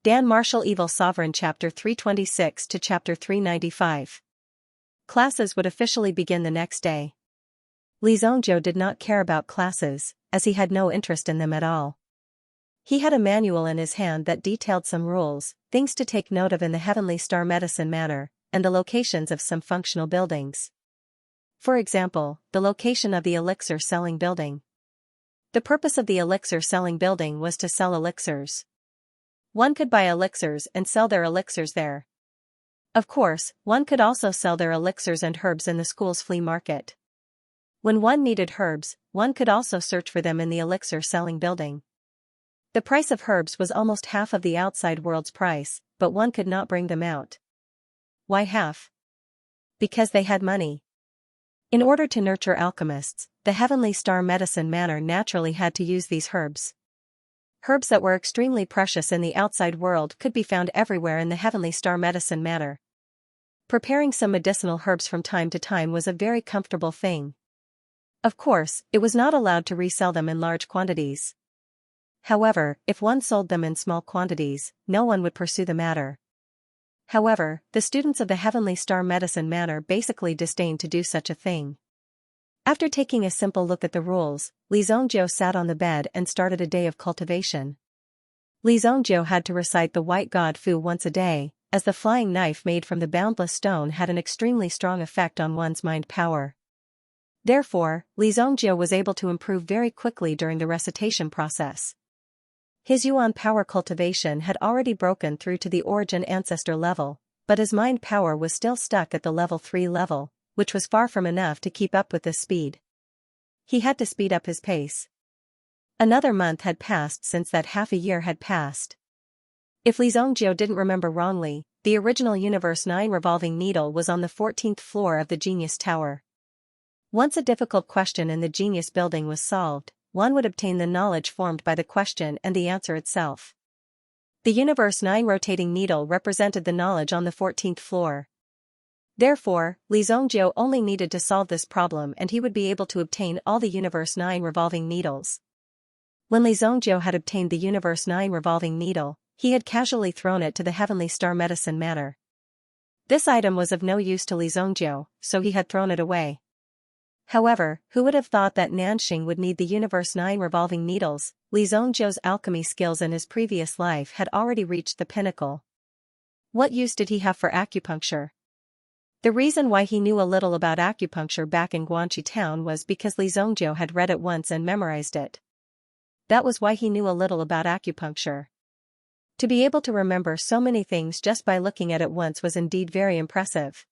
Dan Marshall Evil Sovereign Chapter 326 to Chapter 395. Classes would officially begin the next day. Li Zhongjiu did not care about classes, as he had no interest in them at all. He had a manual in his hand that detailed some rules, things to take note of in the Heavenly Star Medicine Manor, and the locations of some functional buildings. For example, the location of the elixir selling building. The purpose of the elixir selling building was to sell elixirs. One could buy elixirs and sell their elixirs there. Of course, one could also sell their elixirs and herbs in the school's flea market. When one needed herbs, one could also search for them in the elixir selling building. The price of herbs was almost half of the outside world's price, but one could not bring them out. Why half? Because they had money. In order to nurture alchemists, the Heavenly Star Medicine Manor naturally had to use these herbs. Herbs that were extremely precious in the outside world could be found everywhere in the Heavenly Star Medicine Manor. Preparing some medicinal herbs from time to time was a very comfortable thing. Of course, it was not allowed to resell them in large quantities. However, if one sold them in small quantities, no one would pursue the matter. However, the students of the Heavenly Star Medicine Manor basically disdained to do such a thing. After taking a simple look at the rules, Li Zhongjiu sat on the bed and started a day of cultivation. Li Zhongjiu had to recite the White God Fu once a day, as the flying knife made from the boundless stone had an extremely strong effect on one's mind power. Therefore, Li Zhongjiu was able to improve very quickly during the recitation process. His Yuan power cultivation had already broken through to the origin ancestor level, but his mind power was still stuck at the level 3 level, which was far from enough to keep up with this speed. He had to speed up his pace. Another month had passed since that half a year had passed. If Li Zhongjiu didn't remember wrongly, the original Universe 9 revolving needle was on the 14th floor of the Genius Tower. Once a difficult question in the Genius building was solved, one would obtain the knowledge formed by the question and the answer itself. The Universe 9 rotating needle represented the knowledge on the 14th floor. Therefore, Li Zhongjiu only needed to solve this problem and he would be able to obtain all the Universe 9 revolving needles. When Li Zhongjiu had obtained the Universe 9 revolving needle, he had casually thrown it to the Heavenly Star Medicine Manor. This item was of no use to Li Zhongjiu, so he had thrown it away. However, who would have thought that Nanxing would need the Universe 9 revolving needles? Li Zhongjiu's alchemy skills in his previous life had already reached the pinnacle. What use did he have for acupuncture? The reason why he knew a little about acupuncture back in Guanxi town was because Li Zhongjiu had read it once and memorized it. That was why he knew a little about acupuncture. To be able to remember so many things just by looking at it once was indeed very impressive.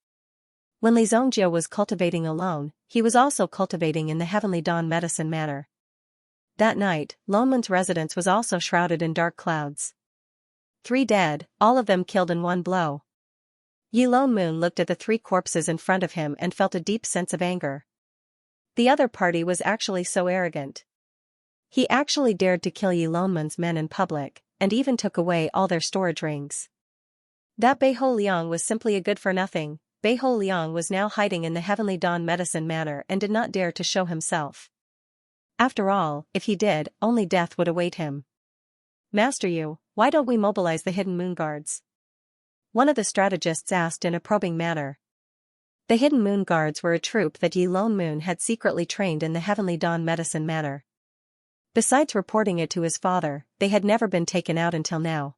When Li Zhongjiu was cultivating alone, he was also cultivating in the Heavenly Dawn Medicine Manor. That night, Lonman's residence was also shrouded in dark clouds. 3 dead, all of them killed in one blow. Yi Lonmoon looked at the 3 corpses in front of him and felt a deep sense of anger. The other party was actually so arrogant. He actually dared to kill Yi Lonmoon's men in public, and even took away all their storage rings. That Beiho Liang was simply a good-for-nothing. Beiho Liang was now hiding in the Heavenly Dawn Medicine Manor and did not dare to show himself. After all, if he did, only death would await him. Master Yu, why don't we mobilize the Hidden Moon Guards? One of the strategists asked in a probing manner. The Hidden Moon Guards were a troop that Yi Lonmoon had secretly trained in the Heavenly Dawn Medicine Manor. Besides reporting it to his father, they had never been taken out until now.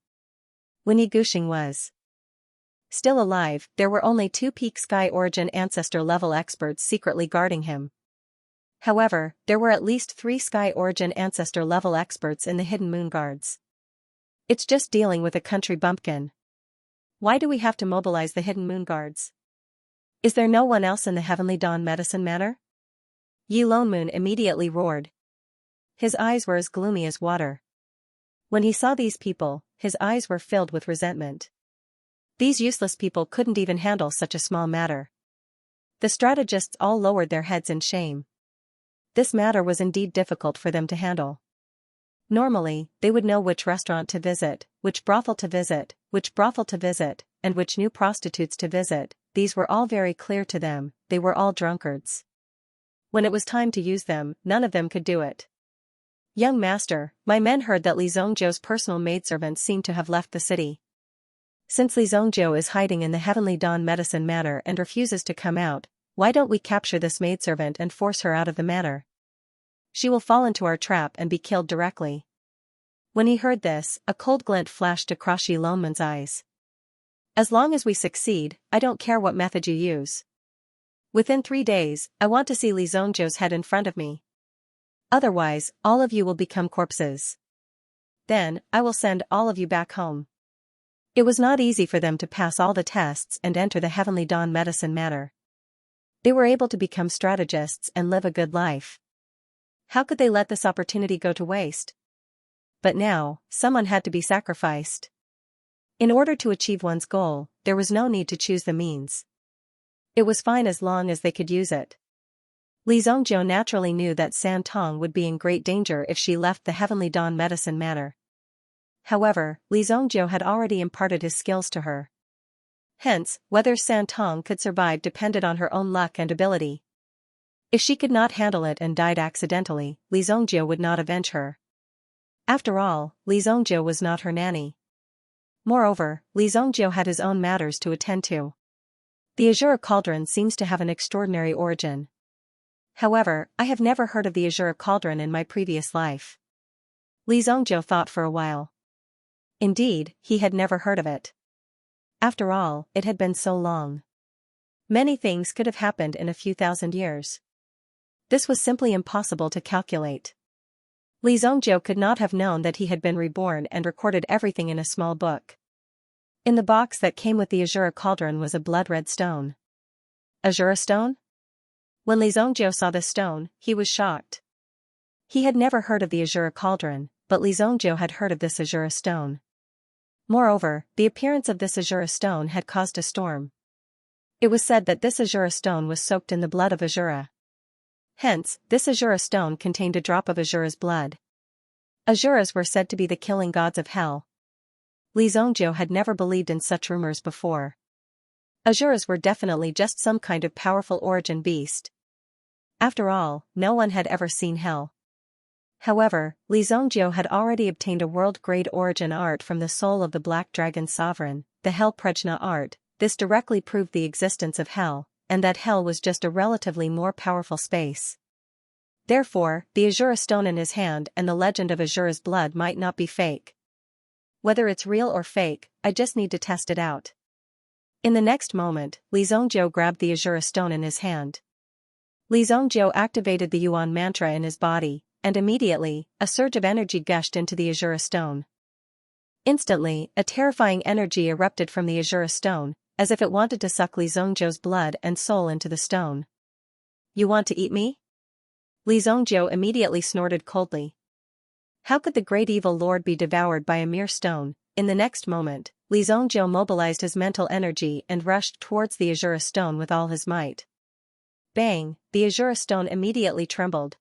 When Yi Guxing was still alive, there were only 2 Peak Sky Origin Ancestor level experts secretly guarding him. However, there were at least 3 Sky Origin Ancestor level experts in the Hidden Moon Guards. It's just dealing with a country bumpkin. Why do we have to mobilize the Hidden Moon Guards? Is there no one else in the Heavenly Dawn Medicine Manor? Yi Lonmoon immediately roared. His eyes were as gloomy as water. When he saw these people, his eyes were filled with resentment. These useless people couldn't even handle such a small matter. The strategists all lowered their heads in shame. This matter was indeed difficult for them to handle. Normally, they would know which restaurant to visit, which brothel to visit, and which new prostitutes to visit. These were all very clear to them, they were all drunkards. When it was time to use them, none of them could do it. Young master, my men heard that Li Zhongzhou's personal maidservant seemed to have left the city. Since Li Zhongzhou is hiding in the Heavenly Dawn Medicine Manor and refuses to come out, why don't we capture this maidservant and force her out of the manor? She will fall into our trap and be killed directly. When he heard this, a cold glint flashed across Shi Lonman's eyes. As long as we succeed, I don't care what method you use. Within 3 days, I want to see Li Zhongzhou's head in front of me. Otherwise, all of you will become corpses. Then, I will send all of you back home. It was not easy for them to pass all the tests and enter the Heavenly Dawn Medicine Manor. They were able to become strategists and live a good life. How could they let this opportunity go to waste? But now, someone had to be sacrificed. In order to achieve one's goal, there was no need to choose the means. It was fine as long as they could use it. Li Zhongzhou naturally knew that San Tong would be in great danger if she left the Heavenly Dawn Medicine Manor. However, Li Zhongzhou had already imparted his skills to her. Hence, whether San Tong could survive depended on her own luck and ability. If she could not handle it and died accidentally, Li Zhongzhou would not avenge her. After all, Li Zhongzhou was not her nanny. Moreover, Li Zhongzhou had his own matters to attend to. The Azure Cauldron seems to have an extraordinary origin. However, I have never heard of the Azure Cauldron in my previous life. Li Zhongzhou thought for a while. Indeed, he had never heard of it. After all, it had been so long. Many things could have happened in a few thousand years. This was simply impossible to calculate. Li Zhongzhou could not have known that he had been reborn and recorded everything in a small book. In the box that came with the Azure Cauldron was a blood-red stone. Azure stone? When Li Zhongzhou saw the stone, he was shocked. He had never heard of the Azure Cauldron, but Li Zhongzhou had heard of this Azure stone. Moreover, the appearance of this Azure stone had caused a storm. It was said that this Azure stone was soaked in the blood of Azura. Hence, this Azure stone contained a drop of Azura's blood. Azuras were said to be the killing gods of hell. Li Zhongzhou had never believed in such rumors before. Azuras were definitely just some kind of powerful origin beast. After all, no one had ever seen hell. However, Li Zhongzhou had already obtained a world-grade origin art from the soul of the Black Dragon Sovereign, the Hell Prajna art. This directly proved the existence of hell, and that hell was just a relatively more powerful space. Therefore, the Azure stone in his hand and the legend of Azura's blood might not be fake. Whether it's real or fake, I just need to test it out. In the next moment, Li Zhongzhou grabbed the Azure stone in his hand. Li Zhongzhou activated the Yuan mantra in his body, and immediately, a surge of energy gushed into the Azure stone. Instantly, a terrifying energy erupted from the Azure stone, as if it wanted to suck Li Zhongzhou's blood and soul into the stone. You want to eat me? Li Zhongzhou immediately snorted coldly. How could the great evil lord be devoured by a mere stone? In the next moment, Li Zhongzhou mobilized his mental energy and rushed towards the Azure stone with all his might. Bang! The Azure stone immediately trembled.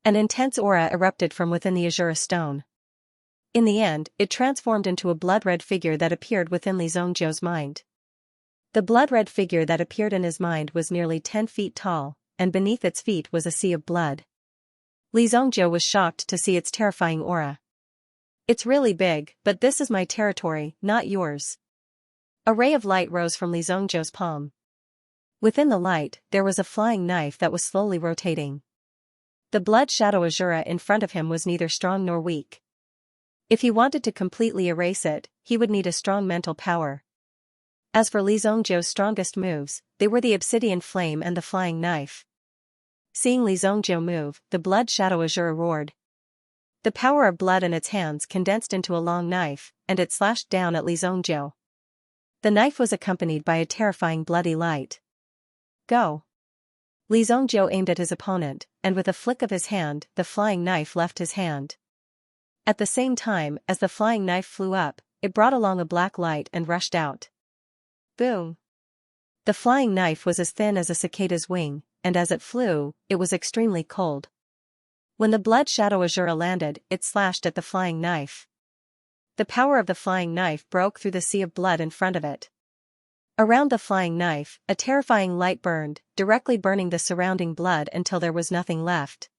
An intense aura erupted from within the Azure stone. In the end, it transformed into a blood-red figure that appeared within Li Zhongzhou's mind. The blood-red figure that appeared in his mind was nearly 10 feet tall, and beneath its feet was a sea of blood. Li Zhongzhou was shocked to see its terrifying aura. It's really big, but this is my territory, not yours. A ray of light rose from Li Zhongzhou's palm. Within the light, there was a flying knife that was slowly rotating. The blood shadow Azura in front of him was neither strong nor weak. If he wanted to completely erase it, he would need a strong mental power. As for Li Zhongzhou's strongest moves, they were the obsidian flame and the flying knife. Seeing Li Zhongzhou move, the blood shadow Azura roared. The power of blood in its hands condensed into a long knife, and it slashed down at Li Zhongzhou. The knife was accompanied by a terrifying bloody light. Go! Li Zhongzhou aimed at his opponent, and with a flick of his hand, the flying knife left his hand. At the same time, as the flying knife flew up, it brought along a black light and rushed out. Boom! The flying knife was as thin as a cicada's wing, and as it flew, it was extremely cold. When the blood shadow Azura landed, it slashed at the flying knife. The power of the flying knife broke through the sea of blood in front of it. Around the flying knife, a terrifying light burned, directly burning the surrounding blood until there was nothing left.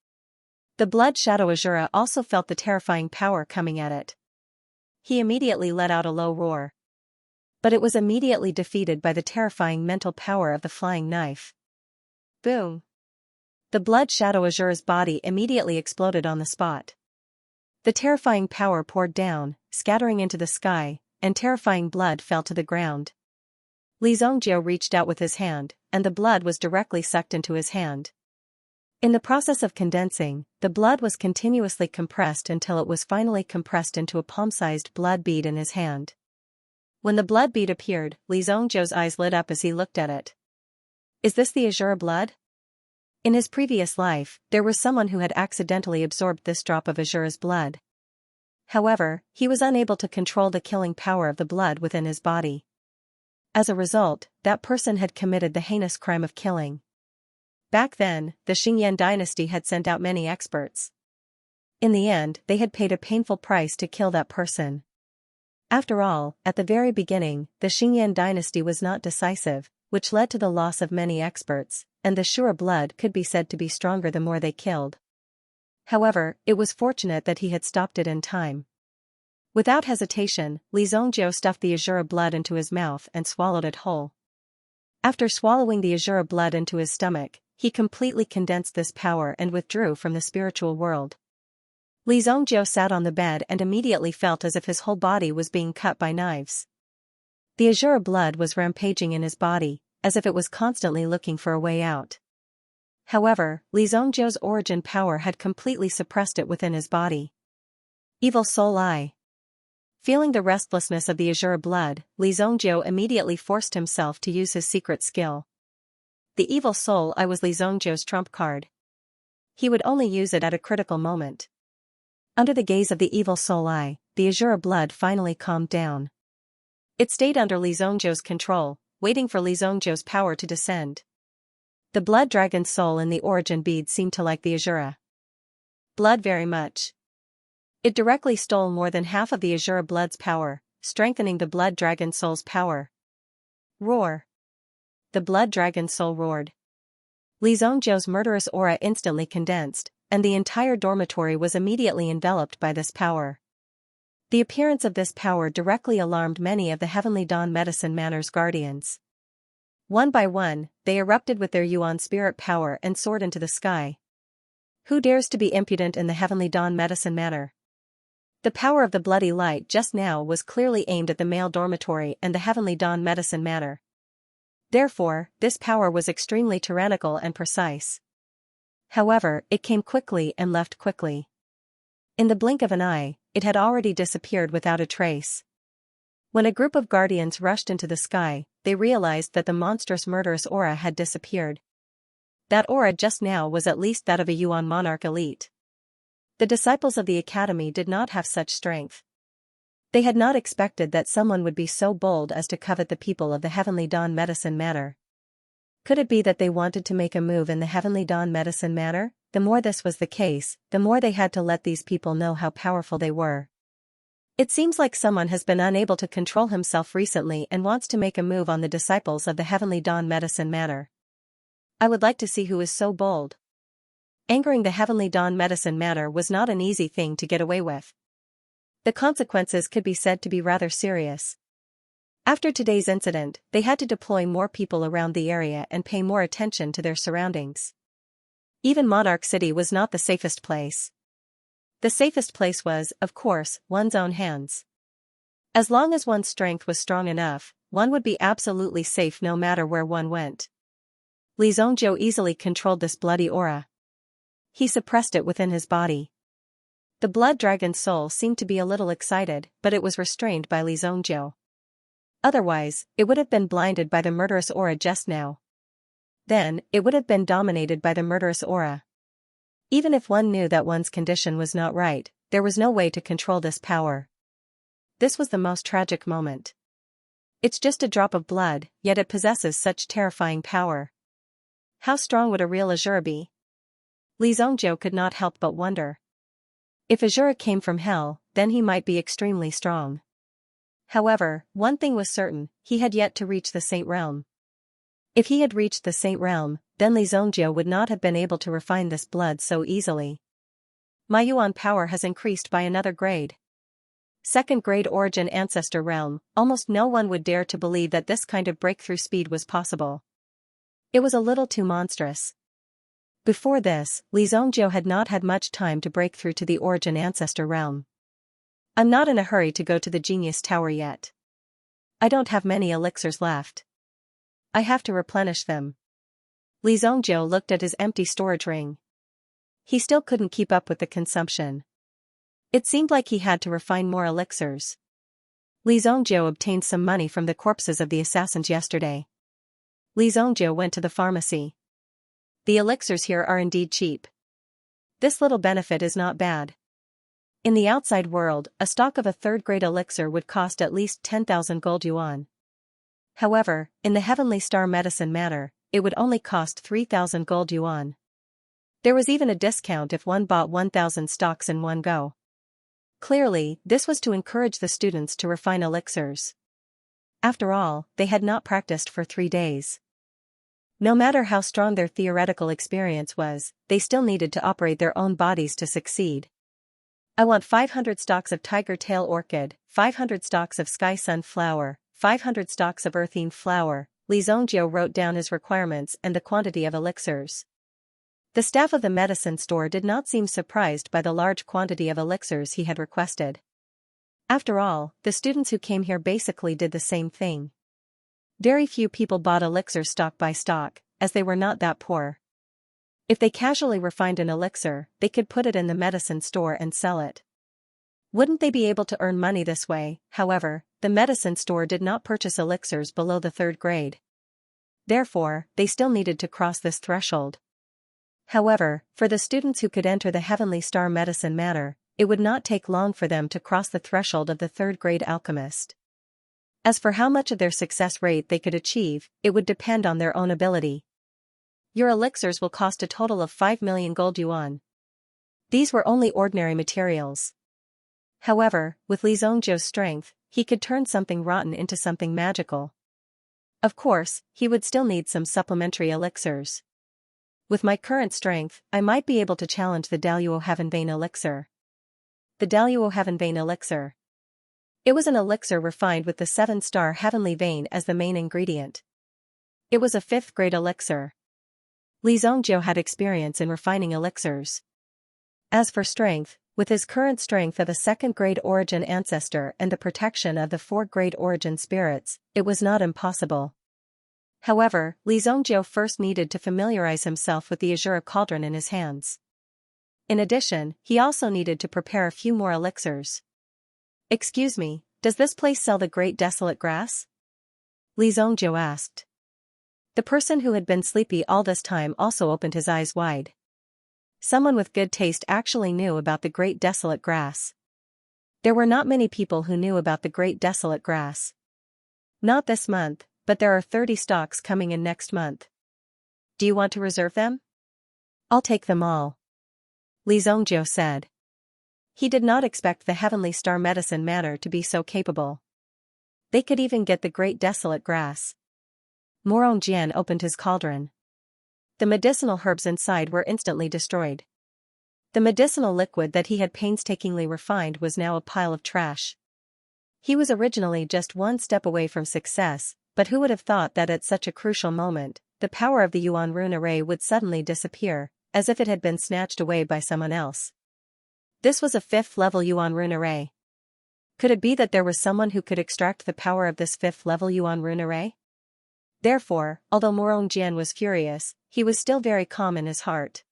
The blood shadow Azura also felt the terrifying power coming at it. He immediately let out a low roar. But it was immediately defeated by the terrifying mental power of the flying knife. Boom! The blood shadow Azura's body immediately exploded on the spot. The terrifying power poured down, scattering into the sky, and terrifying blood fell to the ground. Li Zhongjiu reached out with his hand, and the blood was directly sucked into his hand. In the process of condensing, the blood was continuously compressed until it was finally compressed into a palm-sized blood bead in his hand. When the blood bead appeared, Li Zhongjiu's eyes lit up as he looked at it. Is this the Azura blood? In his previous life, there was someone who had accidentally absorbed this drop of Azura's blood. However, he was unable to control the killing power of the blood within his body. As a result, that person had committed the heinous crime of killing. Back then, the Xingyan dynasty had sent out many experts. In the end, they had paid a painful price to kill that person. After all, at the very beginning, the Xingyan dynasty was not decisive, which led to the loss of many experts, and the Shura blood could be said to be stronger the more they killed. However, it was fortunate that he had stopped it in time. Without hesitation, Li Zhongjiu stuffed the Azura blood into his mouth and swallowed it whole. After swallowing the Azura blood into his stomach, he completely condensed this power and withdrew from the spiritual world. Li Zhongjiu sat on the bed and immediately felt as if his whole body was being cut by knives. The Azura blood was rampaging in his body, as if it was constantly looking for a way out. However, Li Zhongjiu's origin power had completely suppressed it within his body. Evil Soul Eye. Feeling the restlessness of the Azura blood, Li Zhongjiu immediately forced himself to use his secret skill. The Evil Soul Eye was Li Zhongjiu's trump card. He would only use it at a critical moment. Under the gaze of the Evil Soul Eye, the Azura blood finally calmed down. It stayed under Li Zhongjiu's control, waiting for Li Zhongjiu's power to descend. The blood dragon soul in the origin bead seemed to like the Azura blood very much. It directly stole more than half of the Azura blood's power, strengthening the blood dragon soul's power. Roar! The blood dragon soul roared. Li Zhongjiu's murderous aura instantly condensed, and the entire dormitory was immediately enveloped by this power. The appearance of this power directly alarmed many of the Heavenly Dawn Medicine Manor's guardians. One by one, they erupted with their Yuan spirit power and soared into the sky. Who dares to be impudent in the Heavenly Dawn Medicine Manor? The power of the bloody light just now was clearly aimed at the male dormitory and the Heavenly Dawn Medicine Manor. Therefore, this power was extremely tyrannical and precise. However, it came quickly and left quickly. In the blink of an eye, it had already disappeared without a trace. When a group of guardians rushed into the sky, they realized that the monstrous murderous aura had disappeared. That aura just now was at least that of a Yuan monarch elite. The disciples of the academy did not have such strength. They had not expected that someone would be so bold as to covet the people of the Heavenly Dawn Medicine Manor. Could it be that they wanted to make a move in the Heavenly Dawn Medicine Manor? The more this was the case, the more they had to let these people know how powerful they were. It seems like someone has been unable to control himself recently and wants to make a move on the disciples of the Heavenly Dawn Medicine Manor. I would like to see who is so bold. Angering the Heavenly Dawn Medicine Manor was not an easy thing to get away with. The consequences could be said to be rather serious. After today's incident, they had to deploy more people around the area and pay more attention to their surroundings. Even Monarch City was not the safest place. The safest place was, of course, one's own hands. As long as one's strength was strong enough, one would be absolutely safe no matter where one went. Li Zhongjiu easily controlled this bloody aura. He suppressed it within his body. The blood dragon soul seemed to be a little excited, but it was restrained by Li Zhongjiu. Otherwise, it would have been blinded by the murderous aura just now. Then, it would have been dominated by the murderous aura. Even if one knew that one's condition was not right, there was no way to control this power. This was the most tragic moment. It's just a drop of blood, yet it possesses such terrifying power. How strong would a real Azura be? Li Zhongjiu could not help but wonder. If Azura came from hell, then he might be extremely strong. However, one thing was certain, he had yet to reach the Saint Realm. If he had reached the Saint Realm, then Li Zhongjiu would not have been able to refine this blood so easily. My yuan power has increased by another grade. Second grade origin ancestor realm, almost no one would dare to believe that this kind of breakthrough speed was possible. It was a little too monstrous. Before this, Li Zongjiu had not had much time to break through to the origin ancestor realm. I'm not in a hurry to go to the genius tower yet. I don't have many elixirs left. I have to replenish them. Li Zongjiu looked at his empty storage ring. He still couldn't keep up with the consumption. It seemed like he had to refine more elixirs. Li Zongjiu obtained some money from the corpses of the assassins yesterday. Li Zongjiu went to the pharmacy. The elixirs here are indeed cheap. This little benefit is not bad. In the outside world, a stock of a third-grade elixir would cost at least 10,000 gold yuan. However, in the Heavenly Star Medicine matter, it would only cost 3,000 gold yuan. There was even a discount if one bought 1,000 stocks in one go. Clearly, this was to encourage the students to refine elixirs. After all, they had not practiced for 3 days. No matter how strong their theoretical experience was, they still needed to operate their own bodies to succeed. I want 500 stalks of tiger tail orchid, 500 stalks of sky sun flower, 500 stalks of earthine flower. Li Zongjiu wrote down his requirements and the quantity of elixirs. The staff of the medicine store did not seem surprised by the large quantity of elixirs he had requested. After all, the students who came here basically did the same thing. Very few people bought elixirs stock by stock, as they were not that poor. If they casually refined an elixir, they could put it in the medicine store and sell it. Wouldn't they be able to earn money this way? However, the medicine store did not purchase elixirs below the 3rd grade. Therefore, they still needed to cross this threshold. However, for the students who could enter the Heavenly Star Medicine matter, it would not take long for them to cross the threshold of the 3rd grade alchemist. As for how much of their success rate they could achieve, it would depend on their own ability. Your elixirs will cost a total of 5 million gold yuan. These were only ordinary materials. However, with Li Zongjiu's strength, he could turn something rotten into something magical. Of course, he would still need some supplementary elixirs. With my current strength, I might be able to challenge the Daluo Heaven Vein Elixir. The Daluo Heaven Vein Elixir. It was an elixir refined with the 7-star heavenly vein as the main ingredient. It was a 5th grade elixir. Li Zongjiu had experience in refining elixirs. As for strength, with his current strength of a 2nd grade origin ancestor and the protection of the 4th grade origin spirits, it was not impossible. However, Li Zongjiu first needed to familiarize himself with the azure cauldron in his hands. In addition, he also needed to prepare a few more elixirs. Excuse me, does this place sell the Great Desolate Grass? Li Zongjiu asked. The person who had been sleepy all this time also opened his eyes wide. Someone with good taste actually knew about the Great Desolate Grass. There were not many people who knew about the Great Desolate Grass. Not this month, but there are 30 stocks coming in next month. Do you want to reserve them? I'll take them all. Li Zongjiu said. He did not expect the Heavenly Star Medicine matter to be so capable. They could even get the Great Desolate Grass. Morong Jian opened his cauldron. The medicinal herbs inside were instantly destroyed. The medicinal liquid that he had painstakingly refined was now a pile of trash. He was originally just one step away from success, but who would have thought that at such a crucial moment, the power of the Yuan rune array would suddenly disappear, as if it had been snatched away by someone else. This was a 5th level Yuan rune array. Could it be that there was someone who could extract the power of this 5th level Yuan rune array? Therefore, although Morong Jian was furious, he was still very calm in his heart.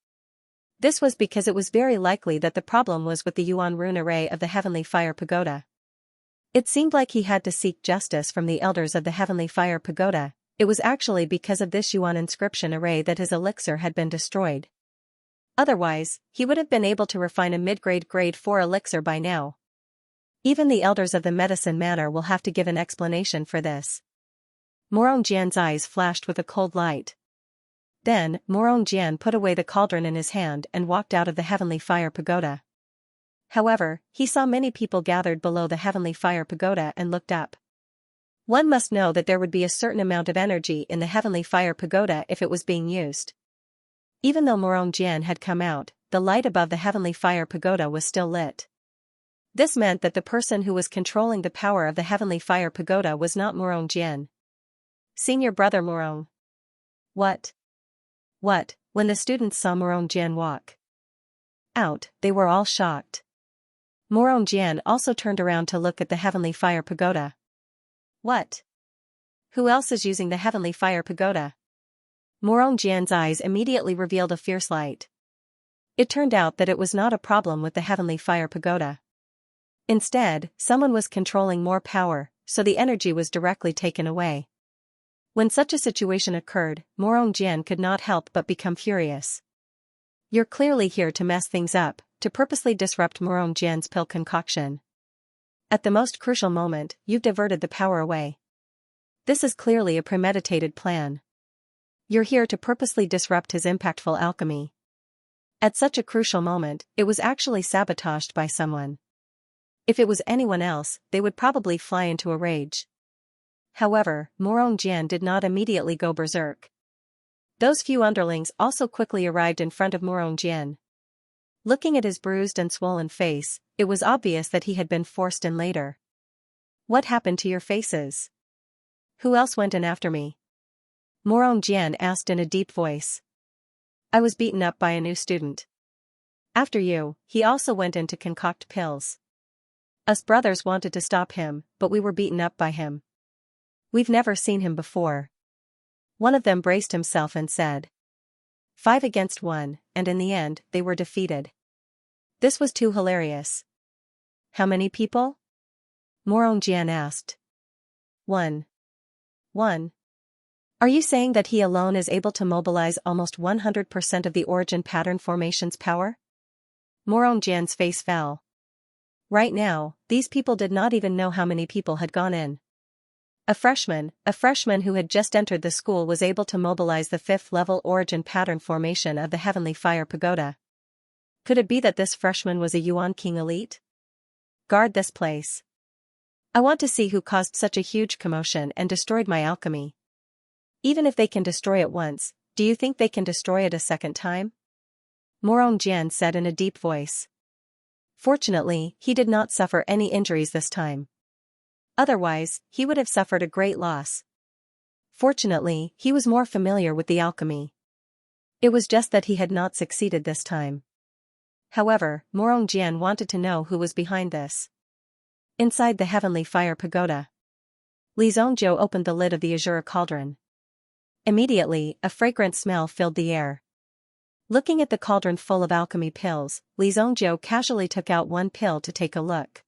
This was because it was very likely that the problem was with the Yuan rune array of the Heavenly Fire Pagoda. It seemed like he had to seek justice from the elders of the Heavenly Fire Pagoda. It was actually because of this Yuan inscription array that his elixir had been destroyed. Otherwise, he would have been able to refine a mid-grade grade 4 elixir by now. Even the elders of the medicine manor will have to give an explanation for this. Morong Jian's eyes flashed with a cold light. Then, Morong Jian put away the cauldron in his hand and walked out of the Heavenly Fire Pagoda. However, he saw many people gathered below the Heavenly Fire Pagoda and looked up. One must know that there would be a certain amount of energy in the Heavenly Fire Pagoda if it was being used. Even though Morong Jian had come out, the light above the heavenly fire pagoda was still lit. This meant that the person who was controlling the power of the heavenly fire pagoda was not Murong Jian. Senior brother Murong. What? When the students saw Murong Jian walk out, they were all shocked. Murong Jian also turned around to look at the heavenly fire pagoda. What? Who else is using the heavenly fire pagoda? Murong Jian's eyes immediately revealed a fierce light. It turned out that it was not a problem with the heavenly fire pagoda. Instead, someone was controlling more power, so the energy was directly taken away. When such a situation occurred, Murong Jian could not help but become furious. You're clearly here to mess things up, to purposely disrupt Murong Jian's pill concoction. At the most crucial moment, you've diverted the power away. This is clearly a premeditated plan. You're here to purposely disrupt his impactful alchemy. At such a crucial moment, it was actually sabotaged by someone. If it was anyone else, they would probably fly into a rage. However, Murong Jian did not immediately go berserk. Those few underlings also quickly arrived in front of Murong Jian. Looking at his bruised and swollen face, it was obvious that he had been forced in later. What happened to your faces? Who else went in after me? Murong Jian asked in a deep voice. I was beaten up by a new student. After you, he also went in to concoct pills. Us brothers wanted to stop him, but we were beaten up by him. We've never seen him before. One of them braced himself and said. 5 against 1, and in the end, they were defeated. This was too hilarious. How many people? Murong Jian asked. 1. Are you saying that he alone is able to mobilize almost 100% of the origin pattern formation's power? Murong Jian's face fell. Right now, these people did not even know how many people had gone in. A freshman who had just entered the school was able to mobilize the 5th level origin pattern formation of the Heavenly Fire Pagoda. Could it be that this freshman was a Yuan King elite? Guard this place. I want to see who caused such a huge commotion and destroyed my alchemy. Even if they can destroy it once, do you think they can destroy it a second time? Murong Jian said in a deep voice. Fortunately, he did not suffer any injuries this time. Otherwise, he would have suffered a great loss. Fortunately, he was more familiar with the alchemy. It was just that he had not succeeded this time. However, Murong Jian wanted to know who was behind this. Inside the Heavenly Fire Pagoda, Xianxia opened the lid of the azure cauldron. Immediately, a fragrant smell filled the air. Looking at the cauldron full of alchemy pills, Xianxia casually took out one pill to take a look.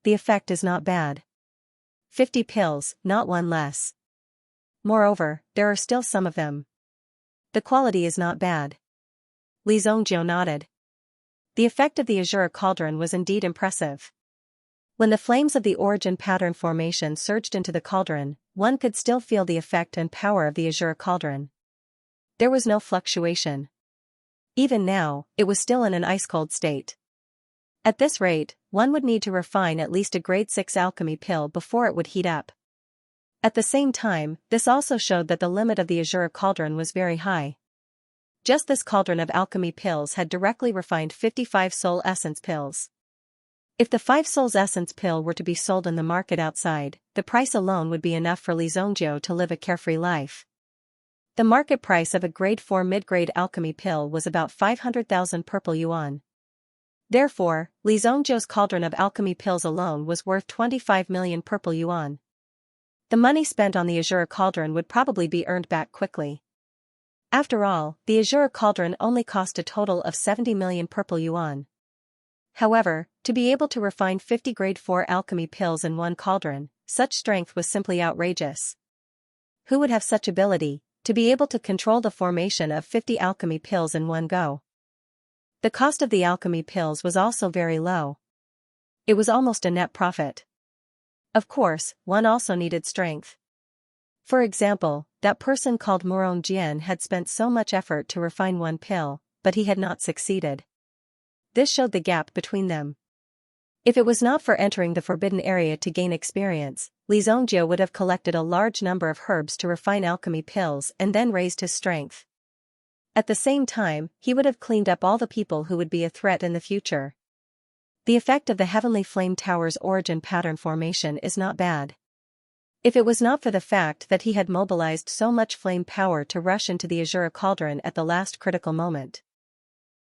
The effect is not bad. 50 pills, not one less. Moreover, there are still some of them. The quality is not bad. Xianxia nodded. The effect of the azure cauldron was indeed impressive. When the flames of the origin pattern formation surged into the cauldron, one could still feel the effect and power of the azure cauldron. There was no fluctuation. Even now, it was still in an ice-cold state. At this rate, one would need to refine at least a grade 6 alchemy pill before it would heat up. At the same time, this also showed that the limit of the azure cauldron was very high. Just this cauldron of alchemy pills had directly refined 55 soul essence pills. If the 5 souls essence pill were to be sold in the market outside, the price alone would be enough for Xianxia to live a carefree life. The market price of a grade 4 mid-grade alchemy pill was about 500,000 purple yuan. Therefore, Xianxia's cauldron of alchemy pills alone was worth 25 million purple yuan. The money spent on the azure cauldron would probably be earned back quickly. After all, the azure cauldron only cost a total of 70 million purple yuan. However, to be able to refine 50 grade 4 alchemy pills in one cauldron, such strength was simply outrageous. Who would have such ability, to be able to control the formation of 50 alchemy pills in one go? The cost of the alchemy pills was also very low. It was almost a net profit. Of course, one also needed strength. For example, that person called Murong Jian had spent so much effort to refine one pill, but he had not succeeded. This showed the gap between them. If it was not for entering the forbidden area to gain experience, Xianxia would have collected a large number of herbs to refine alchemy pills and then raised his strength. At the same time, he would have cleaned up all the people who would be a threat in the future. The effect of the Heavenly Flame Tower's origin pattern formation is not bad. If it was not for the fact that he had mobilized so much flame power to rush into the Azura Cauldron at the last critical moment.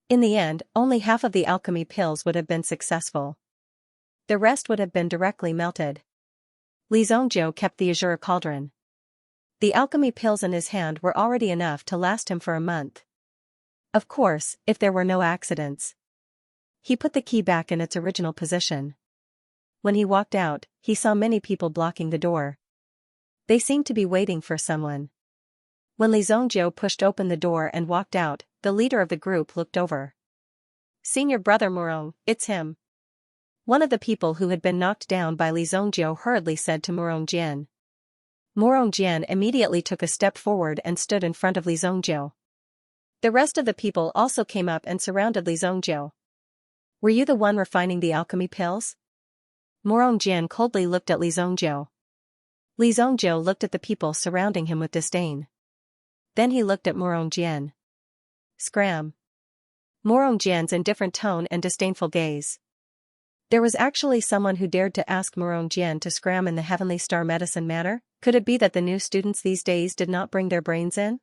In the end, only half of the alchemy pills would have been successful. The rest would have been directly melted. Li Zhongjiu kept the Azura Cauldron. The alchemy pills in his hand were already enough to last him for a month. Of course, if there were no accidents. He put the key back in its original position. When he walked out, he saw many people blocking the door. They seemed to be waiting for someone. When Li Zhongjiu pushed open the door and walked out, the leader of the group looked over. "Senior brother Murong, it's him." One of the people who had been knocked down by Li Zhongjiu hurriedly said to Murong Jian. Murong Jian immediately took a step forward and stood in front of Li Zhongjiu. The rest of the people also came up and surrounded Li Zhongjiu. "Were you the one refining the alchemy pills?" Murong Jian coldly looked at Li Zhongjiu. Li Zhongjiu looked at the people surrounding him with disdain. Then he looked at Murong Jian. "Scram." Murong Jian's indifferent tone and disdainful gaze. There was actually someone who dared to ask Murong Jian to scram in the Heavenly Star Medicine matter. Could it be that the new students these days did not bring their brains in?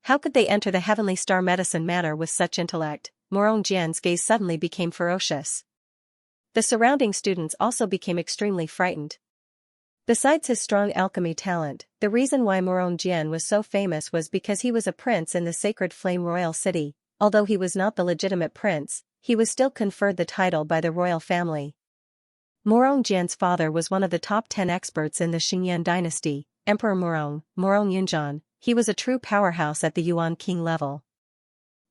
How could they enter the Heavenly Star Medicine matter with such intellect? Murong Jian's gaze suddenly became ferocious. The surrounding students also became extremely frightened. Besides his strong alchemy talent, the reason why Murong Jian was so famous was because he was a prince in the Sacred Flame Royal City. Although he was not the legitimate prince, he was still conferred the title by the royal family. Murong Jian's father was one of the top 10 experts in the Xingyan dynasty, Emperor Murong Yunzhan. He was a true powerhouse at the Yuan king level.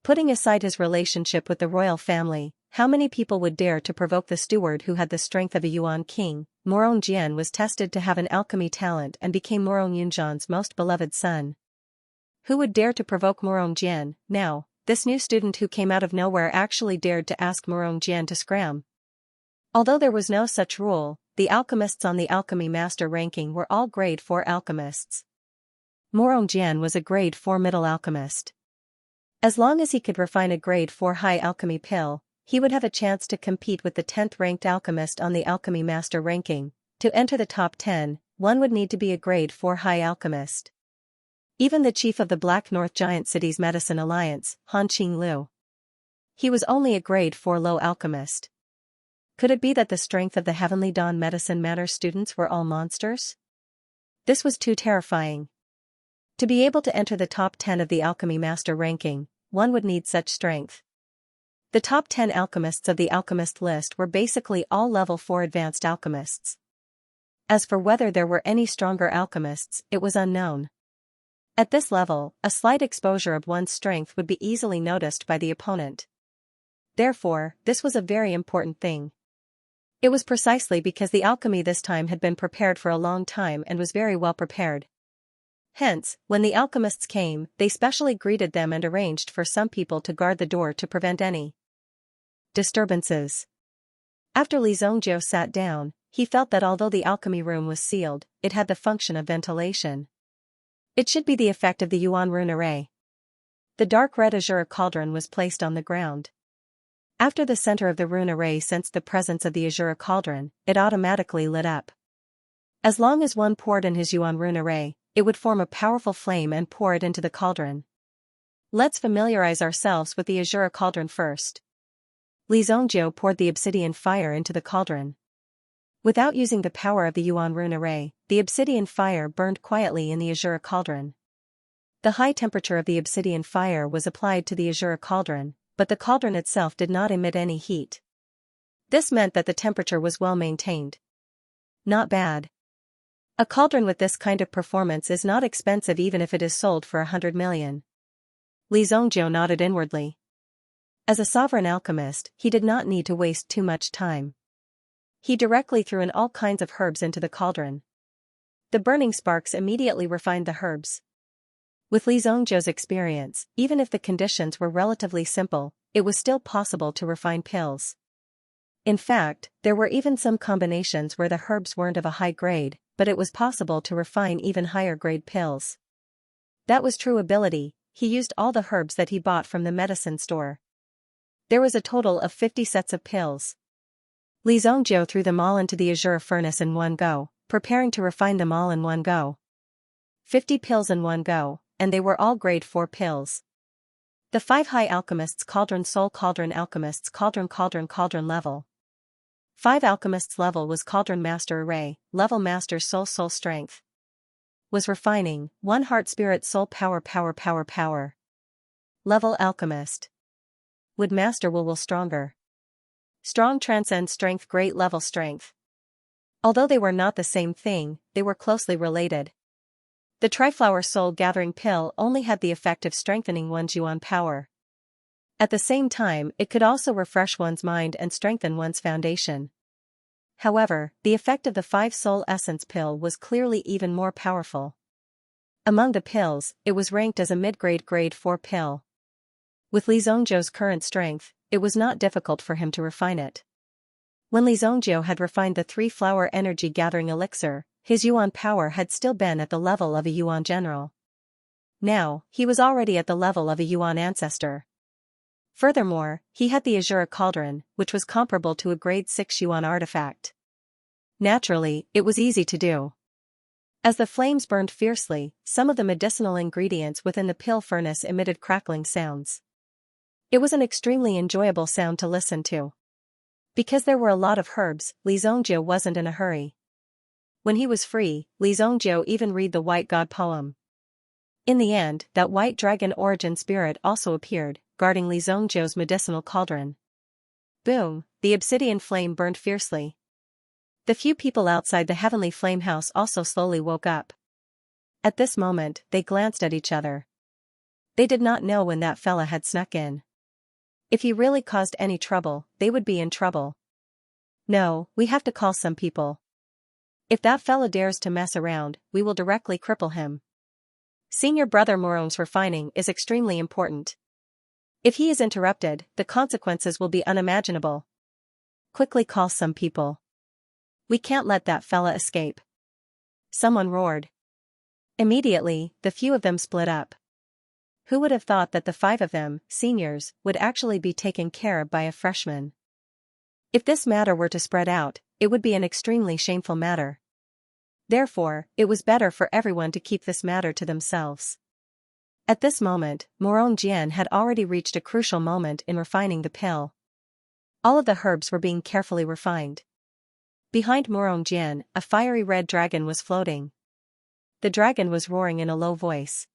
Putting aside his relationship with the royal family, how many people would dare to provoke the steward who had the strength of a Yuan king? Murong Jian was tested to have an alchemy talent and became Murong Yunzhan's most beloved son. Who would dare to provoke Murong Jian? Now, this new student who came out of nowhere actually dared to ask Murong Jian to scram. Although there was no such rule, the alchemists on the alchemy master ranking were all grade 4 alchemists. Murong Jian was a grade 4 middle alchemist. As long as he could refine a grade 4 high alchemy pill, he would have a chance to compete with the 10th ranked alchemist on the alchemy master ranking. To enter the top 10, one would need to be a grade 4 high alchemist. Even the chief of the Black North Giant Cities Medicine Alliance, Han Qinglu. He was only a grade 4 low alchemist. Could it be that the strength of the Heavenly Dawn Medicine Matter students were all monsters? This was too terrifying. To be able to enter the top 10 of the alchemy master ranking, one would need such strength. The top 10 alchemists of the alchemist list were basically all level 4 advanced alchemists. As for whether there were any stronger alchemists, it was unknown. At this level, a slight exposure of one's strength would be easily noticed by the opponent. Therefore, this was a very important thing. It was precisely because the alchemy this time had been prepared for a long time and was very well prepared. Hence, when the alchemists came, they specially greeted them and arranged for some people to guard the door to prevent any disturbances. After Li Zhongjiu sat down, he felt that although the alchemy room was sealed, it had the function of ventilation. It should be the effect of the Yuan rune array. The dark red azure cauldron was placed on the ground. After the center of the rune array sensed the presence of the azure cauldron, it automatically lit up. As long as one poured in his Yuan rune array, it would form a powerful flame and pour it into the cauldron. Let's familiarize ourselves with the azure cauldron first. Li Zhongjiu poured the obsidian fire into the cauldron. Without using the power of the Yuan rune array, the obsidian fire burned quietly in the azure cauldron. The high temperature of the obsidian fire was applied to the azure cauldron, but the cauldron itself did not emit any heat. This meant that the temperature was well maintained. Not bad. A cauldron with this kind of performance is not expensive even if it is sold for 100 million. Li Zhongjiu nodded inwardly. As a sovereign alchemist, he did not need to waste too much time. He directly threw in all kinds of herbs into the cauldron. The burning sparks immediately refined the herbs. With Li Zhongjiu's experience, even if the conditions were relatively simple, it was still possible to refine pills. In fact, there were even some combinations where the herbs weren't of a high grade, but it was possible to refine even higher grade pills. That was true ability. he used all the herbs that he bought from the medicine store. There was a total of 50 sets of pills. Li Zongjiu threw them all into the azure furnace in one go, preparing to refine them all in one go. 50 pills in one go, and they were all grade 4 pills. The 5 high alchemists cauldron soul cauldron alchemists cauldron level. 5 alchemists level was cauldron master array, level master soul strength. Was refining, 1 heart spirit soul power. Level alchemist. Would master will stronger. Strong transcend strength great level strength. Although they were not the same thing, they were closely related. The Triflower Soul Gathering Pill only had the effect of strengthening one's yuan power. At the same time, it could also refresh one's mind and strengthen one's foundation. However, the effect of the 5 Soul Essence Pill was clearly even more powerful. Among the pills, it was ranked as a mid-grade grade 4 pill. With Li Zongjiu's current strength, it was not difficult for him to refine it. When Li Zongjiu had refined the 3 Flower Energy Gathering Elixir, his yuan power had still been at the level of a yuan general. Now, he was already at the level of a yuan ancestor. Furthermore, he had the Azure Cauldron, which was comparable to a grade 6 yuan artifact. Naturally, it was easy to do. As the flames burned fiercely, some of the medicinal ingredients within the pill furnace emitted crackling sounds. It was an extremely enjoyable sound to listen to. Because there were a lot of herbs, Li Zongjiu wasn't in a hurry. When he was free, Li Zongjiu even read the White God poem. In the end, that white dragon origin spirit also appeared, guarding Li Zongjiu's medicinal cauldron. Boom, the obsidian flame burned fiercely. The few people outside the heavenly flame house also slowly woke up. At this moment, they glanced at each other. They did not know when that fella had snuck in. If he really caused any trouble, they would be in trouble. No, we have to call some people. If that fella dares to mess around, we will directly cripple him. Senior brother Morong's refining is extremely important. If he is interrupted, the consequences will be unimaginable. Quickly call some people. We can't let that fella escape. Someone roared. Immediately, the few of them split up. Who would have thought that the 5 of them, seniors, would actually be taken care of by a freshman? If this matter were to spread out, it would be an extremely shameful matter. Therefore, it was better for everyone to keep this matter to themselves. At this moment, Morong Jian had already reached a crucial moment in refining the pill. All of the herbs were being carefully refined. Behind Morong Jian, a fiery red dragon was floating. The dragon was roaring in a low voice.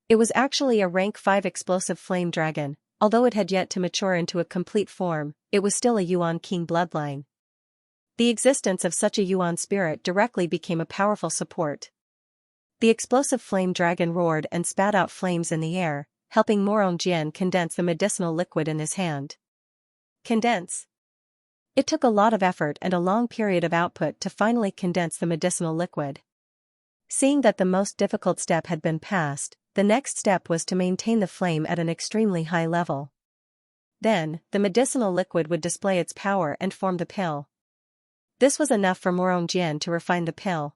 It was actually a rank 5 explosive flame dragon. Although it had yet to mature into a complete form, it was still a Yuan King bloodline. The existence of such a Yuan spirit directly became a powerful support. The explosive flame dragon roared and spat out flames in the air, helping Morong Jian condense the medicinal liquid in his hand. Condense. It took a lot of effort and a long period of output to finally condense the medicinal liquid. Seeing that the most difficult step had been passed, the next step was to maintain the flame at an extremely high level. Then, the medicinal liquid would display its power and form the pill. This was enough for Morong Jian to refine the pill.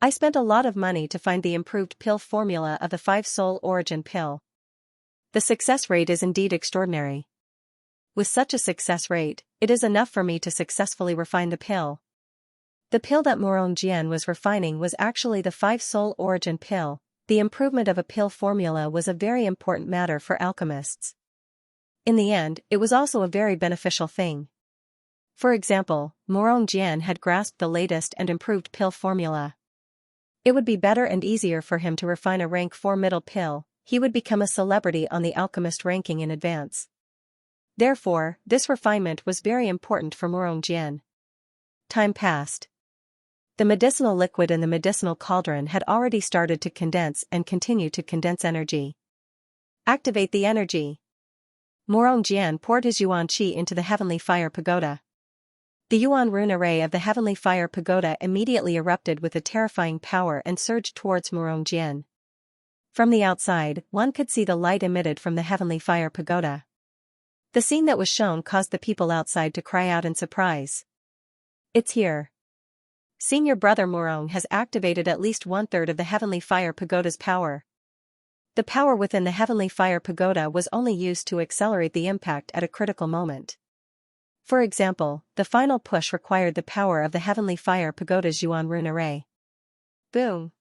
I spent a lot of money to find the improved pill formula of the 5 Soul Origin pill. The success rate is indeed extraordinary. With such a success rate, it is enough for me to successfully refine the pill. The pill that Morong Jian was refining was actually the 5 Soul Origin pill. The improvement of a pill formula was a very important matter for alchemists. In the end, it was also a very beneficial thing. For example, Morong Jian had grasped the latest and improved pill formula. It would be better and easier for him to refine a rank 4 middle pill. He would become a celebrity on the alchemist ranking in advance. Therefore, this refinement was very important for Morong Jian. Time passed. The medicinal liquid in the medicinal cauldron had already started to condense and continue to condense energy. Activate the energy. Morong Jian poured his Yuan Qi into the Heavenly Fire Pagoda. The Yuan rune array of the Heavenly Fire Pagoda immediately erupted with a terrifying power and surged towards Morong Jian. From the outside, one could see the light emitted from the Heavenly Fire Pagoda. The scene that was shown caused the people outside to cry out in surprise. It's here. Senior brother Morong has activated at least 1/3 of the Heavenly Fire Pagoda's power. The power within the Heavenly Fire Pagoda was only used to accelerate the impact at a critical moment. For example, the final push required the power of the Heavenly Fire Pagoda's Yuan rune array. Boom!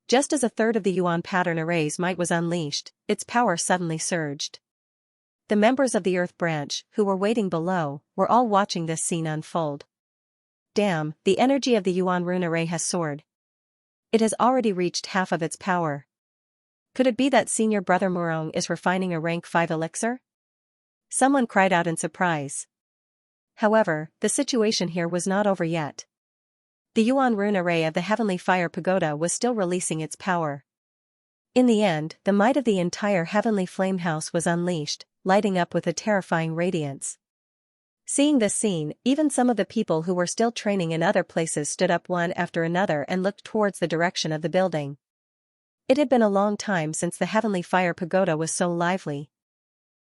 Just as a third of the Yuan pattern array's might was unleashed, its power suddenly surged. The members of the Earth branch, who were waiting below, were all watching this scene unfold. Damn, the energy of the Yuan rune array has soared. It has already reached half of its power. Could it be that senior brother Murong is refining a rank 5 elixir? Someone cried out in surprise. However, the situation here was not over yet. The Yuan rune array of the Heavenly Fire Pagoda was still releasing its power. In the end, the might of the entire Heavenly Flame House was unleashed, lighting up with a terrifying radiance. Seeing this scene, even some of the people who were still training in other places stood up one after another and looked towards the direction of the building. It had been a long time since the Heavenly Fire Pagoda was so lively.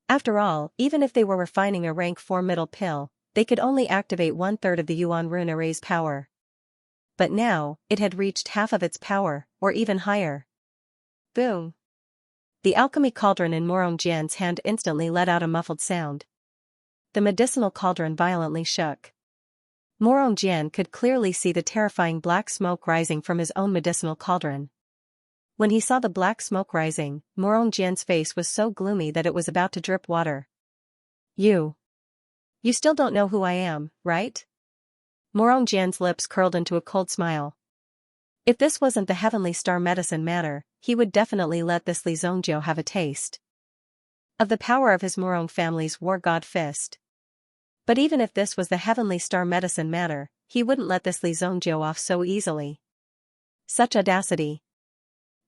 After all, even if they were refining a rank 4 middle pill, they could only activate 1/3 of the Yuan rune array's power. But now, it had reached half of its power, or even higher. Boom! The alchemy cauldron in Murong Jian's hand instantly let out a muffled sound. The medicinal cauldron violently shook. Murong Jian could clearly see the terrifying black smoke rising from his own medicinal cauldron. When he saw the black smoke rising, Murong Jian's face was so gloomy that it was about to drip water. You still don't know who I am, right? Murong Jian's lips curled into a cold smile. If this wasn't the Heavenly Star Medicine matter, he would definitely let this Li Zongjiu have a taste of the power of his Murong family's war god fist. But even if this was the Heavenly Star Medicine matter, he wouldn't let this Li Zongjiu off so easily. Such audacity.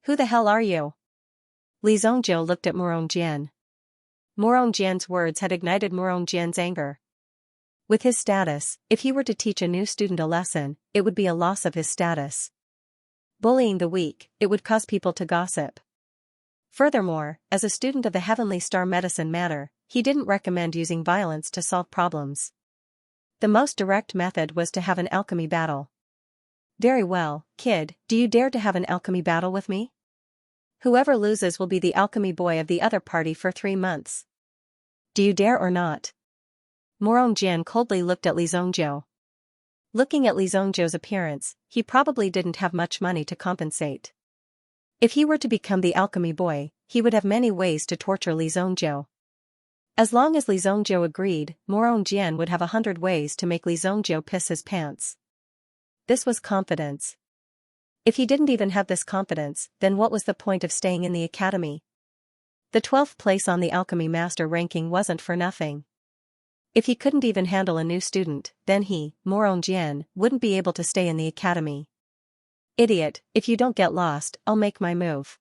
Who the hell are you? Li Zongjiu looked at Murong Jian. Murong Jian's words had ignited Murong Jian's anger. With his status, if he were to teach a new student a lesson, it would be a loss of his status. Bullying the weak, it would cause people to gossip. Furthermore, as a student of the Heavenly Star Medicine matter, he didn't recommend using violence to solve problems. The most direct method was to have an alchemy battle. Very well, kid, do you dare to have an alchemy battle with me? Whoever loses will be the alchemy boy of the other party for 3 months. Do you dare or not? Murong Jian coldly looked at Li Zongjiu. Looking at Li Zongjiu's appearance, he probably didn't have much money to compensate. If he were to become the alchemy boy, he would have many ways to torture Li Zongjiu. As long as Li Zongjiu agreed, Murong Jian would have 100 ways to make Li Zongjiu piss his pants. This was confidence. If he didn't even have this confidence, then what was the point of staying in the academy? The 12th place on the alchemy master ranking wasn't for nothing. If he couldn't even handle a new student, then he, Murong Jian, wouldn't be able to stay in the academy. Idiot, if you don't get lost, I'll make my move.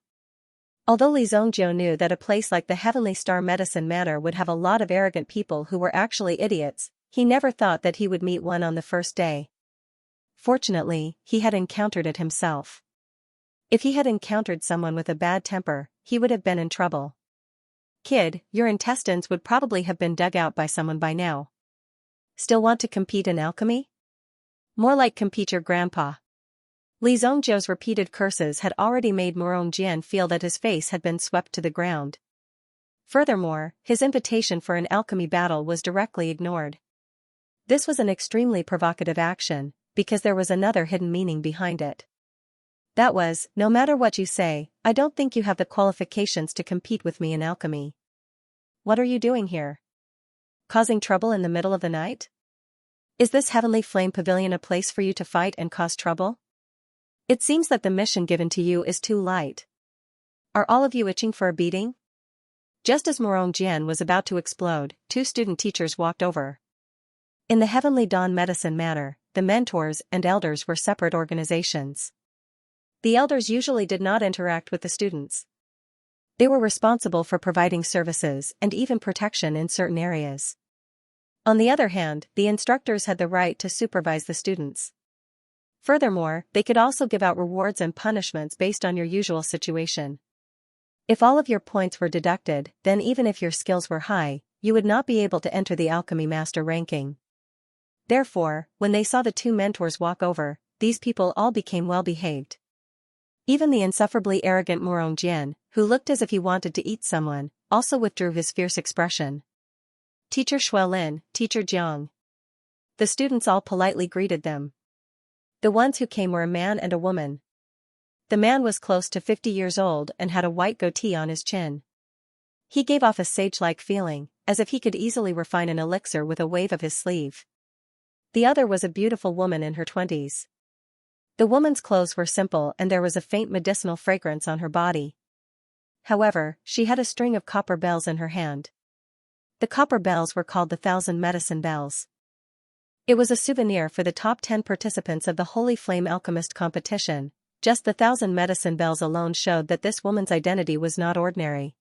Although Li Zongjiu knew that a place like the Heavenly Star Medicine matter would have a lot of arrogant people who were actually idiots, he never thought that he would meet one on the first day. Fortunately, he had encountered it himself. If he had encountered someone with a bad temper, he would have been in trouble. Kid, your intestines would probably have been dug out by someone by now. Still want to compete in alchemy? More like compete your grandpa. Li Zongjiu's repeated curses had already made Murong Jian feel that his face had been swept to the ground. Furthermore, his invitation for an alchemy battle was directly ignored. This was an extremely provocative action, because there was another hidden meaning behind it. That was, no matter what you say, I don't think you have the qualifications to compete with me in alchemy. What are you doing here? Causing trouble in the middle of the night? Is this Heavenly Flame Pavilion a place for you to fight and cause trouble? It seems that the mission given to you is too light. Are all of you itching for a beating? Just as Murong Jian was about to explode, 2 student teachers walked over. In the Heavenly Dawn Medicine matter, the mentors and elders were separate organizations. The elders usually did not interact with the students. They were responsible for providing services and even protection in certain areas. On the other hand, the instructors had the right to supervise the students. Furthermore, they could also give out rewards and punishments based on your usual situation. If all of your points were deducted, then even if your skills were high, you would not be able to enter the alchemy master ranking. Therefore, when they saw the 2 mentors walk over, these people all became well behaved. Even the insufferably arrogant Murong Jian, who looked as if he wanted to eat someone, also withdrew his fierce expression. Teacher Xuelin, Teacher Jiang. The students all politely greeted them. The ones who came were a man and a woman. The man was close to 50 years old and had a white goatee on his chin. He gave off a sage-like feeling, as if he could easily refine an elixir with a wave of his sleeve. The other was a beautiful woman in her 20s. The woman's clothes were simple and there was a faint medicinal fragrance on her body. However, she had a string of copper bells in her hand. The copper bells were called the 1,000 medicine bells. It was a souvenir for the top 10 participants of the Holy Flame Alchemist competition. Just the 1,000 medicine bells alone showed that this woman's identity was not ordinary.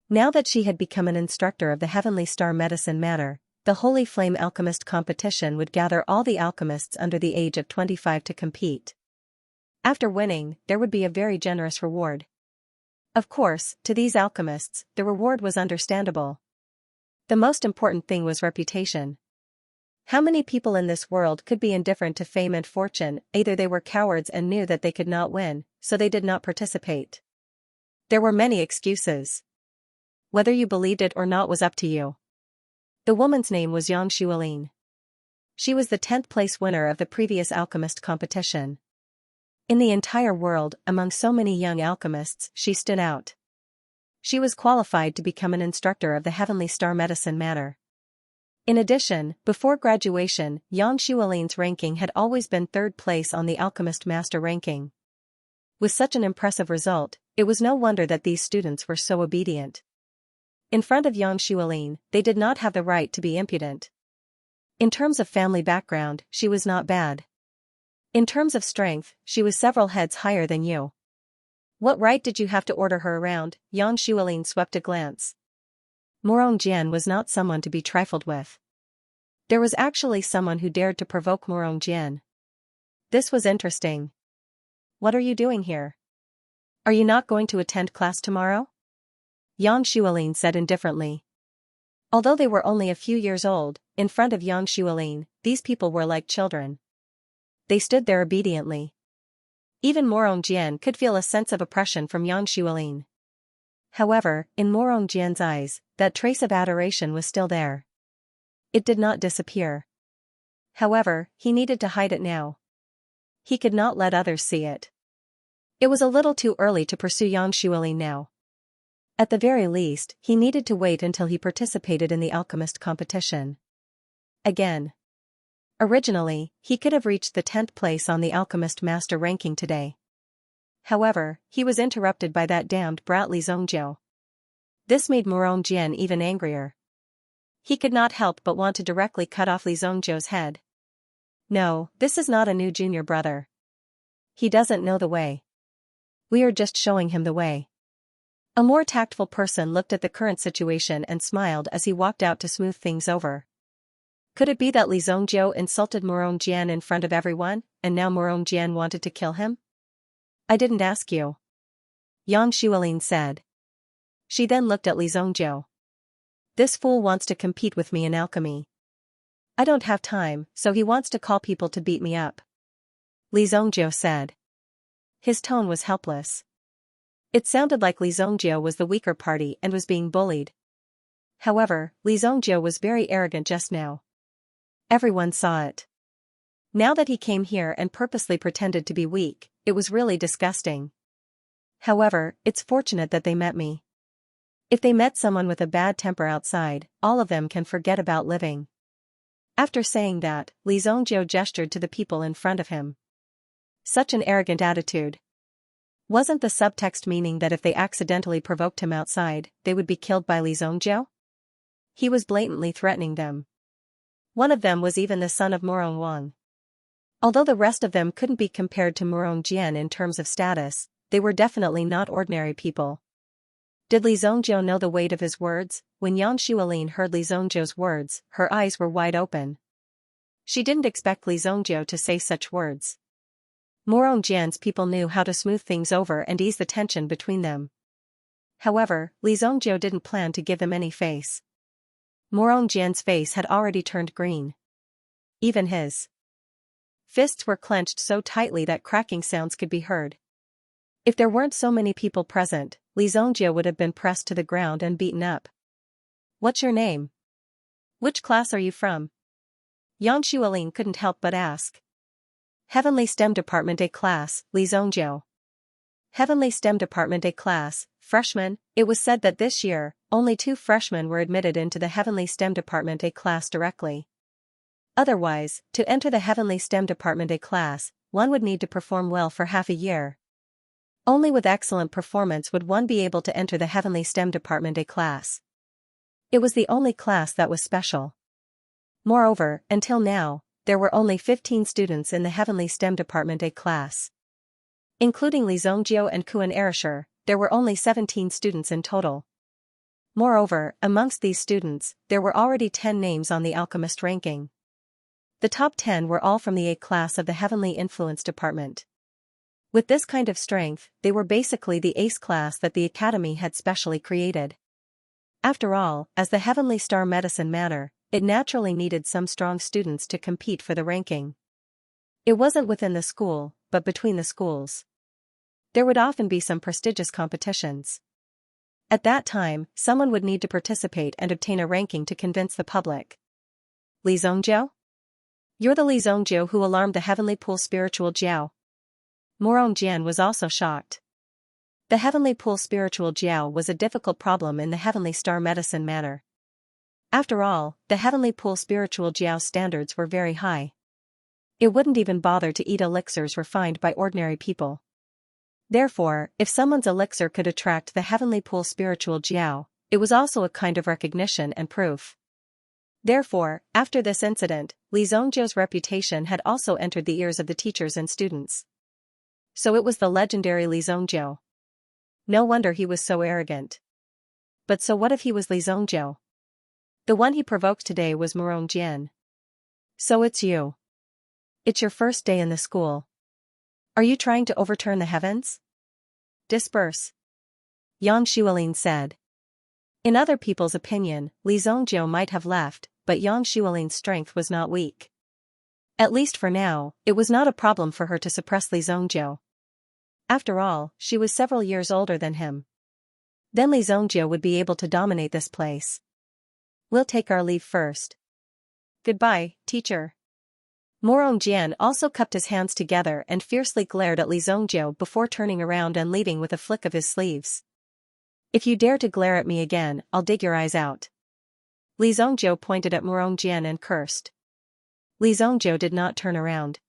Now that she had become an instructor of the Heavenly Star Medicine Matter, the Holy Flame Alchemist competition would gather all the alchemists under the age of 25 to compete. After winning, there would be a very generous reward. Of course, to these alchemists, the reward was understandable. The most important thing was reputation. How many people in this world could be indifferent to fame and fortune? Either they were cowards and knew that they could not win, so they did not participate. There were many excuses. Whether you believed it or not was up to you. The woman's name was Xianxia. She was the 10th place winner of the previous alchemist competition. In the entire world, among so many young alchemists, she stood out. She was qualified to become an instructor of the Heavenly Star Medicine Matter. In addition, before graduation, Xianxia's ranking had always been 3rd place on the Alchemist Master ranking. With such an impressive result, it was no wonder that these students were so obedient. In front of Xianxia, they did not have the right to be impudent. In terms of family background, she was not bad. In terms of strength, she was several heads higher than you. What right did you have to order her around? Xianxia swept a glance. Morongjian was not someone to be trifled with. There was actually someone who dared to provoke Morongjian. This was interesting. What are you doing here? Are you not going to attend class tomorrow? Xianxia said indifferently. Although they were only a few years old, in front of Xianxia, these people were like children. They stood there obediently. Even Morongjian could feel a sense of oppression from Xianxia. However, in Morongjian's eyes, that trace of adoration was still there. It did not disappear. However, he needed to hide it now. He could not let others see it. It was a little too early to pursue Xianxia now. At the very least, he needed to wait until he participated in the alchemist competition. Again. Originally, he could have reached the 10th place on the Alchemist Master ranking today. However, he was interrupted by that damned brat Li Zhongjiu. This made Morongjian even angrier. He could not help but want to directly cut off Li Zhongjiu's head. No, this is not a new junior brother. He doesn't know the way. We are just showing him the way. A more tactful person looked at the current situation and smiled as he walked out to smooth things over. Could it be that Li Zhongjiu insulted Morongjian in front of everyone, and now Morongjian wanted to kill him? I didn't ask you. Xianxia said. She then looked at Li Zhongjiu. This fool wants to compete with me in alchemy. I don't have time, so he wants to call people to beat me up. Li Zhongjiu said. His tone was helpless. It sounded like Li Zhongjiu was the weaker party and was being bullied. However, Li Zhongjiu was very arrogant just now. Everyone saw it. Now that he came here and purposely pretended to be weak, it was really disgusting. However, it's fortunate that they met me. If they met someone with a bad temper outside, all of them can forget about living. After saying that, Li Zhongjiu gestured to the people in front of him. Such an arrogant attitude. Wasn't the subtext meaning that if they accidentally provoked him outside, they would be killed by Li Zhongjiu? He was blatantly threatening them. One of them was even the son of Morong Wang. Although the rest of them couldn't be compared to Morongjian in terms of status, they were definitely not ordinary people. Did Li Zhongjiu know the weight of his words? When Xianxia heard Li Zhongjiu's words, her eyes were wide open. She didn't expect Li Zhongjiu to say such words. Morongjian's people knew how to smooth things over and ease the tension between them. However, Li Zhongjiu didn't plan to give them any face. Morongjian's face had already turned green. Even his fists were clenched so tightly that cracking sounds could be heard. If there weren't so many people present, Li Zongjie would have been pressed to the ground and beaten up. "What's your name? Which class are you from?" Yang Xuelin couldn't help but ask. "Heavenly STEM Department A class, Li Zongjie." Heavenly STEM Department A class, freshman. It was said that this year, only 2 freshmen were admitted into the Heavenly STEM Department A class directly. Otherwise, to enter the Heavenly STEM Department A class, one would need to perform well for half a year. Only with excellent performance would one be able to enter the Heavenly STEM Department A class. It was the only class that was special. Moreover, until now, there were only 15 students in the Heavenly STEM Department A class. Including Li Zongjie and Kuan Erasher, there were only 17 students in total. Moreover, amongst these students, there were already 10 names on the alchemist ranking. The top 10 were all from the A class of the Heavenly Influence Department. With this kind of strength, they were basically the ace class that the Academy had specially created. After all, as the Heavenly Star Medicine Manor, it naturally needed some strong students to compete for the ranking. It wasn't within the school, but between the schools. There would often be some prestigious competitions. At that time, someone would need to participate and obtain a ranking to convince the public. "Li Zongjie? You're the Li Zongjie who alarmed the Heavenly Pool Spiritual Jiao." Morong Jian was also shocked. The Heavenly Pool Spiritual Jiao was a difficult problem in the Heavenly Star Medicine Manor. After all, the Heavenly Pool Spiritual Jiao standards were very high. It wouldn't even bother to eat elixirs refined by ordinary people. Therefore, if someone's elixir could attract the Heavenly Pool Spiritual Jiao, it was also a kind of recognition and proof. Therefore, after this incident, Li Zongjie's reputation had also entered the ears of the teachers and students. So it was the legendary Li Zongjie. No wonder he was so arrogant. But so what if he was Li Zongjie? The one he provoked today was Morong Jian. "So it's you. It's your first day in the school. Are you trying to overturn the heavens?" "Disperse," Yang Xuelin said. In other people's opinion, Li Zongjie might have left, but Yang Xuelin's strength was not weak. At least for now, it was not a problem for her to suppress Li Zongjie. After all, she was several years older than him. Then Li Zongjie would be able to dominate this place. "We'll take our leave first." "Goodbye, teacher." Morong Jian also cupped his hands together and fiercely glared at Li Zongjie before turning around and leaving with a flick of his sleeves. "If you dare to glare at me again, I'll dig your eyes out." Li Zongjie pointed at Morong Jian and cursed. Li Zongjie did not turn around.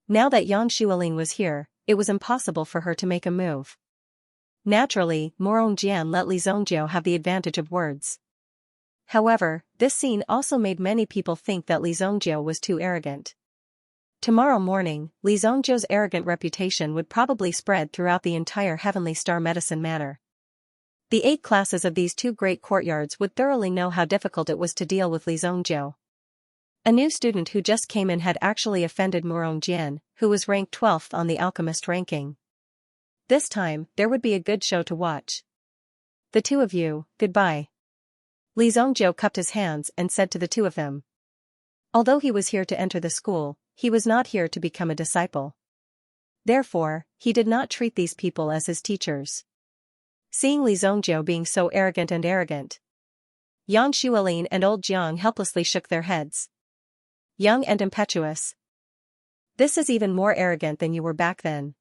Now that Yang Xuelin was here, it was impossible for her to make a move. Naturally, Morong Jian let Li Zongjie have the advantage of words. However, this scene also made many people think that Li Zongjie was too arrogant. Tomorrow morning, Li Zongjie's arrogant reputation would probably spread throughout the entire Heavenly Star Medicine Manor. The 8 classes of these 2 great courtyards would thoroughly know how difficult it was to deal with Li Zongjie. A new student who just came in had actually offended Morong Jian, who was ranked 12th on the alchemist ranking. This time, there would be a good show to watch. "The 2 of you, goodbye." Li Zongjie cupped his hands and said to the 2 of them. Although he was here to enter the school, he was not here to become a disciple. Therefore, he did not treat these people as his teachers. Seeing Li Zongjie being so arrogant, Yang Xuelin and old Jiang helplessly shook their heads. "Young and impetuous. This is even more arrogant than you were back then,"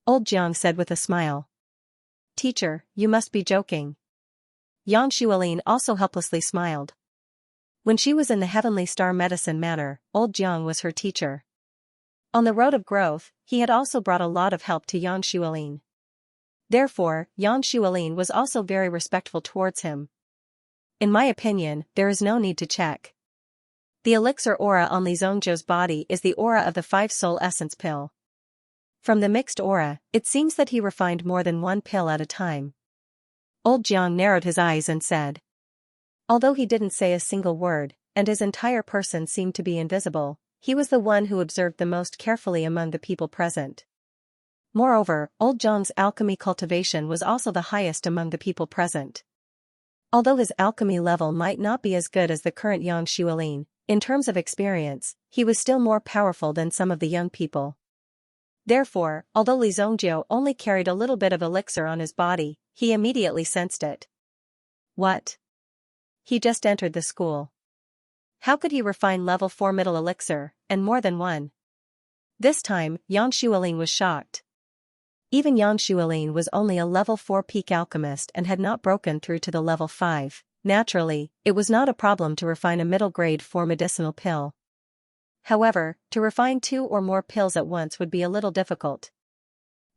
old Jiang said with a smile. "Teacher, you must be joking." Yang Xuelin also helplessly smiled. When she was in the Heavenly Star Medicine Manor, old Jiang was her teacher. On the road of growth, he had also brought a lot of help to Yang Xuelin. Therefore, Yang Xuelin was also very respectful towards him. In my opinion, there is no need to check. The elixir aura on Li Zongjie's body is the aura of the 5 soul essence pill. From the mixed aura, it seems that he refined more than 1 pill at a time. Old Jiang narrowed his eyes and said. Although he didn't say a single word, and his entire person seemed to be invisible, he was the one who observed the most carefully among the people present. Moreover, old Jiang's alchemy cultivation was also the highest among the people present. Although his alchemy level might not be as good as the current Yang Xuelin, in terms of experience, he was still more powerful than some of the young people. Therefore, although Li Zongjie only carried a little bit of elixir on his body, He immediately sensed it. What? He just entered the school. How could he refine level 4 middle elixir, and more than one? This time, Yang Xuelin was shocked. Even Yang Xuelin was only a level 4 peak alchemist and had not broken through to the level 5. Naturally, it was not a problem to refine a middle grade 4 medicinal pill. However, to refine 2 or more pills at once would be a little difficult.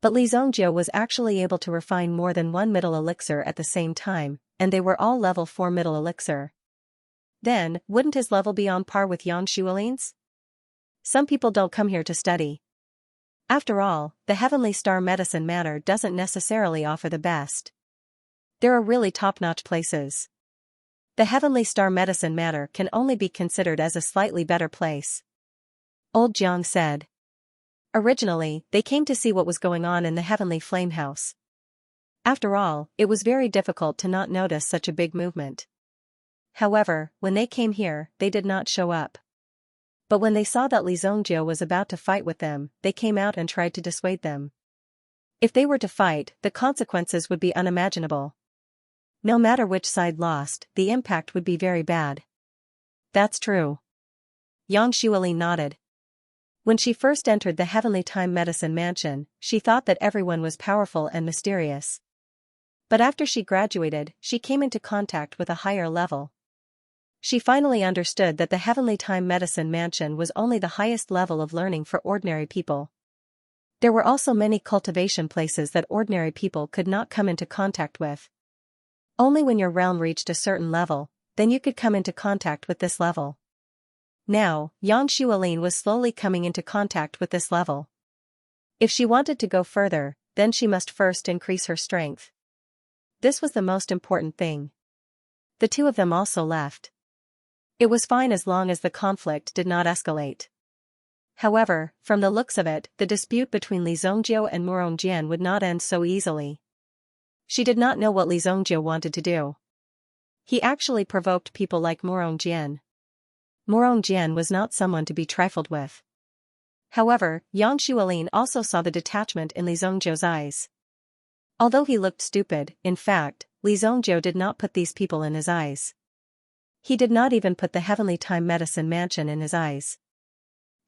But Li Zhongjiu was actually able to refine more than one middle elixir at the same time, and they were all level 4 middle elixir. Then, wouldn't his level be on par with Yang Xuelin's? Some people don't come here to study. After all, the Heavenly Star Medicine Manor doesn't necessarily offer the best. There are really top-notch places. The Heavenly Star Medicine Manor can only be considered as a slightly better place. Old Jiang said. Originally, they came to see what was going on in the Heavenly Flame House. After all, it was very difficult to not notice such a big movement. However, when they came here, they did not show up. But when they saw that Li Zhongjiu was about to fight with them, they came out and tried to dissuade them. If they were to fight, the consequences would be unimaginable. No matter which side lost, the impact would be very bad. That's true. Yang Xuelin nodded. When she first entered the Heavenly Time Medicine Mansion, she thought that everyone was powerful and mysterious. But after she graduated, she came into contact with a higher level. She finally understood that the Heavenly Time Medicine Mansion was only the highest level of learning for ordinary people. There were also many cultivation places that ordinary people could not come into contact with. Only when your realm reached a certain level, then you could come into contact with this level. Now, Yang Xuelin was slowly coming into contact with this level. If she wanted to go further, then she must first increase her strength. This was the most important thing. The two of them also left. It was fine as long as the conflict did not escalate. However, from the looks of it, the dispute between Li Zhongjiu and Murong Jian would not end so easily. She did not know what Li Zhongjiu wanted to do. He actually provoked people like Murong Jian. Murong Jian was not someone to be trifled with. However, Yang Xuelin also saw the detachment in Li Zhongjiu's eyes. Although he looked stupid, in fact, Li Zhongjiu did not put these people in his eyes. He did not even put the Heavenly Time Medicine Mansion in his eyes.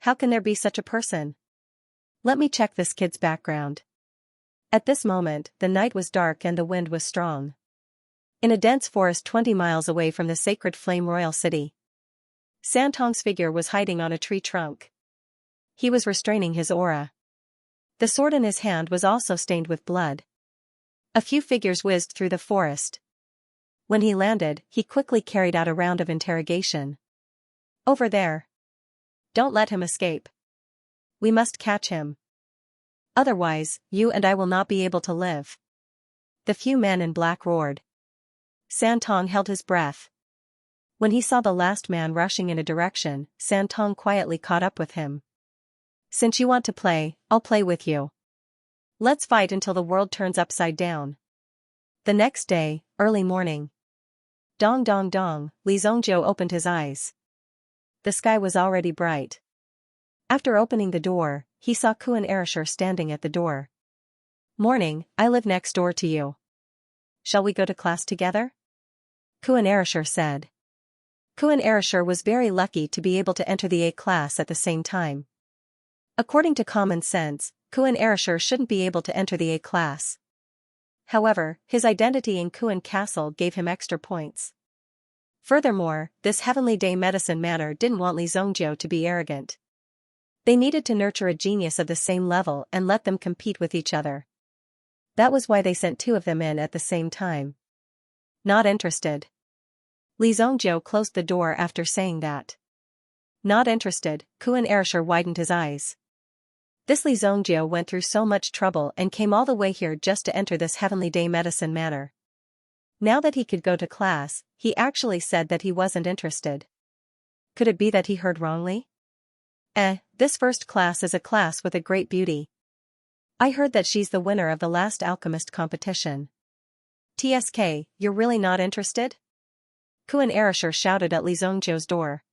How can there be such a person? Let me check this kid's background. At this moment, the night was dark and the wind was strong. In a dense forest 20 miles away from the sacred Flame Royal City, Santong's figure was hiding on a tree trunk. He was restraining his aura. The sword in his hand was also stained with blood. A few figures whizzed through the forest. When he landed, he quickly carried out a round of interrogation. Over there. Don't let him escape. We must catch him. Otherwise, you and I will not be able to live. The few men in black roared. Santong held his breath. When he saw the last man rushing in a direction, Santong quietly caught up with him. Since you want to play, I'll play with you. Let's fight until the world turns upside down. The next day, early morning. Dong dong dong, Li Zhongjiu opened his eyes. The sky was already bright. After opening the door, he saw Kuan Erishur standing at the door. Morning, I live next door to you. Shall we go to class together? Kuan Erishur said. Kuan Erishur was very lucky to be able to enter the A class at the same time. According to common sense, Kuan Erishur shouldn't be able to enter the A class. However, his identity in Kuan Castle gave him extra points. Furthermore, this Heavenly Day Medicine Manor didn't want Li Zhongjiu to be arrogant. They needed to nurture a genius of the same level and let them compete with each other. That was why they sent two of them in at the same time. Not interested. Li Zhongjiu closed the door after saying that. Not interested, Kuan Erishur widened his eyes. This Li Zhongjiu went through so much trouble and came all the way here just to enter this Heavenly Day Medicine Manor. Now that he could go to class, he actually said that he wasn't interested. Could it be that he heard wrongly? This first class is a class with a great beauty. I heard that she's the winner of the last alchemist competition. TSK, you're really not interested? Kuan Erishur shouted at Li Zhongjiu's door.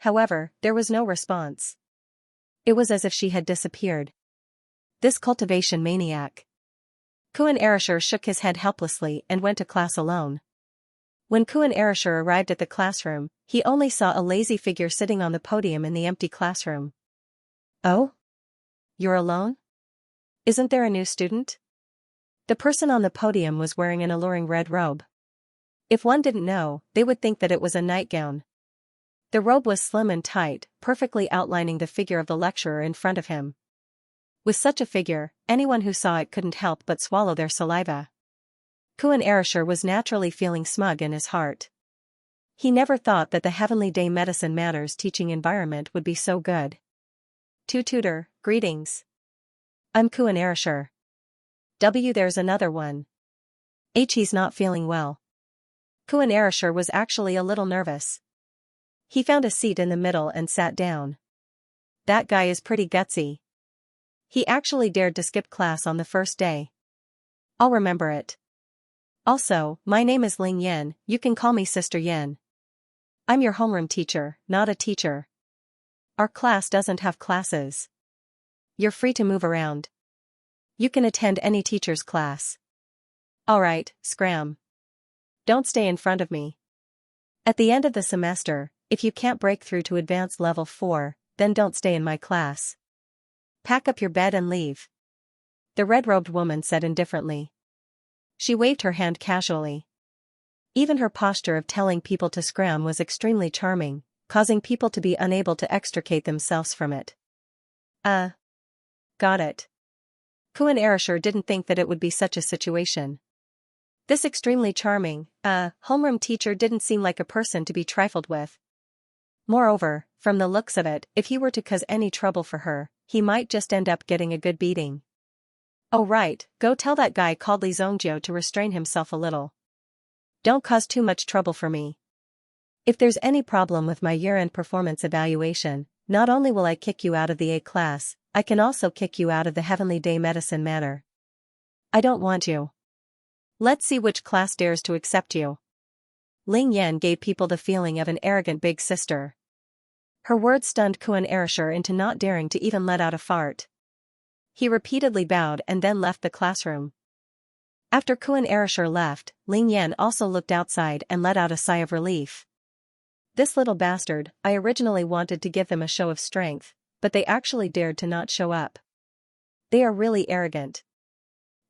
However, there was no response. It was as if she had disappeared. This cultivation maniac. Kuan Erasure shook his head helplessly and went to class alone. When Kuan Erasure arrived at the classroom, he only saw a lazy figure sitting on the podium in the empty classroom. Oh? You're alone? Isn't there a new student? The person on the podium was wearing an alluring red robe. If one didn't know, they would think that it was a nightgown. The robe was slim and tight, perfectly outlining the figure of the lecturer in front of him. With such a figure, anyone who saw it couldn't help but swallow their saliva. Kuan Erasure was naturally feeling smug in his heart. He never thought that the Heavenly Day Medicine Matters teaching environment would be so good. Tutor, greetings. I'm Kuan Erasure. There's another one. He's not feeling well. Kuan Erasure was actually a little nervous. He found a seat in the middle and sat down. That guy is pretty gutsy. He actually dared to skip class on the first day. I'll remember it. Also, my name is Ling Yan, you can call me Sister Yan. I'm your homeroom teacher, not a teacher. Our class doesn't have classes. You're free to move around. You can attend any teacher's class. Alright, scram. Don't stay in front of me. At the end of the semester, if you can't break through to advanced level 4, then don't stay in my class. Pack up your bed and leave. The red-robed woman said indifferently. She waved her hand casually. Even her posture of telling people to scram was extremely charming, causing people to be unable to extricate themselves from it. Got it. Kuan Erasure didn't think that it would be such a situation. This extremely charming, homeroom teacher didn't seem like a person to be trifled with. Moreover, from the looks of it, if he were to cause any trouble for her, he might just end up getting a good beating. Oh right, go tell that guy called Xianxia to restrain himself a little. Don't cause too much trouble for me. If there's any problem with my year-end performance evaluation, not only will I kick you out of the A class, I can also kick you out of the Heavenly Day Medicine Matter. I don't want you. Let's see which class dares to accept you. Ling Yan gave people the feeling of an arrogant big sister. Her words stunned Kuan Erasure into not daring to even let out a fart. He repeatedly bowed and then left the classroom. After Kuan Erasure left, Ling Yan also looked outside and let out a sigh of relief. This little bastard, I originally wanted to give them a show of strength, but they actually dared to not show up. They are really arrogant.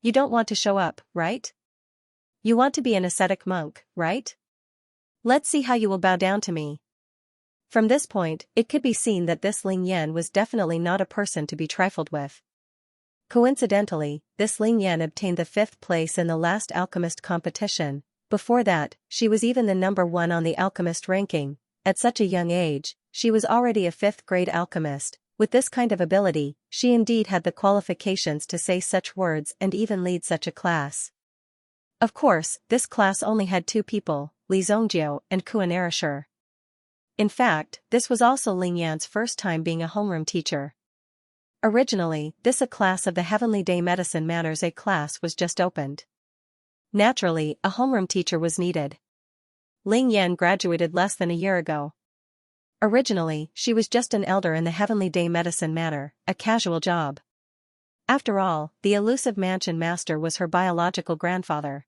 You don't want to show up, right? You want to be an ascetic monk, right? Let's see how you will bow down to me. From this point, it could be seen that this Ling Yan was definitely not a person to be trifled with. Coincidentally, this Ling Yan obtained the 5th place in the last alchemist competition. Before that, she was even the number 1 on the alchemist ranking. At such a young age, she was already a 5th-grade alchemist. With this kind of ability, she indeed had the qualifications to say such words and even lead such a class. Of course, this class only had 2 people, Xianxia and Kuan Erasure. In fact, this was also Ling Yan's first time being a homeroom teacher. Originally, this A class of the Heavenly Day Medicine Matters A class was just opened. Naturally, a homeroom teacher was needed. Ling Yan graduated less than a year ago. Originally, she was just an elder in the Heavenly Day Medicine Matter, a casual job. After all, the elusive mansion master was her biological grandfather.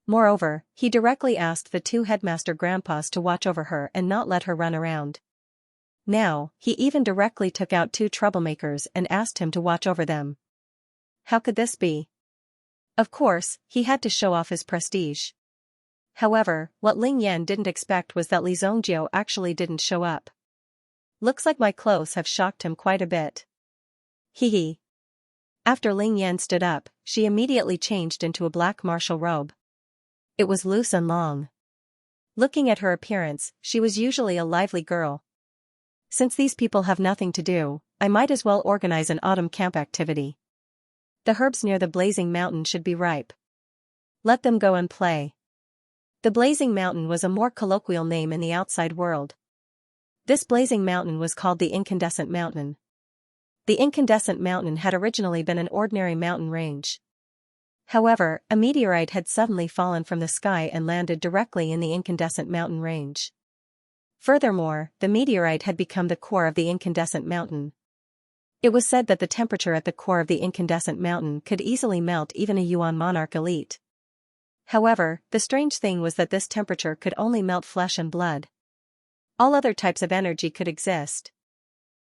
Moreover, he directly asked the 2 headmaster grandpas to watch over her and not let her run around. Now, he even directly took out 2 troublemakers and asked him to watch over them. How could this be? Of course, he had to show off his prestige. However, what Ling Yan didn't expect was that Xianxia actually didn't show up. Looks like my clothes have shocked him quite a bit. Hee. After Ling Yan stood up, she immediately changed into a black martial robe. It was loose and long. Looking at her appearance, she was usually a lively girl. Since these people have nothing to do, I might as well organize an autumn camp activity. The herbs near the Blazing Mountain should be ripe. Let them go and play. The Blazing Mountain was a more colloquial name in the outside world. This Blazing Mountain was called the Incandescent Mountain. The Incandescent Mountain had originally been an ordinary mountain range. However, a meteorite had suddenly fallen from the sky and landed directly in the Incandescent Mountain range. Furthermore, the meteorite had become the core of the Incandescent Mountain. It was said that the temperature at the core of the incandescent mountain could easily melt even a Yuan monarch elite. However, the strange thing was that this temperature could only melt flesh and blood. All other types of energy could exist.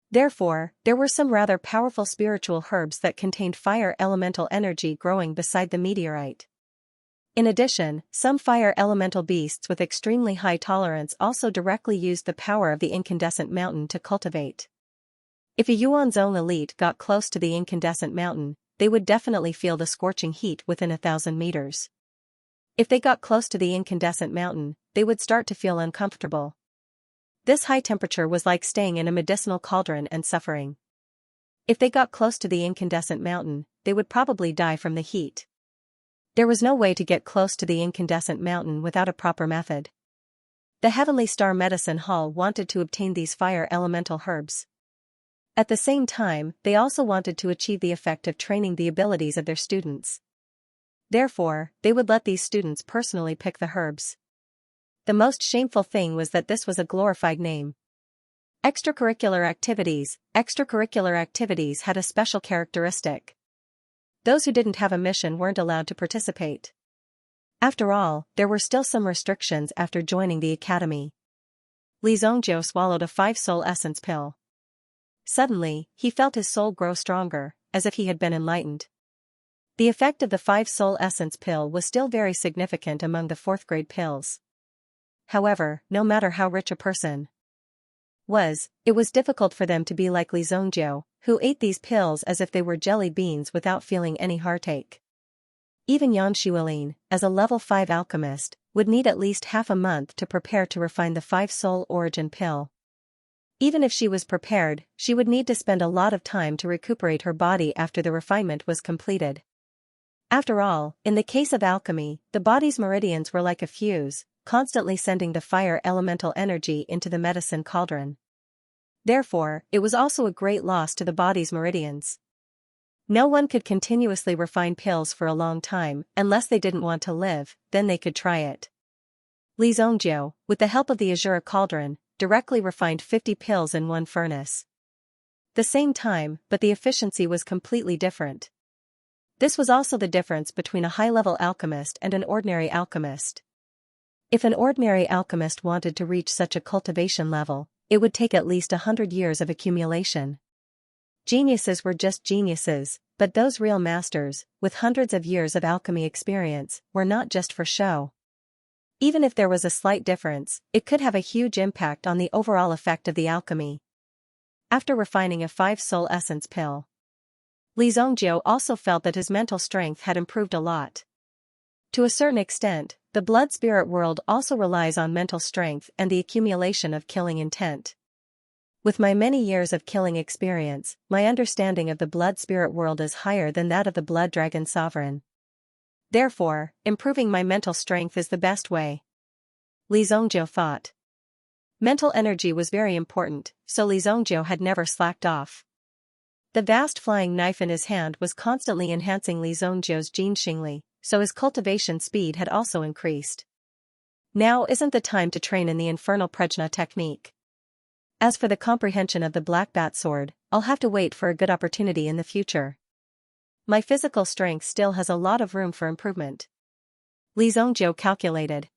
Therefore, there were some rather powerful spiritual herbs that contained fire elemental energy growing beside the meteorite. In addition, some fire elemental beasts with extremely high tolerance also directly used the power of the incandescent mountain to cultivate. If a Yuan zone elite got close to the incandescent mountain, they would definitely feel the scorching heat within 1,000 meters. If they got close to the incandescent mountain, they would start to feel uncomfortable. This high temperature was like staying in a medicinal cauldron and suffering. If they got close to the incandescent mountain, they would probably die from the heat. There was no way to get close to the incandescent mountain without a proper method. The Heavenly Star Medicine Hall wanted to obtain these fire elemental herbs. At the same time, they also wanted to achieve the effect of training the abilities of their students. Therefore, they would let these students personally pick the herbs. The most shameful thing was that this was a glorified name. Extracurricular activities had a special characteristic. Those who didn't have a mission weren't allowed to participate. After all, there were still some restrictions after joining the academy. Li Zhongjiu swallowed a 5-soul essence pill. Suddenly, he felt his soul grow stronger, as if he had been enlightened. The effect of the 5-soul essence pill was still very significant among the 4th-grade pills. However, no matter how rich a person was, it was difficult for them to be like Li Zhongjiu, who ate these pills as if they were jelly beans without feeling any heartache. Even Yan Shuilin, as a level 5 alchemist, would need at least half a month to prepare to refine the 5-soul origin pill. Even if she was prepared, she would need to spend a lot of time to recuperate her body after the refinement was completed. After all, in the case of alchemy, the body's meridians were like a fuse, constantly sending the fire elemental energy into the medicine cauldron. Therefore, it was also a great loss to the body's meridians. No one could continuously refine pills for a long time unless they didn't want to live, then they could try it. Li Zhongjiu, with the help of the Azura cauldron, directly refined 50 pills in one furnace. The same time, but the efficiency was completely different. This was also the difference between a high-level alchemist and an ordinary alchemist. If an ordinary alchemist wanted to reach such a cultivation level, it would take at least 100 years of accumulation. Geniuses were just geniuses, but those real masters, with hundreds of years of alchemy experience, were not just for show. Even if there was a slight difference, it could have a huge impact on the overall effect of the alchemy. After refining a 5-soul essence pill, Li Zhongjiu also felt that his mental strength had improved a lot. To a certain extent, the blood-spirit world also relies on mental strength and the accumulation of killing intent. With my many years of killing experience, my understanding of the blood-spirit world is higher than that of the blood dragon sovereign. Therefore, improving my mental strength is the best way. Li Zhongjiu thought. Mental energy was very important, so Li Zhongjiu had never slacked off. The vast flying knife in his hand was constantly enhancing Li Zhongjiu's Jin Xingli, so his cultivation speed had also increased. Now isn't the time to train in the infernal prajna technique. As for the comprehension of the black bat sword, I'll have to wait for a good opportunity in the future. My physical strength still has a lot of room for improvement. Li Zhongjiu calculated.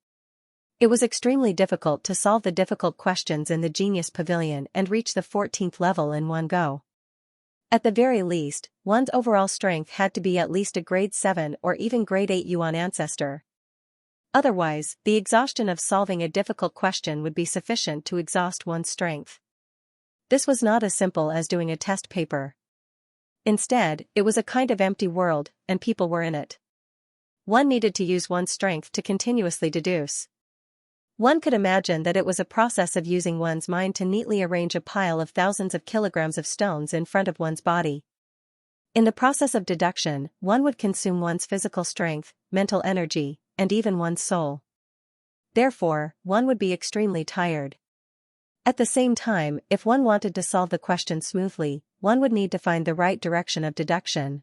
It was extremely difficult to solve the difficult questions in the Genius Pavilion and reach the 14th level in one go. At the very least, one's overall strength had to be at least a grade 7 or even grade 8 Yuan ancestor. Otherwise, the exhaustion of solving a difficult question would be sufficient to exhaust one's strength. This was not as simple as doing a test paper. Instead, it was a kind of empty world, and people were in it. One needed to use one's strength to continuously deduce. One could imagine that it was a process of using one's mind to neatly arrange a pile of thousands of kilograms of stones in front of one's body. In the process of deduction, one would consume one's physical strength, mental energy, and even one's soul. Therefore, one would be extremely tired. At the same time, if one wanted to solve the question smoothly, one would need to find the right direction of deduction.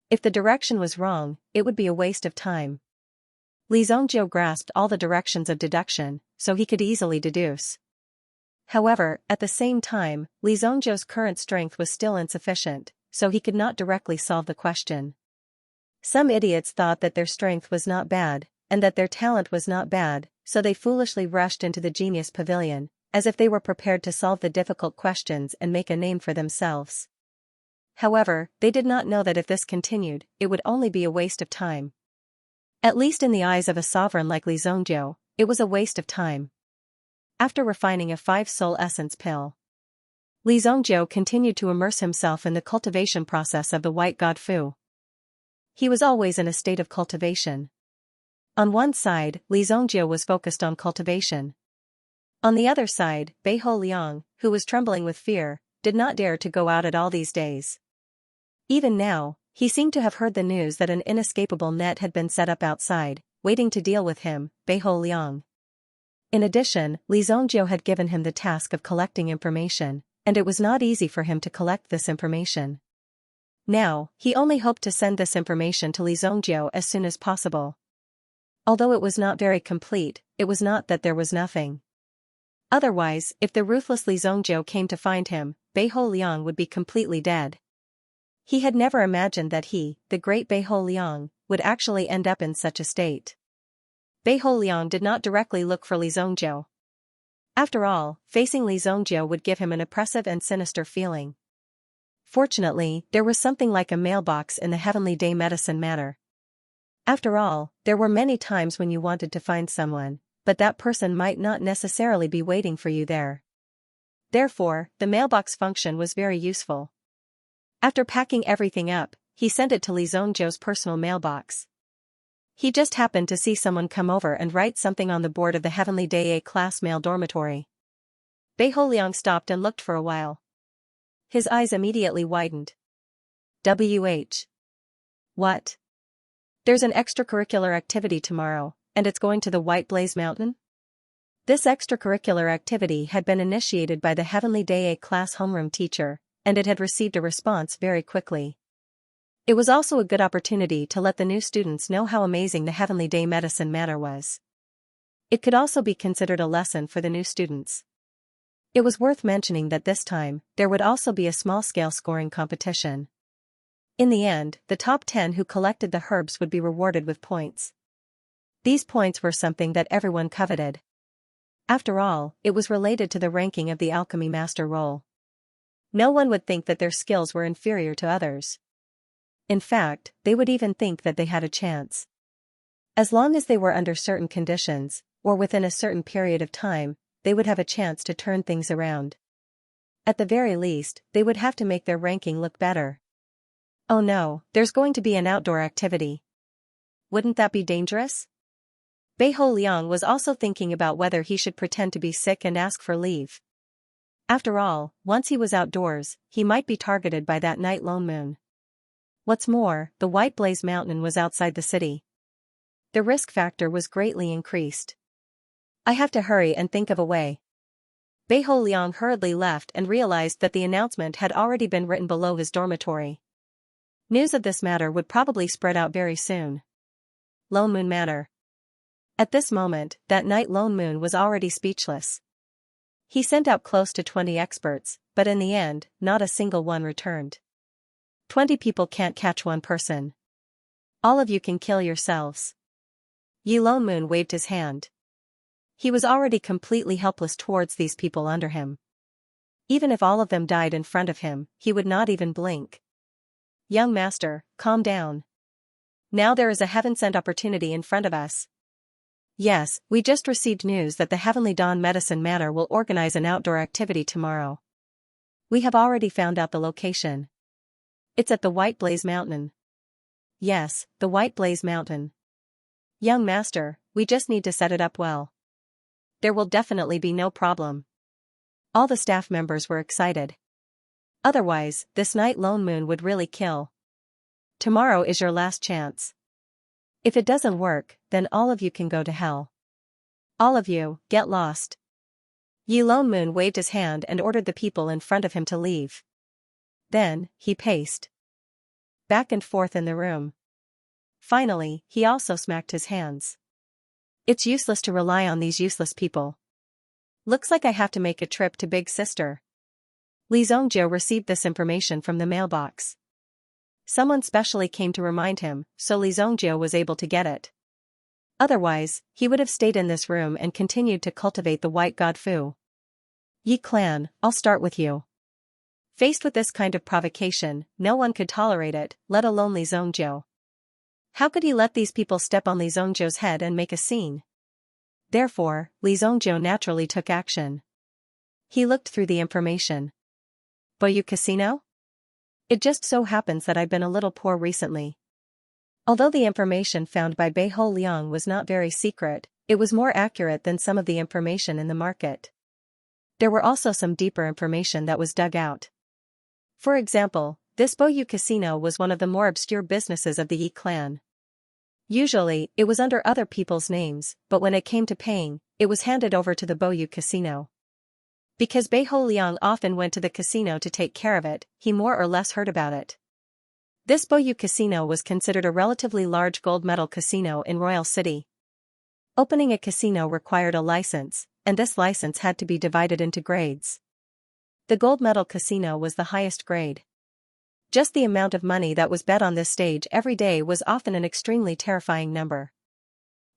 If the direction was wrong, it would be a waste of time. Li Zhongjiu grasped all the directions of deduction, so he could easily deduce. However, at the same time, Li Zhongzhou's current strength was still insufficient, so he could not directly solve the question. Some idiots thought that their strength was not bad, and that their talent was not bad, so they foolishly rushed into the genius pavilion, as if they were prepared to solve the difficult questions and make a name for themselves. However, they did not know that if this continued, it would only be a waste of time. At least in the eyes of a sovereign like Li Zhongzhou, it was a waste of time. After refining a 5-soul essence pill, Li Zhongzhou continued to immerse himself in the cultivation process of the white god Fu. He was always in a state of cultivation. On one side, Li Zhongzhou was focused on cultivation. On the other side, Beiho Liang, who was trembling with fear, did not dare to go out at all these days. Even now, he seemed to have heard the news that an inescapable net had been set up outside, waiting to deal with him, Beiho Liang. In addition, Li Zhongzhou had given him the task of collecting information, and it was not easy for him to collect this information. Now, he only hoped to send this information to Li Zhongzhou as soon as possible. Although it was not very complete, it was not that there was nothing. Otherwise, if the ruthless Li Zhongzhou came to find him, Beiho Liang would be completely dead. He had never imagined that he, the great Beiho Liang, would actually end up in such a state. Beiho Liang did not directly look for Li Zhongzhou. After all, facing Li Zhongzhou would give him an oppressive and sinister feeling. Fortunately, there was something like a mailbox in the Heavenly Day Medicine Matter. After all, there were many times when you wanted to find someone, but that person might not necessarily be waiting for you there. Therefore, the mailbox function was very useful. After packing everything up, he sent it to Li Zhongzhou's personal mailbox. He just happened to see someone come over and write something on the board of the Heavenly Day A-class male dormitory. Beiho Liang stopped and looked for a while. His eyes immediately widened. WH. What? There's an extracurricular activity tomorrow, and it's going to the White Blaze Mountain? This extracurricular activity had been initiated by the Heavenly Day A-class homeroom teacher, and it had received a response very quickly. It was also a good opportunity to let the new students know how amazing the Heavenly Day Medicine Matter was. It could also be considered a lesson for the new students. It was worth mentioning that this time, there would also be a small-scale scoring competition. In the end, the top 10 who collected the herbs would be rewarded with points. These points were something that everyone coveted. After all, it was related to the ranking of the alchemy master role. No one would think that their skills were inferior to others. In fact, they would even think that they had a chance. As long as they were under certain conditions, or within a certain period of time, they would have a chance to turn things around. At the very least, they would have to make their ranking look better. Oh no, there's going to be an outdoor activity. Wouldn't that be dangerous? Beiho Liang was also thinking about whether he should pretend to be sick and ask for leave. After all, once he was outdoors, he might be targeted by that night lone moon. What's more, the White Blaze Mountain was outside the city. The risk factor was greatly increased. I have to hurry and think of a way. Beiho Liang hurriedly left and realized that the announcement had already been written below his dormitory. News of this matter would probably spread out very soon. Lone Moon Matter. At this moment, that night lone moon was already speechless. He sent out close to 20 experts, but in the end, not a single one returned. 20 people can't catch one person. All of you can kill yourselves. Yi Lone Moon waved his hand. He was already completely helpless towards these people under him. Even if all of them died in front of him, he would not even blink. Young master, calm down. Now there is a heaven-sent opportunity in front of us. Yes, we just received news that the Heavenly Dawn Medicine Matter will organize an outdoor activity tomorrow. We have already found out the location. It's at the White Blaze Mountain. Yes, the White Blaze Mountain. Young master, we just need to set it up well. There will definitely be no problem. All the staff members were excited. Otherwise, this night lone moon would really kill. Tomorrow is your last chance. If it doesn't work, then all of you can go to hell. All of you, get lost. Yi Lone Moon waved his hand and ordered the people in front of him to leave. Then, he paced back and forth in the room. Finally, he also smacked his hands. It's useless to rely on these useless people. Looks like I have to make a trip to Big Sister. Li Zhongjiu received this information from the mailbox. Someone specially came to remind him, so Li Zhongjiu was able to get it. Otherwise, he would have stayed in this room and continued to cultivate the white god Fu. Yi clan, I'll start with you. Faced with this kind of provocation, no one could tolerate it, let alone Li Zhongjiu. How could he let these people step on Li Zhongjiu's head and make a scene? Therefore, Li Zhongjiu naturally took action. He looked through the information. Boyu Casino? It just so happens that I've been a little poor recently. Although the information found by Beiho Liang was not very secret, it was more accurate than some of the information in the market. There were also some deeper information that was dug out. For example, this Boyu Casino was one of the more obscure businesses of the Yi clan. Usually, it was under other people's names, but when it came to paying, it was handed over to the Boyu Casino. Because Beiho Liang often went to the casino to take care of it, he more or less heard about it. This Boyu Casino was considered a relatively large gold medal casino in Royal City. Opening a casino required a license, and this license had to be divided into grades. The gold medal casino was the highest grade. Just the amount of money that was bet on this stage every day was often an extremely terrifying number.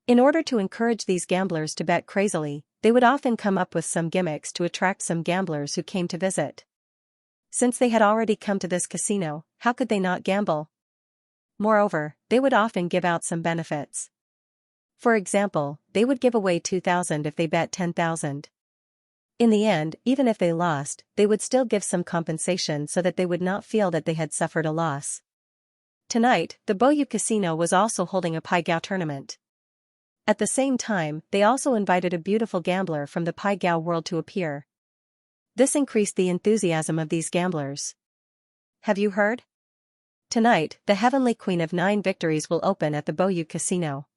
In order to encourage these gamblers to bet crazily, they would often come up with some gimmicks to attract some gamblers who came to visit. Since they had already come to this casino, how could they not gamble? Moreover, they would often give out some benefits. For example, they would give away 2,000 if they bet 10,000. In the end, even if they lost, they would still give some compensation so that they would not feel that they had suffered a loss. Tonight, the Boyu Casino was also holding a Pai Gao tournament. At the same time, they also invited a beautiful gambler from the Pai Gao world to appear. This increased the enthusiasm of these gamblers. Have you heard? Tonight, the Heavenly Queen of 9 Victories will open at the Boyu Casino.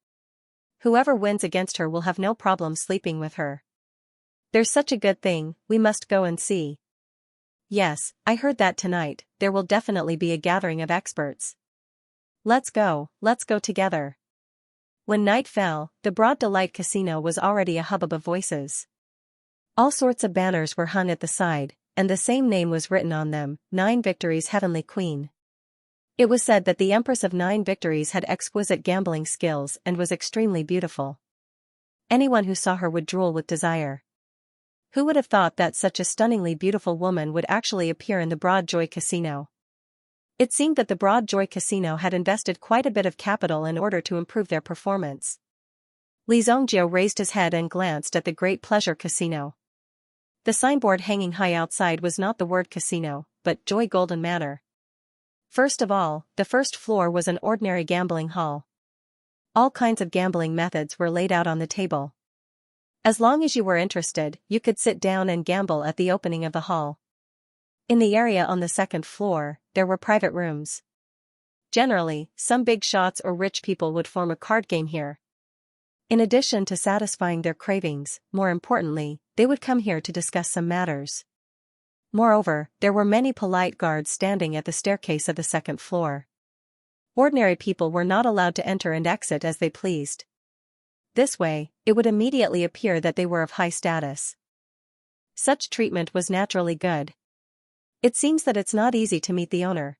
Whoever wins against her will have no problem sleeping with her. There's such a good thing, we must go and see. Yes, I heard that tonight, there will definitely be a gathering of experts. Let's go together. When night fell, the Broad Delight Casino was already a hubbub of voices. All sorts of banners were hung at the side, and the same name was written on them, 9 Victories Heavenly Queen. It was said that the Empress of 9 Victories had exquisite gambling skills and was extremely beautiful. Anyone who saw her would drool with desire. Who would have thought that such a stunningly beautiful woman would actually appear in the Broad Joy Casino? It seemed that the Broad Joy Casino had invested quite a bit of capital in order to improve their performance. Li Zhongjiu raised his head and glanced at the Great Pleasure Casino. The signboard hanging high outside was not the word casino, but Joy Golden Manor. First of all, the first floor was an ordinary gambling hall. All kinds of gambling methods were laid out on the table. As long as you were interested, you could sit down and gamble at the opening of the hall. In the area on the second floor, there were private rooms. Generally, some big shots or rich people would form a card game here. In addition to satisfying their cravings, more importantly, they would come here to discuss some matters. Moreover, there were many polite guards standing at the staircase of the second floor. Ordinary people were not allowed to enter and exit as they pleased. This way, it would immediately appear that they were of high status. Such treatment was naturally good. It seems that it's not easy to meet the owner.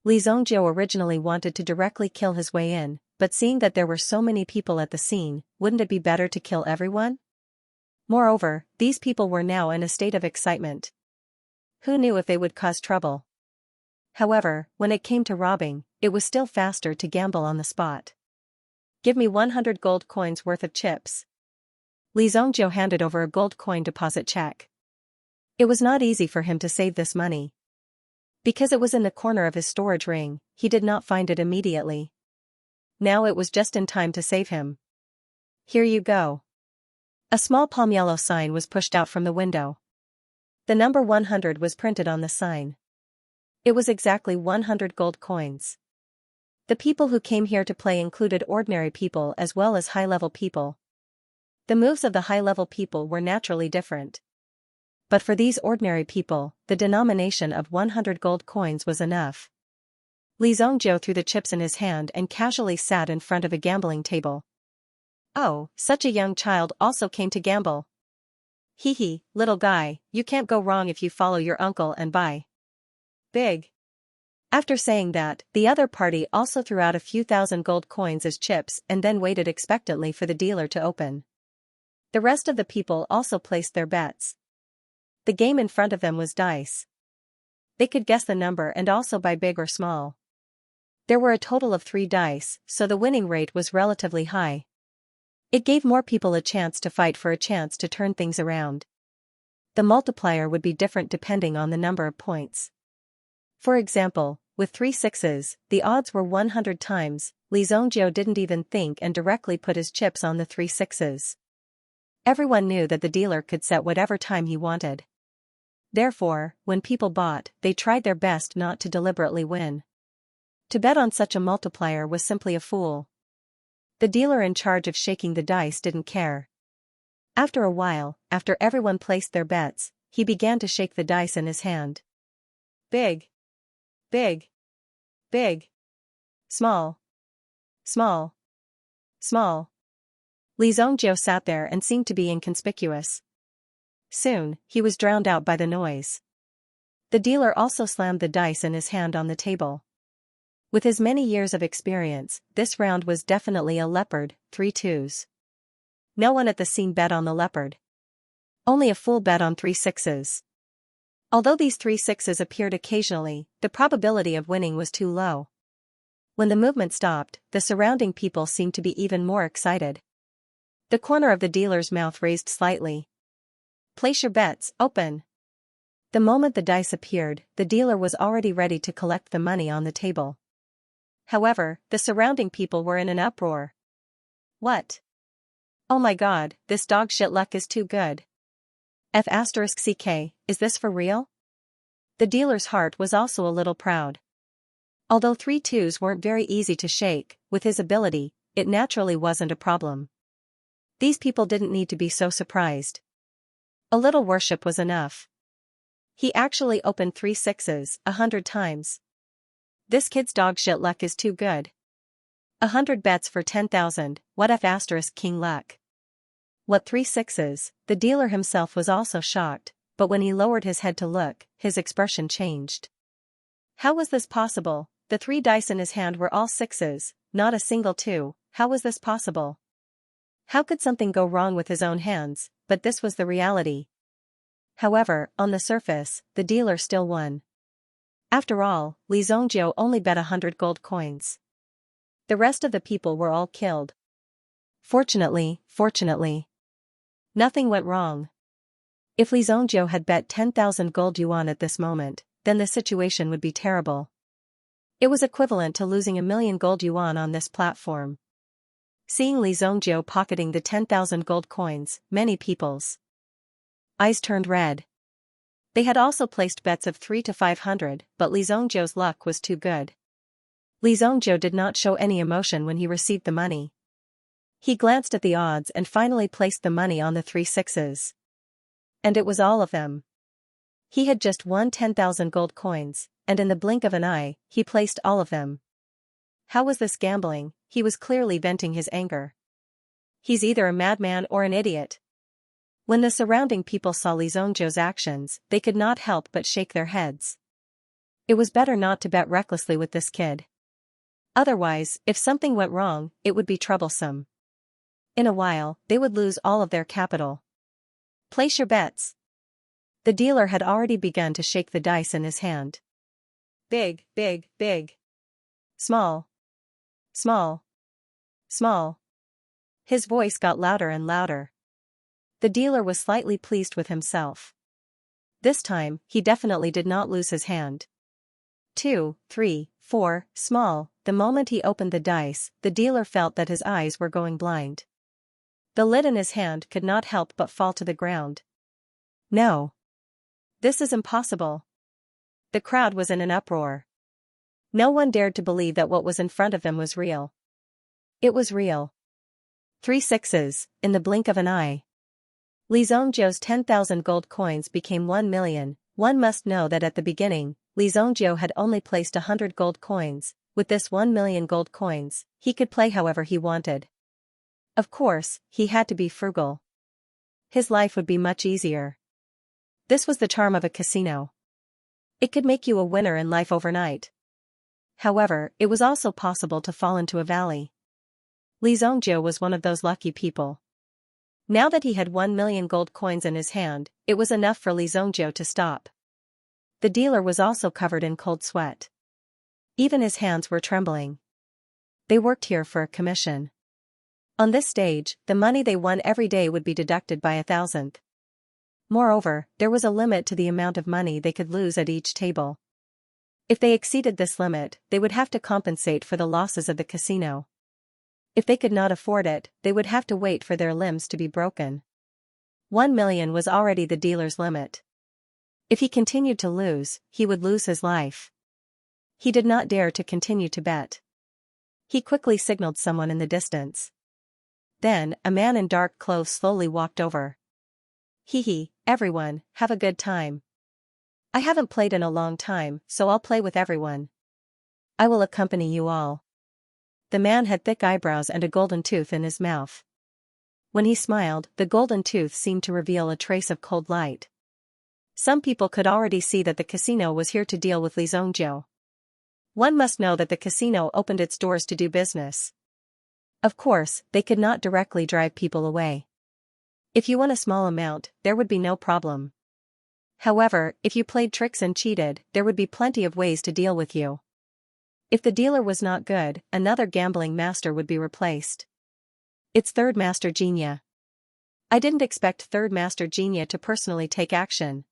Li Zhongjiu originally wanted to directly kill his way in, but seeing that there were so many people at the scene, wouldn't it be better to kill everyone? Moreover, these people were now in a state of excitement. Who knew if they would cause trouble? However, when it came to robbing, it was still faster to gamble on the spot. Give me 100 gold coins worth of chips. Li Zhongjiu handed over a gold coin deposit check. It was not easy for him to save this money. Because it was in the corner of his storage ring, he did not find it immediately. Now it was just in time to save him. Here you go. A small palm yellow sign was pushed out from the window. The number 100 was printed on the sign. It was exactly 100 gold coins. The people who came here to play included ordinary people as well as high-level people. The moves of the high-level people were naturally different. But for these ordinary people, the denomination of 100 gold coins was enough. Li Zhongjiu threw the chips in his hand and casually sat in front of a gambling table. Oh, such a young child also came to gamble. Hee hee, little guy, you can't go wrong if you follow your uncle and buy big. After saying that, the other party also threw out a few thousand gold coins as chips and then waited expectantly for the dealer to open. The rest of the people also placed their bets. The game in front of them was dice. They could guess the number and also buy big or small. There were a total of 3 dice, so the winning rate was relatively high. It gave more people a chance to fight for a chance to turn things around. The multiplier would be different depending on the number of points. For example, with 3 sixes, the odds were 100 times. Xianxia didn't even think and directly put his chips on the 3 sixes. Everyone knew that the dealer could set whatever time he wanted. Therefore, when people bought, they tried their best not to deliberately win. To bet on such a multiplier was simply a fool. The dealer in charge of shaking the dice didn't care. After a while, after everyone placed their bets, he began to shake the dice in his hand. Big. Big. Big. Small. Small. Small. Xianxia sat there and seemed to be inconspicuous. Soon, he was drowned out by the noise. The dealer also slammed the dice in his hand on the table. With his many years of experience, this round was definitely a leopard, 3 twos. No one at the scene bet on the leopard. Only a fool bet on 3 sixes. Although these 3 sixes appeared occasionally, the probability of winning was too low. When the movement stopped, the surrounding people seemed to be even more excited. The corner of the dealer's mouth raised slightly. Place your bets, open. The moment the dice appeared, the dealer was already ready to collect the money on the table. However, the surrounding people were in an uproar. What? Oh my god, this dog shit luck is too good. F***ck, is this for real? The dealer's heart was also a little proud. Although 3 twos weren't very easy to shake, with his ability, it naturally wasn't a problem. These people didn't need to be so surprised. A little worship was enough. He actually opened 3 sixes, 100 times. This kid's dog shit luck is too good. 100 bets for 10,000, what F***king luck. What 3 sixes, the dealer himself was also shocked, but when he lowered his head to look, his expression changed. How was this possible? The 3 dice in his hand were all sixes, not a single 2, how was this possible? How could something go wrong with his own hands? But this was the reality. However, on the surface, the dealer still won. After all, Xianxia only bet 100 gold coins. The rest of the people were all killed. Fortunately, nothing went wrong. If Xianxia had bet 10,000 gold yuan at this moment, then the situation would be terrible. It was equivalent to losing 1,000,000 gold yuan on this platform. Seeing Xianxia pocketing the 10,000 gold coins, many people's eyes turned red. They had also placed bets of 3 to 500, but Xianxia's luck was too good. Xianxia did not show any emotion when he received the money. He glanced at the odds and finally placed the money on the 3 sixes. And it was all of them. He had just won 10,000 gold coins, and in the blink of an eye, he placed all of them. How was this gambling? He was clearly venting his anger. He's either a madman or an idiot. When the surrounding people saw Xianxia's actions, they could not help but shake their heads. It was better not to bet recklessly with this kid. Otherwise, if something went wrong, it would be troublesome. In a while, they would lose all of their capital. Place your bets. The dealer had already begun to shake the dice in his hand. Big, big, big. Small. Small. Small. His voice got louder and louder. The dealer was slightly pleased with himself. This time, he definitely did not lose his hand. 2, 3, 4, small. The moment he opened the dice, the dealer felt that his eyes were going blind. The lid in his hand could not help but fall to the ground. No. This is impossible. The crowd was in an uproar. No one dared to believe that what was in front of them was real. It was real. 3 sixes, in the blink of an eye. Xianxia's 10,000 gold coins became 1,000,000. One must know that at the beginning, Xianxia had only placed 100 gold coins. With this 1,000,000 gold coins, he could play however he wanted. Of course, he had to be frugal. his life would be much easier. This was the charm of a casino. It could make you a winner in life overnight. However, it was also possible to fall into a valley. Li Zongjiu was one of those lucky people. Now that he had 1 million gold coins in his hand, it was enough for Li Zongjiu to stop. The dealer was also covered in cold sweat. Even his hands were trembling. They worked here for a commission. On this stage, the money they won every day would be deducted by 1,000th. Moreover, there was a limit to the amount of money they could lose at each table. If they exceeded this limit, they would have to compensate for the losses of the casino. If they could not afford it, they would have to wait for their limbs to be broken. 1 million was already the dealer's limit. If he continued to lose, he would lose his life. He did not dare to continue to bet. He quickly signaled someone in the distance. Then, a man in dark clothes slowly walked over. Hee, everyone, have a good time. I haven't played in a long time, so I'll play with everyone. I will accompany you all. The man had thick eyebrows and a golden tooth in his mouth. When he smiled, the golden tooth seemed to reveal a trace of cold light. Some people could already see that the casino was here to deal with Li Zongjiu. One must know that the casino opened its doors to do business. Of course, they could not directly drive people away. If you won a small amount, there would be no problem. However, if you played tricks and cheated, there would be plenty of ways to deal with you. If the dealer was not good, another gambling master would be replaced. It's Third Master Xianxia. I didn't expect Third Master Xianxia to personally take action.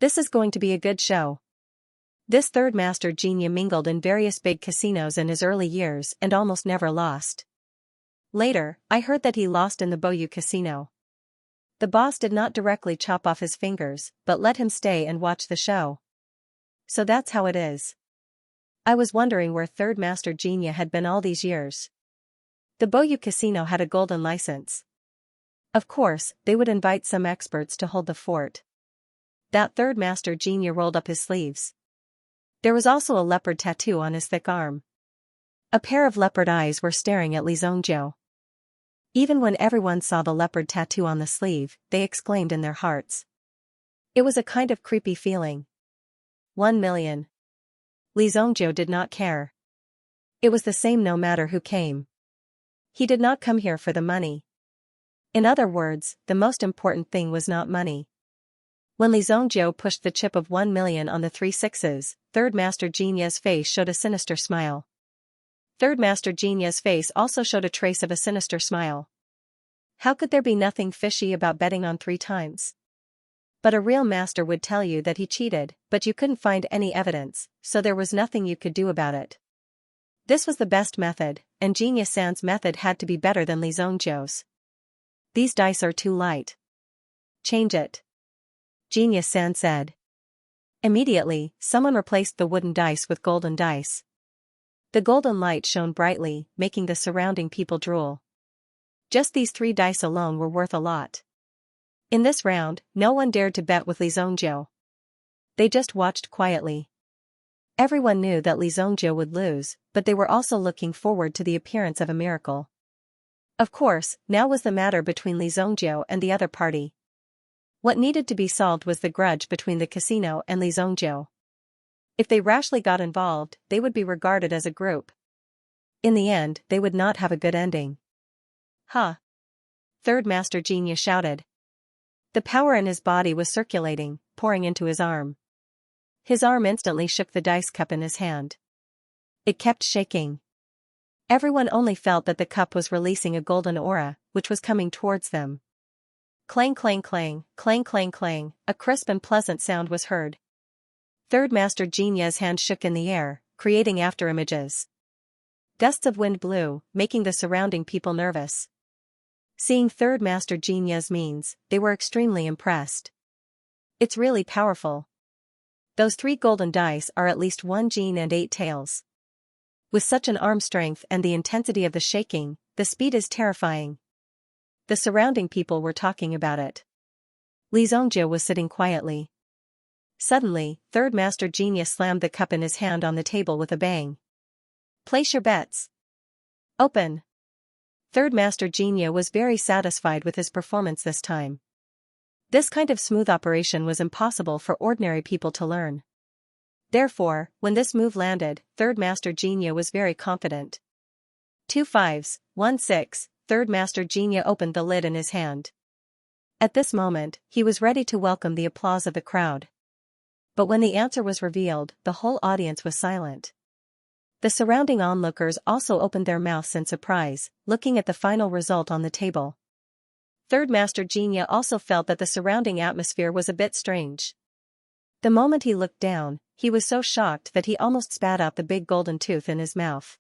This is going to be a good show. This Third Master Xianxia mingled in various big casinos in his early years and almost never lost. Later, I heard that he lost in the Boyu casino. The boss did not directly chop off his fingers, but let him stay and watch the show. So that's how it is. I was wondering where Third Master Xianxia had been all these years. The Boyu casino had a golden license. Of course, they would invite some experts to hold the fort. That Third Master Xianxia rolled up his sleeves. There was also a leopard tattoo on his thick arm. A pair of leopard eyes were staring at Li Zongjiu. Even when everyone saw the leopard tattoo on the sleeve, they exclaimed in their hearts. It was a kind of creepy feeling. 1 million. Li Zongjiu did not care. It was the same no matter who came. He did not come here for the money. In other words, the most important thing was not money. When Li Zongjiu pushed the chip of 1 million on the 3 sixes, Third Master Xianxia's face showed a sinister smile. Third Master Xianxia's face also showed a trace of a sinister smile. How could there be nothing fishy about betting on 3 times? But a real master would tell you that he cheated, but you couldn't find any evidence, so there was nothing you could do about it. This was the best method, and Xianxia-san's method had to be better than Li Zongjiu's. These dice are too light. Change it. Xianxia-san said. Immediately, someone replaced the wooden dice with golden dice. The golden light shone brightly, making the surrounding people drool. Just these 3 dice alone were worth a lot. In this round, no one dared to bet with Li Zongjiu. They just watched quietly. Everyone knew that Li Zongjiu would lose, but they were also looking forward to the appearance of a miracle. Of course, now was the matter between Li Zongjiu and the other party. What needed to be solved was the grudge between the casino and Li Zongjiu. If they rashly got involved, they would be regarded as a group. In the end, they would not have a good ending. Ha! Third Master Xianxia shouted. The power in his body was circulating, pouring into his arm. His arm instantly shook the dice cup in his hand. It kept shaking. Everyone only felt that the cup was releasing a golden aura, which was coming towards them. Clang clang clang, clang clang clang, a crisp and pleasant sound was heard. Third Master Xianxia's hand shook in the air, creating afterimages. Gusts of wind blew, making the surrounding people nervous. Seeing Third Master Xianxia's means, they were extremely impressed. It's really powerful. Those 3 golden dice are at least 1 Jin and 8 tails. With such an arm strength and the intensity of the shaking, the speed is terrifying. The surrounding people were talking about it. Li Zongjiu was sitting quietly. Suddenly, Third Master Xianxia slammed the cup in his hand on the table with a bang. Place your bets. Open. Third Master Xianxia was very satisfied with his performance this time. This kind of smooth operation was impossible for ordinary people to learn. Therefore, when this move landed, Third Master Xianxia was very confident. 2 5s, 1 6, Third Master Xianxia opened the lid in his hand. At this moment, he was ready to welcome the applause of the crowd. But when the answer was revealed, the whole audience was silent. The surrounding onlookers also opened their mouths in surprise, looking at the final result on the table. Third Master Xianxia also felt that the surrounding atmosphere was a bit strange. The moment he looked down, he was so shocked that he almost spat out the big golden tooth in his mouth.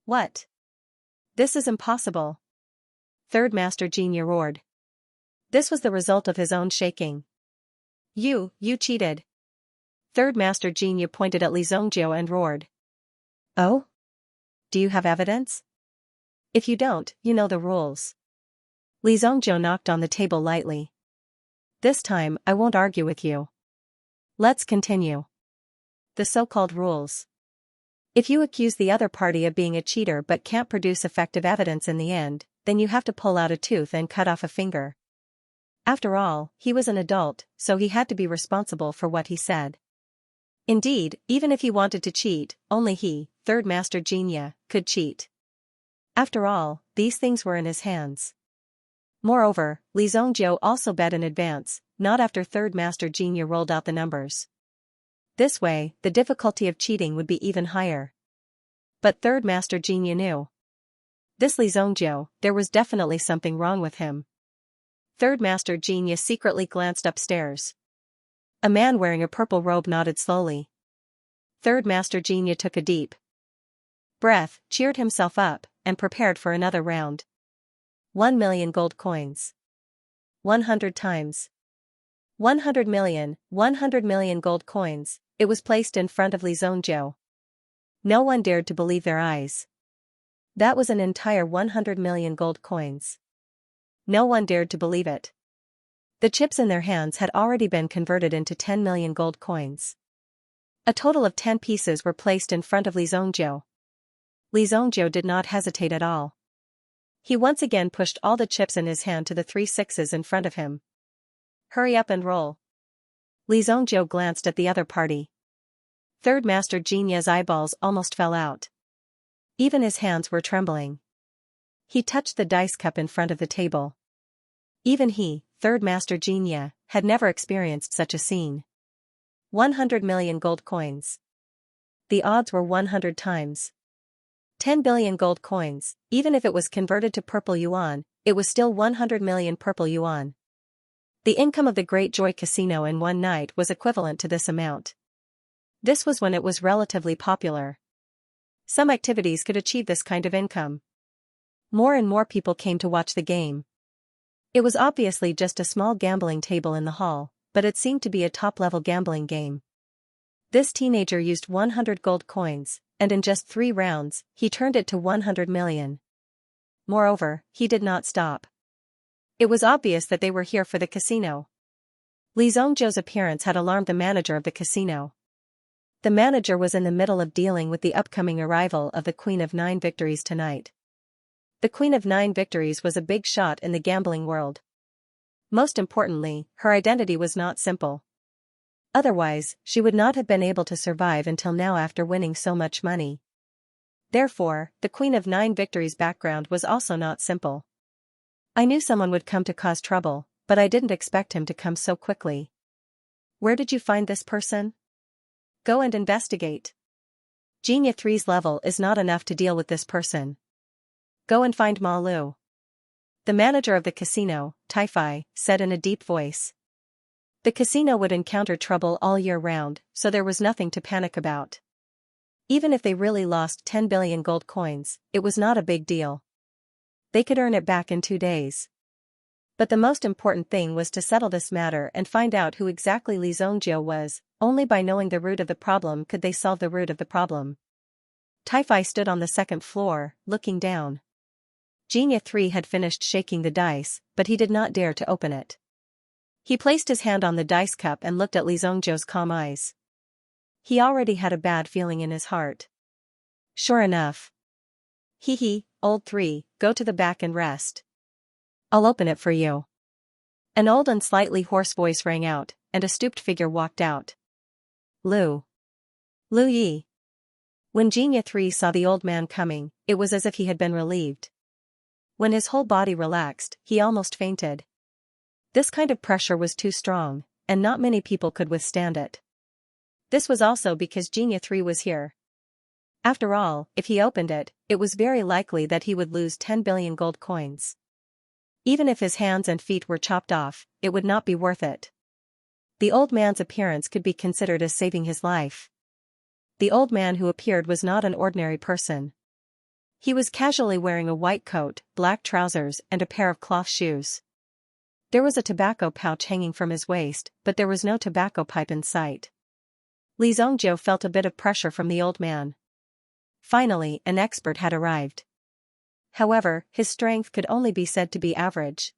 What? This is impossible! Third Master Xianxia roared. This was the result of his own shaking. You cheated! Third Master Xianxia pointed at Li Zongjiu and roared. Oh? Do you have evidence? If you don't, you know the rules. Li Zongjiu knocked on the table lightly. This time, I won't argue with you. Let's continue. The so-called rules. If you accuse the other party of being a cheater but can't produce effective evidence in the end, then you have to pull out a tooth and cut off a finger. After all, he was an adult, so he had to be responsible for what he said. Indeed, even if he wanted to cheat, only he, Third Master Xianxia, could cheat. After all, these things were in his hands. Moreover, Li Zongjiu also bet in advance, not after Third Master Xianxia rolled out the numbers. This way, the difficulty of cheating would be even higher. But Third Master Xianxia knew. This Li Zongjiu, there was definitely something wrong with him. Third Master Xianxia secretly glanced upstairs. A man wearing a purple robe nodded slowly. Third Master Xianxia took a deep breath, cheered himself up, and prepared for another round. 1 million gold coins. 100 times. 100 million gold coins. It was placed in front of Li Zongjiu. No one dared to believe their eyes. That was an entire 100 million gold coins. No one dared to believe it. The chips in their hands had already been converted into 10 million gold coins. A total of 10 pieces were placed in front of Li Zongjiu. Li Zongjiu did not hesitate at all. He once again pushed all the chips in his hand to the 3 6s in front of him. Hurry up and roll. Li Zongjiu glanced at the other party. Third Master Xianxia's eyeballs almost fell out. Even his hands were trembling. He touched the dice cup in front of the table. Even he, Third Master Xianxia, had never experienced such a scene. 100 million gold coins. The odds were 100 times. 10 billion gold coins, even if it was converted to purple yuan, it was still 100 million purple yuan. The income of the Great Joy Casino in one night was equivalent to this amount. This was when it was relatively popular. Some activities could achieve this kind of income. More and more people came to watch the game. It was obviously just a small gambling table in the hall, but it seemed to be a top-level gambling game. This teenager used 100 gold coins, and in just 3 rounds, he turned it to 100 million. Moreover, he did not stop. It was obvious that they were here for the casino. Li Zongjiu's appearance had alarmed the manager of the casino. The manager was in the middle of dealing with the upcoming arrival of the Queen of 9 Victories tonight. The Queen of 9 Victories was a big shot in the gambling world. Most importantly, her identity was not simple. Otherwise, she would not have been able to survive until now after winning so much money. Therefore, the Queen of 9 Victories' background was also not simple. I knew someone would come to cause trouble, but I didn't expect him to come so quickly. Where did you find this person? Go and investigate. Xianxia 3's level is not enough to deal with this person. Go and find Ma Lu. The manager of the casino, Tai-Fi, said in a deep voice. The casino would encounter trouble all year round, so there was nothing to panic about. Even if they really lost 10 billion gold coins, it was not a big deal. They could earn it back in 2 days. But the most important thing was to settle this matter and find out who exactly Li Zongjiu was. Only by knowing the root of the problem could they solve the root of the problem. Tai-Fi stood on the 2nd floor, looking down. Xianxia 3 had finished shaking the dice, but he did not dare to open it. He placed his hand on the dice cup and looked at Li Zongjiu's calm eyes. He already had a bad feeling in his heart. Sure enough. Old 3, go to the back and rest. I'll open it for you. An old and slightly hoarse voice rang out, and a stooped figure walked out. Lu Yi. When Xianxia 3 saw the old man coming, it was as if he had been relieved. When his whole body relaxed, he almost fainted. This kind of pressure was too strong, and not many people could withstand it. This was also because Xianxia 3 was here. After all, if he opened it, it was very likely that he would lose 10 billion gold coins. Even if his hands and feet were chopped off, it would not be worth it. The old man's appearance could be considered as saving his life. The old man who appeared was not an ordinary person. He was casually wearing a white coat, black trousers, and a pair of cloth shoes. There was a tobacco pouch hanging from his waist, but there was no tobacco pipe in sight. Li Zongjiu felt a bit of pressure from the old man. Finally, an expert had arrived. However, his strength could only be said to be average.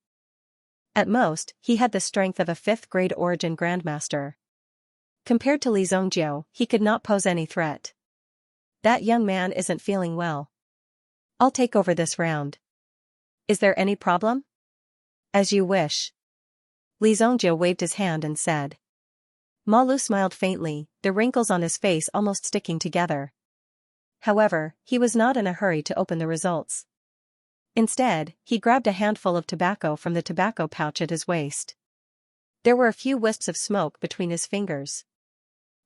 At most, he had the strength of a 5th-grade origin grandmaster. Compared to Li Zongjiu, he could not pose any threat. That young man isn't feeling well. I'll take over this round. Is there any problem? As you wish. Li Zongjiu waved his hand and said. Ma Lu smiled faintly, the wrinkles on his face almost sticking together. However, he was not in a hurry to open the results. Instead, he grabbed a handful of tobacco from the tobacco pouch at his waist. There were a few wisps of smoke between his fingers.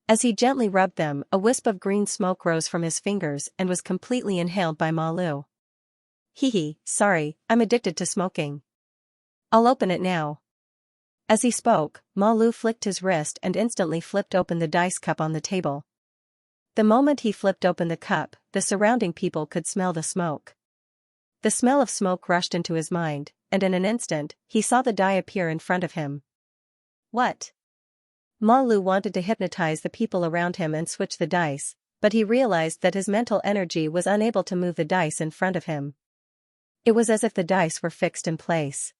As he gently rubbed them, a wisp of green smoke rose from his fingers and was completely inhaled by Ma Lu. Hee, sorry, I'm addicted to smoking. I'll open it now. As he spoke, Ma Lu flicked his wrist and instantly flipped open the dice cup on the table. The moment he flipped open the cup, the surrounding people could smell the smoke. The smell of smoke rushed into his mind, and in an instant, he saw the die appear in front of him. What? Ma Lu wanted to hypnotize the people around him and switch the dice, but he realized that his mental energy was unable to move the dice in front of him. It was as if the dice were fixed in place.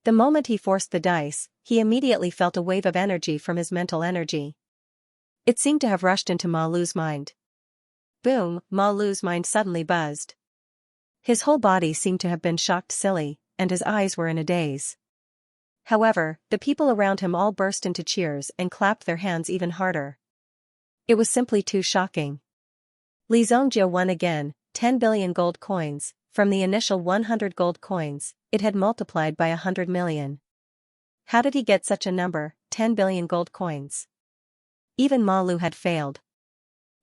The moment he forced the dice, he immediately felt a wave of energy from his mental energy. It seemed to have rushed into Ma Lu's mind. Boom, Ma Lu's mind suddenly buzzed. His whole body seemed to have been shocked silly, and his eyes were in a daze. However, the people around him all burst into cheers and clapped their hands even harder. It was simply too shocking. Li Zongjiu won again, 10 billion gold coins, from the initial 100 gold coins, it had multiplied by 100 million. How did he get such a number, 10 billion gold coins? Even Ma Lu had failed.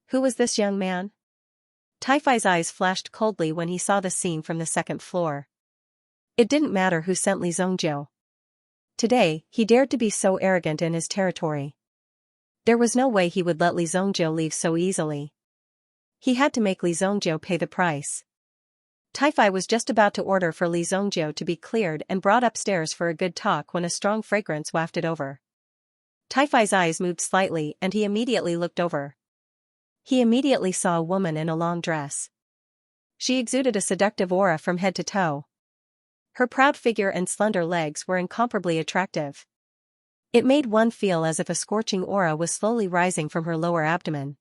Who was this young man? Taifai's eyes flashed coldly when he saw the scene from the second floor. It didn't matter who sent Li Zongjiu. Today, he dared to be so arrogant in his territory. There was no way he would let Li Zongjiu leave so easily. He had to make Li Zongjiu pay the price. Taifai was just about to order for Li Zongjiu to be cleared and brought upstairs for a good talk when a strong fragrance wafted over. Taifai's eyes moved slightly and he immediately looked over. He immediately saw a woman in a long dress. She exuded a seductive aura from head to toe. Her proud figure and slender legs were incomparably attractive. It made one feel as if a scorching aura was slowly rising from her lower abdomen.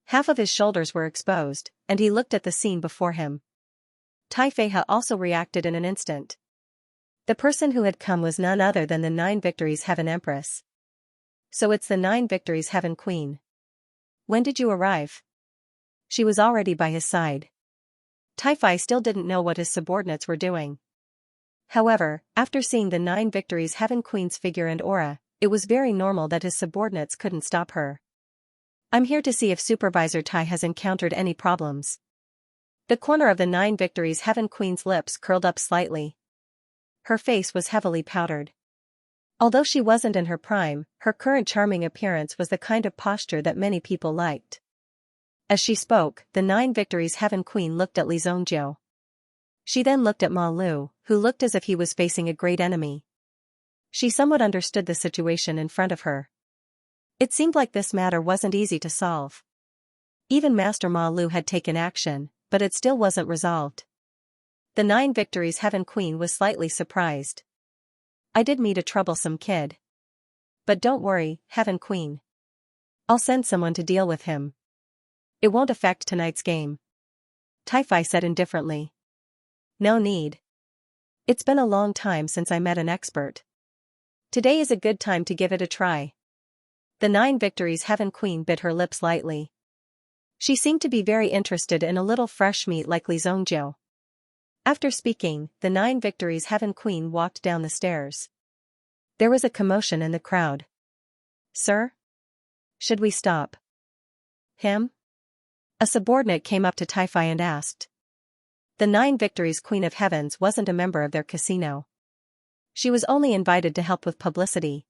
Half of his shoulders were exposed, and he looked at the scene before him. Taifei also reacted in an instant. The person who had come was none other than the 9 Victories Heaven Empress. So it's the 9 Victories Heaven Queen. When did you arrive? She was already by his side. Taifei still didn't know what his subordinates were doing. However, after seeing the 9 Victories Heaven Queen's figure and aura, it was very normal that his subordinates couldn't stop her. I'm here to see if Supervisor Tai has encountered any problems. The corner of the 9 Victories Heaven Queen's lips curled up slightly. Her face was heavily powdered. Although she wasn't in her prime, her current charming appearance was the kind of posture that many people liked. As she spoke, the 9 Victories Heaven Queen looked at Li Zongjiu. She then looked at Ma Lu, who looked as if he was facing a great enemy. She somewhat understood the situation in front of her. It seemed like this matter wasn't easy to solve. Even Master Ma Lu had taken action, but it still wasn't resolved. The 9 Victories Heaven Queen was slightly surprised. I did meet a troublesome kid. But don't worry, Heaven Queen. I'll send someone to deal with him. It won't affect tonight's game. Taifei said indifferently. No need. It's been a long time since I met an expert. Today is a good time to give it a try. The 9 Victories Heaven Queen bit her lips lightly. She seemed to be very interested in a little fresh meat like Li Zhongjiu. After speaking, the 9 Victories Heaven Queen walked down the stairs. There was a commotion in the crowd. Sir? Should we stop him? A subordinate came up to Tai-Fi and asked. The 9 Victories Queen of Heavens wasn't a member of their casino. She was only invited to help with publicity.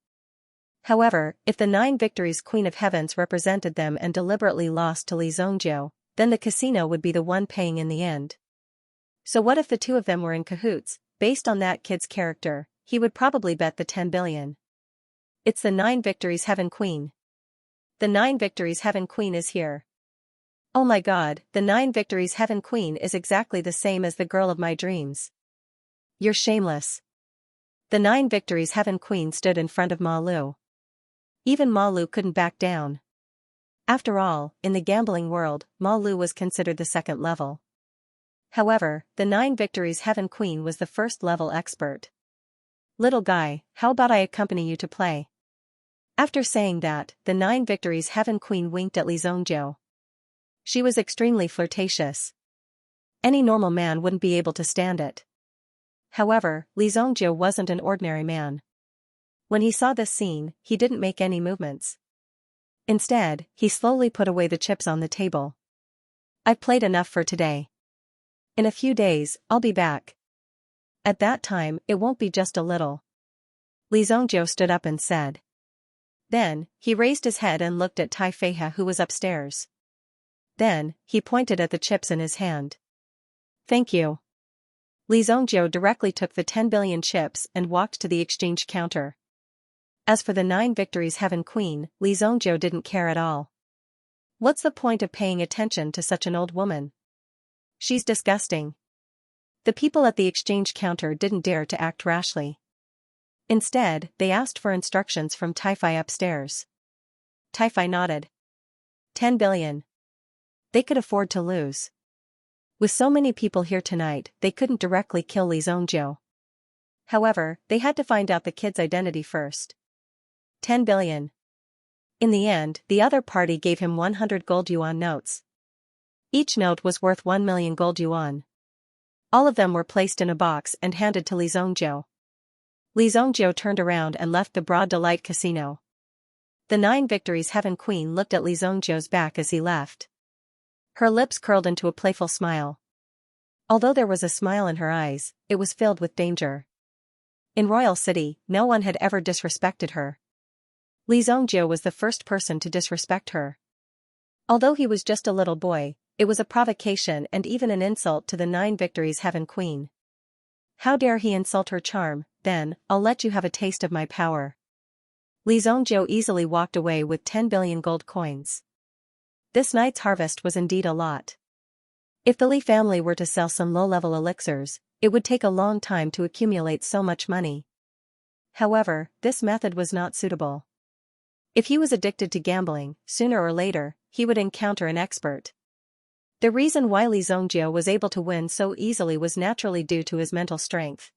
However, if the 9 Victories Queen of Heavens represented them and deliberately lost to Li Zhongjiu, then the casino would be the one paying in the end. So what if the two of them were in cahoots? Based on that kid's character, he would probably bet the 10 billion. It's the 9 Victories Heaven Queen. The 9 Victories Heaven Queen is here. Oh my god, the 9 Victories Heaven Queen is exactly the same as the girl of my dreams. You're shameless. The 9 Victories Heaven Queen stood in front of Ma Lu. Even Ma Lu couldn't back down. After all, in the gambling world, Ma Lu was considered the second level. However, the 9 Victories Heaven Queen was the first level expert. Little guy, how about I accompany you to play? After saying that, the 9 Victories Heaven Queen winked at Li Zhongjiu. She was extremely flirtatious. Any normal man wouldn't be able to stand it. However, Li Zhongjiu wasn't an ordinary man. When he saw this scene, he didn't make any movements. Instead, he slowly put away the chips on the table. I've played enough for today. In a few days, I'll be back. At that time, it won't be just a little. Li Zhongjiu stood up and said. Then, he raised his head and looked at Tai Feihe who was upstairs. Then, he pointed at the chips in his hand. Thank you. Li Zhongjiu directly took the 10 billion chips and walked to the exchange counter. As for the 9 Victories Heaven Queen, Li Zhongjiu didn't care at all. What's the point of paying attention to such an old woman? She's disgusting. The people at the exchange counter didn't dare to act rashly. Instead, they asked for instructions from Tai-Fi upstairs. Tai-Fi nodded. 10 billion. They could afford to lose. With so many people here tonight, they couldn't directly kill Li Zhongjiu. However, they had to find out the kid's identity first. 10 billion. In the end, the other party gave him 100 gold yuan notes. Each note was worth 1 million gold yuan. All of them were placed in a box and handed to Li Zhongjiu. Li Zhongjiu turned around and left the Broad Delight Casino. The 9 Victories Heaven Queen looked at Li Zhongjiu's back as he left. Her lips curled into a playful smile. Although there was a smile in her eyes, it was filled with danger. In Royal City, no one had ever disrespected her. Li Zhongjiu was the first person to disrespect her. Although he was just a little boy, it was a provocation and even an insult to the 9 Victories Heaven Queen. How dare he insult her charm? Then, I'll let you have a taste of my power. Li Zhongjiu easily walked away with 10 billion gold coins. This night's harvest was indeed a lot. If the Li family were to sell some low-level elixirs, it would take a long time to accumulate so much money. However, this method was not suitable. If he was addicted to gambling, sooner or later, he would encounter an expert. The reason why Li Zhongjiu was able to win so easily was naturally due to his mental strength.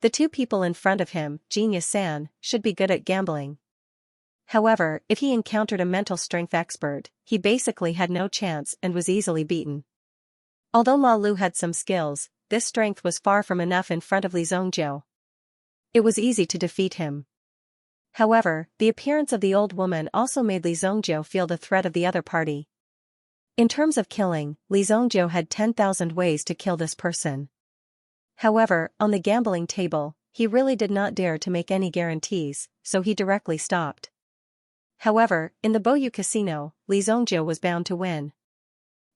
The two people in front of him, Xianxia, should be good at gambling. However, if he encountered a mental strength expert, he basically had no chance and was easily beaten. Although Ma Lu had some skills, this strength was far from enough in front of Li Zhongjiu. It was easy to defeat him. However, the appearance of the old woman also made Li Zhongjiu feel the threat of the other party. In terms of killing, Li Zhongjiu had 10,000 ways to kill this person. However, on the gambling table, he really did not dare to make any guarantees, so he directly stopped. However, in the Boyu Casino, Li Zhongjiu was bound to win.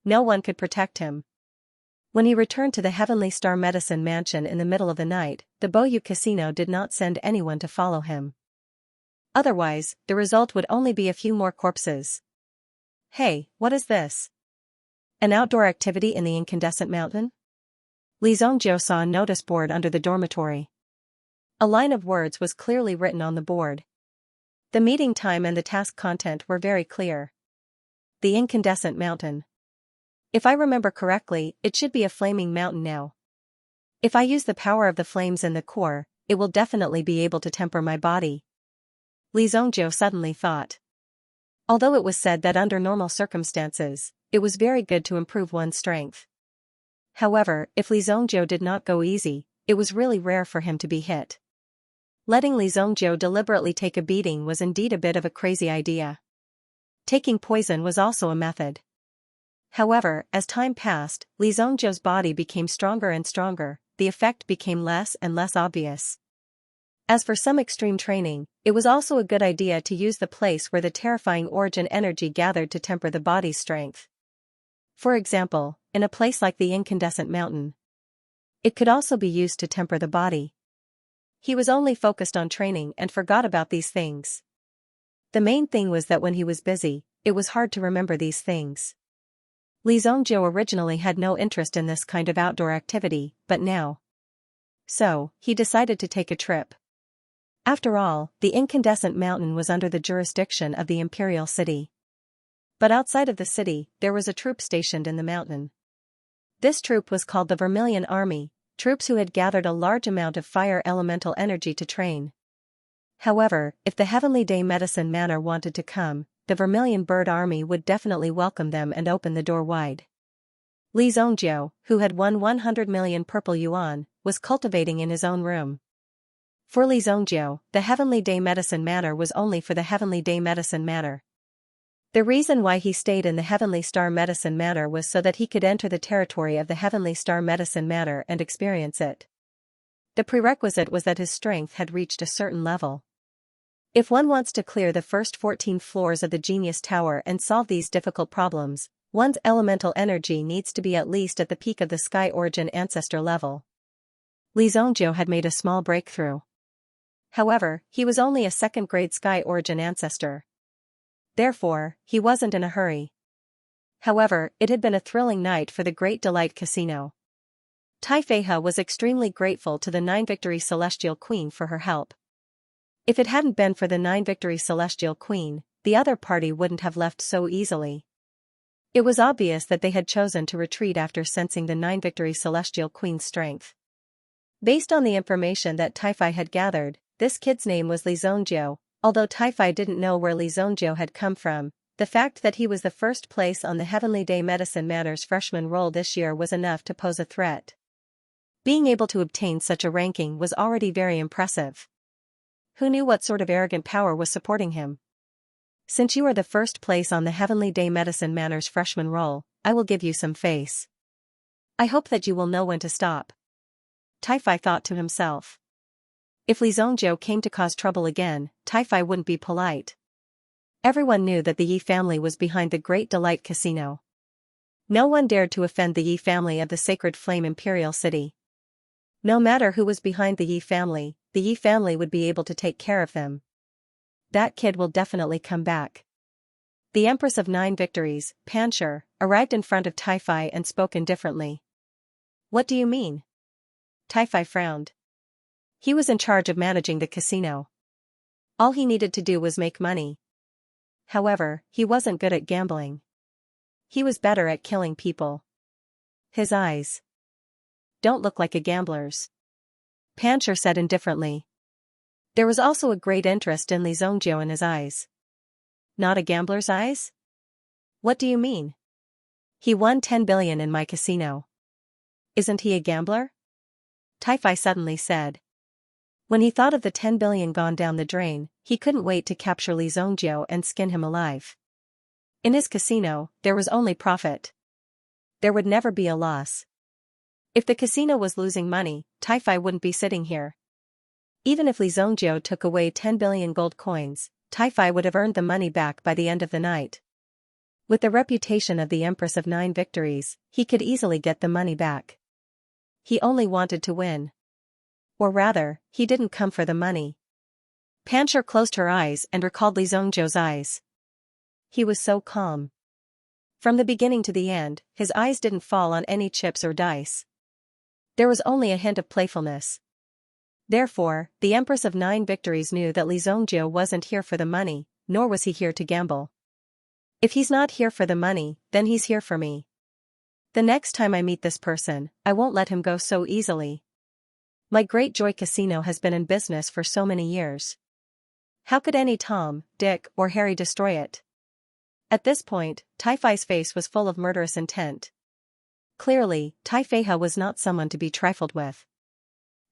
No one could protect him. When he returned to the Heavenly Star Medicine Mansion in the middle of the night, the Boyu Casino did not send anyone to follow him. Otherwise, the result would only be a few more corpses. Hey, what is this? An outdoor activity in the incandescent mountain? Li Zhongjiu saw a notice board under the dormitory. A line of words was clearly written on the board. The meeting time and the task content were very clear. The incandescent mountain. If I remember correctly, it should be a flaming mountain now. If I use the power of the flames in the core, it will definitely be able to temper my body. Li Zhongjiu suddenly thought. Although it was said that under normal circumstances, it was very good to improve one's strength. However, if Li Zhongjiu did not go easy, it was really rare for him to be hit. Letting Li Zhongjiu deliberately take a beating was indeed a bit of a crazy idea. Taking poison was also a method. However, as time passed, Li Zhongjiu's body became stronger and stronger, the effect became less and less obvious. As for some extreme training, it was also a good idea to use the place where the terrifying origin energy gathered to temper the body's strength. For example, in a place like the incandescent mountain. It could also be used to temper the body. He was only focused on training and forgot about these things. The main thing was that when he was busy, it was hard to remember these things. Li Zhongjiu originally had no interest in this kind of outdoor activity, but now. So, he decided to take a trip. After all, the incandescent mountain was under the jurisdiction of the imperial city. But outside of the city, there was a troop stationed in the mountain. This troop was called the Vermilion Army, troops who had gathered a large amount of fire elemental energy to train. However, if the Heavenly Day Medicine Manor wanted to come, the Vermilion Bird Army would definitely welcome them and open the door wide. Li Zhongjiu, who had won 100 million purple yuan, was cultivating in his own room. For Li Zhongjiu, the Heavenly Day Medicine Manor was only for the Heavenly Day Medicine Manor. The reason why he stayed in the Heavenly Star Medicine Manor was so that he could enter the territory of the Heavenly Star Medicine Manor and experience it. The prerequisite was that his strength had reached a certain level. If one wants to clear the first 14 floors of the Genius Tower and solve these difficult problems, one's elemental energy needs to be at least at the peak of the Sky Origin Ancestor level. Li Zhongjiu had made a small breakthrough. However, he was only a second-grade Sky Origin Ancestor. Therefore, he wasn't in a hurry. However, it had been a thrilling night for the Great Delight Casino. Tai Feihe was extremely grateful to the 9 Victory Celestial Queen for her help. If it hadn't been for the 9 Victory Celestial Queen, the other party wouldn't have left so easily. It was obvious that they had chosen to retreat after sensing the 9 Victory Celestial Queen's strength. Based on the information that Tai Feihe had gathered, this kid's name was Li Zhongjiu. Although Tai Feihe didn't know where Li Zhongjiu had come from, the fact that he was the first place on the Heavenly Day Medicine Manor's freshman roll this year was enough to pose a threat. Being able to obtain such a ranking was already very impressive. Who knew what sort of arrogant power was supporting him? Since you are the first place on the Heavenly Day Medicine Manor's freshman roll, I will give you some face. I hope that you will know when to stop. Tai Feihe thought to himself. If Li Zhongjiu came to cause trouble again, Tai Feihe wouldn't be polite. Everyone knew that the Yi family was behind the Great Delight Casino. No one dared to offend the Yi family of the Sacred Flame Imperial City. No matter who was behind the Yi family would be able to take care of them. That kid will definitely come back. The Empress of 9 Victories, Pancher, arrived in front of Tai Feihe and spoke indifferently. What do you mean? Tai Feihe frowned. He was in charge of managing the casino. All he needed to do was make money. However, he wasn't good at gambling. He was better at killing people. His eyes don't look like a gambler's. Pancher said indifferently. There was also a great interest in Li Zhongjiu in his eyes. Not a gambler's eyes? What do you mean? He won 10 billion in my casino. Isn't he a gambler? Tai Feihe suddenly said. When he thought of the 10 billion gone down the drain, he couldn't wait to capture Li Zhongjiu and skin him alive. In his casino, there was only profit. There would never be a loss. If the casino was losing money, Tai Feihe wouldn't be sitting here. Even if Li Zhongjiu took away 10 billion gold coins, Tai Feihe would have earned the money back by the end of the night. With the reputation of the Empress of 9 Victories, he could easily get the money back. He only wanted to win. Or rather, he didn't come for the money. Pancher closed her eyes and recalled Li Zhongjiu's eyes. He was so calm. From the beginning to the end, his eyes didn't fall on any chips or dice. There was only a hint of playfulness. Therefore, the Empress of 9 Victories knew that Li Zhongjiu wasn't here for the money, nor was he here to gamble. If he's not here for the money, then he's here for me. The next time I meet this person, I won't let him go so easily. My Great Joy Casino has been in business for so many years. How could any Tom, Dick, or Harry destroy it? At this point, Tai Fei's face was full of murderous intent. Clearly, Tai Feihe was not someone to be trifled with.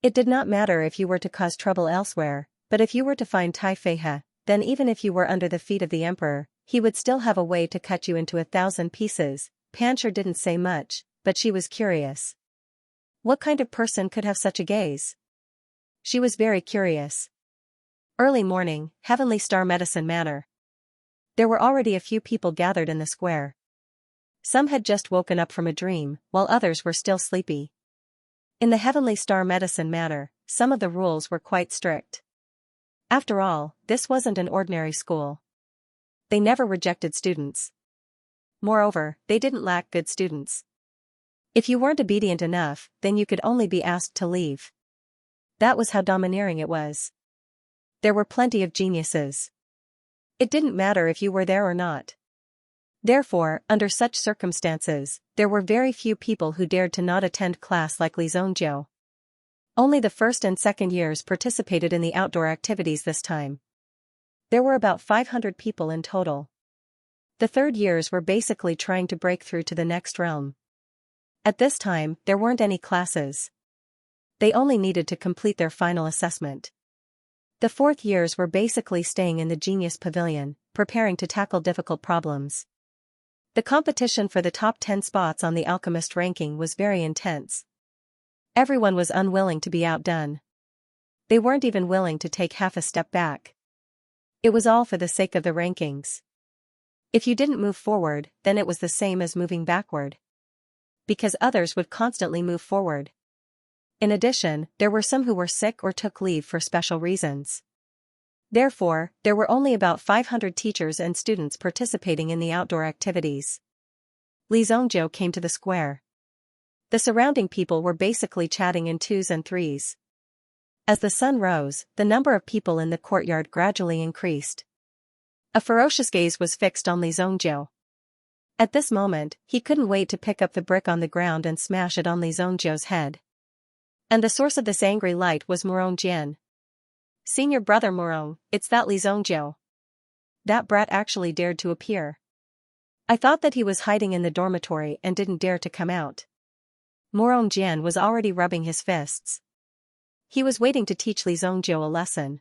It did not matter if you were to cause trouble elsewhere, but if you were to find Tai Feihe, then even if you were under the feet of the emperor, he would still have a way to cut you into 1,000 pieces. Pancher didn't say much, but she was curious. What kind of person could have such a gaze? She was very curious. Early morning, Heavenly Star Medicine Manor. There were already a few people gathered in the square. Some had just woken up from a dream, while others were still sleepy. In the Heavenly Star Medicine Manor, some of the rules were quite strict. After all, this wasn't an ordinary school. They never rejected students. Moreover, they didn't lack good students. If you weren't obedient enough, then you could only be asked to leave. That was how domineering it was. There were plenty of geniuses. It didn't matter if you were there or not. Therefore, under such circumstances, there were very few people who dared to not attend class like Li Zhongjiu. Only the first and second years participated in the outdoor activities this time. There were about 500 people in total. The third years were basically trying to break through to the next realm. At this time, there weren't any classes. They only needed to complete their final assessment. The fourth years were basically staying in the Genius Pavilion, preparing to tackle difficult problems. The competition for the top 10 spots on the alchemist ranking was very intense. Everyone was unwilling to be outdone. They weren't even willing to take half a step back. It was all for the sake of the rankings. If you didn't move forward, then it was the same as moving backward. Because others would constantly move forward. In addition, there were some who were sick or took leave for special reasons. Therefore, there were only about 500 teachers and students participating in the outdoor activities. Li Zhongjiu came to the square. The surrounding people were basically chatting in twos and threes. As the sun rose, the number of people in the courtyard gradually increased. A ferocious gaze was fixed on Li Zhongjiu. At this moment, he couldn't wait to pick up the brick on the ground and smash it on Li Zhongjiu's head. And the source of this angry light was Murong Jian. Senior brother Murong, it's that Li Zhongjiu. That brat actually dared to appear. I thought that he was hiding in the dormitory and didn't dare to come out. Murong Jian was already rubbing his fists. He was waiting to teach Li Zhongjiu a lesson.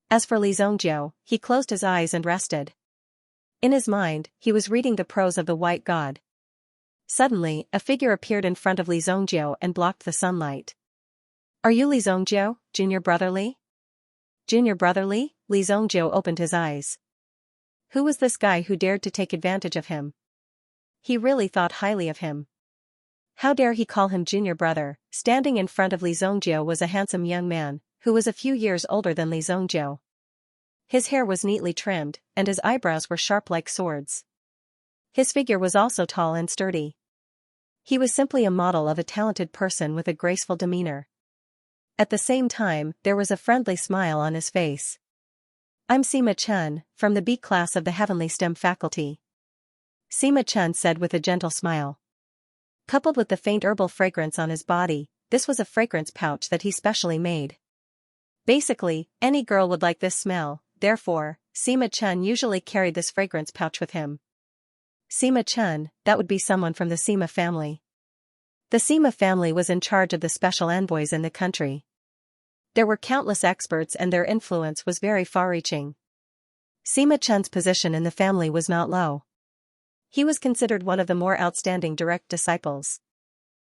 As for Li Zhongjiu, he closed his eyes and rested. In his mind, he was reading the prose of the White God. Suddenly, a figure appeared in front of Li Zhongjiu and blocked the sunlight. Are you Li Zhongjiu, Junior Brother Li? Junior Brother Li? Li Zhongjiu opened his eyes. Who was this guy who dared to take advantage of him? He really thought highly of him. How dare he call him Junior Brother? Standing in front of Li Zhongjiu was a handsome young man, who was a few years older than Li Zhongjiu. His hair was neatly trimmed, and his eyebrows were sharp like swords. His figure was also tall and sturdy. He was simply a model of a talented person with a graceful demeanor. At the same time, there was a friendly smile on his face. I'm Sima Chen, from the B class of the Heavenly STEM faculty. Sima Chen said with a gentle smile. Coupled with the faint herbal fragrance on his body, this was a fragrance pouch that he specially made. Basically, any girl would like this smell, therefore, Sima Chen usually carried this fragrance pouch with him. Sima Chen, that would be someone from the Sima family. The Sima family was in charge of the special envoys in the country. There were countless experts and their influence was very far-reaching. Sima Chen's position in the family was not low. He was considered one of the more outstanding direct disciples.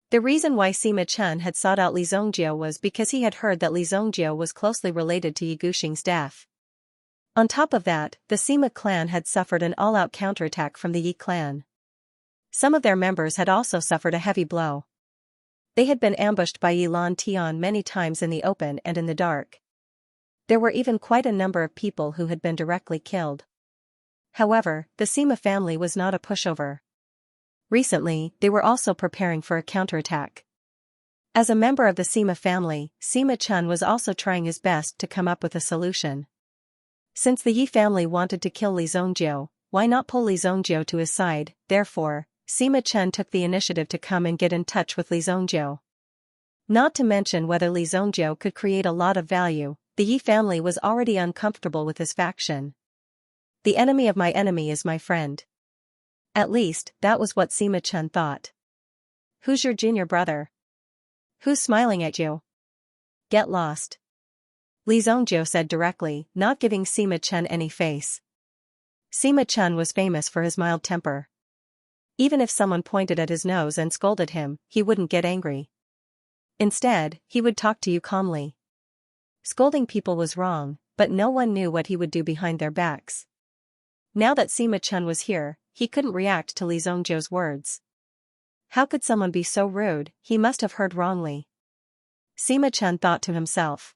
The reason why Sima Chen had sought out Li Zhongjiu was because he had heard that Li Zhongjiu was closely related to Yi Guxing's death. On top of that, the Sima clan had suffered an all-out counterattack from the Yi clan. Some of their members had also suffered a heavy blow. They had been ambushed by Yi Lan Tian many times in the open and in the dark. There were even quite a number of people who had been directly killed. However, the Sima family was not a pushover. Recently, they were also preparing for a counterattack. As a member of the Sima family, Sima Chen was also trying his best to come up with a solution. Since the Yi family wanted to kill Li Zhongjiu, why not pull Li Zhongjiu to his side? Therefore, Sima Chen took the initiative to come and get in touch with Li Zhongjiu. Not to mention whether Li Zhongjiu could create a lot of value, the Yi family was already uncomfortable with his faction. The enemy of my enemy is my friend. At least, that was what Sima Chen thought. Who's your junior brother? Who's smiling at you? Get lost. Li Zhongjiu said directly, not giving Sima Chen any face. Sima Chen was famous for his mild temper. Even if someone pointed at his nose and scolded him, he wouldn't get angry. Instead, he would talk to you calmly. Scolding people was wrong, but no one knew what he would do behind their backs. Now that Sima Chen was here, he couldn't react to Li Zhongjiu's words. How could someone be so rude? He must have heard wrongly. Sima Chen thought to himself.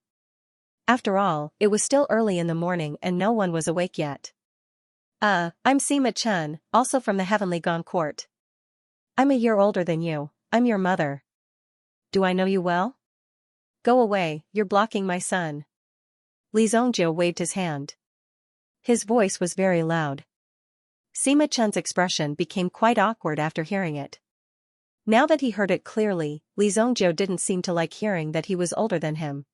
After all, it was still early in the morning and no one was awake yet. I'm Sima Chen, also from the Heavenly Gone Court. I'm a year older than you, I'm your mother. Do I know you well? Go away, you're blocking my son. Li Zhongjiu waved his hand. His voice was very loud. Sima Chen's expression became quite awkward after hearing it. Now that he heard it clearly, Li Zhongjiu didn't seem to like hearing that he was older than him.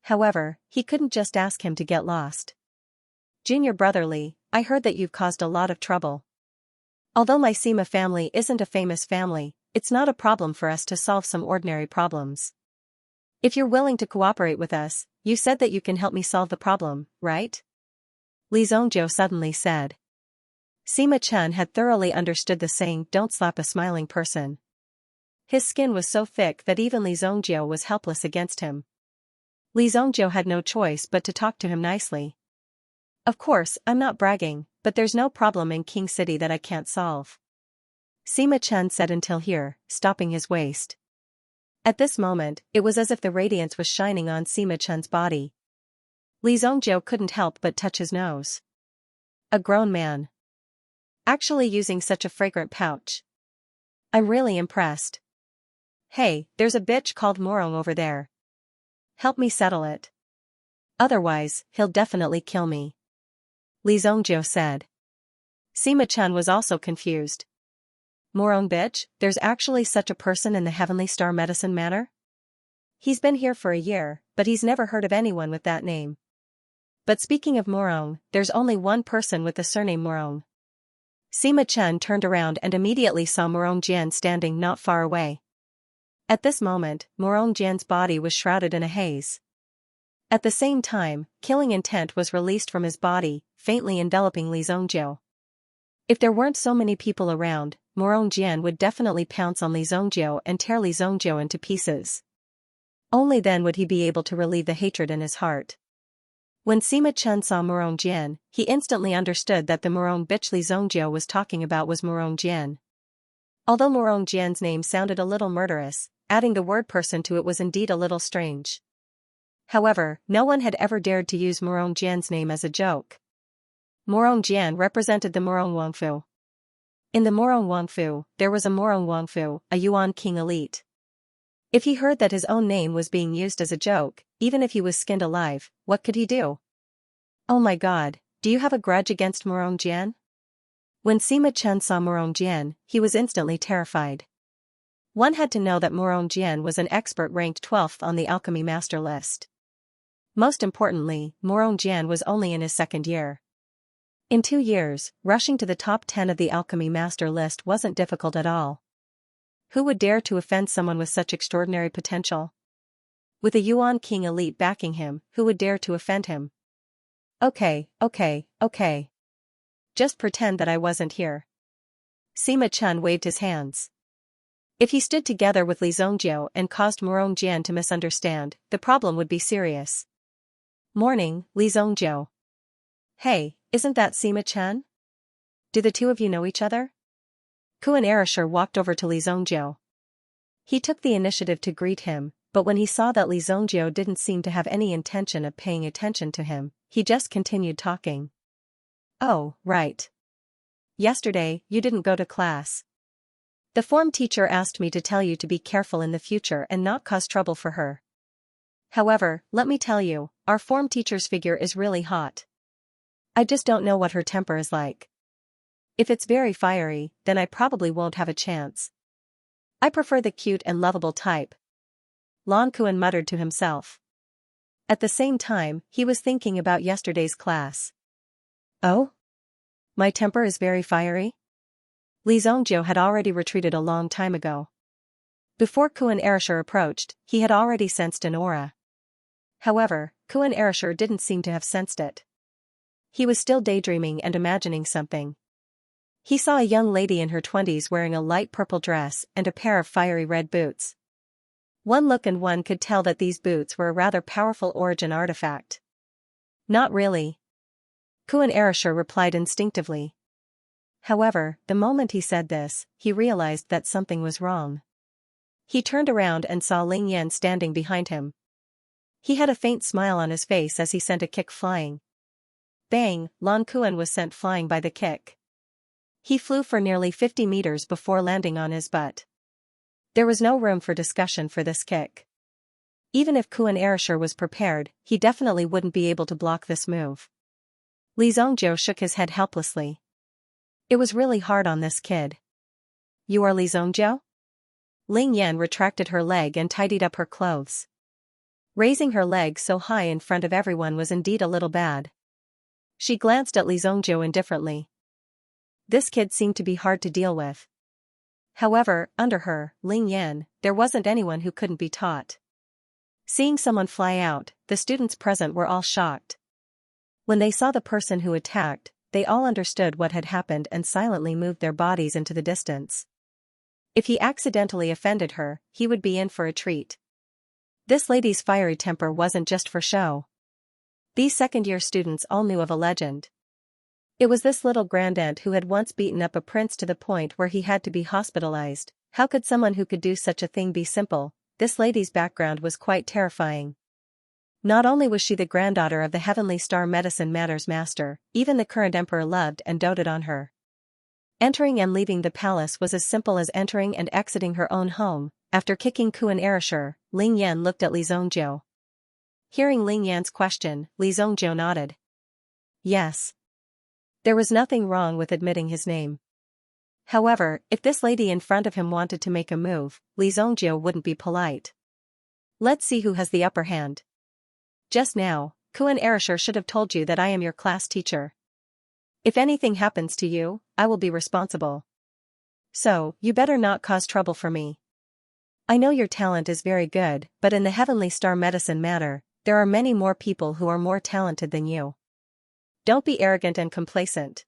However, he couldn't just ask him to get lost. Junior brother Li, I heard that you've caused a lot of trouble. Although my Sima family isn't a famous family, it's not a problem for us to solve some ordinary problems. If you're willing to cooperate with us, you said that you can help me solve the problem, right? Li Zhongjiu suddenly said. Sima Chen had thoroughly understood the saying, don't slap a smiling person. His skin was so thick that even Li Zhongjiu was helpless against him. Li Zhongjiu had no choice but to talk to him nicely. Of course, I'm not bragging, but there's no problem in King City that I can't solve. Sima Chen said until here, stopping his waist. At this moment, it was as if the radiance was shining on Sima Chen's body. Li Zhongjiu couldn't help but touch his nose. A grown man. Actually using such a fragrant pouch. I'm really impressed. Hey, there's a bitch called Morong over there. Help me settle it. Otherwise, he'll definitely kill me. Li Zhongjiu said. Sima Chen was also confused. Morong bitch, there's actually such a person in the Heavenly Star Medicine Manor? He's been here for a year, but he's never heard of anyone with that name. But speaking of Morong, there's only one person with the surname Morong. Sima Chen turned around and immediately saw Morong Jian standing not far away. At this moment, Morong Jian's body was shrouded in a haze. At the same time, killing intent was released from his body, faintly enveloping Li Zhongjiu. If there weren't so many people around, Morong Jian would definitely pounce on Li Zhongjiu and tear Li Zhongjiu into pieces. Only then would he be able to relieve the hatred in his heart. When Sima Chen saw Morong Jian, he instantly understood that the Morong bitch Li Zhongjiu was talking about was Morong Jian. Although Morong Jian's name sounded a little murderous, adding the word person to it was indeed a little strange. However, no one had ever dared to use Morong Jian's name as a joke. Morong Jian represented the Morong Wangfu. In the Morong Wangfu, there was a Morong Wangfu, a Yuan king elite. If he heard that his own name was being used as a joke, even if he was skinned alive, what could he do? Oh my god, do you have a grudge against Morong Jian? When Sima Chen saw Morong Jian, he was instantly terrified. One had to know that Morong Jian was an expert ranked 12th on the alchemy master list. Most importantly, Morong Jian was only in his second year. In 2 years, rushing to the top 10 of the alchemy master list wasn't difficult at all. Who would dare to offend someone with such extraordinary potential? With a Yuan king elite backing him, who would dare to offend him? Okay. Just pretend that I wasn't here. Sima Chen waved his hands. If he stood together with Li Zhongjiu and caused Morong Jian to misunderstand, the problem would be serious. Morning, Li Zhongjiu. Hey, isn't that Sima Chen? Do the two of you know each other? Kuan Erasher walked over to Li Zhongjiu. He took the initiative to greet him, but when he saw that Li Zhongjiu didn't seem to have any intention of paying attention to him, he just continued talking. Oh, right. Yesterday, you didn't go to class. The form teacher asked me to tell you to be careful in the future and not cause trouble for her. However, let me tell you, our form teacher's figure is really hot. I just don't know what her temper is like. If it's very fiery, then I probably won't have a chance. I prefer the cute and lovable type. Lan Kuan muttered to himself. At the same time, he was thinking about yesterday's class. Oh? My temper is very fiery? Li Zhongjiu had already retreated a long time ago. Before Kuan Erishur approached, he had already sensed an aura. However, Kuan Erishur didn't seem to have sensed it. He was still daydreaming and imagining something. He saw a young lady in her 20s wearing a light purple dress and a pair of fiery red boots. One look and one could tell that these boots were a rather powerful origin artifact. Not really. Kuan Erishur replied instinctively. However, the moment he said this, he realized that something was wrong. He turned around and saw Ling Yan standing behind him. He had a faint smile on his face as he sent a kick flying. Bang, Lan Kuan was sent flying by the kick. He flew for nearly 50 meters before landing on his butt. There was no room for discussion for this kick. Even if Kuan Erishur was prepared, he definitely wouldn't be able to block this move. Li Zhongjiu shook his head helplessly. It was really hard on this kid. You are Li Zhongjiu? Ling Yan retracted her leg and tidied up her clothes. Raising her leg so high in front of everyone was indeed a little bad. She glanced at Li Zhongjiu indifferently. This kid seemed to be hard to deal with. However, under her, Ling Yan, there wasn't anyone who couldn't be taught. Seeing someone fly out, the students present were all shocked. When they saw the person who attacked, they all understood what had happened and silently moved their bodies into the distance. If he accidentally offended her, he would be in for a treat. This lady's fiery temper wasn't just for show. These second-year students all knew of a legend. It was this little grandaunt who had once beaten up a prince to the point where he had to be hospitalized. How could someone who could do such a thing be simple? This lady's background was quite terrifying. Not only was she the granddaughter of the Heavenly Star Medicine Matters Master, even the current emperor loved and doted on her. Entering and leaving the palace was as simple as entering and exiting her own home. After kicking Kuan Erishur, Ling Yan looked at Li Zhongjiu. Hearing Ling Yan's question, Li Zhongjiu nodded. Yes. There was nothing wrong with admitting his name. However, if this lady in front of him wanted to make a move, Li Zhongjiu wouldn't be polite. Let's see who has the upper hand. Just now, Kuan Erishur should have told you that I am your class teacher. If anything happens to you, I will be responsible. So, you better not cause trouble for me. I know your talent is very good, but in the Heavenly Star Medicine matter, there are many more people who are more talented than you. Don't be arrogant and complacent.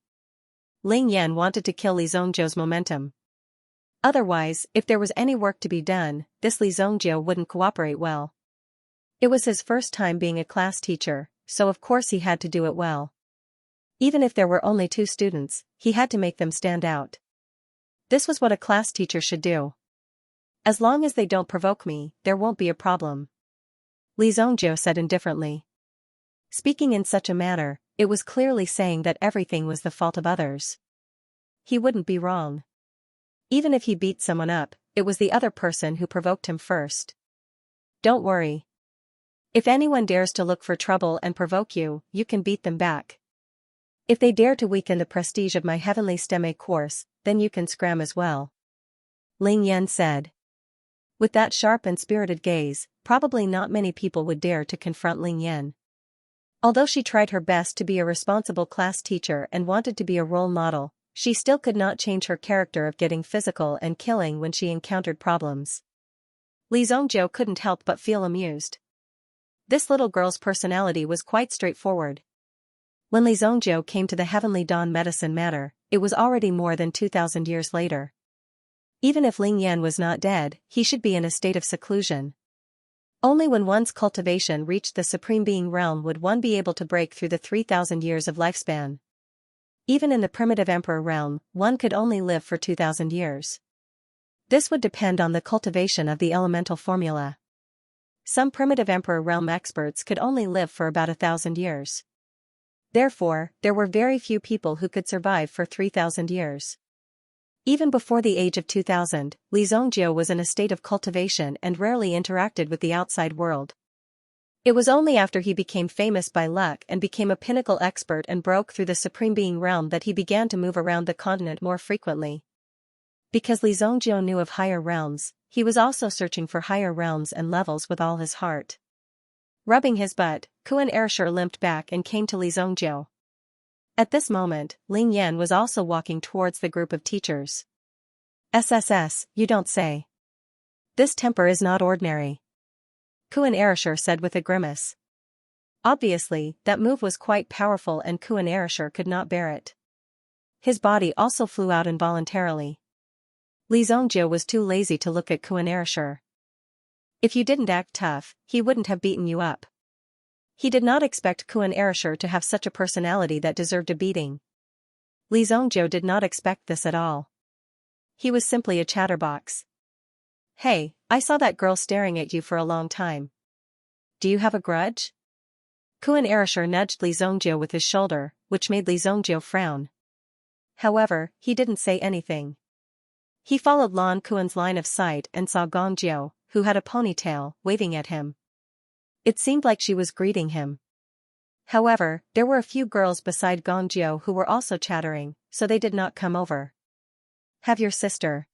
Ling Yan wanted to kill Li Zhongjiu's momentum. Otherwise, if there was any work to be done, this Li Zhongjiu wouldn't cooperate well. It was his first time being a class teacher, so of course he had to do it well. Even if there were only 2 students, he had to make them stand out. This was what a class teacher should do. As long as they don't provoke me, there won't be a problem. Li Zhongjiu said indifferently. Speaking in such a manner, it was clearly saying that everything was the fault of others. He wouldn't be wrong. Even if he beat someone up, it was the other person who provoked him first. Don't worry. If anyone dares to look for trouble and provoke you, you can beat them back. If they dare to weaken the prestige of my Heavenly STEM course, then you can scram as well. Ling Yan said. With that sharp and spirited gaze, probably not many people would dare to confront Ling Yan. Although she tried her best to be a responsible class teacher and wanted to be a role model, she still could not change her character of getting physical and killing when she encountered problems. Li Zhongjiu couldn't help but feel amused. This little girl's personality was quite straightforward. When Li Zhongjiu came to the Heavenly Dawn Medicine Matter, it was already more than 2,000 years later. Even if Ling Yan was not dead, he should be in a state of seclusion. Only when one's cultivation reached the Supreme Being realm would one be able to break through the 3,000 years of lifespan. Even in the primitive Emperor realm, one could only live for 2,000 years. This would depend on the cultivation of the elemental formula. Some primitive Emperor realm experts could only live for about 1,000 years. Therefore, there were very few people who could survive for 3,000 years. Even before the age of 2000, Li Zhongjiu was in a state of cultivation and rarely interacted with the outside world. It was only after he became famous by luck and became a pinnacle expert and broke through the Supreme Being realm that he began to move around the continent more frequently. Because Li Zhongjiu knew of higher realms, he was also searching for higher realms and levels with all his heart. Rubbing his butt, Kuan Ershur limped back and came to Li Zongjiu. At this moment, Ling Yan was also walking towards the group of teachers. "SSS, you don't say. This temper is not ordinary," Kuan Ershur said with a grimace. Obviously, that move was quite powerful and Kuan Ershur could not bear it. His body also flew out involuntarily. Li Zongjiu was too lazy to look at Kuan Ershur. If you didn't act tough, he wouldn't have beaten you up. He did not expect Kuan Ershur to have such a personality that deserved a beating. Li Zongjiu did not expect this at all. He was simply a chatterbox. "Hey, I saw that girl staring at you for a long time. Do you have a grudge?" Kuan Ershur nudged Li Zongjiu with his shoulder, which made Li Zongjiu frown. However, he didn't say anything. He followed Lan Kuan's line of sight and saw Gongjiu, who had a ponytail, waving at him. It seemed like she was greeting him. However, there were a few girls beside Gongjiu who were also chattering, so they did not come over. "Have your sister,"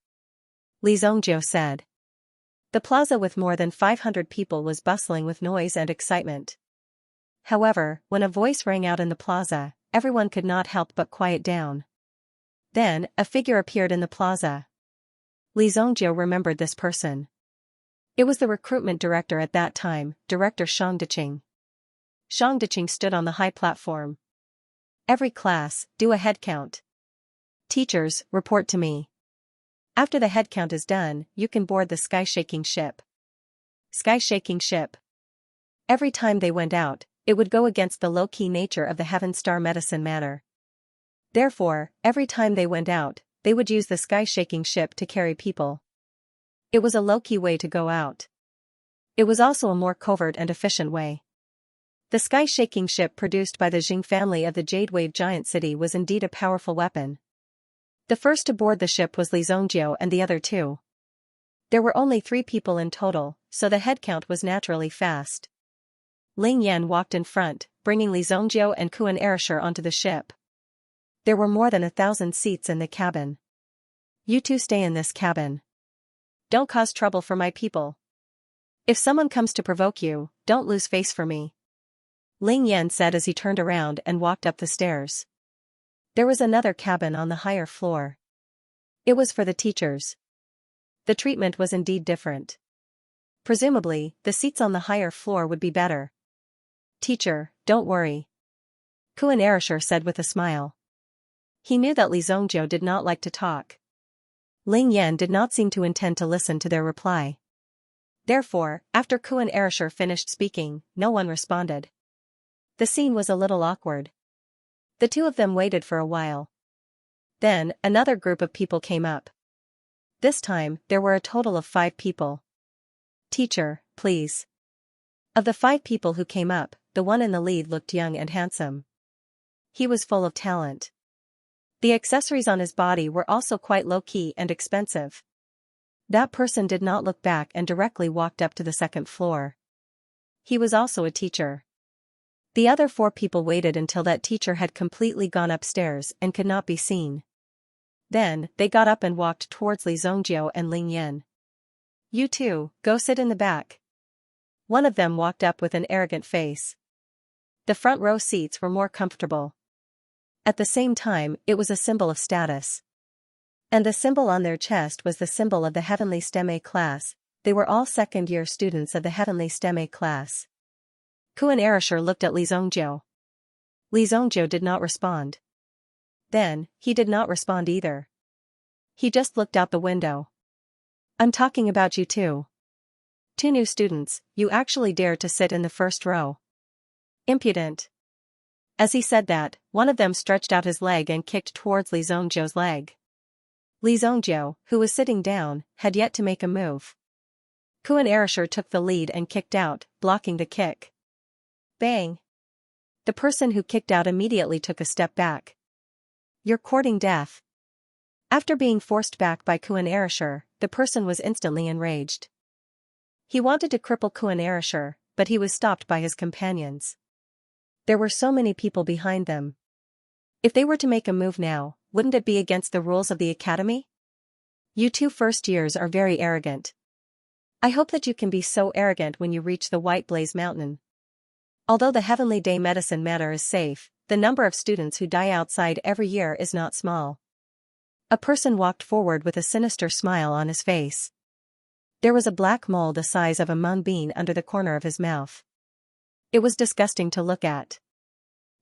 Li Zongjiu said. The plaza with more than 500 people was bustling with noise and excitement. However, when a voice rang out in the plaza, everyone could not help but quiet down. Then, a figure appeared in the plaza. Li Zongjiu remembered this person. It was the recruitment director at that time, Director Xianxia. Xianxia stood on the high platform. "Every class, do a head count. Teachers, report to me. After the head count is done, you can board the sky-shaking ship." Sky-shaking ship. Every time they went out, it would go against the low-key nature of the Heaven Star Medicine Manor. Therefore, every time they went out, they would use the sky-shaking ship to carry people. It was a low-key way to go out. It was also a more covert and efficient way. The sky-shaking ship produced by the Jing family of the Jade Wave Giant City was indeed a powerful weapon. The first to board the ship was Li Zongjiu and the other two. There were only 3 people in total, so the head count was naturally fast. Ling Yan walked in front, bringing Li Zongjiu and Kuan Ershur onto the ship. There were more than 1,000 seats in the cabin. "You two stay in this cabin. Don't cause trouble for my people. If someone comes to provoke you, don't lose face for me," Ling Yan said as he turned around and walked up the stairs. There was another cabin on the higher floor. It was for the teachers. The treatment was indeed different. Presumably, the seats on the higher floor would be better. "Teacher, don't worry," Kuan Ershur said with a smile. He knew that Li Zongjiu did not like to talk. Ling Yan did not seem to intend to listen to their reply. Therefore, after Kuan Ershur finished speaking, no one responded. The scene was a little awkward. The two of them waited for a while. Then, another group of people came up. This time, there were a total of 5 people. "Teacher, please." Of the 5 people who came up, the one in the lead looked young and handsome. He was full of talent. The accessories on his body were also quite low-key and expensive. That person did not look back and directly walked up to the 2nd floor. He was also a teacher. The other 4 people waited until that teacher had completely gone upstairs and could not be seen. Then, they got up and walked towards Li Zongjiu and Ling Yan. "You two, go sit in the back." One of them walked up with an arrogant face. The front row seats were more comfortable. At the same time, it was a symbol of status. And the symbol on their chest was the symbol of the Heavenly STEM A class. They were all second-year students of the Heavenly STEM A class. Kuan Ershur looked at Li Zongjiu. Li Zongjiu did not respond. Then, he did not respond either. He just looked out the window. "I'm talking about you two. 2 new students, you actually dare to sit in the first row. Impudent." As he said that, one of them stretched out his leg and kicked towards Li Zongjiu's leg. Li Zongjiu, who was sitting down, had yet to make a move. Kuan Ershur took the lead and kicked out, blocking the kick. Bang! The person who kicked out immediately took a step back. "You're courting death." After being forced back by Kuan Ershur, the person was instantly enraged. He wanted to cripple Kuan Ershur, but he was stopped by his companions. There were so many people behind them. If they were to make a move now, wouldn't it be against the rules of the academy? "You two first years are very arrogant. I hope that you can be so arrogant when you reach the White Blaze Mountain. Although the Heavenly Day Medicine Manor is safe, the number of students who die outside every year is not small. A person walked forward with a sinister smile on his face. There was a black mole the size of a mung bean under the corner of his mouth. It was disgusting to look at.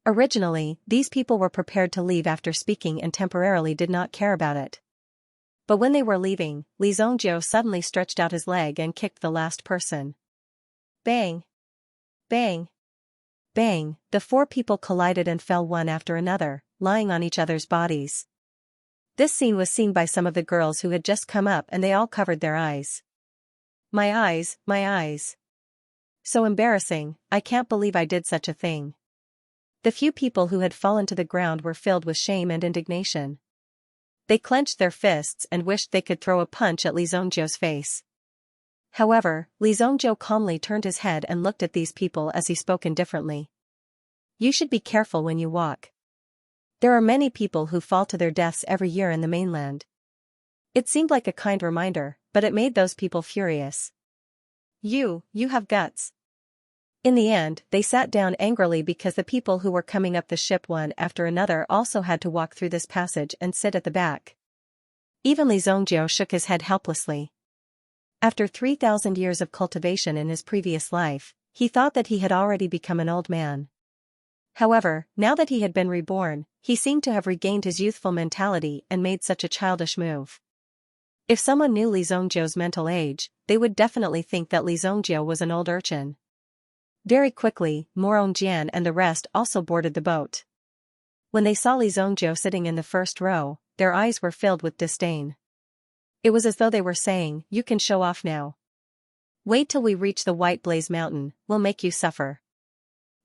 Originally, these people were prepared to leave after speaking and temporarily did not care about it. But when they were leaving, Xianxia suddenly stretched out his leg and kicked the last person. Bang! Bang! Bang! The four people collided and fell one after another, lying on each other's bodies. This scene was seen by some of the girls who had just come up and they all covered their eyes. My eyes, my eyes. So embarrassing, I can't believe I did such a thing. The few people who had fallen to the ground were filled with shame and indignation. They clenched their fists and wished they could throw a punch at Xianxia's face. However, Xianxia calmly turned his head and looked at these people as he spoke indifferently. You should be careful when you walk. There are many people who fall to their deaths every year in the mainland. It seemed like a kind reminder, but it made those people furious. You have guts. In the end, they sat down angrily because the people who were coming up the ship one after another also had to walk through this passage and sit at the back. Even Xianxia shook his head helplessly. After 3,000 years of cultivation in his previous life, he thought that he had already become an old man. However, now that he had been reborn, he seemed to have regained his youthful mentality and made such a childish move. If someone knew Xianxia's mental age, they would definitely think that Xianxia was an old urchin. Very quickly, Morongjian and the rest also boarded the boat. When they saw Xianxia sitting in the first row, their eyes were filled with disdain. It was as though they were saying, "You can show off now. Wait till we reach the White Blaze Mountain, we'll make you suffer."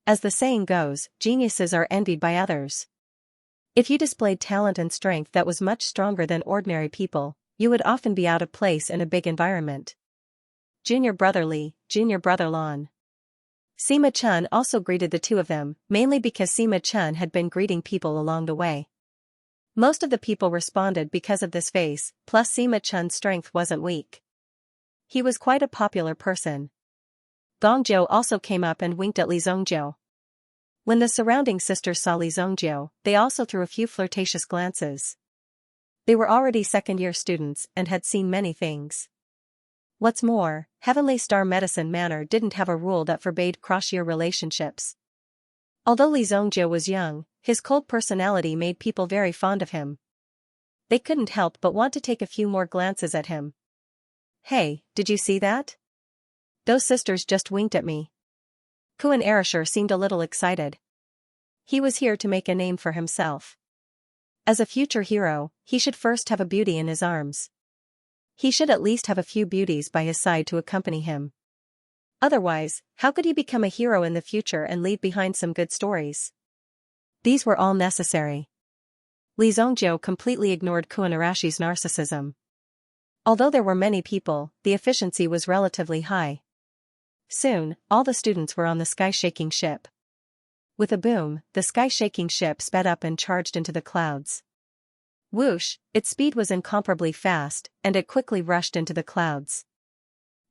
As the saying goes, geniuses are envied by others. If you displayed talent and strength that was much stronger than ordinary people, you would often be out of place in a big environment. Junior Brother Li, Junior Brother Lon. Sima Chun also greeted the two of them, mainly because Sima Chun had been greeting people along the way. Most of the people responded because of this face, plus Sima Chun's strength wasn't weak. He was quite a popular person. Gongzhou also came up and winked at Xianxia. When the surrounding sisters saw Xianxia, they also threw a few flirtatious glances. They were already second-year students and had seen many things. What's more, Heavenly Star Medicine Manor didn't have a rule that forbade cross-year relationships. Although Xianxia was young, his cold personality made people very fond of him. They couldn't help but want to take a few more glances at him. Hey, did you see that? Those sisters just winked at me. Kuan Erasure seemed a little excited. He was here to make a name for himself. As a future hero, he should first have a beauty in his arms. He should at least have a few beauties by his side to accompany him. Otherwise, how could he become a hero in the future and leave behind some good stories? These were all necessary. Xianxia completely ignored Kuan Arashi's narcissism. Although there were many people, the efficiency was relatively high. Soon, all the students were on the sky-shaking ship. With a boom, the sky-shaking ship sped up and charged into the clouds. Whoosh, its speed was incomparably fast, and it quickly rushed into the clouds.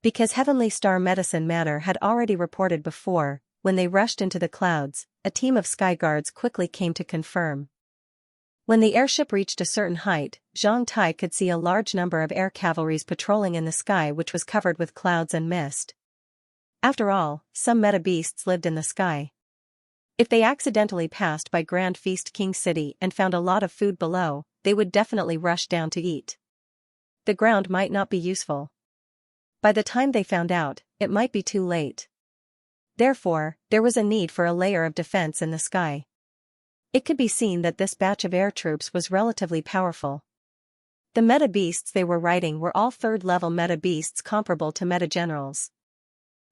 Because Heavenly Star Medicine Manor had already reported before, when they rushed into the clouds, a team of sky guards quickly came to confirm. When the airship reached a certain height, Zhang Tai could see a large number of air cavalries patrolling in the sky which was covered with clouds and mist. After all, some meta beasts lived in the sky. If they accidentally passed by Grand Feast King City and found a lot of food below, they would definitely rush down to eat. The ground might not be useful. By the time they found out, it might be too late. Therefore, there was a need for a layer of defense in the sky. It could be seen that this batch of air troops was relatively powerful. The meta beasts they were riding were all third-level meta beasts comparable to meta generals.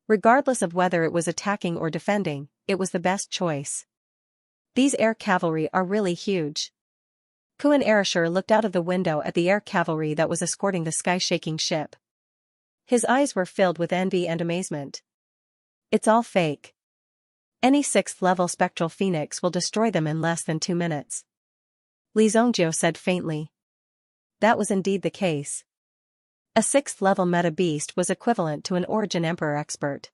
Regardless of whether it was attacking or defending, it was the best choice. These air cavalry are really huge. Kuan Erasure looked out of the window at the air cavalry that was escorting the sky-shaking ship. His eyes were filled with envy and amazement. It's all fake. Any 6th-level spectral phoenix will destroy them in less than 2 minutes. Xianxia said faintly. That was indeed the case. A 6th-level meta-beast was equivalent to an Origin Emperor expert.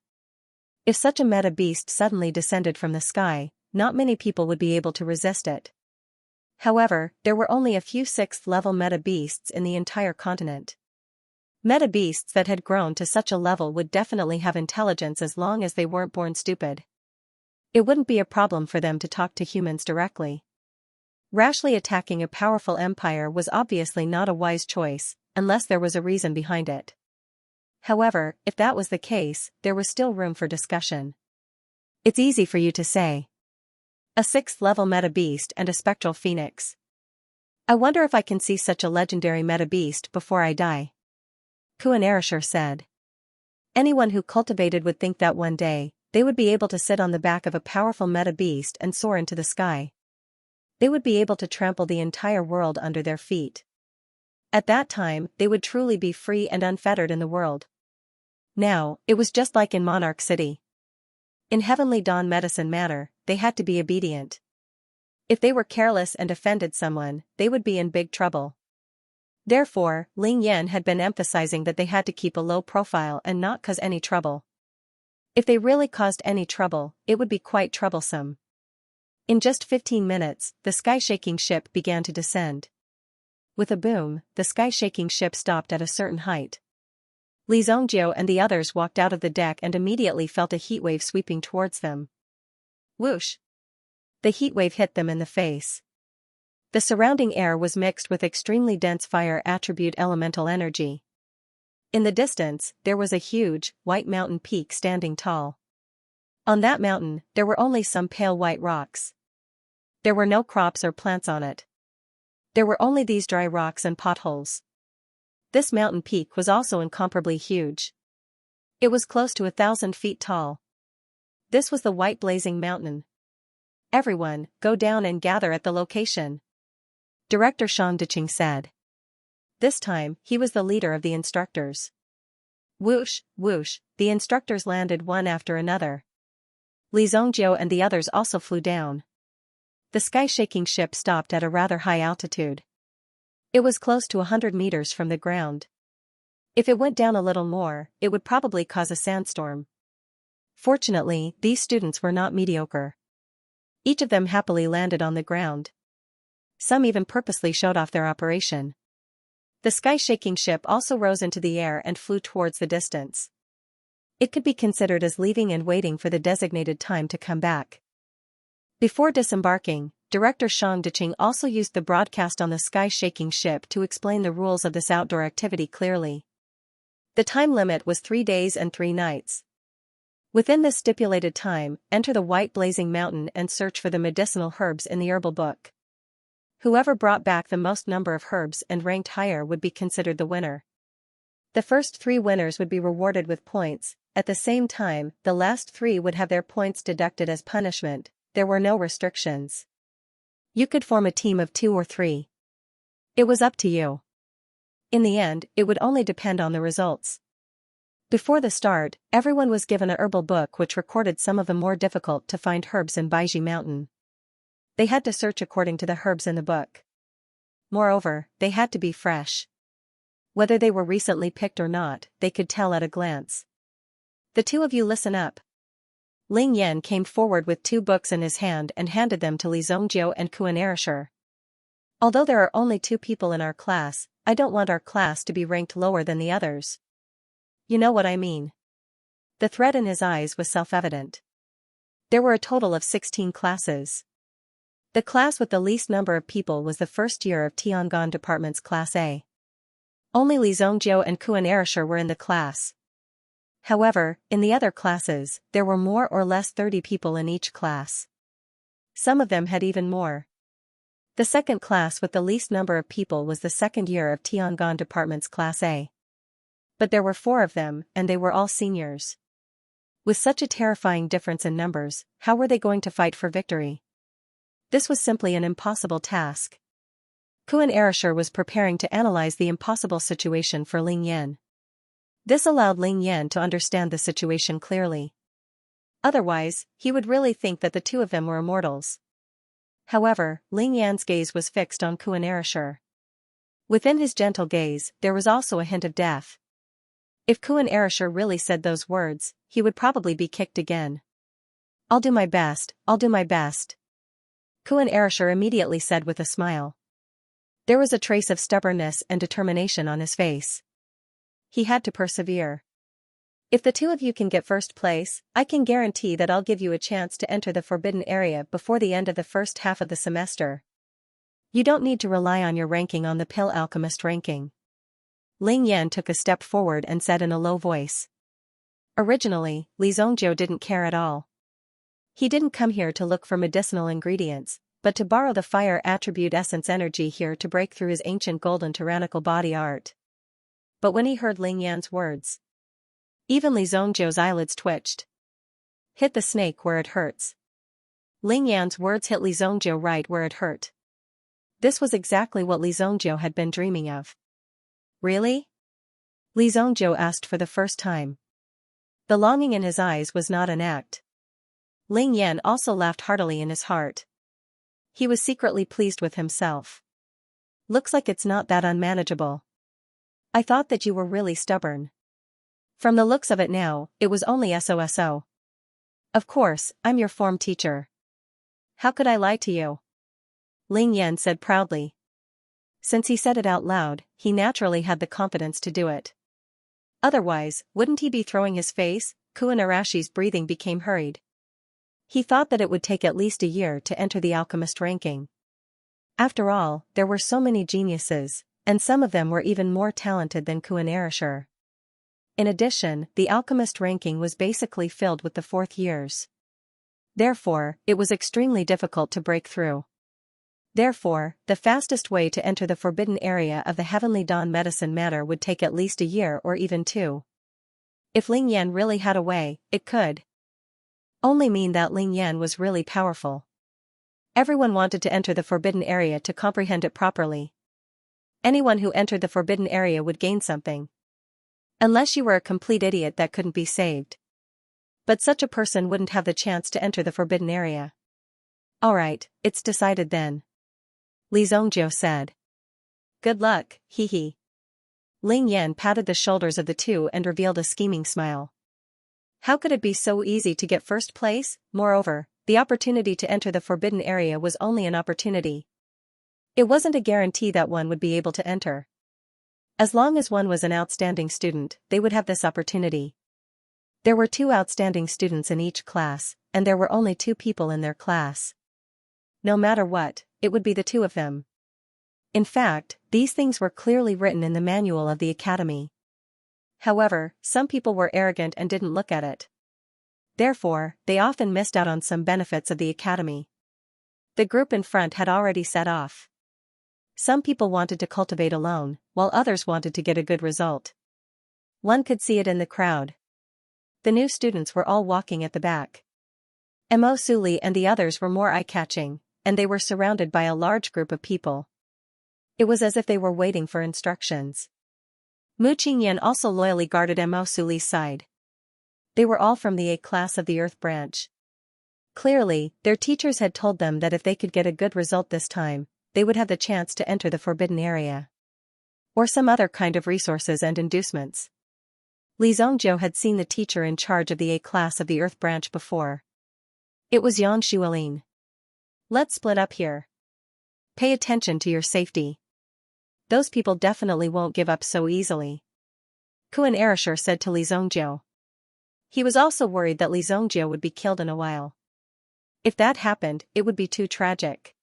If such a meta-beast suddenly descended from the sky, not many people would be able to resist it. However, there were only a few 6th-level meta-beasts in the entire continent. Meta-beasts that had grown to such a level would definitely have intelligence as long as they weren't born stupid. It wouldn't be a problem for them to talk to humans directly. Rashly attacking a powerful empire was obviously not a wise choice, unless there was a reason behind it. However, if that was the case, there was still room for discussion. It's easy for you to say. A 6th-level meta-beast and a spectral phoenix. I wonder if I can see such a legendary meta-beast before I die. Xianxia said. Anyone who cultivated would think that one day, they would be able to sit on the back of a powerful meta-beast and soar into the sky. They would be able to trample the entire world under their feet. At that time, they would truly be free and unfettered in the world. Now, it was just like in Monarch City. In Heavenly Dawn Medicine Manor, they had to be obedient. If they were careless and offended someone, they would be in big trouble. Therefore, Ling Yan had been emphasizing that they had to keep a low profile and not cause any trouble. If they really caused any trouble, it would be quite troublesome. In just 15 minutes, the sky-shaking ship began to descend. With a boom, the sky-shaking ship stopped at a certain height. Xianxia and the others walked out of the deck and immediately felt a heatwave sweeping towards them. Whoosh! The heatwave hit them in the face. The surrounding air was mixed with extremely dense fire attribute elemental energy. In the distance, there was a huge, white mountain peak standing tall. On that mountain, there were only some pale white rocks. There were no crops or plants on it. There were only these dry rocks and potholes. This mountain peak was also incomparably huge. It was close to 1,000 feet tall. This was the White Blazing Mountain. Everyone, go down and gather at the location. Director Xianxia said. This time, he was the leader of the instructors. Whoosh, whoosh, the instructors landed one after another. Xianxia and the others also flew down. The sky-shaking ship stopped at a rather high altitude. It was close to 100 meters from the ground. If it went down a little more, it would probably cause a sandstorm. Fortunately, these students were not mediocre. Each of them happily landed on the ground. Some even purposely showed off their operation. The sky-shaking ship also rose into the air and flew towards the distance. It could be considered as leaving and waiting for the designated time to come back. Before disembarking, Director Xianxia also used the broadcast on the sky-shaking ship to explain the rules of this outdoor activity clearly. The time limit was 3 days and 3 nights. Within this stipulated time, enter the White Blazing Mountain and search for the medicinal herbs in the herbal book. Whoever brought back the most number of herbs and ranked higher would be considered the winner. The first 3 winners would be rewarded with points. At the same time, the last 3 would have their points deducted as punishment. There were no restrictions. You could form a team of 2 or 3. It was up to you. In the end, it would only depend on the results. Before the start, everyone was given a herbal book which recorded some of the more difficult to find herbs in Baiji Mountain. They had to search according to the herbs in the book. Moreover, they had to be fresh. Whether they were recently picked or not, they could tell at a glance. The 2 of you listen up. Ling Yan came forward with 2 books in his hand and handed them to Xianxia and Xianxia. Although there are only 2 people in our class, I don't want our class to be ranked lower than the others. You know what I mean. The threat in his eyes was self-evident. There were a total of 16 classes. The class with the least number of people was the first year of Tiangong Department's Class A. Only Xianxia and Xianxia were in the class. However, in the other classes, there were more or less 30 people in each class. Some of them had even more. The second class with the least number of people was the second year of Tiangong Department's Class A. But there were 4 of them, and they were all seniors. With such a terrifying difference in numbers, how were they going to fight for victory? This was simply an impossible task. Xianxia was preparing to analyze the impossible situation for Ling Yan. This allowed Ling Yan to understand the situation clearly. Otherwise, he would really think that the 2 of them were immortals. However, Ling Yan's gaze was fixed on Xianxia. Within his gentle gaze, there was also a hint of death. If Kuan Erasure really said those words, he would probably be kicked again. I'll do my best, I'll do my best. Kuan Erasure immediately said with a smile. There was a trace of stubbornness and determination on his face. He had to persevere. If the two of you can get first place, I can guarantee that I'll give you a chance to enter the forbidden area before the end of the first half of the semester. You don't need to rely on your ranking on the Pill Alchemist ranking. Ling Yan took a step forward and said in a low voice. Originally, Li Zhongjiu didn't care at all. He didn't come here to look for medicinal ingredients, but to borrow the fire attribute essence energy here to break through his ancient golden tyrannical body art. But when he heard Ling Yan's words, even Li Zhongjiu's eyelids twitched. Hit the snake where it hurts. Ling Yan's words hit Li Zhongjiu right where it hurt. This was exactly what Li Zhongjiu had been dreaming of. Really? Li Zhongjiu asked for the first time. The longing in his eyes was not an act. Ling Yan also laughed heartily in his heart. He was secretly pleased with himself. Looks like it's not that unmanageable. I thought that you were really stubborn. From the looks of it now, it was only SOSO. Of course, I'm your form teacher. How could I lie to you? Ling Yan said proudly. Since he said it out loud, he naturally had the confidence to do it. Otherwise, wouldn't he be throwing his face? Kuan Arashi's breathing became hurried. He thought that it would take at least a year to enter the alchemist ranking. After all, there were so many geniuses, and some of them were even more talented than Kuan Erasure. In addition, the alchemist ranking was basically filled with the fourth years. Therefore, it was extremely difficult to break through. Therefore, the fastest way to enter the forbidden area of the Heavenly Dawn medicine matter would take at least a year or even 2. If Ling Yan really had a way, it could only mean that Ling Yan was really powerful. Everyone wanted to enter the forbidden area to comprehend it properly. Anyone who entered the forbidden area would gain something. Unless you were a complete idiot that couldn't be saved. But such a person wouldn't have the chance to enter the forbidden area. Alright, it's decided then. Li Zhongjiu said. Good luck, hee. Ling Yan patted the shoulders of the two and revealed a scheming smile. How could it be so easy to get first place? Moreover, the opportunity to enter the forbidden area was only an opportunity. It wasn't a guarantee that one would be able to enter. As long as one was an outstanding student, they would have this opportunity. There were 2 outstanding students in each class, and there were only 2 people in their class. No matter what, it would be the 2 of them. In fact, these things were clearly written in the manual of the academy. However, some people were arrogant and didn't look at it. Therefore, they often missed out on some benefits of the academy. The group in front had already set off. Some people wanted to cultivate alone, while others wanted to get a good result. One could see it in the crowd. The new students were all walking at the back. Mo Suli and the others were more eye-catching, and they were surrounded by a large group of people. It was as if they were waiting for instructions. Mu Qingyan also loyally guarded Mo Suli's side. They were all from the A class of the Earth branch. Clearly, their teachers had told them that if they could get a good result this time, they would have the chance to enter the forbidden area. Or some other kind of resources and inducements. Li Zhongjiu had seen the teacher in charge of the A class of the Earth branch before. It was Yang Xuelin. Let's split up here. Pay attention to your safety. Those people definitely won't give up so easily. Kuan Erasure said to Li Zhongjiu. He was also worried that Li Zhongjiu would be killed in a while. If that happened, it would be too tragic.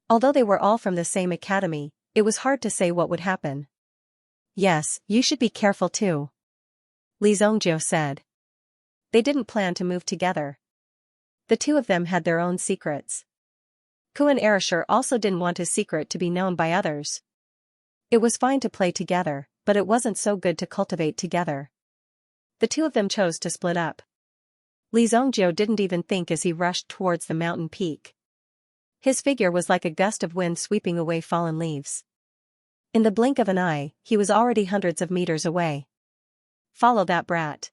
Although they were all from the same academy, it was hard to say what would happen. Yes, you should be careful too. Li Zhongjiu said. They didn't plan to move together. The 2 of them had their own secrets. Kuan Erasure also didn't want his secret to be known by others. It was fine to play together, but it wasn't so good to cultivate together. The 2 of them chose to split up. Li Zhongjiu didn't even think as he rushed towards the mountain peak. His figure was like a gust of wind sweeping away fallen leaves. In the blink of an eye, he was already hundreds of meters away. Follow that brat.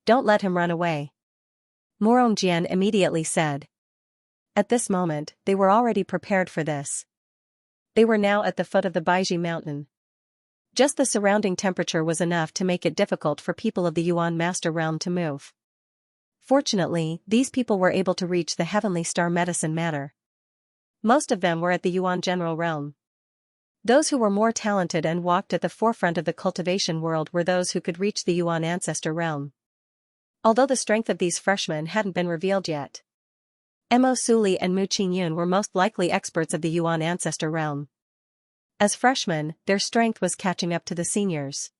Don't let him run away. Morongjian immediately said. At this moment, they were already prepared for this. They were now at the foot of the Baiji mountain. Just the surrounding temperature was enough to make it difficult for people of the Yuan Master Realm to move. Fortunately, these people were able to reach the Heavenly Star Medicine Matter. Most of them were at the Yuan General Realm. Those who were more talented and walked at the forefront of the cultivation world were those who could reach the Yuan Ancestor Realm. Although the strength of these freshmen hadn't been revealed yet, Mo Suli and Mu Qingyun were most likely experts of the Yuan Ancestor Realm. As freshmen, their strength was catching up to the seniors.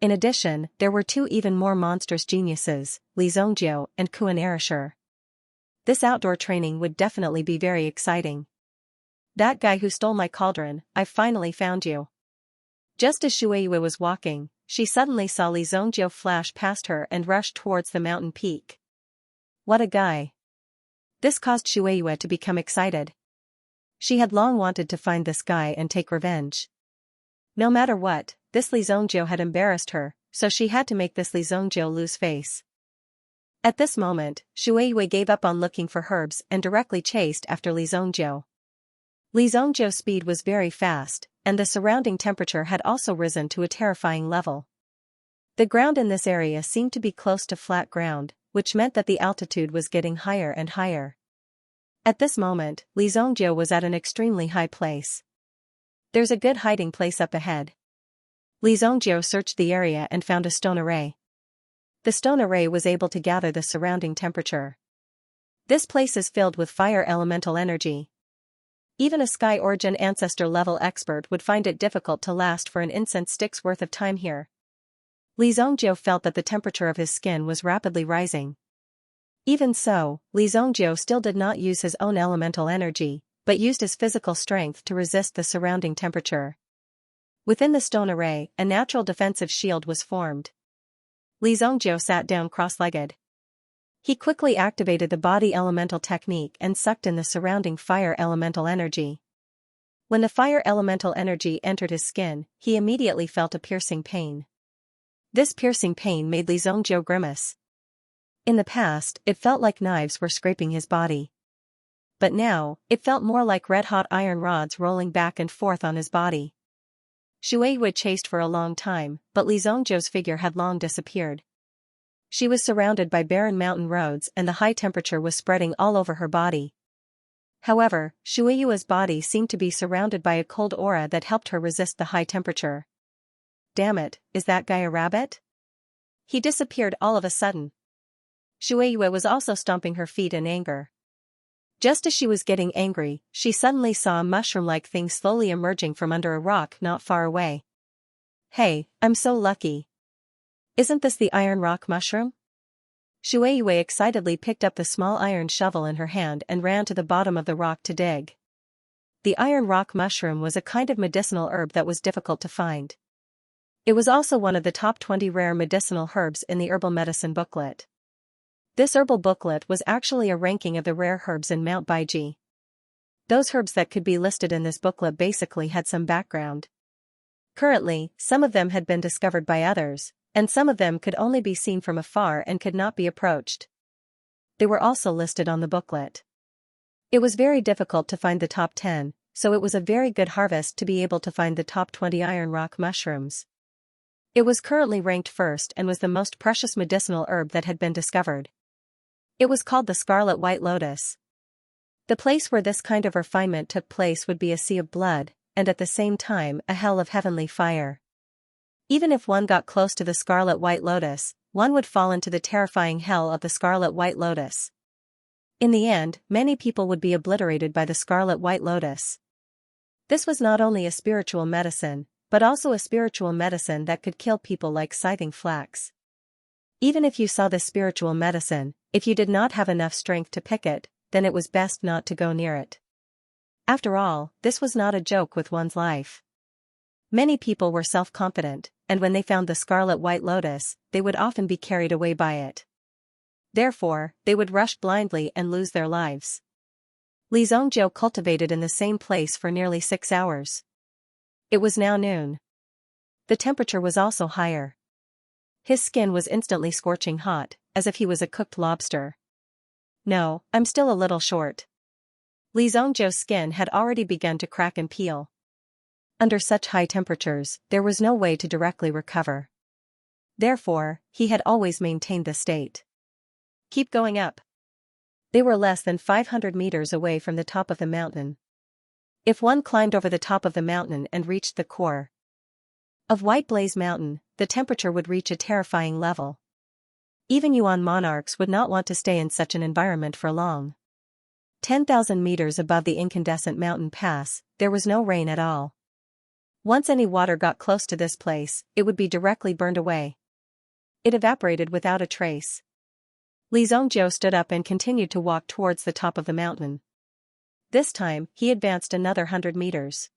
In addition, there were two even more monstrous geniuses, Li Zongjiu and Kuan Erishur. This outdoor training would definitely be very exciting. That guy who stole my cauldron, I finally found you. Just as Shueiyue was walking, she suddenly saw Li Zongjiu flash past her and rush towards the mountain peak. What a guy. This caused Shueiyue to become excited. She had long wanted to find this guy and take revenge. No matter what, this Li Zongjiu had embarrassed her, so she had to make this Li Zongjiu lose face. At this moment, Shueiyue gave up on looking for herbs and directly chased after Li Zongjiu. Li Zongjiu's speed was very fast, and the surrounding temperature had also risen to a terrifying level. The ground in this area seemed to be close to flat ground, which meant that the altitude was getting higher and higher. At this moment, Li Zongjiu was at an extremely high place. There's a good hiding place up ahead. Li Zongjiu searched the area and found a stone array. The stone array was able to gather the surrounding temperature. This place is filled with fire elemental energy. Even a Sky Origin Ancestor level expert would find it difficult to last for an incense stick's worth of time here. Li Zongjiu felt that the temperature of his skin was rapidly rising. Even so, Li Zongjiu still did not use his own elemental energy, but used his physical strength to resist the surrounding temperature. Within the stone array, a natural defensive shield was formed. Li Zongjiu sat down cross-legged. He quickly activated the body elemental technique and sucked in the surrounding fire elemental energy. When the fire elemental energy entered his skin, he immediately felt a piercing pain. This piercing pain made Li Zongjiu grimace. In the past, it felt like knives were scraping his body. But now, it felt more like red-hot iron rods rolling back and forth on his body. Shueiyue chased for a long time, but Li Zongjiu's figure had long disappeared. She was surrounded by barren mountain roads and the high temperature was spreading all over her body. However, Shueiyue's body seemed to be surrounded by a cold aura that helped her resist the high temperature. Damn it, is that guy a rabbit? He disappeared all of a sudden. Shueiyue was also stomping her feet in anger. Just as she was getting angry, she suddenly saw a mushroom-like thing slowly emerging from under a rock not far away. Hey, I'm so lucky. Isn't this the iron rock mushroom? Shueiyue excitedly picked up the small iron shovel in her hand and ran to the bottom of the rock to dig. The iron rock mushroom was a kind of medicinal herb that was difficult to find. It was also one of the top 20 rare medicinal herbs in the herbal medicine booklet. This herbal booklet was actually a ranking of the rare herbs in Mount Baiji. Those herbs that could be listed in this booklet basically had some background. Currently, some of them had been discovered by others, and some of them could only be seen from afar and could not be approached. They were also listed on the booklet. It was very difficult to find the top 10, so it was a very good harvest to be able to find the top 20 iron rock mushrooms. It was currently ranked first and was the most precious medicinal herb that had been discovered. It was called the Scarlet White Lotus. The place where this kind of refinement took place would be a sea of blood, and at the same time a hell of heavenly fire. Even if one got close to the Scarlet White Lotus, one would fall into the terrifying hell of the Scarlet White Lotus. In the end, many people would be obliterated by the Scarlet White Lotus. This was not only a spiritual medicine, but also a spiritual medicine that could kill people like scything flax. Even if you saw this spiritual medicine, if you did not have enough strength to pick it, then it was best not to go near it. After all, this was not a joke with one's life. Many people were self-confident, and when they found the Scarlet White Lotus, they would often be carried away by it. Therefore, they would rush blindly and lose their lives. Li Zongjiu cultivated in the same place for nearly 6 hours. It was now noon. The temperature was also higher. His skin was instantly scorching hot, as if he was a cooked lobster. No, I'm still a little short. Li Zhongzhou's skin had already begun to crack and peel. Under such high temperatures, there was no way to directly recover. Therefore, he had always maintained the state. Keep going up. They were less than 500 meters away from the top of the mountain. If one climbed over the top of the mountain and reached the core of White Blaze Mountain, the temperature would reach a terrifying level. Even Yuan monarchs would not want to stay in such an environment for long. 10,000 meters above the incandescent mountain pass, there was no rain at all. Once any water got close to this place, it would be directly burned away. It evaporated without a trace. Li Zhongzhou stood up and continued to walk towards the top of the mountain. This time, he advanced another 100 meters.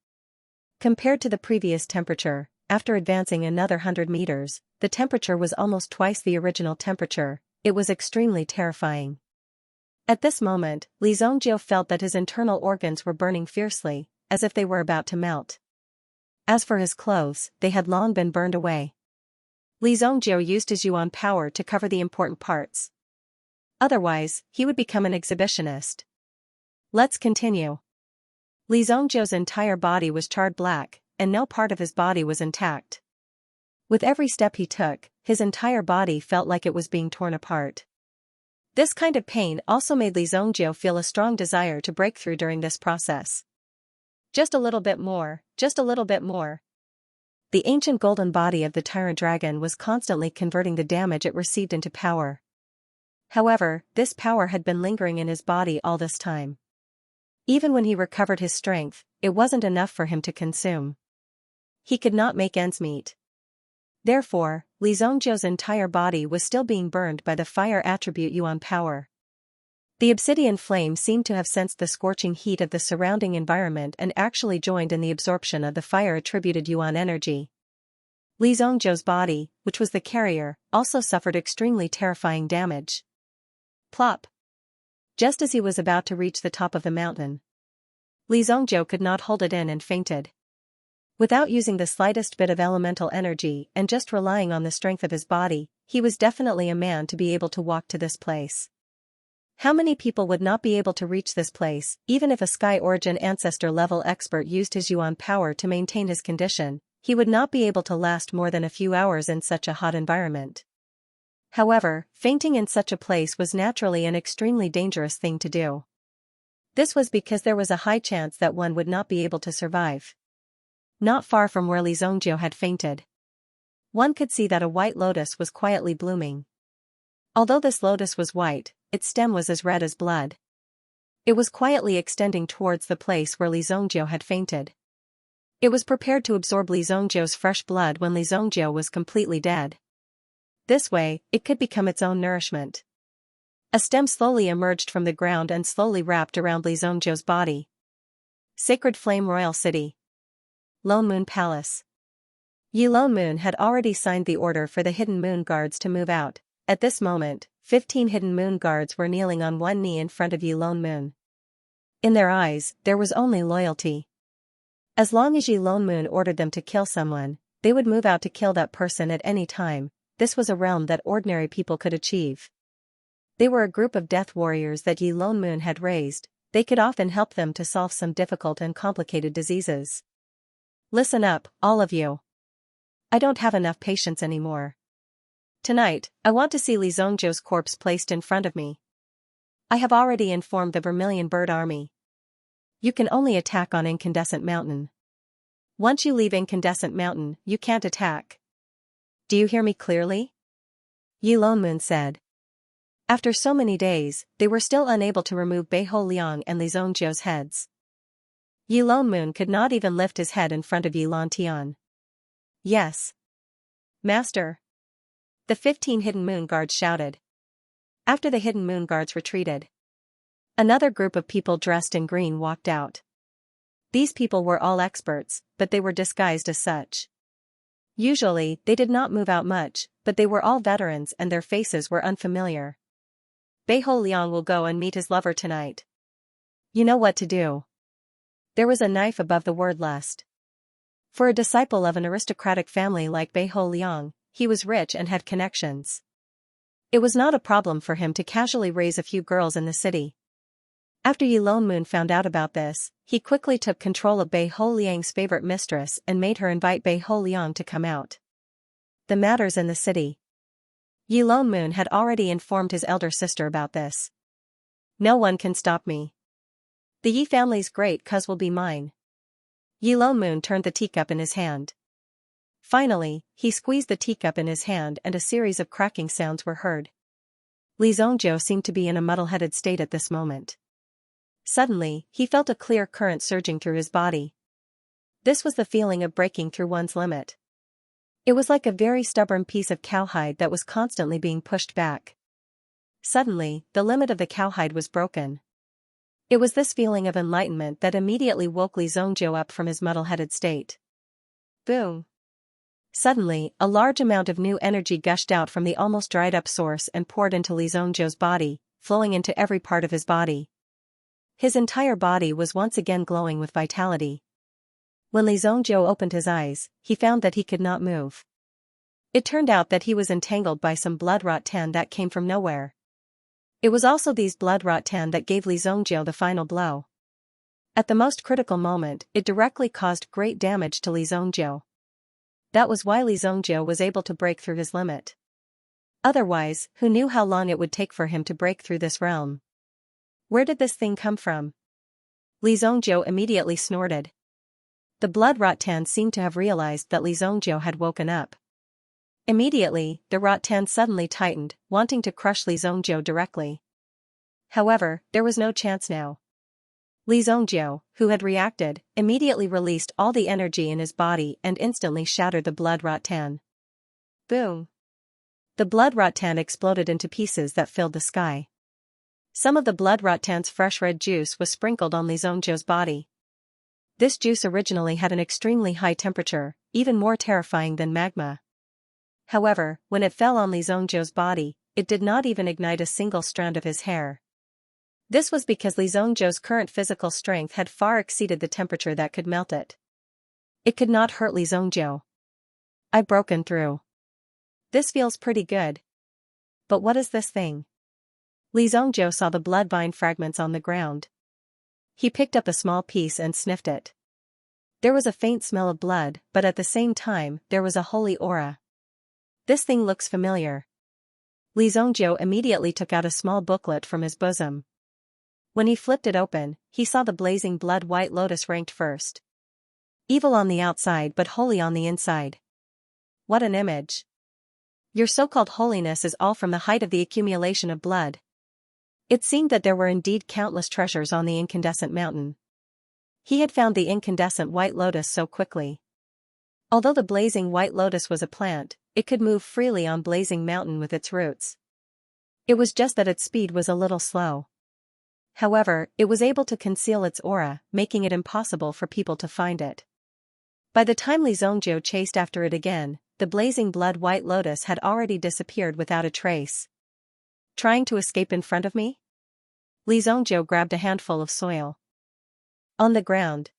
Compared to the previous temperature, after advancing another 100 meters, the temperature was almost twice the original temperature. It was extremely terrifying. At this moment, Li Zhongzhou felt that his internal organs were burning fiercely, as if they were about to melt. As for his clothes, they had long been burned away. Li Zhongzhou used his yuan power to cover the important parts. Otherwise, he would become an exhibitionist. Let's continue. Li Zhongzhou's entire body was charred black, and no part of his body was intact. With every step he took, his entire body felt like it was being torn apart. This kind of pain also made Li Zhongzhou feel a strong desire to break through during this process. Just a little bit more, just a little bit more. The ancient golden body of the tyrant dragon was constantly converting the damage it received into power. However, this power had been lingering in his body all this time. Even when he recovered his strength, it wasn't enough for him to consume. He could not make ends meet. Therefore, Li Zhongzhou's entire body was still being burned by the fire attribute yuan power. The obsidian flame seemed to have sensed the scorching heat of the surrounding environment and actually joined in the absorption of the fire-attributed yuan energy. Li Zhongzhou's body, which was the carrier, also suffered extremely terrifying damage. Plop! Just as he was about to reach the top of the mountain, Li Zhongzhou could not hold it in and fainted. Without using the slightest bit of elemental energy and just relying on the strength of his body, he was definitely a man to be able to walk to this place. How many people would not be able to reach this place, even if a Sky Origin Ancestor-level expert used his yuan power to maintain his condition? He would not be able to last more than a few hours in such a hot environment. However, fainting in such a place was naturally an extremely dangerous thing to do. This was because there was a high chance that one would not be able to survive. Not far from where Li Zhongzhou had fainted, one could see that a white lotus was quietly blooming. Although this lotus was white, its stem was as red as blood. It was quietly extending towards the place where Li Zhongzhou had fainted. It was prepared to absorb Li Zhongzhou's fresh blood when Li Zhongzhou was completely dead. This way, it could become its own nourishment. A stem slowly emerged from the ground and slowly wrapped around Li Zhongzhou's body. Sacred Flame Royal City. Lone Moon Palace. Yi Lone Moon had already signed the order for the Hidden Moon Guards to move out. At this moment, 15 Hidden Moon Guards were kneeling on one knee in front of Yi Lone Moon. In their eyes, there was only loyalty. As long as Yi Lone Moon ordered them to kill someone, they would move out to kill that person at any time. This was a realm that ordinary people could achieve. They were a group of death warriors that Yi Lone Moon had raised. They could often help them to solve some difficult and complicated diseases. Listen up, all of you. I don't have enough patience anymore. Tonight, I want to see Li Zhongzhou's corpse placed in front of me. I have already informed the Vermilion Bird Army. You can only attack on Incandescent Mountain. Once you leave Incandescent Mountain, you can't attack. Do you hear me clearly? Yi Lone Moon said. After so many days, they were still unable to remove Beiho Liang and Li Zhongzhou's heads. Yi Lone Moon could not even lift his head in front of Yi Lan Tian. Yes. Master. The 15 Hidden Moon Guards shouted. After the Hidden Moon Guards retreated, another group of people dressed in green walked out. These people were all experts, but they were disguised as such. Usually, they did not move out much, but they were all veterans and their faces were unfamiliar. Beiho Liang will go and meet his lover tonight. You know what to do. There was a knife above the word lust. For a disciple of an aristocratic family like Beiho Liang, he was rich and had connections. It was not a problem for him to casually raise a few girls in the city. After Yilong Moon found out about this, he quickly took control of Bei Ho Liang's favorite mistress and made her invite Bei Ho Liang to come out. The matters in the city. Yilong Moon had already informed his elder sister about this. No one can stop me. The Yi family's great cuz will be mine. Yilong Moon turned the teacup in his hand. Finally, he squeezed the teacup in his hand and a series of cracking sounds were heard. Li Zhongjiu seemed to be in a muddle-headed state at this moment. Suddenly, he felt a clear current surging through his body. This was the feeling of breaking through one's limit. It was like a very stubborn piece of cowhide that was constantly being pushed back. Suddenly, the limit of the cowhide was broken. It was this feeling of enlightenment that immediately woke Li Zhongjiu up from his muddle-headed state. Boom! Suddenly, a large amount of new energy gushed out from the almost dried-up source and poured into Li Zhongjiu's body, flowing into every part of his body. His entire body was once again glowing with vitality. When Li Zhongjiu opened his eyes, he found that he could not move. It turned out that he was entangled by some blood-rot tan that came from nowhere. It was also these blood-rot tan that gave Li Zhongjiu the final blow. At the most critical moment, it directly caused great damage to Li Zhongjiu. That was why Li Zhongjiu was able to break through his limit. Otherwise, who knew how long it would take for him to break through this realm? Where did this thing come from? Li Zhongjiu immediately snorted. The blood Rottan seemed to have realized that Li Zhongjiu had woken up. Immediately, the Rottan suddenly tightened, wanting to crush Li Zhongjiu directly. However, there was no chance now. Li Zhongjiu, who had reacted, immediately released all the energy in his body and instantly shattered the blood Rottan. Boom! The blood Rottan exploded into pieces that filled the sky. Some of the blood Rottan's fresh red juice was sprinkled on Li Zhongjiu's body. This juice originally had an extremely high temperature, even more terrifying than magma. However, when it fell on Li Zhongjiu's body, it did not even ignite a single strand of his hair. This was because Li Zhongjiu's current physical strength had far exceeded the temperature that could melt it. It could not hurt Li Zhongjiu. I've broken through. This feels pretty good. But what is this thing? Li Zhongjiu saw the blood vine fragments on the ground. He picked up a small piece and sniffed it. There was a faint smell of blood, but at the same time, there was a holy aura. This thing looks familiar. Li Zhongjiu immediately took out a small booklet from his bosom. When he flipped it open, he saw the blazing blood white lotus ranked first. Evil on the outside but holy on the inside. What an image. Your so-called holiness is all from the height of the accumulation of blood. It seemed that there were indeed countless treasures on the incandescent mountain. He had found the incandescent white lotus so quickly. Although the blazing white lotus was a plant, it could move freely on blazing mountain with its roots. It was just that its speed was a little slow. However, it was able to conceal its aura, making it impossible for people to find it. By the time Li Zhongjiu chased after it again, the blazing blood white lotus had already disappeared without a trace. Trying to escape in front of me? Li Zhongjiu grabbed a handful of soil. On the ground.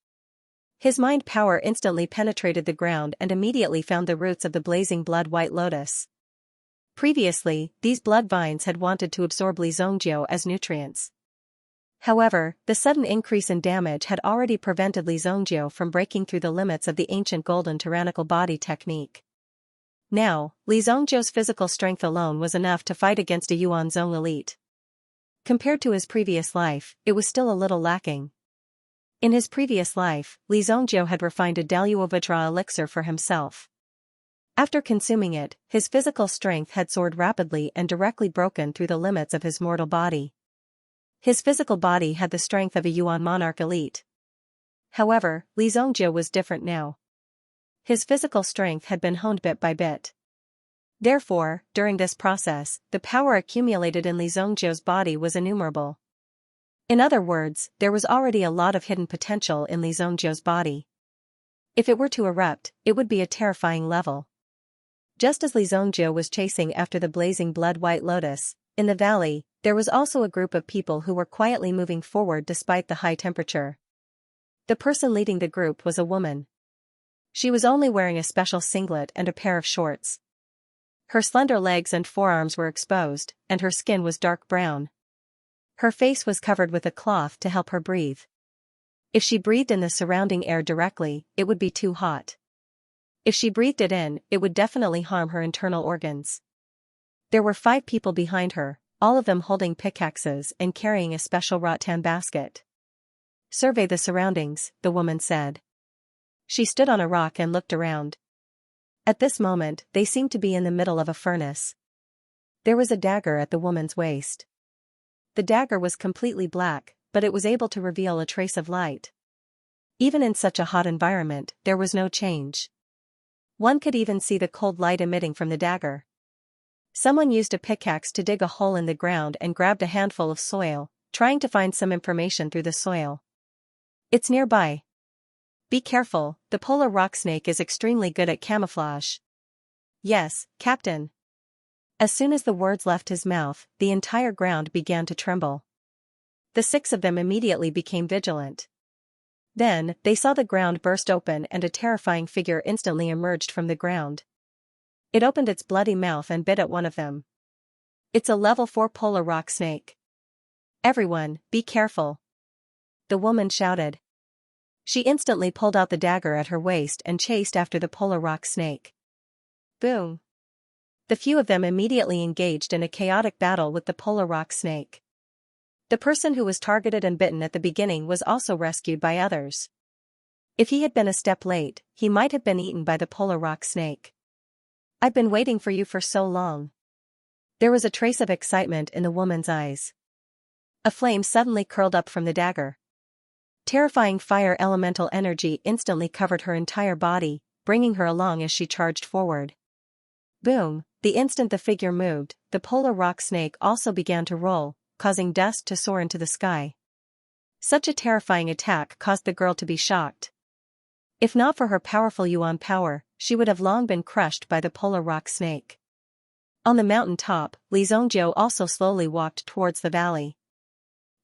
His mind power instantly penetrated the ground and immediately found the roots of the blazing blood white lotus. Previously, these blood vines had wanted to absorb Li Zhongjiu as nutrients. However, the sudden increase in damage had already prevented Li Zhongjiu from breaking through the limits of the ancient golden tyrannical body technique. Now, Li Zhongjiu's physical strength alone was enough to fight against a Yuan Zhong elite. Compared to his previous life, it was still a little lacking. In his previous life, Li Zhongjiu had refined a Daluovajra elixir for himself. After consuming it, his physical strength had soared rapidly and directly broken through the limits of his mortal body. His physical body had the strength of a Yuan monarch elite. However, Li Zhongjiu was different now. His physical strength had been honed bit by bit. Therefore, during this process, the power accumulated in Li Zhongjiu's body was innumerable. In other words, there was already a lot of hidden potential in Li Zhongjiu's body. If it were to erupt, it would be a terrifying level. Just as Li Zhongjiu was chasing after the blazing blood white lotus, in the valley, there was also a group of people who were quietly moving forward despite the high temperature. The person leading the group was a woman. She was only wearing a special singlet and a pair of shorts. Her slender legs and forearms were exposed, and her skin was dark brown. Her face was covered with a cloth to help her breathe. If she breathed in the surrounding air directly, it would be too hot. If she breathed it in, it would definitely harm her internal organs. There were 5 people behind her, all of them holding pickaxes and carrying a special rattan basket. "Survey the surroundings," the woman said. She stood on a rock and looked around. At this moment, they seemed to be in the middle of a furnace. There was a dagger at the woman's waist. The dagger was completely black, but it was able to reveal a trace of light. Even in such a hot environment, there was no change. One could even see the cold light emitting from the dagger. Someone used a pickaxe to dig a hole in the ground and grabbed a handful of soil, trying to find some information through the soil. "It's nearby. Be careful, the polar rock snake is extremely good at camouflage." "Yes, Captain." As soon as the words left his mouth, the entire ground began to tremble. The 6 of them immediately became vigilant. Then, they saw the ground burst open and a terrifying figure instantly emerged from the ground. It opened its bloody mouth and bit at one of them. "It's a level 4 polar rock snake. Everyone, be careful," the woman shouted. She instantly pulled out the dagger at her waist and chased after the polar rock snake. Boom! The few of them immediately engaged in a chaotic battle with the polar rock snake. The person who was targeted and bitten at the beginning was also rescued by others. If he had been a step late, he might have been eaten by the polar rock snake. "I've been waiting for you for so long." There was a trace of excitement in the woman's eyes. A flame suddenly curled up from the dagger. Terrifying fire elemental energy instantly covered her entire body, bringing her along as she charged forward. Boom! The instant the figure moved, the polar rock snake also began to roll, causing dust to soar into the sky. Such a terrifying attack caused the girl to be shocked. If not for her powerful yuan power, she would have long been crushed by the polar rock snake. On the mountain top, Xianxia also slowly walked towards the valley.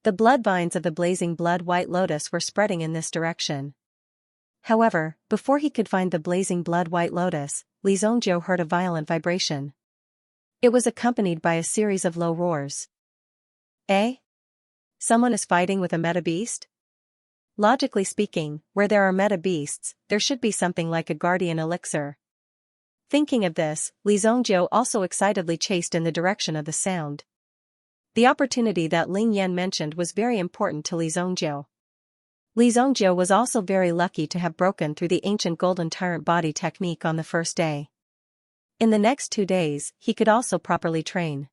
The blood vines of the blazing blood-white lotus were spreading in this direction. However, before he could find the blazing blood-white lotus, Xianxia heard a violent vibration. It was accompanied by a series of low roars. "Eh? Someone is fighting with a meta-beast?" Logically speaking, where there are meta-beasts, there should be something like a guardian elixir. Thinking of this, Xianxia also excitedly chased in the direction of the sound. The opportunity that Ling Yan mentioned was very important to Xianxia. Xianxia was also very lucky to have broken through the ancient golden tyrant body technique on the first day. In the next 2 days, he could also properly train.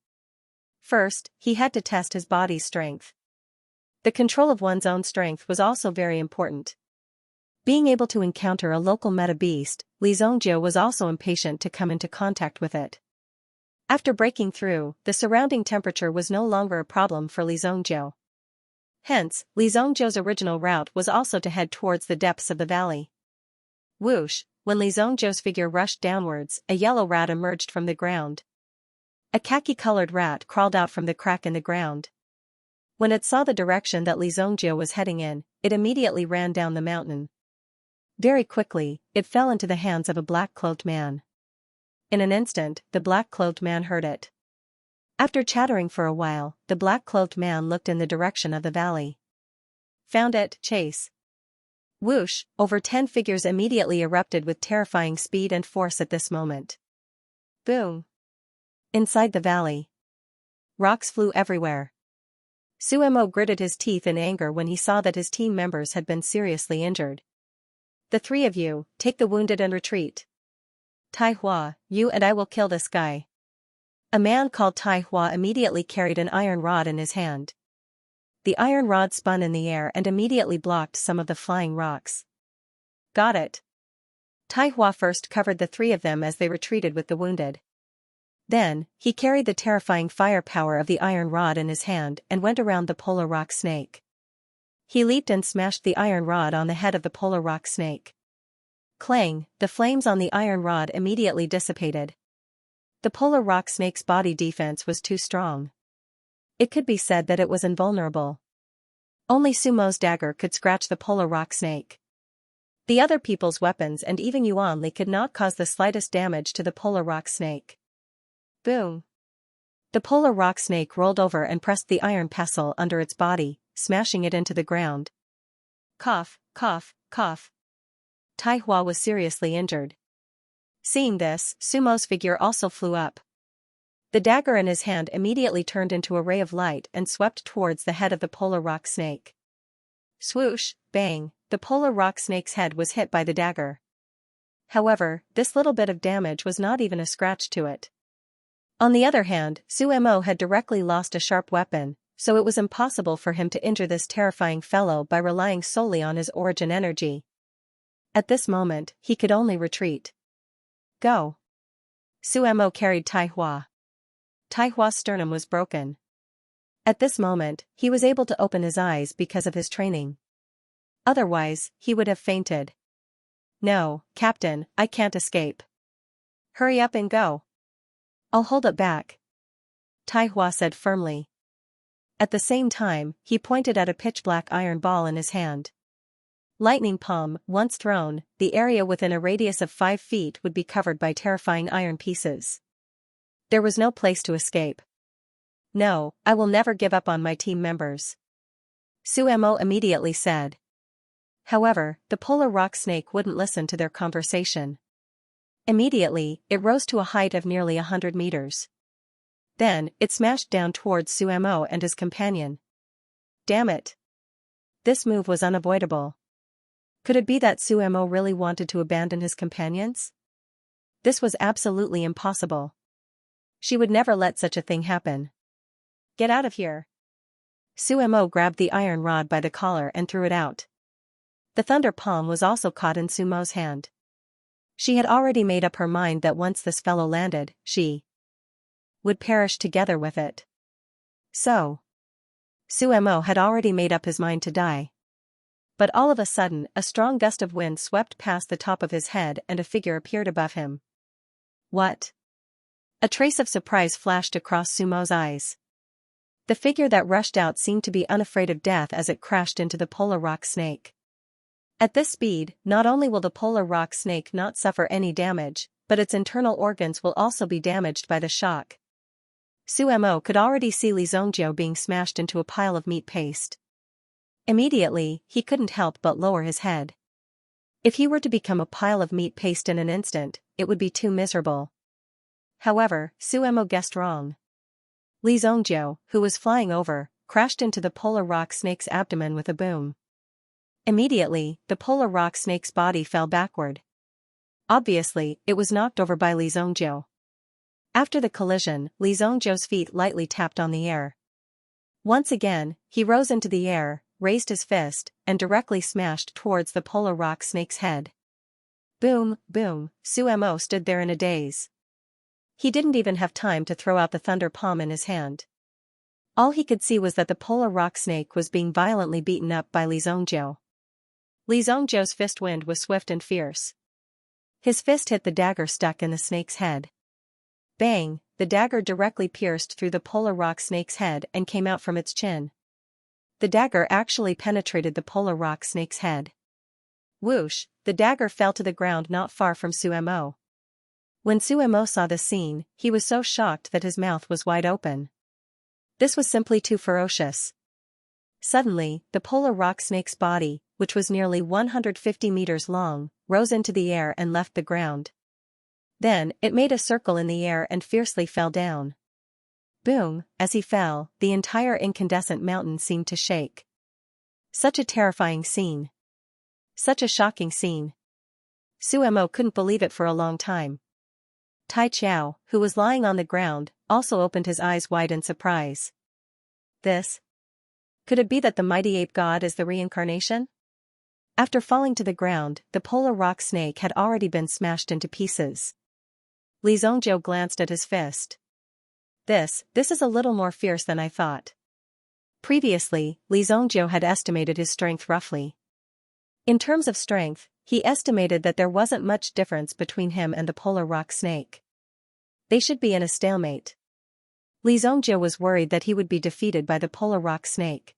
First, he had to test his body's strength. The control of one's own strength was also very important. Being able to encounter a local meta-beast, Xianxia was also impatient to come into contact with it. After breaking through, the surrounding temperature was no longer a problem for Xianxia. Hence, Xianxia's original route was also to head towards the depths of the valley. Whoosh! When Xianxia's figure rushed downwards, a yellow rat emerged from the ground. A khaki-colored rat crawled out from the crack in the ground. When it saw the direction that Xianxia was heading in, it immediately ran down the mountain. Very quickly, it fell into the hands of a black-clothed man. In an instant, the black-clothed man heard it. After chattering for a while, the black-clothed man looked in the direction of the valley. "Found it, chase." Whoosh! Over 10 figures immediately erupted with terrifying speed and force at this moment. Boom! Inside the valley, rocks flew everywhere. Suemo gritted his teeth in anger when he saw that his team members had been seriously injured. "The 3 of you, take the wounded and retreat. Tai Hua, you and I will kill this guy." A man called Tai Hua immediately carried an iron rod in his hand. The iron rod spun in the air and immediately blocked some of the flying rocks. "Got it." Tai Hua first covered the 3 of them as they retreated with the wounded. Then, he carried the terrifying firepower of the iron rod in his hand and went around the polar rock snake. He leaped and smashed the iron rod on the head of the polar rock snake. Clang! The flames on the iron rod immediately dissipated. The polar rock snake's body defense was too strong. It could be said that it was invulnerable. Only Sumo's dagger could scratch the polar rock snake. The other people's weapons and even Yuan Li could not cause the slightest damage to the polar rock snake. Boom! The polar rock snake rolled over and pressed the iron pestle under its body, smashing it into the ground. Cough, cough, cough. Tai Hua was seriously injured. Seeing this, Sumo's figure also flew up. The dagger in his hand immediately turned into a ray of light and swept towards the head of the polar rock snake. Swoosh, bang, the polar rock snake's head was hit by the dagger. However, this little bit of damage was not even a scratch to it. On the other hand, Sumo had directly lost a sharp weapon, so it was impossible for him to injure this terrifying fellow by relying solely on his origin energy. At this moment, he could only retreat. Go. Sumo carried Tai Hua. Tai Hua's sternum was broken. At this moment, he was able to open his eyes because of his training. Otherwise, he would have fainted. No, Captain, I can't escape. Hurry up and go. I'll hold it back, Tai Hua said firmly. At the same time, he pointed at a pitch-black iron ball in his hand. Lightning palm, once thrown, the area within a radius of 5 feet would be covered by terrifying iron pieces. There was no place to escape. No, I will never give up on my team members, Sumo immediately said. However, the polar rock snake wouldn't listen to their conversation. Immediately, it rose to a height of nearly 100 meters. Then, it smashed down towards Sumo and his companion. Damn it. This move was unavoidable. Could it be that Sumo really wanted to abandon his companions? This was absolutely impossible. She would never let such a thing happen. Get out of here. Sumo grabbed the iron rod by the collar and threw it out. The thunder palm was also caught in Sumo's hand. She had already made up her mind that once this fellow landed, she would perish together with it. So, Sumo had already made up his mind to die. But all of a sudden, a strong gust of wind swept past the top of his head and a figure appeared above him. What? A trace of surprise flashed across Sumo's eyes. The figure that rushed out seemed to be unafraid of death as it crashed into the polar rock snake. At this speed, not only will the polar rock snake not suffer any damage, but its internal organs will also be damaged by the shock. Sumo could already see Xianxia being smashed into a pile of meat paste. Immediately, he couldn't help but lower his head. If he were to become a pile of meat paste in an instant, it would be too miserable. However, Sumo guessed wrong. Xianxia, who was flying over, crashed into the polar rock snake's abdomen with a boom. Immediately, the polar rock snake's body fell backward. Obviously, it was knocked over by Xianxia. After the collision, Xianxia's feet lightly tapped on the air. Once again, he rose into the air, raised his fist, and directly smashed towards the polar rock snake's head. Boom, boom, Sumo stood there in a daze. He didn't even have time to throw out the thunder palm in his hand. All he could see was that the polar rock snake was being violently beaten up by Xianxia. Xianxia's fist wind was swift and fierce. His fist hit the dagger stuck in the snake's head. Bang, the dagger directly pierced through the polar rock snake's head and came out from its chin. The dagger actually penetrated the polar rock snake's head. Whoosh, the dagger fell to the ground not far from Sumo. When Sumo saw the scene, he was so shocked that his mouth was wide open. This was simply too ferocious. Suddenly, the polar rock snake's body, which was nearly 150 meters long, rose into the air and left the ground. Then, it made a circle in the air and fiercely fell down. Boom, as he fell, the entire incandescent mountain seemed to shake. Such a terrifying scene. Such a shocking scene. Sumo couldn't believe it for a long time. Tai Chao, who was lying on the ground, also opened his eyes wide in surprise. This? Could it be that the mighty ape god is the reincarnation? After falling to the ground, the polar rock snake had already been smashed into pieces. Xianxia glanced at his fist. This is a little more fierce than I thought. Previously, Xianxia had estimated his strength roughly. In terms of strength, he estimated that there wasn't much difference between him and the polar rock snake. They should be in a stalemate. Xianxia was worried that he would be defeated by the polar rock snake.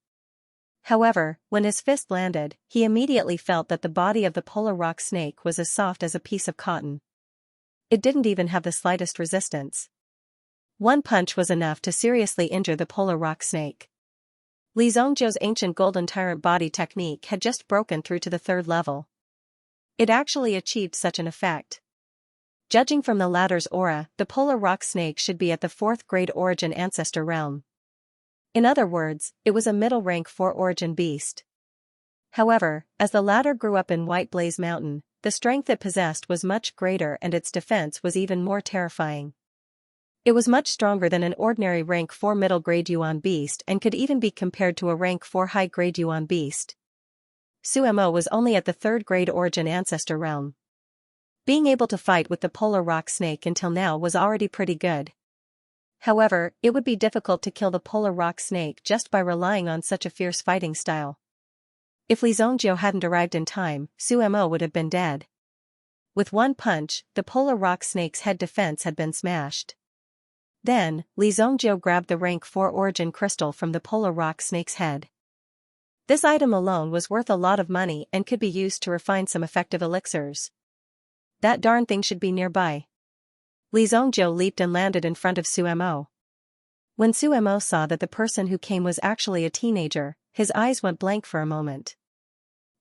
However, when his fist landed, he immediately felt that the body of the polar rock snake was as soft as a piece of cotton. It didn't even have the slightest resistance. One punch was enough to seriously injure the polar rock snake. Li Zhongzhou's ancient golden tyrant body technique had just broken through to the third level. It actually achieved such an effect. Judging from the latter's aura, the polar rock snake should be at the 4th grade origin ancestor realm. In other words, it was a middle rank 4 origin beast. However, as the latter grew up in White Blaze Mountain, the strength it possessed was much greater and its defense was even more terrifying. It was much stronger than an ordinary rank 4 middle grade Yuan beast and could even be compared to a rank 4 high grade Yuan beast. Suemo was only at the 3rd grade origin ancestor realm. Being able to fight with the polar rock snake until now was already pretty good. However, it would be difficult to kill the polar rock snake just by relying on such a fierce fighting style. If Li Zhongzhou hadn't arrived in time, Suemo would have been dead. With one punch, the polar rock snake's head defense had been smashed. Then, Li Zhongzhou grabbed the rank 4 origin crystal from the polar rock snake's head. This item alone was worth a lot of money and could be used to refine some effective elixirs. That darn thing should be nearby. Li Zhongzhou leaped and landed in front of Suemo. When Suemo saw that the person who came was actually a teenager, his eyes went blank for a moment.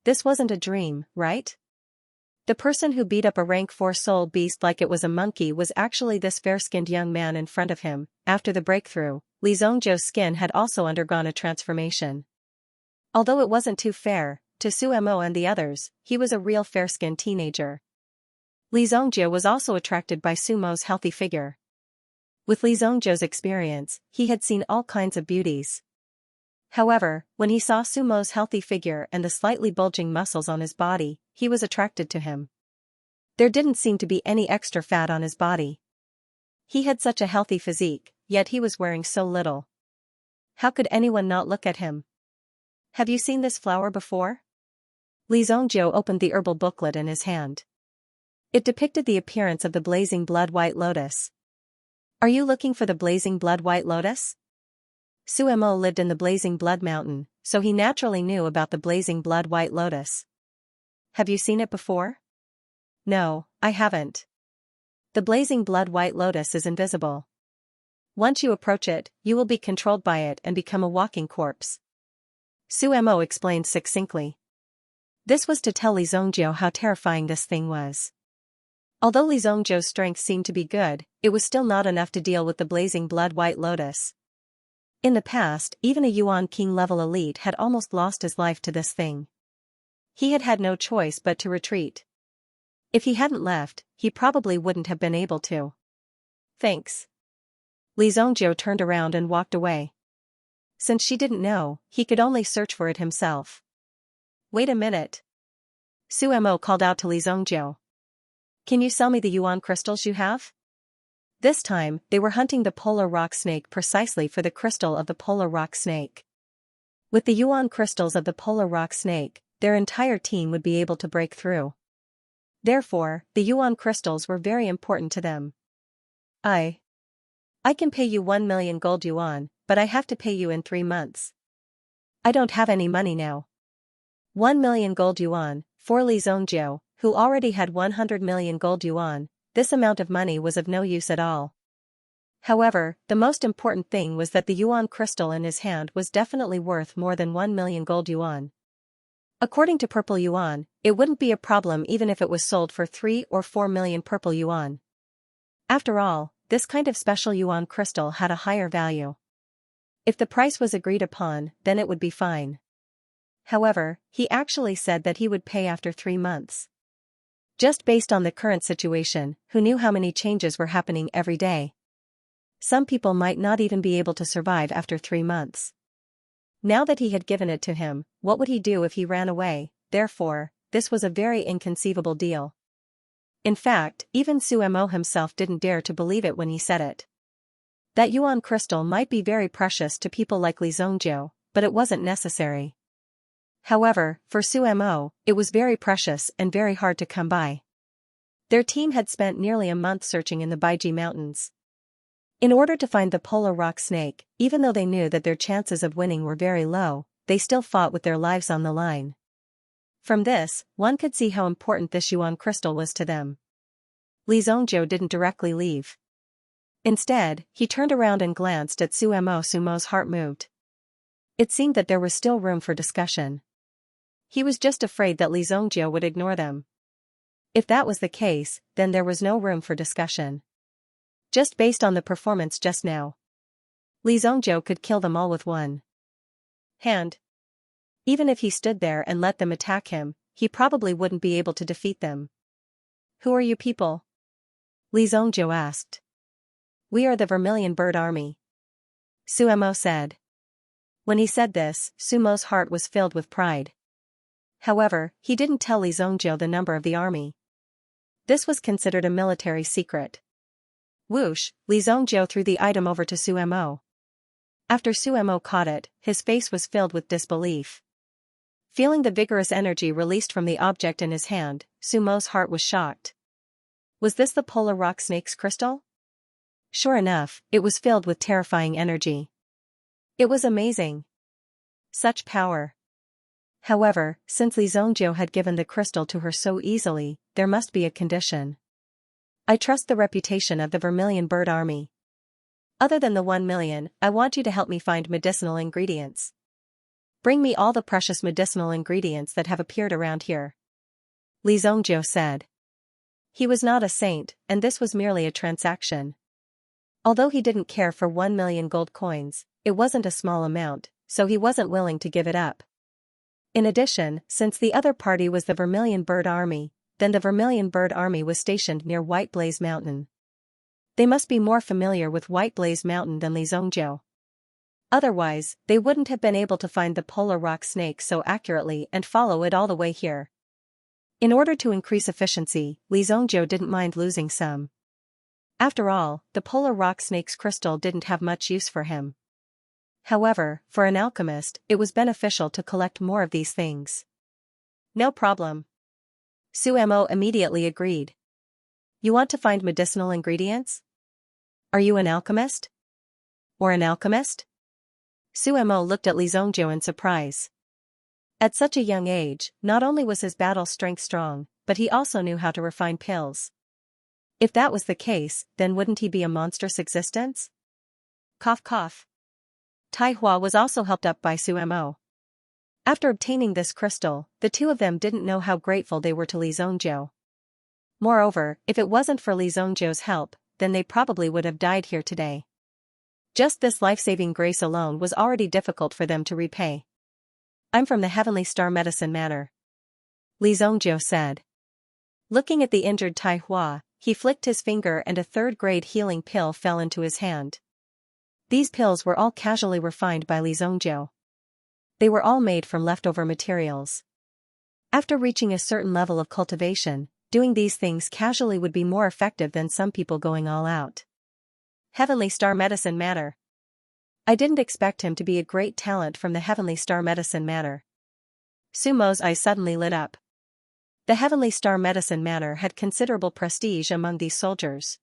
This wasn't a dream, right? The person who beat up a rank 4 soul beast like it was a monkey was actually this fair-skinned young man in front of him. After the breakthrough, Li Zhongzhou's skin had also undergone a transformation. Although it wasn't too fair, to Suemo and the others, he was a real fair-skinned teenager. Li Zhongzhou was also attracted by Sumo's healthy figure. With Li Zhongzhou's experience, he had seen all kinds of beauties. However, when he saw Sumo's healthy figure and the slightly bulging muscles on his body, he was attracted to him. There didn't seem to be any extra fat on his body. He had such a healthy physique, yet he was wearing so little. How could anyone not look at him? Have you seen this flower before? Li Zhongzhou opened the herbal booklet in his hand. It depicted the appearance of the blazing blood white lotus. Are you looking for the blazing blood white lotus? Suemo lived in the blazing blood mountain, so he naturally knew about the blazing blood white lotus. Have you seen it before? No, I haven't. The blazing blood white lotus is invisible. Once you approach it, you will be controlled by it and become a walking corpse. Suemo explained succinctly. This was to tell Li Zhongzhou how terrifying this thing was. Although Li Zhongzhou's strength seemed to be good, it was still not enough to deal with the blazing blood white lotus. In the past, even a Yuan King level elite had almost lost his life to this thing. He had had no choice but to retreat. If he hadn't left, he probably wouldn't have been able to. Thanks. Li Zhongzhou turned around and walked away. Since she didn't know, he could only search for it himself. Wait a minute. Suemo called out to Li Zhongzhou. Can you sell me the Yuan crystals you have? This time, they were hunting the polar rock snake precisely for the crystal of the polar rock snake. With the Yuan crystals of the polar rock snake, their entire team would be able to break through. Therefore, the Yuan crystals were very important to them. I can pay you 1 million gold yuan, but I have to pay you in 3 months. I don't have any money now. 1 million gold yuan, for Li Zhongzhou, who already had 100 million gold yuan, this amount of money was of no use at all. However, the most important thing was that the Yuan crystal in his hand was definitely worth more than 1 million gold yuan. According to Purple Yuan, it wouldn't be a problem even if it was sold for 3 or 4 million Purple Yuan. After all, this kind of special Yuan crystal had a higher value. If the price was agreed upon, then it would be fine. However, he actually said that he would pay after 3 months. Just based on the current situation, who knew how many changes were happening every day? Some people might not even be able to survive after 3 months. Now that he had given it to him, what would he do if he ran away? Therefore, this was a very inconceivable deal. In fact, even Suemo himself didn't dare to believe it when he said it. That Yuan crystal might be very precious to people like Li Zhongzhou, but it wasn't necessary. However, for Suemo, it was very precious and very hard to come by. Their team had spent nearly a month searching in the Baiji Mountains. In order to find the polar rock snake, even though they knew that their chances of winning were very low, they still fought with their lives on the line. From this, one could see how important this Yuan crystal was to them. Li Zhongzhou didn't directly leave. Instead, he turned around and glanced at Sumo. Sumo's heart moved. It seemed that there was still room for discussion. He was just afraid that Li Zongjia would ignore them. If that was the case, then there was no room for discussion. Just based on the performance just now, Li Zongjia could kill them all with one hand. Even if he stood there and let them attack him, he probably wouldn't be able to defeat them. "Who are you people?" Li Zongjia asked. "We are the Vermilion Bird Army," Sumo said. When he said this, Sumo's heart was filled with pride. However, he didn't tell Li Zongjia the number of the army. This was considered a military secret. Whoosh, Li Zongjia threw the item over to Sumo. After Sumo caught it, his face was filled with disbelief. Feeling the vigorous energy released from the object in his hand, Sumo's heart was shocked. Was this the polar rock snake's crystal? Sure enough, it was filled with terrifying energy. It was amazing. Such power. However, since Li Zongjia had given the crystal to her so easily, there must be a condition. "I trust the reputation of the Vermilion Bird Army. Other than the 1 million, I want you to help me find medicinal ingredients. Bring me all the precious medicinal ingredients that have appeared around here," Li Zongjia said. He was not a saint, and this was merely a transaction. Although he didn't care for 1 million gold coins, it wasn't a small amount, so he wasn't willing to give it up. In addition, since the other party was the Vermilion Bird Army, then the Vermilion Bird Army was stationed near White Blaze Mountain. They must be more familiar with White Blaze Mountain than Li Zongjia. Otherwise, they wouldn't have been able to find the polar rock snake so accurately and follow it all the way here. In order to increase efficiency, Li Zongjia didn't mind losing some. After all, the polar rock snake's crystal didn't have much use for him. However, for an alchemist, it was beneficial to collect more of these things. "No problem," Sumo immediately agreed. "You want to find medicinal ingredients? Are you an alchemist? Or an alchemist?" Sumo looked at Li Zongjia in surprise. At such a young age, not only was his battle strength strong, but he also knew how to refine pills. If that was the case, then wouldn't he be a monstrous existence? Cough cough. Tai Hua was also helped up by Sumo. After obtaining this crystal, the two of them didn't know how grateful they were to Li Zongjia. Moreover, if it wasn't for Li Zongjia's help, then they probably would have died here today. Just this life-saving grace alone was already difficult for them to repay. "I'm from the Heavenly Star Medicine Manor," Li Zongjia said. Looking at the injured Tai Hua, he flicked his finger and a third-grade healing pill fell into his hand. These pills were all casually refined by Li Zongjia. They were all made from leftover materials. After reaching a certain level of cultivation, doing these things casually would be more effective than some people going all out. Heavenly Star Medicine Manor. I didn't expect him to be a great talent from the Heavenly Star Medicine Manor. Sumo's eyes suddenly lit up. The Heavenly Star Medicine Manor had considerable prestige among these soldiers.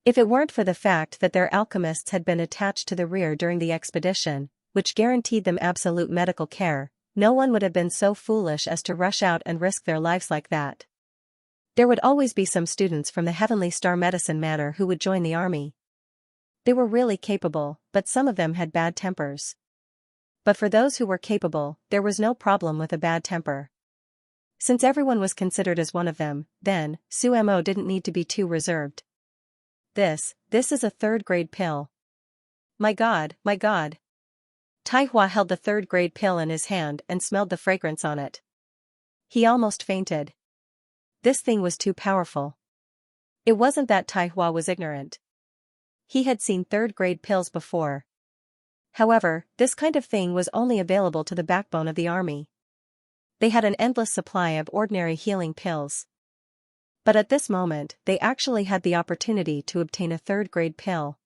If it weren't for the fact that their alchemists had been attached to the rear during the expedition, which guaranteed them absolute medical care, no one would have been so foolish as to rush out and risk their lives like that. There would always be some students from the Heavenly Star Medicine Manor who would join the army. They were really capable, but some of them had bad tempers. But for those who were capable, there was no problem with a bad temper. Since everyone was considered as one of them, then, Sumo didn't need to be too reserved. This is a third-grade pill. My God, my God. Tai Hua held the third-grade pill in his hand and smelled the fragrance on it. He almost fainted. This thing was too powerful. It wasn't that Tai Hua was ignorant. He had seen third-grade pills before. However, this kind of thing was only available to the backbone of the army. They had an endless supply of ordinary healing pills. But at this moment, they actually had the opportunity to obtain a third-grade pill.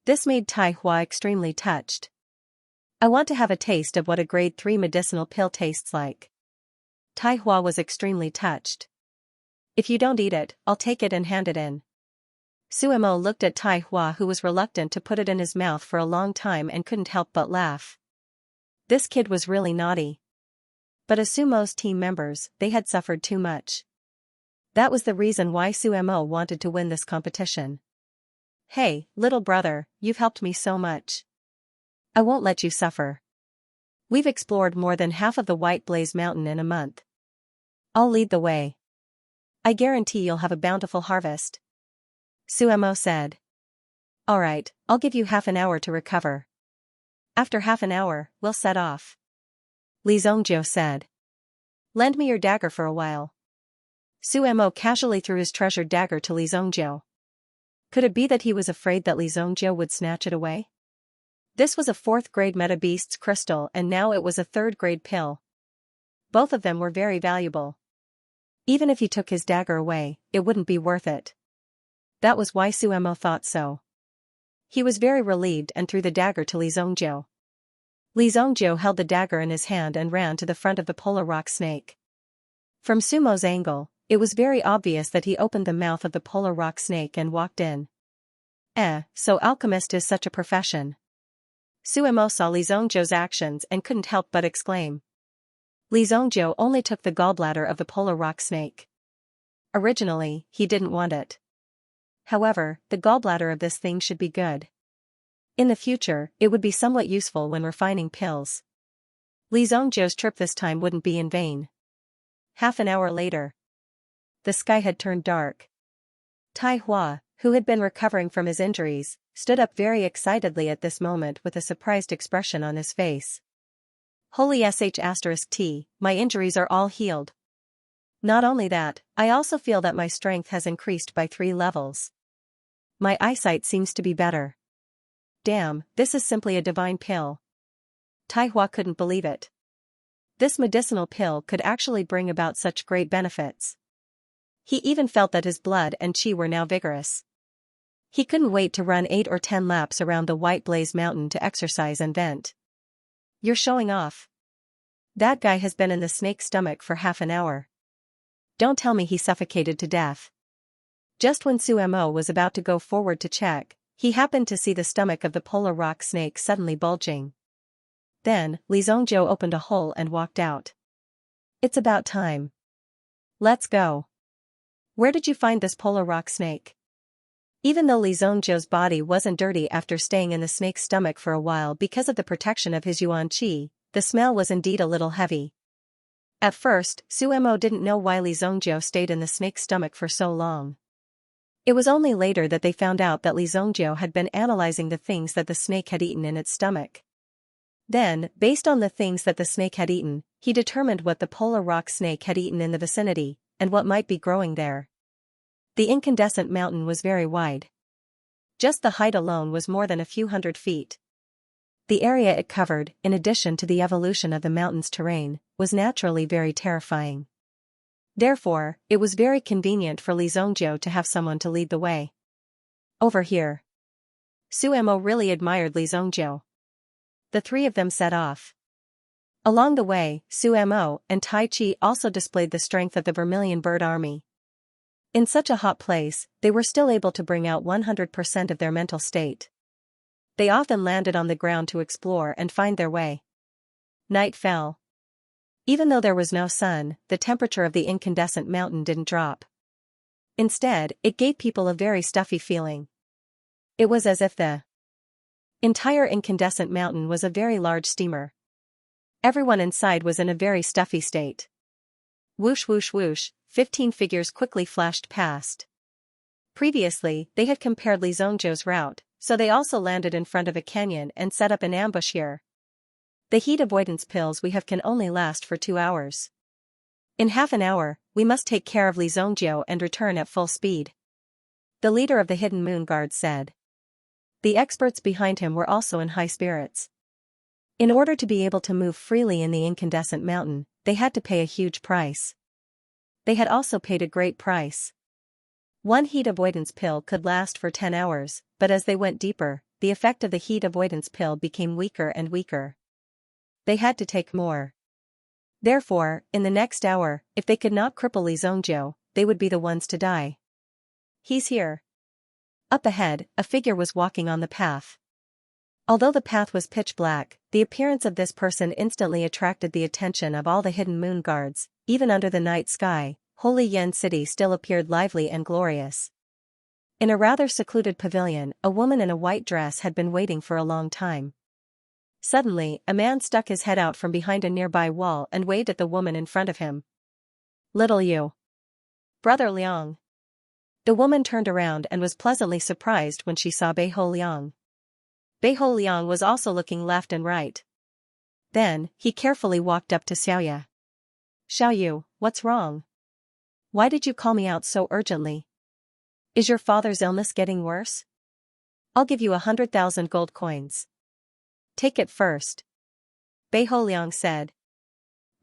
This made Tai Hua extremely touched. I want to have a taste of what a grade 3 medicinal pill tastes like. Tai Hua was extremely touched. If you don't eat it, I'll take it and hand it in. Sumo looked at Tai Hua, who was reluctant to put it in his mouth for a long time and couldn't help but laugh. This kid was really naughty. But as Sumo's team members, they had suffered too much. That was the reason why Sumo wanted to win this competition. Hey, little brother, you've helped me so much. I won't let you suffer. We've explored more than half of the White Blaze Mountain in a month. I'll lead the way. I guarantee you'll have a bountiful harvest. Suemo said. Alright, I'll give you half an hour to recover. After half an hour, we'll set off. Li Zhongjiu said. Lend me your dagger for a while. Suemo casually threw his treasured dagger to Li Zhongjiu. Could it be that he was afraid that Li Zhongjiu would snatch it away? This was a 4th grade Meta Beast's crystal and now it was a 3rd grade pill. Both of them were very valuable. Even if he took his dagger away, it wouldn't be worth it. That was why Suemo thought so. He was very relieved and threw the dagger to Li Zhongjiu. Li Zhongjiu held the dagger in his hand and ran to the front of the polar rock snake. From Sumo's angle, it was very obvious that he opened the mouth of the polar rock snake and walked in. So alchemist is such a profession. Suemo saw Li Zhongjiu's actions and couldn't help but exclaim. Li Zhongjiu only took the gallbladder of the polar rock snake. Originally, he didn't want it. However, the gallbladder of this thing should be good. In the future, it would be somewhat useful when refining pills. Li Zhongjiu's trip this time wouldn't be in vain. Half an hour later. The sky had turned dark. Tai Hua, who had been recovering from his injuries, stood up very excitedly at this moment with a surprised expression on his face. Holy sh*t, my injuries are all healed. Not only that, I also feel that my strength has increased by 3 levels. My eyesight seems to be better. Damn, this is simply a divine pill. Tai Hua couldn't believe it. This medicinal pill could actually bring about such great benefits. He even felt that his blood and chi were now vigorous. He couldn't wait to run 8 or 10 laps around the White Blaze Mountain to exercise and vent. You're showing off. That guy has been in the snake's stomach for half an hour. Don't tell me he suffocated to death. Just when Suemo was about to go forward to check, he happened to see the stomach of the polar rock snake suddenly bulging. Then, Li Zhongjiu opened a hole and walked out. It's about time. Let's go. Where did you find this polar rock snake? Even though Li Zhongjiu's body wasn't dirty after staying in the snake's stomach for a while because of the protection of his yuan qi, the smell was indeed a little heavy. At first, Suemo didn't know why Li Zhongjiu stayed in the snake's stomach for so long. It was only later that they found out that Li Zhongjiu had been analyzing the things that the snake had eaten in its stomach. Then, based on the things that the snake had eaten, he determined what the polar rock snake had eaten in the vicinity, and what might be growing there. The incandescent mountain was very wide. Just the height alone was more than a few hundred feet. The area it covered, in addition to the evolution of the mountain's terrain, was naturally very terrifying. Therefore, it was very convenient for Li Zhongjiu to have someone to lead the way. Over here. Suemo really admired Li Zhongjiu. The 3 of them set off. Along the way, Suemo and Tai Chi also displayed the strength of the Vermilion Bird Army. In such a hot place, they were still able to bring out 100% of their mental state. They often landed on the ground to explore and find their way. Night fell. Even though there was no sun, the temperature of the incandescent mountain didn't drop. Instead, it gave people a very stuffy feeling. It was as if the entire incandescent mountain was a very large steamer. Everyone inside was in a very stuffy state. Whoosh whoosh whoosh, 15 figures quickly flashed past. Previously, they had compared Li Zhongjiu's route, so they also landed in front of a canyon and set up an ambush here. The heat avoidance pills we have can only last for 2 hours. In half an hour, we must take care of Li Zhongjiu and return at full speed. The leader of the Hidden Moon Guard said. The experts behind him were also in high spirits. In order to be able to move freely in the incandescent mountain, they had to pay a huge price. They had also paid a great price. One heat avoidance pill could last for 10 hours, but as they went deeper, the effect of the heat avoidance pill became weaker and weaker. They had to take more. Therefore, in the next hour, if they could not cripple Li Zhongjiu, they would be the ones to die. He's here. Up ahead, a figure was walking on the path. Although the path was pitch black, the appearance of this person instantly attracted the attention of all the Hidden Moon Guards. Even under the night sky, Holy Yen City still appeared lively and glorious. In a rather secluded pavilion, a woman in a white dress had been waiting for a long time. Suddenly, a man stuck his head out from behind a nearby wall and waved at the woman in front of him. "Little you. Brother Liang." The woman turned around and was pleasantly surprised when she saw Beiho Liang. Beiho Liang was also looking left and right. Then, he carefully walked up to Xiaoya. "Xiaoyu, what's wrong? Why did you call me out so urgently? Is your father's illness getting worse? I'll give you 100,000 gold coins. Take it first," Beiho Liang said.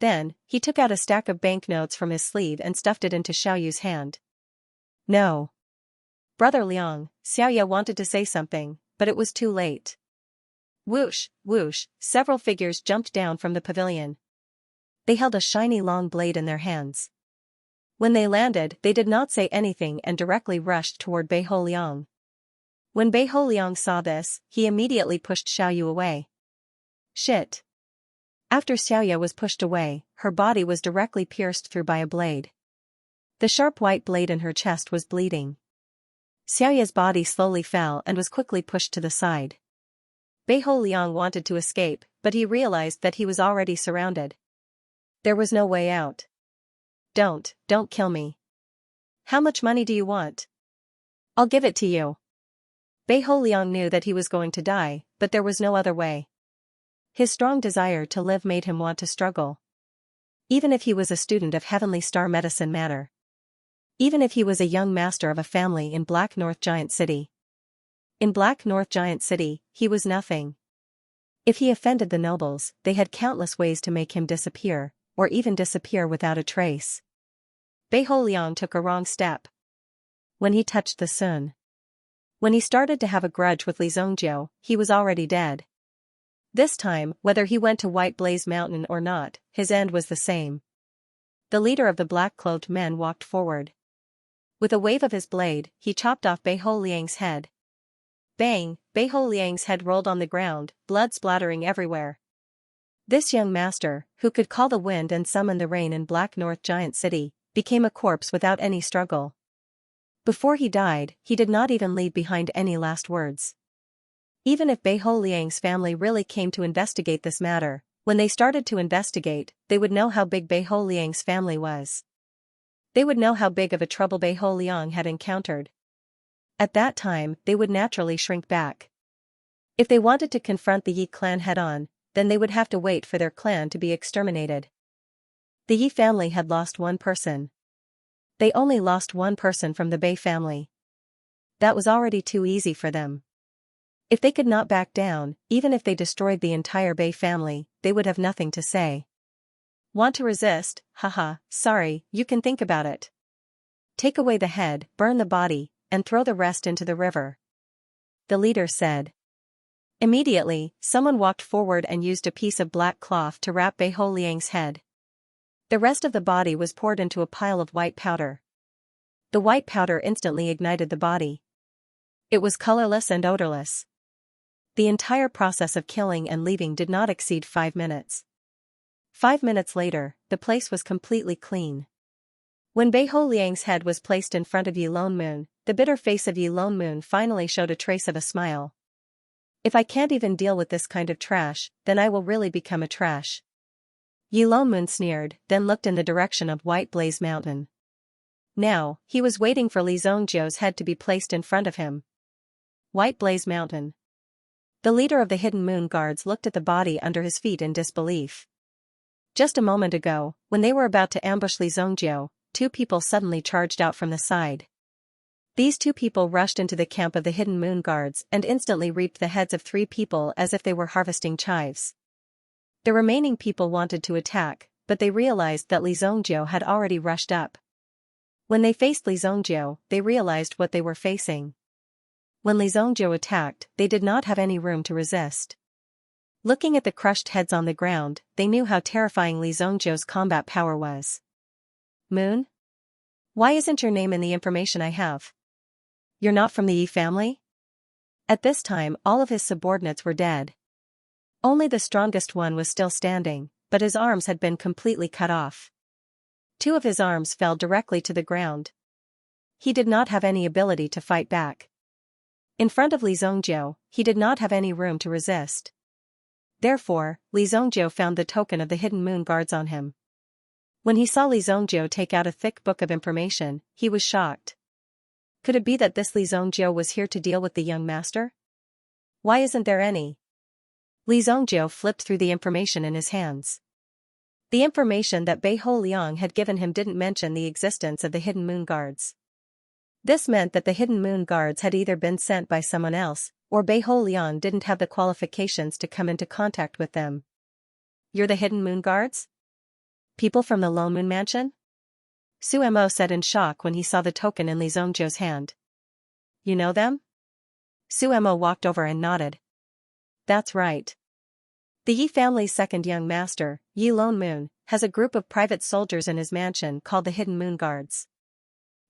Then, he took out a stack of banknotes from his sleeve and stuffed it into Xiaoyu's hand. "No. Brother Liang," Xiaoya wanted to say something, but it was too late. Whoosh, whoosh, several figures jumped down from the pavilion. They held a shiny long blade in their hands. When they landed, they did not say anything and directly rushed toward Beiho Liang. When Beiho Liang saw this, he immediately pushed Xiaoyu away. Shit. After Xiaoya was pushed away, her body was directly pierced through by a blade. The sharp white blade in her chest was bleeding. Xiaoya's body slowly fell and was quickly pushed to the side. Beiho Liang wanted to escape, but he realized that he was already surrounded. There was no way out. Don't kill me. How much money do you want? I'll give it to you." Beiho Liang knew that he was going to die, but there was no other way. His strong desire to live made him want to struggle. Even if he was a student of Heavenly Star Medicine Matter. Even if he was a young master of a family in Black North Giant City. In Black North Giant City, he was nothing. If he offended the nobles, they had countless ways to make him disappear, or even disappear without a trace. Beiho Liang took a wrong step. When he touched the sun. When he started to have a grudge with Li Zongjiu, he was already dead. This time, whether he went to White Blaze Mountain or not, his end was the same. The leader of the black-clothed men walked forward. With a wave of his blade, he chopped off Beiho Liang's head. Bang! Beiho Liang's head rolled on the ground, blood splattering everywhere. This young master, who could call the wind and summon the rain in Black North Giant City, became a corpse without any struggle. Before he died, he did not even leave behind any last words. Even if Beiho Liang's family really came to investigate this matter, when they started to investigate, they would know how big Beiho Liang's family was. They would know how big of a trouble Beiho Liang had encountered. At that time, they would naturally shrink back. If they wanted to confront the Yi clan head-on, then they would have to wait for their clan to be exterminated. The Yi family had lost one person. They only lost one person from the Bei family. That was already too easy for them. If they could not back down, even if they destroyed the entire Bei family, they would have nothing to say. Want to resist? Haha, sorry, you can think about it. Take away the head, burn the body, and throw the rest into the river. The leader said. Immediately, someone walked forward and used a piece of black cloth to wrap Beiho Liang's head. The rest of the body was poured into a pile of white powder. The white powder instantly ignited the body. It was colorless and odorless. The entire process of killing and leaving did not exceed 5 minutes. 5 minutes later, the place was completely clean. When Beiho Liang's head was placed in front of Yi Lone Moon, the bitter face of Yi Lone Moon finally showed a trace of a smile. If I can't even deal with this kind of trash, then I will really become a trash. Yi Lone Moon sneered, then looked in the direction of White Blaze Mountain. Now, he was waiting for Li Zongjiu's head to be placed in front of him. White Blaze Mountain. The leader of the Hidden Moon Guards looked at the body under his feet in disbelief. Just a moment ago, when they were about to ambush Li Zongjiu, 2 people suddenly charged out from the side. These 2 people rushed into the camp of the Hidden Moon Guards and instantly reaped the heads of 3 people as if they were harvesting chives. The remaining people wanted to attack, but they realized that Li Zongjiu had already rushed up. When they faced Li Zongjiu, they realized what they were facing. When Li Zongjiu attacked, they did not have any room to resist. Looking at the crushed heads on the ground, they knew how terrifying Li Zongjiu's combat power was. Moon? Why isn't your name in the information I have? You're not from the Yi family? At this time, all of his subordinates were dead. Only the strongest one was still standing, but his arms had been completely cut off. 2 of his arms fell directly to the ground. he did not have any ability to fight back. In front of Li Zongjiu, he did not have any room to resist. Therefore, Li Zongjiu found the token of the hidden moon guards on him. When he saw Li Zongjiu take out a thick book of information, he was shocked. Could it be that this Li Zongjiu was here to deal with the young master? Why isn't there any? Li Zongjiu flipped through the information in his hands. The information that Bei Ho Liang had given him didn't mention the existence of the hidden moon guards. This meant that the hidden moon guards had either been sent by someone else, or Bei Ho Liang didn't have the qualifications to come into contact with them. You're the hidden moon guards? People from the Lone Moon Mansion? Su Mo said in shock when he saw the token in Li Zongjiu's hand. You know them? Su Mo walked over and nodded. That's right. The Yi family's second young master, Yi Lone Moon, has a group of private soldiers in his mansion called the Hidden Moon Guards.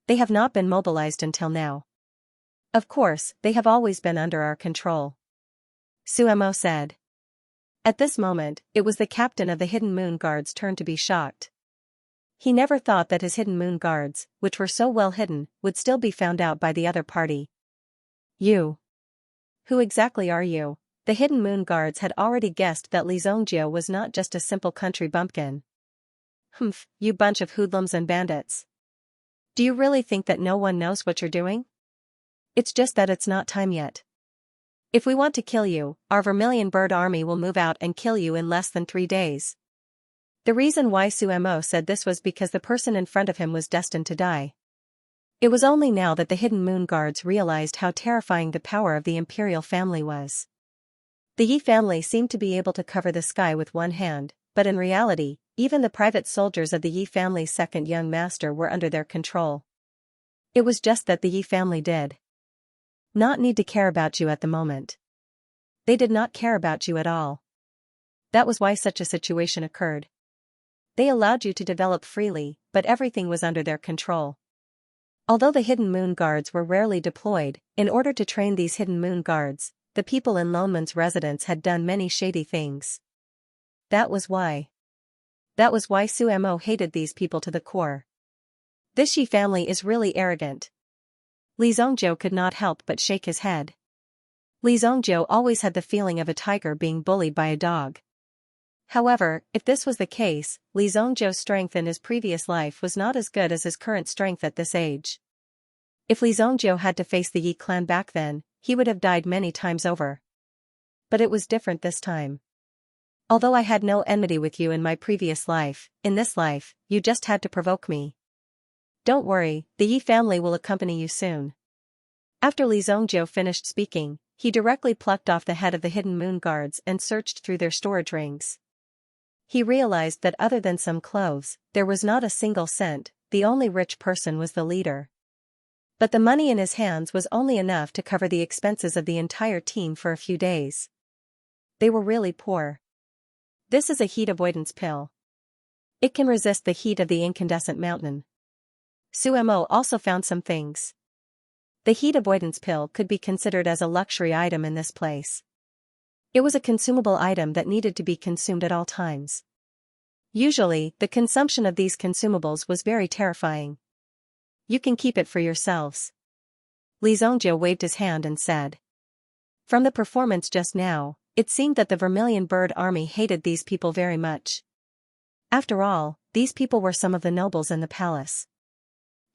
They have not been mobilized until now. Of course, they have always been under our control. Su Mo said. At this moment, it was the captain of the Hidden Moon Guards' turn to be shocked. He never thought that his Hidden Moon Guards, which were so well hidden, would still be found out by the other party. You. Who exactly are you? The Hidden Moon Guards had already guessed that Li Zongjiu was not just a simple country bumpkin. Humph, you bunch of hoodlums and bandits. Do you really think that no one knows what you're doing? It's just that it's not time yet. If we want to kill you, our Vermilion Bird Army will move out and kill you in less than 3 days. The reason why Su Mo said this was because the person in front of him was destined to die. It was only now that the Hidden Moon Guards realized how terrifying the power of the imperial family was. The Yi family seemed to be able to cover the sky with one hand, but in reality, even the private soldiers of the Yi family's second young master were under their control. It was just that the Yi family did not need to care about you at the moment. They did not care about you at all. That was why such a situation occurred. They allowed you to develop freely, but everything was under their control. Although the Hidden Moon Guards were rarely deployed, in order to train these Hidden Moon Guards, the people in Lone Moon's residence had done many shady things. That was why Su Mo hated these people to the core. This Yi family is really arrogant. Li Zongjiu could not help but shake his head. Li Zongjiu always had the feeling of a tiger being bullied by a dog. However, if this was the case, Li Zongjiu's strength in his previous life was not as good as his current strength at this age. If Li Zongjiu had to face the Yi clan back then, he would have died many times over. But it was different this time. Although I had no enmity with you in my previous life, in this life, you just had to provoke me. Don't worry, the Yi family will accompany you soon. After Li Zongjiu finished speaking, he directly plucked off the head of the Hidden Moon Guards and searched through their storage rings. He realized that other than some clothes, there was not a single cent. The only rich person was the leader. But the money in his hands was only enough to cover the expenses of the entire team for a few days. They were really poor. This is a heat avoidance pill. It can resist the heat of the incandescent mountain. Su Mo also found some things. The heat avoidance pill could be considered as a luxury item in this place. It was a consumable item that needed to be consumed at all times. Usually, the consumption of these consumables was very terrifying. You can keep it for yourselves. Li Zongjiu waved his hand and said. From the performance just now, it seemed that the Vermilion Bird Army hated these people very much. After all, these people were some of the nobles in the palace.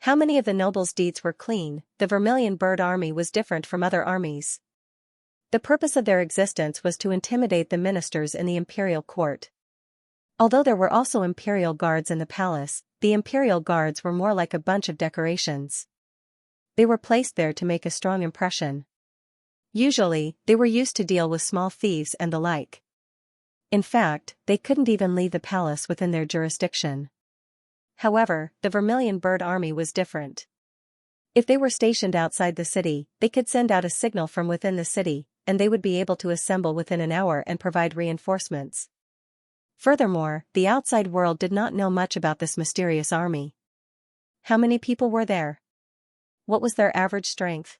How many of the nobles' deeds were clean? The Vermilion Bird Army was different from other armies. The purpose of their existence was to intimidate the ministers in the imperial court. Although there were also imperial guards in the palace, the imperial guards were more like a bunch of decorations. They were placed there to make a strong impression. Usually, they were used to deal with small thieves and the like. In fact, they couldn't even leave the palace within their jurisdiction. However, the Vermilion Bird Army was different. If they were stationed outside the city, they could send out a signal from within the city, and they would be able to assemble within an hour and provide reinforcements. Furthermore, the outside world did not know much about this mysterious army. How many people were there? What was their average strength?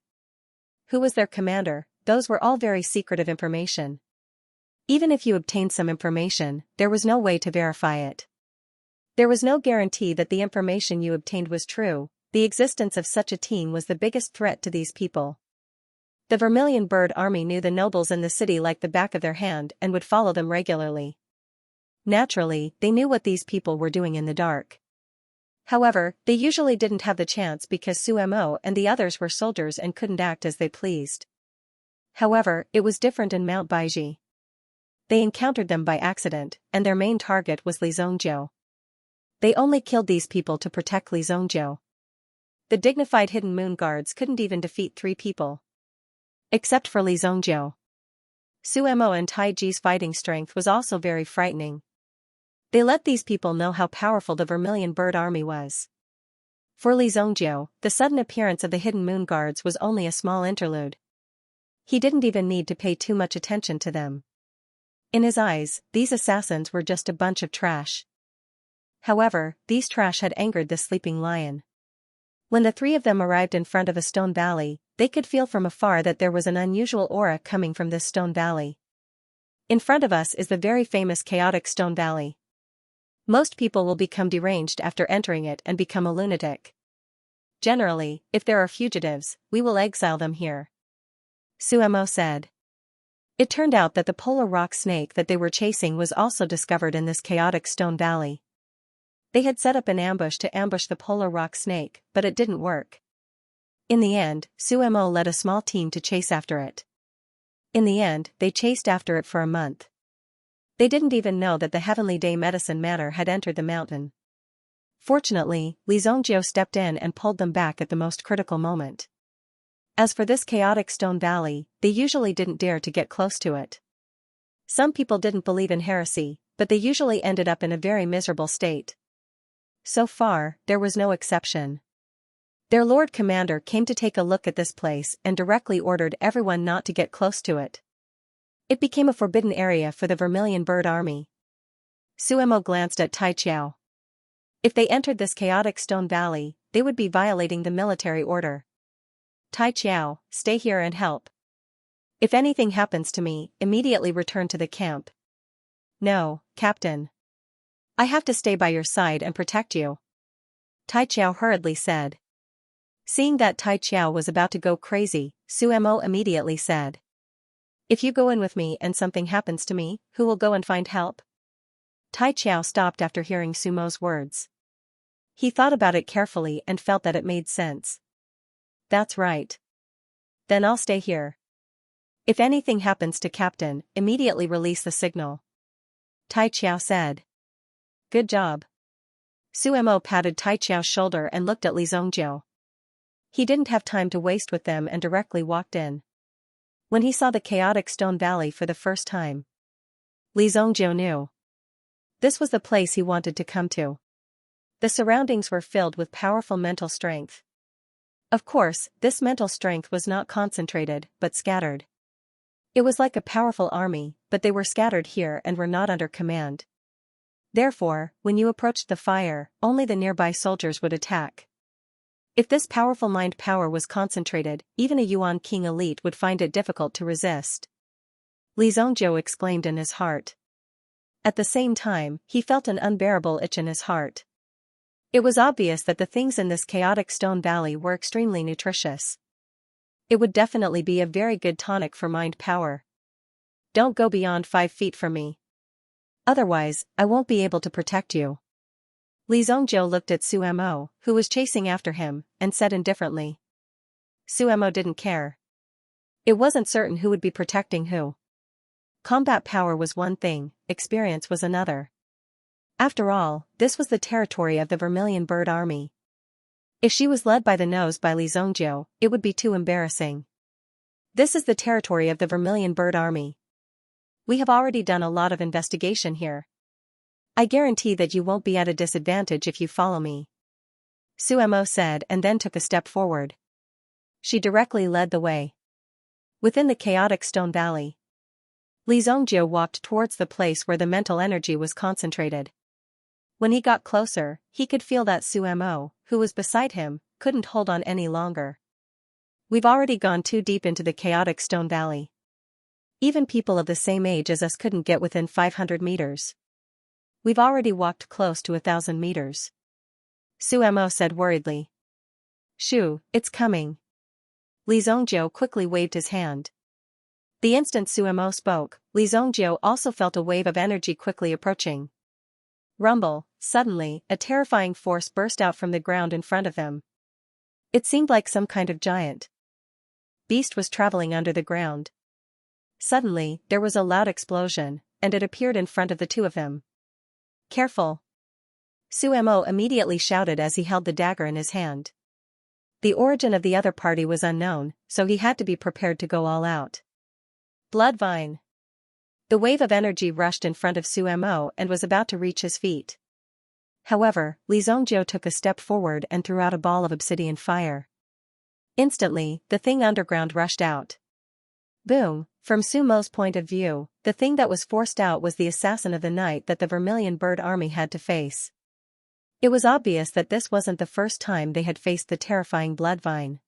Who was their commander? Those were all very secretive information. Even if you obtained some information, there was no way to verify it. There was no guarantee that the information you obtained was true, the existence of such a team was the biggest threat to these people. The Vermilion Bird Army knew the nobles in the city like the back of their hand and would follow them regularly. Naturally, they knew what these people were doing in the dark. However, they usually didn't have the chance because Sumo and the others were soldiers and couldn't act as they pleased. However, it was different in Mount Baiji. They encountered them by accident, and their main target was Li Zhongjiu. They only killed these people to protect Li Zhongjiu. The dignified hidden moon guards couldn't even defeat 3 people. Except for Li Zhongjiu. Sumo and Taiji's fighting strength was also very frightening. They let these people know how powerful the Vermilion Bird Army was. For Li Zhongjiu, the sudden appearance of the hidden moon guards was only a small interlude. He didn't even need to pay too much attention to them. In his eyes, these assassins were just a bunch of trash. However, these trash had angered the sleeping lion. When the 3 of them arrived in front of a stone valley, they could feel from afar that there was an unusual aura coming from this stone valley. In front of us is the very famous chaotic stone valley. Most people will become deranged after entering it and become a lunatic. Generally, if there are fugitives, we will exile them here. Sumo said. It turned out that the polar rock snake that they were chasing was also discovered in this chaotic stone valley. They had set up an ambush to ambush the polar rock snake, but it didn't work. In the end, Sumo led a small team to chase after it. In the end, they chased after it for a month. They didn't even know that the Heavenly Day Medicine Matter had entered the mountain. Fortunately, Li Zhongjiu stepped in and pulled them back at the most critical moment. As for this chaotic stone valley, they usually didn't dare to get close to it. Some people didn't believe in heresy, but they usually ended up in a very miserable state. So far, there was no exception. Their Lord Commander came to take a look at this place and directly ordered everyone not to get close to it. It became a forbidden area for the Vermilion Bird Army. Sumo glanced at Tai Chiao. If they entered this chaotic stone valley, they would be violating the military order. Tai Chiao, stay here and help. If anything happens to me, immediately return to the camp. No, Captain. I have to stay by your side and protect you. Tai Chiao hurriedly said. Seeing that Tai Chiao was about to go crazy, Sumo immediately said. If you go in with me and something happens to me, who will go and find help? Tai Chiao stopped after hearing Sumo's words. He thought about it carefully and felt that it made sense. That's right. Then I'll stay here. If anything happens to Captain, immediately release the signal. Tai Chiao said. Good job. Sumo patted Tai Chiao's shoulder and looked at Li Zhongjiu. He didn't have time to waste with them and directly walked in. When he saw the chaotic stone valley for the first time, Li Zhongjiu knew. This was the place he wanted to come to. The surroundings were filled with powerful mental strength. Of course, this mental strength was not concentrated, but scattered. It was like a powerful army, but they were scattered here and were not under command. Therefore, when you approached the fire, only the nearby soldiers would attack. If this powerful mind power was concentrated, even a Yuan King elite would find it difficult to resist. Li Zhongjiu exclaimed in his heart. At the same time, he felt an unbearable itch in his heart. It was obvious that the things in this chaotic stone valley were extremely nutritious. It would definitely be a very good tonic for mind power. Don't go beyond 5 feet from me. Otherwise, I won't be able to protect you. Li Zhongjiu looked at Sumo, who was chasing after him, and said indifferently. Sumo didn't care. It wasn't certain who would be protecting who. Combat power was one thing, experience was another. After all, this was the territory of the Vermilion Bird Army. If she was led by the nose by Li Zhongjiu, it would be too embarrassing. This is the territory of the Vermilion Bird Army. We have already done a lot of investigation here. I guarantee that you won't be at a disadvantage if you follow me. Sumo said and then took a step forward. She directly led the way. Within the chaotic stone valley, Li Zhongjiu walked towards the place where the mental energy was concentrated. When he got closer, he could feel that Sumo, who was beside him, couldn't hold on any longer. We've already gone too deep into the chaotic stone valley. Even people of the same age as us couldn't get within 500 meters. We've already walked close to 1,000 meters. Sumo said worriedly. Shoo, it's coming. Li Zongjiu quickly waved his hand. The instant Suemo spoke, Li Zongjiu also felt a wave of energy quickly approaching. Rumble, suddenly, a terrifying force burst out from the ground in front of them. It seemed like some kind of giant beast was traveling under the ground. Suddenly, there was a loud explosion, and it appeared in front of the two of them. Careful! Suemo immediately shouted as he held the dagger in his hand. The origin of the other party was unknown, so he had to be prepared to go all out. Blood vine! The wave of energy rushed in front of Suemo and was about to reach his feet. However, Li Zongjiu took a step forward and threw out a ball of obsidian fire. Instantly, the thing underground rushed out. Boom! From Sumo's point of view, the thing that was forced out was the assassin of the night that the Vermilion Bird army had to face. It was obvious that this wasn't the first time they had faced the terrifying blood vine.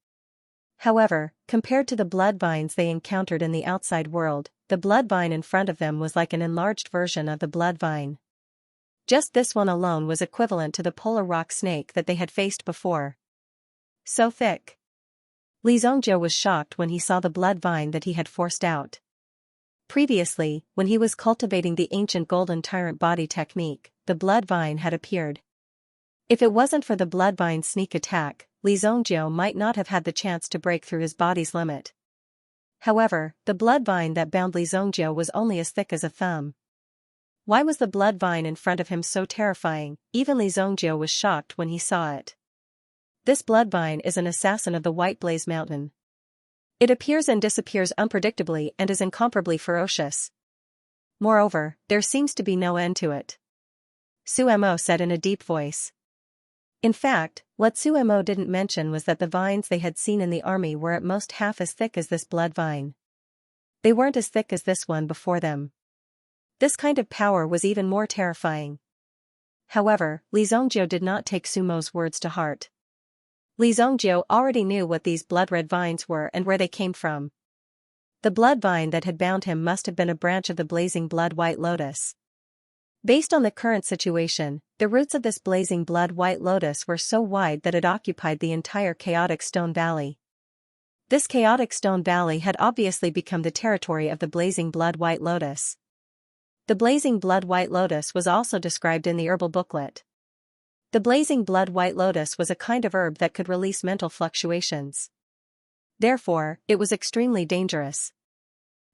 However, compared to the blood vines they encountered in the outside world, the blood vine in front of them was like an enlarged version of the blood vine. Just this one alone was equivalent to the polar rock snake that they had faced before. So thick. Li Zongjiu was shocked when he saw the blood vine that he had forced out. Previously, when he was cultivating the ancient golden tyrant body technique, the blood vine had appeared. If it wasn't for the blood vine's sneak attack, Li Zongjiu might not have had the chance to break through his body's limit. However, the blood vine that bound Li Zongjiu was only as thick as a thumb. Why was the blood vine in front of him so terrifying? Even Li Zongjiu was shocked when he saw it. This blood vine is an assassin of the White Blaze Mountain. It appears and disappears unpredictably and is incomparably ferocious. Moreover, there seems to be no end to it. Suemo said in a deep voice. In fact, what Suemo didn't mention was that the vines they had seen in the army were at most half as thick as this blood vine. They weren't as thick as this one before them. This kind of power was even more terrifying. However, Li Zongjiu did not take Sumo's words to heart. Li Zongjiu already knew what these blood-red vines were and where they came from. The blood vine that had bound him must have been a branch of the blazing blood white lotus. Based on the current situation, the roots of this blazing blood white lotus were so wide that it occupied the entire chaotic stone valley. This chaotic stone valley had obviously become the territory of the blazing blood white lotus. The blazing blood white lotus was also described in the herbal booklet. The blazing blood white lotus was a kind of herb that could release mental fluctuations. Therefore, it was extremely dangerous.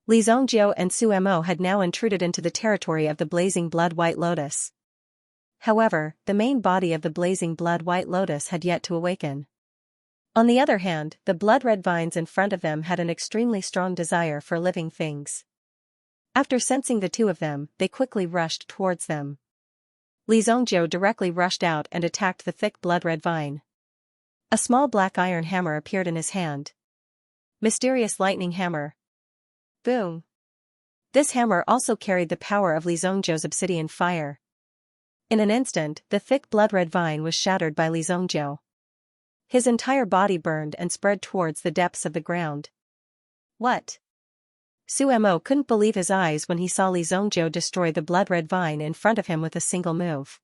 Li Zongjiu and Suemo had now intruded into the territory of the blazing blood white lotus. However, the main body of the blazing blood white lotus had yet to awaken. On the other hand, the blood-red vines in front of them had an extremely strong desire for living things. After sensing the two of them, they quickly rushed towards them. Li Zongjiu directly rushed out and attacked the thick blood-red vine. A small black iron hammer appeared in his hand. Mysterious lightning hammer. Boom. This hammer also carried the power of Li Zongjiu's obsidian fire. In an instant, the thick blood-red vine was shattered by Li Zongjiu. His entire body burned and spread towards the depths of the ground. What? Suemo couldn't believe his eyes when he saw Li Zongjiu destroy the blood-red vine in front of him with a single move.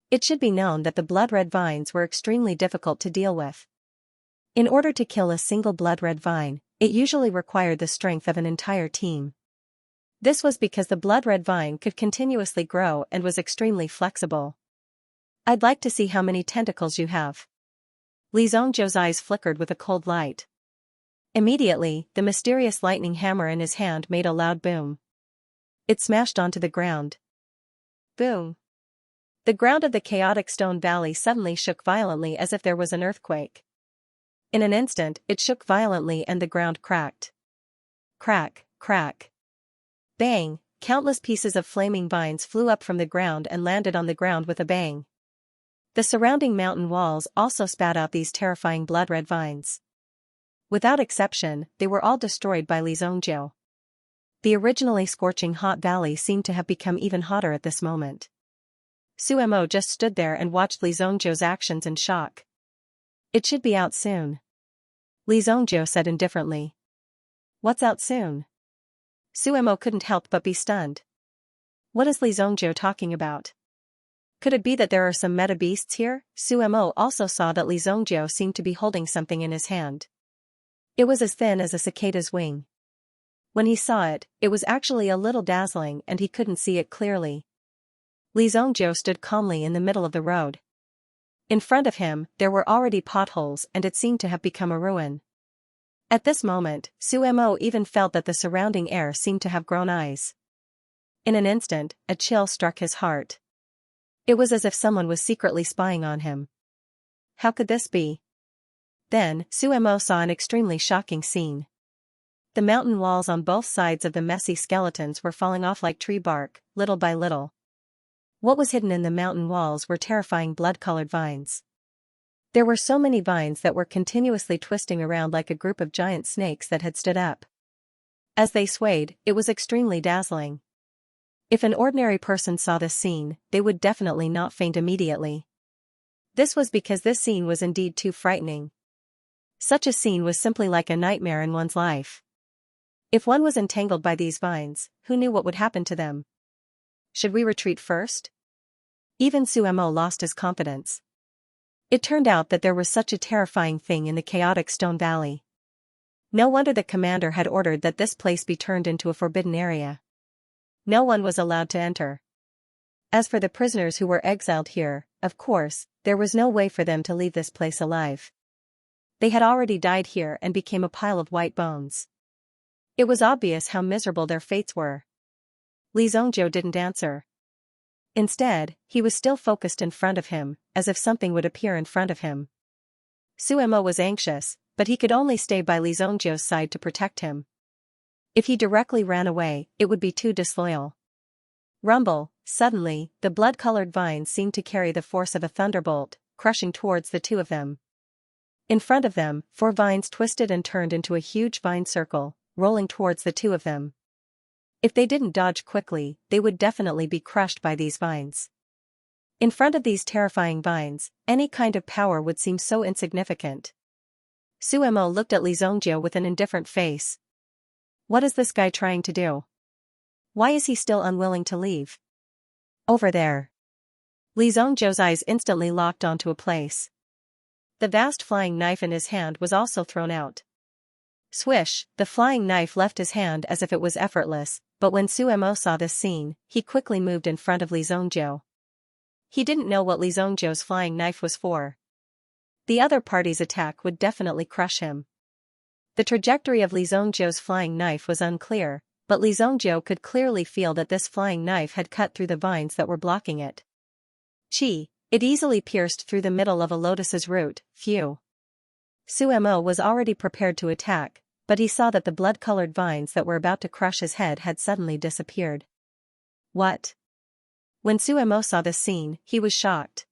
It should be known that the blood-red vines were extremely difficult to deal with. In order to kill a single blood-red vine, it usually required the strength of an entire team. This was because the blood-red vine could continuously grow and was extremely flexible. I'd like to see how many tentacles you have. Li Zongjiu's eyes flickered with a cold light. Immediately, the mysterious lightning hammer in his hand made a loud boom. It smashed onto the ground. Boom. The ground of the chaotic stone valley suddenly shook violently as if there was an earthquake. In an instant, it shook violently and the ground cracked. Crack, crack. Bang, countless pieces of flaming vines flew up from the ground and landed on the ground with a bang. The surrounding mountain walls also spat out these terrifying blood-red vines. Without exception, they were all destroyed by Li Zongjiu. The originally scorching hot valley seemed to have become even hotter at this moment. Suemo just stood there and watched Li Zongjiu's actions in shock. It should be out soon. Li Zongjiu said indifferently. What's out soon? Suemo couldn't help but be stunned. What is Li Zongjiu talking about? Could it be that there are some meta beasts here? Suemo also saw that Li Zongjiao seemed to be holding something in his hand. It was as thin as a cicada's wing. When he saw it, it was actually a little dazzling and he couldn't see it clearly. Li Zongjiao stood calmly in the middle of the road. In front of him, there were already potholes and it seemed to have become a ruin. At this moment, Suemo even felt that the surrounding air seemed to have grown ice. In an instant, a chill struck his heart. It was as if someone was secretly spying on him. How could this be? Then, Suemo saw an extremely shocking scene. The mountain walls on both sides of the messy skeletons were falling off like tree bark, little by little. What was hidden in the mountain walls were terrifying blood-colored vines. There were so many vines that were continuously twisting around like a group of giant snakes that had stood up. As they swayed, it was extremely dazzling. If an ordinary person saw this scene, they would definitely not faint immediately. This was because this scene was indeed too frightening. Such a scene was simply like a nightmare in one's life. If one was entangled by these vines, who knew what would happen to them? Should we retreat first? Even Suemo lost his confidence. It turned out that there was such a terrifying thing in the chaotic stone valley. No wonder the commander had ordered that this place be turned into a forbidden area. No one was allowed to enter. As for the prisoners who were exiled here, of course, there was no way for them to leave this place alive. They had already died here and became a pile of white bones. It was obvious how miserable their fates were. Li Zongjiao didn't answer. Instead, he was still focused in front of him, as if something would appear in front of him. Suemo was anxious, but he could only stay by Li Zongjiao's side to protect him. If he directly ran away, it would be too disloyal. Rumble, suddenly, the blood-colored vines seemed to carry the force of a thunderbolt, crushing towards the two of them. In front of them, 4 vines twisted and turned into a huge vine circle, rolling towards the two of them. If they didn't dodge quickly, they would definitely be crushed by these vines. In front of these terrifying vines, any kind of power would seem so insignificant. Suemo looked at Li Zongjiao with an indifferent face. What is this guy trying to do? Why is he still unwilling to leave? Over there. Li Zongjiao's eyes instantly locked onto a place. The vast flying knife in his hand was also thrown out. Swish, the flying knife left his hand as if it was effortless, but when Suemo saw this scene, he quickly moved in front of Li Zongjiao. He didn't know what Li Zongjiao's flying knife was for. The other party's attack would definitely crush him. The trajectory of Li Zongjiao's flying knife was unclear, but Li Zongjiao could clearly feel that this flying knife had cut through the vines that were blocking it. It easily pierced through the middle of a lotus's root. Phew. Suemo was already prepared to attack, but he saw that the blood-colored vines that were about to crush his head had suddenly disappeared. What? When Suemo saw this scene, he was shocked.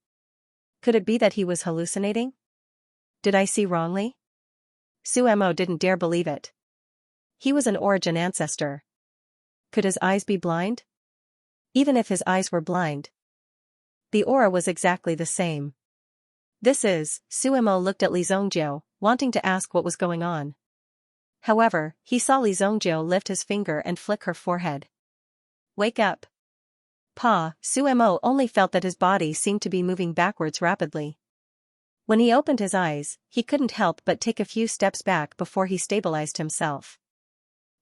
Could it be that he was hallucinating? Did I see wrongly? Suemo didn't dare believe it. He was an origin ancestor. Could his eyes be blind? Even if his eyes were blind, the aura was exactly the same. Suemo looked at Li Zongjiao, wanting to ask what was going on. However, he saw Li Zongjiao lift his finger and flick her forehead. Wake up. Suemo only felt that his body seemed to be moving backwards rapidly. When he opened his eyes, he couldn't help but take a few steps back before he stabilized himself.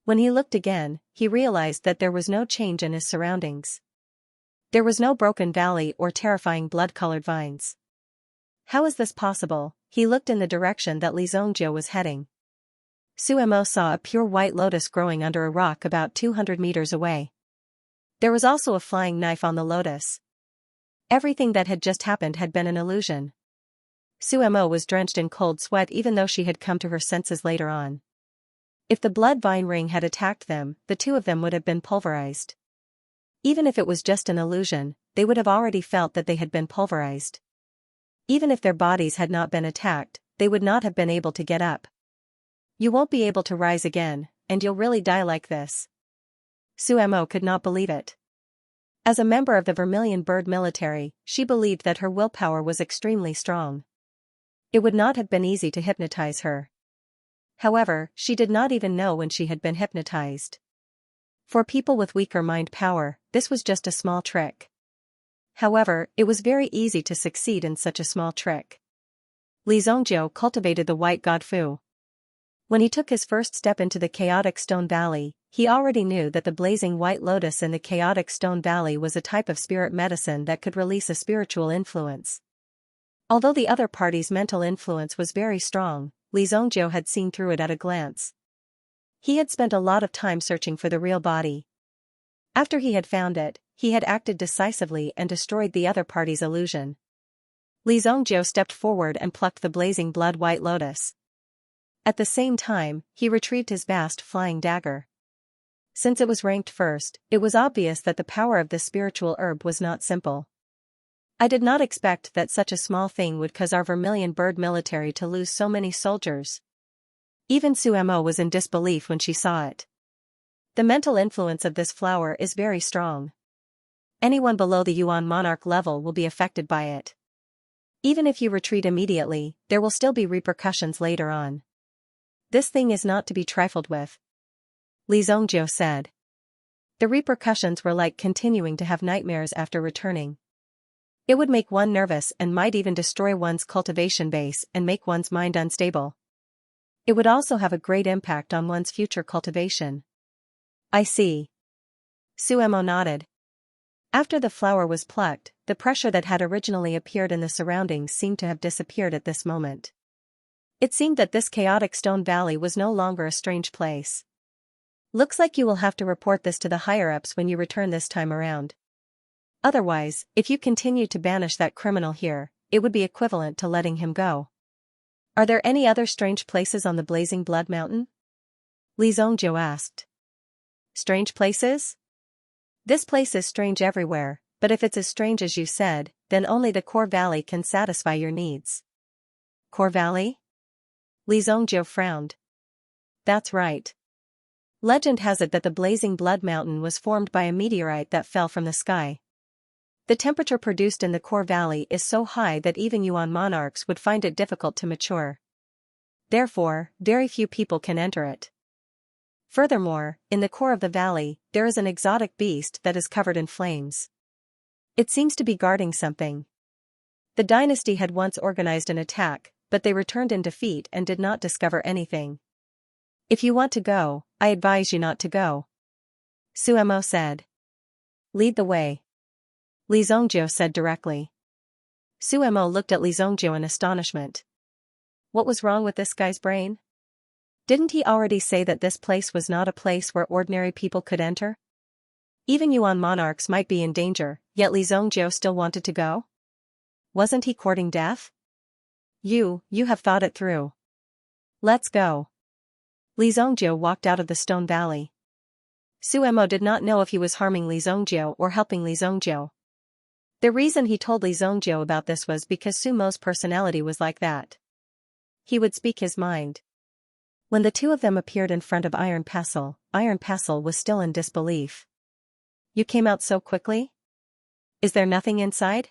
When he looked again, he realized that there was no change in his surroundings. There was no broken valley or terrifying blood-colored vines. How is this possible? He looked in the direction that Li Zongjiao was heading. Suemo saw a pure white lotus growing under a rock about 200 meters away. There was also a flying knife on the lotus. Everything that had just happened had been an illusion. Suemo was drenched in cold sweat even though she had come to her senses later on. If the blood vine ring had attacked them, the two of them would have been pulverized. Even if it was just an illusion, they would have already felt that they had been pulverized. Even if their bodies had not been attacked, they would not have been able to get up. You won't be able to rise again, and you'll really die like this. Suemo could not believe it. As a member of the Vermilion Bird military, she believed that her willpower was extremely strong. It would not have been easy to hypnotize her. However, she did not even know when she had been hypnotized. For people with weaker mind power, this was just a small trick. However, it was very easy to succeed in such a small trick. Li Zongjiu cultivated the white god Fu. When he took his first step into the chaotic stone valley, he already knew that the blazing white lotus in the chaotic stone valley was a type of spirit medicine that could release a spiritual influence. Although the other party's mental influence was very strong, Li Zongjiu had seen through it at a glance. He had spent a lot of time searching for the real body. After he had found it, he had acted decisively and destroyed the other party's illusion. Li Zongjiu stepped forward and plucked the blazing blood white lotus. At the same time, he retrieved his vast flying dagger. Since it was ranked first, it was obvious that the power of this spiritual herb was not simple. I did not expect that such a small thing would cause our vermilion bird military to lose so many soldiers. Even Su Mo was in disbelief when she saw it. The mental influence of this flower is very strong. Anyone below the Yuan monarch level will be affected by it. Even if you retreat immediately, there will still be repercussions later on. This thing is not to be trifled with, Li Zongjiu said. The repercussions were like continuing to have nightmares after returning. It would make one nervous and might even destroy one's cultivation base and make one's mind unstable. It would also have a great impact on one's future cultivation. I see. Su Mo nodded. After the flower was plucked, the pressure that had originally appeared in the surroundings seemed to have disappeared at this moment. It seemed that this chaotic stone valley was no longer a strange place. Looks like you will have to report this to the higher-ups when you return this time around. Otherwise, if you continue to banish that criminal here, it would be equivalent to letting him go. Are there any other strange places on the Blazing Blood Mountain? Li Zongjiu asked. Strange places? This place is strange everywhere, but if it's as strange as you said, then only the Core Valley can satisfy your needs. Core Valley? Li Zongjiu frowned. That's right. Legend has it that the Blazing Blood Mountain was formed by a meteorite that fell from the sky. The temperature produced in the Core Valley is so high that even Yuan monarchs would find it difficult to mature. Therefore, very few people can enter it. Furthermore, in the core of the valley, there is an exotic beast that is covered in flames. It seems to be guarding something. The dynasty had once organized an attack, but they returned in defeat and did not discover anything. If you want to go, I advise you not to go, Su Mo said. Lead the way, Li Zongjiu said directly. Su Mo looked at Li Zongjiu in astonishment. What was wrong with this guy's brain? Didn't he already say that this place was not a place where ordinary people could enter? Even Yuan monarchs might be in danger, yet Li Zongjiu still wanted to go? Wasn't he courting death? You have thought it through. Let's go. Li Zongjiu walked out of the stone valley. Su Mo did not know if he was harming Li Zongjiu or helping Li Zongjiu. The reason he told Li Zongjiu about this was because Su Mo's personality was like that. He would speak his mind. When the two of them appeared in front of Iron Pestle was still in disbelief. You came out so quickly? Is there nothing inside?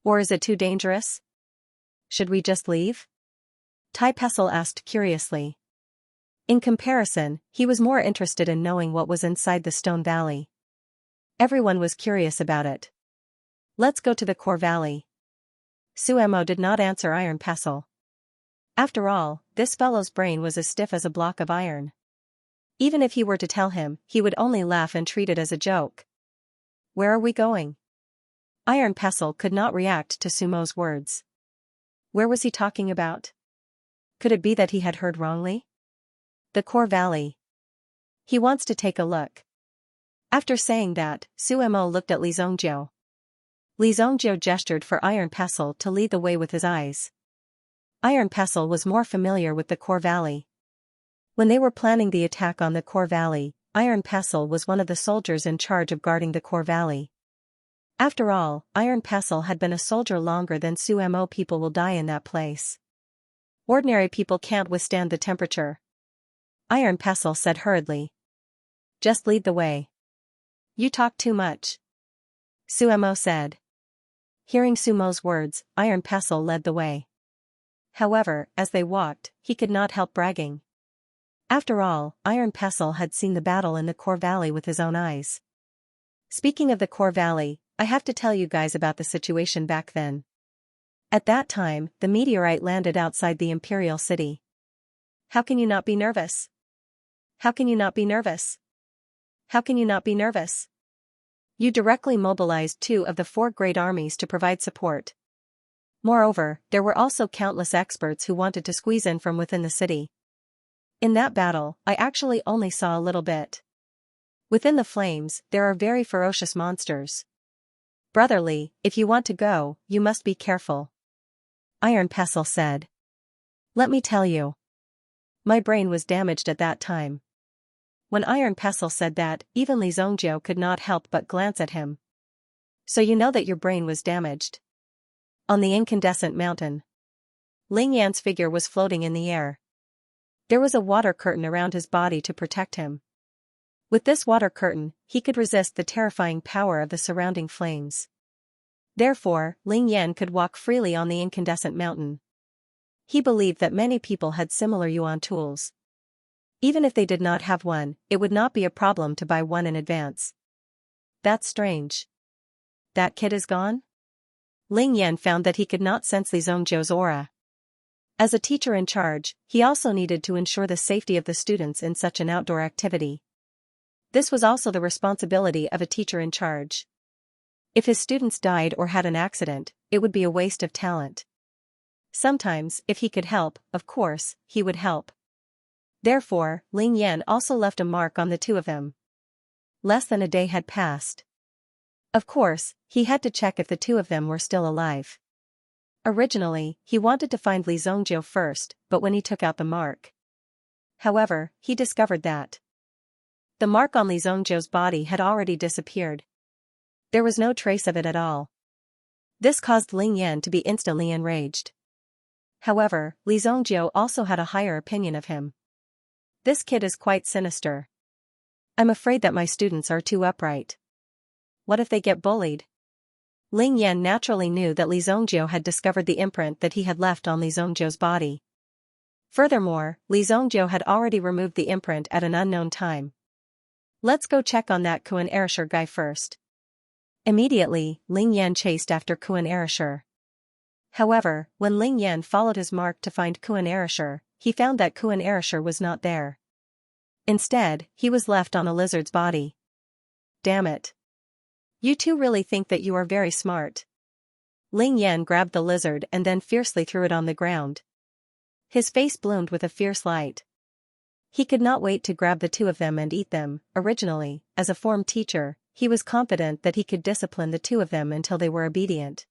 Or is it too dangerous? Should we just leave? Tai Pestle asked curiously. In comparison, he was more interested in knowing what was inside the stone valley. Everyone was curious about it. Let's go to the Core Valley. Su Mo did not answer Iron Pestle. After all, this fellow's brain was as stiff as a block of iron. Even if he were to tell him, he would only laugh and treat it as a joke. Where are we going? Iron Pestle could not react to Su Mo's words. Where was he talking about? Could it be that he had heard wrongly? The Core Valley. He wants to take a look. After saying that, Su Mo looked at Li Zongjiu. Li Zongjiu gestured for Iron Pestle to lead the way with his eyes. Iron Pestle was more familiar with the Core Valley. When they were planning the attack on the Core Valley, Iron Pestle was one of the soldiers in charge of guarding the Core Valley. After all, Iron Pestle had been a soldier longer than Su Mo. People will die in that place. Ordinary people can't withstand the temperature. Iron Pestle said hurriedly. Just lead the way. You talk too much, Su Mo said. Hearing Su Mo's words, Iron Pestle led the way. However, as they walked, he could not help bragging. After all, Iron Pestle had seen the battle in the Core Valley with his own eyes. Speaking of the Core Valley, I have to tell you guys about the situation back then. At that time, the meteorite landed outside the imperial city. How can you not be nervous? How can you not be nervous? How can you not be nervous? You directly mobilized 2 of the 4 great armies to provide support. Moreover, there were also countless experts who wanted to squeeze in from within the city. In that battle, I actually only saw a little bit. Within the flames, there are very ferocious monsters. Brotherly, if you want to go, you must be careful. Iron Pestle said. Let me tell you. My brain was damaged at that time. When Iron Pestle said that, even Li Zhongjiu could not help but glance at him. So you know that your brain was damaged. On the incandescent mountain, Ling Yan's figure was floating in the air. There was a water curtain around his body to protect him. With this water curtain, he could resist the terrifying power of the surrounding flames. Therefore, Ling Yan could walk freely on the incandescent mountain. He believed that many people had similar yuan tools. Even if they did not have one, it would not be a problem to buy one in advance. That's strange. That kid is gone? Ling Yan found that he could not sense Li Zhongjiu's aura. As a teacher in charge, he also needed to ensure the safety of the students in such an outdoor activity. This was also the responsibility of a teacher in charge. If his students died or had an accident, it would be a waste of talent. Sometimes, if he could help, of course, he would help. Therefore, Ling Yan also left a mark on the 2 of them. Less than a day had passed. Of course, he had to check if the 2 of them were still alive. Originally, he wanted to find Li Zhongjiu first, but when he took out the mark. However, he discovered that the mark on Li Zhongjiu's body had already disappeared. There was no trace of it at all. This caused Ling Yan to be instantly enraged. However, Li Zhongjiu also had a higher opinion of him. This kid is quite sinister. I'm afraid that my students are too upright. What if they get bullied? Ling Yan naturally knew that Li Zhongjiu had discovered the imprint that he had left on Li Zhongjiu's body. Furthermore, Li Zhongjiu had already removed the imprint at an unknown time. Let's go check on that Kuan Erasure guy first. Immediately, Ling Yan chased after Kuan Erasure. However, when Ling Yan followed his mark to find Kuan Erasure, he found that Kuan Erasure was not there. Instead, he was left on a lizard's body. Damn it. You 2 really think that you are very smart. Ling Yan grabbed the lizard and then fiercely threw it on the ground. His face bloomed with a fierce light. He could not wait to grab the 2 of them and eat them. Originally, as a form teacher, he was confident that he could discipline the 2 of them until they were obedient.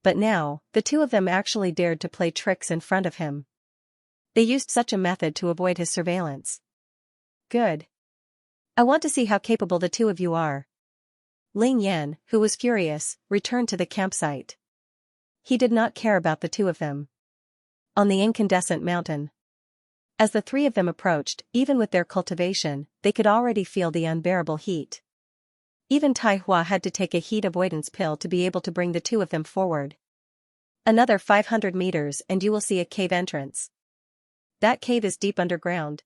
But now, the 2 of them actually dared to play tricks in front of him. They used such a method to avoid his surveillance. Good. I want to see how capable the 2 of you are. Ling Yan, who was furious, returned to the campsite. He did not care about the 2 of them. On the incandescent mountain. As the 3 of them approached, even with their cultivation, they could already feel the unbearable heat. Even Tai Hua had to take a heat avoidance pill to be able to bring the 2 of them forward. Another 500 meters and you will see a cave entrance. That cave is deep underground.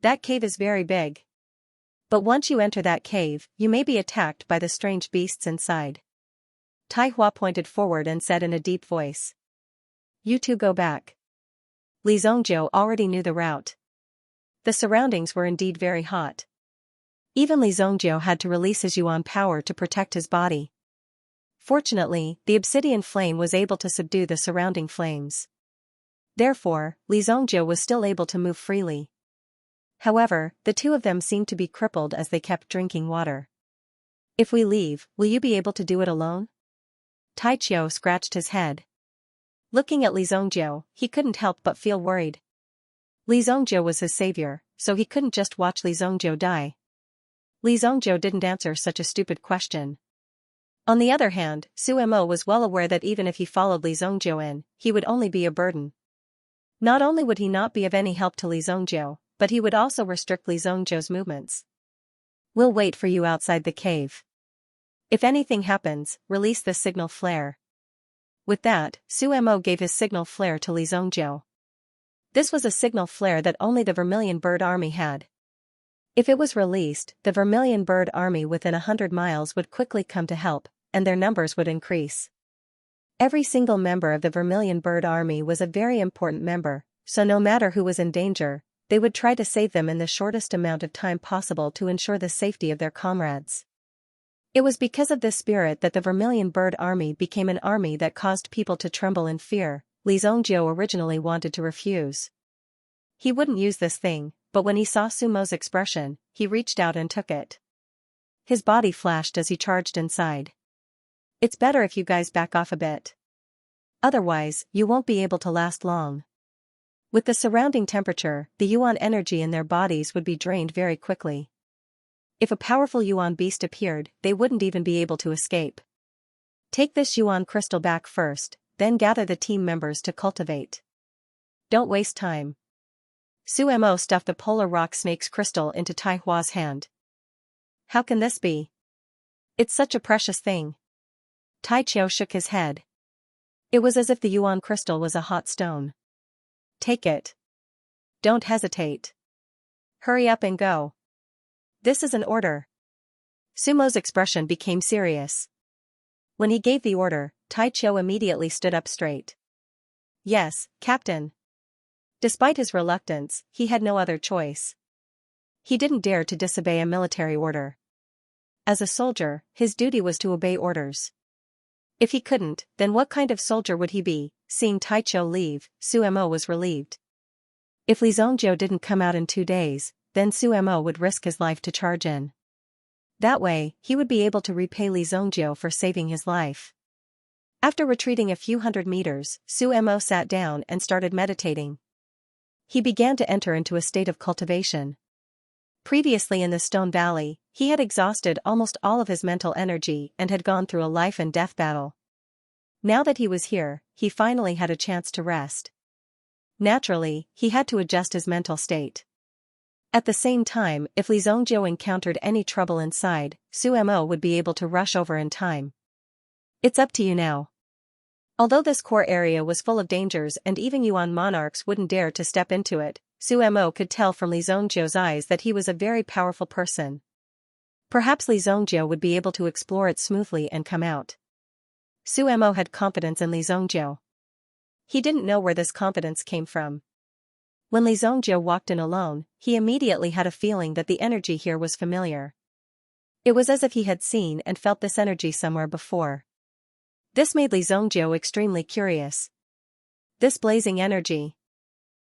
That cave is very big. But once you enter that cave, you may be attacked by the strange beasts inside. Tai Hua pointed forward and said in a deep voice. You 2 go back. Li Zhongjiu already knew the route. The surroundings were indeed very hot. Even Li Zhongjiu had to release his yuan power to protect his body. Fortunately, the obsidian flame was able to subdue the surrounding flames. Therefore, Li Zhongjiu was still able to move freely. However, the 2 of them seemed to be crippled as they kept drinking water. If we leave, will you be able to do it alone? Tai Chiu scratched his head. Looking at Li Zhongjiu, he couldn't help but feel worried. Li Zhongjiu was his savior, so he couldn't just watch Li Zhongjiu die. Li Zhongjiu didn't answer such a stupid question. On the other hand, Su Mo was well aware that even if he followed Li Zhongjiu in, he would only be a burden. Not only would he not be of any help to Li Zhongjiu, but he would also restrict Li Zhongjiu's movements. We'll wait for you outside the cave. If anything happens, release the signal flare. With that, Su Mo gave his signal flare to Li Zhongjiu. This was a signal flare that only the Vermilion Bird Army had. If it was released, the Vermilion Bird army within 100 miles would quickly come to help, and their numbers would increase. Every single member of the Vermilion Bird army was a very important member, so no matter who was in danger, they would try to save them in the shortest amount of time possible to ensure the safety of their comrades. It was because of this spirit that the Vermilion Bird army became an army that caused people to tremble in fear. Li Zhongjiu originally wanted to refuse. He wouldn't use this thing, but when he saw Sumo's expression, he reached out and took it. His body flashed as he charged inside. It's better if you guys back off a bit. Otherwise, you won't be able to last long. With the surrounding temperature, the yuan energy in their bodies would be drained very quickly. If a powerful yuan beast appeared, they wouldn't even be able to escape. Take this yuan crystal back first, then gather the team members to cultivate. Don't waste time. Su Mo stuffed the polar rock snake's crystal into Tai Hua's hand. How can this be? It's such a precious thing. Tai Chiao shook his head. It was as if the yuan crystal was a hot stone. Take it. Don't hesitate. Hurry up and go. This is an order. Sumo's expression became serious. When he gave the order, Tai Chiao immediately stood up straight. Yes, Captain. Despite his reluctance, he had no other choice. He didn't dare to disobey a military order. As a soldier, his duty was to obey orders. If he couldn't, then what kind of soldier would he be? Seeing Tai Chiao leave, Su Mo was relieved. If Li Zhongjiu didn't come out in 2 days, then Su Mo would risk his life to charge in. That way, he would be able to repay Li Zhongjiu for saving his life. After retreating a few hundred meters, Su Mo sat down and started meditating. He began to enter into a state of cultivation. Previously in the Stone Valley, he had exhausted almost all of his mental energy and had gone through a life and death battle. Now that he was here, he finally had a chance to rest. Naturally, he had to adjust his mental state. At the same time, if Li Zhongjiu encountered any trouble inside, Su Mo would be able to rush over in time. It's up to you now. Although this core area was full of dangers and even Yuan monarchs wouldn't dare to step into it, Su Mo could tell from Li Zhongjiu's eyes that he was a very powerful person. Perhaps Li Zhongjiu would be able to explore it smoothly and come out. Su Mo had confidence in Li Zhongjiu. He didn't know where this confidence came from. When Li Zhongjiu walked in alone, he immediately had a feeling that the energy here was familiar. It was as if he had seen and felt this energy somewhere before. This made Li Zhongjiu extremely curious. This blazing energy.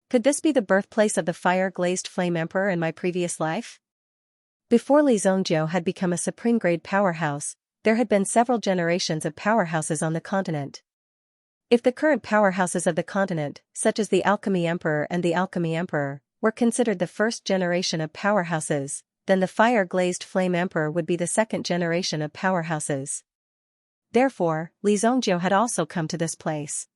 Could this be the birthplace of the fire-glazed flame emperor in my previous life? Before Li Zhongjiu had become a supreme-grade powerhouse, there had been several generations of powerhouses on the continent. If the current powerhouses of the continent, such as the Alchemy Emperor and the Alchemy Emperor, were considered the first generation of powerhouses, then the fire-glazed flame emperor would be the second generation of powerhouses. Therefore, Li Zhongjiu had also come to this place.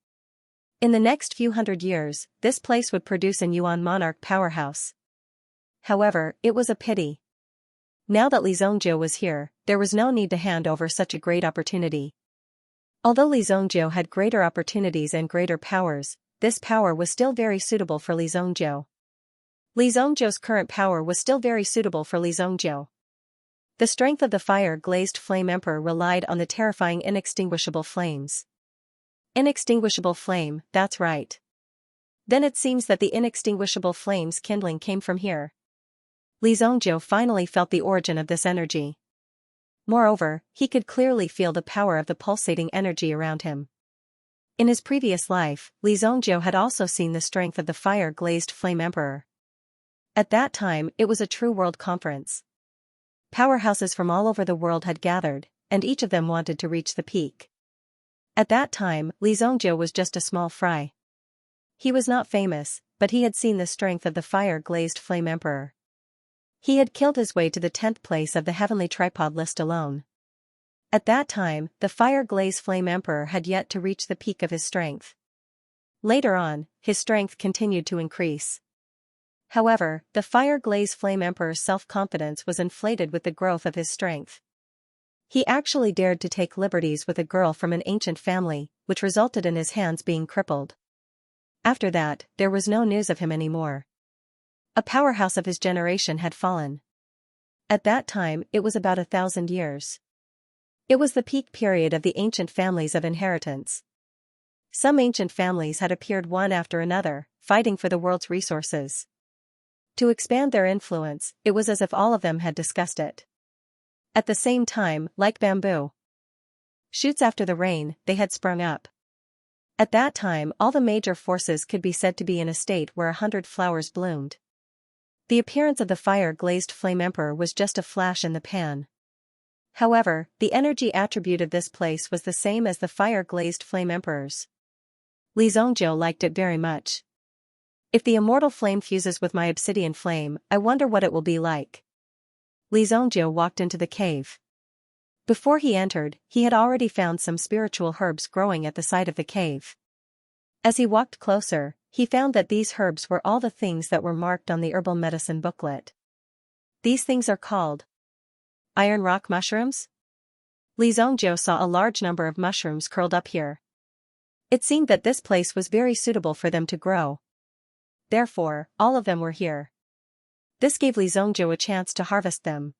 In the next few hundred years, this place would produce an Yuan monarch powerhouse. However, it was a pity. Now that Li Zhongjiu was here, there was no need to hand over such a great opportunity. Although Li Zhongjiu had greater opportunities and greater powers, this power was still very suitable for Li Zhongjiu. Li Zhongjiu's current power was still very suitable for Li Zhongjiu. The strength of the fire-glazed flame emperor relied on the terrifying inextinguishable flames. Inextinguishable flame, that's right. Then it seems that the inextinguishable flames kindling came from here. Li Zhongjiu finally felt the origin of this energy. Moreover, he could clearly feel the power of the pulsating energy around him. In his previous life, Li Zhongjiu had also seen the strength of the fire-glazed flame emperor. At that time, it was a true world conference. Powerhouses from all over the world had gathered, and each of them wanted to reach the peak. At that time, Li Zhongjiu was just a small fry. He was not famous, but he had seen the strength of the fire-glazed flame emperor. He had killed his way to the 10th place of the heavenly tripod list alone. At that time, the fire-glazed flame emperor had yet to reach the peak of his strength. Later on, his strength continued to increase. However, the fire-glazed flame emperor's self-confidence was inflated with the growth of his strength. He actually dared to take liberties with a girl from an ancient family, which resulted in his hands being crippled. After that, there was no news of him anymore. A powerhouse of his generation had fallen. At that time it was about 1,000 years. It was the peak period of the ancient families of inheritance. Some ancient families had appeared one after another, fighting for the world's resources. To expand their influence, it was as if all of them had discussed it. At the same time, like bamboo shoots after the rain, they had sprung up. At that time all the major forces could be said to be in a state where 100 flowers bloomed. The appearance of the fire-glazed flame emperor was just a flash in the pan. However, the energy attribute of this place was the same as the fire-glazed flame emperor's. Li Zhongjiu liked it very much. If the immortal flame fuses with my obsidian flame, I wonder what it will be like. Li Zhongjiu walked into the cave. Before he entered, he had already found some spiritual herbs growing at the side of the cave. As he walked closer, he found that these herbs were all the things that were marked on the herbal medicine booklet. These things are called iron rock mushrooms? Li Zhongjiu saw a large number of mushrooms curled up here. It seemed that this place was very suitable for them to grow. Therefore, all of them were here. This gave Li Zhongjiu a chance to harvest them.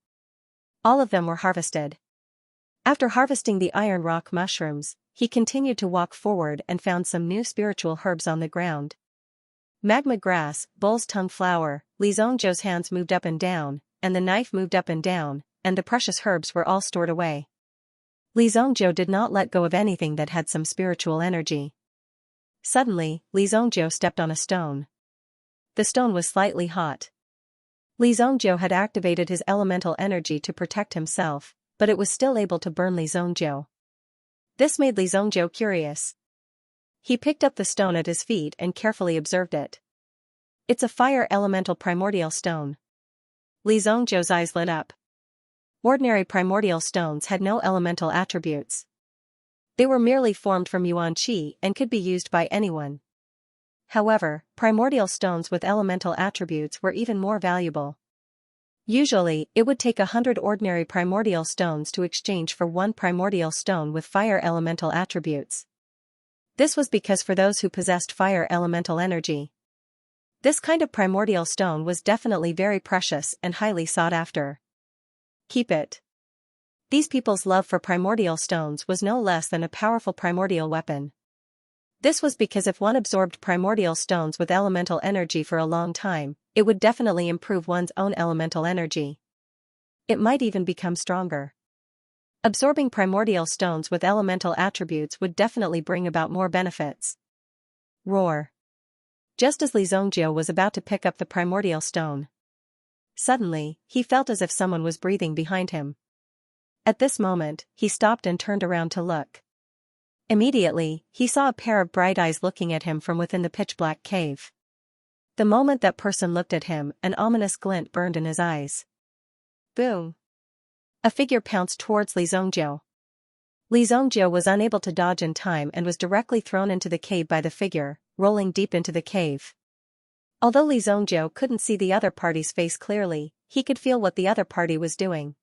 All of them were harvested. After harvesting the iron rock mushrooms, he continued to walk forward and found some new spiritual herbs on the ground. Magma grass, bull's tongue flower. Li Zhongjiu's hands moved up and down, and the knife moved up and down, and the precious herbs were all stored away. Li Zhongjiu did not let go of anything that had some spiritual energy. Suddenly, Li Zhongjiu stepped on a stone. The stone was slightly hot. Li Zhongjiu had activated his elemental energy to protect himself, but it was still able to burn Li Zhongjiu. This made Li Zhongjiu curious. He picked up the stone at his feet and carefully observed it. It's a fire elemental primordial stone. Li Zhongjiu's eyes lit up. Ordinary primordial stones had no elemental attributes. They were merely formed from yuan qi and could be used by anyone. However, primordial stones with elemental attributes were even more valuable. Usually, it would take 100 ordinary primordial stones to exchange for one primordial stone with fire elemental attributes. This was because for those who possessed fire elemental energy, this kind of primordial stone was definitely very precious and highly sought after. Keep it. These people's love for primordial stones was no less than a powerful primordial weapon. This was because if one absorbed primordial stones with elemental energy for a long time, it would definitely improve one's own elemental energy. It might even become stronger. Absorbing primordial stones with elemental attributes would definitely bring about more benefits. Roar. Just as Li Zhongjiu was about to pick up the primordial stone, suddenly, he felt as if someone was breathing behind him. At this moment, he stopped and turned around to look. Immediately, he saw a pair of bright eyes looking at him from within the pitch-black cave. The moment that person looked at him, an ominous glint burned in his eyes. Boom! A figure pounced towards Li Zhongjiu. Li Zhongjiu was unable to dodge in time and was directly thrown into the cave by the figure, rolling deep into the cave. Although Li Zhongjiu couldn't see the other party's face clearly, he could feel what the other party was doing.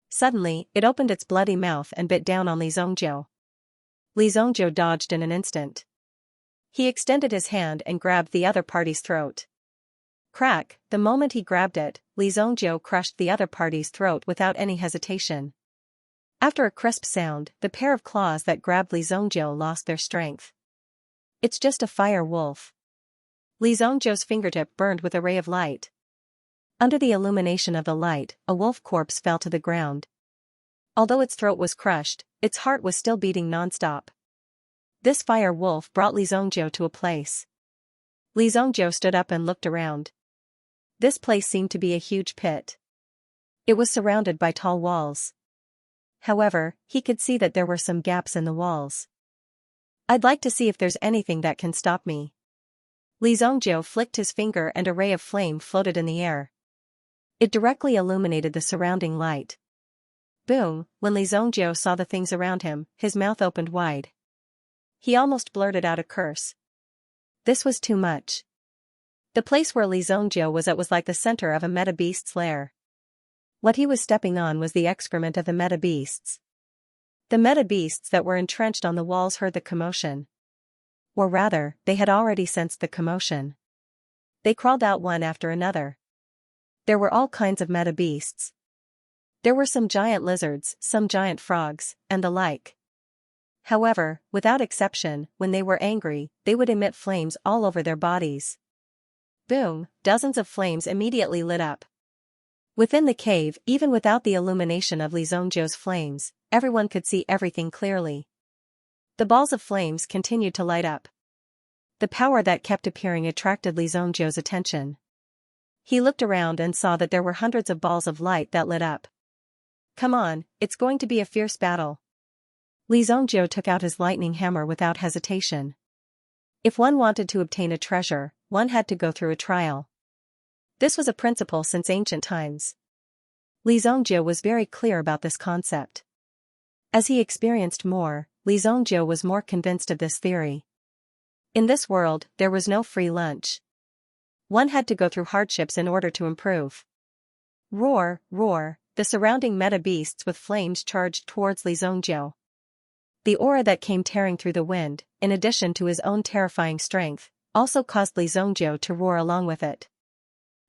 Suddenly, it opened its bloody mouth and bit down on Li Zhongjiu. Li Zhongjiu dodged in an instant. He extended his hand and grabbed the other party's throat. Crack! The moment he grabbed it, Li Zhongjiu crushed the other party's throat without any hesitation. After a crisp sound, the pair of claws that grabbed Li Zhongjiu lost their strength. It's just a fire wolf. Li Zhongjiu's fingertip burned with a ray of light. Under the illumination of the light, a wolf corpse fell to the ground. Although its throat was crushed, its heart was still beating non-stop. This fire wolf brought Li Zhongjiu to a place. Li Zhongjiu stood up and looked around. This place seemed to be a huge pit. It was surrounded by tall walls. However, he could see that there were some gaps in the walls. I'd like to see if there's anything that can stop me. Li Zhongjiu flicked his finger and a ray of flame floated in the air. It directly illuminated the surrounding light. Boom! When Li Zhongjiu saw the things around him, his mouth opened wide. He almost blurted out a curse. This was too much. The place where Li Zhongjiu was at was like the center of a meta-beast's lair. What he was stepping on was the excrement of the meta-beasts. The meta-beasts that were entrenched on the walls heard the commotion. Or rather, they had already sensed the commotion. They crawled out one after another. There were all kinds of meta-beasts. There were some giant lizards, some giant frogs, and the like. However, without exception, when they were angry, they would emit flames all over their bodies. Boom, dozens of flames immediately lit up. Within the cave, even without the illumination of Li Zongjiu's flames, everyone could see everything clearly. The balls of flames continued to light up. The power that kept appearing attracted Li Zongjiu's attention. He looked around and saw that there were hundreds of balls of light that lit up. Come on, it's going to be a fierce battle. Li Zongjiu took out his lightning hammer without hesitation. If one wanted to obtain a treasure, one had to go through a trial. This was a principle since ancient times. Li Zongjiu was very clear about this concept. As he experienced more, Li Zongjiu was more convinced of this theory. In this world, there was no free lunch. One had to go through hardships in order to improve. Roar, roar, the surrounding meta beasts with flames charged towards Li Zongjiu. The aura that came tearing through the wind, in addition to his own terrifying strength, also caused Li Zongjiu to roar along with it.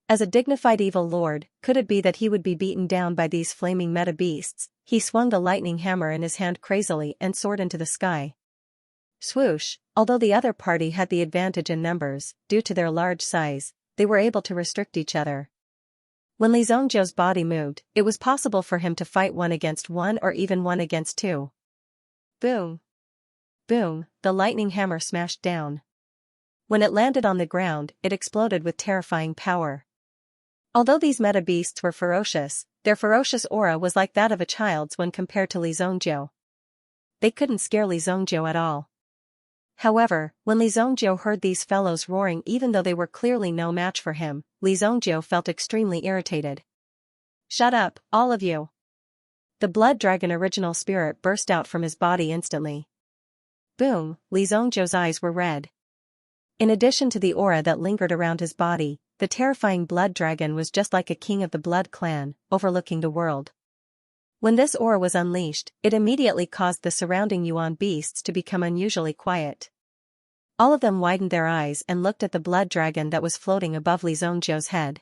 As a dignified evil lord, could it be that he would be beaten down by these flaming meta beasts? He swung the lightning hammer in his hand crazily and soared into the sky. Swoosh, although the other party had the advantage in numbers, due to their large size, they were able to restrict each other. When Li Zongjiu's body moved, it was possible for him to fight 1 against 1 or even 1 against 2. Boom! Boom, the lightning hammer smashed down. When it landed on the ground, it exploded with terrifying power. Although these meta beasts were ferocious, their ferocious aura was like that of a child's when compared to Li Zongjiu. They couldn't scare Li Zongjiu at all. However, when Li Zongjiu heard these fellows roaring even though they were clearly no match for him, Li Zongjiu felt extremely irritated. Shut up, all of you! The blood dragon original spirit burst out from his body instantly. Boom, Li Zongjiu's eyes were red. In addition to the aura that lingered around his body, the terrifying blood dragon was just like a king of the blood clan, overlooking the world. When this aura was unleashed, it immediately caused the surrounding Yuan beasts to become unusually quiet. All of them widened their eyes and looked at the blood dragon that was floating above Li Zongjiu's head.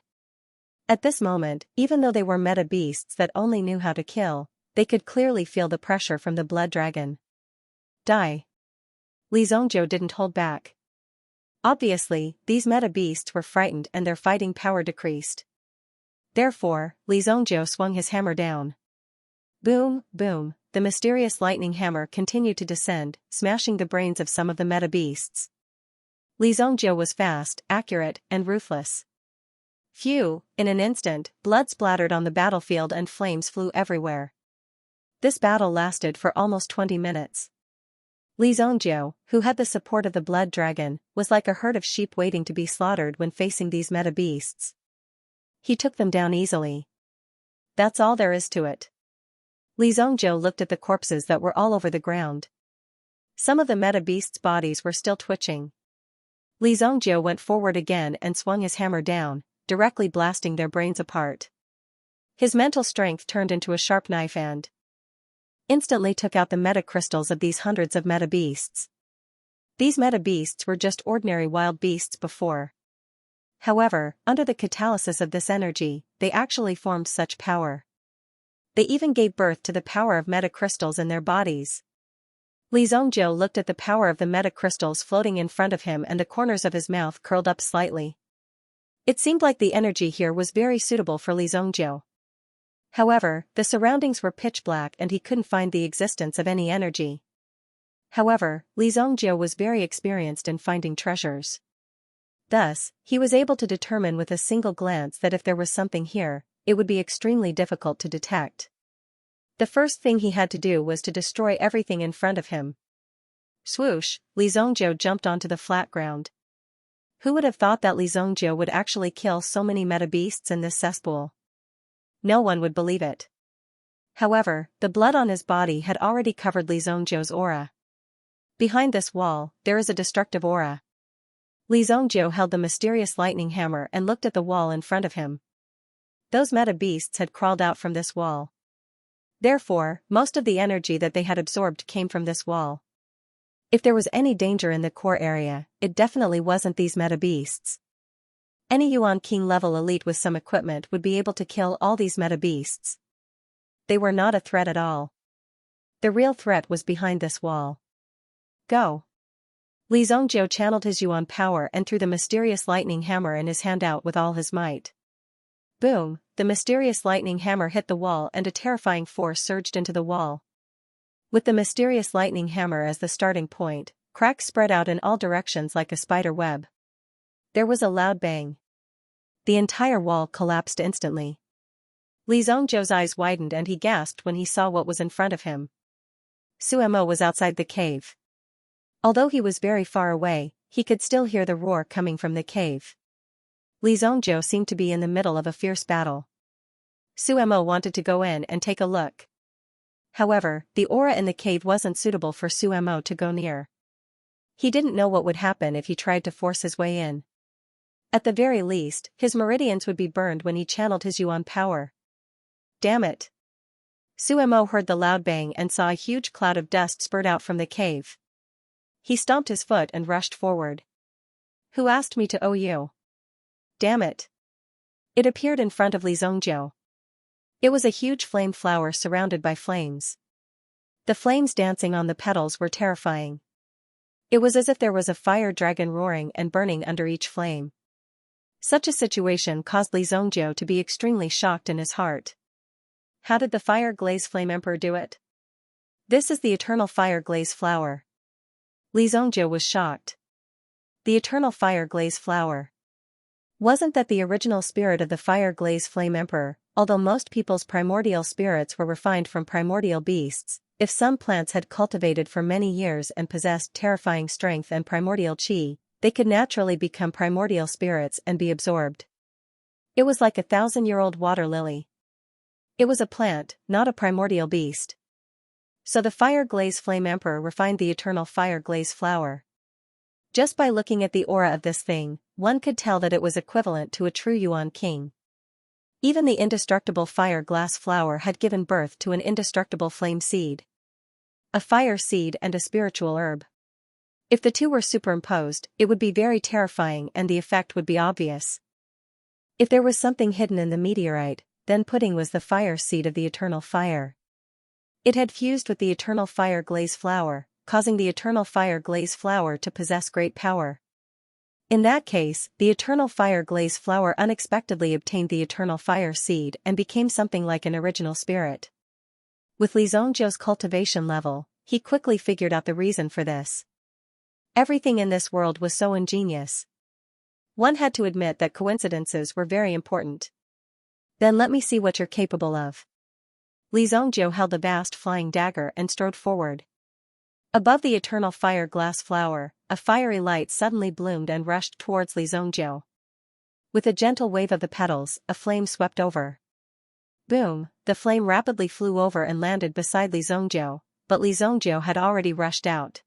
At this moment, even though they were meta beasts that only knew how to kill, they could clearly feel the pressure from the blood dragon. Die! Li Zongjiu didn't hold back. Obviously, these meta beasts were frightened and their fighting power decreased. Therefore, Li Zongjiu swung his hammer down. Boom, boom, the mysterious lightning hammer continued to descend, smashing the brains of some of the meta beasts. Li Zongjiu was fast, accurate, and ruthless. Phew, in an instant, blood splattered on the battlefield and flames flew everywhere. This battle lasted for almost 20 minutes. Li Zongjiu, who had the support of the blood dragon, was like a herd of sheep waiting to be slaughtered when facing these meta beasts. He took them down easily. That's all there is to it. Li Zongjiu looked at the corpses that were all over the ground. Some of the meta beasts' bodies were still twitching. Li Zongjiu went forward again and swung his hammer down, directly blasting their brains apart. His mental strength turned into a sharp knife and instantly took out the meta crystals of these hundreds of meta beasts. These meta beasts were just ordinary wild beasts before. However, under the catalysis of this energy, they actually formed such power. They even gave birth to the power of meta crystals in their bodies. Li Zongjiu looked at the power of the meta crystals floating in front of him and the corners of his mouth curled up slightly. It seemed like the energy here was very suitable for Li Zongjiu. However, the surroundings were pitch black and he couldn't find the existence of any energy. However, Li Zongjiu was very experienced in finding treasures. Thus, he was able to determine with a single glance that if there was something here, it would be extremely difficult to detect. The first thing he had to do was to destroy everything in front of him. Swoosh, Li Zongjiu jumped onto the flat ground. Who would have thought that Li Zongjiu would actually kill so many meta beasts in this cesspool? No one would believe it. However, the blood on his body had already covered Li Zongjiu's aura. Behind this wall, there is a destructive aura. Li Zongjiu held the mysterious lightning hammer and looked at the wall in front of him. Those meta beasts had crawled out from this wall. Therefore, most of the energy that they had absorbed came from this wall. If there was any danger in the core area, it definitely wasn't these meta beasts. Any Yuan King level elite with some equipment would be able to kill all these meta beasts. they were not a threat at all. The real threat was behind this wall. Go! Li Zongjiu channeled his yuan power and threw the mysterious lightning hammer in his hand out with all his might. Boom! The mysterious lightning hammer hit the wall and a terrifying force surged into the wall. With the mysterious lightning hammer as the starting point, cracks spread out in all directions like a spider web. There was a loud bang. The entire wall collapsed instantly. Li Zongjiu's eyes widened and he gasped when he saw what was in front of him. Suemo was outside the cave. Although he was very far away, he could still hear the roar coming from the cave. Li Zongjiu seemed to be in the middle of a fierce battle. Suemo wanted to go in and take a look. However, the aura in the cave wasn't suitable for Suemo to go near. He didn't know what would happen if he tried to force his way in. At the very least, his meridians would be burned when he channeled his yuan power. Damn it! Suemo heard the loud bang and saw a huge cloud of dust spurt out from the cave. He stomped his foot and rushed forward. Who asked me to owe you? Damn it! It appeared in front of Li Zongjiu. It was a huge flame flower surrounded by flames. The flames dancing on the petals were terrifying. It was as if there was a fire dragon roaring and burning under each flame. Such a situation caused Li Zongjiu to be extremely shocked in his heart. How did the fire glaze flame emperor do it? This is the eternal fire glaze flower. Li Zongjiu was shocked. The eternal fire glaze flower. Wasn't that the original spirit of the fire glaze flame emperor? Although most people's primordial spirits were refined from primordial beasts, if some plants had cultivated for many years and possessed terrifying strength and primordial qi, they could naturally become primordial spirits and be absorbed. It was like a 1,000-year-old water lily. It was a plant, not a primordial beast. So the fire glaze flame emperor refined the eternal fire glaze flower. Just by looking at the aura of this thing, one could tell that it was equivalent to a true Yuan king. Even the indestructible fire glass flower had given birth to an indestructible flame seed. A fire seed and a spiritual herb. If the two were superimposed, it would be very terrifying and the effect would be obvious. If there was something hidden in the meteorite, then pudding was the fire seed of the eternal fire. It had fused with the eternal fire glaze flower, causing the eternal fire glaze flower to possess great power. In that case, the eternal fire glaze flower unexpectedly obtained the eternal fire seed and became something like an original spirit. With Li Zongjiu's cultivation level, he quickly figured out the reason for this. Everything in this world was so ingenious. One had to admit that coincidences were very important. Then let me see what you're capable of. Li Zongjiu held a vast flying dagger and strode forward. Above the eternal fire glass flower, a fiery light suddenly bloomed and rushed towards Li Zongjiu. With a gentle wave of the petals, a flame swept over. Boom! The flame rapidly flew over and landed beside Li Zongjiu, but Li Zongjiu had already rushed out.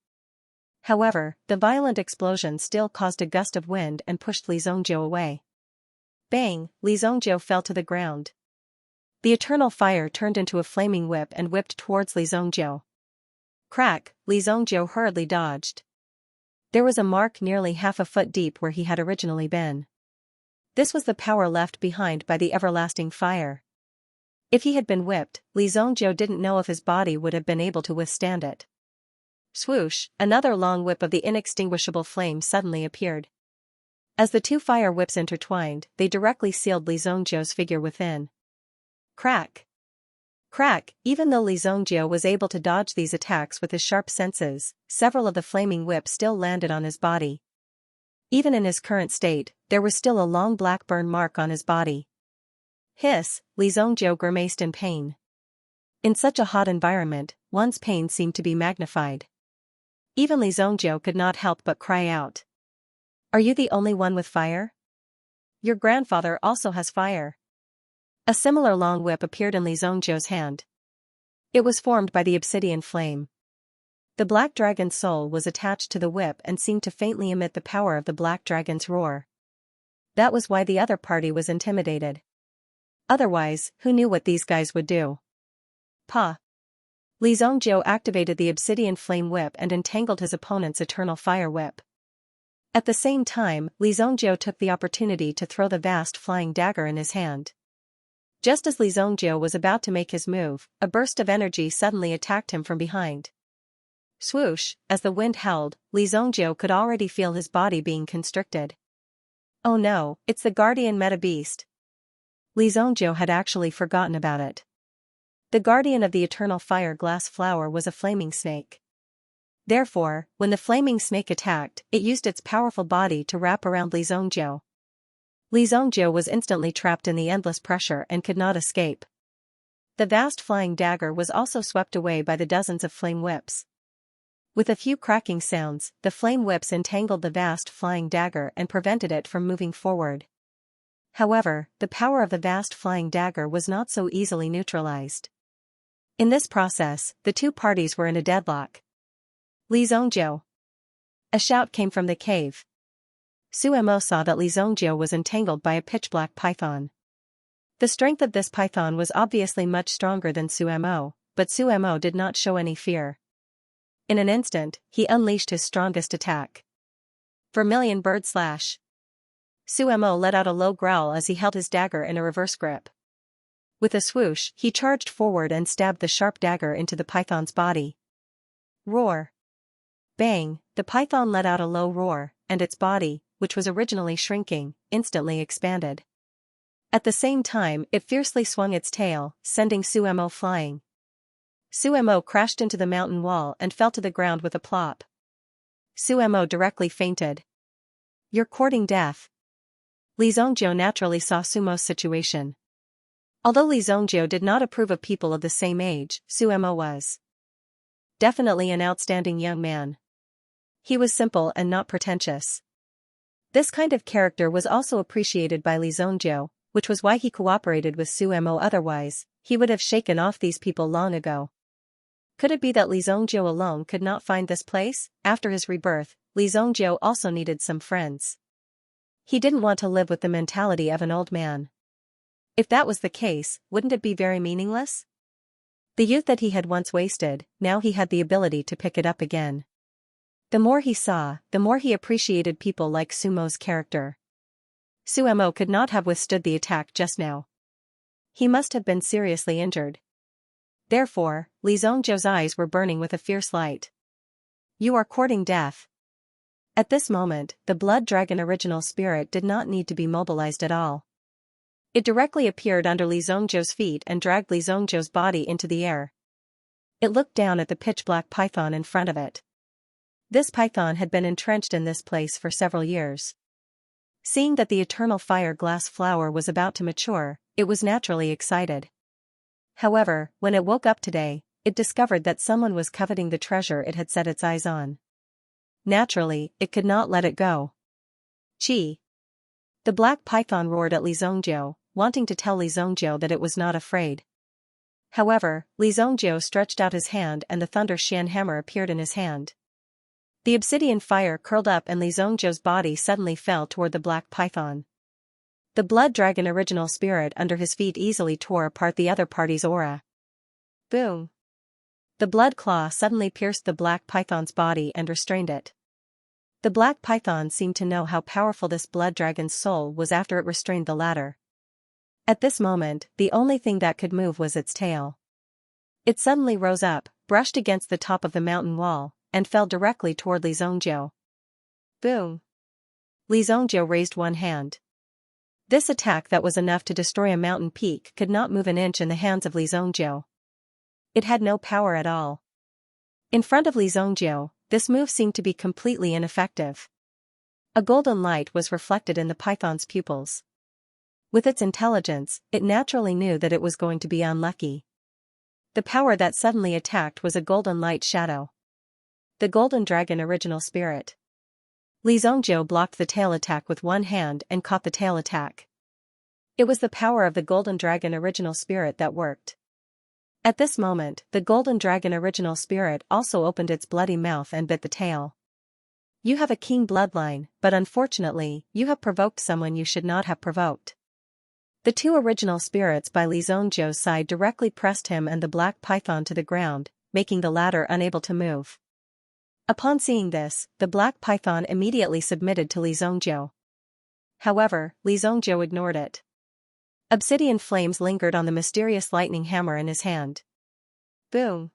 However, the violent explosion still caused a gust of wind and pushed Li Zongjiu away. Bang! Li Zongjiu fell to the ground. The eternal fire turned into a flaming whip and whipped towards Li Zongjiu. Crack! Li Zongjiu hurriedly dodged. There was a mark nearly half a foot deep where he had originally been. This was the power left behind by the everlasting fire. If he had been whipped, Li Zongjiu didn't know if his body would have been able to withstand it. Swoosh! Another long whip of the inextinguishable flame suddenly appeared. As the two fire whips intertwined, they directly sealed Li Zongjiu's figure within. Crack! Crack! Even though Li Zongjiu was able to dodge these attacks with his sharp senses, several of the flaming whips still landed on his body. Even in his current state, there was still a long black burn mark on his body. Hiss! Li Zongjiu grimaced in pain. In such a hot environment, one's pain seemed to be magnified. Even Li Zongjiu could not help but cry out. Are you the only one with fire? Your grandfather also has fire. A similar long whip appeared in Li Zongjiu's hand. It was formed by the obsidian flame. The black dragon's soul was attached to the whip and seemed to faintly emit the power of the black dragon's roar. That was why the other party was intimidated. Otherwise, who knew what these guys would do? Pa! Li Zongjiu activated the obsidian flame whip and entangled his opponent's eternal fire whip. At the same time, Li Zongjiu took the opportunity to throw the vast flying dagger in his hand. Just as Li Zongjiu was about to make his move, a burst of energy suddenly attacked him from behind. Swoosh, as the wind held, Li Zongjiu could already feel his body being constricted. Oh no, it's the guardian meta beast. Li Zongjiu had actually forgotten about it. The guardian of the eternal fire glass flower was a flaming snake. Therefore, when the flaming snake attacked, it used its powerful body to wrap around Li Zongjiu. Li Zongjiu was instantly trapped in the endless pressure and could not escape. The vast flying dagger was also swept away by the dozens of flame whips. With a few cracking sounds, the flame whips entangled the vast flying dagger and prevented it from moving forward. However, the power of the vast flying dagger was not so easily neutralized. In this process, the two parties were in a deadlock. Li Zongjiu. A shout came from the cave. Suemo saw that Li Zongjiu was entangled by a pitch-black python. The strength of this python was obviously much stronger than Suemo, but Suemo did not show any fear. In an instant, he unleashed his strongest attack. Vermilion Bird Slash. Suemo let out a low growl as he held his dagger in a reverse grip. With a swoosh, he charged forward and stabbed the sharp dagger into the python's body. Roar. Bang, the python let out a low roar, and its body, which was originally shrinking, instantly expanded. At the same time, it fiercely swung its tail, sending Suemo flying. Suemo crashed into the mountain wall and fell to the ground with a plop. Suemo directly fainted. You're courting death. Li Zongjiu naturally saw Sumo's situation. Although Li Zongjiu did not approve of people of the same age, Suemo was definitely an outstanding young man. He was simple and not pretentious. This kind of character was also appreciated by Li Zongjiu, which was why he cooperated with Suemo. Otherwise, he would have shaken off these people long ago. Could it be that Li Zongjiu alone could not find this place? After his rebirth, Li Zongjiu also needed some friends. He didn't want to live with the mentality of an old man. If that was the case, wouldn't it be very meaningless? The youth that he had once wasted, now he had the ability to pick it up again. The more he saw, the more he appreciated people like Sumo's character. Suemo could not have withstood the attack just now. He must have been seriously injured. Therefore, Li Zongjiu's eyes were burning with a fierce light. You are courting death. At this moment, the blood dragon original spirit did not need to be mobilized at all. It directly appeared under Li Zongjiu's feet and dragged Li Zongjiu's body into the air. It looked down at the pitch-black python in front of it. This python had been entrenched in this place for several years. Seeing that the eternal fire glass flower was about to mature, it was naturally excited. However, when it woke up today, it discovered that someone was coveting the treasure it had set its eyes on. Naturally, it could not let it go. Chi! The black python roared at Li Zongjiu, wanting to tell Li Zongjiu that it was not afraid. However, Li Zongjiu stretched out his hand and the thunder Xian hammer appeared in his hand. The obsidian fire curled up and Li Zongjiu's body suddenly fell toward the black python. The blood dragon original spirit under his feet easily tore apart the other party's aura. Boom! The blood claw suddenly pierced the black python's body and restrained it. The black python seemed to know how powerful this blood dragon's soul was after it restrained the latter. At this moment, the only thing that could move was its tail. It suddenly rose up, brushed against the top of the mountain wall, and fell directly toward Li Zongjiu. Boom! Li Zongjiu raised one hand. This attack that was enough to destroy a mountain peak could not move an inch in the hands of Li Zongjiu. It had no power at all. In front of Li Zongjiu, this move seemed to be completely ineffective. A golden light was reflected in the python's pupils. With its intelligence, it naturally knew that it was going to be unlucky. The power that suddenly attacked was a golden light shadow. The golden dragon original spirit. Li Zongjiu blocked the tail attack with one hand and caught the tail attack. It was the power of the golden dragon original spirit that worked. At this moment, the golden dragon original spirit also opened its bloody mouth and bit the tail. You have a keen bloodline, but unfortunately, you have provoked someone you should not have provoked. The two original spirits by Li Zongjiu's side directly pressed him and the black python to the ground, making the latter unable to move. Upon seeing this, the black python immediately submitted to Li Zongjiu. However, Li Zongjiu ignored it. Obsidian flames lingered on the mysterious lightning hammer in his hand. Boom!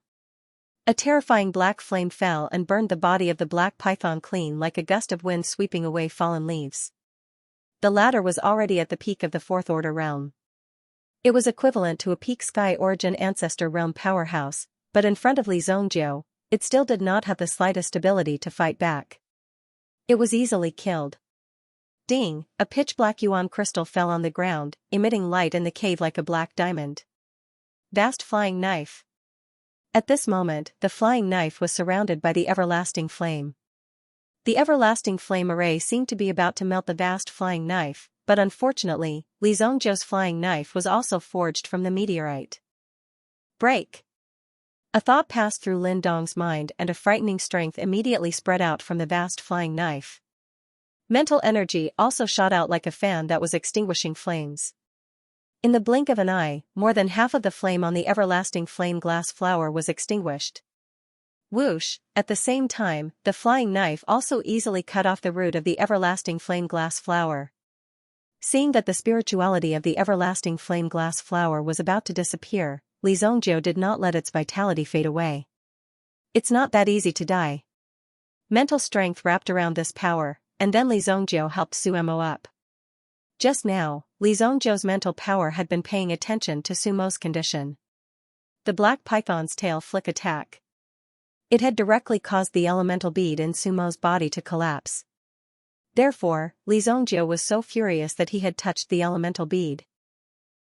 A terrifying black flame fell and burned the body of the black python clean like a gust of wind sweeping away fallen leaves. The latter was already at the peak of the Fourth Order realm. It was equivalent to a peak Sky Origin Ancestor realm powerhouse, but in front of Li Zongjiu, it still did not have the slightest ability to fight back. It was easily killed. Ding! A pitch-black yuan crystal fell on the ground, emitting light in the cave like a black diamond. Vast flying knife. At this moment, the flying knife was surrounded by the everlasting flame. The everlasting flame array seemed to be about to melt the vast flying knife, but unfortunately, Li Zongjiu's flying knife was also forged from the meteorite. Break! A thought passed through Lin Dong's mind and a frightening strength immediately spread out from the vast flying knife. Mental energy also shot out like a fan that was extinguishing flames. In the blink of an eye, more than half of the flame on the everlasting flame glass flower was extinguished. Whoosh! At the same time, the flying knife also easily cut off the root of the everlasting flame glass flower. Seeing that the spirituality of the everlasting flame glass flower was about to disappear, Li Zongjiu did not let its vitality fade away. It's not that easy to die. Mental strength wrapped around this power, and then Li Zongjiu helped Suemo up. Just now, Li Zongjiu's mental power had been paying attention to Sumo's condition. The black python's tail flick attack. It had directly caused the elemental bead in Sumo's body to collapse. Therefore, Li Zongjiu was so furious that he had touched the elemental bead.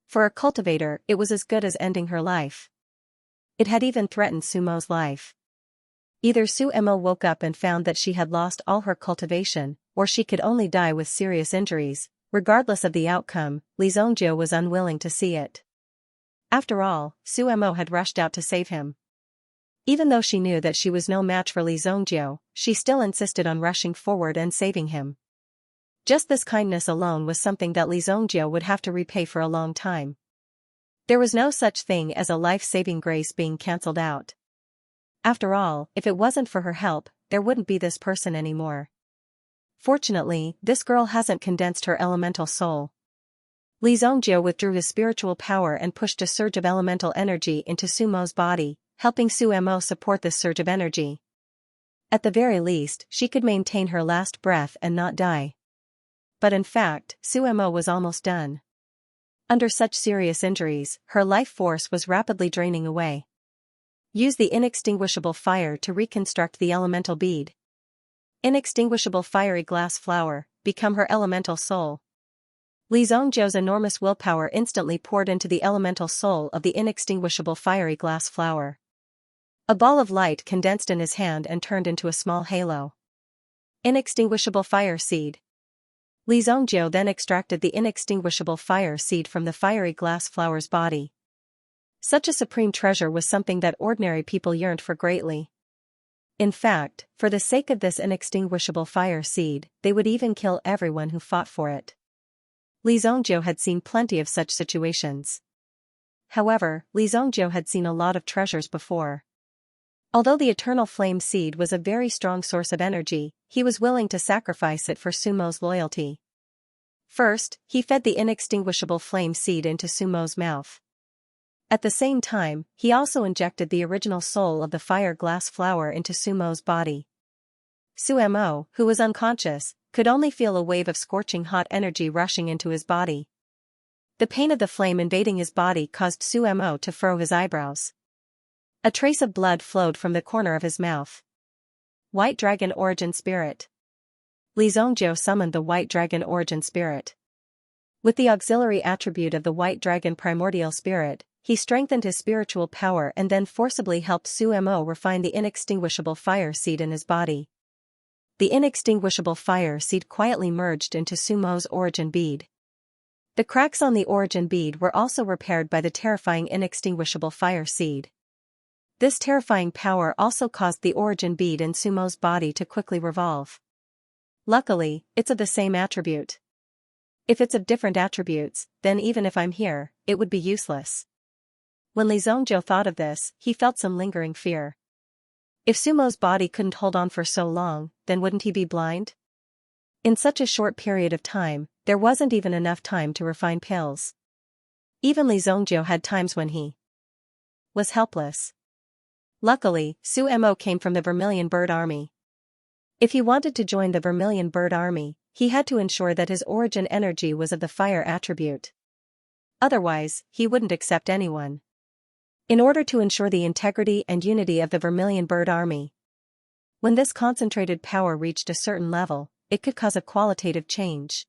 For a cultivator, it was as good as ending her life. It had even threatened Sumo's life. Either Suemo woke up and found that she had lost all her cultivation, or she could only die with serious injuries. Regardless of the outcome, Li Zongjiu was unwilling to see it. After all, Suemo had rushed out to save him. Even though she knew that she was no match for Li Zongjiu, she still insisted on rushing forward and saving him. Just this kindness alone was something that Li Zongjiu would have to repay for a long time. There was no such thing as a life-saving grace being cancelled out. After all, if it wasn't for her help, there wouldn't be this person anymore. Fortunately, this girl hasn't condensed her elemental soul. Li Zongjiu withdrew his spiritual power and pushed a surge of elemental energy into Sumo's body, helping Suemo support this surge of energy. At the very least, she could maintain her last breath and not die. But in fact, Suemo was almost done. Under such serious injuries, her life force was rapidly draining away. Use the inextinguishable fire to reconstruct the elemental bead. Inextinguishable fiery glass flower, become her elemental soul. Li Zongjiu's enormous willpower instantly poured into the elemental soul of the inextinguishable fiery glass flower. A ball of light condensed in his hand and turned into a small halo. Inextinguishable fire seed. Li Zongjiu then extracted the inextinguishable fire seed from the fiery glass flower's body. Such a supreme treasure was something that ordinary people yearned for greatly. In fact, for the sake of this inextinguishable fire seed, they would even kill everyone who fought for it. Li Zongjiu had seen plenty of such situations. However, Li Zongjiu had seen a lot of treasures before. Although the eternal flame seed was a very strong source of energy, he was willing to sacrifice it for Sumo's loyalty. First, he fed the inextinguishable flame seed into Sumo's mouth. At the same time, he also injected the original soul of the fire glass flower into Sumo's body. Suemo, who was unconscious, could only feel a wave of scorching hot energy rushing into his body. The pain of the flame invading his body caused Suemo to furrow his eyebrows. A trace of blood flowed from the corner of his mouth. White Dragon Origin Spirit. Li Zongjiu summoned the White Dragon Origin Spirit. With the auxiliary attribute of the White Dragon Primordial Spirit, he strengthened his spiritual power and then forcibly helped Suemo refine the inextinguishable fire seed in his body. The inextinguishable fire seed quietly merged into Sumo's origin bead. The cracks on the origin bead were also repaired by the terrifying inextinguishable fire seed. This terrifying power also caused the origin bead in Sumo's body to quickly revolve. Luckily, it's of the same attribute. If it's of different attributes, then even if I'm here, it would be useless. When Li Zongjiu thought of this, he felt some lingering fear. If Sumo's body couldn't hold on for so long, then wouldn't he be blind? In such a short period of time, there wasn't even enough time to refine pills. Even Li Zongjiu had times when he was helpless. Luckily, Su Mo came from the Vermilion Bird Army. If he wanted to join the Vermilion Bird Army, he had to ensure that his origin energy was of the fire attribute. Otherwise, he wouldn't accept anyone. In order to ensure the integrity and unity of the Vermilion Bird Army, when this concentrated power reached a certain level, it could cause a qualitative change.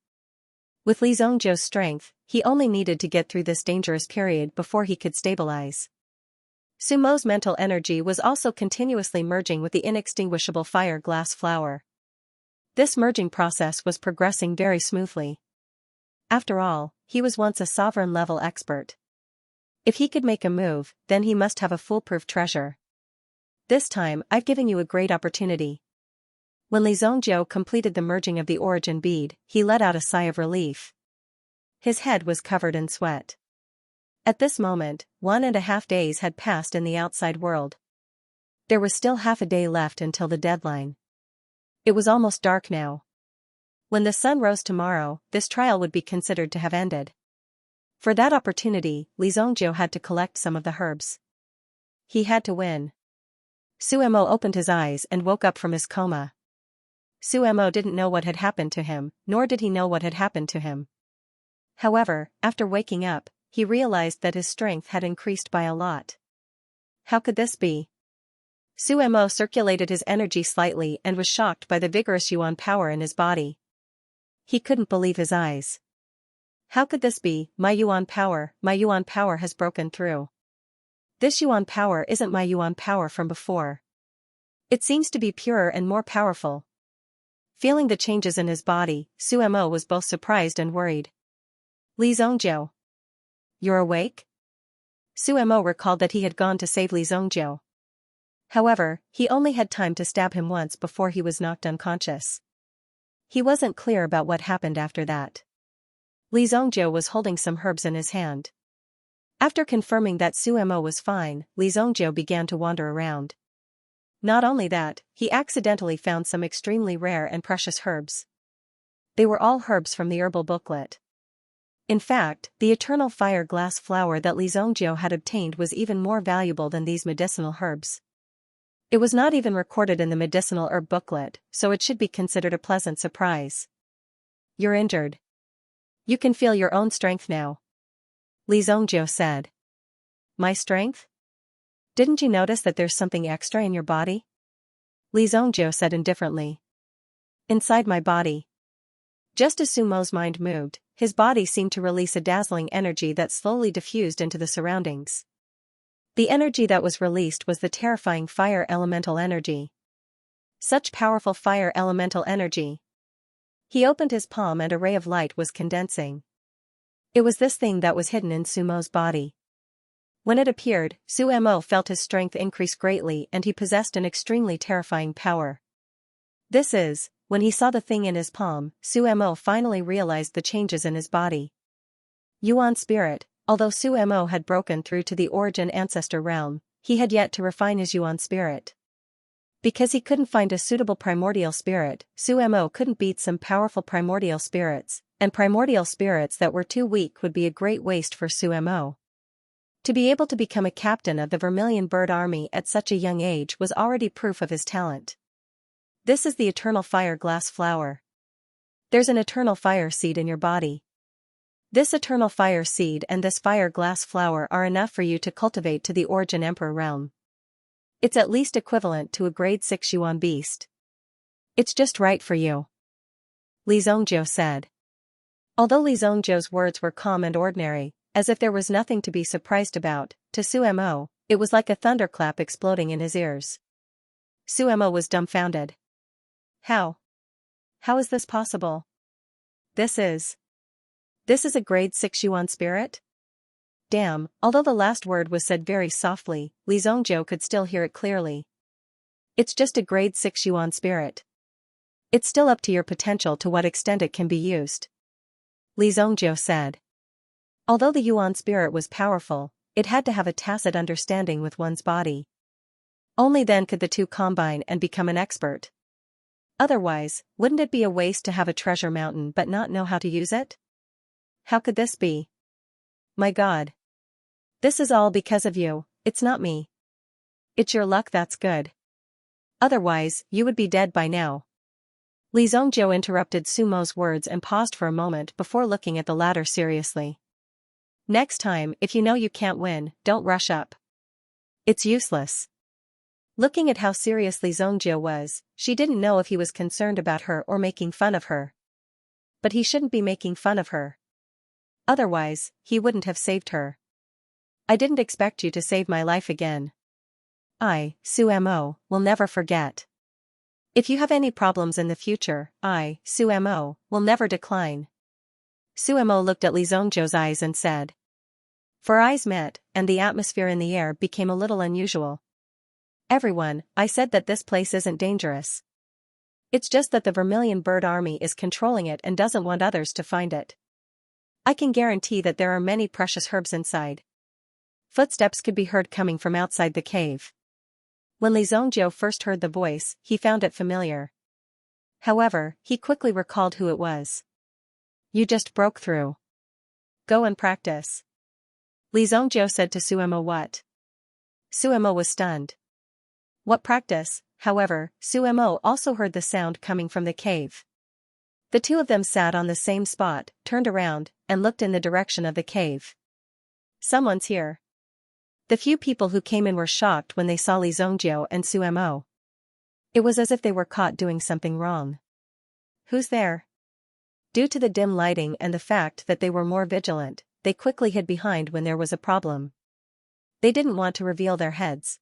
With Li Zongjiu's strength, he only needed to get through this dangerous period before he could stabilize. Su Mo's mental energy was also continuously merging with the inextinguishable fire glass flower. This merging process was progressing very smoothly. After all, he was once a sovereign-level expert. If he could make a move, then he must have a foolproof treasure. This time, I've given you a great opportunity. When Li Zongjiu completed the merging of the origin bead, he let out a sigh of relief. His head was covered in sweat. At this moment, 1.5 days had passed in the outside world. There was still half a day left until the deadline. It was almost dark now. When the sun rose tomorrow, this trial would be considered to have ended. For that opportunity, Li Zongjiu had to collect some of the herbs. He had to win. Su Mo opened his eyes and woke up from his coma. Su Mo didn't know what had happened to him, nor did he know what had happened to him. However, after waking up, he realized that his strength had increased by a lot. How could this be? Su Mo circulated his energy slightly and was shocked by the vigorous yuan power in his body. He couldn't believe his eyes. How could this be? My yuan power has broken through. This yuan power isn't my yuan power from before. It seems to be purer and more powerful. Feeling the changes in his body, Su Mo was both surprised and worried. Li Zongjiu. You're awake? Su Mo recalled that he had gone to save Li Zongjiu. However, he only had time to stab him once before he was knocked unconscious. He wasn't clear about what happened after that. Li Zongjiu was holding some herbs in his hand. After confirming that Su Mo was fine, Li Zongjiu began to wander around. Not only that, he accidentally found some extremely rare and precious herbs. They were all herbs from the herbal booklet. In fact, the eternal fire glass flower that Li Zongjiu had obtained was even more valuable than these medicinal herbs. It was not even recorded in the medicinal herb booklet, so it should be considered a pleasant surprise. You're injured. You can feel your own strength now. Li Zongjiu said. My strength? Didn't you notice that there's something extra in your body? Li Zongjiu said indifferently. Inside my body. Just as Su Mo's mind moved, his body seemed to release a dazzling energy that slowly diffused into the surroundings. The energy that was released was the terrifying fire elemental energy. Such powerful fire elemental energy. He opened his palm and a ray of light was condensing. It was this thing that was hidden in Su Mo's body. When it appeared, Su Mo felt his strength increase greatly and he possessed an extremely terrifying power. When he saw the thing in his palm, Su Mo finally realized the changes in his body. Yuan spirit. Although Su Mo had broken through to the origin ancestor realm, he had yet to refine his yuan spirit. Because he couldn't find a suitable primordial spirit, Su Mo couldn't beat some powerful primordial spirits, and primordial spirits that were too weak would be a great waste for Su Mo. To be able to become a captain of the Vermilion Bird Army at such a young age was already proof of his talent. This is the eternal fire glass flower. There's an eternal fire seed in your body. This eternal fire seed and this fire glass flower are enough for you to cultivate to the origin emperor realm. It's at least equivalent to a grade 6 yuan beast. It's just right for you. Li Zongjiu said. Although Li Zongjiu's words were calm and ordinary, as if there was nothing to be surprised about, to Su Mo, it was like a thunderclap exploding in his ears. Su Mo was dumbfounded. How? How is this possible? This is a grade 6 yuan spirit? Damn, although the last word was said very softly, Li Zongjiu could still hear it clearly. It's just a grade 6 yuan spirit. It's still up to your potential to what extent it can be used. Li Zongjiu said. Although the yuan spirit was powerful, it had to have a tacit understanding with one's body. Only then could the two combine and become an expert. Otherwise, wouldn't it be a waste to have a treasure mountain but not know how to use it? How could this be? My God. This is all because of you, it's not me. It's your luck that's good. Otherwise, you would be dead by now. Li Zongjiu interrupted Sumo's words and paused for a moment before looking at the latter seriously. Next time, if you know you can't win, don't rush up. It's useless. Looking at how serious Li Zongjiu was, she didn't know if he was concerned about her or making fun of her. But he shouldn't be making fun of her. Otherwise, he wouldn't have saved her. I didn't expect you to save my life again. I, Sumo, will never forget. If you have any problems in the future, I, Sumo, will never decline. Sumo looked at Li Zongjiu's eyes and said. For eyes met, and the atmosphere in the air became a little unusual. Everyone, I said that this place isn't dangerous. It's just that the Vermilion Bird Army is controlling it and doesn't want others to find it. I can guarantee that there are many precious herbs inside. Footsteps could be heard coming from outside the cave. When Li Zongjiu first heard the voice, he found it familiar. However, he quickly recalled who it was. You just broke through. Go and practice. Li Zongjiu said to Sumo. What? Sumo was stunned. What practice? However, Sumo also heard the sound coming from the cave. The two of them sat on the same spot, turned around, and looked in the direction of the cave. Someone's here. The few people who came in were shocked when they saw Li Zongjiu and Sumo. It was as if they were caught doing something wrong. Who's there? Due to the dim lighting and the fact that they were more vigilant, they quickly hid behind when there was a problem. They didn't want to reveal their heads.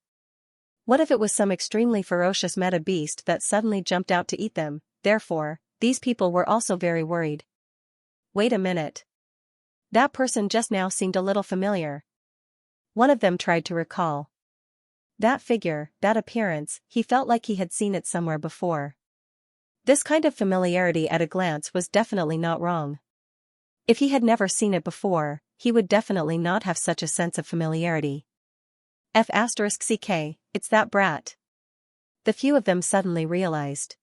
What if it was some extremely ferocious meta beast that suddenly jumped out to eat them? Therefore, these people were also very worried. Wait a minute. That person just now seemed a little familiar. One of them tried to recall. That figure, that appearance, he felt like he had seen it somewhere before. This kind of familiarity at a glance was definitely not wrong. If he had never seen it before, he would definitely not have such a sense of familiarity. F***ck, it's that brat. The few of them suddenly realized.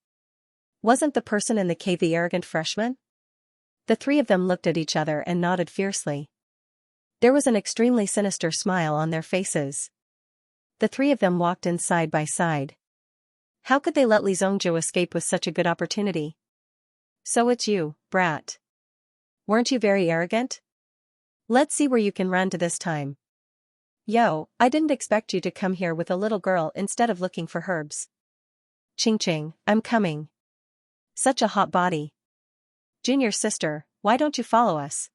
Wasn't the person in the cave the arrogant freshman? The three of them looked at each other and nodded fiercely. There was an extremely sinister smile on their faces. The three of them walked in side by side. How could they let Li Zongjiu escape with such a good opportunity? So it's you, brat. Weren't you very arrogant? Let's see where you can run to this time. Yo, I didn't expect you to come here with a little girl instead of looking for herbs. Ching, I'm coming. Such a hot body. Junior sister, why don't you follow us?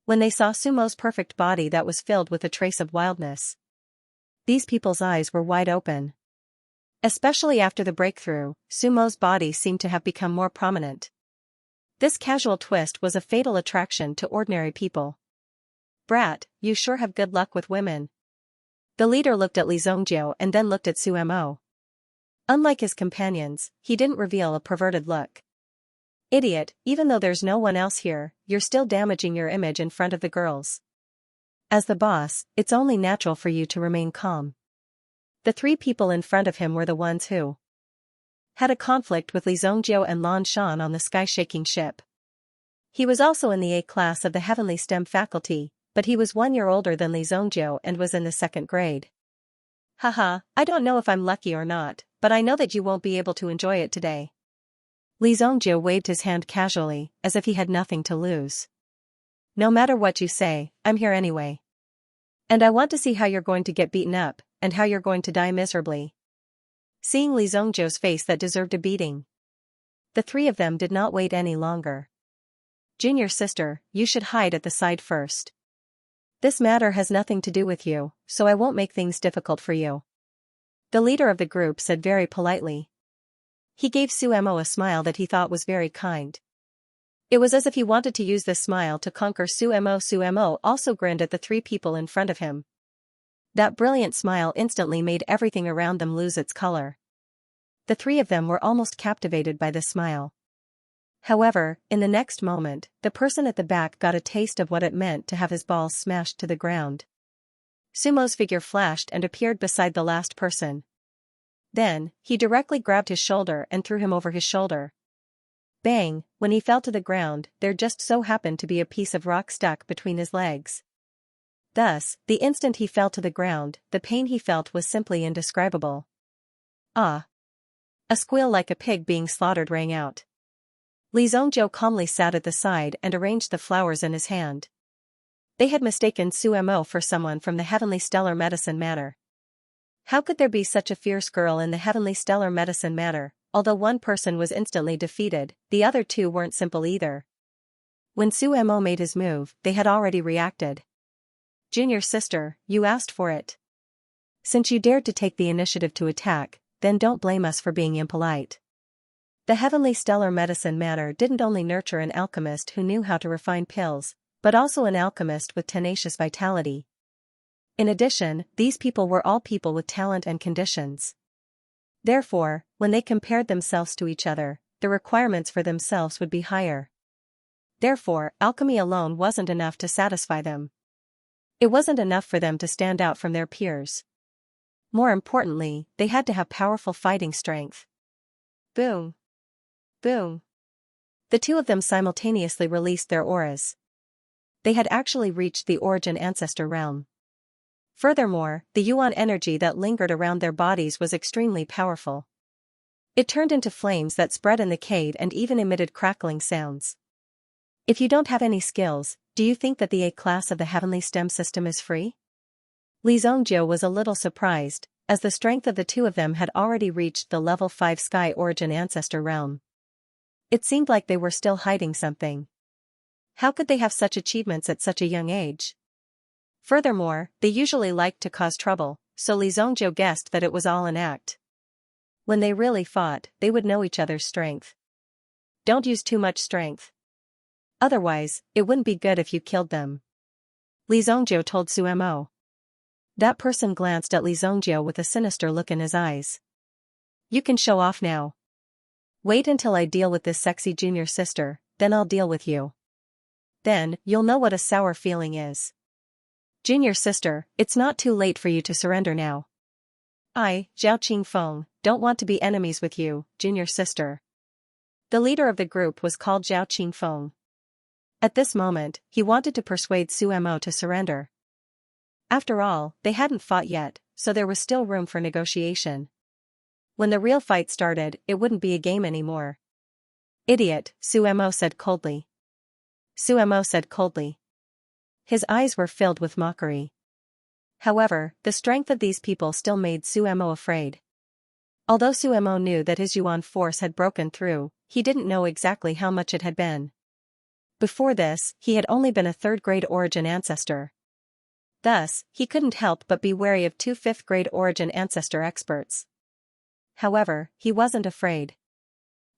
When they saw Sumo's perfect body that was filled with a trace of wildness. These people's eyes were wide open. Especially after the breakthrough, Sumo's body seemed to have become more prominent. This casual twist was a fatal attraction to ordinary people. Brat, you sure have good luck with women. The leader looked at Li Zongjiu and then looked at Sumo. Unlike his companions, he didn't reveal a perverted look. Idiot, even though there's no one else here, you're still damaging your image in front of the girls. As the boss, it's only natural for you to remain calm. The three people in front of him were the ones who had a conflict with Li Zongjiu and Lan Shan on the sky-shaking ship. He was also in the A class of the Heavenly STEM faculty, but he was 1 year older than Li Zongjiu and was in the 2nd grade. Haha, I don't know if I'm lucky or not, but I know that you won't be able to enjoy it today. Li Zongjiu waved his hand casually, as if he had nothing to lose. No matter what you say, I'm here anyway. And I want to see how you're going to get beaten up, and how you're going to die miserably. Seeing Li Zongjiu's face that deserved a beating, the three of them did not wait any longer. Junior sister, you should hide at the side first. This matter has nothing to do with you, so I won't make things difficult for you. The leader of the group said very politely. He gave Sumo a smile that he thought was very kind. It was as if he wanted to use this smile to conquer Sumo. Sumo also grinned at the three people in front of him. That brilliant smile instantly made everything around them lose its color. The three of them were almost captivated by this smile. However, in the next moment, the person at the back got a taste of what it meant to have his balls smashed to the ground. Sumo's figure flashed and appeared beside the last person. Then, he directly grabbed his shoulder and threw him over his shoulder. Bang, when he fell to the ground, there just so happened to be a piece of rock stuck between his legs. Thus, the instant he fell to the ground, the pain he felt was simply indescribable. Ah! A squeal like a pig being slaughtered rang out. Li Zhongzhou calmly sat at the side and arranged the flowers in his hand. They had mistaken Su Mo for someone from the Heavenly Stellar Medicine Matter. How could there be such a fierce girl in the Heavenly Stellar Medicine Matter? Although one person was instantly defeated, the other two weren't simple either. When Su Mo made his move, they had already reacted. Junior sister, you asked for it. Since you dared to take the initiative to attack, then don't blame us for being impolite. The Heavenly Stellar Medicine Matter didn't only nurture an alchemist who knew how to refine pills, but also an alchemist with tenacious vitality. In addition, these people were all people with talent and conditions. Therefore, when they compared themselves to each other, the requirements for themselves would be higher. Therefore, alchemy alone wasn't enough to satisfy them. It wasn't enough for them to stand out from their peers. More importantly, they had to have powerful fighting strength. Boom! Boom! The two of them simultaneously released their auras. They had actually reached the origin ancestor realm. Furthermore, the yuan energy that lingered around their bodies was extremely powerful. It turned into flames that spread in the cave and even emitted crackling sounds. If you don't have any skills, do you think that the A class of the Heavenly STEM system is free? Li Zhongzhou was a little surprised, as the strength of the two of them had already reached the level 5 sky origin ancestor realm. It seemed like they were still hiding something. How could they have such achievements at such a young age? Furthermore, they usually liked to cause trouble, so Li Zhongzhou guessed that it was all an act. When they really fought, they would know each other's strength. Don't use too much strength. Otherwise, it wouldn't be good if you killed them. Li Zhongzhou told Su Mo. That person glanced at Li Zhongzhou with a sinister look in his eyes. You can show off now. Wait until I deal with this sexy junior sister, then I'll deal with you. Then, you'll know what a sour feeling is. Junior sister, it's not too late for you to surrender now. I, Zhao Qingfeng, don't want to be enemies with you, junior sister. The leader of the group was called Zhao Qingfeng. At this moment, he wanted to persuade Su Mo to surrender. After all, they hadn't fought yet, so there was still room for negotiation. When the real fight started, it wouldn't be a game anymore. Idiot, Su Mo said coldly. Su Mo said coldly. His eyes were filled with mockery. However, the strength of these people still made Su Mo afraid. Although Su Mo knew that his yuan force had broken through, he didn't know exactly how much it had been. Before this, he had only been a third-grade origin ancestor. Thus, he couldn't help but be wary of two fifth-grade origin ancestor experts. However, he wasn't afraid.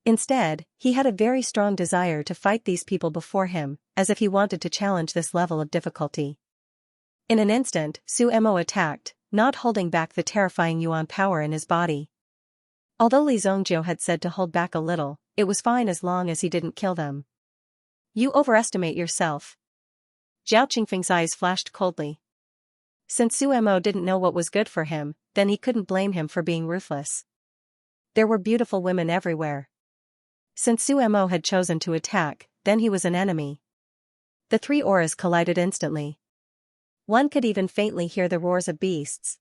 Instead, he had a very strong desire to fight these people before him, as if he wanted to challenge this level of difficulty. In an instant, Su Mo attacked, not holding back the terrifying yuan power in his body. Although Li Zhongzhou had said to hold back a little, it was fine as long as he didn't kill them. You overestimate yourself. Zhao Qingfeng's eyes flashed coldly. Since Su Mo didn't know what was good for him, then he couldn't blame him for being ruthless. There were beautiful women everywhere. Since Su Mo had chosen to attack, then he was an enemy. The three auras collided instantly. One could even faintly hear the roars of beasts.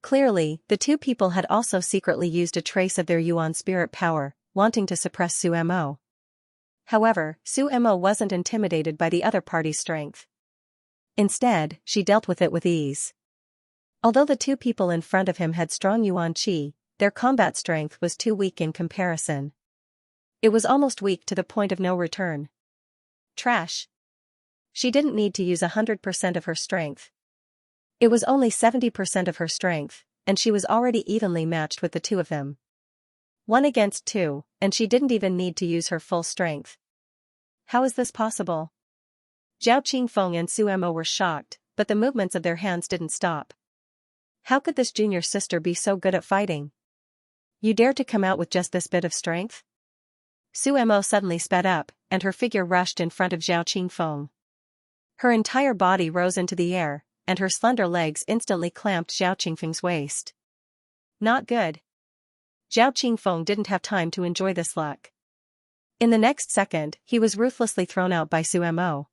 Clearly, the two people had also secretly used a trace of their yuan spirit power, wanting to suppress Su Mo. However, Su Mo wasn't intimidated by the other party's strength. Instead, she dealt with it with ease. Although the two people in front of him had strong yuan qi, their combat strength was too weak in comparison. It was almost weak to the point of no return. Trash. She didn't need to use 100% of her strength. It was only 70% of her strength, and she was already evenly matched with the two of them. 1 against 2, and she didn't even need to use her full strength. How is this possible? Zhao Qingfeng and Su Mo were shocked, but the movements of their hands didn't stop. How could this junior sister be so good at fighting? You dare to come out with just this bit of strength? Su Mo suddenly sped up, and her figure rushed in front of Zhao Qingfeng. Her entire body rose into the air, and her slender legs instantly clamped Zhao Qingfeng's waist. Not good. Zhao Qingfeng didn't have time to enjoy this luck. In the next second, he was ruthlessly thrown out by Su Mo.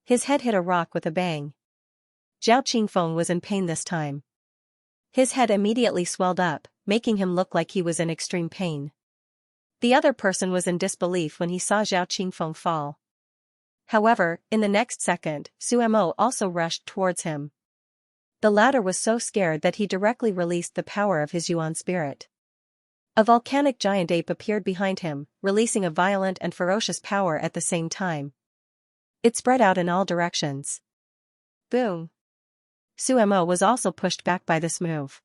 His head hit a rock with a bang. Zhao Qingfeng was in pain this time. His head immediately swelled up, making him look like he was in extreme pain. The other person was in disbelief when he saw Zhao Qingfeng fall. However, in the next second, Suemo also rushed towards him. The latter was so scared that he directly released the power of his Yuan spirit. A volcanic giant ape appeared behind him, releasing a violent and ferocious power at the same time. It spread out in all directions. Boom! Suemo was also pushed back by this move.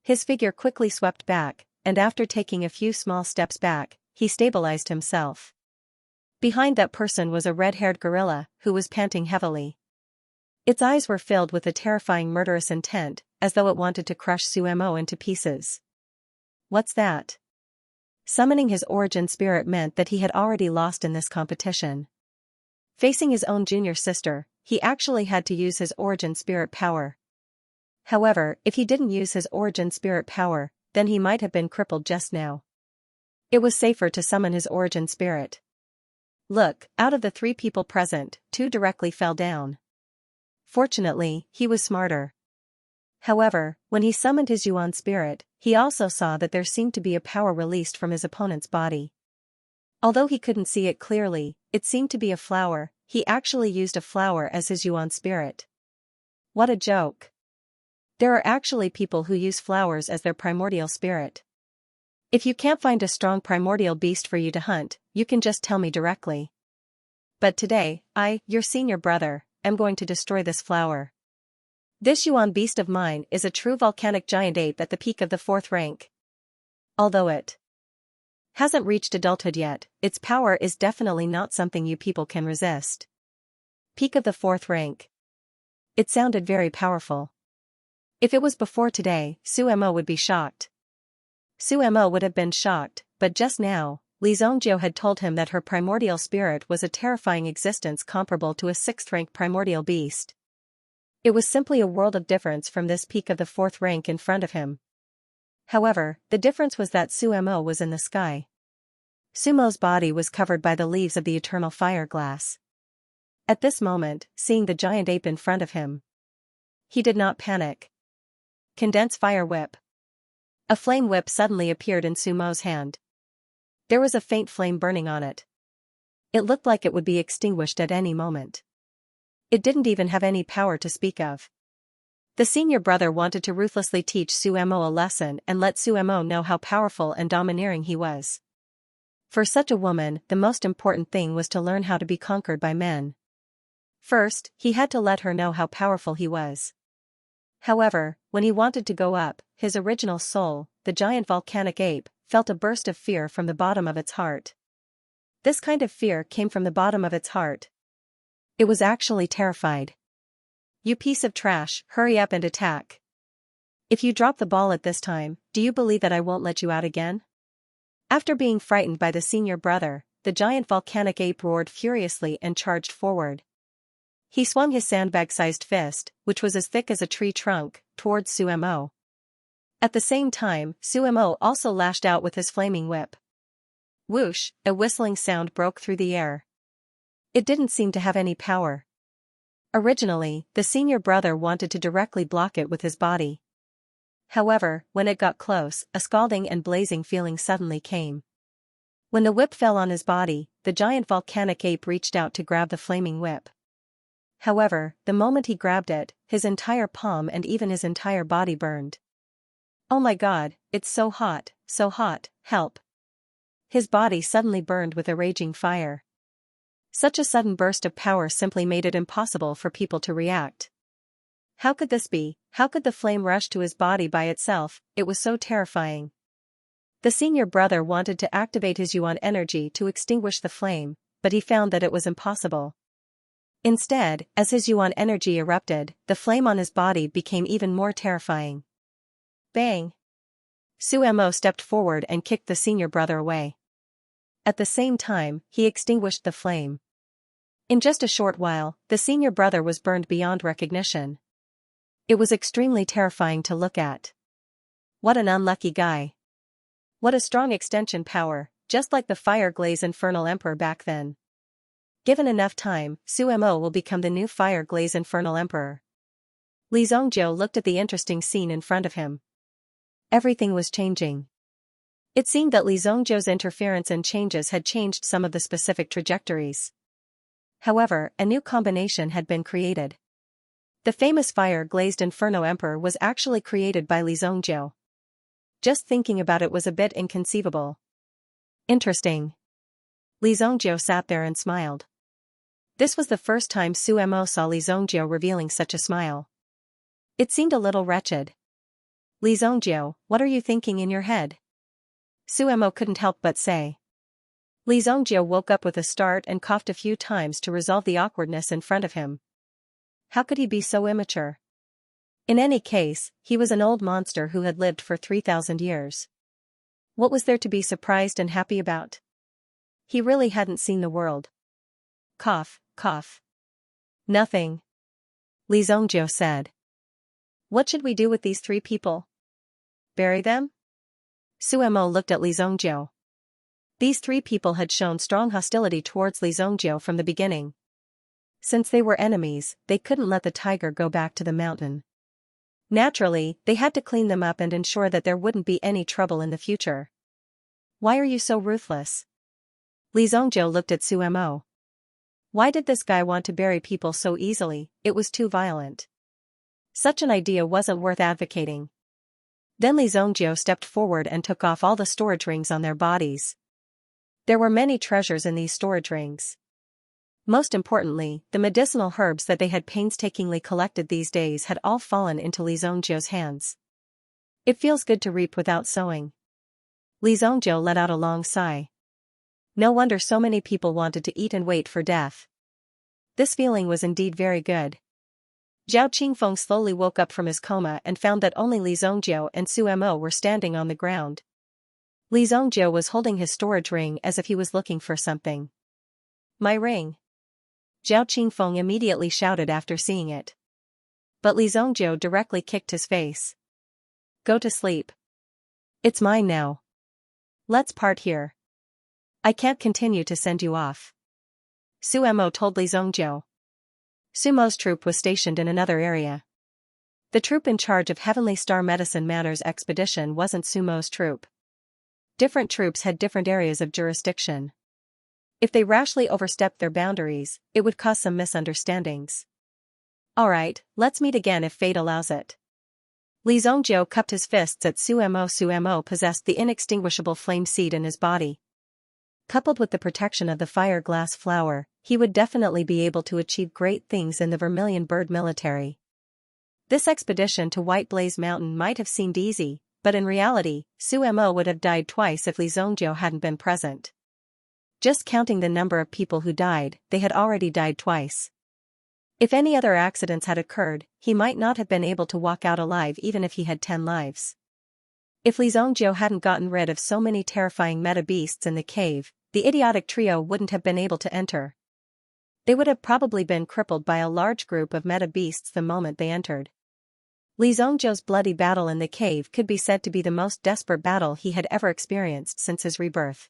His figure quickly swept back, and after taking a few small steps back, he stabilized himself. Behind that person was a red-haired gorilla, who was panting heavily. Its eyes were filled with a terrifying murderous intent, as though it wanted to crush Suemo into pieces. What's that? Summoning his origin spirit meant that he had already lost in this competition. Facing his own junior sister, he actually had to use his origin spirit power. However, if he didn't use his origin spirit power, then he might have been crippled just now. It was safer to summon his origin spirit. Look, out of the 3 people present, 2 directly fell down. Fortunately, he was smarter. However, when he summoned his Yuan spirit, he also saw that there seemed to be a power released from his opponent's body. Although he couldn't see it clearly, it seemed to be a flower. He actually used a flower as his Yuan spirit. What a joke. There are actually people who use flowers as their primordial spirit. If you can't find a strong primordial beast for you to hunt, you can just tell me directly. But today, your senior brother, am going to destroy this flower. This Yuan beast of mine is a true volcanic giant ape at the peak of the 4th rank. Although it hasn't reached adulthood yet, its power is definitely not something you people can resist. Peak of the 4th rank. It sounded very powerful. If it was before today, Suemo would be shocked. Suemo would have been shocked, but just now, Li Zhongjiu had told him that her primordial spirit was a terrifying existence comparable to a 6th rank primordial beast. It was simply a world of difference from this peak of the 4th rank in front of him. However, the difference was that Suemo was in the sky. Sumo's body was covered by the leaves of the eternal fire glass. At this moment, seeing the giant ape in front of him, he did not panic. Condense fire whip. A flame whip suddenly appeared in Sumo's hand. There was a faint flame burning on it. It looked like it would be extinguished at any moment. It didn't even have any power to speak of. The senior brother wanted to ruthlessly teach Suemo a lesson and let Suemo know how powerful and domineering he was. For such a woman, the most important thing was to learn how to be conquered by men. First, he had to let her know how powerful he was. However, when he wanted to go up, his original soul, the giant volcanic ape, felt a burst of fear from the bottom of its heart. This kind of fear came from the bottom of its heart. It was actually terrified. You piece of trash, hurry up and attack. If you drop the ball at this time, do you believe that I won't let you out again? After being frightened by the senior brother, the giant volcanic ape roared furiously and charged forward. He swung his sandbag-sized fist, which was as thick as a tree trunk, towards Suemo. At the same time, Suemo also lashed out with his flaming whip. Whoosh, a whistling sound broke through the air. It didn't seem to have any power. Originally, the senior brother wanted to directly block it with his body. However, when it got close, a scalding and blazing feeling suddenly came. When the whip fell on his body, the giant volcanic ape reached out to grab the flaming whip. However, the moment he grabbed it, his entire palm and even his entire body burned. Oh my God, it's so hot, help. His body suddenly burned with a raging fire. Such a sudden burst of power simply made it impossible for people to react. How could this be? How could the flame rush to his body by itself? It was so terrifying. The senior brother wanted to activate his Yuan energy to extinguish the flame, but he found that it was impossible. Instead, as his Yuan energy erupted, the flame on his body became even more terrifying. Bang! Suemo stepped forward and kicked the senior brother away. At the same time, he extinguished the flame. In just a short while, the senior brother was burned beyond recognition. It was extremely terrifying to look at. What an unlucky guy. What a strong extension power, just like the Fire Glaze Infernal Emperor back then. Given enough time, Suemo will become the new Fire Glaze Infernal Emperor. Li Zongjiu looked at the interesting scene in front of him. Everything was changing. It seemed that Li Zongjiu's interference and changes had changed some of the specific trajectories. However, a new combination had been created. The famous fire-glazed Inferno Emperor was actually created by Li Zongjiu. Just thinking about it was a bit inconceivable. Interesting. Li Zongjiu sat there and smiled. This was the first time Su Mo saw Li Zongjiu revealing such a smile. It seemed a little wretched. Li Zongjiu, what are you thinking in your head? Su Mo couldn't help but say. Li Zongjiu woke up with a start and coughed a few times to resolve the awkwardness in front of him. How could he be so immature? In any case, he was an old monster who had lived for 3,000 years. What was there to be surprised and happy about? He really hadn't seen the world. Cough, cough. Nothing. Li Zongjiu said. What should we do with these 3 people? Bury them? Su Mo looked at Li Zongjiu. These 3 people had shown strong hostility towards Li Zongjiu from the beginning. Since they were enemies, they couldn't let the tiger go back to the mountain. Naturally, they had to clean them up and ensure that there wouldn't be any trouble in the future. Why are you so ruthless? Li Zongjiu looked at Su Mo. Why did this guy want to bury people so easily? It was too violent. Such an idea wasn't worth advocating. Then Li Zongjiu stepped forward and took off all the storage rings on their bodies. There were many treasures in these storage rings. Most importantly, the medicinal herbs that they had painstakingly collected these days had all fallen into Li Zongjiu's hands. It feels good to reap without sowing. Li Zongjiu let out a long sigh. No wonder so many people wanted to eat and wait for death. This feeling was indeed very good. Zhao Qingfeng slowly woke up from his coma and found that only Li Zongjiu and Su Mo were standing on the ground. Li Zongjiu was holding his storage ring as if he was looking for something. My ring. Zhao Qingfeng immediately shouted after seeing it. But Li Zongjiu directly kicked his face. Go to sleep. It's mine now. Let's part here. I can't continue to send you off. Su Mo told Li Zongjiu. Su Mo's troop was stationed in another area. The troop in charge of Heavenly Star Medicine Matters expedition wasn't Su Mo's troop. Different troops had different areas of jurisdiction. If they rashly overstepped their boundaries, it would cause some misunderstandings. Alright, let's meet again if fate allows it. Li Zongjiu cupped his fists at Su Mo. Su Mo possessed the inextinguishable flame seed in his body. Coupled with the protection of the fire glass flower, he would definitely be able to achieve great things in the Vermilion Bird military. This expedition to White Blaze Mountain might have seemed easy, but in reality, Su Mo would have died twice if Li Zongjiu hadn't been present. Just counting the number of people who died, they had already died twice. If any other accidents had occurred, he might not have been able to walk out alive even if he had 10 lives. If Li Zongjiu hadn't gotten rid of so many terrifying meta-beasts in the cave, the idiotic trio wouldn't have been able to enter. They would have probably been crippled by a large group of meta-beasts the moment they entered. Li Zongjiu's bloody battle in the cave could be said to be the most desperate battle he had ever experienced since his rebirth.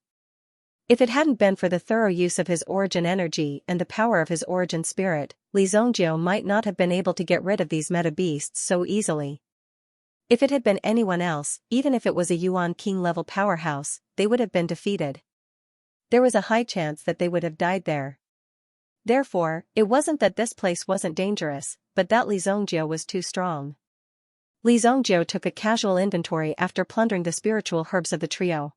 If it hadn't been for the thorough use of his origin energy and the power of his origin spirit, Li Zongjiu might not have been able to get rid of these meta-beasts so easily. If it had been anyone else, even if it was a Yuan King-level powerhouse, they would have been defeated. There was a high chance that they would have died there. Therefore, it wasn't that this place wasn't dangerous, but that Li Zongjiu was too strong. Li Zongjiu took a casual inventory after plundering the spiritual herbs of the trio.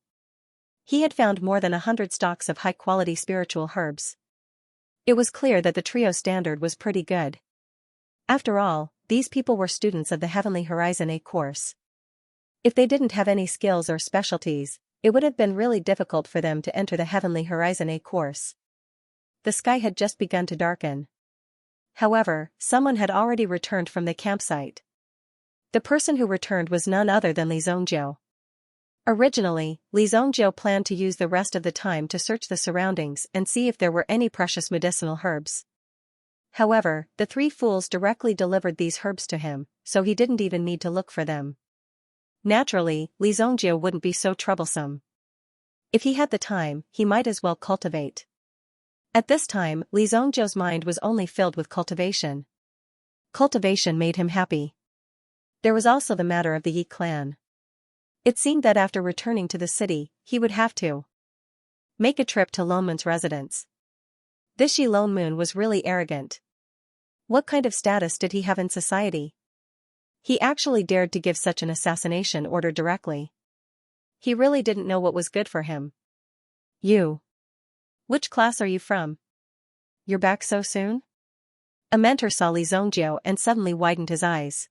He had found more than 100 stalks of high-quality spiritual herbs. It was clear that the trio standard was pretty good. After all, these people were students of the Heavenly Horizon A course. If they didn't have any skills or specialties, it would have been really difficult for them to enter the Heavenly Horizon A course. The sky had just begun to darken. However, someone had already returned from the campsite. The person who returned was none other than Li Zongjiu. Originally, Li Zongjiu planned to use the rest of the time to search the surroundings and see if there were any precious medicinal herbs. However, the 3 fools directly delivered these herbs to him, so he didn't even need to look for them. Naturally, Li Zongjiu wouldn't be so troublesome. If he had the time, he might as well cultivate. At this time, Li Zongjiu's mind was only filled with cultivation. Cultivation made him happy. There was also the matter of the Yi clan. It seemed that after returning to the city, he would have to make a trip to Lone Moon's residence. This Yi Lone Moon was really arrogant. What kind of status did he have in society? He actually dared to give such an assassination order directly. He really didn't know what was good for him. You. Which class are you from? You're back so soon? A mentor saw Li Zhongjiao and suddenly widened his eyes.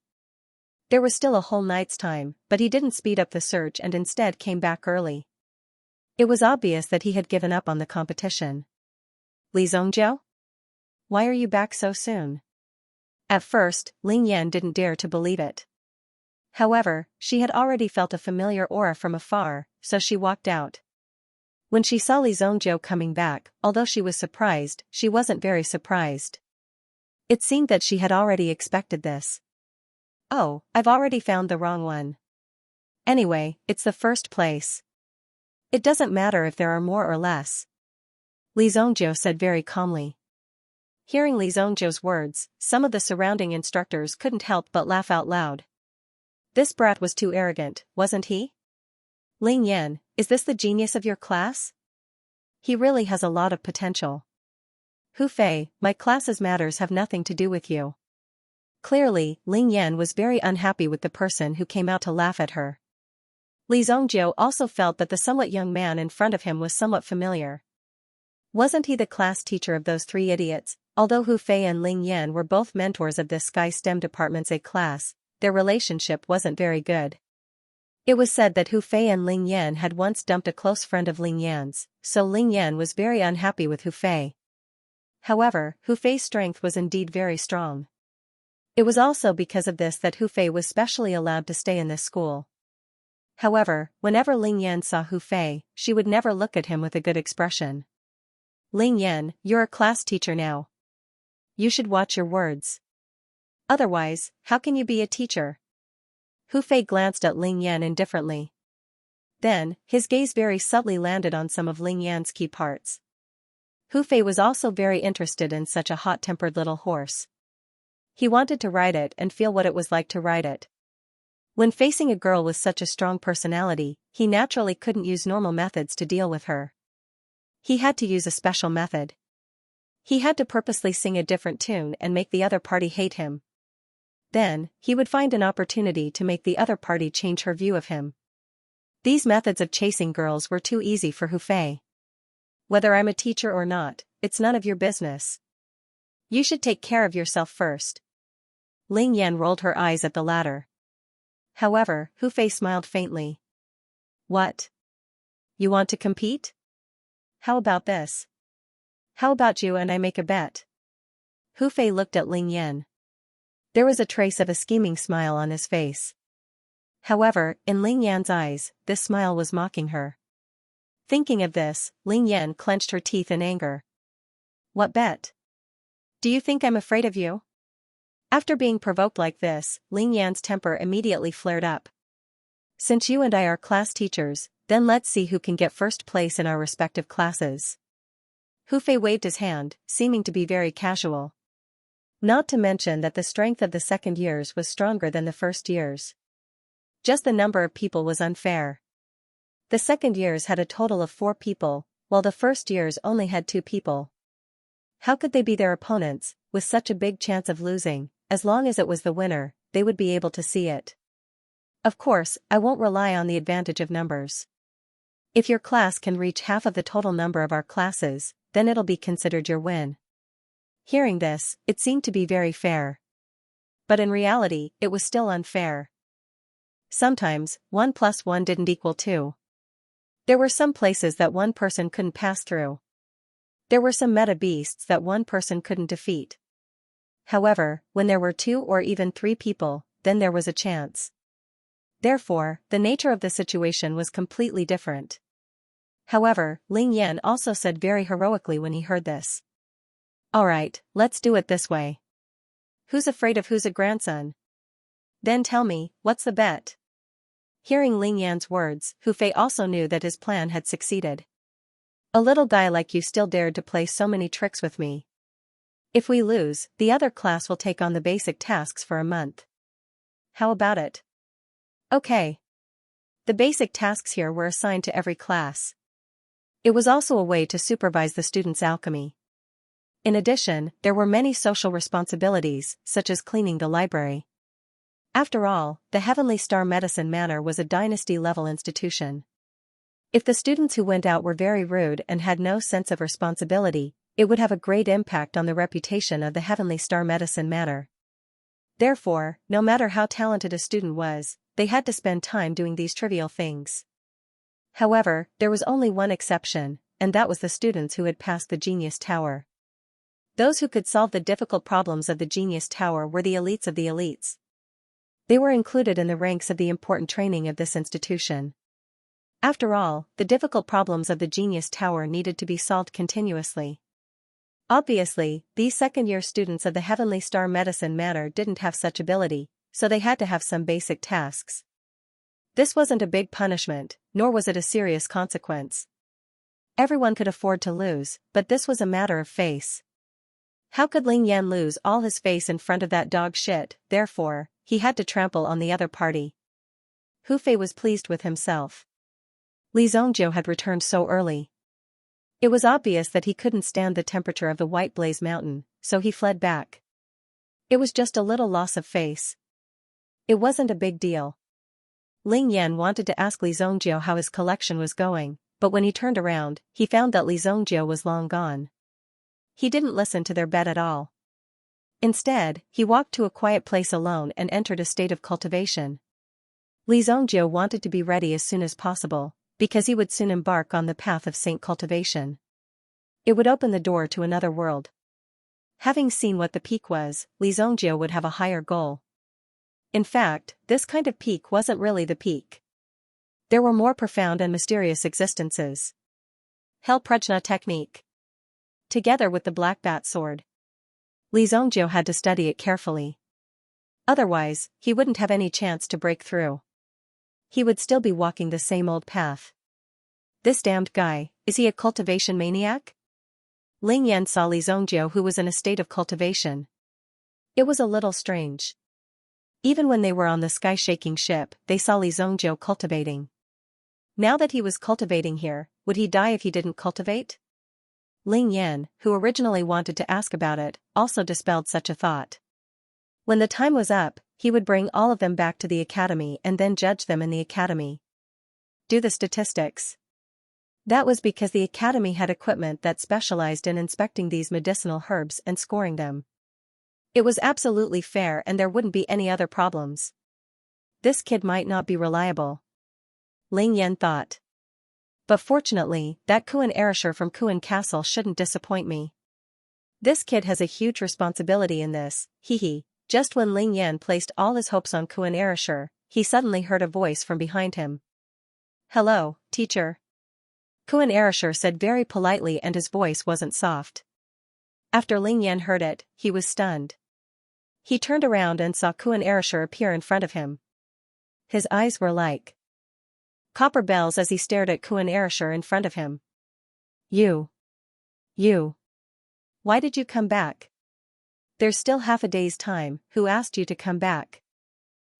There was still a whole night's time, but he didn't speed up the search and instead came back early. It was obvious that he had given up on the competition. Li Zhongjiao? Why are you back so soon? At first, Ling Yan didn't dare to believe it. However, she had already felt a familiar aura from afar, so she walked out. When she saw Li Zhongjiao coming back, although she was surprised, she wasn't very surprised. It seemed that she had already expected this. Oh, I've already found the wrong one. Anyway, it's the first place. It doesn't matter if there are more or less. Li Zhongjiao said very calmly. Hearing Li Zhongjiao's words, some of the surrounding instructors couldn't help but laugh out loud. This brat was too arrogant, wasn't he? Ling Yan, is this the genius of your class? He really has a lot of potential. Hu Fei, my class's matters have nothing to do with you. Clearly, Ling Yan was very unhappy with the person who came out to laugh at her. Li Zhongjiao also felt that the somewhat young man in front of him was somewhat familiar. Wasn't he the class teacher of those three idiots? Although Hu Fei and Ling Yan were both mentors of this Sky STEM Department's A class, their relationship wasn't very good. It was said that Hu Fei and Ling Yan had once dumped a close friend of Ling Yan's, so Ling Yan was very unhappy with Hu Fei. However, Hu Fei's strength was indeed very strong. It was also because of this that Hu Fei was specially allowed to stay in this school. However, whenever Ling Yan saw Hu Fei, she would never look at him with a good expression. Ling Yan, you're a class teacher now. You should watch your words. Otherwise, how can you be a teacher? Hu Fei glanced at Ling Yan indifferently. Then, his gaze very subtly landed on some of Ling Yan's key parts. Hu Fei was also very interested in such a hot-tempered little horse. He wanted to ride it and feel what it was like to ride it. When facing a girl with such a strong personality, he naturally couldn't use normal methods to deal with her. He had to use a special method. He had to purposely sing a different tune and make the other party hate him. Then, he would find an opportunity to make the other party change her view of him. These methods of chasing girls were too easy for Hu Fei. Whether I'm a teacher or not, it's none of your business. You should take care of yourself first. Ling Yan rolled her eyes at the latter. However, Hu Fei smiled faintly. What? You want to compete? How about this? How about you and I make a bet? Hu Fei looked at Ling Yan. There was a trace of a scheming smile on his face. However, in Ling Yan's eyes, this smile was mocking her. Thinking of this, Ling Yan clenched her teeth in anger. What bet? Do you think I'm afraid of you? After being provoked like this, Ling Yan's temper immediately flared up. Since you and I are class teachers, then let's see who can get first place in our respective classes. Hu Fei waved his hand, seeming to be very casual. Not to mention that the strength of the second years was stronger than the first years. Just the number of people was unfair. The second years had a total of 4 people, while the first years only had 2 people. How could they be their opponents, with such a big chance of losing? As long as it was the winner, they would be able to see it. Of course, I won't rely on the advantage of numbers. If your class can reach half of the total number of our classes, then it'll be considered your win. Hearing this, it seemed to be very fair. But in reality, it was still unfair. Sometimes, 1 plus 1 didn't equal 2. There were some places that one person couldn't pass through. There were some meta beasts that one person couldn't defeat. However, when there were 2 or even 3 people, then there was a chance. Therefore, the nature of the situation was completely different. However, Ling Yan also said very heroically when he heard this. Alright, let's do it this way. Who's afraid of who's a grandson? Then tell me, what's the bet? Hearing Ling Yan's words, Hu Fei also knew that his plan had succeeded. A little guy like you still dared to play so many tricks with me. If we lose, the other class will take on the basic tasks for a month. How about it? Okay. The basic tasks here were assigned to every class. It was also a way to supervise the students' alchemy. In addition, there were many social responsibilities, such as cleaning the library. After all, the Heavenly Star Medicine Manor was a dynasty-level institution. If the students who went out were very rude and had no sense of responsibility, it would have a great impact on the reputation of the Heavenly Star Medicine Manor. Therefore, no matter how talented a student was, they had to spend time doing these trivial things. However, there was only one exception, and that was the students who had passed the Genius Tower. Those who could solve the difficult problems of the Genius Tower were the elites of the elites. They were included in the ranks of the important training of this institution. After all, the difficult problems of the Genius Tower needed to be solved continuously. Obviously, these second-year students of the Heavenly Star Medicine Manor didn't have such ability, so they had to have some basic tasks. This wasn't a big punishment, nor was it a serious consequence. Everyone could afford to lose, but this was a matter of face. How could Ling Yan lose all his face in front of that dog shit? Therefore, he had to trample on the other party. Hu Fei was pleased with himself. Li Zongjiu had returned so early. It was obvious that he couldn't stand the temperature of the White Blaze Mountain, so he fled back. It was just a little loss of face. It wasn't a big deal. Ling Yan wanted to ask Li Zongjiu how his collection was going, but when he turned around, he found that Li Zongjiu was long gone. He didn't listen to their bet at all. Instead, he walked to a quiet place alone and entered a state of cultivation. Li Zongjiu wanted to be ready as soon as possible, because he would soon embark on the path of Saint Cultivation. It would open the door to another world. Having seen what the peak was, Li Zongjiu would have a higher goal. In fact, this kind of peak wasn't really the peak. There were more profound and mysterious existences. Hell Prajna technique. Together with the Black Bat sword. Li Zongjiu had to study it carefully. Otherwise, he wouldn't have any chance to break through. He would still be walking the same old path. This damned guy, is he a cultivation maniac? Ling Yan saw Li Zongjiu, who was in a state of cultivation. It was a little strange. Even when they were on the sky-shaking ship, they saw Li Zongjiu cultivating. Now that he was cultivating here, would he die if he didn't cultivate? Ling Yan, who originally wanted to ask about it, also dispelled such a thought. When the time was up, he would bring all of them back to the academy and then judge them in the academy. Do the statistics. That was because the academy had equipment that specialized in inspecting these medicinal herbs and scoring them. It was absolutely fair and there wouldn't be any other problems. This kid might not be reliable. Ling Yan thought. But fortunately, that Kuan Erasure from Kuan Castle shouldn't disappoint me. This kid has a huge responsibility in this, hee. Just when Ling Yan placed all his hopes on Kuan Erasure, he suddenly heard a voice from behind him. Hello, teacher. Kuan Erasure said very politely and his voice wasn't soft. After Ling Yan heard it, he was stunned. He turned around and saw Kuan Erasure appear in front of him. His eyes were like copper bells as he stared at Kuan Erasure in front of him. You. Why did you come back? There's still half a day's time. Who asked you to come back?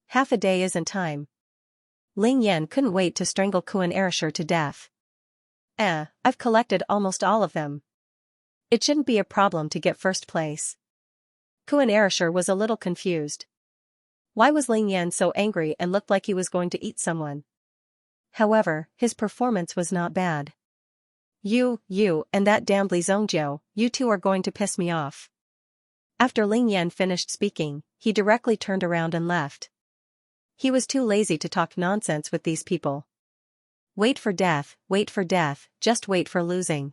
Half a day isn't time. Ling Yan couldn't wait to strangle Kuan Erasure to death. I've collected almost all of them. It shouldn't be a problem to get first place. Kuan Erasure was a little confused. Why was Ling Yan so angry and looked like he was going to eat someone? However, his performance was not bad. You, and that damned Li Zongjiu, you two are going to piss me off. After Ling Yan finished speaking, he directly turned around and left. He was too lazy to talk nonsense with these people. Wait for death, just wait for losing.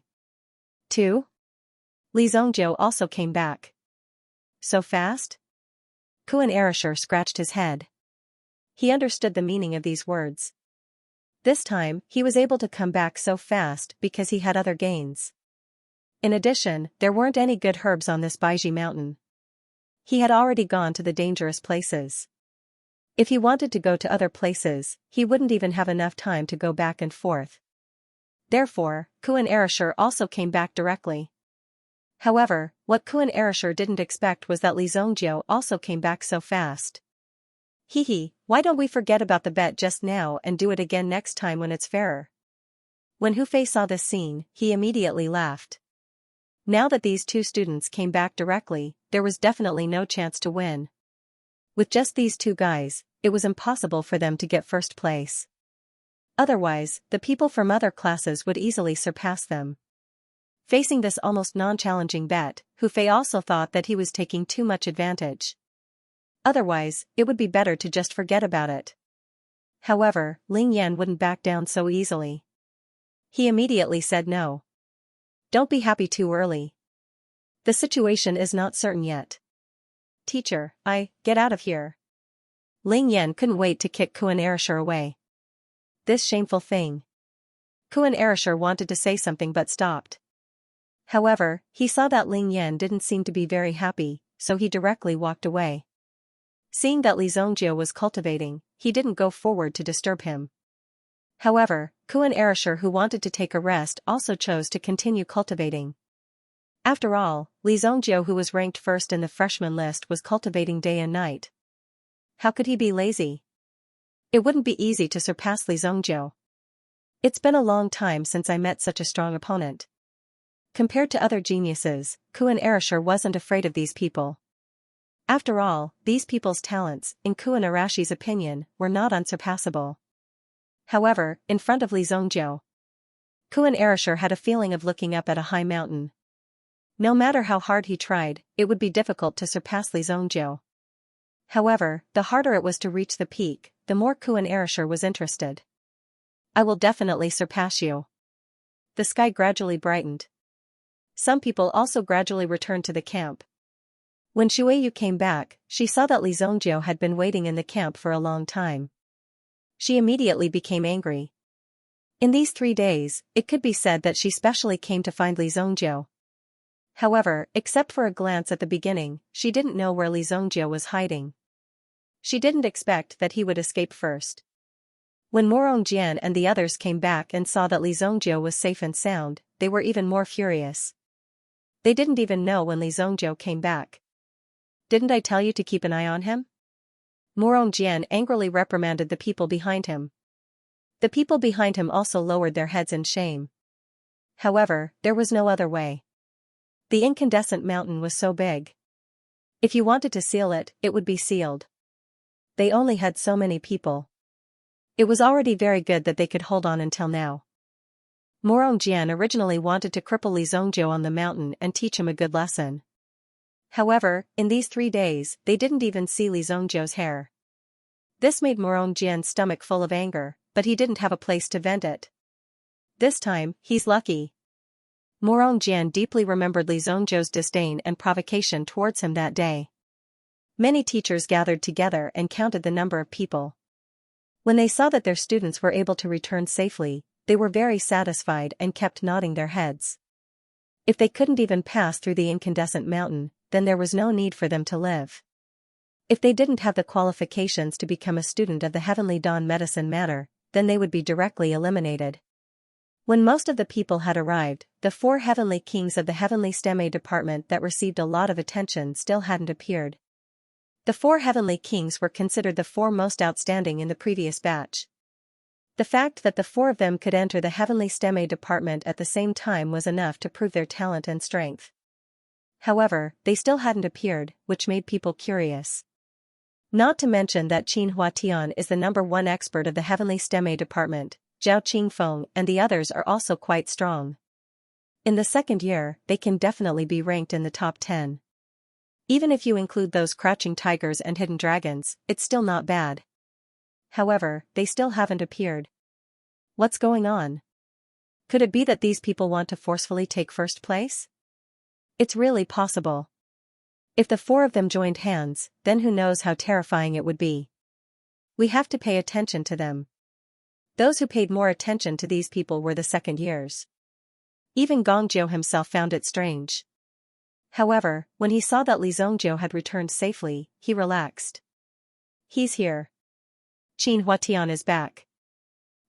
2. Li Zongjiu also came back. So fast? Kuan Erasure scratched his head. He understood the meaning of these words. This time, he was able to come back so fast because he had other gains. In addition, there weren't any good herbs on this Baiji mountain. He had already gone to the dangerous places. If he wanted to go to other places, he wouldn't even have enough time to go back and forth. Therefore, Kuan Erasure also came back directly. However, what Kuan Erasure didn't expect was that Li Zongjiu also came back so fast. Hee, why don't we forget about the bet just now and do it again next time when it's fairer? When Hu Fei saw this scene, he immediately laughed. Now that these two students came back directly, there was definitely no chance to win. With just these two guys, it was impossible for them to get first place. Otherwise, the people from other classes would easily surpass them. Facing this almost non-challenging bet, Hu Fei also thought that he was taking too much advantage. Otherwise, it would be better to just forget about it. However, Ling Yan wouldn't back down so easily. He immediately said no. Don't be happy too early. The situation is not certain yet. Teacher, get out of here. Ling Yan couldn't wait to kick Kuan Erasure away. This shameful thing. Kuan Erasure wanted to say something but stopped. However, he saw that Ling Yan didn't seem to be very happy, so he directly walked away. Seeing that Li Zongjiu was cultivating, he didn't go forward to disturb him. However, Kuan Erasure, who wanted to take a rest, also chose to continue cultivating. After all, Li Zongjiu, who was ranked first in the freshman list, was cultivating day and night. How could he be lazy? It wouldn't be easy to surpass Li Zongjiu. It's been a long time since I met such a strong opponent. Compared to other geniuses, Kuan Erasure wasn't afraid of these people. After all, these people's talents, in Kuan Arashi's opinion, were not unsurpassable. However, in front of Li Zongjiu, Kuan Erasure had a feeling of looking up at a high mountain. No matter how hard he tried, it would be difficult to surpass Li Zongjiu. However, the harder it was to reach the peak, the more Kuan Erasure was interested. I will definitely surpass you. The sky gradually brightened. Some people also gradually returned to the camp. When Shuiyu came back, she saw that Li Zongjiu had been waiting in the camp for a long time. She immediately became angry. In these 3 days, it could be said that she specially came to find Li Zongjiu. However, except for a glance at the beginning, she didn't know where Li Zongjiu was hiding. She didn't expect that he would escape first. When Morong Jian and the others came back and saw that Li Zongjiu was safe and sound, they were even more furious. They didn't even know when Li Zongjiu came back. Didn't I tell you to keep an eye on him? Morong Jian angrily reprimanded the people behind him. The people behind him also lowered their heads in shame. However, there was no other way. The incandescent mountain was so big. If you wanted to seal it, it would be sealed. They only had so many people. It was already very good that they could hold on until now. Morong Jian originally wanted to cripple Li Zongjiu on the mountain and teach him a good lesson. However, in these 3 days, they didn't even see Li Zongjiu's hair. This made Morong Jian's stomach full of anger, but he didn't have a place to vent it. This time, he's lucky. Morong Jian deeply remembered Li Zongjiu's disdain and provocation towards him that day. Many teachers gathered together and counted the number of people. When they saw that their students were able to return safely, they were very satisfied and kept nodding their heads. If they couldn't even pass through the incandescent mountain, then there was no need for them to live. If they didn't have the qualifications to become a student of the Heavenly Dawn Medicine Matter, then they would be directly eliminated. When most of the people had arrived, the 4 heavenly kings of the Heavenly Stemme department that received a lot of attention still hadn't appeared. The 4 heavenly kings were considered the 4 most outstanding in the previous batch. The fact that the 4 of them could enter the Heavenly Stemme department at the same time was enough to prove their talent and strength. However, they still hadn't appeared, which made people curious. Not to mention that Qin Huatian is the #1 expert of the Heavenly Stemme department, Zhao Qingfeng and the others are also quite strong. In the 2nd year, they can definitely be ranked in the top 10. Even if you include those crouching tigers and hidden dragons, it's still not bad. However, they still haven't appeared. What's going on? Could it be that these people want to forcefully take first place? It's really possible. If the 4 of them joined hands, then who knows how terrifying it would be. We have to pay attention to them. Those who paid more attention to these people were the 2nd years. Even Gongjiu himself found it strange. However, when he saw that Li Zongjiu had returned safely, he relaxed. He's here. Qin Huatian is back.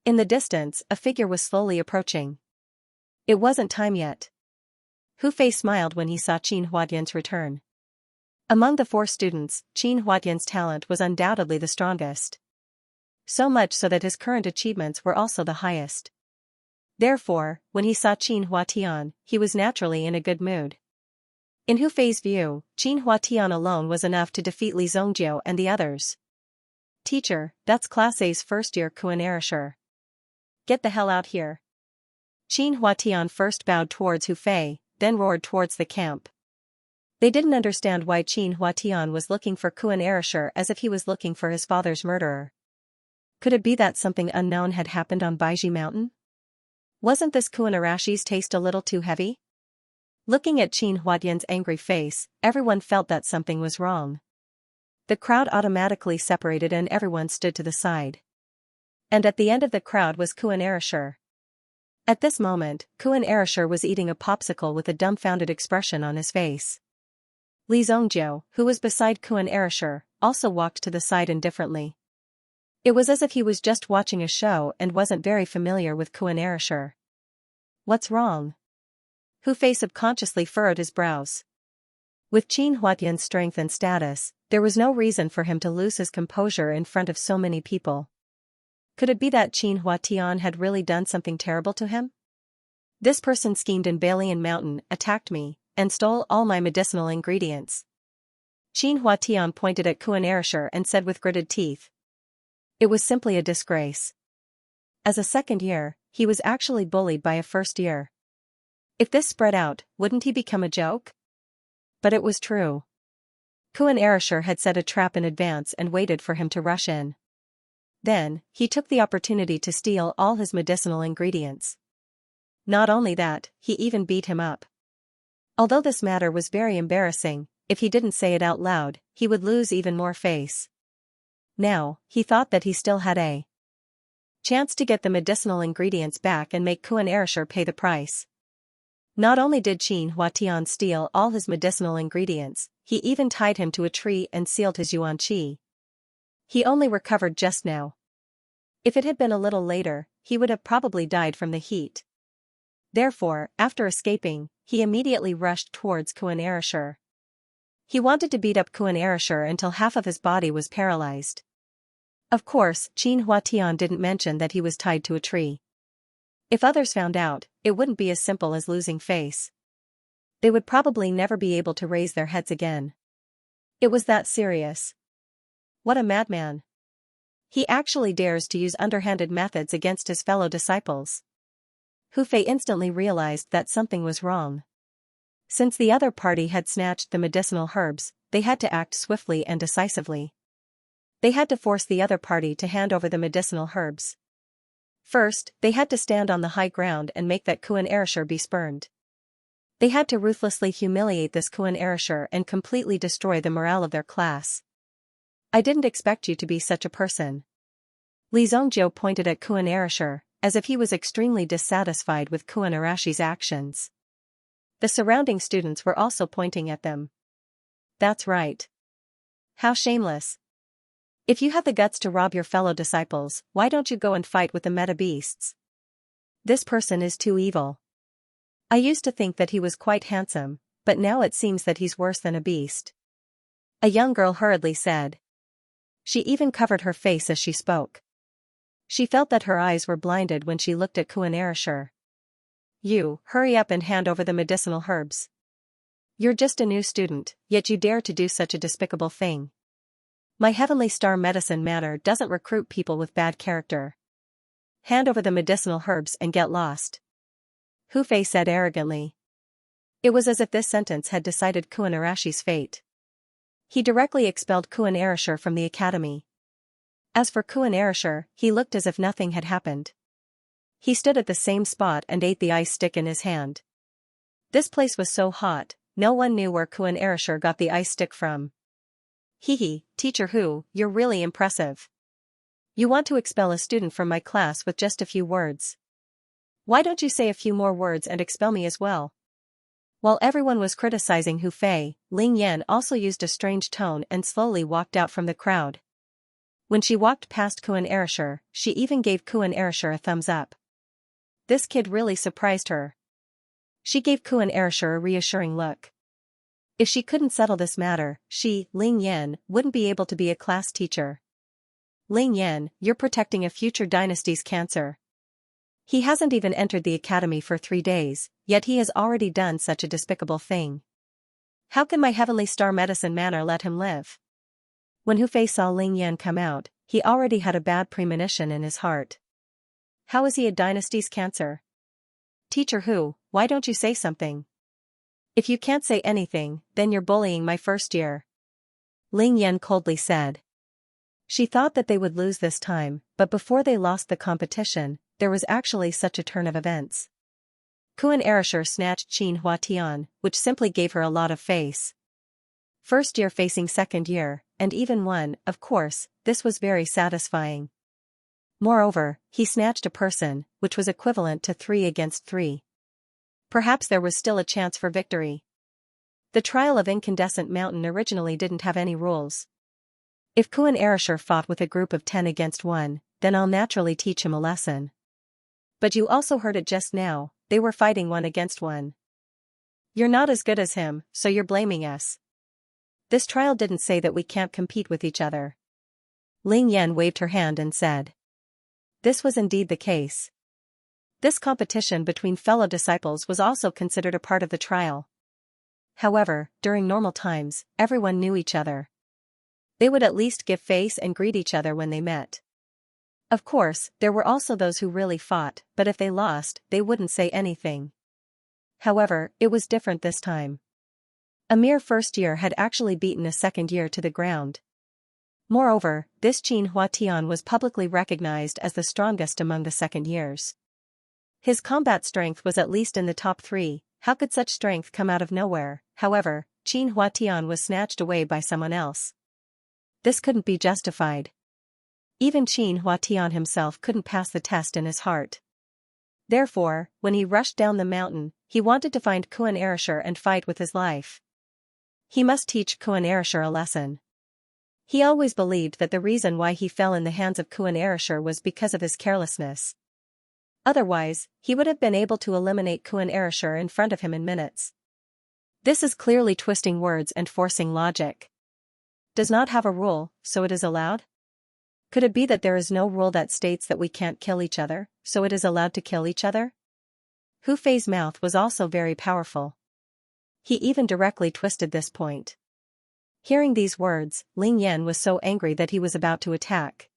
In the distance, a figure was slowly approaching. It wasn't time yet. Hu Fei smiled when he saw Qin Huatian's return. Among the 4 students, Qin Huatian's talent was undoubtedly the strongest. So much so that his current achievements were also the highest. Therefore, when he saw Qin Huatian, he was naturally in a good mood. In Hu Fei's view, Qin Huatian alone was enough to defeat Li Zongjiu and the others. "Teacher, that's Class A's first-year Kuan Erasure. Get the hell out here." Qin Huatian first bowed towards Hu Fei, then roared towards the camp. They didn't understand why Qin Huatian was looking for Kuan Erasure as if he was looking for his father's murderer. Could it be that something unknown had happened on Baiji Mountain? Wasn't this Kuan Arashi's taste a little too heavy? Looking at Qin Huatian's angry face, everyone felt that something was wrong. The crowd automatically separated and everyone stood to the side. And at the end of the crowd was Kuan Erasure. At this moment, Kuan Erasure was eating a popsicle with a dumbfounded expression on his face. Li Zongjiu, who was beside Kuan Erasure, also walked to the side indifferently. It was as if he was just watching a show and wasn't very familiar with Kuan Erasure. What's wrong? Hu Fei subconsciously furrowed his brows. With Qin Huatian's strength and status, there was no reason for him to lose his composure in front of so many people. Could it be that Qin Huatian had really done something terrible to him? This person schemed in Balian Mountain, attacked me, and stole all my medicinal ingredients. Qin Huatian pointed at Kuan Erasure and said with gritted teeth. It was simply a disgrace. As a second year, he was actually bullied by a first year. If this spread out, wouldn't he become a joke? But it was true. Kuan Erasure had set a trap in advance and waited for him to rush in. Then, he took the opportunity to steal all his medicinal ingredients. Not only that, he even beat him up. Although this matter was very embarrassing, if he didn't say it out loud, he would lose even more face. Now, he thought that he still had a chance to get the medicinal ingredients back and make Kuan Erasure pay the price. Not only did Qin Huatian steal all his medicinal ingredients, he even tied him to a tree and sealed his yuan qi. He only recovered just now. If it had been a little later, he would have probably died from the heat. Therefore, after escaping, he immediately rushed towards Kuan Erasure. He wanted to beat up Kuan Erasure until half of his body was paralyzed. Of course, Qin Huatian didn't mention that he was tied to a tree. If others found out, it wouldn't be as simple as losing face. They would probably never be able to raise their heads again. It was that serious. What a madman. He actually dares to use underhanded methods against his fellow disciples. Hu Fei instantly realized that something was wrong. Since the other party had snatched the medicinal herbs, they had to act swiftly and decisively. They had to force the other party to hand over the medicinal herbs. First, they had to stand on the high ground and make that Kuan Erasure be spurned. They had to ruthlessly humiliate this Kuan Erasure and completely destroy the morale of their class. I didn't expect you to be such a person. Li Zongjiu pointed at Kuan Erasure, as if he was extremely dissatisfied with Kuan Arashi's actions. The surrounding students were also pointing at them. That's right. How shameless. If you have the guts to rob your fellow disciples, why don't you go and fight with the meta beasts? This person is too evil. I used to think that he was quite handsome, but now it seems that he's worse than a beast. A young girl hurriedly said. She even covered her face as she spoke. She felt that her eyes were blinded when she looked at Kuan Erasure. You, hurry up and hand over the medicinal herbs. You're just a new student, yet you dare to do such a despicable thing. My Heavenly Star Medicine Manor doesn't recruit people with bad character. Hand over the medicinal herbs and get lost. Hu Fei said arrogantly. It was as if this sentence had decided Kuan Arashi's fate. He directly expelled Kuan Erasure from the academy. As for Kuan Erasure, he looked as if nothing had happened. He stood at the same spot and ate the ice stick in his hand. This place was so hot, no one knew where Kuan Erasure got the ice stick from. Hehe, Teacher Hu, you're really impressive. You want to expel a student from my class with just a few words. Why don't you say a few more words and expel me as well? While everyone was criticizing Hu Fei, Ling Yan also used a strange tone and slowly walked out from the crowd. When she walked past Kuan Erasure, she even gave Kuan Erasure a thumbs up. This kid really surprised her. She gave Kuan Erasure a reassuring look. If she couldn't settle this matter, she, Ling Yan, wouldn't be able to be a class teacher. Ling Yan, you're protecting a future dynasty's cancer. He hasn't even entered the academy for 3 days, yet he has already done such a despicable thing. How can my heavenly star medicine manner let him live? When Hu Fei saw Ling Yan come out, he already had a bad premonition in his heart. How is he a dynasty's cancer? Teacher Hu, why don't you say something? If you can't say anything, then you're bullying my first year. Ling Yan coldly said. She thought that they would lose this time, but before they lost the competition, there was actually such a turn of events. Kuan Erasure snatched Qin Huatian, which simply gave her a lot of face. First year facing second year, and even won, of course, this was very satisfying. Moreover, he snatched a person, which was equivalent to 3 against 3. Perhaps there was still a chance for victory. The trial of Incandescent Mountain originally didn't have any rules. If Kuan Erasure fought with a group of 10 against 1, then I'll naturally teach him a lesson. But you also heard it just now, they were fighting 1 against 1. You're not as good as him, so you're blaming us. This trial didn't say that we can't compete with each other. Ling Yan waved her hand and said. This was indeed the case. This competition between fellow disciples was also considered a part of the trial. However, during normal times, everyone knew each other. They would at least give face and greet each other when they met. Of course, there were also those who really fought, but if they lost, they wouldn't say anything. However, it was different this time. A mere first year had actually beaten a second year to the ground. Moreover, this Qin Huatian was publicly recognized as the strongest among the second years. His combat strength was at least in the top 3, how could such strength come out of nowhere? However, Qin Huatian was snatched away by someone else. This couldn't be justified. Even Qin Huatian himself couldn't pass the test in his heart. Therefore, when he rushed down the mountain, he wanted to find Kuan Erasure and fight with his life. He must teach Kuan Erasure a lesson. He always believed that the reason why he fell in the hands of Kuan Erasure was because of his carelessness. Otherwise, he would have been able to eliminate Kuan Erasure in front of him in minutes. This is clearly twisting words and forcing logic. Does not have a rule, so it is allowed? Could it be that there is no rule that states that we can't kill each other, so it is allowed to kill each other? Hu Fei's mouth was also very powerful. He even directly twisted this point. Hearing these words, Ling Yan was so angry that he was about to attack.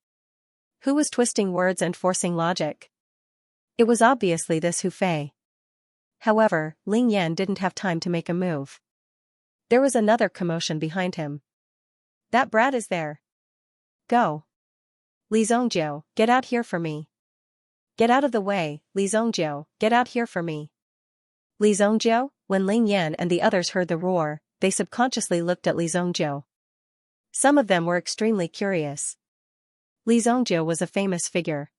Who was twisting words and forcing logic? It was obviously this Hu Fei. However, Ling Yan didn't have time to make a move. There was another commotion behind him. That brat is there. Go. Li Zongjiu, get out here for me. Get out of the way, Li Zongjiu, get out here for me. Li Zongjiu, when Ling Yan and the others heard the roar, they subconsciously looked at Li Zongjiu. Some of them were extremely curious. Li Zongjiu was a famous figure.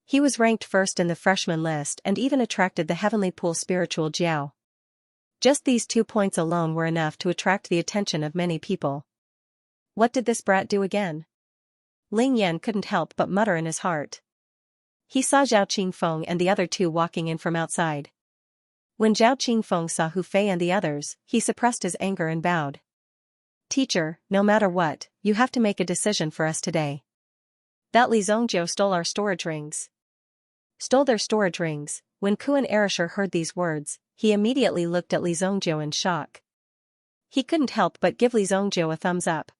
He was ranked first in the freshman list and even attracted the Heavenly Pool spiritual Jiao. Just these 2 points alone were enough to attract the attention of many people. What did this brat do again? Ling Yan couldn't help but mutter in his heart. He saw Zhao Qingfeng and the other 2 walking in from outside. When Zhao Qingfeng saw Hu Fei and the others, he suppressed his anger and bowed. Teacher, no matter what, you have to make a decision for us today. That Li Zongjiu stole our storage rings. Stole their storage rings. When Kuan Erasure heard these words, he immediately looked at Li Zongjiu in shock. He couldn't help but give Li Zongjiu a thumbs up.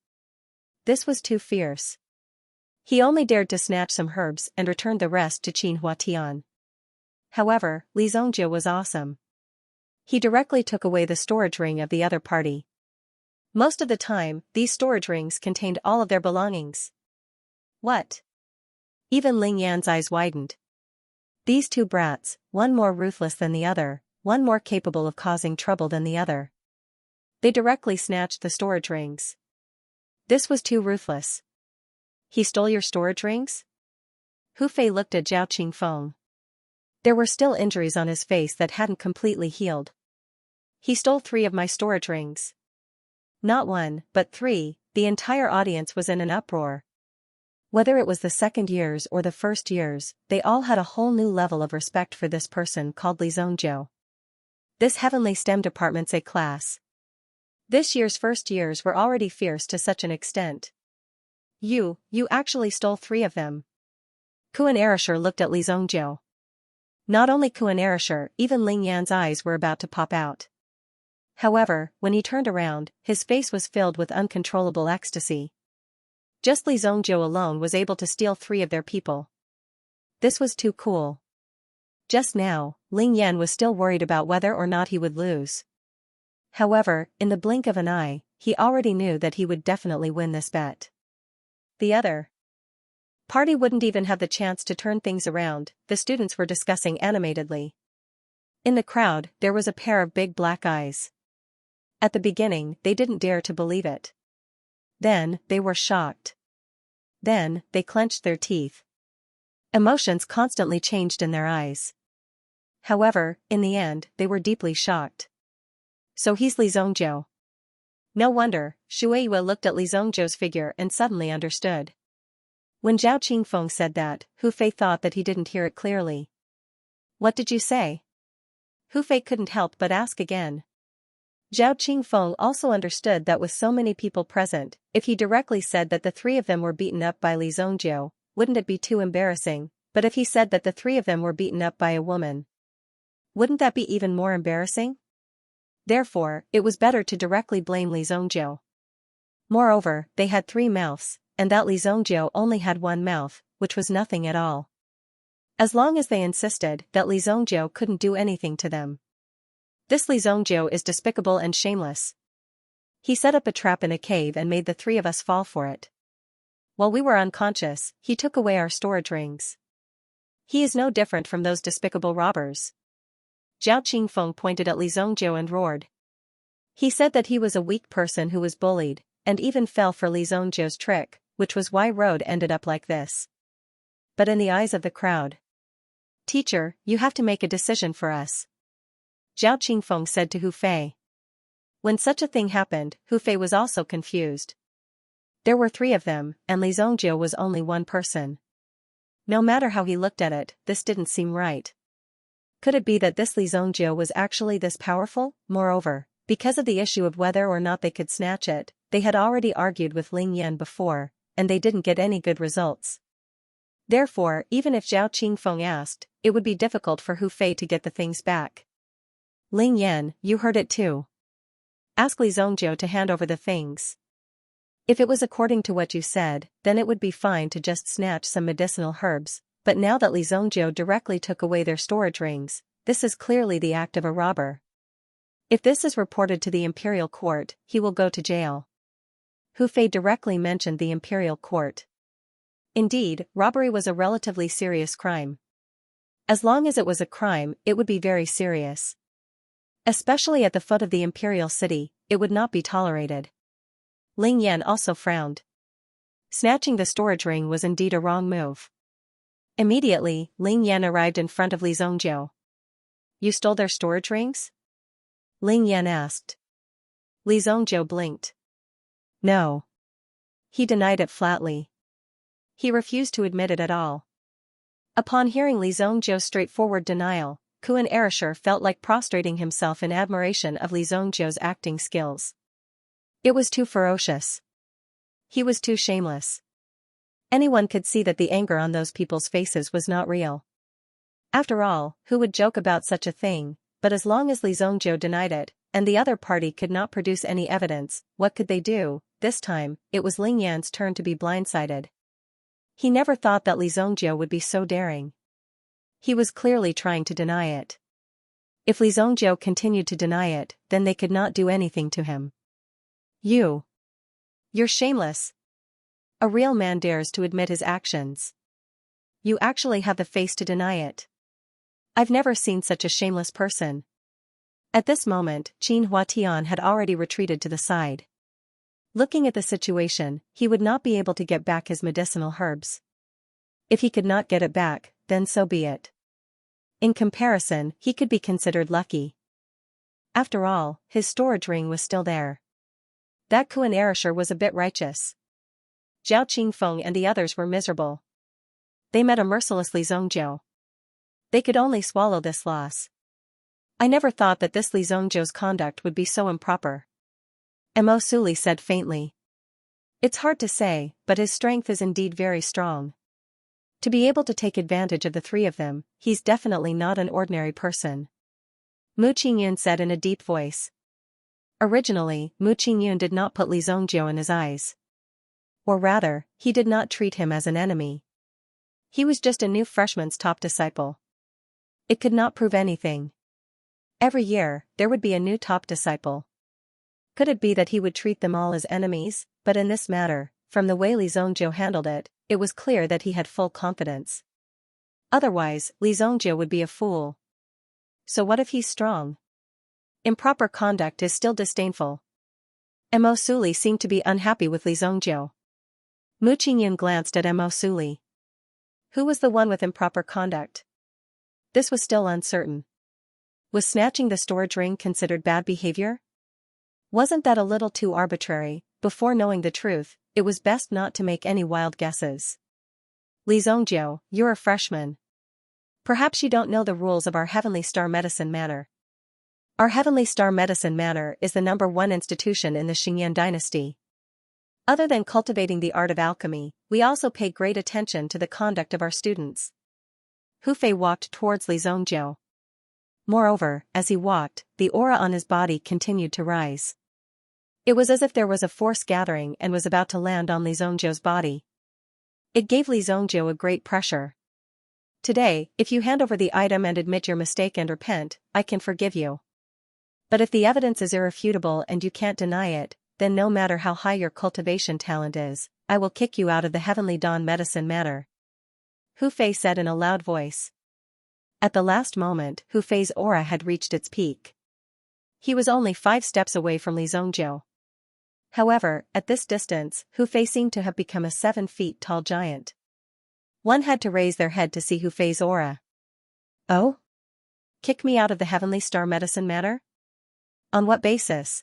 This was too fierce. He only dared to snatch some herbs and returned the rest to Qin Huatian. However, Li Zongjiu was awesome. He directly took away the storage ring of the other party. Most of the time, these storage rings contained all of their belongings. What? Even Ling Yan's eyes widened. These 2 brats, one more ruthless than the other, one more capable of causing trouble than the other. They directly snatched the storage rings. This was too ruthless. He stole your storage rings? Hu Fei looked at Zhao Qingfeng. There were still injuries on his face that hadn't completely healed. He stole 3 of my storage rings. Not 1, but 3, the entire audience was in an uproar. Whether it was the second years or the first years, they all had a whole new level of respect for this person called Li Zongjiu. This heavenly STEM department's A class. This year's first years were already fierce to such an extent. You actually stole 3 of them. Kuan Erasure looked at Li Zhongjiu. Not only Kuan Erasure, even Ling Yan's eyes were about to pop out. However, when he turned around, his face was filled with uncontrollable ecstasy. Just Li Zhongjiu alone was able to steal 3 of their people. This was too cool. Just now, Ling Yan was still worried about whether or not he would lose. However, in the blink of an eye, he already knew that he would definitely win this bet. The other party wouldn't even have the chance to turn things around, the students were discussing animatedly. In the crowd, there was a pair of big black eyes. At the beginning, they didn't dare to believe it. Then, they were shocked. Then, they clenched their teeth. Emotions constantly changed in their eyes. However, in the end, they were deeply shocked. So he's Li Zhongjiu. No wonder, Shueiyue looked at Li Zhongjiu's figure and suddenly understood. When Zhao Qingfeng said that, Hu Fei thought that he didn't hear it clearly. What did you say? Hu Fei couldn't help but ask again. Zhao Qingfeng also understood that with so many people present, if he directly said that the 3 of them were beaten up by Li Zhongjiu, wouldn't it be too embarrassing, but if he said that the 3 of them were beaten up by a woman, wouldn't that be even more embarrassing? Therefore, it was better to directly blame Li Zhongjiu. Moreover, they had 3 mouths, and that Li Zhongjiu only had 1 mouth, which was nothing at all. As long as they insisted that Li Zhongjiu couldn't do anything to them. This Li Zhongjiu is despicable and shameless. He set up a trap in a cave and made the 3 of us fall for it. While we were unconscious, he took away our storage rings. He is no different from those despicable robbers. Zhao Qingfeng pointed at Li Zhongjiu and roared. He said that he was a weak person who was bullied, and even fell for Li Zhongjiu's trick, which was why road ended up like this. But in the eyes of the crowd, "Teacher, you have to make a decision for us," Zhao Qingfeng said to Hu Fei. When such a thing happened, Hu Fei was also confused. There were 3 of them, and Li Zhongjiu was only 1 person. No matter how he looked at it, this didn't seem right. Could it be that this Li Zhongjiu was actually this powerful? Moreover, because of the issue of whether or not they could snatch it, they had already argued with Ling Yan before, and they didn't get any good results. Therefore, even if Zhao Qingfeng asked, it would be difficult for Hu Fei to get the things back. Ling Yan, you heard it too. Ask Li Zhongjiu to hand over the things. If it was according to what you said, then it would be fine to just snatch some medicinal herbs, but now that Li Zhongjiu directly took away their storage rings, this is clearly the act of a robber. If this is reported to the imperial court, he will go to jail. Hu Fei directly mentioned the imperial court. Indeed, robbery was a relatively serious crime. As long as it was a crime, it would be very serious. Especially at the foot of the imperial city, it would not be tolerated. Ling Yan also frowned. Snatching the storage ring was indeed a wrong move. Immediately, Ling Yan arrived in front of Li Zhongjiu. You stole their storage rings? Ling Yan asked. Li Zhongjiu blinked. No. He denied it flatly. He refused to admit it at all. Upon hearing Li Zhongjiu's straightforward denial, Kuan Erasure felt like prostrating himself in admiration of Li Zhongjiu's acting skills. It was too ferocious. He was too shameless. Anyone could see that the anger on those people's faces was not real. After all, who would joke about such a thing? But as long as Li Zhongjiu denied it, and the other party could not produce any evidence, what could they do? This time, it was Ling Yan's turn to be blindsided. He never thought that Li Zhongjiu would be so daring. He was clearly trying to deny it. If Li Zhongjiu continued to deny it, then they could not do anything to him. You're shameless. A real man dares to admit his actions. You actually have the face to deny it. I've never seen such a shameless person. At this moment, Qin Huatian had already retreated to the side. Looking at the situation, he would not be able to get back his medicinal herbs. If he could not get it back, then so be it. In comparison, he could be considered lucky. After all, his storage ring was still there. That Kuan Erasure was a bit righteous. Zhao Qingfeng and the others were miserable. They met a merciless Li Zhongjiu. They could only swallow this loss. I never thought that this Li Zhongzhou's conduct would be so improper. Mo Suli said faintly. It's hard to say, but his strength is indeed very strong. To be able to take advantage of the three of them, he's definitely not an ordinary person. Mu Qingyun said in a deep voice. Originally, Mu Qingyun did not put Li Zhongzhou in his eyes. Or rather, he did not treat him as an enemy. He was just a new freshman's top disciple. It could not prove anything. Every year, there would be a new top disciple. Could it be that he would treat them all as enemies? But in this matter, from the way Li Zhongzhou handled it, it was clear that he had full confidence. Otherwise, Li Zhongzhou would be a fool. So what if he's strong? Improper conduct is still disdainful. Mo Suli seemed to be unhappy with Li Zhongzhou. Mu Qingyun glanced at Mo Suli. Who was the one with improper conduct? This was still uncertain. Was snatching the storage ring considered bad behavior? Wasn't that a little too arbitrary? Before knowing the truth, it was best not to make any wild guesses. Li Zhongzhou, you're a freshman. Perhaps you don't know the rules of our Heavenly Star Medicine Manor. Our Heavenly Star Medicine Manor is the #1 institution in the Xingyan dynasty. Other than cultivating the art of alchemy, we also pay great attention to the conduct of our students. Hu Fei walked towards Li Zhongzhou. Moreover, as he walked, the aura on his body continued to rise. It was as if there was a force gathering and was about to land on Li Zhongzhou's body. It gave Li Zhongzhou a great pressure. Today, if you hand over the item and admit your mistake and repent, I can forgive you. But if the evidence is irrefutable and you can't deny it, then no matter how high your cultivation talent is, I will kick you out of the Heavenly Dawn Medicine Manor. Hu Fei said in a loud voice. At the last moment, Hu Fei's aura had reached its peak. He was only 5 steps away from Li Zhongzhou. However, at this distance, Hu Fei seemed to have become a 7 feet tall giant. One had to raise their head to see Hu Fei's aura. Oh? Kick me out of the Heavenly Star Medicine Manor? On what basis?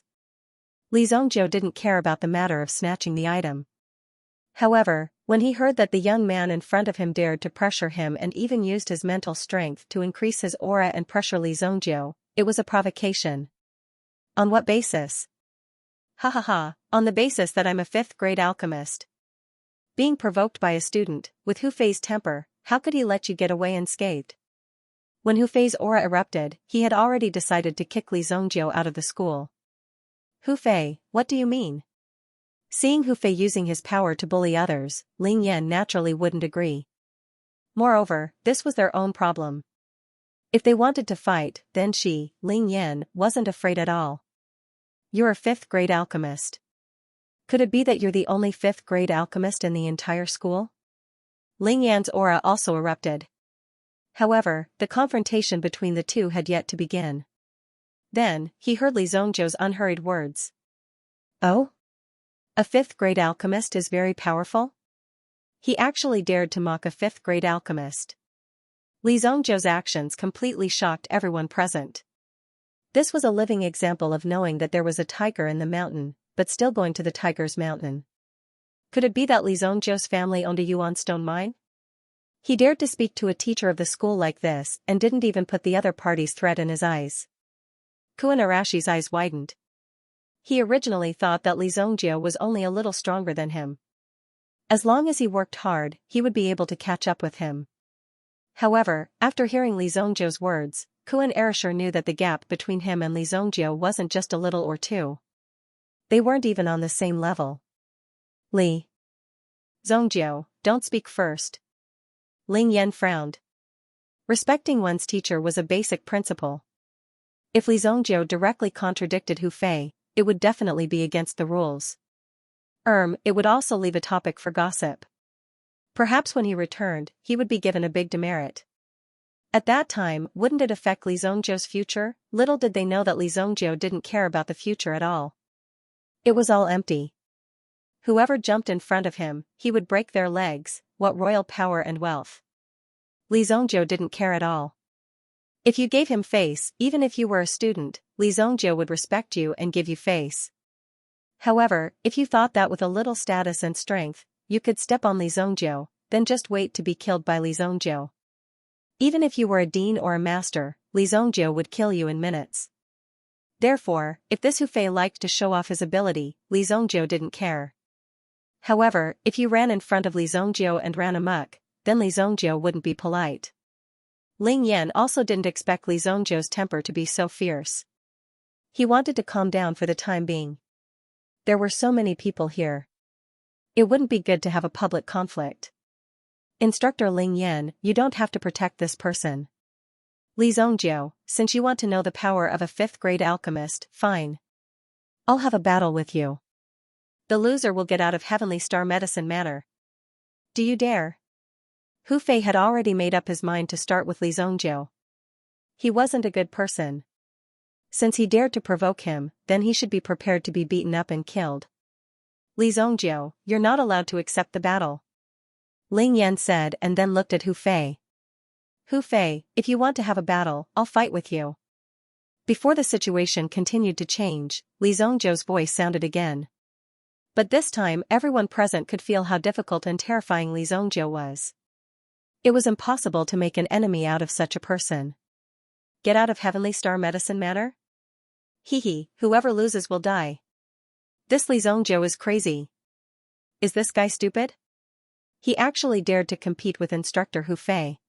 Li Zhongzhou didn't care about the matter of snatching the item. However, when he heard that the young man in front of him dared to pressure him and even used his mental strength to increase his aura and pressure Li Zhongzhou, it was a provocation. On what basis? Ha ha ha, on the basis that I'm a 5th-grade alchemist. Being provoked by a student, with Hu Fei's temper, how could he let you get away unscathed? When Hu Fei's aura erupted, he had already decided to kick Li Zhongzhou out of the school. Hu Fei, what do you mean? Seeing Hu Fei using his power to bully others, Ling Yan naturally wouldn't agree. Moreover, this was their own problem. If they wanted to fight, then she, Ling Yan, wasn't afraid at all. You're a 5th-grade alchemist. Could it be that you're the only 5th-grade alchemist in the entire school? Ling Yan's aura also erupted. However, the confrontation between the two had yet to begin. Then, he heard Li Zhongzhou's unhurried words. Oh? A 5th-grade alchemist is very powerful? He actually dared to mock a 5th-grade alchemist. Li Zhongzhou's actions completely shocked everyone present. This was a living example of knowing that there was a tiger in the mountain, but still going to the tiger's mountain. Could it be that Li Zhongzhou's family owned a yuan stone mine? He dared to speak to a teacher of the school like this and didn't even put the other party's threat in his eyes. Kuan Arashi's eyes widened. He originally thought that Li Zhongzhou was only a little stronger than him. As long as he worked hard, he would be able to catch up with him. However, after hearing Li Zhongzhou's words, Kuan Arashi knew that the gap between him and Li Zhongzhou wasn't just a little or two. They weren't even on the same level. Li Zhongzhou, don't speak first. Ling Yan frowned. Respecting one's teacher was a basic principle. If Li Zhongzhou directly contradicted Hu Fei, it would definitely be against the rules. It would also leave a topic for gossip. Perhaps when he returned, he would be given a big demerit. At that time, wouldn't it affect Li Zhongzhou's future? Little did they know that Li Zhongzhou didn't care about the future at all. It was all empty. Whoever jumped in front of him, he would break their legs. What royal power and wealth. Li Zhongzhou didn't care at all. If you gave him face, even if you were a student, Li Zhongzhou would respect you and give you face. However, if you thought that with a little status and strength, you could step on Li Zhongzhou, then just wait to be killed by Li Zhongzhou. Even if you were a dean or a master, Li Zongjiu would kill you in minutes. Therefore, if this Hu Fei liked to show off his ability, Li Zongjiu didn't care. However, if you ran in front of Li Zongjiu and ran amok, then Li Zongjiu wouldn't be polite. Ling Yan also didn't expect Li Zongjiu's temper to be so fierce. He wanted to calm down for the time being. There were so many people here. It wouldn't be good to have a public conflict. Instructor Ling Yan, you don't have to protect this person. Li Zongjiu, since you want to know the power of a 5th grade alchemist, fine. I'll have a battle with you. The loser will get out of Heavenly Star Medicine Manor. Do you dare? Hu Fei had already made up his mind to start with Li Zongjiu. He wasn't a good person. Since he dared to provoke him, then he should be prepared to be beaten up and killed. Li Zongjiu, you're not allowed to accept the battle. Ling Yan said and then looked at Hu Fei. Hu Fei, if you want to have a battle, I'll fight with you. Before the situation continued to change, Li Zongjiu's voice sounded again. But this time everyone present could feel how difficult and terrifying Li Zongjiu was. It was impossible to make an enemy out of such a person. Get out of Heavenly Star Medicine Manor? Hee, whoever loses will die. This Li Zongjiu is crazy. Is this guy stupid? He actually dared to compete with Instructor Hu Fei.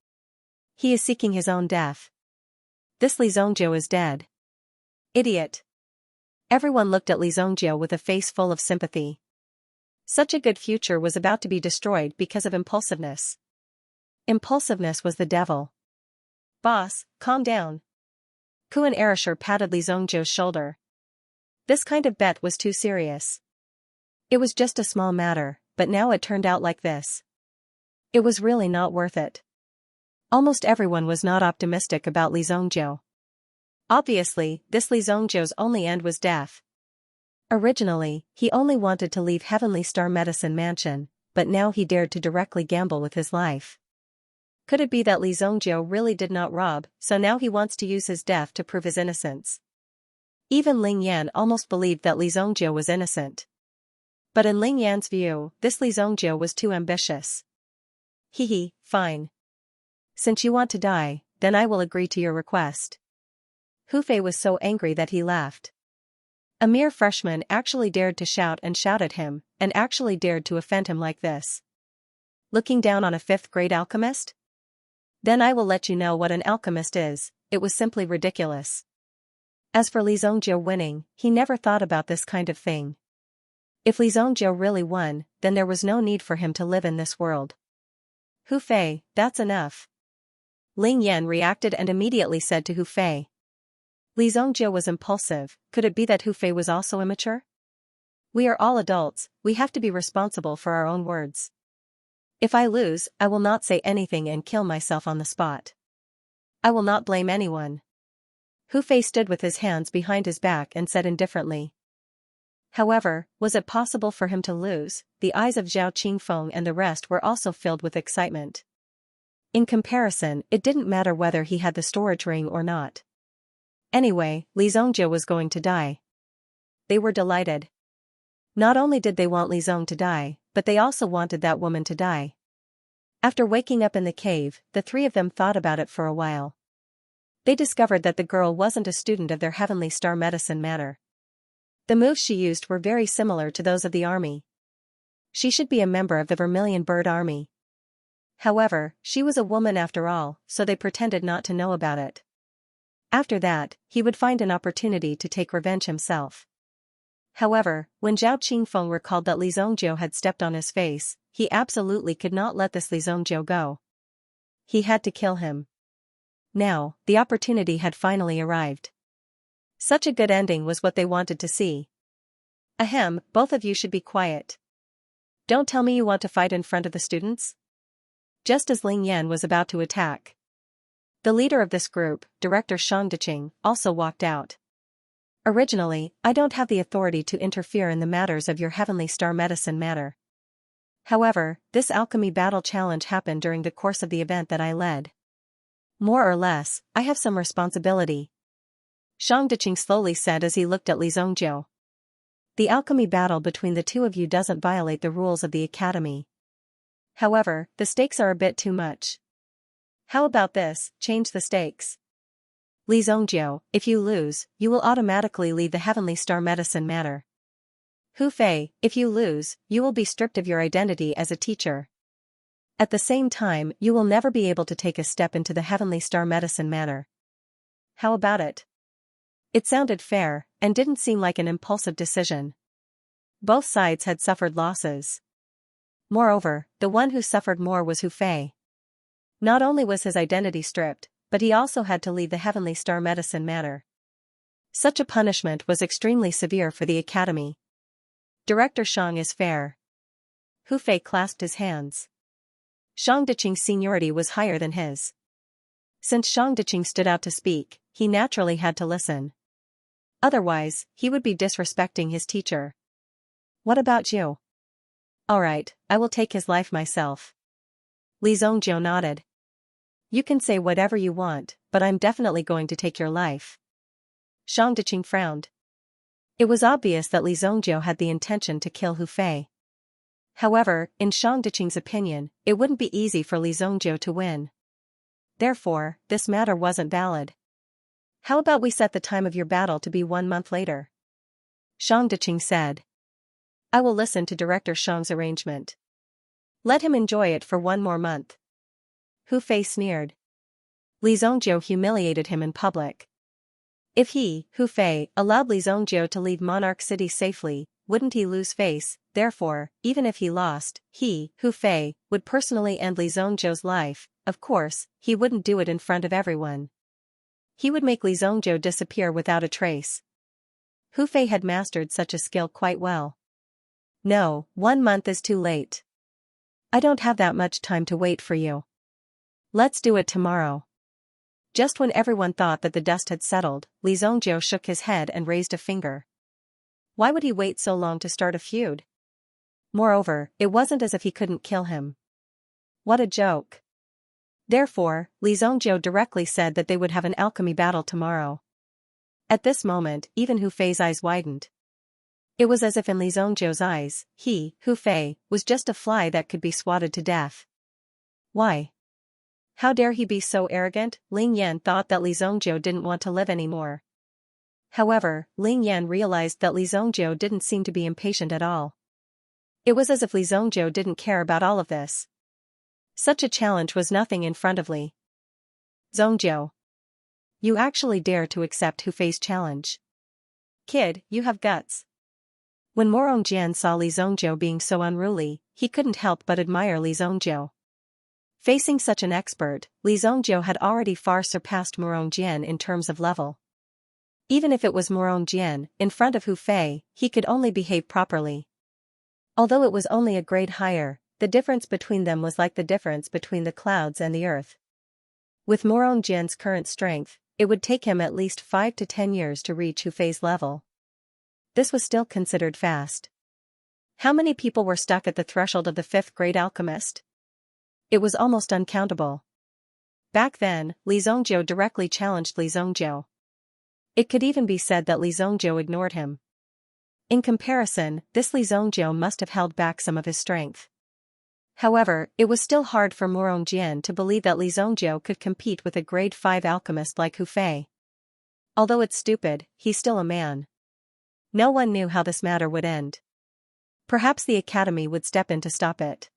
He is seeking his own death. This Li Zongjiu is dead. Idiot. Everyone looked at Li Zongjiu with a face full of sympathy. Such a good future was about to be destroyed because of impulsiveness. Impulsiveness was the devil. Boss, calm down. Kuan Erasher patted Li Zongjiu's shoulder. This kind of bet was too serious. It was just a small matter, but now it turned out like this. It was really not worth it. Almost everyone was not optimistic about Li Zongjiu. Obviously, this Li Zongjiu's only end was death. Originally, he only wanted to leave Heavenly Star Medicine Mansion, but now he dared to directly gamble with his life. Could it be that Li Zongjiu really did not rob, so now he wants to use his death to prove his innocence? Even Ling Yan almost believed that Li Zongjiu was innocent. But in Ling Yan's view, this Li Zongjiu was too ambitious. Fine. Since you want to die, then I will agree to your request. Hu Fei was so angry that he laughed. A mere freshman actually dared to shout at him, and actually dared to offend him like this. Looking down on a 5th grade alchemist? Then I will let you know what an alchemist is. It was simply ridiculous. As for Li Zongjiu winning, he never thought about this kind of thing. If Li Zongjiu really won, then there was no need for him to live in this world. Hu Fei, that's enough. Ling Yan reacted and immediately said to Hu Fei. Li Zongjiu was impulsive. Could it be that Hu Fei was also immature? We are all adults, we have to be responsible for our own words. If I lose, I will not say anything and kill myself on the spot. I will not blame anyone. Hu Fei stood with his hands behind his back and said indifferently. However, was it possible for him to lose? The eyes of Zhao Qingfeng and the rest were also filled with excitement. In comparison, it didn't matter whether he had the storage ring or not. Anyway, Li Zongjiu was going to die. They were delighted. Not only did they want Li Zong to die, but they also wanted that woman to die. After waking up in the cave, the three of them thought about it for a while. They discovered that the girl wasn't a student of their Heavenly Star Medicine Manor. The moves she used were very similar to those of the army. She should be a member of the Vermilion Bird Army. However, she was a woman after all, so they pretended not to know about it. After that, he would find an opportunity to take revenge himself. However, when Zhao Qingfeng recalled that Li Zongjiu had stepped on his face, he absolutely could not let this Li Zongjiu go. He had to kill him. Now, the opportunity had finally arrived. Such a good ending was what they wanted to see. Ahem, both of you should be quiet. Don't tell me you want to fight in front of the students? Just as Ling Yan was about to attack, the leader of this group, Director Shangdiqing, also walked out. Originally, I don't have the authority to interfere in the matters of your Heavenly Star Medicine Manor. However, this alchemy battle challenge happened during the course of the event that I led. More or less, I have some responsibility. Shangdiqing slowly said as he looked at Li Zongjiu. The alchemy battle between the two of you doesn't violate the rules of the academy. However, the stakes are a bit too much. How about this, change the stakes? Li Zongjiu, if you lose, you will automatically leave the Heavenly Star Medicine Manor. Hu Fei, if you lose, you will be stripped of your identity as a teacher. At the same time, you will never be able to take a step into the Heavenly Star Medicine Manor. How about it? It sounded fair, and didn't seem like an impulsive decision. Both sides had suffered losses. Moreover, the one who suffered more was Hu Fei. Not only was his identity stripped, but he also had to leave the Heavenly Star Medicine Manor. Such a punishment was extremely severe for the academy. Director Xiang is fair. Hu Fei clasped his hands. Xiang Diqing's seniority was higher than his. Since Xiang Diqing stood out to speak, he naturally had to listen. Otherwise, he would be disrespecting his teacher. What about you? Alright, I will take his life myself. Li Zongjiu nodded. You can say whatever you want, but I'm definitely going to take your life. Xiang Diqing frowned. It was obvious that Li Zongjiu had the intention to kill Hu Fei. However, in Xiang Diqing's opinion, it wouldn't be easy for Li Zongjiu to win. Therefore, this matter wasn't valid. How about we set the time of your battle to be 1 month later? Xiang Diqing said. I will listen to Director Xiang's arrangement. Let him enjoy it for 1 more month. Hu Fei sneered. Li Zongjiu humiliated him in public. If he, Hu Fei, allowed Li Zongjiu to leave Monarch City safely, wouldn't he lose face? Therefore, even if he lost, he, Hu Fei, would personally end Li Zongjiu's life. Of course, he wouldn't do it in front of everyone. He would make Li Zongjiu disappear without a trace. Hu Fei had mastered such a skill quite well. No, 1 month is too late. I don't have that much time to wait for you. Let's do it tomorrow. Just when everyone thought that the dust had settled, Li Zongjiu shook his head and raised a finger. Why would he wait so long to start a feud? Moreover, it wasn't as if he couldn't kill him. What a joke. Therefore, Li Zongjiu directly said that they would have an alchemy battle tomorrow. At this moment, even Hu Fei's eyes widened. It was as if in Li Zongjiu's eyes, he, Hu Fei, was just a fly that could be swatted to death. Why? How dare he be so arrogant? Ling Yan thought that Li Zongjiu didn't want to live anymore. However, Ling Yan realized that Li Zongjiu didn't seem to be impatient at all. It was as if Li Zongjiu didn't care about all of this. Such a challenge was nothing in front of Li Zongjiu. You actually dare to accept Hu Fei's challenge. Kid, you have guts. When Morong Jian saw Li Zongjiu being so unruly, he couldn't help but admire Li Zongjiu. Facing such an expert, Li Zongjiu had already far surpassed Morong Jian in terms of level. Even if it was Morong Jian, in front of Hu Fei, he could only behave properly. Although it was only a grade higher, the difference between them was like the difference between the clouds and the earth. With Morong Jian's current strength, it would take him at least 5 to 10 years to reach Hu Fei's level. This was still considered fast. How many people were stuck at the threshold of the 5th grade alchemist? It was almost uncountable. Back then, Li Zongjiu directly challenged Li Zongjiu. It could even be said that Li Zongjiu ignored him. In comparison, this Li Zongjiu must have held back some of his strength. However, it was still hard for Morong Jian to believe that Li Zongjiu could compete with a grade 5 alchemist like Hu Fei. Although it's stupid, he's still a man. No one knew how this matter would end. Perhaps the academy would step in to stop it.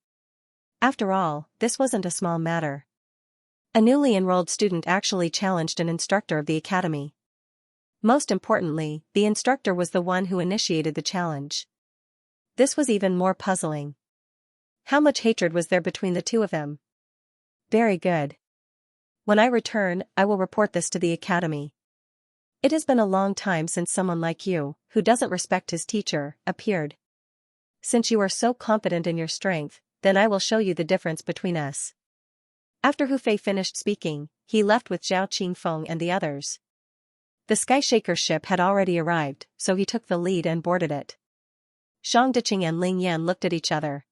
After all, this wasn't a small matter. A newly enrolled student actually challenged an instructor of the academy. Most importantly, the instructor was the one who initiated the challenge. This was even more puzzling. How much hatred was there between the two of them? Very good. When I return, I will report this to the academy. It has been a long time since someone like you, who doesn't respect his teacher, appeared. Since you are so confident in your strength, then I will show you the difference between us. After Hu Fei finished speaking, he left with Zhao Qingfeng and the others. The Skyshaker ship had already arrived, so he took the lead and boarded it. Xiang Diqing and Ling Yan looked at each other.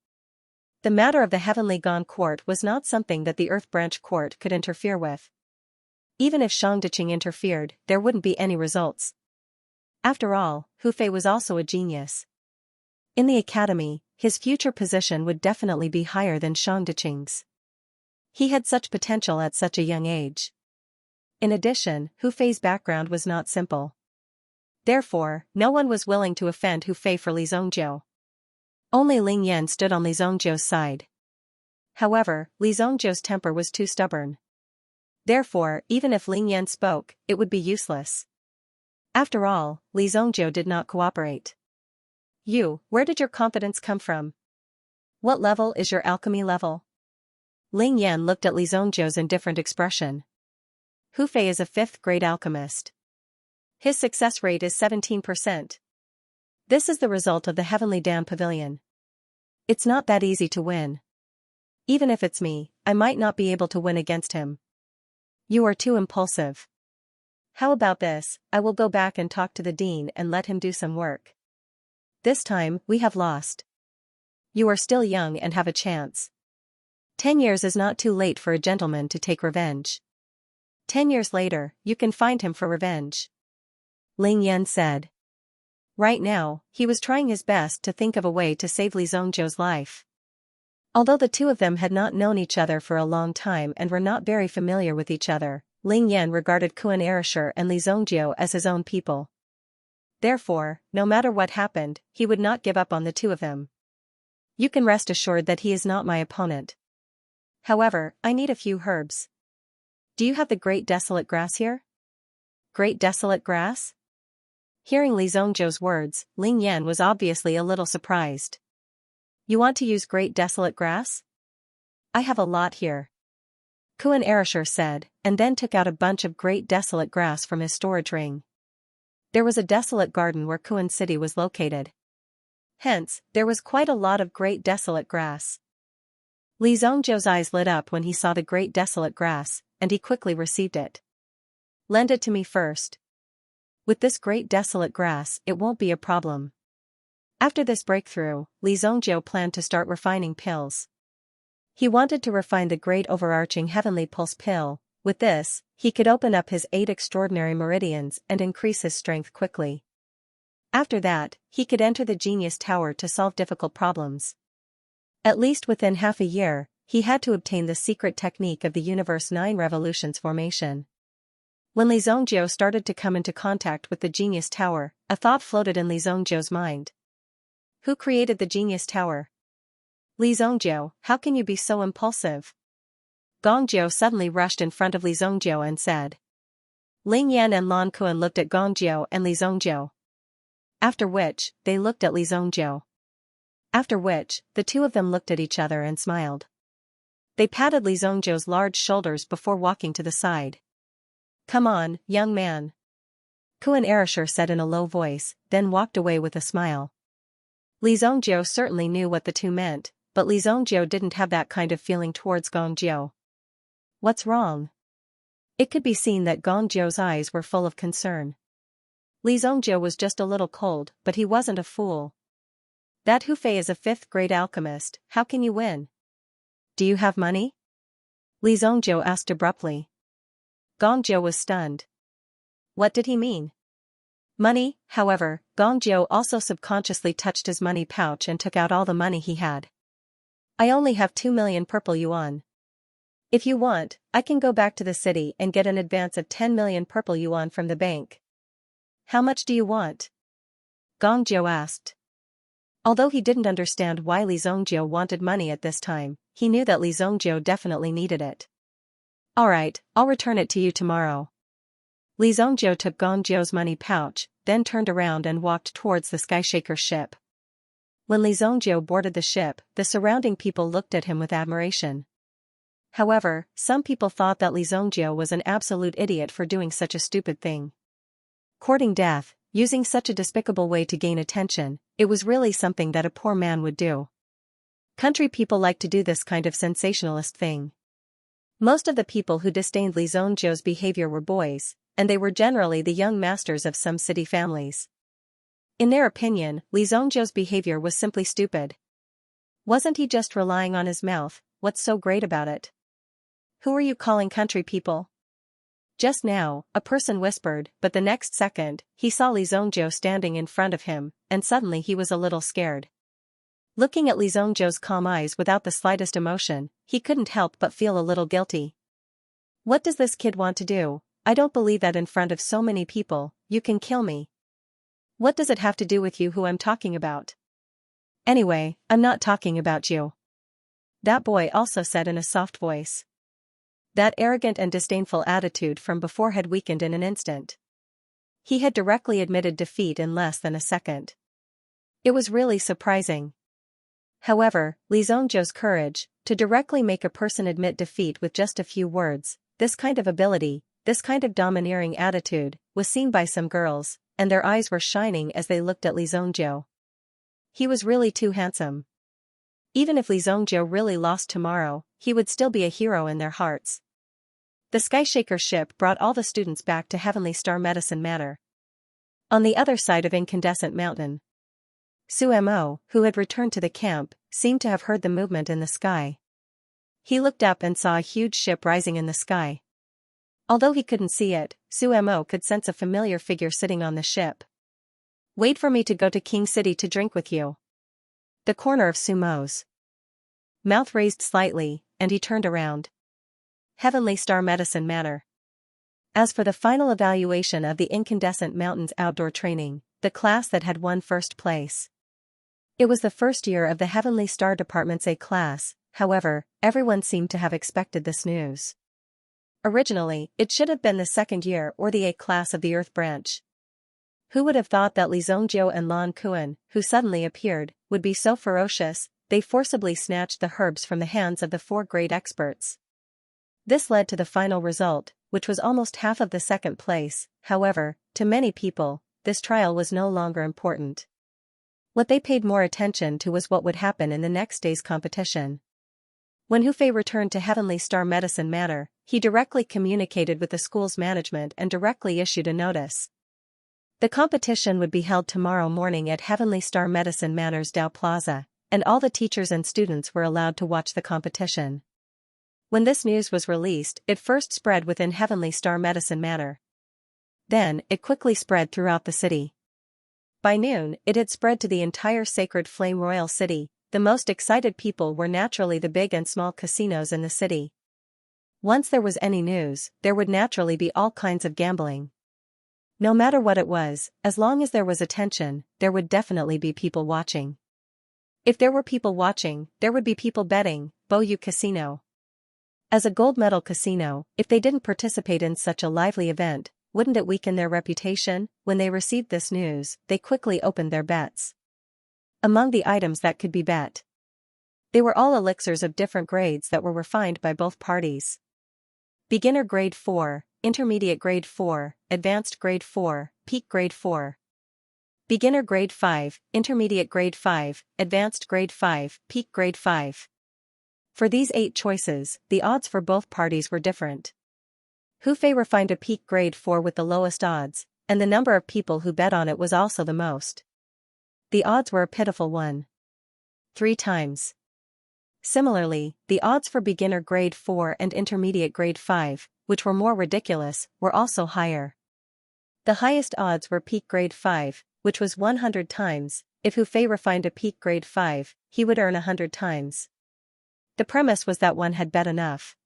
The matter of the Heavenly Gone Court was not something that the Earth Branch Court could interfere with. Even if Xiang Diqing interfered, there wouldn't be any results. After all, Hu Fei was also a genius. In the academy, his future position would definitely be higher than Xiang Diqing's. He had such potential at such a young age. In addition, Hu Fei's background was not simple. Therefore, no one was willing to offend Hu Fei for Li Zongjiu. Only Ling Yan stood on Li Zongjiu's side. However, Li Zongjiu's temper was too stubborn. Therefore, even if Ling Yan spoke, it would be useless. After all, Li Zongjiu did not cooperate. You, where did your confidence come from? What level is your alchemy level? Ling Yan looked at Li Zongjiu's indifferent expression. Hu Fei is a 5th-grade alchemist. His success rate is 17%. This is the result of the Heavenly Dam Pavilion. It's not that easy to win. Even if it's me, I might not be able to win against him. You are too impulsive. How about this, I will go back and talk to the dean and let him do some work. This time, we have lost. You are still young and have a chance. 10 years is not too late for a gentleman to take revenge. 10 years later, you can find him for revenge. Ling Yan said. Right now, he was trying his best to think of a way to save Li Zongjiu's life. Although the two of them had not known each other for a long time and were not very familiar with each other, Ling Yan regarded Kuan Erasure and Li Zongjiu as his own people. Therefore, no matter what happened, he would not give up on the two of them. You can rest assured that he is not my opponent. However, I need a few herbs. Do you have the Great Desolate Grass here? Great Desolate Grass? Hearing Li Zongjiu's words, Ling Yan was obviously a little surprised. You want to use Great Desolate Grass? I have a lot here. Kuan Erasure said, and then took out a bunch of Great Desolate Grass from his storage ring. There was a desolate garden where Kuan City was located. Hence, there was quite a lot of Great Desolate Grass. Li Zongjiu's eyes lit up when he saw the Great Desolate Grass, and he quickly received it. Lend it to me first. With this Great Desolate Grass, it won't be a problem. After this breakthrough, Li Zongjiu planned to start refining pills. He wanted to refine the Great Overarching Heavenly Pulse pill. With this, he could open up his 8 extraordinary meridians and increase his strength quickly. After that, he could enter the Genius Tower to solve difficult problems. At least within half a year, he had to obtain the secret technique of the Universe 9 Revolutions formation. When Li Zongjiu started to come into contact with the Genius Tower, a thought floated in Li Zongjiu's mind. Who created the Genius Tower? Li Zongjiu, how can you be so impulsive? Gongjiu suddenly rushed in front of Li Zongjiu and said. Ling Yan and Lan Kuan looked at Gongjiu and Li Zongjiu. After which, they looked at Li Zongjiu. After which, the two of them looked at each other and smiled. They patted Li Zongjiu's large shoulders before walking to the side. Come on, young man. Kuan Erasure said in a low voice, then walked away with a smile. Li Zongjiu certainly knew what the two meant, but Li Zongjiu didn't have that kind of feeling towards Gongjiu. What's wrong? It could be seen that Gongjiu's eyes were full of concern. Li Zongjiu was just a little cold, but he wasn't a fool. That Hu Fei is a 5th-grade alchemist, how can you win? Do you have money? Li Zongjiu asked abruptly. Gongjiu was stunned. What did he mean? Money, however, Gongjiu also subconsciously touched his money pouch and took out all the money he had. I only have 2 million purple yuan. If you want, I can go back to the city and get an advance of 10 million purple yuan from the bank. How much do you want? Gongjiu asked. Although he didn't understand why Li Zongjiu wanted money at this time, he knew that Li Zongjiu definitely needed it. Alright, I'll return it to you tomorrow. Li Zongjiu took Gongjiu's money pouch, then turned around and walked towards the Skyshaker ship. When Li Zongjiu boarded the ship, the surrounding people looked at him with admiration. However, some people thought that Li Zongjiu was an absolute idiot for doing such a stupid thing. Courting death, using such a despicable way to gain attention, it was really something that a poor man would do. Country people like to do this kind of sensationalist thing. Most of the people who disdained Li Zongjiu's behavior were boys, and they were generally the young masters of some city families. In their opinion, Li Zongjiu's behavior was simply stupid. Wasn't he just relying on his mouth? What's so great about it? Who are you calling country people? Just now, a person whispered, but the next second, he saw Li Zongjiu standing in front of him, and suddenly he was a little scared. Looking at Li Zongjiu's calm eyes without the slightest emotion, he couldn't help but feel a little guilty. What does this kid want to do? I don't believe that in front of so many people, you can kill me. What does it have to do with you who I'm talking about? Anyway, I'm not talking about you. That boy also said in a soft voice. That arrogant and disdainful attitude from before had weakened in an instant. He had directly admitted defeat in less than a second. It was really surprising. However, Li Zhongzhou's courage, to directly make a person admit defeat with just a few words, this kind of ability, this kind of domineering attitude, was seen by some girls, and their eyes were shining as they looked at Li Zhongzhou. He was really too handsome. Even if Li Zhongzhou really lost tomorrow, he would still be a hero in their hearts. The Skyshaker ship brought all the students back to Heavenly Star Medicine Manor. On the other side of Incandescent Mountain, Su Mo, who had returned to the camp, seemed to have heard the movement in the sky. He looked up and saw a huge ship rising in the sky. Although he couldn't see it, Su Mo could sense a familiar figure sitting on the ship. Wait for me to go to King City to drink with you. The corner of Su Mo's mouth raised slightly, and he turned around. Heavenly Star Medicine Manor. As for the final evaluation of the Incandescent Mountain's outdoor training, the class that had won first place. It was the first year of the Heavenly Star Department's A class, however, everyone seemed to have expected this news. Originally, it should have been the second year or the A class of the Earth branch. Who would have thought that Li Zhongzhou and Lan Kuan, who suddenly appeared, would be so ferocious? They forcibly snatched the herbs from the hands of the 4 great experts. This led to the final result, which was almost half of the second place. However, to many people, this trial was no longer important. What they paid more attention to was what would happen in the next day's competition. When Hu Fei returned to Heavenly Star Medicine Manor, he directly communicated with the school's management and directly issued a notice. The competition would be held tomorrow morning at Heavenly Star Medicine Manor's Dao Plaza, and all the teachers and students were allowed to watch the competition. When this news was released, it first spread within Heavenly Star Medicine Manor. Then, it quickly spread throughout the city. By noon, it had spread to the entire Sacred Flame Royal City. The most excited people were naturally the big and small casinos in the city. Once there was any news, there would naturally be all kinds of gambling. No matter what it was, as long as there was attention, there would definitely be people watching. If there were people watching, there would be people betting. Boyu Casino. As a gold medal casino, if they didn't participate in such a lively event, wouldn't it weaken their reputation? When they received this news, they quickly opened their bets. Among the items that could be bet, they were all elixirs of different grades that were refined by both parties. Beginner grade 4, Intermediate grade 4, Advanced grade 4, Peak grade 4. Beginner grade 5, Intermediate grade 5, Advanced grade 5, Peak grade 5. For these 8 choices, the odds for both parties were different. Hu Fei refined a Peak grade 4 with the lowest odds, and the number of people who bet on it was also the most. The odds were a pitiful 1.3 times. Similarly, the odds for beginner grade 4 and intermediate grade 5, which were more ridiculous, were also higher. The highest odds were Peak grade 5, which was 100 times. If Hu Fei refined a Peak grade 5, he would earn 100 times. The premise was that one had bet enough.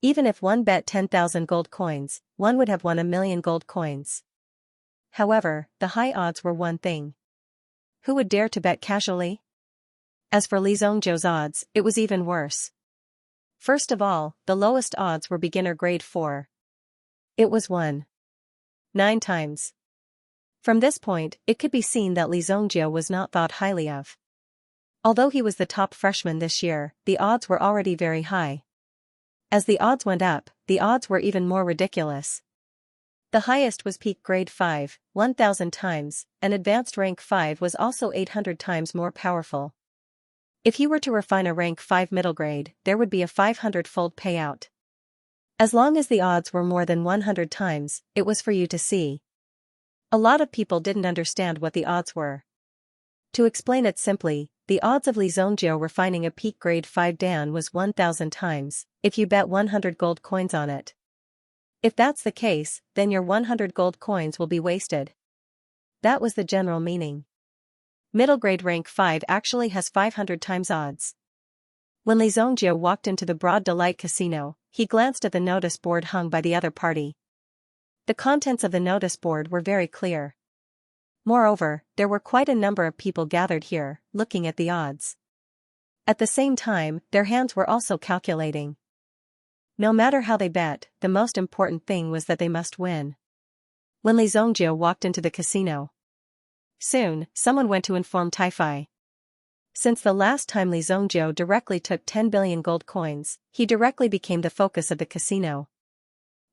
Even if one bet 10,000 gold coins, one would have won 1,000,000 gold coins. However, the high odds were one thing. Who would dare to bet casually? As for Li Zhongzhou's odds, it was even worse. First of all, the lowest odds were beginner grade 4. It was 1.9 times. From this point, it could be seen that Li Zhongzhou was not thought highly of. Although he was the top freshman this year, the odds were already very high. As the odds went up, the odds were even more ridiculous. The highest was Peak grade 5, 1,000 times, and Advanced rank 5 was also 800 times more powerful. If he were to refine a rank 5 middle grade, there would be a 500-fold payout. As long as the odds were more than 100 times, it was for you to see. A lot of people didn't understand what the odds were. To explain it simply, the odds of Li Zhongzhou refining a Peak grade 5 Dan was 1,000 times, if you bet 100 gold coins on it. If that's the case, then your 100 gold coins will be wasted. That was the general meaning. Middle grade rank 5 actually has 500 times odds. When Li Zhongzhou walked into the Broad Delight Casino, he glanced at the notice board hung by the other party. The contents of the notice board were very clear. Moreover, there were quite a number of people gathered here, looking at the odds. At the same time, their hands were also calculating. No matter how they bet, the most important thing was that they must win. When Li Zongjiu walked into the casino, soon, someone went to inform Taifai. Since the last time Li Zongjiu directly took 10 billion gold coins, he directly became the focus of the casino.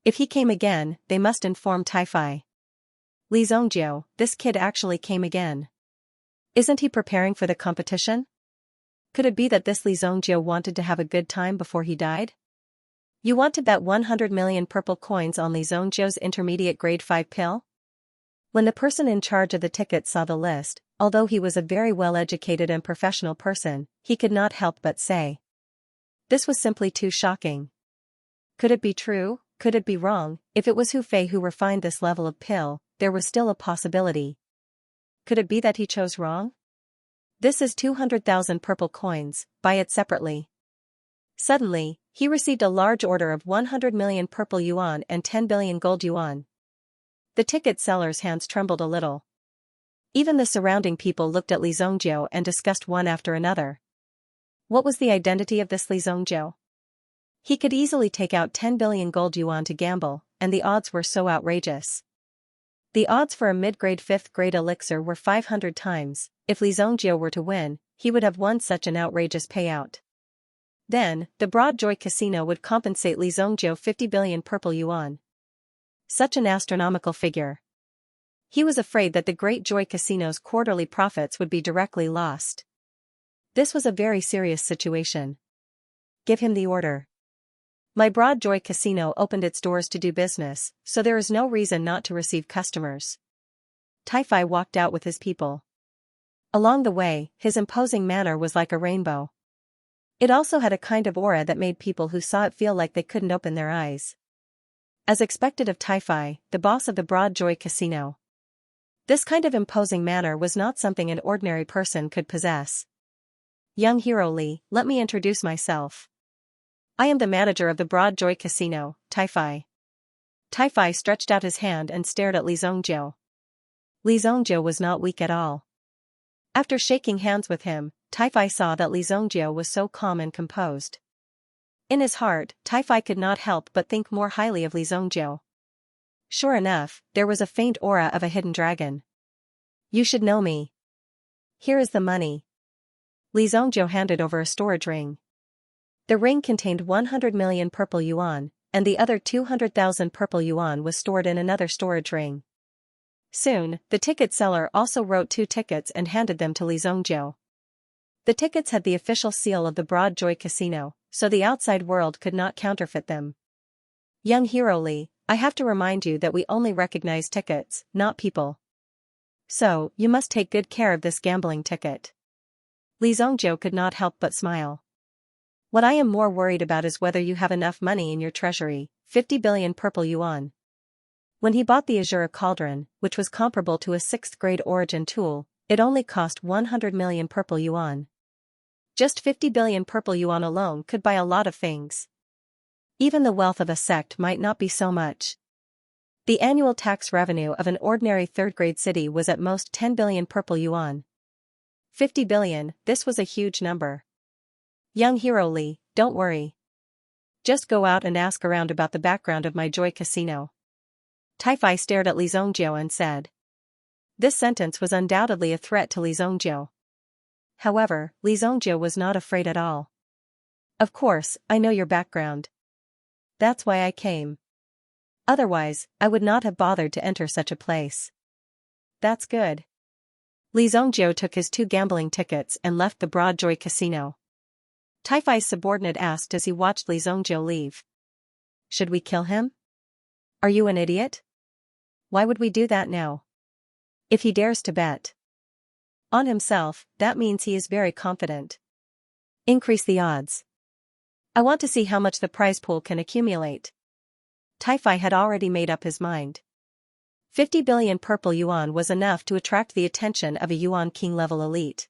If he came again, they must inform Taifai. Li Zongjiu, this kid actually came again. Isn't he preparing for the competition? Could it be that this Li Zongjiu wanted to have a good time before he died? You want to bet 100 million purple coins on Li Zongjiu's intermediate grade 5 pill? When the person in charge of the ticket saw the list, although he was a very well-educated and professional person, he could not help but say, this was simply too shocking. Could it be true? Could it be wrong? If it was Hu Fei who refined this level of pill, there was still a possibility. Could it be that he chose wrong? This is 200,000 purple coins, buy it separately. Suddenly, he received a large order of 100 million purple yuan and 10 billion gold yuan. The ticket seller's hands trembled a little. Even the surrounding people looked at Li Zongjiu and discussed one after another. What was the identity of this Li Zongjiu? He could easily take out 10 billion gold yuan to gamble, and the odds were so outrageous. The odds for a mid-grade 5th grade elixir were 500 times. If Li Zongjiu were to win, he would have won such an outrageous payout. Then, the Broad Joy Casino would compensate Li Zongjiu 50 billion purple yuan. Such an astronomical figure. He was afraid that the Great Joy Casino's quarterly profits would be directly lost. This was a very serious situation. Give him the order. My Broad Joy Casino opened its doors to do business, so there is no reason not to receive customers. Taifai walked out with his people. Along the way, his imposing manner was like a rainbow. It also had a kind of aura that made people who saw it feel like they couldn't open their eyes. As expected of Taifai, the boss of the Broad Joy Casino. This kind of imposing manner was not something an ordinary person could possess. Young hero Li, let me introduce myself. I am the manager of the Broad Joy Casino, Taifai. Taifai stretched out his hand and stared at Li Zongjiu. Li Zongjiu was not weak at all. After shaking hands with him, Taifai saw that Li Zongjiu was so calm and composed. In his heart, Taifai could not help but think more highly of Li Zongjiu. Sure enough, there was a faint aura of a hidden dragon. You should know me. Here is the money. Li Zongjiu handed over a storage ring. The ring contained 100 million purple yuan, and the other 200,000 purple yuan was stored in another storage ring. Soon, the ticket seller also wrote 2 tickets and handed them to Li Zongjiu. The tickets had the official seal of the Broad Joy Casino, so the outside world could not counterfeit them. Young hero Li, I have to remind you that we only recognize tickets, not people. So, you must take good care of this gambling ticket. Li Zongjiu could not help but smile. What I am more worried about is whether you have enough money in your treasury, 50 billion purple yuan. When he bought the Azura cauldron, which was comparable to a 6th grade origin tool, it only cost 100 million purple yuan. Just 50 billion purple yuan alone could buy a lot of things. Even the wealth of a sect might not be so much. The annual tax revenue of an ordinary 3rd grade city was at most 10 billion purple yuan. 50 billion, this was a huge number. Young hero Li, don't worry. Just go out and ask around about the background of my Joy Casino. Taifai stared at Li Zongjiu and said. This sentence was undoubtedly a threat to Li Zongjiu. However, Li Zongjiu was not afraid at all. Of course, I know your background. That's why I came. Otherwise, I would not have bothered to enter such a place. That's good. Li Zongjiu took his 2 gambling tickets and left the Broad Joy Casino. Taifai's subordinate asked as he watched Li Zongjiu leave. Should we kill him? Are you an idiot? Why would we do that now? If he dares to bet on himself, that means he is very confident. Increase the odds. I want to see how much the prize pool can accumulate. Taifai had already made up his mind. 50 billion purple yuan was enough to attract the attention of a Yuan King level elite.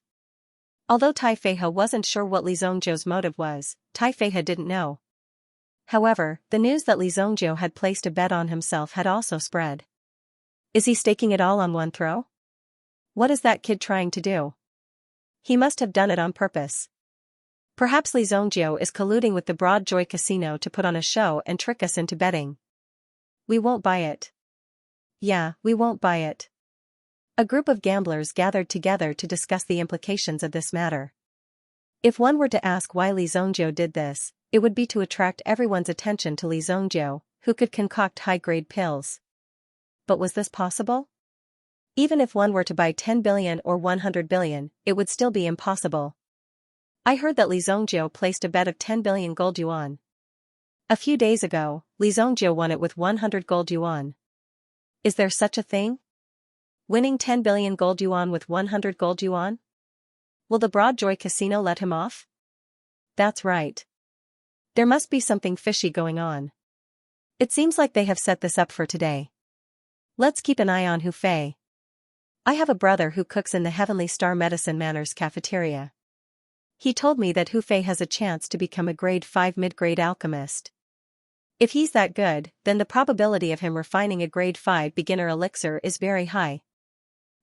Although Taifei wasn't sure what Li Zongjiu's motive was, Taifei didn't know. However, the news that Li Zhongjiu had placed a bet on himself had also spread. Is he staking it all on one throw? What is that kid trying to do? He must have done it on purpose. Perhaps Li Zhongjiu is colluding with the Broad Joy Casino to put on a show and trick us into betting. We won't buy it. Yeah, we won't buy it. A group of gamblers gathered together to discuss the implications of this matter. If one were to ask why Li Zhongjiu did this, it would be to attract everyone's attention to Li Zhongjiu, who could concoct high-grade pills. But was this possible? Even if one were to buy 10 billion or 100 billion, it would still be impossible. I heard that Li Zhongjiu placed a bet of 10 billion gold yuan. A few days ago, Li Zhongjiu won it with 100 gold yuan. Is there such a thing? Winning 10 billion gold yuan with 100 gold yuan? Will the Broad Joy Casino let him off? That's right. There must be something fishy going on. It seems like they have set this up for today. Let's keep an eye on Hu Fei. I have a brother who cooks in the Heavenly Star Medicine Manor's cafeteria. He told me that Hu Fei has a chance to become a grade 5 mid-grade alchemist. If he's that good, then the probability of him refining a grade 5 beginner elixir is very high.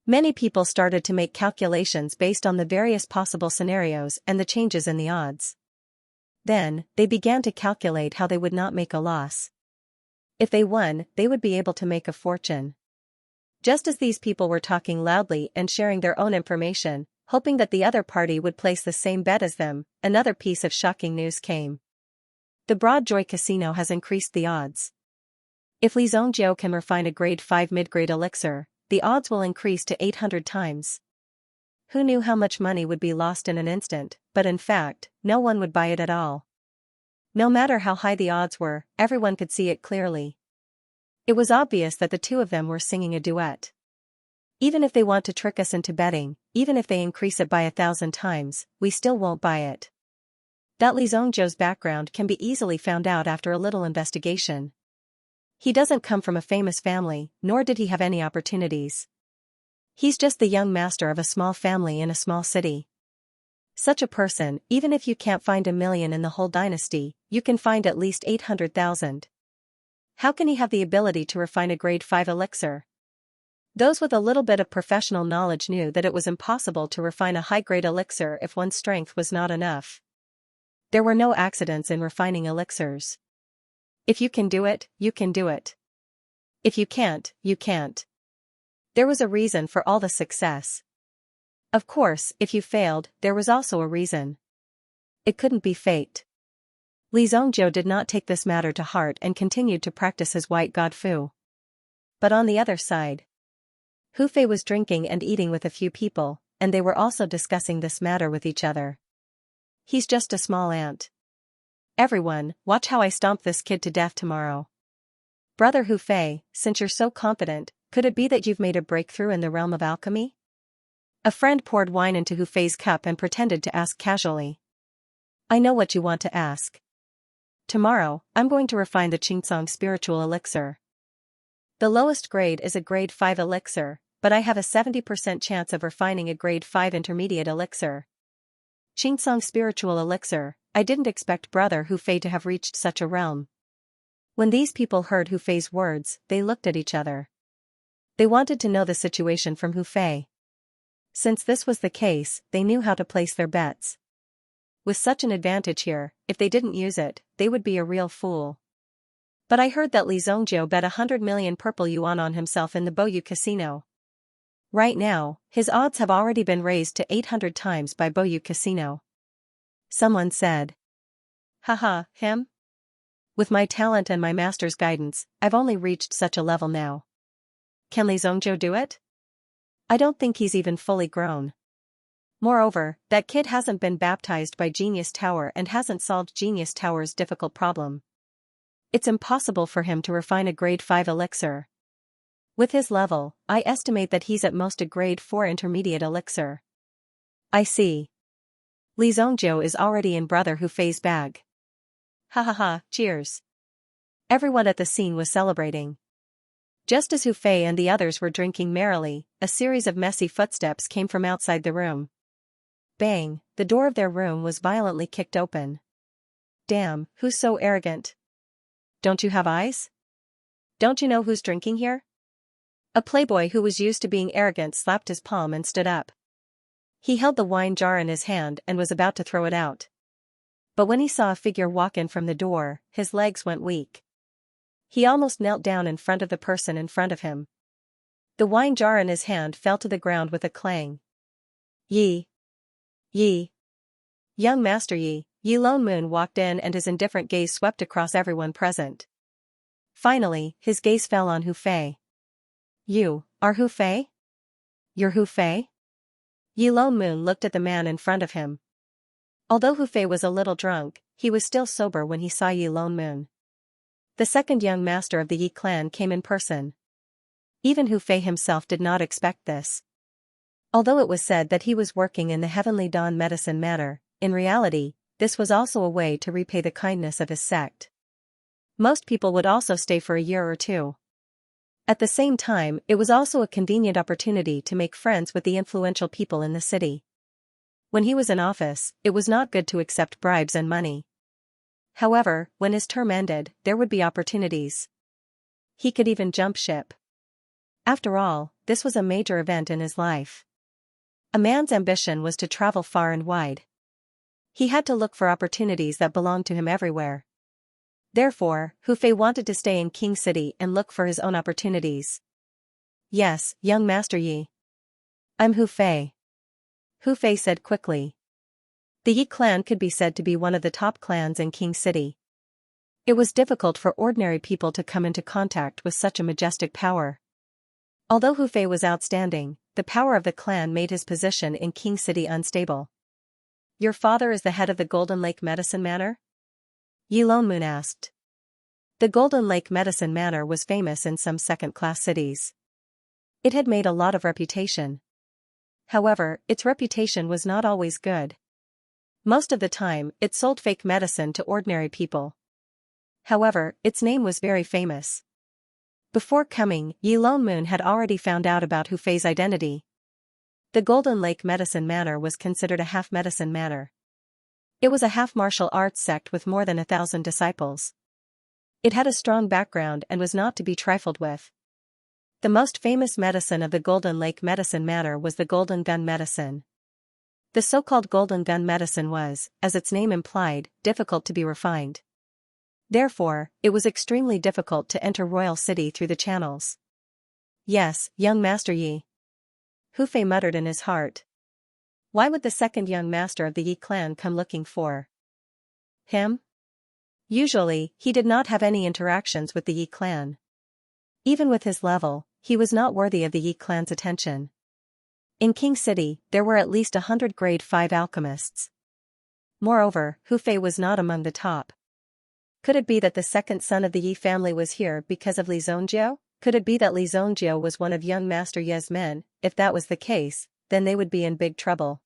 Many people started to make calculations based on the various possible scenarios and the changes in the odds. Then, they began to calculate how they would not make a loss. If they won, they would be able to make a fortune. Just as these people were talking loudly and sharing their own information, hoping that the other party would place the same bet as them, another piece of shocking news came. The Broad Joy Casino has increased the odds. If Li Zhongjiu can refine a grade 5 mid-grade elixir, the odds will increase to 800 times. Who knew how much money would be lost in an instant, but in fact, no one would buy it at all. No matter how high the odds were, everyone could see it clearly. It was obvious that the two of them were singing a duet. Even if they want to trick us into betting, even if they increase it by 1,000 times, we still won't buy it. That Li Zhongjiu's background can be easily found out after a little investigation. He doesn't come from a famous family, nor did he have any opportunities. He's just the young master of a small family in a small city. Such a person, even if you can't find 1 million in the whole dynasty, you can find at least 800,000. How can he have the ability to refine a grade 5 elixir? Those with a little bit of professional knowledge knew that it was impossible to refine a high-grade elixir if one's strength was not enough. There were no accidents in refining elixirs. If you can do it, you can do it. If you can't, you can't. There was a reason for all the success. Of course, if you failed, there was also a reason. It couldn't be fate. Li Zhongjiu did not take this matter to heart and continued to practice his white god Fu. But on the other side, Hu Fei was drinking and eating with a few people, and they were also discussing this matter with each other. He's just a small ant. Everyone, watch how I stomp this kid to death tomorrow. Brother Hu Fei, since you're so confident, could it be that you've made a breakthrough in the realm of alchemy? A friend poured wine into Hu Fei's cup and pretended to ask casually. I know what you want to ask. Tomorrow, I'm going to refine the Xianxia spiritual elixir. The lowest grade is a grade 5 elixir, but I have a 70% chance of refining a grade 5 intermediate elixir. Xianxia spiritual elixir, I didn't expect Brother Hu Fei to have reached such a realm. When these people heard Hu Fei's words, they looked at each other. They wanted to know the situation from Hu Fei. Since this was the case, they knew how to place their bets. With such an advantage here, if they didn't use it, they would be a real fool. But I heard that Li Zhongjiu bet 100 million purple yuan on himself in the Boyu Casino. Right now, his odds have already been raised to 800 times by Boyu Casino. Someone said. Haha, him? With my talent and my master's guidance, I've only reached such a level now. Can Li Zhongjiu do it? I don't think he's even fully grown. Moreover, that kid hasn't been baptized by Genius Tower and hasn't solved Genius Tower's difficult problem. It's impossible for him to refine a grade 5 elixir. With his level, I estimate that he's at most a grade 4 intermediate elixir. I see. Li Zhongjiu is already in Brother Hu Fei's bag. Ha ha ha, cheers. Everyone at the scene was celebrating. Just as Hu Fei and the others were drinking merrily, a series of messy footsteps came from outside the room. Bang, the door of their room was violently kicked open. Damn, who's so arrogant? don't you have eyes? Don't you know who's drinking here? A playboy who was used to being arrogant slapped his palm and stood up. He held the wine jar in his hand and was about to throw it out. But when he saw a figure walk in from the door, his legs went weak. He almost knelt down in front of the person in front of him. The wine jar in his hand fell to the ground with a clang. Yi! Yi! Young Master Yi! Yi Lone Moon walked in and his indifferent gaze swept across everyone present. Finally, his gaze fell on Hu Fei. You are Hu Fei? You're Hu Fei? Yi Lone Moon looked at the man in front of him. Although Hu Fei was a little drunk, he was still sober when he saw Yi Lone Moon. The second young master of the Yi clan came in person. Even Hu Fei himself did not expect this. Although it was said that he was working in the Heavenly Dawn medicine matter, in reality, this was also a way to repay the kindness of his sect. Most people would also stay for a year or two. At the same time, it was also a convenient opportunity to make friends with the influential people in the city. When he was in office, it was not good to accept bribes and money. However, when his term ended, there would be opportunities. He could even jump ship. After all, this was a major event in his life. A man's ambition was to travel far and wide. He had to look for opportunities that belonged to him everywhere. Therefore, Hu Fei wanted to stay in King City and look for his own opportunities. Yes, young Master Yi. I'm Hu Fei. Hu Fei said quickly. The Yi clan could be said to be one of the top clans in King City. It was difficult for ordinary people to come into contact with such a majestic power. Although Hu Fei was outstanding, the power of the clan made his position in King City unstable. Your father is the head of the Golden Lake Medicine Manor? Yi Lone Moon asked. The Golden Lake Medicine Manor was famous in some second-class cities. It had made a lot of reputation. However, its reputation was not always good. Most of the time, it sold fake medicine to ordinary people. However, its name was very famous. Before coming, Yi Lone Moon had already found out about Hu Fei's identity. The Golden Lake Medicine Manor was considered a half-medicine manor. It was a half-martial arts sect with more than 1,000 disciples. It had a strong background and was not to be trifled with. The most famous medicine of the Golden Lake Medicine Manor was the Golden Gun Medicine. The so-called Golden Gun Medicine was, as its name implied, difficult to be refined. Therefore, it was extremely difficult to enter Royal City through the channels. Yes, young Master Yi. Hu Fei muttered in his heart. Why would the second young master of the Yi clan come looking for him? Usually, he did not have any interactions with the Yi clan. Even with his level, he was not worthy of the Yi clan's attention. In King City, there were at least 100 grade 5 alchemists. Moreover, Hu Fei was not among the top. Could it be that the second son of the Yi family was here because of Li Zhongjiao? Could it be that Li Zhongjiao was one of young Master Ye's men? If that was the case, then they would be in big trouble.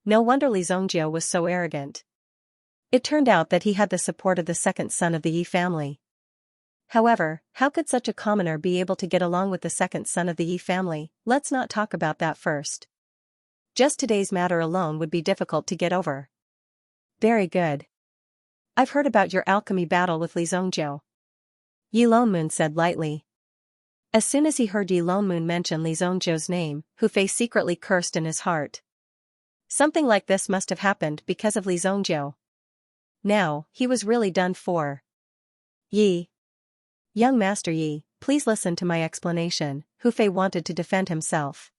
No wonder Li Zhongjiao was so arrogant. It turned out that he had the support of the second son of the Yi family. However, how could such a commoner be able to get along with the second son of the Yi family? Let's not talk about that first. Just today's matter alone would be difficult to get over. Very good. I've heard about your alchemy battle with Li Zhongjiao. Yi Lone Moon said lightly. As soon as he heard Yi Lone Moon mention Li Zhongjiao's name, Hu Fei secretly cursed in his heart. Something like this must have happened because of Li Zhongjiao. Now, he was really done for. Yi. Young Master Yi, please listen to my explanation, Hu Fei wanted to defend himself.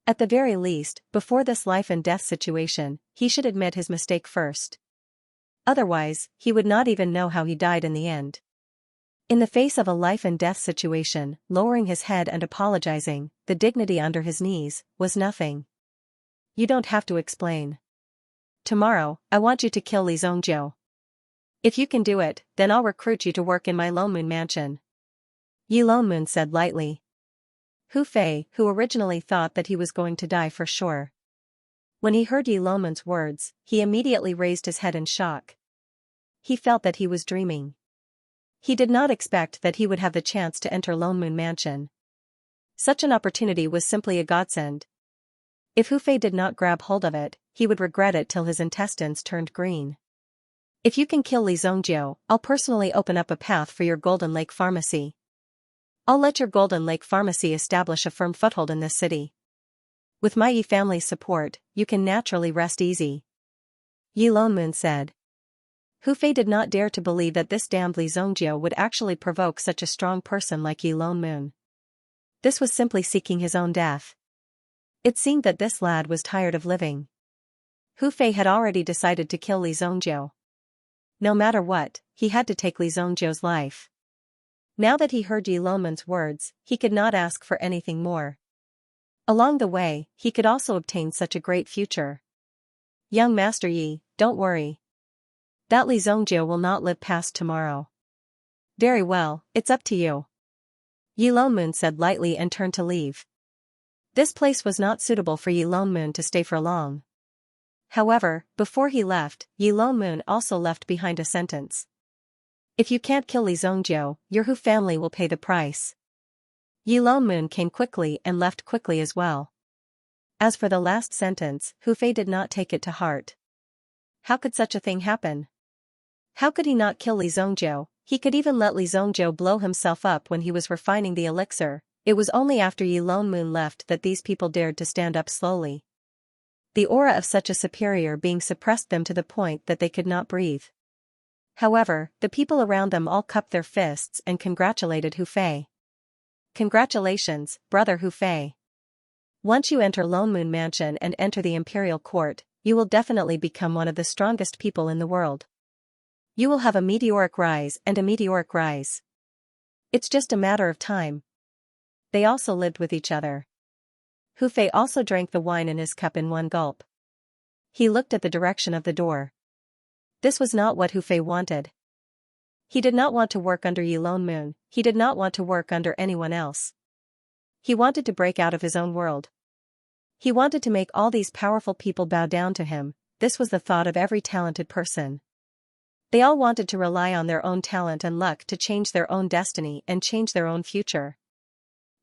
At the very least, before this life and death situation, he should admit his mistake first. Otherwise, he would not even know how he died in the end. In the face of a life and death situation, lowering his head and apologizing, the dignity under his knees, was nothing. You don't have to explain. Tomorrow, I want you to kill Li Zhongjiao. If you can do it, then I'll recruit you to work in my Lone Moon mansion. Yi Lone Moon said lightly. Hu Fei, who originally thought that he was going to die for sure. When he heard Yi Lone Moon's words, he immediately raised his head in shock. He felt that he was dreaming. He did not expect that he would have the chance to enter Lone Moon Mansion. Such an opportunity was simply a godsend. If Hu Fei did not grab hold of it, he would regret it till his intestines turned green. If you can kill Li Zongjiu, I'll personally open up a path for your Golden Lake Pharmacy. I'll let your Golden Lake Pharmacy establish a firm foothold in this city. With my Yi family's support, you can naturally rest easy. Yi Lonmoon said. Hu Fei did not dare to believe that this damned Li Zongjiu would actually provoke such a strong person like Yi Lonmoon. This was simply seeking his own death. It seemed that this lad was tired of living. Hu Fei had already decided to kill Li Zongjiu. No matter what, he had to take Li Zongjiu's life. Now that he heard Yi Lonmoon's words, he could not ask for anything more. Along the way, he could also obtain such a great future. Young Master Yi, don't worry. That Li Zongjiu will not live past tomorrow. Very well, it's up to you. Yi Lonmoon said lightly and turned to leave. This place was not suitable for Yi Lonmoon to stay for long. However, before he left, Yi Lonmoon also left behind a sentence. If you can't kill Li Zongjiu, your Hu family will pay the price. Yi Lonmoon came quickly and left quickly as well. As for the last sentence, Hu Fei did not take it to heart. How could such a thing happen? How could he not kill Li Zongjiu? He could even let Li Zongjiu blow himself up when he was refining the elixir. It was only after Yi Lonmoon left that these people dared to stand up slowly. The aura of such a superior being suppressed them to the point that they could not breathe. However, the people around them all cupped their fists and congratulated Hu Fei. Congratulations, brother Hu Fei. Once you enter Lonmoon Mansion and enter the imperial court, you will definitely become one of the strongest people in the world. You will have a meteoric rise and a meteoric rise. It's just a matter of time. They also lived with each other. Hu Fei also drank the wine in his cup in one gulp. He looked at the direction of the door. This was not what Hu Fei wanted. He did not want to work under Yi Lonmoon, he did not want to work under anyone else. He wanted to break out of his own world. He wanted to make all these powerful people bow down to him. This was the thought of every talented person. They all wanted to rely on their own talent and luck to change their own destiny and change their own future.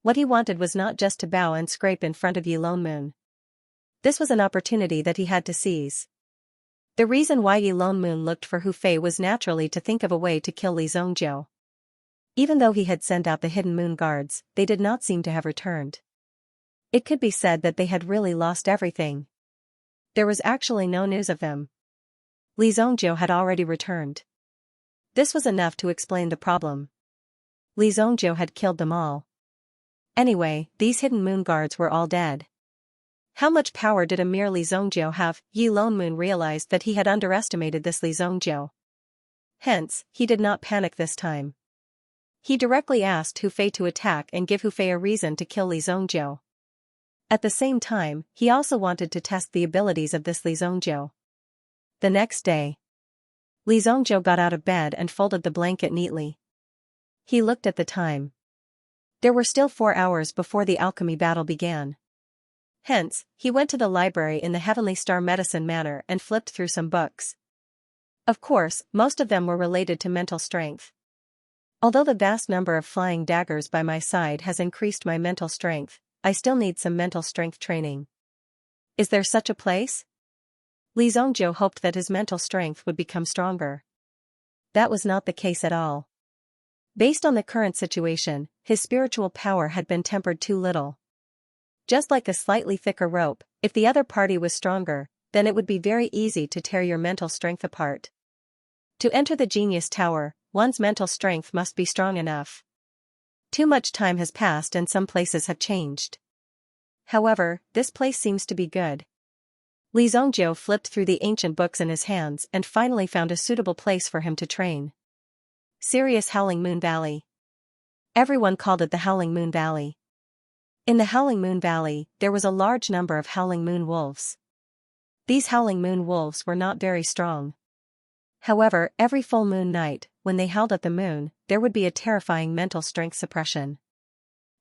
What he wanted was not just to bow and scrape in front of Yi Lonmoon. This was an opportunity that he had to seize. The reason why Yi Lonmoon looked for Hu Fei was naturally to think of a way to kill Li Zongjiu. Even though he had sent out the hidden moon guards, they did not seem to have returned. It could be said that they had really lost everything. There was actually no news of them. Li Zongjiu had already returned. This was enough to explain the problem. Li Zongjiu had killed them all. Anyway, these hidden moon guards were all dead. How much power did a mere Li Zongjiu have? Yi Lonmoon realized that he had underestimated this Li Zongjiu. Hence, he did not panic this time. He directly asked Hu Fei to attack and give Hu Fei a reason to kill Li Zongjiu. At the same time, he also wanted to test the abilities of this Li Zongjiu. The next day, Li Zongjiu got out of bed and folded the blanket neatly. He looked at the time. There were still 4 hours before the alchemy battle began. Hence, he went to the library in the Heavenly Star Medicine Manor and flipped through some books. Of course, most of them were related to mental strength. Although the vast number of flying daggers by my side has increased my mental strength, I still need some mental strength training. Is there such a place? Li Zongjiu hoped that his mental strength would become stronger. That was not the case at all. Based on the current situation, his spiritual power had been tempered too little. Just like a slightly thicker rope, if the other party was stronger, then it would be very easy to tear your mental strength apart. To enter the Genius Tower, one's mental strength must be strong enough. Too much time has passed and some places have changed. However, this place seems to be good. Li Zongjiu flipped through the ancient books in his hands and finally found a suitable place for him to train. Sirius Howling Moon Valley. Everyone called it the Howling Moon Valley. In the Howling Moon Valley, there was a large number of Howling Moon Wolves. These Howling Moon Wolves were not very strong. However, every full moon night, when they howled at the moon, there would be a terrifying mental strength suppression.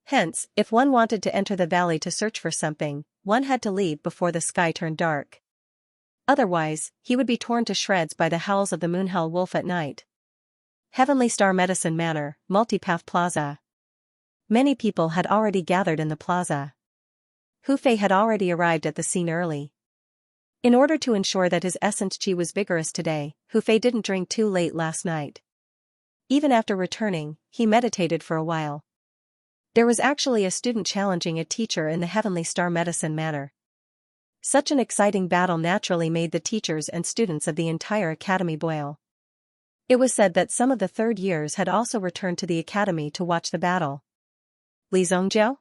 Hence, if one wanted to enter the valley to search for something, one had to leave before the sky turned dark. Otherwise, he would be torn to shreds by the howls of the Moonhell Wolf at night. Heavenly Star Medicine Manor, Multipath Plaza. Many people had already gathered in the plaza. Hu Fei had already arrived at the scene early. In order to ensure that his essence chi was vigorous today, Hu Fei didn't drink too late last night. Even after returning, he meditated for a while. There was actually a student challenging a teacher in the Heavenly Star Medicine manner. Such an exciting battle naturally made the teachers and students of the entire academy boil. It was said that some of the third years had also returned to the academy to watch the battle. Li Zhongjiao?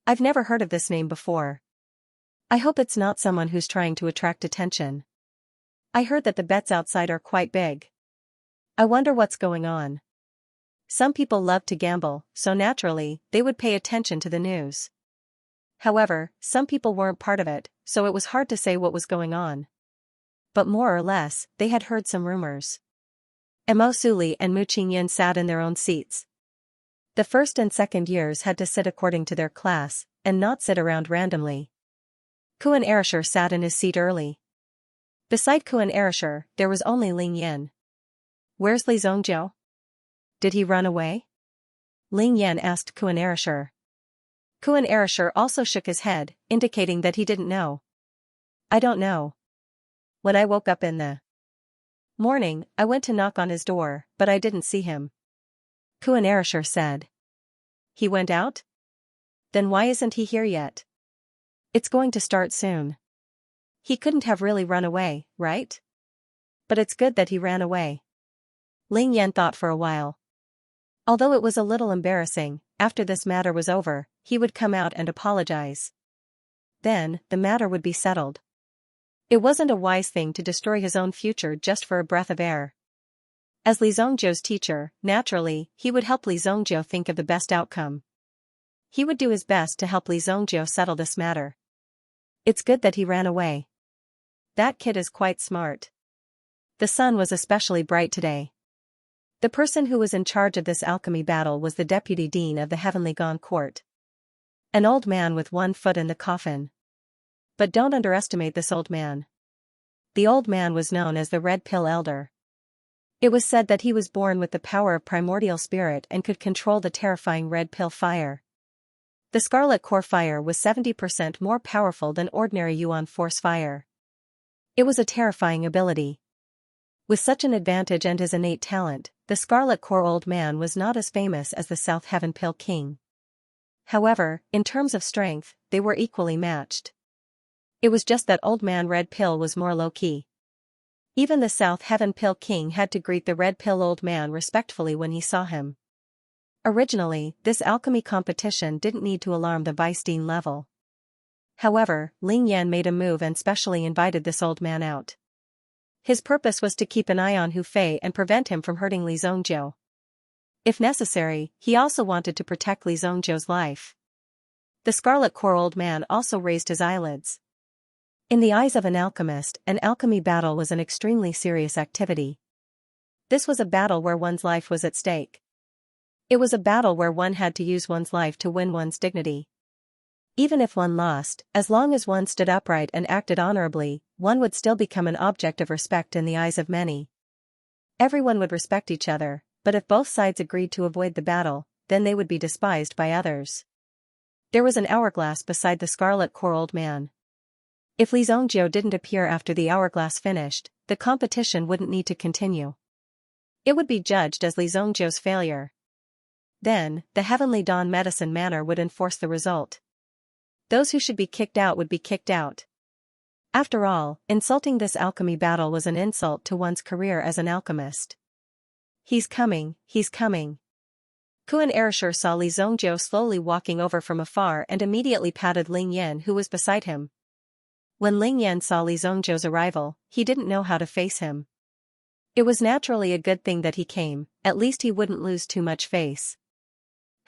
I've never heard of this name before. I hope it's not someone who's trying to attract attention. I heard that the bets outside are quite big. I wonder what's going on. Some people love to gamble, so naturally, they would pay attention to the news. However, some people weren't part of it, so it was hard to say what was going on. But more or less, they had heard some rumors. Mo Suli and Mu Qingyan sat in their own seats. The first and second years had to sit according to their class, and not sit around randomly. Kuan Erisher sat in his seat early. Beside Kuan Erisher, there was only Ling Yan. Where's Li Zhongjiao? Did he run away? Ling Yan asked Kuan Erisher. Kuan Erisher also shook his head, indicating that he didn't know. I don't know. When I woke up in the morning, I went to knock on his door, but I didn't see him. Kuan Erisher said. He went out? Then why isn't he here yet? It's going to start soon. He couldn't have really run away, right? But it's good that he ran away. Ling Yan thought for a while. Although it was a little embarrassing, after this matter was over, he would come out and apologize. Then, the matter would be settled. It wasn't a wise thing to destroy his own future just for a breath of air. As Li Zhongjiao's teacher, naturally, he would help Li Zhongjiao think of the best outcome. He would do his best to help Li Zhongjiao settle this matter. It's good that he ran away. That kid is quite smart. The sun was especially bright today. The person who was in charge of this alchemy battle was the deputy dean of the Heavenly Gone Court. An old man with one foot in the coffin. But don't underestimate this old man. The old man was known as the Red Pill Elder. It was said that he was born with the power of primordial spirit and could control the terrifying red pill fire. The Scarlet Core fire was 70% more powerful than ordinary Yuan Force fire. It was a terrifying ability. With such an advantage and his innate talent, the Scarlet Core old man was not as famous as the South Heaven Pill King. However, in terms of strength, they were equally matched. It was just that old man Red Pill was more low-key. Even the South Heaven Pill King had to greet the Red Pill old man respectfully when he saw him. Originally, this alchemy competition didn't need to alarm the Vice Dean level. However, Ling Yan made a move and specially invited this old man out. His purpose was to keep an eye on Hu Fei and prevent him from hurting Li Zhongjiao. If necessary, he also wanted to protect Li Zhongjiao's life. The Scarlet Core old man also raised his eyelids. In the eyes of an alchemist, an alchemy battle was an extremely serious activity. This was a battle where one's life was at stake. It was a battle where one had to use one's life to win one's dignity. Even if one lost, as long as one stood upright and acted honorably, one would still become an object of respect in the eyes of many. Everyone would respect each other, but if both sides agreed to avoid the battle, then they would be despised by others. There was an hourglass beside the Scarlet Core old man. If Li Zhongjiao didn't appear after the hourglass finished, the competition wouldn't need to continue. It would be judged as Li Zhongjiao's failure. Then, the Heavenly Dawn Medicine Manor would enforce the result. Those who should be kicked out would be kicked out. After all, insulting this alchemy battle was an insult to one's career as an alchemist. He's coming, he's coming. Kuan Erisher saw Li Zhongjiao slowly walking over from afar and immediately patted Ling Yan who was beside him. When Ling Yan saw Li Zhongjiao's arrival, he didn't know how to face him. It was naturally a good thing that he came, at least he wouldn't lose too much face.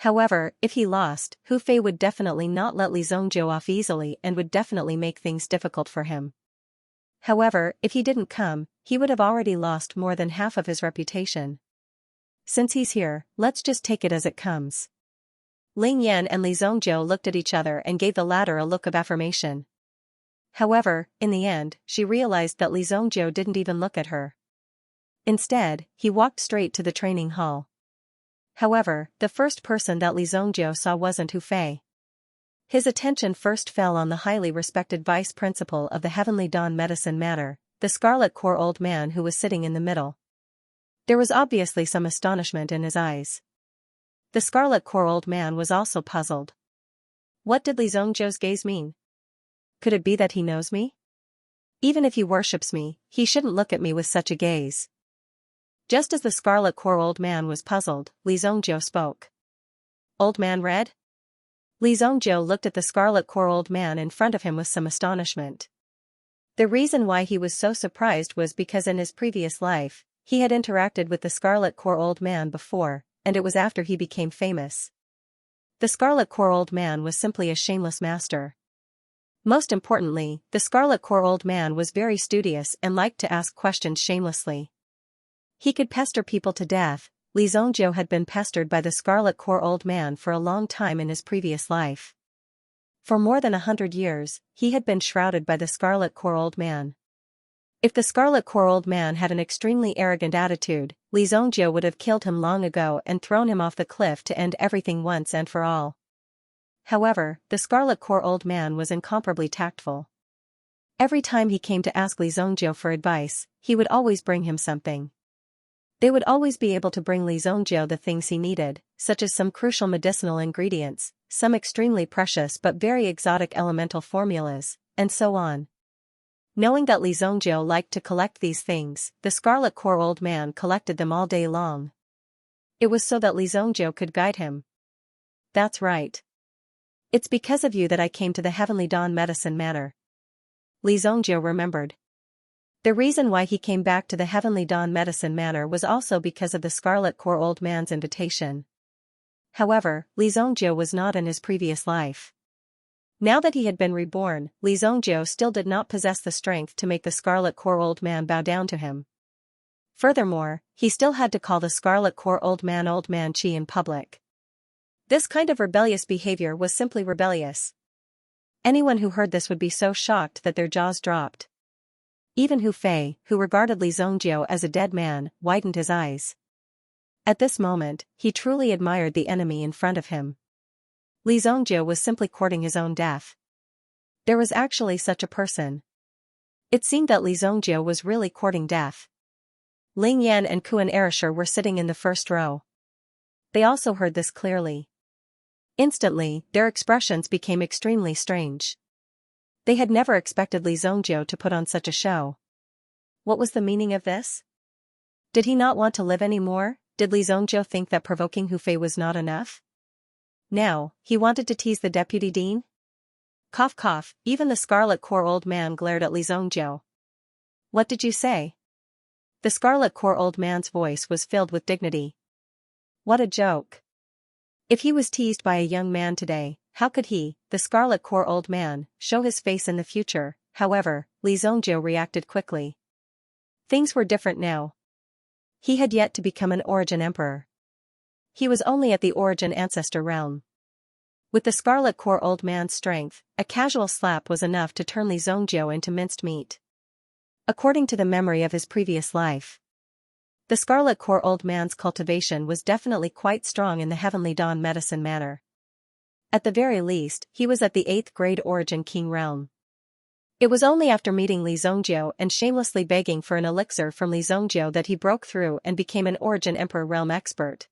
However, if he lost, Hu Fei would definitely not let Li Zhongjiao off easily and would definitely make things difficult for him. However, if he didn't come, he would have already lost more than half of his reputation. Since he's here, let's just take it as it comes. Ling Yan and Li Zhongjiao looked at each other and gave the latter a look of affirmation. However, in the end, she realized that Li Zhongjiao didn't even look at her. Instead, he walked straight to the training hall. However, the first person that Li Zhongjiao saw wasn't Hu Fei. His attention first fell on the highly respected vice principal of the Heavenly Dawn Medicine Matter, the Scarlet Core old man who was sitting in the middle. There was obviously some astonishment in his eyes. The Scarlet Core old man was also puzzled. What did Li Zhongzhou's gaze mean? Could it be that he knows me? Even if he worships me, he shouldn't look at me with such a gaze. Just as the Scarlet Core old man was puzzled, Li Zhongzhou spoke. Old man Red? Li Zhongzhou looked at the Scarlet Core old man in front of him with some astonishment. The reason why he was so surprised was because in his previous life, he had interacted with the Scarlet Core old man before, and it was after he became famous. The Scarlet Core old man was simply a shameless master. Most importantly, the Scarlet Core old man was very studious and liked to ask questions shamelessly. He could pester people to death. Li Zhongzhou had been pestered by the Scarlet Core old man for a long time in his previous life. For more than 100 years, he had been shrouded by the Scarlet Core old man. If the Scarlet Core old man had an extremely arrogant attitude, Li Zhongzhou would have killed him long ago and thrown him off the cliff to end everything once and for all. However, the Scarlet Core old man was incomparably tactful. Every time he came to ask Li Zhongzhou for advice, he would always bring him something. They would always be able to bring Li Zhongzhou the things he needed, such as some crucial medicinal ingredients, some extremely precious but very exotic elemental formulas, and so on. Knowing that Li Zhongzhou liked to collect these things, the Scarlet Core old man collected them all day long. It was so that Li Zhongzhou could guide him. That's right. It's because of you that I came to the Heavenly Dawn Medicine Matter. Li Zhongzhou remembered. The reason why he came back to the Heavenly Dawn Medicine Manor was also because of the Scarlet Core old man's invitation. However, Li Zhongzhou was not in his previous life. Now that he had been reborn, Li Zhongzhou still did not possess the strength to make the Scarlet Core old man bow down to him. Furthermore, he still had to call the Scarlet Core old man Chi in public. This kind of rebellious behavior was simply rebellious. Anyone who heard this would be so shocked that their jaws dropped. Even Hu Fei, who regarded Li Zhongzhou as a dead man, widened his eyes. At this moment, he truly admired the enemy in front of him. Li Zhongzhou was simply courting his own death. There was actually such a person. It seemed that Li Zhongzhou was really courting death. Ling Yan and Kuan Erishur were sitting in the first row. They also heard this clearly. Instantly, their expressions became extremely strange. They had never expected Li Zhongzhou to put on such a show. What was the meaning of this? Did he not want to live anymore? Did Li Zhongzhou think that provoking Hu Fei was not enough? Now, he wanted to tease the deputy dean? Cough cough, even the Scarlet Core old man glared at Li Zhongzhou. What did you say? The Scarlet Core old man's voice was filled with dignity. What a joke. If he was teased by a young man today, how could he, the Scarlet Core old man, show his face in the future? However, Li Zhongzhou reacted quickly. Things were different now. He had yet to become an Origin Emperor. He was only at the Origin Ancestor realm. With the Scarlet Core old man's strength, a casual slap was enough to turn Li Zhongzhou into minced meat. According to the memory of his previous life, the Scarlet Core old man's cultivation was definitely quite strong in the Heavenly Dawn Medicine Manor. At the very least, he was at the 8th grade Origin King realm. It was only after meeting Li Zhongzhou and shamelessly begging for an elixir from Li Zhongzhou that he broke through and became an Origin Emperor realm expert.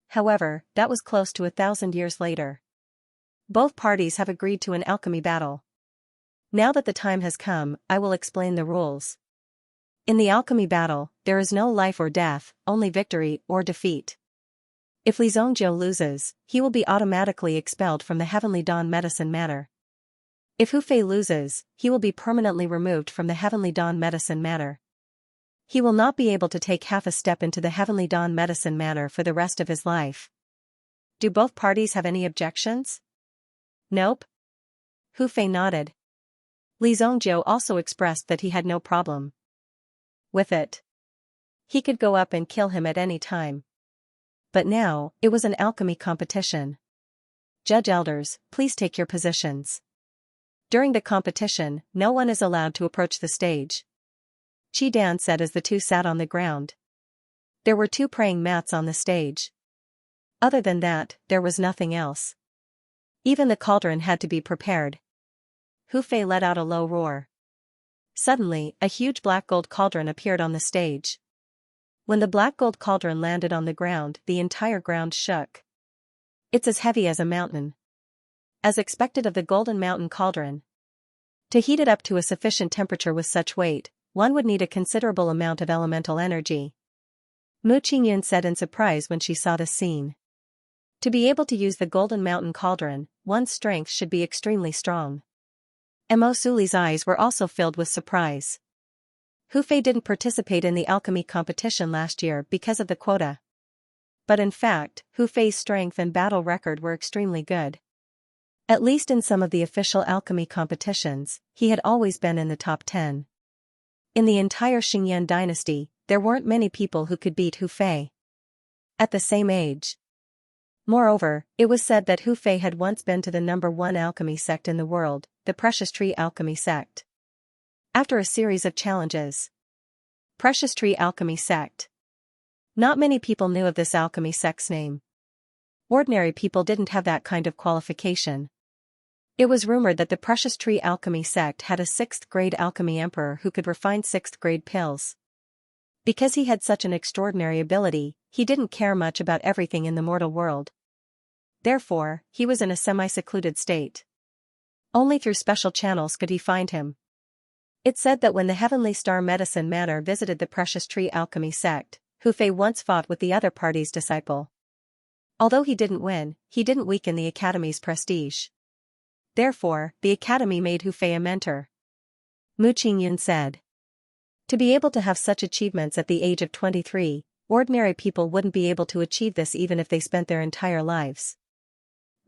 However, that was close to 1,000 years later. Both parties have agreed to an alchemy battle. Now that the time has come, I will explain the rules. In the alchemy battle, there is no life or death, only victory or defeat. If Li Zhongzhou loses, he will be automatically expelled from the Heavenly Dawn Medicine Manor. If Hu Fei loses, he will be permanently removed from the Heavenly Dawn Medicine Manor. He will not be able to take half a step into the Heavenly Dawn Medicine Manor for the rest of his life. Do both parties have any objections? Nope. Hu Fei nodded. Li Zhongzhou also expressed that he had no problem with it. He could go up and kill him at any time. But now, it was an alchemy competition. Judge elders, please take your positions. During the competition, no one is allowed to approach the stage. Qi Dan said as the two sat on the ground. There were 2 praying mats on the stage. Other than that, there was nothing else. Even the cauldron had to be prepared. Hu Fei let out a low roar. Suddenly, a huge black gold cauldron appeared on the stage. When the black gold cauldron landed on the ground, the entire ground shook. It's as heavy as a mountain. As expected of the golden mountain cauldron. To heat it up to a sufficient temperature with such weight, one would need a considerable amount of elemental energy. Mu Qingyun said in surprise when she saw this scene. To be able to use the golden mountain cauldron, one's strength should be extremely strong. Mo Suli's eyes were also filled with surprise. Hu Fei didn't participate in the alchemy competition last year because of the quota. But in fact, Hu Fei's strength and battle record were extremely good. At least in some of the official alchemy competitions, he had always been in the top 10. In the entire Xingyan dynasty, there weren't many people who could beat Hu Fei. At the same age. Moreover, it was said that Hu Fei had once been to the #1 alchemy sect in the world, the Precious Tree Alchemy Sect. After a series of challenges. Precious Tree Alchemy Sect. Not many people knew of this alchemy sect's name. Ordinary people didn't have that kind of qualification. It was rumored that the Precious Tree Alchemy Sect had a 6th grade alchemy emperor who could refine 6th grade pills. Because he had such an extraordinary ability, he didn't care much about everything in the mortal world. Therefore, he was in a semi-secluded state. Only through special channels could he find him. It said that when the Heavenly Star Medicine Manor visited the Precious Tree Alchemy Sect, Hu Fei once fought with the other party's disciple. Although he didn't win, he didn't weaken the Academy's prestige. Therefore, the Academy made Hu Fei a mentor. Mu Qingyun said. To be able to have such achievements at the age of 23, ordinary people wouldn't be able to achieve this even if they spent their entire lives.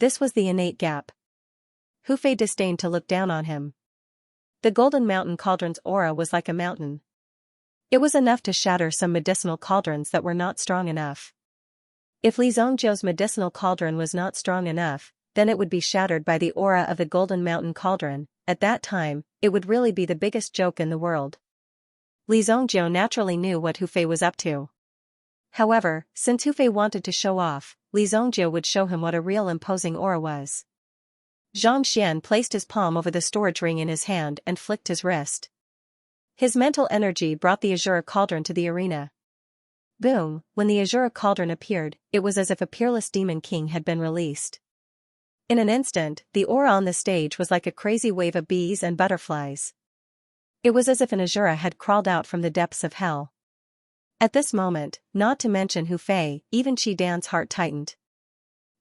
This was the innate gap. Hu Fei disdained to look down on him. The Golden Mountain Cauldron's aura was like a mountain. It was enough to shatter some medicinal cauldrons that were not strong enough. If Li Zongjiu's medicinal cauldron was not strong enough, then it would be shattered by the aura of the Golden Mountain Cauldron. At that time, it would really be the biggest joke in the world. Li Zongjiu naturally knew what Hu Fei was up to. However, since Hu Fei wanted to show off, Li Zongjiu would show him what a real imposing aura was. Zhang Xian placed his palm over the storage ring in his hand and flicked his wrist. His mental energy brought the Azure Cauldron to the arena. Boom, when the Azure Cauldron appeared, it was as if a peerless demon king had been released. In an instant, the aura on the stage was like a crazy wave of bees and butterflies. It was as if an Azura had crawled out from the depths of hell. At this moment, not to mention Hu Fei, even Qi Dan's heart tightened.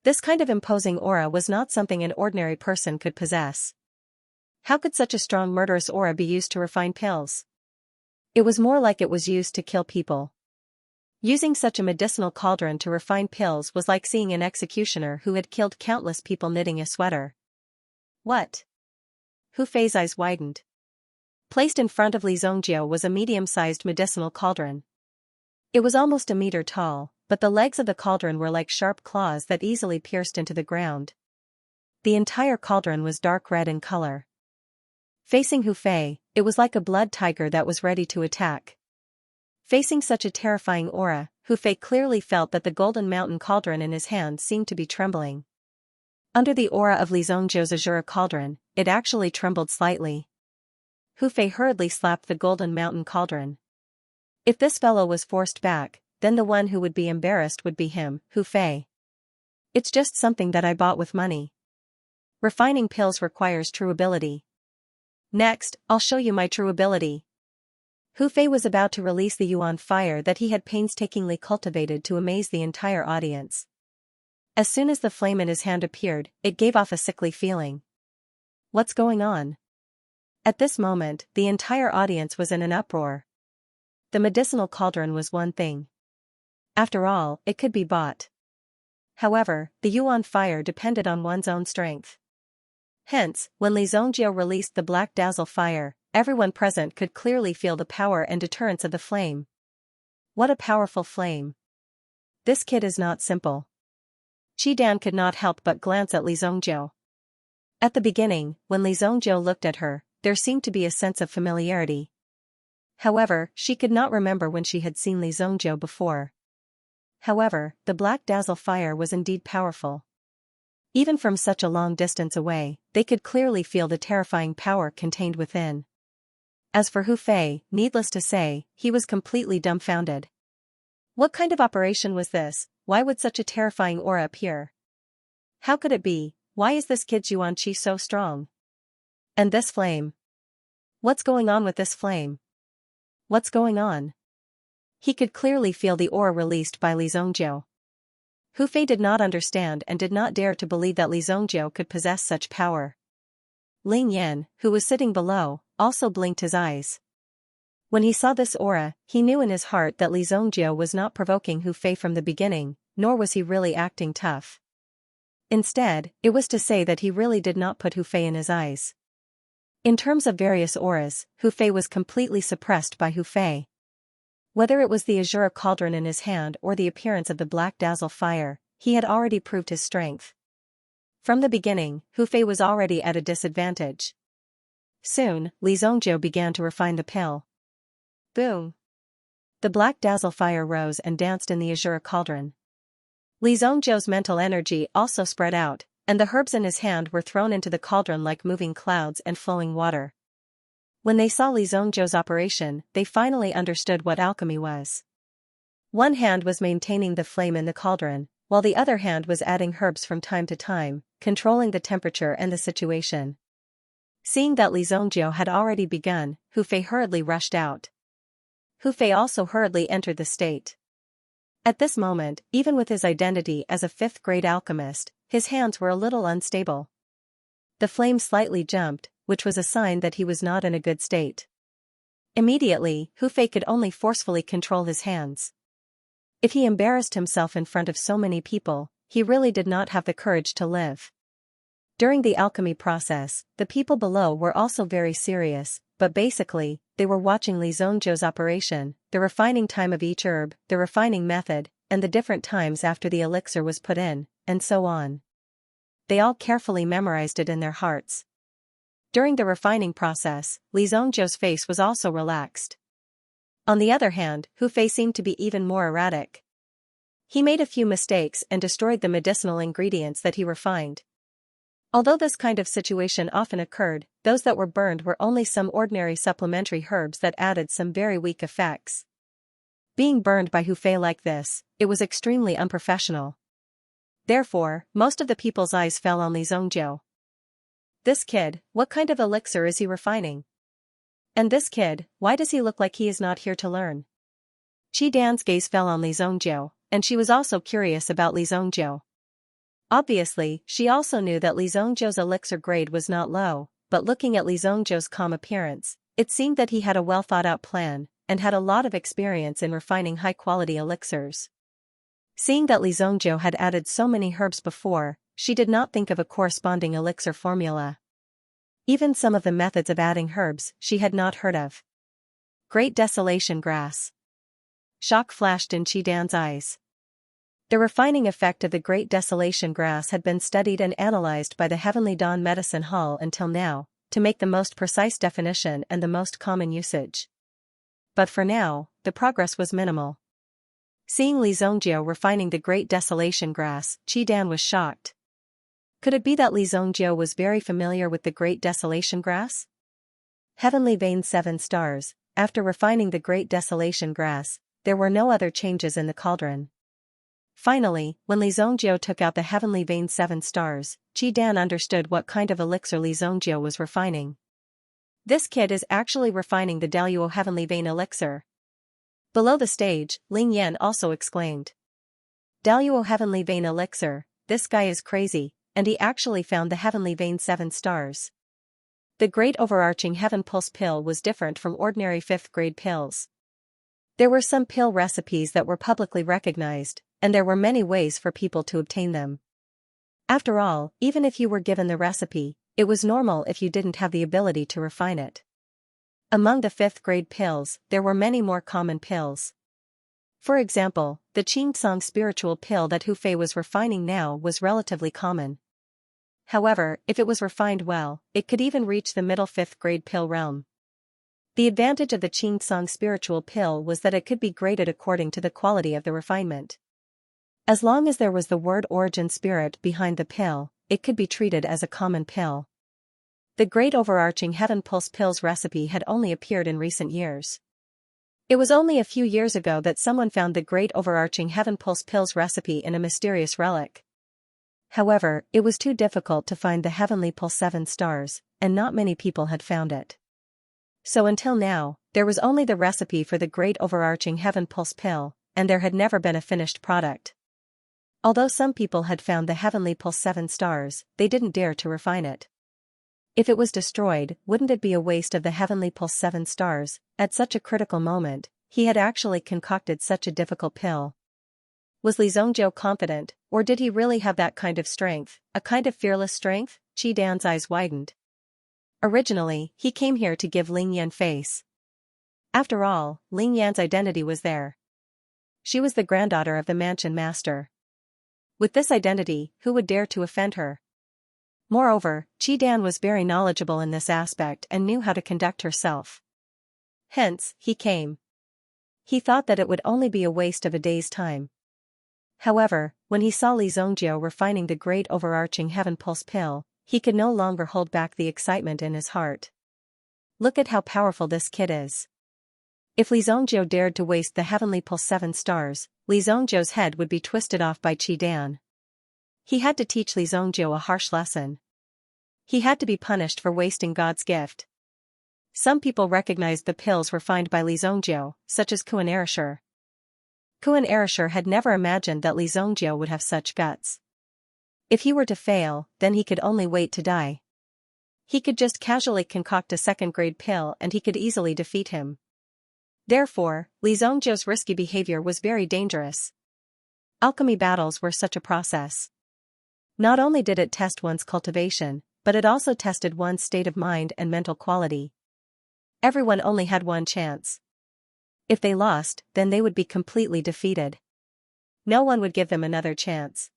This kind of imposing aura was not something an ordinary person could possess. How could such a strong murderous aura be used to refine pills? It was more like it was used to kill people. Using such a medicinal cauldron to refine pills was like seeing an executioner who had killed countless people knitting a sweater. What? Hu Fei's eyes widened. Placed in front of Li Zongjiu was a medium-sized medicinal cauldron. It was almost a meter tall, but the legs of the cauldron were like sharp claws that easily pierced into the ground. The entire cauldron was dark red in color. Facing Hu Fei, it was like a blood tiger that was ready to attack. Facing such a terrifying aura, Hu Fei clearly felt that the Golden Mountain Cauldron in his hand seemed to be trembling. Under the aura of Li Zongjiu's Azure Cauldron, it actually trembled slightly. Hu Fei hurriedly slapped the Golden Mountain Cauldron. If this fellow was forced back, then the one who would be embarrassed would be him, Hu Fei. It's just something that I bought with money. Refining pills requires true ability. Next, I'll show you my true ability. Hu Fei was about to release the yuan fire that he had painstakingly cultivated to amaze the entire audience. As soon as the flame in his hand appeared, it gave off a sickly feeling. What's going on? At this moment, the entire audience was in an uproar. The medicinal cauldron was one thing. After all, it could be bought. However, the yuan fire depended on one's own strength. Hence, when Li Zongjiu released the black dazzle fire, everyone present could clearly feel the power and deterrence of the flame. What a powerful flame. This kid is not simple. Qi Dan could not help but glance at Li Zongjiu. At the beginning, when Li Zongjiu looked at her, there seemed to be a sense of familiarity. However, she could not remember when she had seen Li Zongjiu before. However, the black dazzle fire was indeed powerful. Even from such a long distance away, they could clearly feel the terrifying power contained within. As for Hu Fei, needless to say, he was completely dumbfounded. What kind of operation was this? Why would such a terrifying aura appear? How could it be? Why is this kid Xianxia so strong? And this flame? What's going on with this flame? What's going on? He could clearly feel the aura released by Li Zongjiu. Hu Fei did not understand and did not dare to believe that Li Zongjiu could possess such power. Ling Yan, who was sitting below, also blinked his eyes. When he saw this aura, he knew in his heart that Li Zongjiu was not provoking Hu Fei from the beginning, nor was he really acting tough. Instead, it was to say that he really did not put Hu Fei in his eyes. In terms of various auras, Hu Fei was completely suppressed by Hu Fei. Whether it was the azure cauldron in his hand or the appearance of the black dazzle fire, he had already proved his strength. From the beginning, Hu Fei was already at a disadvantage. Soon, Li Zongjiu began to refine the pill. Boom! The black dazzle fire rose and danced in the azure cauldron. Li Zongjiu's mental energy also spread out, and the herbs in his hand were thrown into the cauldron like moving clouds and flowing water. When they saw Li Zongjiu's operation, they finally understood what alchemy was. One hand was maintaining the flame in the cauldron, while the other hand was adding herbs from time to time, controlling the temperature and the situation. Seeing that Li Zongjiu had already begun, Hu Fei hurriedly rushed out. Hu Fei also hurriedly entered the state. At this moment, even with his identity as a fifth-grade alchemist, his hands were a little unstable. The flame slightly jumped, which was a sign that he was not in a good state. Immediately, Hu Fei could only forcefully control his hands. If he embarrassed himself in front of so many people, he really did not have the courage to live. During the alchemy process, the people below were also very serious, but basically, they were watching Li Zongjiu's operation, the refining time of each herb, the refining method, and the different times after the elixir was put in, and so on. They all carefully memorized it in their hearts. During the refining process, Li Zongjiu's face was also relaxed. On the other hand, Hu Fei seemed to be even more erratic. He made a few mistakes and destroyed the medicinal ingredients that he refined. Although this kind of situation often occurred, those that were burned were only some ordinary supplementary herbs that added some very weak effects. Being burned by Hu Fei like this, it was extremely unprofessional. Therefore, most of the people's eyes fell on Li Zongjiu. This kid, what kind of elixir is he refining? And this kid, why does he look like he is not here to learn? Qi Dan's gaze fell on Li Zongjiu, and she was also curious about Li Zongjiu. Obviously, she also knew that Li Zongjiu's elixir grade was not low, but looking at Li Zongjiu's calm appearance, it seemed that he had a well-thought-out plan, and had a lot of experience in refining high-quality elixirs. Seeing that Li Zongjiu had added so many herbs before, she did not think of a corresponding elixir formula. Even some of the methods of adding herbs she had not heard of. Great Desolation Grass. Shock flashed in Qi Dan's eyes. The refining effect of the Great Desolation Grass had been studied and analyzed by the Heavenly Dawn Medicine Hall until now, to make the most precise definition and the most common usage. But for now, the progress was minimal. Seeing Li Zongjiu refining the Great Desolation Grass, Qi Dan was shocked. Could it be that Li Zongjiu was very familiar with the Great Desolation Grass? Heavenly Vein 7 stars. After refining the Great Desolation Grass, there were no other changes in the cauldron. Finally, when Li Zongjiu took out the Heavenly Vein 7 stars, Qi Dan understood what kind of elixir Li Zongjiu was refining. This kid is actually refining the Daluo Heavenly Vein elixir. Below the stage, Ling Yan also exclaimed. Daluo Heavenly Vein elixir, this guy is crazy, and he actually found the Heavenly Vein 7 stars. The Great Overarching Heaven Pulse pill was different from ordinary 5th grade pills. There were some pill recipes that were publicly recognized, and there were many ways for people to obtain them. After all, even if you were given the recipe, it was normal if you didn't have the ability to refine it. Among the 5th grade pills, there were many more common pills. For example, the Qingsong spiritual pill that Hu Fei was refining now was relatively common. However, if it was refined well, it could even reach the middle 5th grade pill realm. The advantage of the Qingsong spiritual pill was that it could be graded according to the quality of the refinement. As long as there was the word origin spirit behind the pill, it could be treated as a common pill. The great overarching Heaven Pulse pills recipe had only appeared in recent years. It was only a few years ago that someone found the great overarching Heaven Pulse pills recipe in a mysterious relic. However, it was too difficult to find the Heavenly Pulse 7 stars, and not many people had found it. So until now, there was only the recipe for the great overarching Heaven Pulse pill, and there had never been a finished product. Although some people had found the Heavenly Pulse 7 stars, they didn't dare to refine it. If it was destroyed, wouldn't it be a waste of the Heavenly Pulse 7 stars? At such a critical moment, he had actually concocted such a difficult pill. Was Li Zhongzhou confident, or did he really have that kind of strength, a kind of fearless strength? Qi Dan's eyes widened. Originally, he came here to give Ling Yan face. After all, Ling Yan's identity was there. She was the granddaughter of the mansion master. With this identity, who would dare to offend her? Moreover, Qi Dan was very knowledgeable in this aspect and knew how to conduct herself. Hence, he came. He thought that it would only be a waste of a day's time. However, when he saw Li Zhongzhou refining the great overarching Heaven Pulse pill, he could no longer hold back the excitement in his heart. Look at how powerful this kid is. If Li Zhongzhou dared to waste the Heavenly Pulse 7 stars, Li Zhongzhou's head would be twisted off by Qi Dan. He had to teach Li Zhongzhou a harsh lesson. He had to be punished for wasting God's gift. Some people recognized the pills refined by Li Zhongzhou, such as Kuan Erishur. Kuan Erishur had never imagined that Li Zhongzhou would have such guts. If he were to fail, then he could only wait to die. He could just casually concoct a second-grade pill and he could easily defeat him. Therefore, Li Zhongzhou's risky behavior was very dangerous. Alchemy battles were such a process. Not only did it test one's cultivation, but it also tested one's state of mind and mental quality. Everyone only had one chance. If they lost, then they would be completely defeated. No one would give them another chance.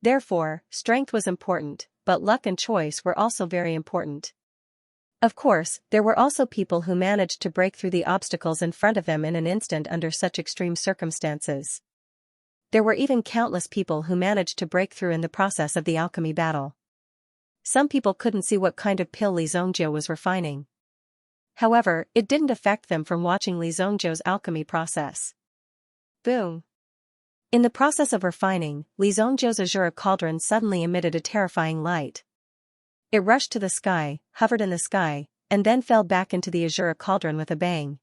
Therefore, strength was important, but luck and choice were also very important. Of course, there were also people who managed to break through the obstacles in front of them in an instant under such extreme circumstances. There were even countless people who managed to break through in the process of the alchemy battle. Some people couldn't see what kind of pill Li Zhongzhou was refining. However, it didn't affect them from watching Li Zhongzhou's alchemy process. Boom! In the process of refining, Li Zhongzhou's azure cauldron suddenly emitted a terrifying light. It rushed to the sky, hovered in the sky, and then fell back into the azure cauldron with a bang.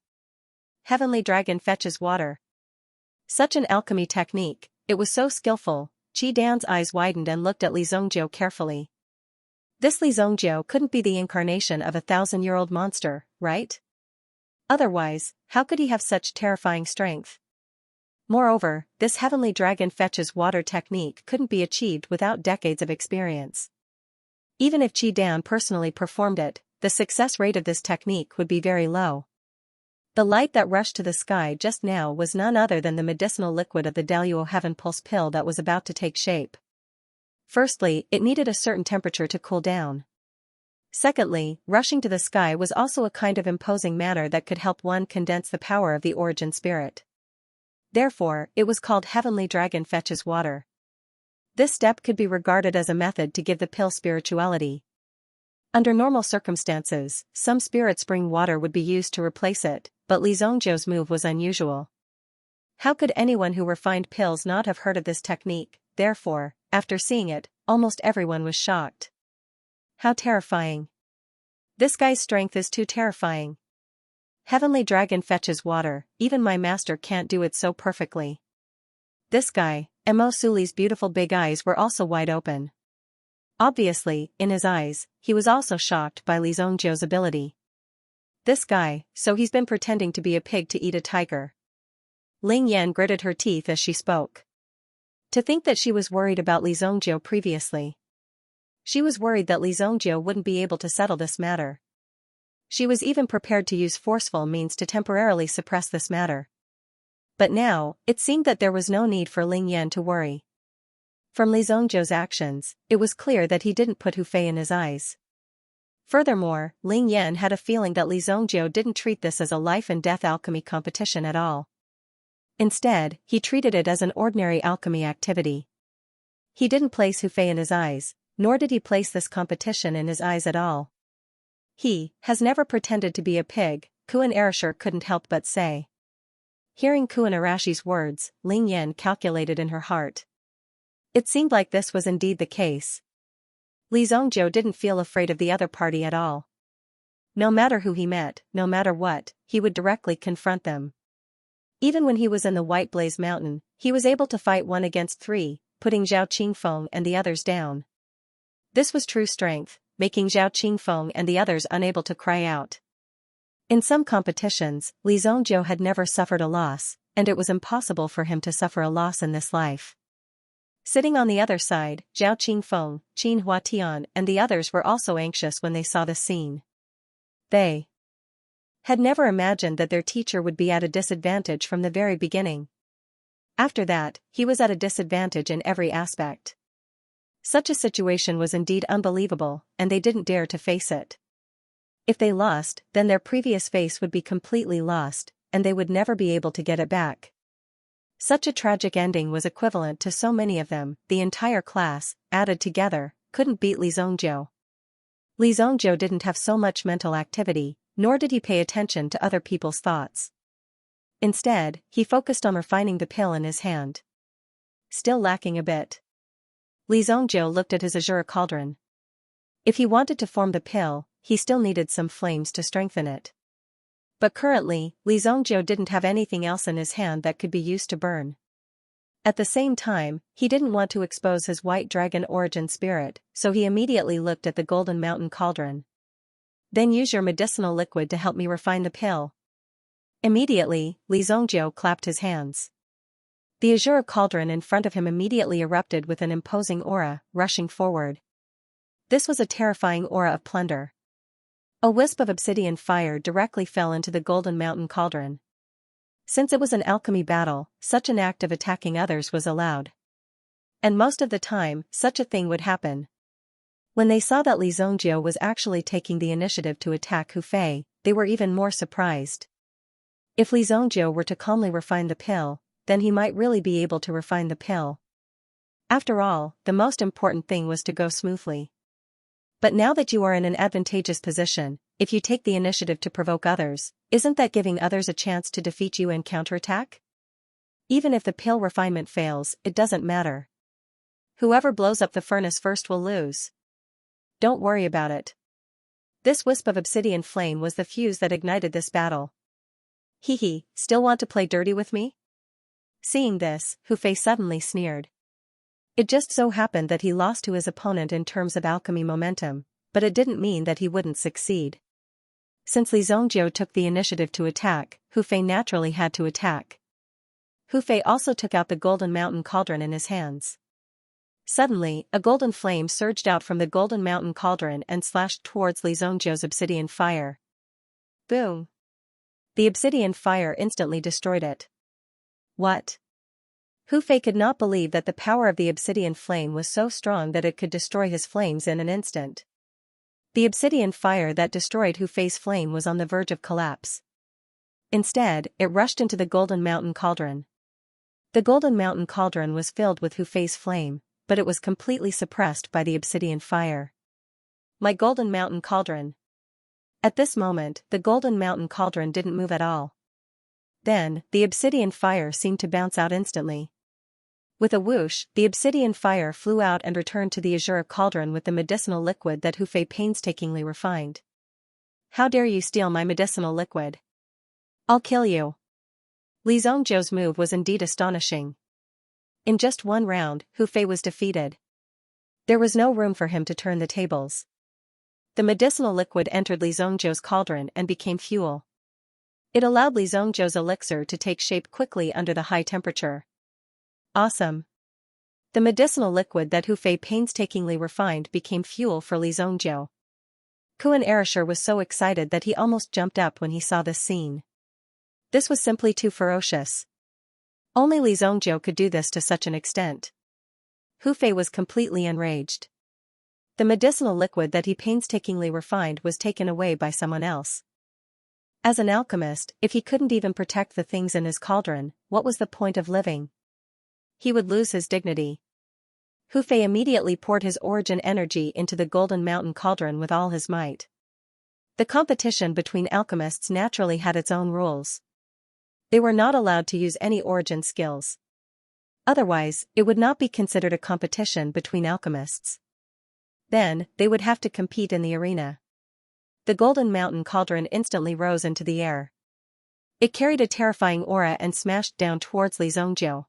Heavenly Dragon fetches water. Such an alchemy technique, it was so skillful. Qi Dan's eyes widened and looked at Li Zhongzhou carefully. This Li Zhongzhou couldn't be the incarnation of a 1,000-year-old monster, right? Otherwise, how could he have such terrifying strength? Moreover, this Heavenly Dragon fetches water technique couldn't be achieved without decades of experience. Even if Qi Dan personally performed it, the success rate of this technique would be very low. The light that rushed to the sky just now was none other than the medicinal liquid of the Daluo Heaven Pulse pill that was about to take shape. Firstly, it needed a certain temperature to cool down. Secondly, rushing to the sky was also a kind of imposing manner that could help one condense the power of the origin spirit. Therefore, it was called Heavenly Dragon fetches water. This step could be regarded as a method to give the pill spirituality. Under normal circumstances, some spirit spring water would be used to replace it, but Li Zhongzhou's move was unusual. How could anyone who refined pills not have heard of this technique? Therefore, after seeing it, almost everyone was shocked. How terrifying. This guy's strength is too terrifying. Heavenly Dragon fetches water, even my master can't do it so perfectly. This guy, Mo Suli's beautiful big eyes were also wide open. Obviously, in his eyes, he was also shocked by Li Zhongzhou's ability. This guy, so he's been pretending to be a pig to eat a tiger. Ling Yan gritted her teeth as she spoke. To think that she was worried about Li Zhongzhou previously. She was worried that Li Zhongzhou wouldn't be able to settle this matter. She was even prepared to use forceful means to temporarily suppress this matter. But now, it seemed that there was no need for Ling Yan to worry. From Li Zhongzhou's actions, it was clear that he didn't put Hu Fei in his eyes. Furthermore, Ling Yan had a feeling that Li Zhongzhou didn't treat this as a life-and-death alchemy competition at all. Instead, he treated it as an ordinary alchemy activity. He didn't place Hu Fei in his eyes, Nor did he place this competition in his eyes at all. He has never pretended to be a pig, Kuan Arashir couldn't help but say. Hearing Kuan Arashi's words, Ling Yan calculated in her heart. It seemed like this was indeed the case. Li Zongjiu didn't feel afraid of the other party at all. No matter who he met, no matter what, he would directly confront them. Even when he was in the White Blaze Mountain, he was able to fight 1 against 3, putting Zhao Qingfeng and the others down. This was true strength, making Zhao Qingfeng and the others unable to cry out. In some competitions, Li Zongjiu had never suffered a loss, and it was impossible for him to suffer a loss in this life. Sitting on the other side, Zhao Qingfeng, Qin Huatian and the others were also anxious when they saw the scene. They had never imagined that their teacher would be at a disadvantage from the very beginning. After that, he was at a disadvantage in every aspect. Such a situation was indeed unbelievable, and they didn't dare to face it. If they lost, then their previous face would be completely lost, and they would never be able to get it back. Such a tragic ending was equivalent to so many of them, the entire class, added together, couldn't beat Li Zongjiu. Li Zongjiu didn't have so much mental activity, nor did he pay attention to other people's thoughts. Instead, he focused on refining the pill in his hand. Still lacking a bit. Li Zongjiu looked at his azure cauldron. If he wanted to form the pill, he still needed some flames to strengthen it. But currently, Li Zongjiu didn't have anything else in his hand that could be used to burn. At the same time, he didn't want to expose his white dragon origin spirit, so he immediately looked at the Golden Mountain Cauldron. Then use your medicinal liquid to help me refine the pill. Immediately, Li Zongjiu clapped his hands. The azure cauldron in front of him immediately erupted with an imposing aura, rushing forward. This was a terrifying aura of plunder. A wisp of obsidian fire directly fell into the Golden Mountain Cauldron. Since it was an alchemy battle, such an act of attacking others was allowed. And most of the time, such a thing would happen. When they saw that Li Zongjiu was actually taking the initiative to attack Hu Fei, they were even more surprised. If Li Zongjiu were to calmly refine the pill, then he might really be able to refine the pill. After all, the most important thing was to go smoothly. But now that you are in an advantageous position, if you take the initiative to provoke others, isn't that giving others a chance to defeat you and counterattack? Even if the pill refinement fails, it doesn't matter. Whoever blows up the furnace first will lose. Don't worry about it. This wisp of obsidian flame was the fuse that ignited this battle. Hee, still want to play dirty with me? Seeing this, Hu Fei suddenly sneered. It just so happened that he lost to his opponent in terms of alchemy momentum, but it didn't mean that he wouldn't succeed. Since Li Zongjiu took the initiative to attack, Hu Fei naturally had to attack. Hu Fei also took out the Golden Mountain Cauldron in his hands. Suddenly, a golden flame surged out from the Golden Mountain Cauldron and slashed towards Li Zongjiu's obsidian fire. Boom! The obsidian fire instantly destroyed it. What? Hu Fei could not believe that the power of the obsidian flame was so strong that it could destroy his flames in an instant. The obsidian fire that destroyed Hu Fei's flame was on the verge of collapse. Instead, it rushed into the Golden Mountain Cauldron. The Golden Mountain Cauldron was filled with Hu Fei's flame, but it was completely suppressed by the obsidian fire. My Golden Mountain Cauldron. At this moment, the Golden Mountain Cauldron didn't move at all. Then, the obsidian fire seemed to bounce out instantly. With a whoosh, the obsidian fire flew out and returned to the azure cauldron with the medicinal liquid that Hu Fei painstakingly refined. How dare you steal my medicinal liquid? I'll kill you. Li Zongjiu's move was indeed astonishing. In just one round, Hu Fei was defeated. There was no room for him to turn the tables. The medicinal liquid entered Li Zongjiu's cauldron and became fuel. It allowed Li Zongjiu's elixir to take shape quickly under the high temperature. Awesome. The medicinal liquid that Hu Fei painstakingly refined became fuel for Li Zongjiu. Kuan Arashir was so excited that he almost jumped up when he saw this scene. This was simply too ferocious. Only Li Zongjiu could do this to such an extent. Hu Fei was completely enraged. The medicinal liquid that he painstakingly refined was taken away by someone else. As an alchemist, if he couldn't even protect the things in his cauldron, what was the point of living? He would lose his dignity. Hu Fei immediately poured his origin energy into the Golden Mountain Cauldron with all his might. The competition between alchemists naturally had its own rules. They were not allowed to use any origin skills. Otherwise, it would not be considered a competition between alchemists. Then, they would have to compete in the arena. The Golden Mountain Cauldron instantly rose into the air. It carried a terrifying aura and smashed down towards Li Zongjiu.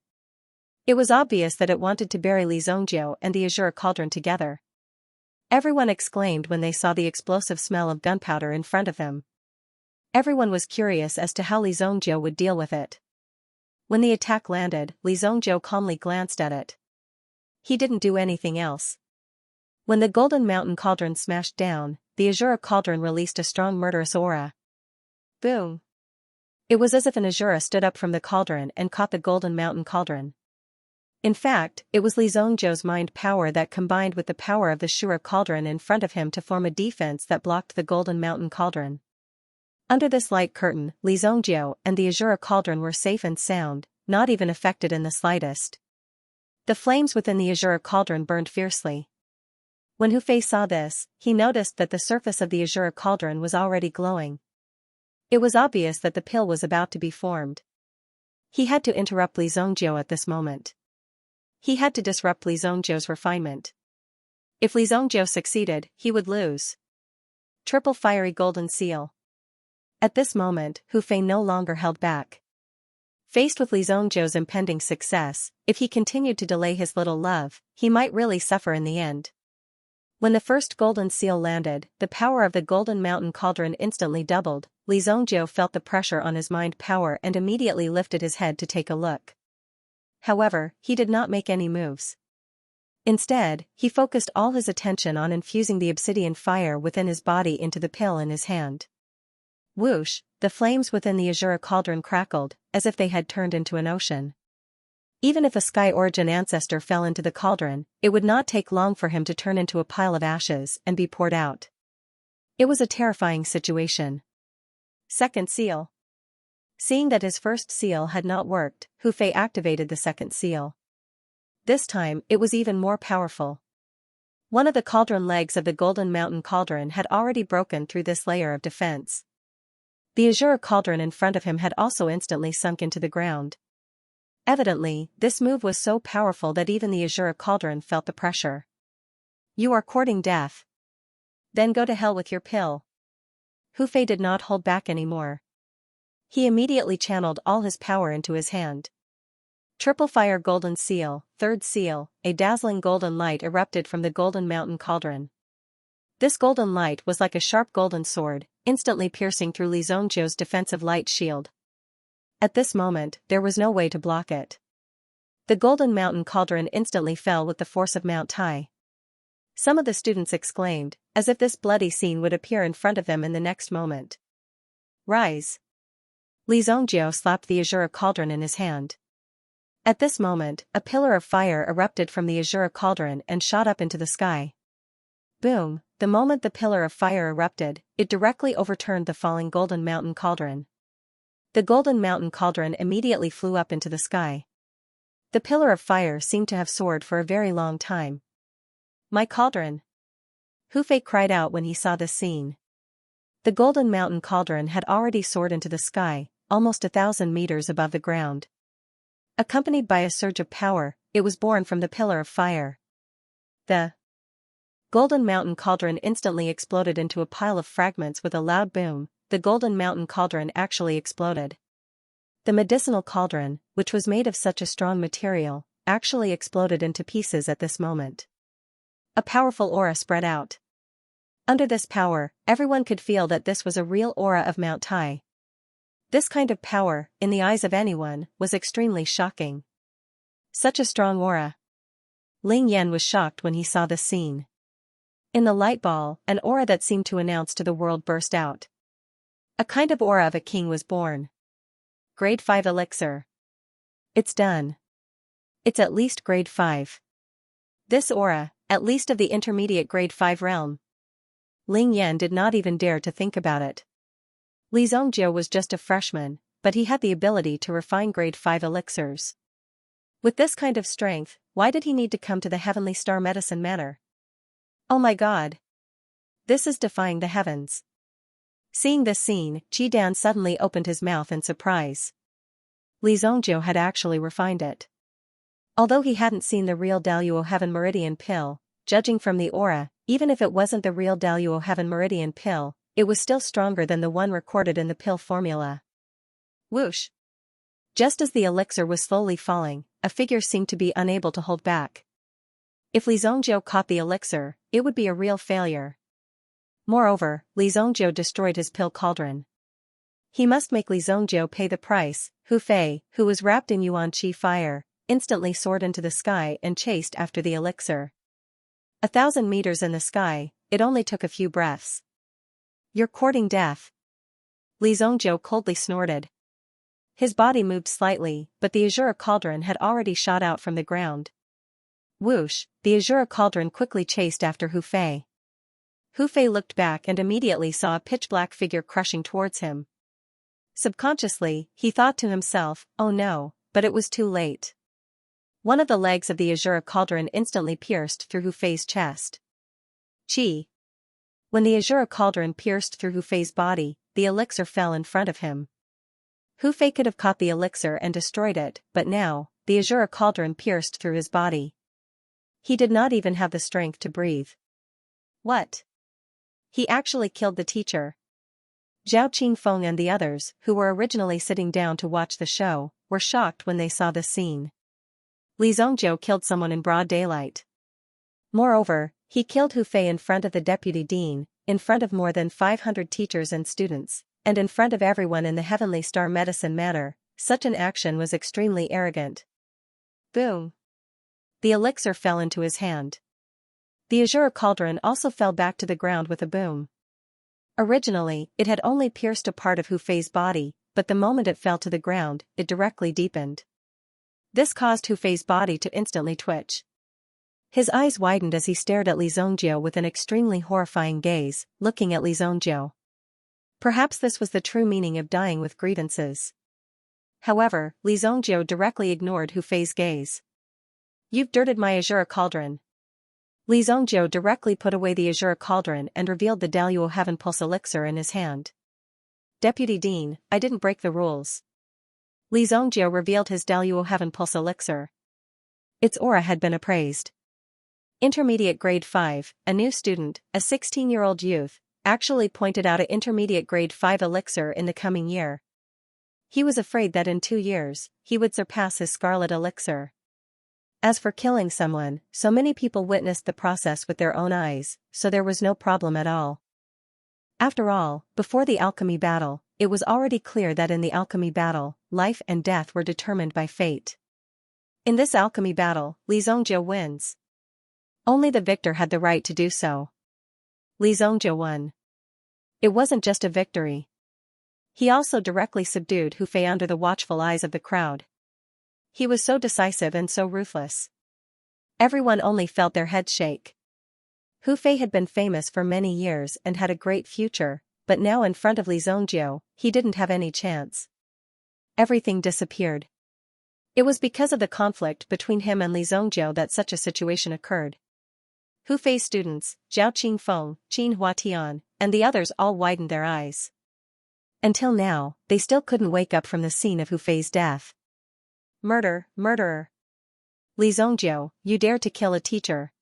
It was obvious that it wanted to bury Li Zongjiu and the Azure Cauldron together. Everyone exclaimed when they saw the explosive smell of gunpowder in front of him. Everyone was curious as to how Li Zongjiu would deal with it. When the attack landed, Li Zongjiu calmly glanced at it. He didn't do anything else. When the Golden Mountain Cauldron smashed down, the Azure Cauldron released a strong murderous aura. Boom! It was as if an Azura stood up from the cauldron and caught the Golden Mountain Cauldron. In fact, it was Li Zongjiu's mind power that combined with the power of the Shura Cauldron in front of him to form a defense that blocked the Golden Mountain Cauldron. Under this light curtain, Li Zongjiu and the Azura Cauldron were safe and sound, not even affected in the slightest. The flames within the Azura Cauldron burned fiercely. When Hu Fei saw this, he noticed that the surface of the Azura Cauldron was already glowing. It was obvious that the pill was about to be formed. He had to interrupt Li Zongjiu at this moment. He had to disrupt Li Zongjiu's refinement. If Li Zongjiu succeeded, he would lose. Triple fiery golden seal. At this moment, Hu Fei no longer held back. Faced with Li Zongjiu's impending success, if he continued to delay his little love, he might really suffer in the end. When the first golden seal landed, the power of the Golden Mountain Cauldron instantly doubled. Li Zongjiu felt the pressure on his mind power and immediately lifted his head to take a look. However, he did not make any moves. Instead, he focused all his attention on infusing the obsidian fire within his body into the pill in his hand. Whoosh, the flames within the Azure Cauldron crackled, as if they had turned into an ocean. Even if a Sky Origin ancestor fell into the cauldron, it would not take long for him to turn into a pile of ashes and be poured out. It was a terrifying situation. Second seal. Seeing that his first seal had not worked, Hu Fei activated the second seal. This time, it was even more powerful. One of the cauldron legs of the Golden Mountain Cauldron had already broken through this layer of defense. The Azure Cauldron in front of him had also instantly sunk into the ground. Evidently, this move was so powerful that even the Azure Cauldron felt the pressure. You are courting death. Then go to hell with your pill. Hu Fei did not hold back anymore. He immediately channeled all his power into his hand. Triple fire golden seal, third seal, a dazzling golden light erupted from the Golden Mountain Cauldron. This golden light was like a sharp golden sword, instantly piercing through Li Zongjiu's defensive light shield. At this moment, there was no way to block it. The Golden Mountain Cauldron instantly fell with the force of Mount Tai. Some of the students exclaimed, as if this bloody scene would appear in front of them in the next moment. Rise! Li Zongjiu slapped the Azure Cauldron in his hand. At this moment, a pillar of fire erupted from the Azure Cauldron and shot up into the sky. Boom! The moment the pillar of fire erupted, it directly overturned the falling Golden Mountain Cauldron. The Golden Mountain Cauldron immediately flew up into the sky. The pillar of fire seemed to have soared for a very long time. My cauldron! Hu Fei cried out when he saw this scene. The Golden Mountain Cauldron had already soared into the sky, almost 1,000 meters above the ground. Accompanied by a surge of power, it was born from the pillar of fire. The Golden Mountain Cauldron instantly exploded into a pile of fragments with a loud boom. The Golden Mountain Cauldron actually exploded. The medicinal cauldron, which was made of such a strong material, actually exploded into pieces at this moment. A powerful aura spread out. Under this power, everyone could feel that this was a real aura of Mount Tai. This kind of power, in the eyes of anyone, was extremely shocking. Such a strong aura. Ling Yan was shocked when he saw this scene. In the light ball, an aura that seemed to announce to the world burst out. A kind of aura of a king was born. Grade 5 elixir. It's done. It's at least grade 5. This aura, at least of the intermediate grade 5 realm. Ling Yan did not even dare to think about it. Li Zongjiu was just a freshman, but he had the ability to refine grade 5 elixirs. With this kind of strength, why did he need to come to the Heavenly Star Medicine Manor? Oh my god! This is defying the heavens. Seeing this scene, Qidan suddenly opened his mouth in surprise. Li Zhongjiu had actually refined it. Although he hadn't seen the real Daluo Heaven Meridian pill, judging from the aura, even if it wasn't the real Daluo Heaven Meridian pill, it was still stronger than the one recorded in the pill formula. Whoosh! Just as the elixir was slowly falling, a figure seemed to be unable to hold back. If Li Zhongjiu caught the elixir, it would be a real failure. Moreover, Li Zhongjiu destroyed his pill cauldron. He must make Li Zhongjiu pay the price. Hu Fei, who was wrapped in yuan qi fire, instantly soared into the sky and chased after the elixir. 1,000 meters in the sky, it only took a few breaths. You're courting death. Li Zhongjiu coldly snorted. His body moved slightly, but the azure cauldron had already shot out from the ground. Whoosh, the azure cauldron quickly chased after Hu Fei. Hu Fei looked back and immediately saw a pitch-black figure crushing towards him. Subconsciously, he thought to himself, oh no, but it was too late. One of the legs of the azure cauldron instantly pierced through Hu Fei's chest. Chi. When the azure cauldron pierced through Hu Fei's body, the elixir fell in front of him. Hu Fei could have caught the elixir and destroyed it, but now, the azure cauldron pierced through his body. He did not even have the strength to breathe. What? He actually killed the teacher. Zhao Qingfeng and the others, who were originally sitting down to watch the show, were shocked when they saw this scene. Li Zhongjiu killed someone in broad daylight. Moreover, he killed Hu Fei in front of the deputy dean, in front of more than 500 teachers and students, and in front of everyone in the Heavenly Star Medicine Manor. Such an action was extremely arrogant. Boom! The elixir fell into his hand. The azure cauldron also fell back to the ground with a boom. Originally, it had only pierced a part of Hu Fei's body, but the moment it fell to the ground, it directly deepened. This caused Hu Fei's body to instantly twitch. His eyes widened as he stared at Li Zhongjiu with an extremely horrifying gaze, looking at Li Zhongjiu. Perhaps this was the true meaning of dying with grievances. However, Li Zhongjiu directly ignored Hu Fei's gaze. You've dirted my azure cauldron. Li Zhongjiu directly put away the azure cauldron and revealed the Daluo Heaven Pulse elixir in his hand. Deputy Dean, I didn't break the rules. Li Zhongjiu revealed his Daluo Heaven Pulse elixir. Its aura had been appraised. Intermediate Grade 5, a new student, a 16-year-old youth, actually pointed out an intermediate Grade 5 elixir in the coming year. He was afraid that in 2 years, he would surpass his scarlet elixir. As for killing someone, so many people witnessed the process with their own eyes, so there was no problem at all. After all, before the alchemy battle, it was already clear that in the alchemy battle, life and death were determined by fate. In this alchemy battle, Li Zhongjiu wins. Only the victor had the right to do so. Li Zhongjiu won. It wasn't just a victory. He also directly subdued Hu Fei under the watchful eyes of the crowd. He was so decisive and so ruthless. Everyone only felt their heads shake. Hu Fei had been famous for many years and had a great future, but now in front of Li Zhongjiu, he didn't have any chance. Everything disappeared. It was because of the conflict between him and Li Zhongjiu that such a situation occurred. Hu Fei's students, Zhao Qingfeng, Qin Huatian, and the others all widened their eyes. Until now, they still couldn't wake up from the scene of Hu Fei's death. Murder, murderer. Li Zhongjiu, you dare to kill a teacher.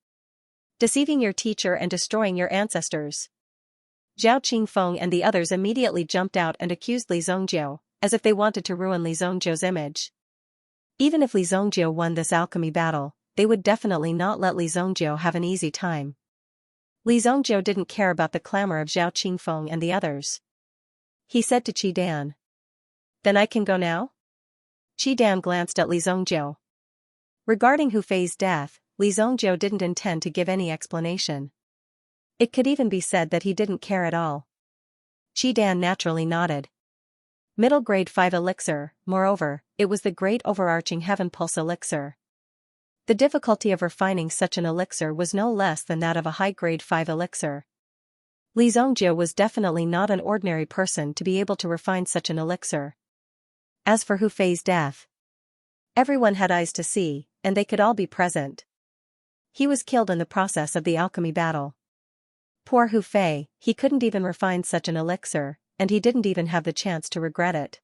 Deceiving your teacher and destroying your ancestors. Zhao Qingfeng and the others immediately jumped out and accused Li Zhongjiu, as if they wanted to ruin Li Zhongjiu's image. Even if Li Zhongjiu won this alchemy battle, they would definitely not let Li Zhongjiu have an easy time. Li Zhongjiu didn't care about the clamor of Zhao Qingfeng and the others. He said to Qi Dan. Then I can go now? Qi Dan glanced at Li Zhongjiu. Regarding Hu Fei's death, Li Zhongjiu didn't intend to give any explanation. It could even be said that he didn't care at all. Qi Dan naturally nodded. Middle Grade 5 elixir, moreover, it was the great overarching Heaven Pulse elixir. The difficulty of refining such an elixir was no less than that of a high Grade 5 elixir. Li Zhongjiu was definitely not an ordinary person to be able to refine such an elixir. As for Hu Fei's death, Everyone had eyes to see, and they could all be present. He was killed in the process of the alchemy battle. Poor Hu Fei, he couldn't even refine such an elixir, and he didn't even have the chance to regret it.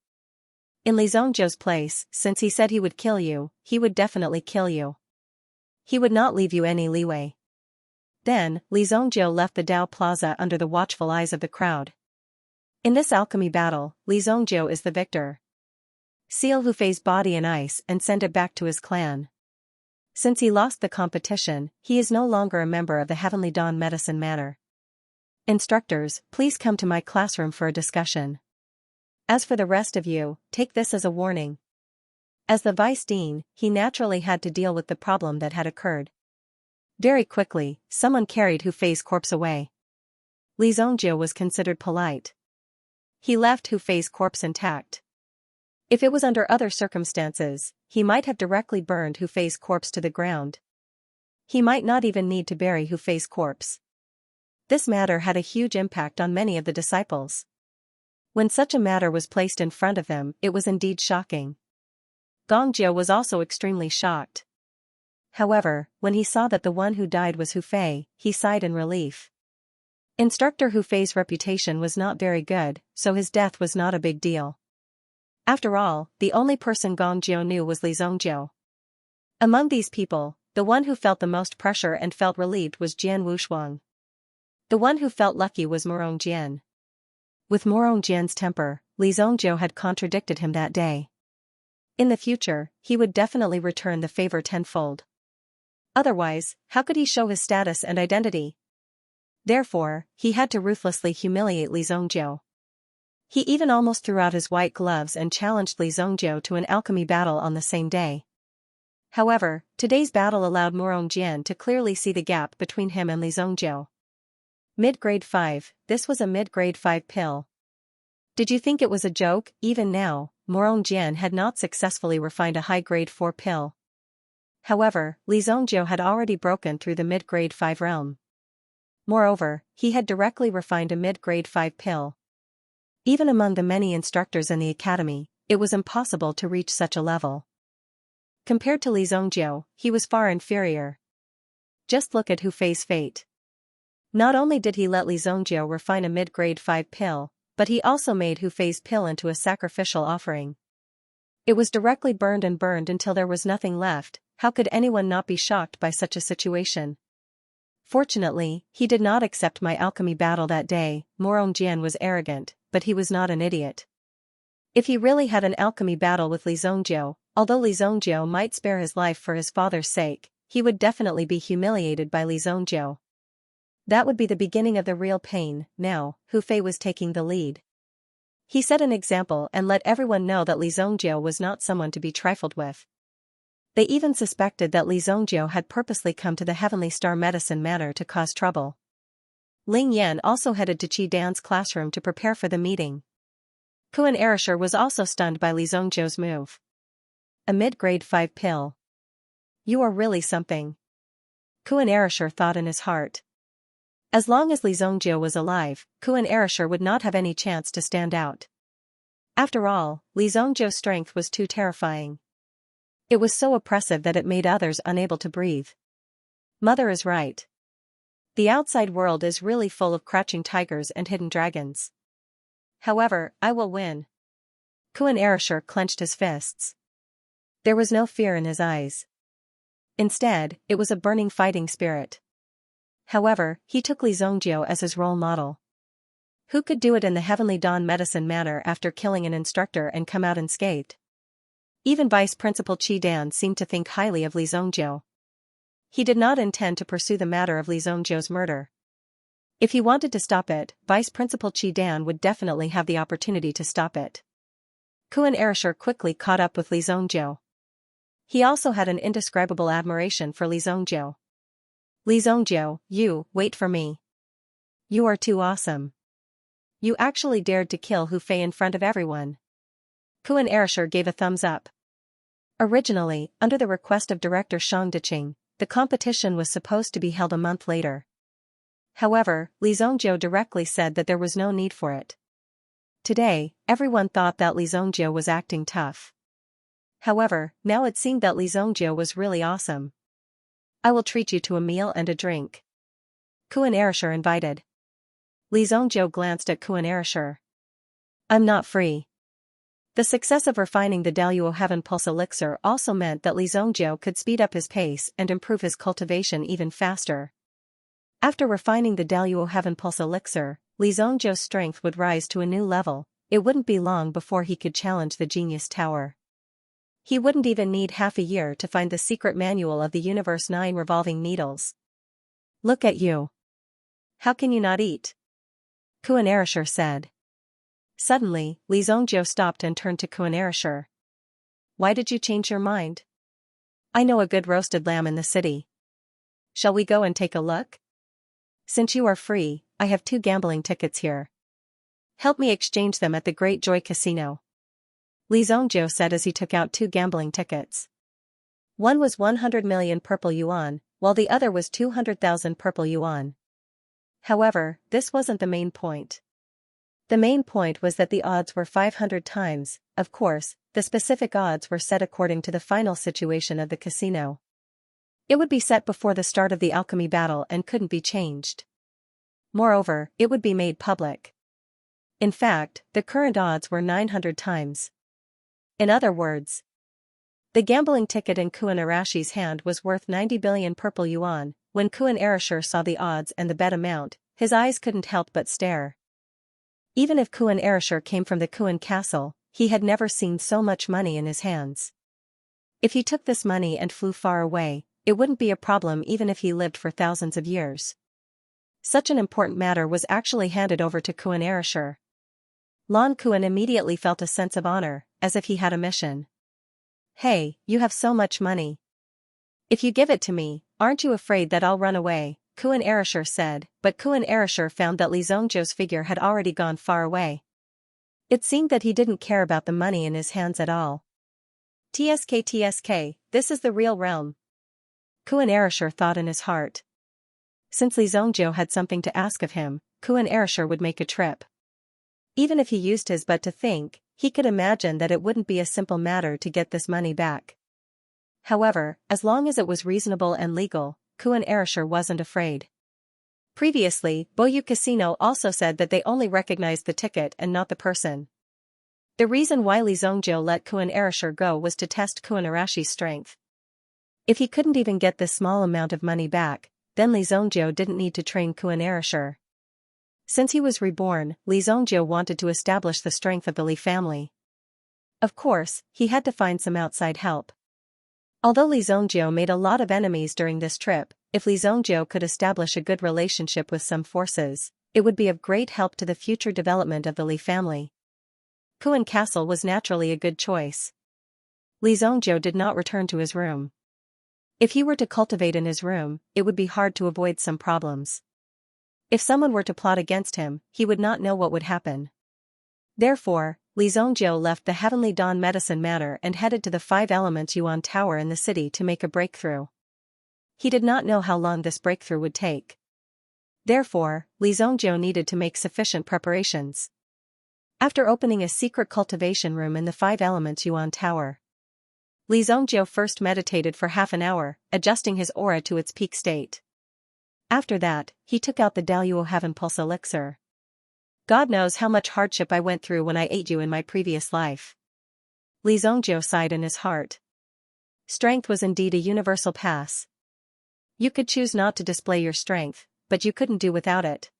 In Li Zhongzhou's place, since he said he would kill you, he would definitely kill you. He would not leave you any leeway. Then, Li Zhongzhou left the Dao Plaza under the watchful eyes of the crowd. In this alchemy battle, Li Zhongzhou is the victor. Seal Hu Fei's body in ice and send it back to his clan. Since he lost the competition, he is no longer a member of the Heavenly Dawn Medicine Manor. Instructors, please come to my classroom for a discussion. As for the rest of you, take this as a warning. As the vice dean, he naturally had to deal with the problem that had occurred. Very quickly, someone carried Hu Fei's corpse away. Li Zhongzhou was considered polite. He left Hu Fei's corpse intact. If it was under other circumstances, he might have directly burned Hu Fei's corpse to the ground. He might not even need to bury Hu Fei's corpse. This matter had a huge impact on many of the disciples. When such a matter was placed in front of them, it was indeed shocking. Gongjiu was also extremely shocked. However, when he saw that the one who died was Hu Fei, he sighed in relief. Instructor Hu Fei's reputation was not very good, so his death was not a big deal. After all, the only person Gongjiu knew was Li Zhongzhou. Among these people, the one who felt the most pressure and felt relieved was Jian Wushuang. The one who felt lucky was Morong Jian. With Morong Jian's temper, Li Zhongzhou had contradicted him that day. In the future, he would definitely return the favor tenfold. Otherwise, how could he show his status and identity? Therefore, he had to ruthlessly humiliate Li Zhongzhou. He even almost threw out his white gloves and challenged Li Zhongzhou to an alchemy battle on the same day. However, today's battle allowed Morong Jian to clearly see the gap between him and Li Zhongzhou. Mid-grade 5, this was a mid-grade 5 pill. Did you think it was a joke? Even now, Morong Jian had not successfully refined a high-grade 4 pill. However, Li Zhongzhou had already broken through the mid-grade 5 realm. Moreover, he had directly refined a mid-grade 5 pill. Even among the many instructors in the academy, it was impossible to reach such a level. Compared to Li Zhongzhou, he was far inferior. Just look at Hu Fei's fate. Not only did he let Li Zhongzhou refine a mid-grade 5 pill, but he also made Hu Fei's pill into a sacrificial offering. It was directly burned until there was nothing left. How could anyone not be shocked by such a situation? Fortunately, he did not accept my alchemy battle that day. Morong Jian was arrogant, but he was not an idiot. If he really had an alchemy battle with Li Zhongzhou, although Li Zhongzhou might spare his life for his father's sake, he would definitely be humiliated by Li Zhongzhou. That would be the beginning of the real pain. Now, Hu Fei was taking the lead. He set an example and let everyone know that Li Zhongzhou was not someone to be trifled with. They even suspected that Li Zhongzhou had purposely come to the Heavenly Star Medicine Manor to cause trouble. Ling Yan also headed to Qi Dan's classroom to prepare for the meeting. Kuan Erishur was also stunned by Li Zhongzhou's move. A mid-grade 5 pill. You are really something. Kuan Erishur thought in his heart. As long as Li Zhongzhou was alive, Kuan Erishur would not have any chance to stand out. After all, Li Zhongzhou's strength was too terrifying. It was so oppressive that it made others unable to breathe. Mother is right. The outside world is really full of crouching tigers and hidden dragons. However, I will win. Kuan Erishur clenched his fists. There was no fear in his eyes. Instead, it was a burning fighting spirit. However, he took Li Zhongzhou as his role model. Who could do it in the Heavenly Dawn Medicine Manor after killing an instructor and come out unscathed? Even Vice Principal Qi Dan seemed to think highly of Li Zhongzhou. He did not intend to pursue the matter of Li Zhongzhou's murder. If he wanted to stop it, Vice Principal Qi Dan would definitely have the opportunity to stop it. Kuan Erishur quickly caught up with Li Zhongzhou. He also had an indescribable admiration for Li Zhongzhou. Li Zhongzhou, you, wait for me. You are too awesome. You actually dared to kill Hu Fei in front of everyone. Kuan Erishur gave a thumbs up. Originally, under the request of director Shang Diqing, the competition was supposed to be held a month later. However, Li Zhongzhou directly said that there was no need for it. Today, everyone thought that Li Zhongzhou was acting tough. However, now it seemed that Li Zhongjiu was really awesome. I will treat you to a meal and a drink. Kuan Erishur invited. Li Zhongjiu glanced at Kuan Erishur. I'm not free. The success of refining the Daluo Heaven Pulse Elixir also meant that Li Zhongjiu could speed up his pace and improve his cultivation even faster. After refining the Daluo Heaven Pulse Elixir, Li Zhongjiu's strength would rise to a new level. It wouldn't be long before he could challenge the Genius Tower. He wouldn't even need half a year to find the secret manual of the Universe 9 revolving needles. Look at you. How can you not eat? Kuan Erishur said. Suddenly, Li Zhongjiu stopped and turned to Kuan Erishur. Why did you change your mind? I know a good roasted lamb in the city. Shall we go and take a look? Since you are free, I have 2 gambling tickets here. Help me exchange them at the Great Joy Casino. Li Zhongjiu said as he took out 2 gambling tickets. One was 100 million purple yuan, while the other was 200,000 purple yuan. However, this wasn't the main point. The main point was that the odds were 500 times. Of course, the specific odds were set according to the final situation of the casino. It would be set before the start of the alchemy battle and couldn't be changed. Moreover, it would be made public. In fact, the current odds were 900 times. In other words, the gambling ticket in Kuan Arashi's hand was worth 90 billion purple yuan. When Kuan Erishur saw the odds and the bet amount, his eyes couldn't help but stare. Even if Kuan Erishur came from the Kuan castle, he had never seen so much money in his hands. If he took this money and flew far away, it wouldn't be a problem even if he lived for thousands of years. Such an important matter was actually handed over to Kuan Erishur. Lan Kuan immediately felt a sense of honor, as if he had a mission. Hey, you have so much money. If you give it to me, aren't you afraid that I'll run away? Kuan Erishur said, but Kuan Erishur found that Li Zhongjiu's figure had already gone far away. It seemed that he didn't care about the money in his hands at all. TSK, this is the real realm. Kuan Erishur thought in his heart. Since Li Zhongjiu had something to ask of him, Kuan Erishur would make a trip. Even if he used his butt to think, he could imagine that it wouldn't be a simple matter to get this money back. However, as long as it was reasonable and legal, Kuan Erishur wasn't afraid. Previously, Boyu Casino also said that they only recognized the ticket and not the person. The reason why Li Zhongjiu let Kuan Erishur go was to test Kuan Arashi's strength. If he couldn't even get this small amount of money back, then Li Zhongjiu didn't need to train Kuan Erishur. Since he was reborn, Li Zhongjiu wanted to establish the strength of the Li family. Of course, he had to find some outside help. Although Li Zhongjiu made a lot of enemies during this trip, if Li Zhongjiu could establish a good relationship with some forces, it would be of great help to the future development of the Li family. Kuan Castle was naturally a good choice. Li Zhongjiu did not return to his room. If he were to cultivate in his room, it would be hard to avoid some problems. If someone were to plot against him, he would not know what would happen. Therefore, Li Zhongjiu left the Heavenly Dawn Medicine Manor and headed to the 5 Elements Yuan Tower in the city to make a breakthrough. He did not know how long this breakthrough would take. Therefore, Li Zhongjiu needed to make sufficient preparations. After opening a secret cultivation room in the 5 Elements Yuan Tower, Li Zhongjiu first meditated for half an hour, adjusting his aura to its peak state. After that, he took out the Daluo Heaven Pulse Elixir. God knows how much hardship I went through when I ate you in my previous life. Li Zhongjiu sighed in his heart. Strength was indeed a universal pass. You could choose not to display your strength, but you couldn't do without it.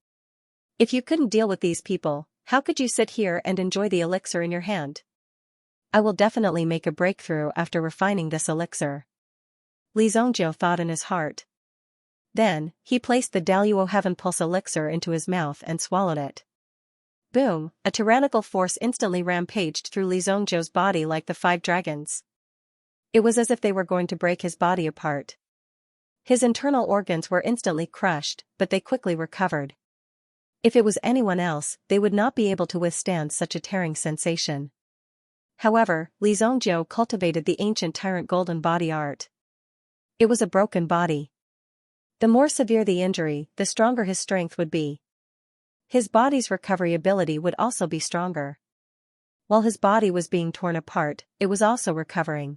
If you couldn't deal with these people, how could you sit here and enjoy the elixir in your hand? I will definitely make a breakthrough after refining this elixir. Li Zhongjiu thought in his heart. Then, he placed the Daluo Heaven Pulse Elixir into his mouth and swallowed it. Boom, a tyrannical force instantly rampaged through Li Zhongjiu's body like the 5 dragons. It was as if they were going to break his body apart. His internal organs were instantly crushed, but they quickly recovered. If it was anyone else, they would not be able to withstand such a tearing sensation. However, Li Zhongjiu cultivated the ancient tyrant golden body art. It was a broken body. The more severe the injury, the stronger his strength would be. His body's recovery ability would also be stronger. While his body was being torn apart, it was also recovering.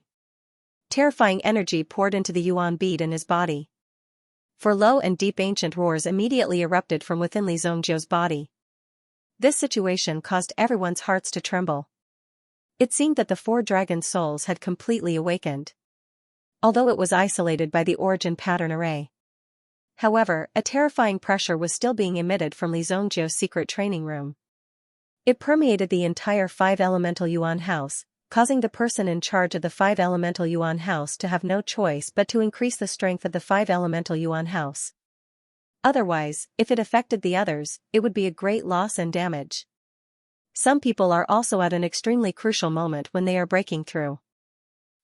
Terrifying energy poured into the yuan bead in his body. For low and deep ancient roars immediately erupted from within Li Zongjiu's body. This situation caused everyone's hearts to tremble. It seemed that the four dragon souls had completely awakened. Although it was isolated by the origin pattern array. However, a terrifying pressure was still being emitted from Li Zongjiu's secret training room. It permeated the entire five-elemental yuan house, causing the person in charge of the five-elemental yuan house to have no choice but to increase the strength of the five-elemental yuan house. Otherwise, if it affected the others, it would be a great loss and damage. Some people are also at an extremely crucial moment when they are breaking through.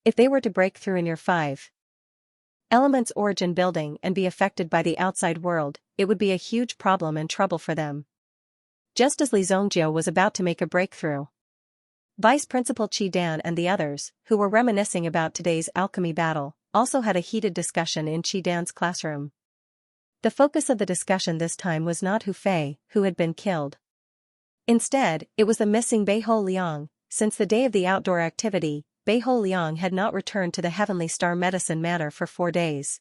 If they were to break through in your five elements origin building and be affected by the outside world, it would be a huge problem and trouble for them. Just as Li Zongjiu was about to make a breakthrough, Vice Principal Qi Dan and the others, who were reminiscing about today's alchemy battle, also had a heated discussion in Qi Dan's classroom. The focus of the discussion this time was not Hu Fei, who had been killed. Instead, it was the missing Beiho Liang. Since the day of the outdoor activity, Beiho Liang had not returned to the Heavenly Star Medicine Manor for 4 days.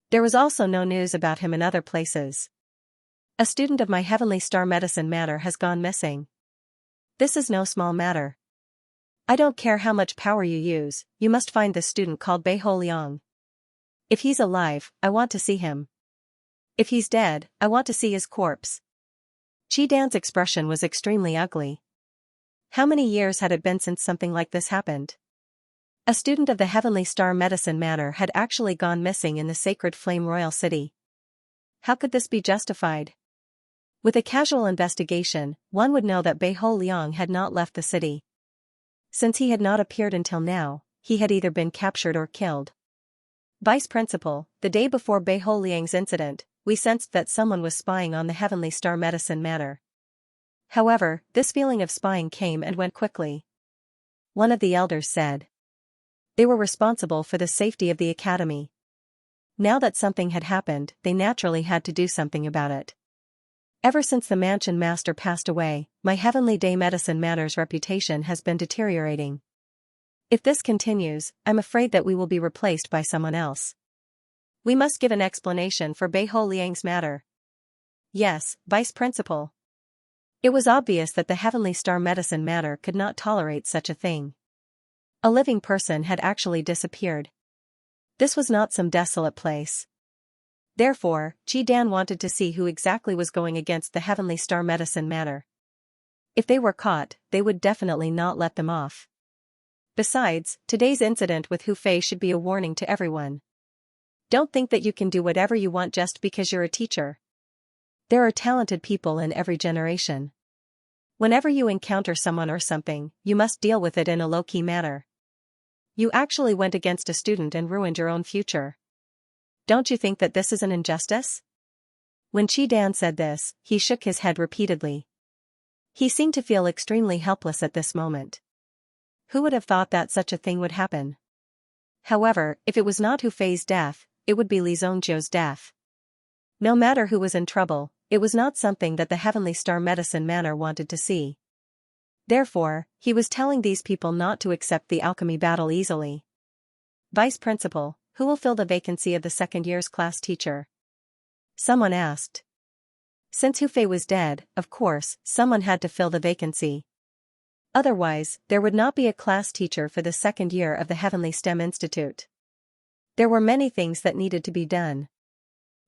There was also no news about him in other places. A student of my Heavenly Star Medicine Manor has gone missing. This is no small matter. I don't care how much power you use, you must find this student called Beiho Liang. If he's alive, I want to see him. If he's dead, I want to see his corpse. Qi Dan's expression was extremely ugly. How many years had it been since something like this happened? A student of the Heavenly Star Medicine Manor had actually gone missing in the Sacred Flame Royal City. How could this be justified? With a casual investigation, one would know that Beiho Liang had not left the city. Since he had not appeared until now, he had either been captured or killed. Vice Principal, the day before Beiho Liang's incident, we sensed that someone was spying on the Heavenly Star Medicine Manor. However, this feeling of spying came and went quickly. One of the elders said. They were responsible for the safety of the academy. Now that something had happened, they naturally had to do something about it. Ever since the mansion master passed away, my Heavenly Day Medicine Manor's reputation has been deteriorating. If this continues, I'm afraid that we will be replaced by someone else. We must give an explanation for Beiho Liang's matter. Yes, Vice Principal. It was obvious that the Heavenly Star Medicine Manor could not tolerate such a thing. A living person had actually disappeared. This was not some desolate place. Therefore, Qi Dan wanted to see who exactly was going against the Heavenly Star Medicine Manor. If they were caught, they would definitely not let them off. Besides, today's incident with Hu Fei should be a warning to everyone. Don't think that you can do whatever you want just because you're a teacher. There are talented people in every generation. Whenever you encounter someone or something, you must deal with it in a low-key manner. You actually went against a student and ruined your own future. Don't you think that this is an injustice? When Qi Dan said this, he shook his head repeatedly. He seemed to feel extremely helpless at this moment. Who would have thought that such a thing would happen? However, if it was not Hu Fei's death, it would be Li Zongjiu's death. No matter who was in trouble, it was not something that the Heavenly Star Medicine Manor wanted to see. Therefore, he was telling these people not to accept the alchemy battle easily. Vice Principal, who will fill the vacancy of the second year's class teacher? Someone asked. Since Hu Fei was dead, of course, someone had to fill the vacancy. Otherwise, there would not be a class teacher for the second year of the Heavenly STEM Institute. There were many things that needed to be done.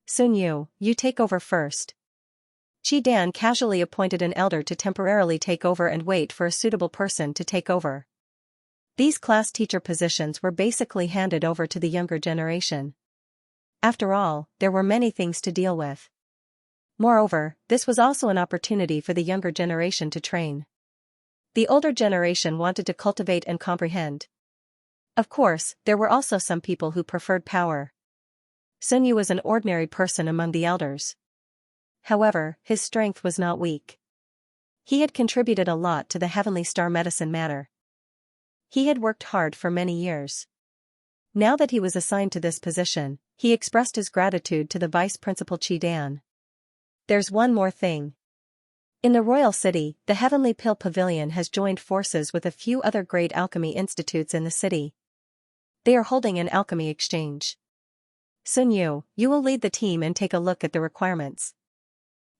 Sun Yu, you take over first. Qi Dan casually appointed an elder to temporarily take over and wait for a suitable person to take over. These class teacher positions were basically handed over to the younger generation. After all, there were many things to deal with. Moreover, this was also an opportunity for the younger generation to train. The older generation wanted to cultivate and comprehend. Of course, there were also some people who preferred power. Sun Yu was an ordinary person among the elders. However, his strength was not weak. He had contributed a lot to the Heavenly Star Medicine Manor. He had worked hard for many years. Now that he was assigned to this position, he expressed his gratitude to the Vice Principal Qi Dan. There's one more thing. In the royal city, the Heavenly Pill Pavilion has joined forces with a few other great alchemy institutes in the city. They are holding an alchemy exchange. Sun Yu, you will lead the team and take a look at the requirements.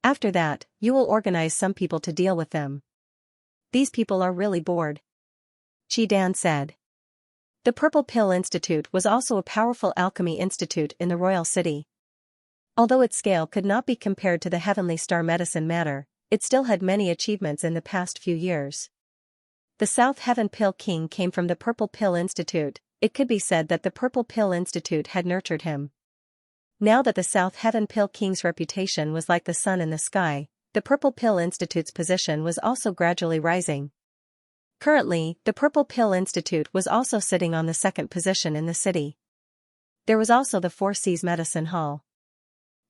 After that, you will organize some people to deal with them. These people are really bored. Qi Dan said. The Purple Pill Institute was also a powerful alchemy institute in the royal city. Although its scale could not be compared to the Heavenly Star Medicine Matter, it still had many achievements in the past few years. The South Heaven Pill King came from the Purple Pill Institute. It could be said that the Purple Pill Institute had nurtured him. Now that the South Heaven Pill King's reputation was like the sun in the sky, the Purple Pill Institute's position was also gradually rising. Currently, the Purple Pill Institute was also sitting on the second position in the city. There was also the Four Seas Medicine Hall.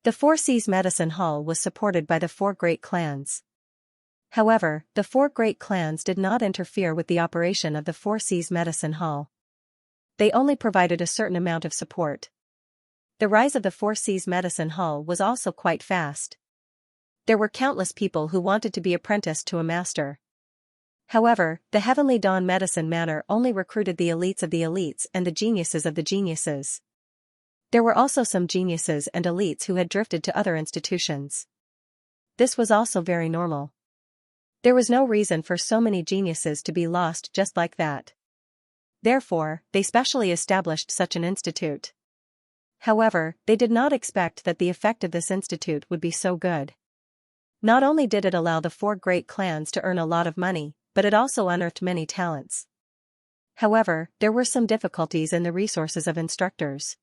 The Four Seas Medicine Hall was supported by the four great clans. However, the four great clans did not interfere with the operation of the Four Seas Medicine Hall. They only provided a certain amount of support. The rise of the Four Seas Medicine Hall was also quite fast. There were countless people who wanted to be apprenticed to a master. However, the Heavenly Dawn Medicine Manor only recruited the elites of the elites and the geniuses of the geniuses. There were also some geniuses and elites who had drifted to other institutions. This was also very normal. There was no reason for so many geniuses to be lost just like that. Therefore, they specially established such an institute. However, they did not expect that the effect of this institute would be so good. Not only did it allow the four great clans to earn a lot of money, but it also unearthed many talents. However, there were some difficulties in the resources of instructors.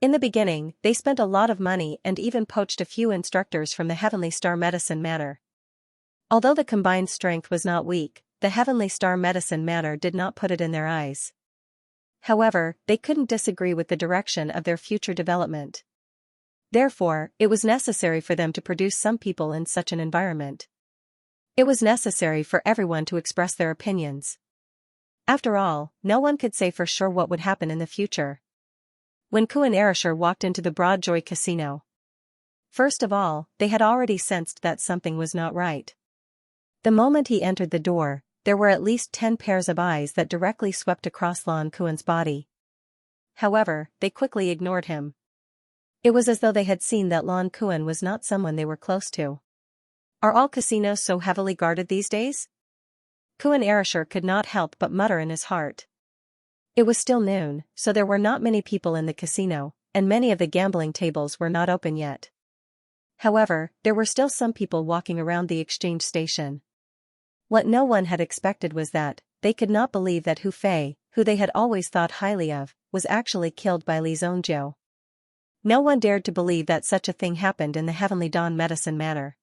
In the beginning, they spent a lot of money and even poached a few instructors from the Heavenly Star Medicine Matter. Although the combined strength was not weak, the Heavenly Star Medicine Matter did not put it in their eyes. However, they couldn't disagree with the direction of their future development. Therefore, it was necessary for them to produce some people in such an environment. It was necessary for everyone to express their opinions. After all, no one could say for sure what would happen in the future. When Ku and Erishur walked into the Broadjoy Casino, first of all, they had already sensed that something was not right. The moment he entered the door, there were at least 10 pairs of eyes that directly swept across Lan Kuan's body. However, they quickly ignored him. It was as though they had seen that Lan Kuan was not someone they were close to. Are all casinos so heavily guarded these days? Ku and Erishur could not help but mutter in his heart. It was still noon, so there were not many people in the casino, and many of the gambling tables were not open yet. However, there were still some people walking around the exchange station. What no one had expected was that, they could not believe that Hu Fei, who they had always thought highly of, was actually killed by Li Zhongjiu. No one dared to believe that such a thing happened in the Heavenly Dawn Medicine Manor.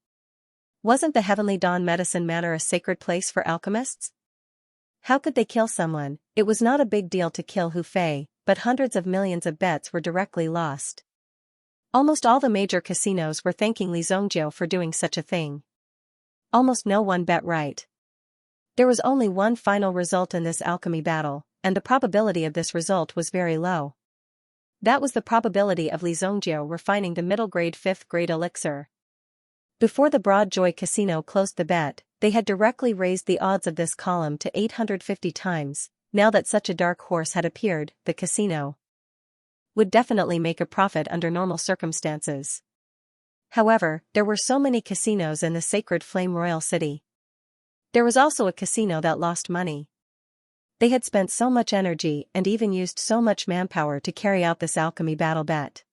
Wasn't the Heavenly Dawn Medicine Manor a sacred place for alchemists? How could they kill someone? It was not a big deal to kill Hu Fei, but hundreds of millions of bets were directly lost. Almost all the major casinos were thanking Li Zhongjiu for doing such a thing. Almost no one bet right. There was only one final result in this alchemy battle, and the probability of this result was very low. That was the probability of Li Zhongjiu refining the middle-grade 5th-grade elixir. Before the Broadjoy Casino closed the bet, they had directly raised the odds of this column to 850 times. Now that such a dark horse had appeared, the casino would definitely make a profit under normal circumstances. However, there were so many casinos in the Sacred Flame Royal City. There was also a casino that lost money. They had spent so much energy and even used so much manpower to carry out this alchemy battle bet.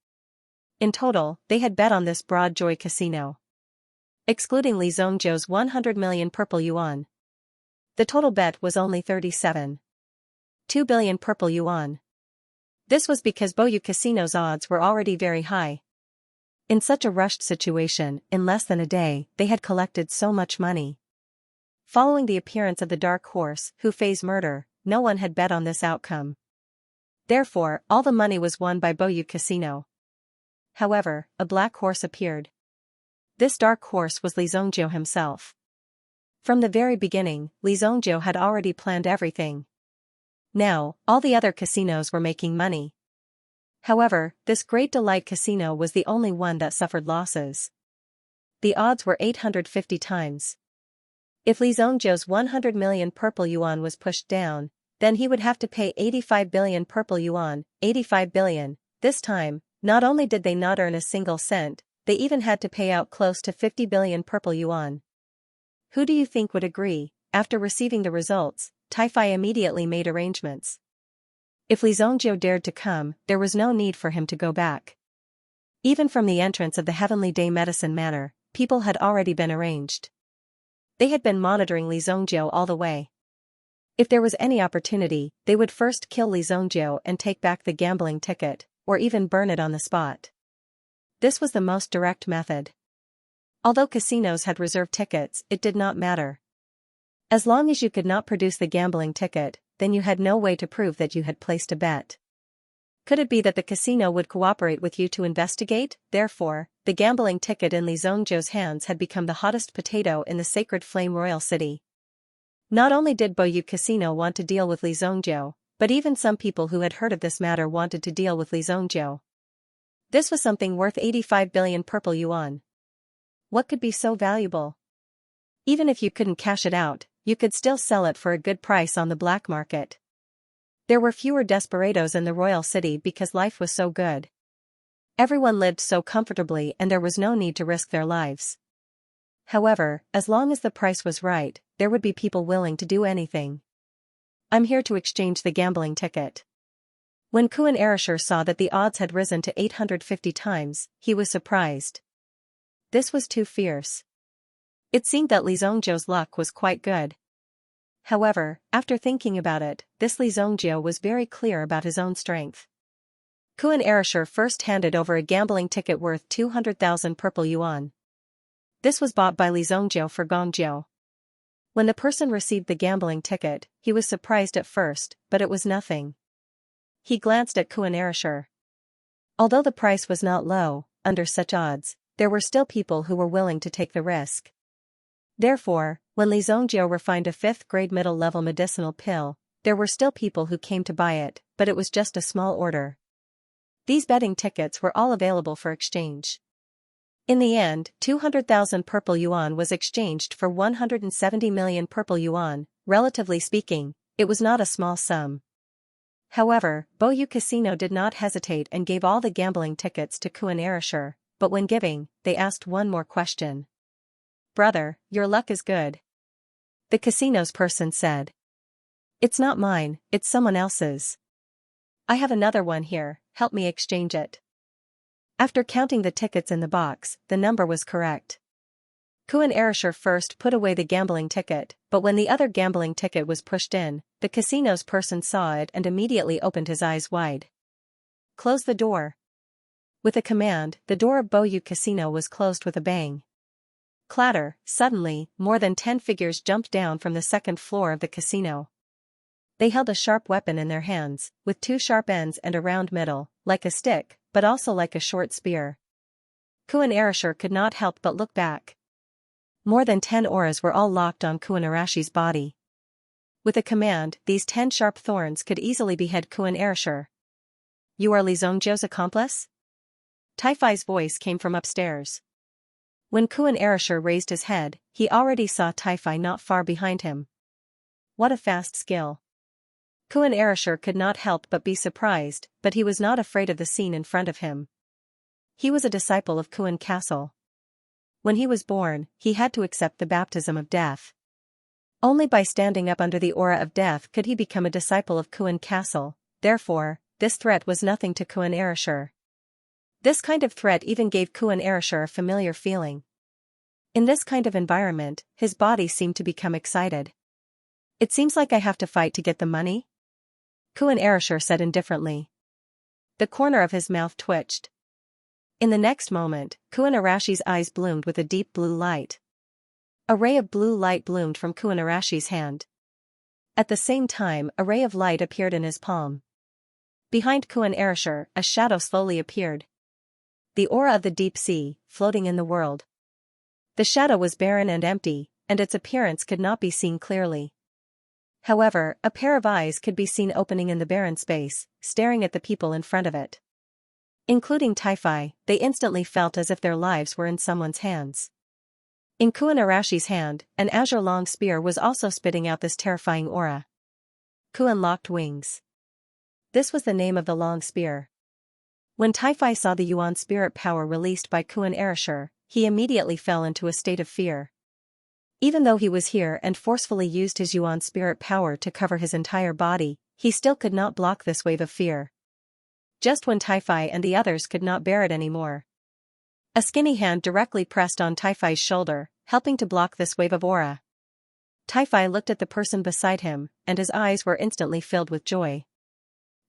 In total, they had bet on this Broadjoy Casino, excluding Li Zhongjiu's 100 million purple yuan. The total bet was only 37.2 billion purple yuan. This was because Boyu Casino's odds were already very high. In such a rushed situation, in less than a day, they had collected so much money. Following the appearance of the dark horse, Hu Fei's murder, no one had bet on this outcome. Therefore, all the money was won by Boyu Casino. However, a black horse appeared. This dark horse was Li Zhongjiu himself. From the very beginning, Li Zhongjiu had already planned everything. Now, all the other casinos were making money. However, this Great Delight Casino was the only one that suffered losses. The odds were 850 times. If Li Zhongzhou's 100 million purple yuan was pushed down, then he would have to pay 85 billion purple yuan, 85 billion. This time, not only did they not earn a single cent, they even had to pay out close to 50 billion purple yuan. Who do you think would agree? After receiving the results, Taifai immediately made arrangements. If Li Zhongzhou dared to come, there was no need for him to go back. Even from the entrance of the Heavenly Day Medicine Manor, people had already been arranged. They had been monitoring Li Zhongzhou all the way. If there was any opportunity, they would first kill Li Zhongzhou and take back the gambling ticket, or even burn it on the spot. This was the most direct method. Although casinos had reserved tickets, it did not matter. As long as you could not produce the gambling ticket, then you had no way to prove that you had placed a bet. Could it be that the casino would cooperate with you to investigate? Therefore, the gambling ticket in Li Zhongzhou's hands had become the hottest potato in the Sacred Flame Royal City. Not only did Boyu Casino want to deal with Li Zhongzhou, but even some people who had heard of this matter wanted to deal with Li Zhongzhou. This was something worth 85 billion purple yuan. What could be so valuable? Even if you couldn't cash it out, you could still sell it for a good price on the black market. There were fewer desperados in the royal city because life was so good. Everyone lived so comfortably and there was no need to risk their lives. However, as long as the price was right, there would be people willing to do anything. I'm here to exchange the gambling ticket. When Kuan Erishur saw that the odds had risen to 850 times, he was surprised. This was too fierce. It seemed that Li Zhongzhou's luck was quite good. However, after thinking about it, this Li Zhongzhou was very clear about his own strength. Kuan Erishur first handed over a gambling ticket worth 200,000 purple yuan. This was bought by Li Zhongzhou for Gongzhou. When the person received the gambling ticket, he was surprised at first, but it was nothing. He glanced at Kuan Erishur. Although the price was not low, under such odds, there were still people who were willing to take the risk. Therefore, when Li Zhongzhou refined a 5th-grade middle-level medicinal pill, there were still people who came to buy it, but it was just a small order. These betting tickets were all available for exchange. In the end, 200,000 purple yuan was exchanged for 170 million purple yuan. Relatively speaking, it was not a small sum. However, Boyu Casino did not hesitate and gave all the gambling tickets to Kuan Erishur, but when giving, they asked one more question. "Brother, your luck is good." The casino's person said. "It's not mine, it's someone else's. I have another one here, help me exchange it." After counting the tickets in the box, the number was correct. Kuan Erishur first put away the gambling ticket, but when the other gambling ticket was pushed in, the casino's person saw it and immediately opened his eyes wide. "Close the door." With a command, the door of Boyu Casino was closed with a bang. Clatter, suddenly, more than 10 figures jumped down from the second floor of the casino. They held a sharp weapon in their hands, with 2 sharp ends and a round middle, like a stick, but also like a short spear. Kuan Erishur could not help but look back. More than 10 auras were all locked on Kuan Arashi's body. With a command, these 10 sharp thorns could easily behead Kuan Erishur. "You are Li Zhongzhou's accomplice?" Taifai's voice came from upstairs. When Kuan Erishur raised his head, he already saw Taifai not far behind him. What a fast skill. Kuan Erishur could not help but be surprised, but he was not afraid of the scene in front of him. He was a disciple of Kuan Castle. When he was born, he had to accept the baptism of death. Only by standing up under the aura of death could he become a disciple of Kuan Castle. Therefore, this threat was nothing to Kuan Erishur. This kind of threat even gave Kuan Erishur a familiar feeling. In this kind of environment, his body seemed to become excited. "It seems like I have to fight to get the money?" Kuan Erishur said indifferently. The corner of his mouth twitched. In the next moment, Kuan Arashi's eyes bloomed with a deep blue light. A ray of blue light bloomed from Kuan Arashi's hand. At the same time, a ray of light appeared in his palm. Behind Kuan Erishur, a shadow slowly appeared. The aura of the deep sea, floating in the world. The shadow was barren and empty, and its appearance could not be seen clearly. However, a pair of eyes could be seen opening in the barren space, staring at the people in front of it. Including Taifai, they instantly felt as if their lives were in someone's hands. In Kuan Arashi's hand, an azure long spear was also spitting out this terrifying aura. Kuan locked wings. This was the name of the long spear. When Taifai saw the Yuan spirit power released by Kuan Arashi, he immediately fell into a state of fear. Even though he was here and forcefully used his Yuan spirit power to cover his entire body, he still could not block this wave of fear. Just when Taifai and the others could not bear it anymore. A skinny hand directly pressed on Taifai's shoulder, helping to block this wave of aura. Taifai looked at the person beside him, and his eyes were instantly filled with joy.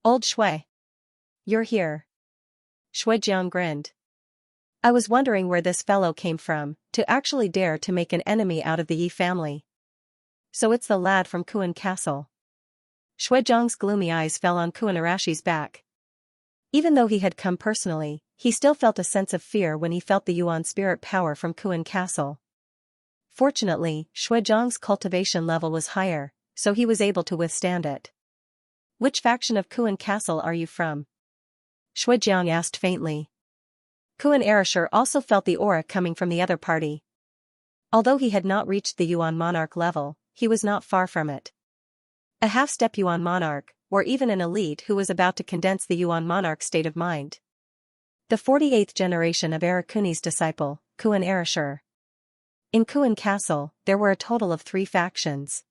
"Old Shui. You're here." Shui Jiang grinned. "I was wondering where this fellow came from, to actually dare to make an enemy out of the Yi family. So it's the lad from Kuan Castle." Shui Jiang's gloomy eyes fell on Kuan Arashi's back. Even though he had come personally, he still felt a sense of fear when he felt the Yuan spirit power from Kuan Castle. Fortunately, Shui Jiang's cultivation level was higher, so he was able to withstand it. "Which faction of Kuan Castle are you from?" Shui Jiang asked faintly. Kuan Arashi also felt the aura coming from the other party. Although he had not reached the Yuan monarch level, he was not far from it. A half-step Yuan monarch, or even an elite who was about to condense the Yuan monarch's state of mind. The 48th generation of Arakuni's disciple, Kuan Arashi. In Kuan Castle, there were a total of 3 factions.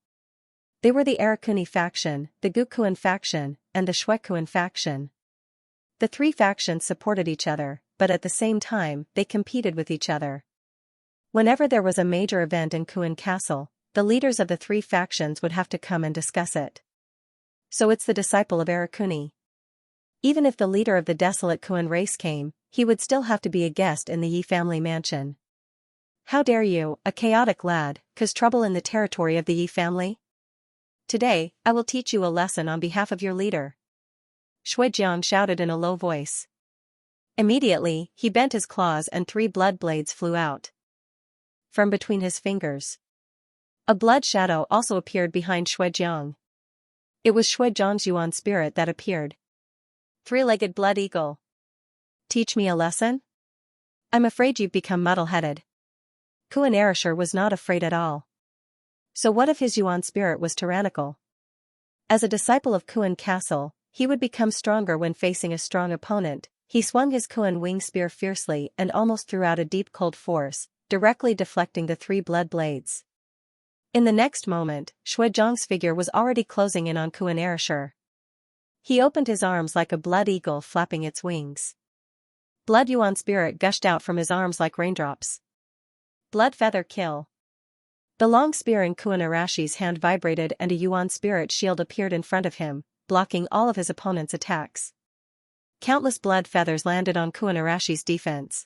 They were the Arakuni faction, the Gukuan faction, and the Shuekuan faction. The 3 factions supported each other, but at the same time, they competed with each other. Whenever there was a major event in Kuan Castle, the leaders of the 3 factions would have to come and discuss it. So it's the disciple of Arakuni. Even if the leader of the desolate Kuan race came, he would still have to be a guest in the Yi family mansion. "How dare you, a chaotic lad, cause trouble in the territory of the Yi family? Today, I will teach you a lesson on behalf of your leader." Shui Jiang shouted in a low voice. Immediately, he bent his claws and 3 blood blades flew out from between his fingers. A blood shadow also appeared behind Shui Jiang. It was Shui Jiang's Yuan spirit that appeared. "Three-legged blood eagle. Teach me a lesson? I'm afraid you've become muddle-headed." Kuan Arashi was not afraid at all. So what if his Yuan spirit was tyrannical? As a disciple of Kuan Castle, he would become stronger when facing a strong opponent. He swung his Kuan wing spear fiercely and almost threw out a deep cold force, directly deflecting the 3 blood blades. In the next moment, Shui Jiang's figure was already closing in on Kuan Arashi. He opened his arms like a blood eagle flapping its wings. Blood Yuan spirit gushed out from his arms like raindrops. Blood feather kill. The long spear in Kuan Arashi's hand vibrated and a Yuan spirit shield appeared in front of him, blocking all of his opponent's attacks. Countless blood feathers landed on Kuan Arashi's defense.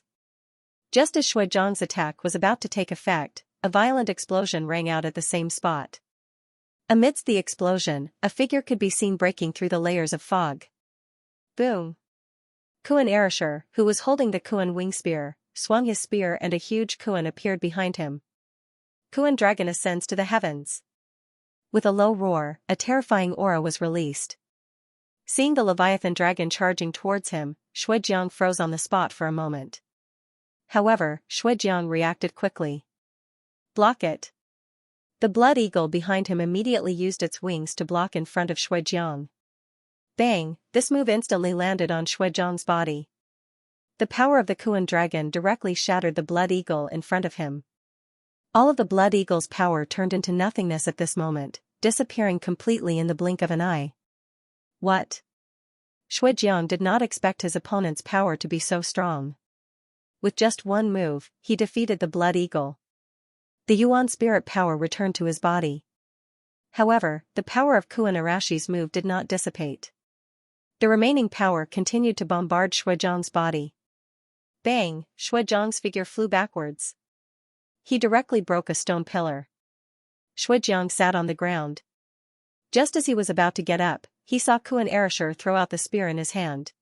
Just as Shui Jiang's attack was about to take effect, a violent explosion rang out at the same spot. Amidst the explosion, a figure could be seen breaking through the layers of fog. Boom! Kuan Arashi, who was holding the Kuan wing spear, swung his spear and a huge Kuan appeared behind him. Kuan dragon ascends to the heavens. With a low roar, a terrifying aura was released. Seeing the Leviathan dragon charging towards him, Shui Jiang froze on the spot for a moment. However, Shui Jiang reacted quickly. "Block it." The blood eagle behind him immediately used its wings to block in front of Shui Jiang. Bang! This move instantly landed on Shui Jiang's body. The power of the Kuan dragon directly shattered the blood eagle in front of him. All of the blood eagle's power turned into nothingness at this moment, disappearing completely in the blink of an eye. What? Shui Jiang did not expect his opponent's power to be so strong. With just one move, he defeated the blood eagle. The Yuan spirit power returned to his body. However, the power of Kuan Arashi's move did not dissipate. The remaining power continued to bombard Shui Jiang's body. Bang! Shui Jiang's figure flew backwards. He directly broke a stone pillar. Shui Jiang sat on the ground. Just as he was about to get up, he saw Kuan Arashi throw out the spear in his hand.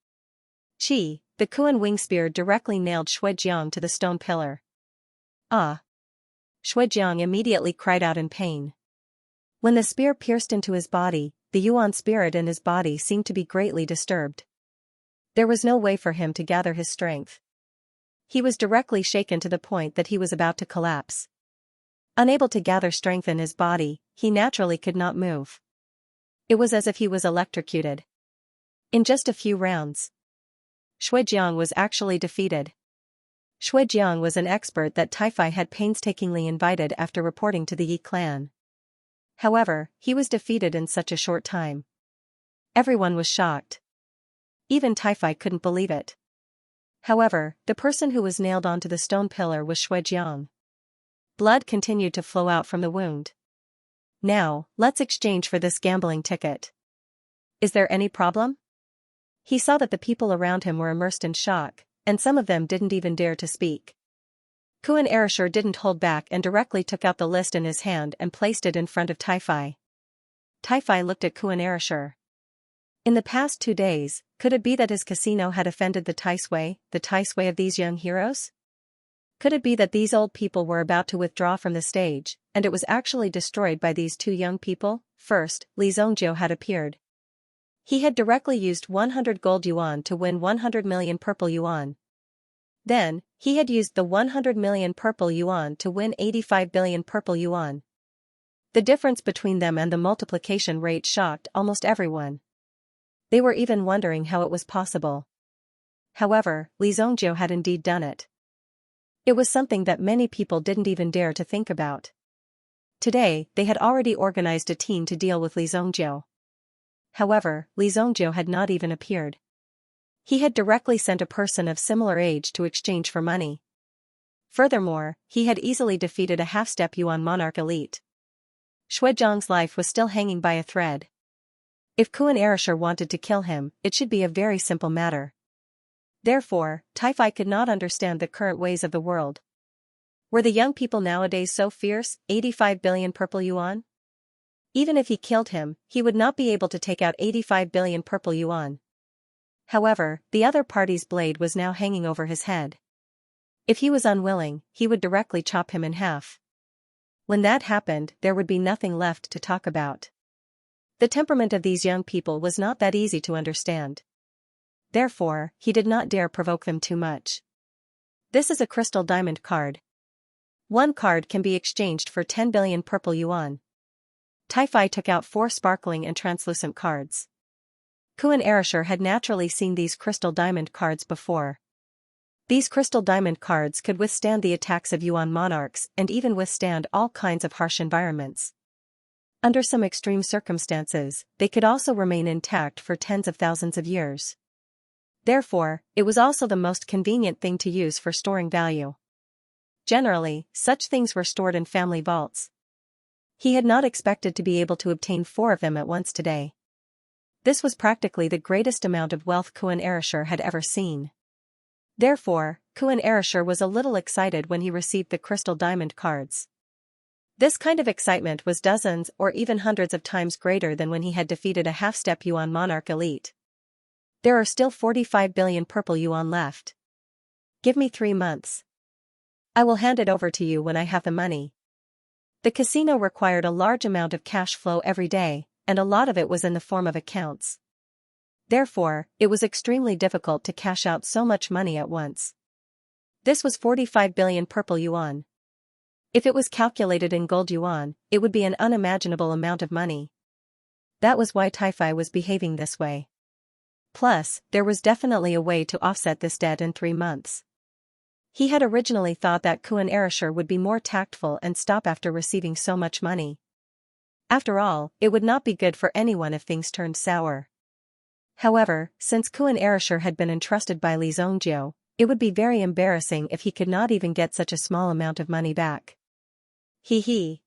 Chi! The Kuan wing spear directly nailed Shui Jiang to the stone pillar. Ah! Shui Jiang immediately cried out in pain. When the spear pierced into his body, the Yuan spirit in his body seemed to be greatly disturbed. There was no way for him to gather his strength. He was directly shaken to the point that he was about to collapse. Unable to gather strength in his body, he naturally could not move. It was as if he was electrocuted. In just a few rounds, Shuijiang was actually defeated. Shuijiang was an expert that Taifai had painstakingly invited after reporting to the Yi clan. However, he was defeated in such a short time. Everyone was shocked. Even Taifai couldn't believe it. However, the person who was nailed onto the stone pillar was Shuijiang. Blood continued to flow out from the wound. Now, let's exchange for this gambling ticket. Is there any problem? He saw that the people around him were immersed in shock, and some of them didn't even dare to speak. Kuan Erishur didn't hold back and directly took out the list in his hand and placed it in front of Taifai. Taifai looked at Kuan Erishur. In the past 2 days, could it be that his casino had offended the Tai Sui of these young heroes? Could it be that these old people were about to withdraw from the stage, and it was actually destroyed by these 2 young people? First, Li Zhongjiu had appeared. He had directly used 100 gold yuan to win 100 million purple yuan. Then, he had used the 100 million purple yuan to win 85 billion purple yuan. The difference between them and the multiplication rate shocked almost everyone. They were even wondering how it was possible. However, Li Zhongjiu had indeed done it. It was something that many people didn't even dare to think about. Today, they had already organized a team to deal with Li Zhongjiu. However, Li Zhongjiu had not even appeared. He had directly sent a person of similar age to exchange for money. Furthermore, he had easily defeated a half-step Yuan monarch elite. Shuijiang's life was still hanging by a thread. If Kuan Erishur wanted to kill him, it should be a very simple matter. Therefore, Taifai could not understand the current ways of the world. Were the young people nowadays so fierce? 85 billion purple yuan? Even if he killed him, he would not be able to take out 85 billion purple yuan. However, the other party's blade was now hanging over his head. If he was unwilling, he would directly chop him in half. When that happened, there would be nothing left to talk about. The temperament of these young people was not that easy to understand. Therefore, he did not dare provoke them too much. This is a crystal diamond card. 1 card can be exchanged for 10 billion purple yuan. Taifai took out 4 sparkling and translucent cards. Kuan Erishur had naturally seen these crystal diamond cards before. These crystal diamond cards could withstand the attacks of Yuan monarchs and even withstand all kinds of harsh environments. Under some extreme circumstances, they could also remain intact for tens of thousands of years. Therefore, it was also the most convenient thing to use for storing value. Generally, such things were stored in family vaults. He had not expected to be able to obtain 4 of them at once today. This was practically the greatest amount of wealth Kuan Erishur had ever seen. Therefore, Kuan Erishur was a little excited when he received the crystal diamond cards. This kind of excitement was dozens or even hundreds of times greater than when he had defeated a half-step Yuan monarch elite. There are still 45 billion purple yuan left. Give me 3 months. I will hand it over to you when I have the money. The casino required a large amount of cash flow every day, and a lot of it was in the form of accounts. Therefore, it was extremely difficult to cash out so much money at once. This was 45 billion purple yuan. If it was calculated in gold yuan, it would be an unimaginable amount of money. That was why Taifai was behaving this way. Plus, there was definitely a way to offset this debt in 3 months. He had originally thought that Kuan Erishur would be more tactful and stop after receiving so much money. After all, it would not be good for anyone if things turned sour. However, since Kuan Erishur had been entrusted by Li Zhongjiu, it would be very embarrassing if he could not even get such a small amount of money back. Hee.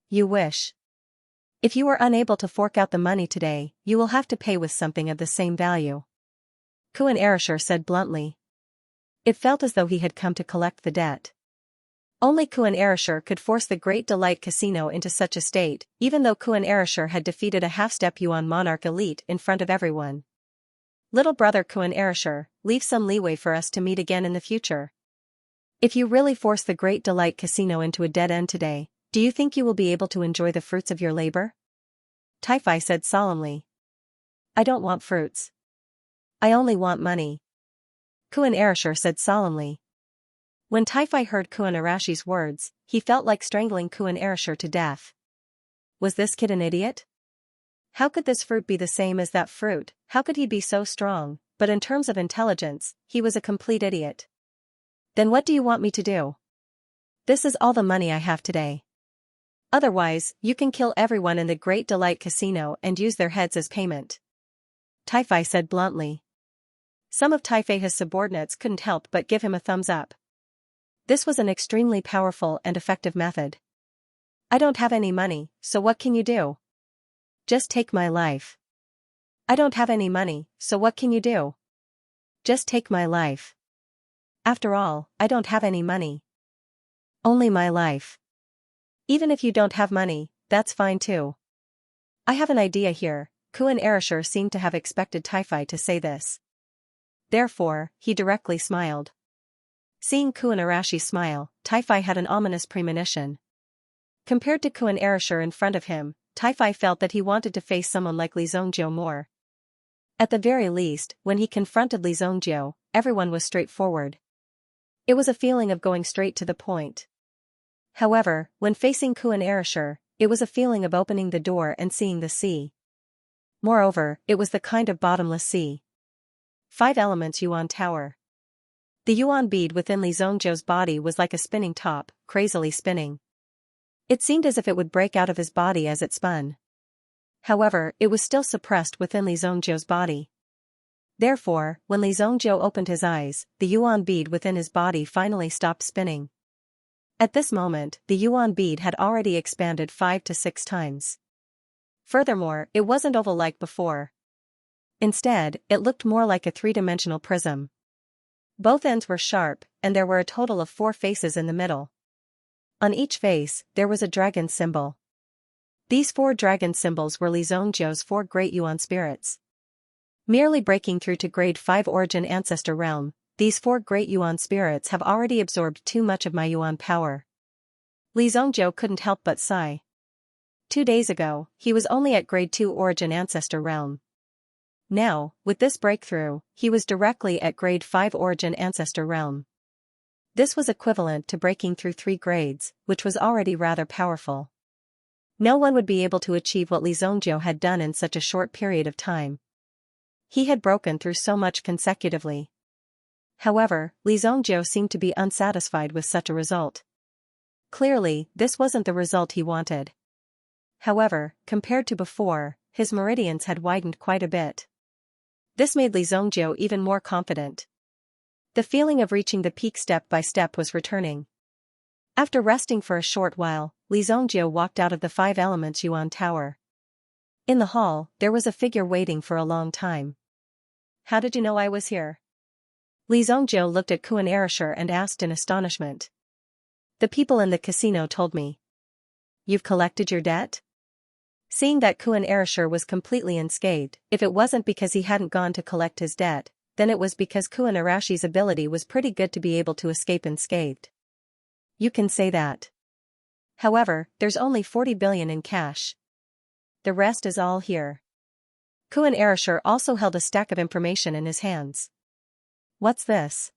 You wish. If you are unable to fork out the money today, you will have to pay with something of the same value. Kuan Erishur said bluntly. It felt as though he had come to collect the debt. Only Kuan Erishur could force the Great Delight Casino into such a state, even though Kuan Erishur had defeated a half-step Yuan monarch elite in front of everyone. Little brother Kuan Erishur, leave some leeway for us to meet again in the future. If you really force the Great Delight Casino into a dead end today, do you think you will be able to enjoy the fruits of your labor? Taifai said solemnly. I don't want fruits. I only want money. Kuan Erishur said solemnly. When Taifai heard Kuan Arashi's words, he felt like strangling Kuan Arashir to death. Was this kid an idiot? How could this fruit be the same as that fruit? How could he be so strong? But in terms of intelligence, he was a complete idiot. Then what do you want me to do? This is all the money I have today. Otherwise, you can kill everyone in the Great Delight Casino and use their heads as payment. Taifai said bluntly. Some of Taifei's subordinates couldn't help but give him a thumbs up. This was an extremely powerful and effective method. I don't have any money, so what can you do? Just take my life. I don't have any money, so what can you do? Just take my life. After all, I don't have any money. Only my life. Even if you don't have money, that's fine too. I have an idea here. Kuan Arashir seemed to have expected Taifai to say this. Therefore, he directly smiled. Seeing Kuan Arashi smile, Taifai had an ominous premonition. Compared to Kuan Arashir in front of him, Taifai felt that he wanted to face someone like Li Zongjiu more. At the very least, when he confronted Li Zongjiu, everyone was straightforward. It was a feeling of going straight to the point. However, when facing Kuan Arashir, it was a feeling of opening the door and seeing the sea. Moreover, it was the kind of bottomless sea. 5 elements Yuan Tower. The yuan bead within Li Zongjiu's body was like a spinning top, crazily spinning. It seemed as if it would break out of his body as it spun. However, it was still suppressed within Li Zongjiu's body. Therefore, when Li Zongjiu opened his eyes, the yuan bead within his body finally stopped spinning. At this moment, the yuan bead had already expanded 5 to 6 times. Furthermore, it wasn't oval like before. Instead, it looked more like a 3-dimensional prism. Both ends were sharp, and there were a total of 4 faces in the middle. On each face, there was a dragon symbol. These 4 dragon symbols were Li Zongjiu's 4 great yuan spirits. Merely breaking through to grade 5 origin ancestor realm, these 4 great yuan spirits have already absorbed too much of my yuan power. Li Zongjiu couldn't help but sigh. 2 days ago, he was only at grade 2 origin ancestor realm. Now, with this breakthrough, he was directly at grade 5 origin ancestor realm. This was equivalent to breaking through 3 grades, which was already rather powerful. No one would be able to achieve what Li Zongjiu had done in such a short period of time. He had broken through so much consecutively. However, Li Zongjiu seemed to be unsatisfied with such a result. Clearly, this wasn't the result he wanted. However, compared to before, his meridians had widened quite a bit. This made Li Zongjiu even more confident. The feeling of reaching the peak step by step was returning. After resting for a short while, Li Zongjiu walked out of the 5 elements yuan tower. In the hall, there was a figure waiting for a long time. How did you know I was here? Li Zongjiu looked at Kuan Arashir and asked in astonishment. The people in the casino told me. You've collected your debt? Seeing that Kuan Arashir was completely unscathed, if it wasn't because he hadn't gone to collect his debt, then it was because Kuan Arashi's ability was pretty good to be able to escape unscathed. You can say that. However, there's only 40 billion in cash. The rest is all here. Kuan Arashir also held a stack of information in his hands. What's this?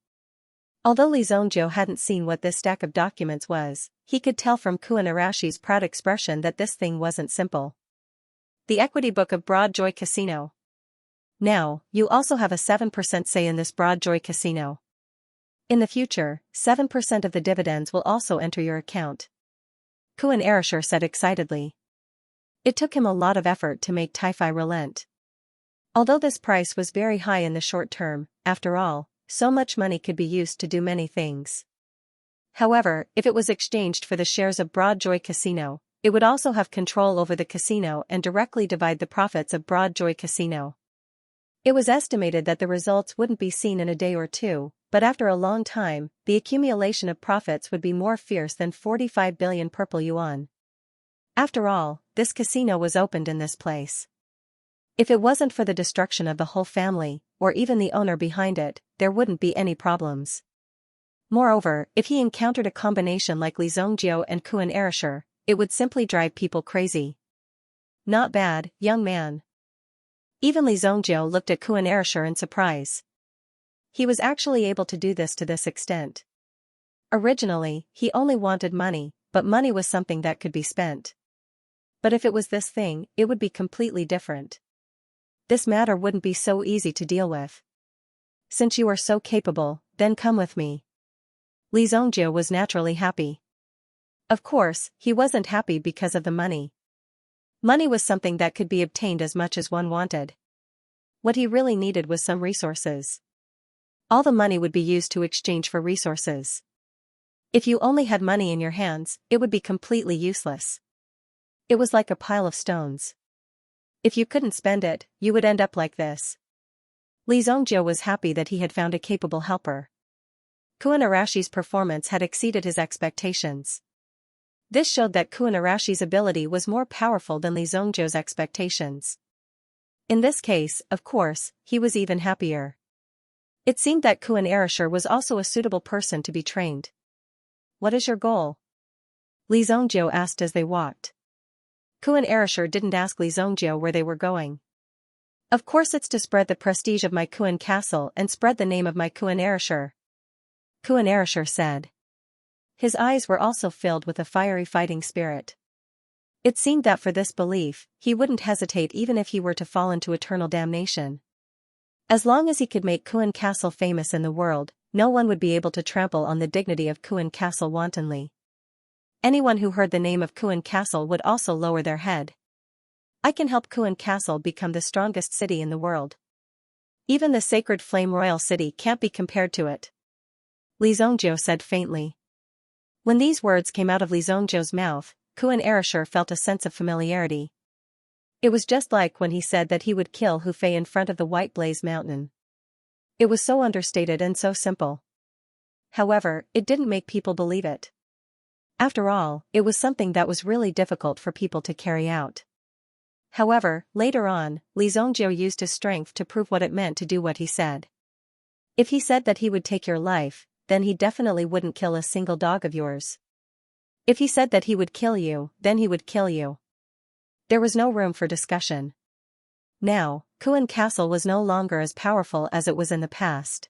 Although Li Zongjiu hadn't seen what this stack of documents was, he could tell from Kuan Arashi's proud expression that this thing wasn't simple. The equity book of Broad Joy Casino. Now, you also have a 7% say in this Broad Joy Casino. In the future, 7% of the dividends will also enter your account. Kuan Arashir said excitedly. It took him a lot of effort to make Taifai relent. Although this price was very high in the short term, after all, so much money could be used to do many things. However, if it was exchanged for the shares of Broad Joy Casino, it would also have control over the casino and directly divide the profits of Broad Joy Casino. It was estimated that the results wouldn't be seen in a day or two, but after a long time, the accumulation of profits would be more fierce than 45 billion purple yuan. After all, this casino was opened in this place. If it wasn't for the destruction of the whole family, or even the owner behind it, there wouldn't be any problems. Moreover, if he encountered a combination like Li Zongjiu and Kuan Arashir, it would simply drive people crazy. Not bad, young man. Even Li Zongjiu looked at Kuan Arashir in surprise. He was actually able to do this to this extent. Originally, he only wanted money, but money was something that could be spent. But if it was this thing, it would be completely different. This matter wouldn't be so easy to deal with. Since you are so capable, then come with me. Li Zongjie was naturally happy. Of course, he wasn't happy because of the money. Money was something that could be obtained as much as one wanted. What he really needed was some resources. All the money would be used to exchange for resources. If you only had money in your hands, it would be completely useless. It was like a pile of stones. If you couldn't spend it, you would end up like this. Li Zongjie was happy that he had found a capable helper. Kuan Arashi's performance had exceeded his expectations. This showed that Kuan Arashi's ability was more powerful than Li Zongjie's expectations. In this case, of course, he was even happier. It seemed that Kuan Arashi was also a suitable person to be trained. What is your goal? Li Zongjie asked as they walked. Kuan Arashi didn't ask Li Zongjie where they were going. Of course it's to spread the prestige of my Kuan castle and spread the name of my Kuan Arashi. Kuan Arashi said. His eyes were also filled with a fiery fighting spirit. It seemed that for this belief, he wouldn't hesitate even if he were to fall into eternal damnation. As long as he could make Kuan Castle famous in the world, no one would be able to trample on the dignity of Kuan Castle wantonly. Anyone who heard the name of Kuan Castle would also lower their head. I can help Kuan Castle become the strongest city in the world. Even the sacred flame royal city can't be compared to it. Li Zongjie said faintly. When these words came out of Li Zongjie's mouth, Kuan Arashi felt a sense of familiarity. It was just like when he said that he would kill Hu Fei in front of the White Blaze Mountain. It was so understated and so simple. However, it didn't make people believe it. After all, it was something that was really difficult for people to carry out. However, later on, Li Zongjie used his strength to prove what it meant to do what he said. If he said that he would take your life, then he definitely wouldn't kill a single dog of yours. If he said that he would kill you, then he would kill you. There was no room for discussion. Now, Kuan Castle was no longer as powerful as it was in the past.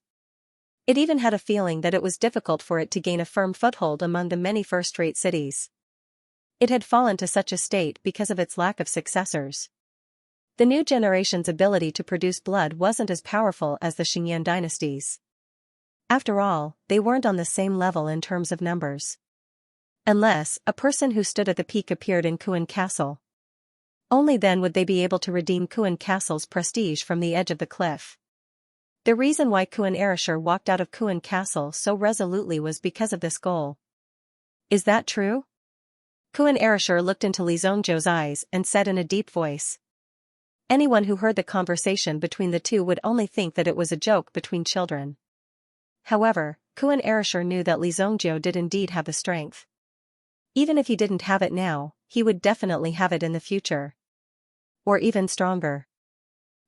It even had a feeling that it was difficult for it to gain a firm foothold among the many first-rate cities. It had fallen to such a state because of its lack of successors. The new generation's ability to produce blood wasn't as powerful as the Xianxia dynasties. After all, they weren't on the same level in terms of numbers. Unless a person who stood at the peak appeared in Kuan Castle. Only then would they be able to redeem Kuan Castle's prestige from the edge of the cliff. The reason why Kuan Arashi walked out of Kuan Castle so resolutely was because of this goal. Is that true? Kuan Arashi looked into Li Zongjie's eyes and said in a deep voice. Anyone who heard the conversation between the two would only think that it was a joke between children. However, Kuan Arashi knew that Li Zongjie did indeed have the strength. Even if he didn't have it now, he would definitely have it in the future. Or even stronger.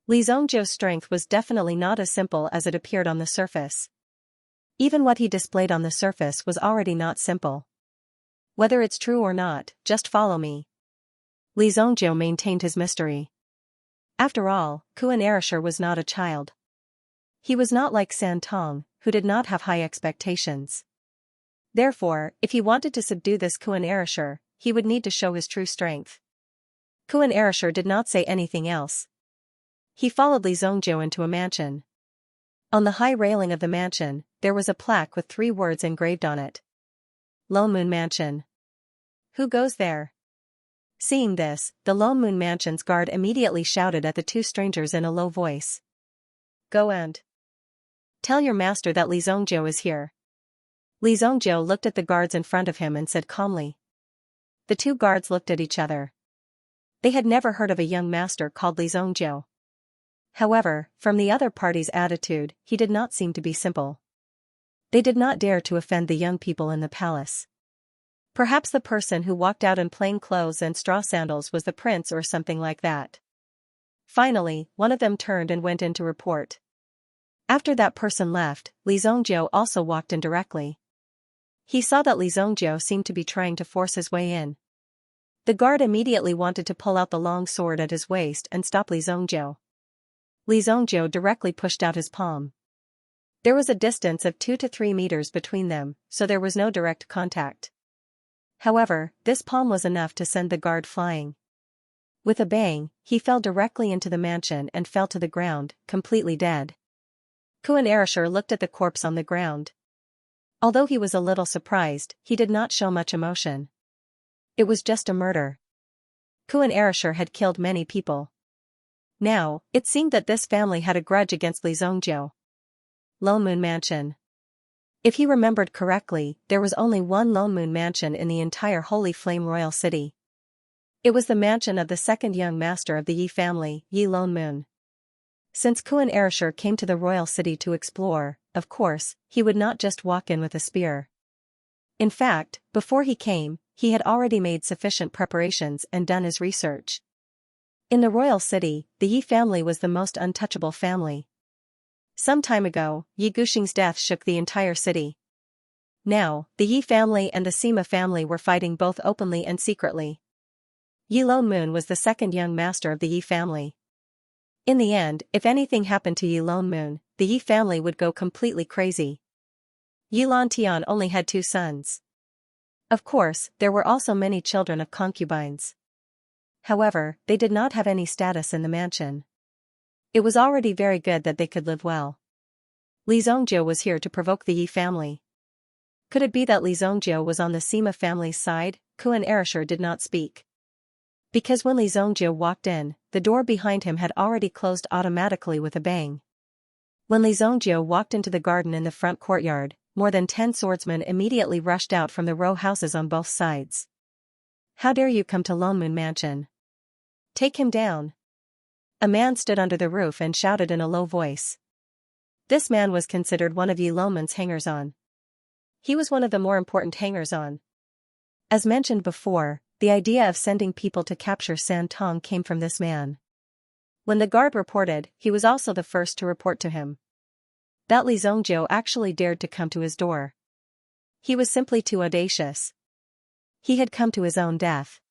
Li Zongjie's strength was definitely not as simple as it appeared on the surface. Even what he displayed on the surface was already not simple. Whether it's true or not, just follow me. Li Zongjie maintained his mystery. After all, Kuan Arashi was not a child. He was not like San Tong, who did not have high expectations. Therefore, if he wanted to subdue this Kuan Arashi, he would need to show his true strength. Kuan Arashi did not say anything else. He followed Li Zongjie into a mansion. On the high railing of the mansion, there was a plaque with 3 words engraved on it. Lone Moon Mansion. Who goes there? Seeing this, the Lone Moon Mansion's guard immediately shouted at the 2 strangers in a low voice. Go and tell your master that Li Zongjie is here. Li Zongjie looked at the guards in front of him and said calmly. The 2 guards looked at each other. They had never heard of a young master called Li Zongjie. However, from the other party's attitude, he did not seem to be simple. They did not dare to offend the young people in the palace. Perhaps the person who walked out in plain clothes and straw sandals was the prince or something like that. Finally, one of them turned and went in to report. After that person left, Li Zongjie also walked in directly. He saw that Li Zongjie seemed to be trying to force his way in. The guard immediately wanted to pull out the long sword at his waist and stop Li Zongjie. Li Zongjie directly pushed out his palm. There was a distance of 2 to 3 meters between them, so there was no direct contact. However, this palm was enough to send the guard flying. With a bang, he fell directly into the mansion and fell to the ground, completely dead. Kuan Erishur looked at the corpse on the ground. Although he was a little surprised, he did not show much emotion. It was just a murder. Kuan Erishur had killed many people. Now, it seemed that this family had a grudge against Li Zongjiu. Lone Moon Mansion. If he remembered correctly, there was only one Lone Moon Mansion in the entire Holy Flame Royal City. It was the mansion of the second young master of the Yi family, Yi Lone Moon. Since Kuan Erishur came to the royal city to explore, of course, he would not just walk in with a spear. In fact, before he came, he had already made sufficient preparations and done his research. In the royal city, the Yi family was the most untouchable family. Some time ago, Yi Guxing's death shook the entire city. Now, the Yi family and the Sima family were fighting both openly and secretly. Yi Lone Moon was the second young master of the Yi family. In the end, if anything happened to Yi Lone Moon, the Yi family would go completely crazy. Yi Lan Tian only had 2 sons. Of course, there were also many children of concubines. However, they did not have any status in the mansion. It was already very good that they could live well. Li Zongjiu was here to provoke the Yi family. Could it be that Li Zongjiu was on the Sima family's side? Kuan Erishur did not speak. Because when Li Zongjiu walked in, the door behind him had already closed automatically with a bang. When Li Zongjiu walked into the garden in the front courtyard, more than 10 swordsmen immediately rushed out from the row houses on both sides. How dare you come to Lone Moon Mansion? Take him down. A man stood under the roof and shouted in a low voice. This man was considered one of Yi Lone Moon's hangers-on. He was one of the more important hangers-on. As mentioned before, the idea of sending people to capture San Tong came from this man. When the guard reported, he was also the first to report to him. That Li Zongjiu actually dared to come to his door. He was simply too audacious. He had come to his own death.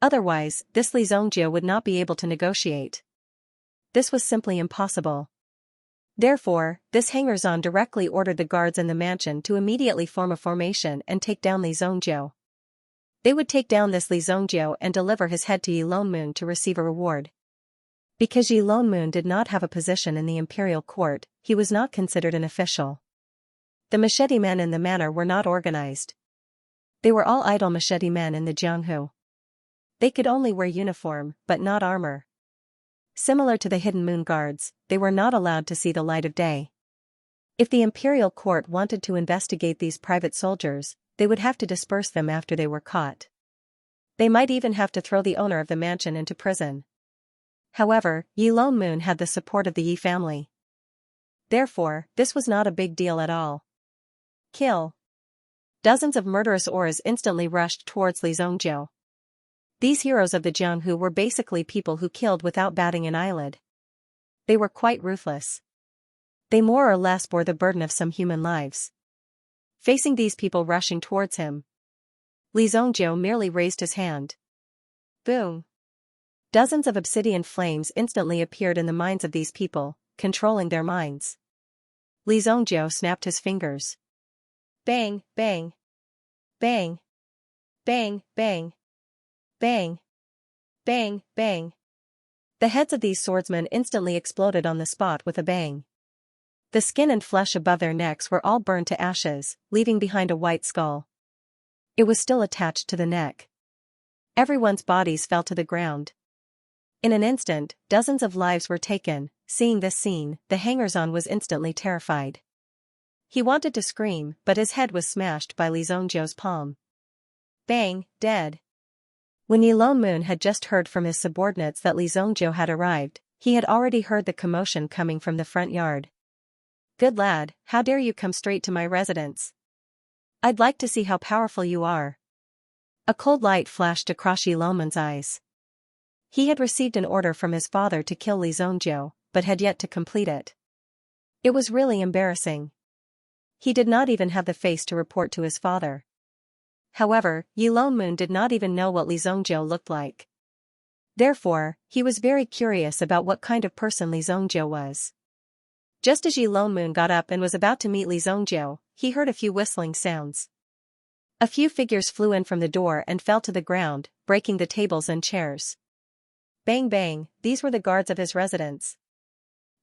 Otherwise, this Li Zongjiu would not be able to negotiate. This was simply impossible. Therefore, this hangers-on directly ordered the guards in the mansion to immediately form a formation and take down Li Zongjiu. They would take down this Li Zongjiu and deliver his head to Yi Lone Moon to receive a reward. Because Yi Lone Moon did not have a position in the imperial court, he was not considered an official. The machete men in the manor were not organized. They were all idle machete men in the Jianghu. They could only wear uniform, but not armor. Similar to the Hidden Moon Guards, they were not allowed to see the light of day. If the imperial court wanted to investigate these private soldiers, they would have to disperse them after they were caught. They might even have to throw the owner of the mansion into prison. However, Yi Lone Moon had the support of the Yi family. Therefore, this was not a big deal at all. Kill. Dozens of murderous auras instantly rushed towards Li Zongjiu. These heroes of the Jianghu were basically people who killed without batting an eyelid. They were quite ruthless. They more or less bore the burden of some human lives. Facing these people rushing towards him, Li Zongjiu merely raised his hand. Boom! Dozens of obsidian flames instantly appeared in the minds of these people, controlling their minds. Li Zongjiu snapped his fingers. Bang, bang. Bang. Bang, bang. Bang. Bang, bang. The heads of these swordsmen instantly exploded on the spot with a bang. The skin and flesh above their necks were all burned to ashes, leaving behind a white skull. It was still attached to the neck. Everyone's bodies fell to the ground. In an instant, dozens of lives were taken. Seeing this scene, the hangers-on was instantly terrified. He wanted to scream, but his head was smashed by Li Zongjiu's palm. Bang, dead. When Yi Lone Moon had just heard from his subordinates that Li Zongjiu had arrived, he had already heard the commotion coming from the front yard. Good lad, how dare you come straight to my residence? I'd like to see how powerful you are. A cold light flashed across Yi Lone Moon's eyes. He had received an order from his father to kill Li Zongjiu, but had yet to complete it. It was really embarrassing. He did not even have the face to report to his father. However, Yi Lone Moon did not even know what Li Zongjiu looked like. Therefore, he was very curious about what kind of person Li Zongjiu was. Just as Yi Longmoon got up and was about to meet Li Zongjiu, he heard a few whistling sounds. A few figures flew in from the door and fell to the ground, breaking the tables and chairs. Bang bang, these were the guards of his residence.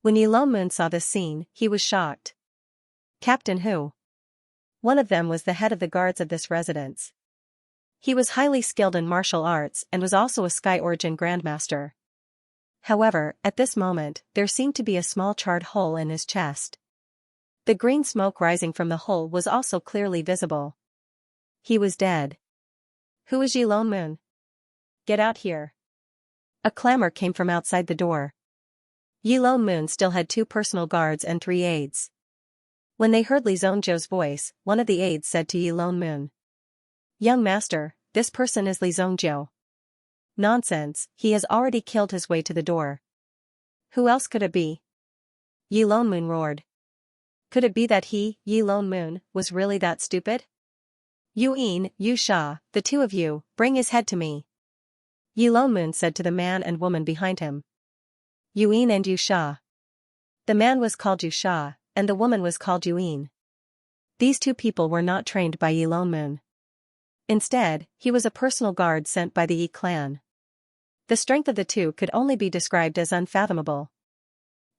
When Yi Longmoon saw this scene, he was shocked. Captain who? One of them was the head of the guards of this residence. He was highly skilled in martial arts and was also a Sky Origin Grandmaster. However, at this moment, there seemed to be a small charred hole in his chest. The green smoke rising from the hole was also clearly visible. He was dead. Who is Yi Longmoon? Get out here. A clamor came from outside the door. Yi Longmoon still had 2 personal guards and 3 aides. When they heard Li Zongjiu's voice, one of the aides said to Yi Longmoon, "Young master, this person is Li Zongjiu." "Nonsense, he has already killed his way to the door." "Who else could it be?" Yi Longmoon roared. Could it be that he, Yi Longmoon, was really that stupid? "Yuan, Yu Sha, the 2 of you, bring his head to me," Yi Longmoon said to the man and woman behind him. Yuan and Yu Sha. The man was called Yu Sha, and the woman was called Yuan. These 2 people were not trained by Yi Longmoon. Instead, he was a personal guard sent by the Yi clan. The strength of the 2 could only be described as unfathomable.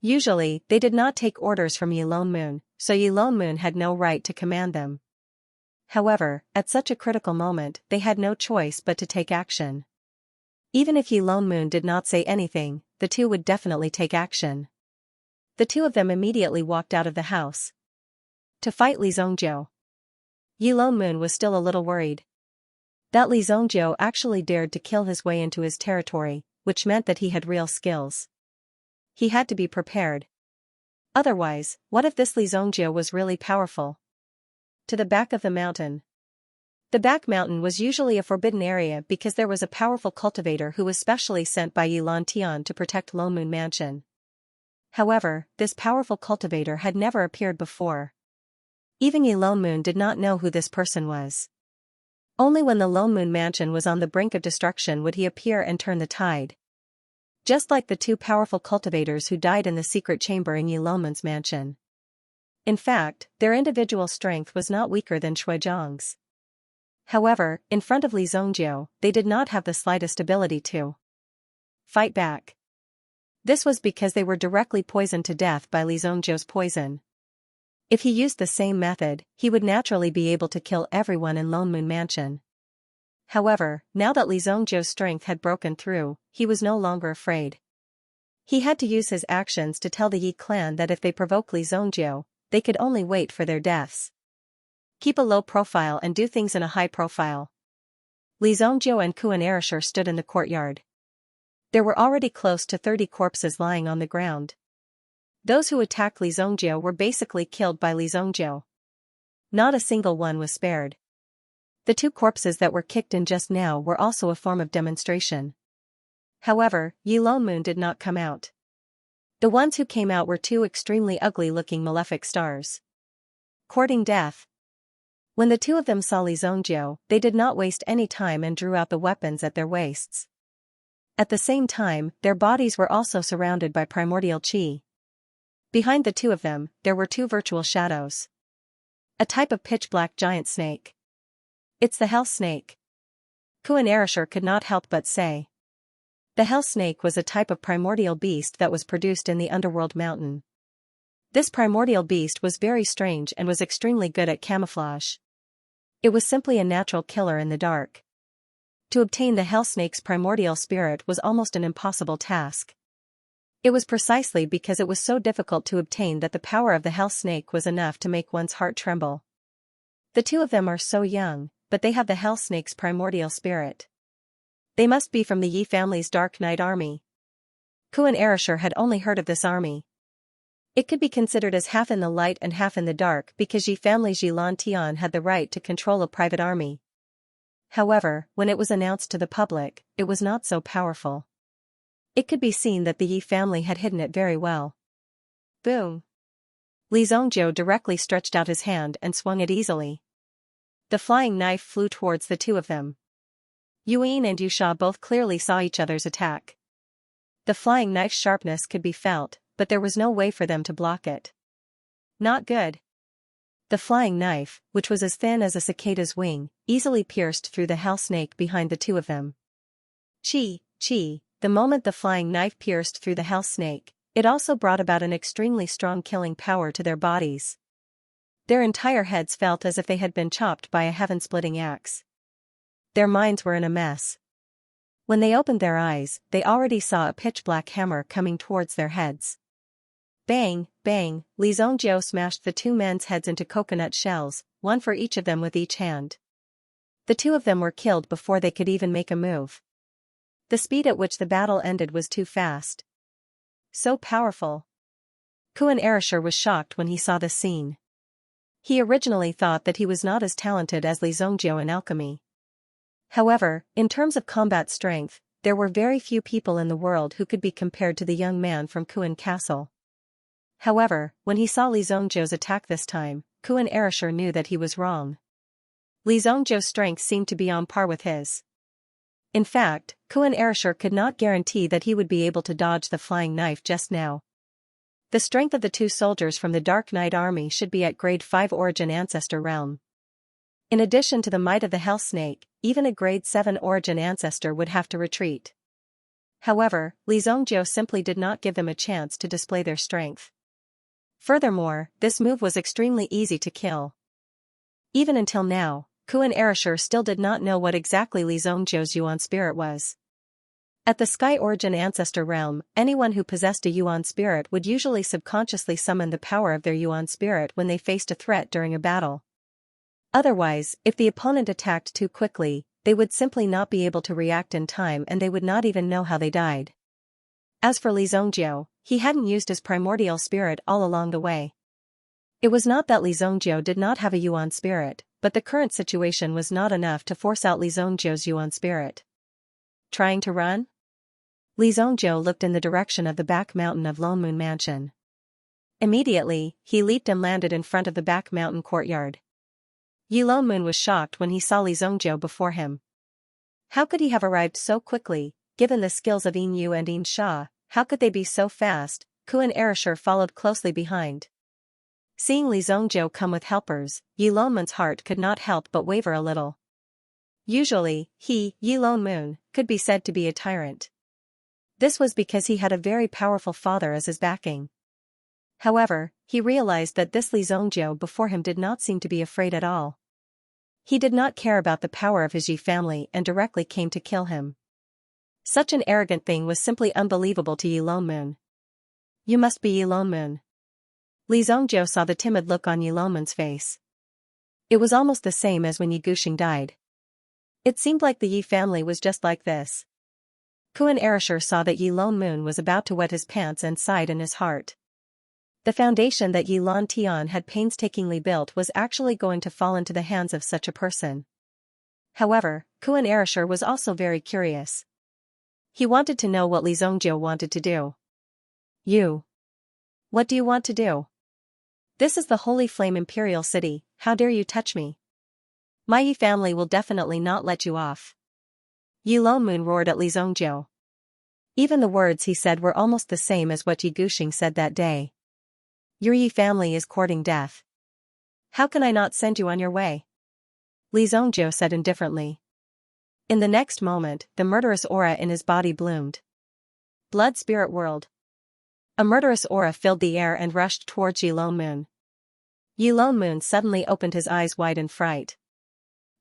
Usually, they did not take orders from Yi Longmoon, so Yi Longmoon had no right to command them. However, at such a critical moment, they had no choice but to take action. Even if Yi Longmoon did not say anything, the 2 would definitely take action. The 2 of them immediately walked out of the house to fight Li Zongjiu. Yi Longmoon was still a little worried. That Li Zongjiu actually dared to kill his way into his territory, which meant that he had real skills. He had to be prepared. Otherwise, what if this Li Zongjiu was really powerful? To the back of the mountain. The back mountain was usually a forbidden area because there was a powerful cultivator who was specially sent by Yi Lantian to protect Longmoon Mansion. However, this powerful cultivator had never appeared before. Even Yi Longmoon did not know who this person was. Only when the Longmoon Mansion was on the brink of destruction would he appear and turn the tide. Just like the 2 powerful cultivators who died in the secret chamber in Yi Longmoon's mansion. In fact, their individual strength was not weaker than Shuizhang's. However, in front of Li Zongjiu, they did not have the slightest ability to fight back. This was because they were directly poisoned to death by Li Zongjiu's poison. If he used the same method, he would naturally be able to kill everyone in Longmoon Mansion. However, now that Li Zongjiu's strength had broken through, he was no longer afraid. He had to use his actions to tell the Yi clan that if they provoke Li Zongjiu, they could only wait for their deaths. Keep a low profile and do things in a high profile. Li Zongjiu and Kuan Erishur stood in the courtyard. There were already close to 30 corpses lying on the ground. Those who attacked Li Zongjiu were basically killed by Li Zongjiu. Not a single one was spared. The 2 corpses that were kicked in just now were also a form of demonstration. However, Yi Longmoon did not come out. The ones who came out were 2 extremely ugly-looking malefic stars. Courting death. When the 2 of them saw Li Zongjiu, they did not waste any time and drew out the weapons at their waists. At the same time, their bodies were also surrounded by primordial qi. Behind the 2 of them, there were 2 virtual shadows. A type of pitch-black giant snake. It's the Hell Snake. Kuan Erishur could not help but say. The Hell Snake was a type of primordial beast that was produced in the underworld mountain. This primordial beast was very strange and was extremely good at camouflage. It was simply a natural killer in the dark. To obtain the Hell Snake's primordial spirit was almost an impossible task. It was precisely because it was so difficult to obtain that the power of the Hell Snake was enough to make one's heart tremble. The 2 of them are so young, but they have the Hell Snake's primordial spirit. They must be from the Yi family's Dark Knight army. Kuan Erishur had only heard of this army. It could be considered as half in the light and half in the dark because Yi family's Yi Lantian had the right to control a private army. However, when it was announced to the public, it was not so powerful. It could be seen that the Yi family had hidden it very well. Boom! Li Zongjiu directly stretched out his hand and swung it easily. The flying knife flew towards the 2 of them. Yuan and Yu Sha both clearly saw each other's attack. The flying knife's sharpness could be felt, but there was no way for them to block it. Not good. The flying knife, which was as thin as a cicada's wing, easily pierced through the hell snake behind the two of them. Chi. The moment the flying knife pierced through the hell snake, it also brought about an extremely strong killing power to their bodies. Their entire heads felt as if they had been chopped by a heaven-splitting axe. Their minds were in a mess. When they opened their eyes, they already saw a pitch-black hammer coming towards their heads. Bang, bang, Li Zongjiu smashed the two men's heads into coconut shells, one for each of them with each hand. The two of them were killed before they could even make a move. The speed at which the battle ended was too fast. So powerful. Kuan Erishur was shocked when he saw this scene. He originally thought that he was not as talented as Li Zongjiu in alchemy. However, in terms of combat strength, there were very few people in the world who could be compared to the young man from Kuan Castle. However, when he saw Li Zongjiu's attack this time, Kuan Erishur knew that he was wrong. Li Zongjiu's strength seemed to be on par with his. In fact, Kuan Erishur could not guarantee that he would be able to dodge the flying knife just now. The strength of the two soldiers from the Dark Knight army should be at grade 5 origin ancestor realm. In addition to the might of the Hell Snake, even a grade 7 origin ancestor would have to retreat. However, Li Zongjiu simply did not give them a chance to display their strength. Furthermore, this move was extremely easy to kill. Even until now, Kuan Erishur still did not know what exactly Li Zongjiu's Yuan spirit was. At the Sky Origin Ancestor realm, anyone who possessed a Yuan spirit would usually subconsciously summon the power of their Yuan spirit when they faced a threat during a battle. Otherwise, if the opponent attacked too quickly, they would simply not be able to react in time and they would not even know how they died. As for Li Zongjiu, he hadn't used his primordial spirit all along the way. It was not that Li Zongjiu did not have a Yuan spirit, but the current situation was not enough to force out Li Zongjiu's Yuan spirit. Trying to run? Li Zongjiu looked in the direction of the back mountain of Lone Moon Mansion. Immediately, he leaped and landed in front of the back mountain courtyard. Yi Lone Moon was shocked when he saw Li Zongjiu before him. How could he have arrived so quickly, given the skills of Yin Yu and Yin Sha? How could they be so fast? Kuan Erishur followed closely behind. Seeing Li Zongjiu come with helpers, Yi Lone Moon's heart could not help but waver a little. Usually, he, Yi Lone Moon, could be said to be a tyrant. This was because he had a very powerful father as his backing. However, he realized that this Li Zongjiu before him did not seem to be afraid at all. He did not care about the power of his Yi family and directly came to kill him. Such an arrogant thing was simply unbelievable to Yi Lone Moon. You must be Yi Lone Moon. Li Zongjiu saw the timid look on Yi Lone Moon's face. It was almost the same as when Yi Guxing died. It seemed like the Yi family was just like this. Kuan Erishur saw that Yi Lone Moon was about to wet his pants and sighed in his heart. The foundation that Yi Lan Tian had painstakingly built was actually going to fall into the hands of such a person. However, Kuan Erishur was also very curious. He wanted to know what Li Zongjiu wanted to do. You. What do you want to do? This is the Holy Flame Imperial City, how dare you touch me? My Yi family will definitely not let you off. Yi Lone Moon roared at Li Zongjiu. Even the words he said were almost the same as what Yi Guxing said that day. Your Yi family is courting death. How can I not send you on your way? Li Zongjiu said indifferently. In the next moment, the murderous aura in his body bloomed. Blood Spirit World. A murderous aura filled the air and rushed towards Yi Lone Moon. Yi Lone Moon suddenly opened his eyes wide in fright.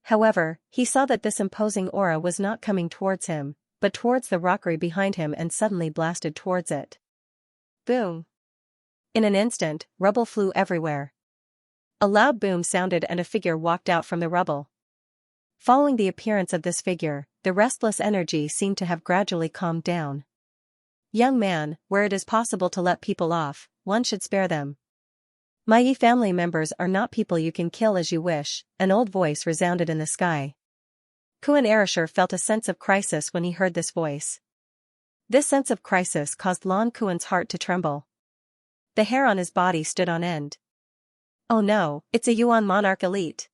However, he saw that this imposing aura was not coming towards him, but towards the rockery behind him and suddenly blasted towards it. Boom! In an instant, rubble flew everywhere. A loud boom sounded and a figure walked out from the rubble. Following the appearance of this figure, the restless energy seemed to have gradually calmed down. Young man, where it is possible to let people off, one should spare them. My Yi family members are not people you can kill as you wish, an old voice resounded in the sky. Kuan Erishur felt a sense of crisis when he heard this voice. This sense of crisis caused Lan Kuan's heart to tremble. The hair on his body stood on end. Oh no, it's a Yuan monarch elite.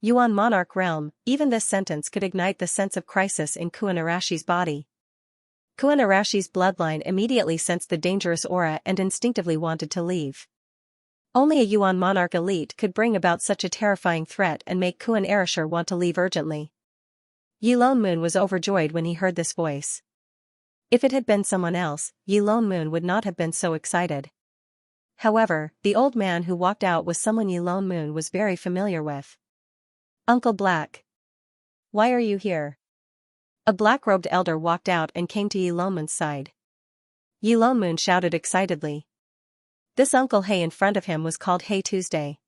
Yuan monarch realm, even this sentence could ignite the sense of crisis in Kuan Erishur's body. Kuan Arashi's bloodline immediately sensed the dangerous aura and instinctively wanted to leave. Only a Yuan monarch elite could bring about such a terrifying threat and make Kuan Arashir want to leave urgently. Yi Lone Moon was overjoyed when he heard this voice. If it had been someone else, Yi Lone Moon would not have been so excited. However, the old man who walked out was someone Yi Lone Moon was very familiar with. Uncle Black. Why are you here? A black-robed elder walked out and came to Yi Lone Moon's side. Yi Lone Moon shouted excitedly. This Uncle He in front of him was called He Tuesday.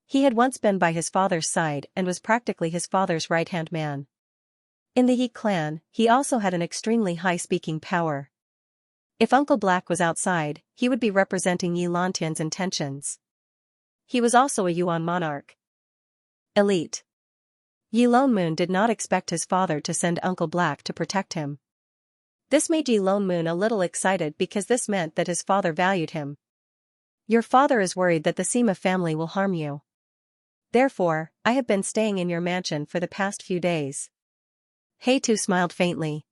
He had once been by his father's side and was practically his father's right-hand man. In the He clan, he also had an extremely high speaking power. If Uncle Black was outside, he would be representing Yi Lantian's intentions. He was also a Yuan monarch. Elite. Yi Lone Moon did not expect his father to send Uncle Black to protect him. This made Yi Lone Moon a little excited because this meant that his father valued him. Your father is worried that the Sima family will harm you. Therefore, I have been staying in your mansion for the past few days. He Tu smiled faintly.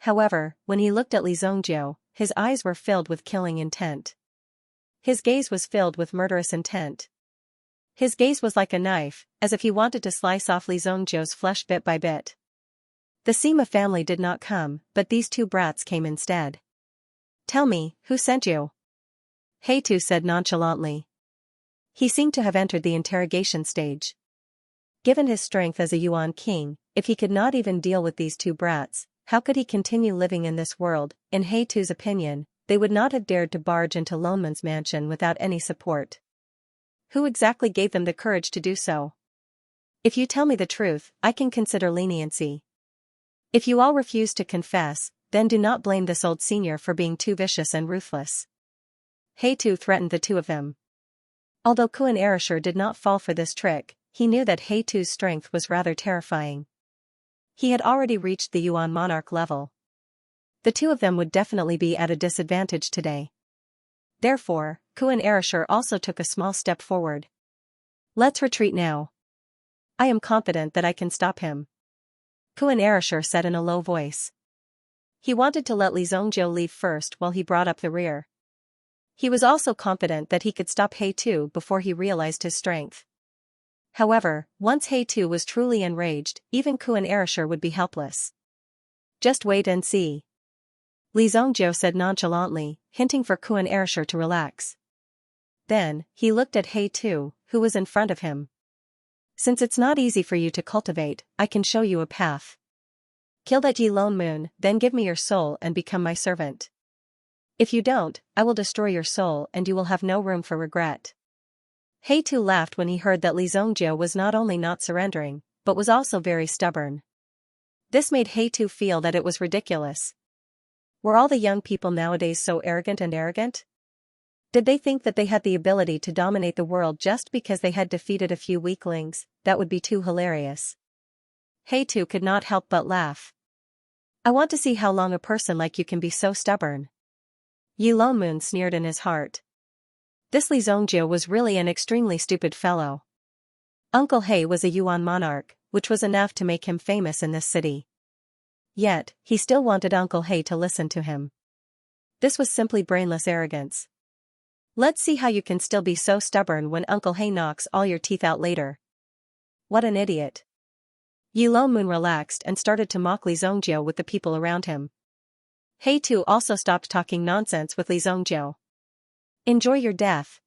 However, when he looked at Li Zongjiu, his eyes were filled with killing intent. His gaze was filled with murderous intent. His gaze was like a knife, as if he wanted to slice off Li Zongjiu's flesh bit by bit. The Sima family did not come, but these two brats came instead. Tell me, who sent you? He Tu said nonchalantly. He seemed to have entered the interrogation stage. Given his strength as a Yuan king, if he could not even deal with these two brats, how could he continue living in this world? In He Tu's opinion, they would not have dared to barge into Lone Moon's mansion without any support. Who exactly gave them the courage to do so? If you tell me the truth, I can consider leniency. If you all refuse to confess, then do not blame this old senior for being too vicious and ruthless. He Tu threatened the two of them. Although Kuan Arashir did not fall for this trick, he knew that He Tu's strength was rather terrifying. He had already reached the Yuan monarch level. The two of them would definitely be at a disadvantage today. Therefore, Kuan Arashir also took a small step forward. Let's retreat now. I am confident that I can stop him. Kuan Arashir said in a low voice. He wanted to let Li Zongjiu leave first while he brought up the rear. He was also confident that he could stop He Tu before he realized his strength. However, once He Tu was truly enraged, even Kuan Arashir would be helpless. Just wait and see. Li Zongjiu said nonchalantly, hinting for Kuan Arashir to relax. Then, he looked at He Tu, who was in front of him. Since it's not easy for you to cultivate, I can show you a path. Kill that Yi Lone Moon, then give me your soul and become my servant. If you don't, I will destroy your soul and you will have no room for regret. He Tu laughed when he heard that Li Zongjiu was not only not surrendering, but was also very stubborn. This made He Tu feel that it was ridiculous. Were all the young people nowadays so arrogant and arrogant? Did they think that they had the ability to dominate the world just because they had defeated a few weaklings? That would be too hilarious. He Tu could not help but laugh. I want to see how long a person like you can be so stubborn. Yi Lone Moon sneered in his heart. This Li Zongjiu was really an extremely stupid fellow. Uncle He was a Yuan monarch, which was enough to make him famous in this city. Yet, he still wanted Uncle He to listen to him. This was simply brainless arrogance. Let's see how you can still be so stubborn when Uncle He knocks all your teeth out later. What an idiot. Yi Lone Moon relaxed and started to mock Li Zongjiu with the people around him. He Tu also stopped talking nonsense with Li Zongjiu. Enjoy your death.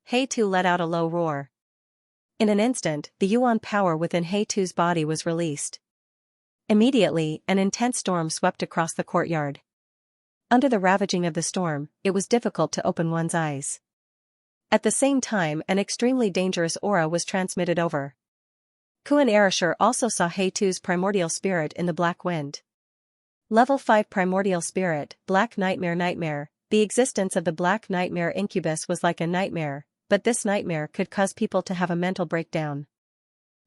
He Tu let out a low roar. In an instant, the Yuan power within He Tu's body was released. Immediately, an intense storm swept across the courtyard. Under the ravaging of the storm, it was difficult to open one's eyes. At the same time, an extremely dangerous aura was transmitted over. Kuan Arashir also saw He Tu's primordial spirit in the black wind. Level 5 Primordial Spirit, Black Nightmare. The existence of the Black Nightmare incubus was like a nightmare, but this nightmare could cause people to have a mental breakdown.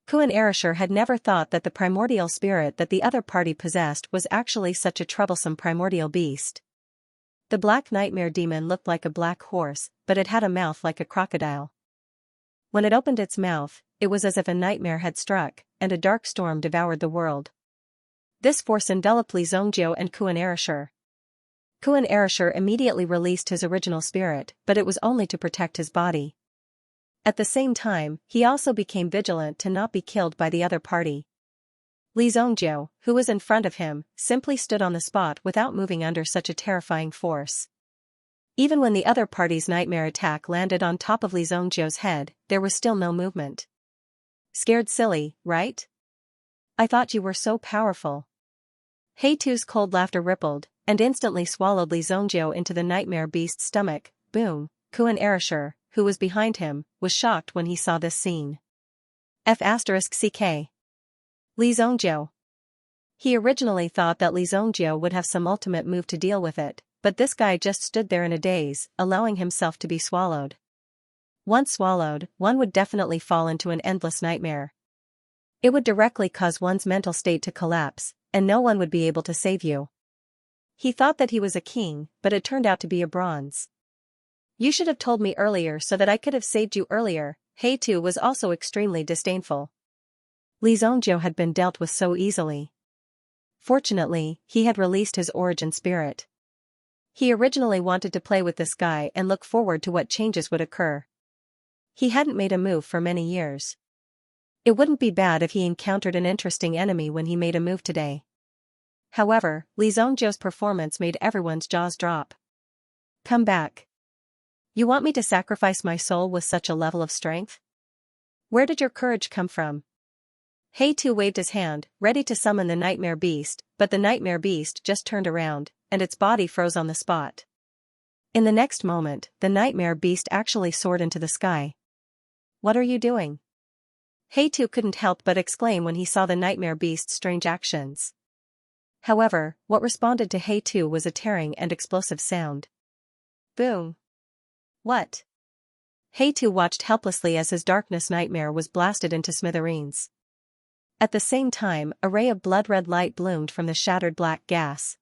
Kuan Arashir had never thought that the primordial spirit that the other party possessed was actually such a troublesome primordial beast. The Black Nightmare demon looked like a black horse, but it had a mouth like a crocodile. When it opened its mouth, it was as if a nightmare had struck, and a dark storm devoured the world. This force enveloped Li Zongjiu and Kuan Erishur. Kuan Erishur immediately released his original spirit, but it was only to protect his body. At the same time, he also became vigilant to not be killed by the other party. Li Zongjiu, who was in front of him, simply stood on the spot without moving under such a terrifying force. Even when the other party's nightmare attack landed on top of Li Zongjiu's head, there was still no movement. Scared silly, right? I thought you were so powerful. Heitu's cold laughter rippled, and instantly swallowed Li Zongjiu into the nightmare beast's stomach. Boom! Kuan Erishur, who was behind him, was shocked when he saw this scene. F***ck. Li Zongjiu. He originally thought that Li Zongjiu would have some ultimate move to deal with it, but this guy just stood there in a daze, allowing himself to be swallowed. Once swallowed, one would definitely fall into an endless nightmare. It would directly cause one's mental state to collapse, and no one would be able to save you. He thought that he was a king, but it turned out to be a bronze. You should have told me earlier so that I could have saved you earlier. Heitu was also extremely disdainful. Li Zongjiu had been dealt with so easily. Fortunately, he had released his origin spirit. He originally wanted to play with this guy and look forward to what changes would occur. He hadn't made a move for many years. It wouldn't be bad if he encountered an interesting enemy when he made a move today. However, Li Zongjiu's performance made everyone's jaws drop. Come back. You want me to sacrifice my soul with such a level of strength? Where did your courage come from? Heitu waved his hand, ready to summon the nightmare beast, but the nightmare beast just turned around, and its body froze on the spot. In the next moment, the nightmare beast actually soared into the sky. What are you doing? Heitu couldn't help but exclaim when he saw the nightmare beast's strange actions. However, what responded to Heitu was a tearing and explosive sound. Boom! What? Heitu watched helplessly as his darkness nightmare was blasted into smithereens. At the same time, a ray of blood-red light bloomed from the shattered black gas.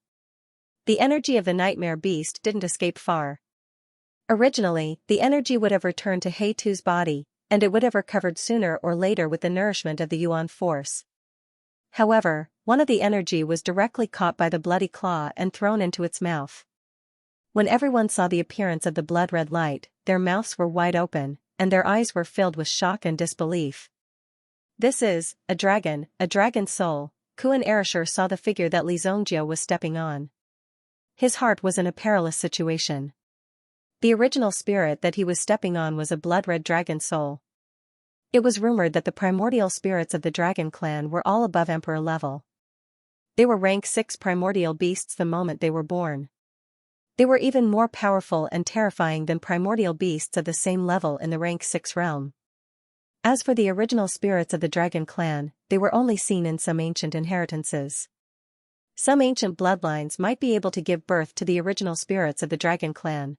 The energy of the nightmare beast didn't escape far. Originally, the energy would have returned to Heitu's body, and it would have recovered sooner or later with the nourishment of the Yuan force. However, one of the energy was directly caught by the bloody claw and thrown into its mouth. When everyone saw the appearance of the blood-red light, their mouths were wide open, and their eyes were filled with shock and disbelief. This is a dragon soul. Kuan Erishur saw the figure that Li Zongjiu was stepping on. His heart was in a perilous situation. The original spirit that he was stepping on was a blood-red dragon soul. It was rumored that the primordial spirits of the dragon clan were all above emperor level. They were rank 6 primordial beasts the moment they were born. They were even more powerful and terrifying than primordial beasts of the same level in the rank 6 realm. As for the original spirits of the dragon clan, they were only seen in some ancient inheritances. Some ancient bloodlines might be able to give birth to the original spirits of the dragon clan.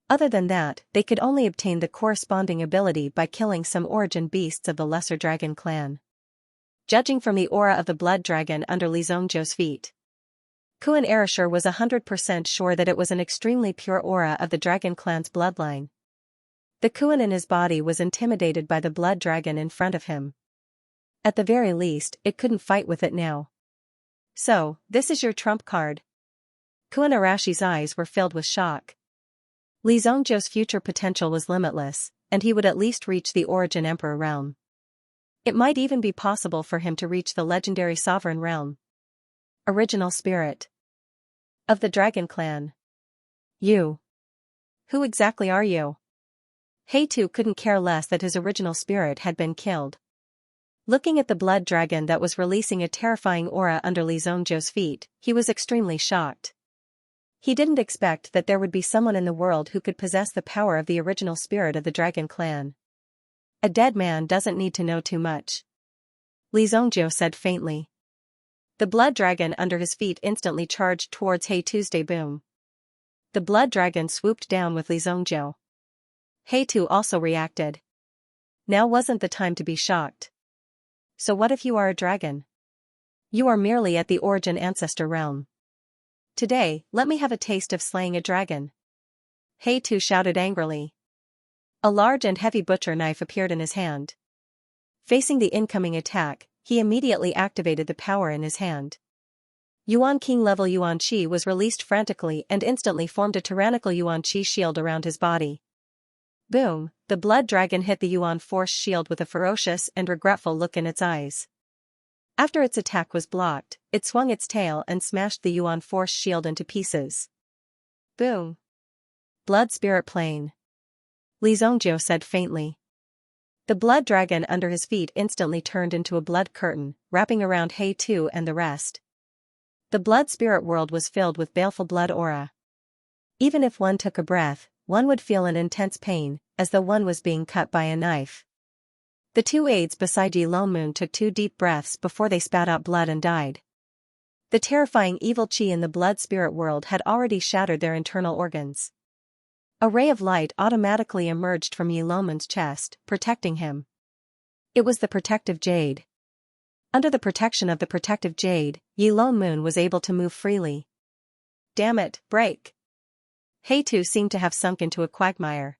Other than that, they could only obtain the corresponding ability by killing some origin beasts of the lesser dragon clan. Judging from the aura of the blood dragon under Li Zongjiu's feet, Kuan Erishur was 100% sure that it was an extremely pure aura of the dragon clan's bloodline. The Kuan in his body was intimidated by the blood dragon in front of him. At the very least, it couldn't fight with it now. So, this is your trump card? Kuan Arashi's eyes were filled with shock. Li Zongjiu's future potential was limitless, and he would at least reach the origin emperor realm. It might even be possible for him to reach the legendary sovereign realm. Original spirit of the dragon clan. You. Who exactly are you? Heitu couldn't care less that his original spirit had been killed. Looking at the blood dragon that was releasing a terrifying aura under Li Zongjiu's feet, he was extremely shocked. He didn't expect that there would be someone in the world who could possess the power of the original spirit of the dragon clan. A dead man doesn't need to know too much. Li Zongjiu said faintly. The blood dragon under his feet instantly charged towards Heitu's boom. The blood dragon swooped down with Li Zongjiu. Heitu also reacted. Now wasn't the time to be shocked. So what if you are a dragon? You are merely at the origin ancestor realm. Today, let me have a taste of slaying a dragon. Heitu shouted angrily. A large and heavy butcher knife appeared in his hand. Facing the incoming attack, he immediately activated the power in his hand. Yuan King level Yuan Qi was released frantically and instantly formed a tyrannical Yuan Qi shield around his body. Boom, the blood dragon hit the Yuan force shield with a ferocious and regretful look in its eyes. After its attack was blocked, it swung its tail and smashed the Yuan force shield into pieces. Boom. Blood spirit plane. Li Zongjiu said faintly. The blood dragon under his feet instantly turned into a blood curtain, wrapping around He Tu and the rest. The blood spirit world was filled with baleful blood aura. Even if one took a breath, one would feel an intense pain, as though one was being cut by a knife. The two aides beside Yi Longmoon took 2 deep breaths before they spat out blood and died. The terrifying evil qi in the blood spirit world had already shattered their internal organs. A ray of light automatically emerged from Yi Longmoon's chest, protecting him. It was the protective jade. Under the protection of the protective jade, Yi Longmoon was able to move freely. Damn it, break! He Tu seemed to have sunk into a quagmire.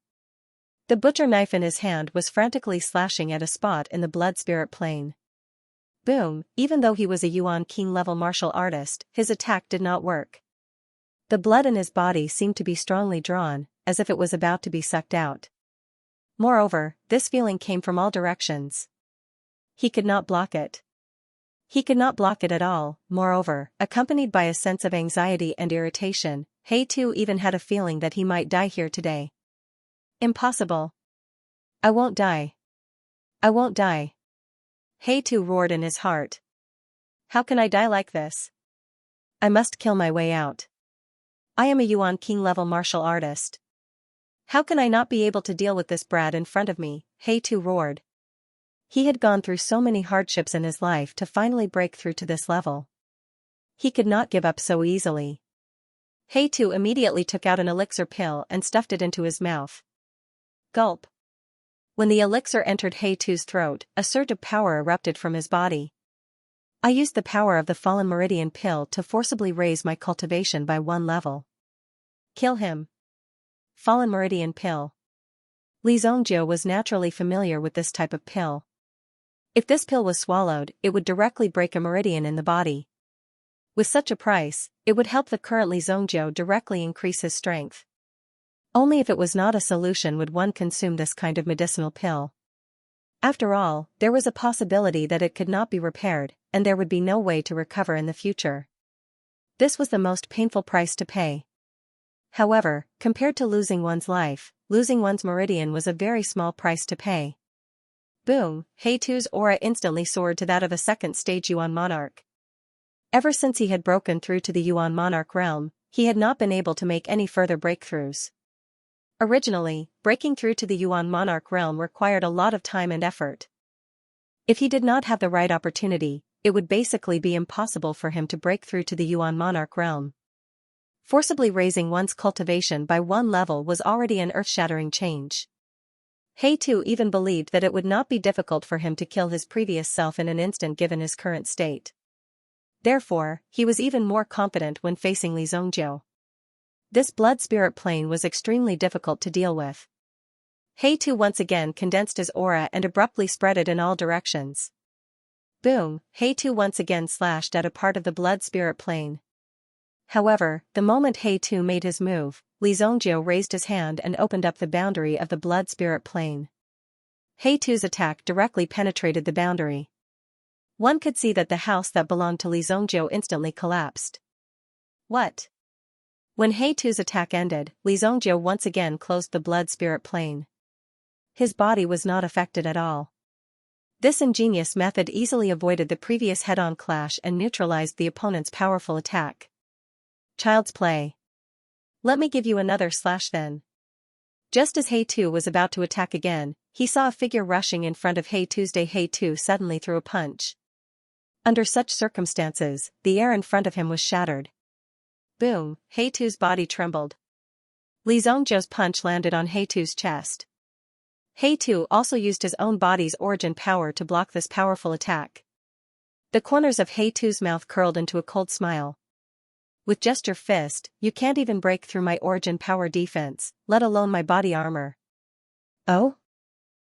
The butcher knife in his hand was frantically slashing at a spot in the blood spirit plane. Boom, even though he was a Yuan King level martial artist, his attack did not work. The blood in his body seemed to be strongly drawn, as if it was about to be sucked out. Moreover, this feeling came from all directions. He could not block it. He could not block it at all. Moreover, accompanied by a sense of anxiety and irritation, He Tu even had a feeling that he might die here today. Impossible. I won't die. I won't die. He Tu roared in his heart. How can I die like this? I must kill my way out. I am a Yuan King level martial artist. How can I not be able to deal with this brat in front of me? He Tu roared. He had gone through so many hardships in his life to finally break through to this level. He could not give up so easily. He Tu immediately took out an elixir pill and stuffed it into his mouth. Gulp. When the elixir entered He Tu's throat, a surge of power erupted from his body. I used the power of the Fallen Meridian pill to forcibly raise my cultivation by 1 level. Kill him. Fallen Meridian pill. Li Zongjiu was naturally familiar with this type of pill. If this pill was swallowed, it would directly break a meridian in the body. With such a price, it would help the current Li Zongjiu directly increase his strength. Only if it was not a solution would one consume this kind of medicinal pill. After all, there was a possibility that it could not be repaired, and there would be no way to recover in the future. This was the most painful price to pay. However, compared to losing one's life, losing one's meridian was a very small price to pay. Boom, He Tu's aura instantly soared to that of a second-stage Yuan monarch. Ever since he had broken through to the Yuan monarch realm, he had not been able to make any further breakthroughs. Originally, breaking through to the Yuan monarch realm required a lot of time and effort. If he did not have the right opportunity, it would basically be impossible for him to break through to the Yuan monarch realm. Forcibly raising one's cultivation by 1 level was already an earth-shattering change. He Tu even believed that it would not be difficult for him to kill his previous self in an instant given his current state. Therefore, he was even more confident when facing Li Zongjiu. This blood spirit plane was extremely difficult to deal with. He Tu once again condensed his aura and abruptly spread it in all directions. Boom, He Tu once again slashed at a part of the blood spirit plane. However, the moment He Tu made his move, Li Zongjiu raised his hand and opened up the boundary of the blood spirit plane. He Tu's attack directly penetrated the boundary. One could see that the house that belonged to Li Zongjiu instantly collapsed. What? When He Tu's attack ended, Li Zongjiu once again closed the blood spirit plane. His body was not affected at all. This ingenious method easily avoided the previous head-on clash and neutralized the opponent's powerful attack. Child's play. Let me give you another slash then. Just as He Tu was about to attack again, he saw a figure rushing in front of He Tu suddenly threw a punch. Under such circumstances, the air in front of him was shattered. Boom, He Tu's body trembled. Li Zongjiu's punch landed on He Tu's chest. He Tu also used his own body's origin power to block this powerful attack. The corners of He Tu's mouth curled into a cold smile. With just your fist, you can't even break through my origin power defense, let alone my body armor. Oh?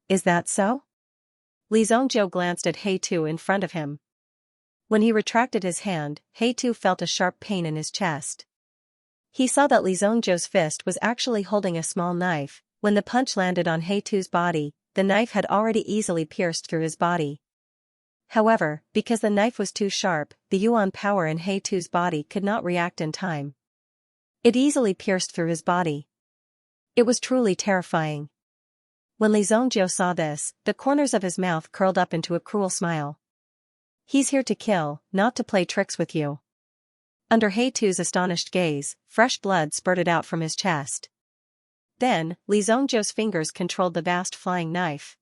Is that so? Li Zongjiu glanced at He Tu in front of him. When he retracted his hand, He-Tu felt a sharp pain in his chest. He saw that Li Zhongzhou's fist was actually holding a small knife. When the punch landed on He-Tu's body, the knife had already easily pierced through his body. However, because the knife was too sharp, the Yuan power in He-Tu's body could not react in time. It easily pierced through his body. It was truly terrifying. When Li Zhongzhou saw this, the corners of his mouth curled up into a cruel smile. He's here to kill, not to play tricks with you. Under He-Tu's astonished gaze, fresh blood spurted out from his chest. Then, Li Zhongzhou's fingers controlled the vast flying knife.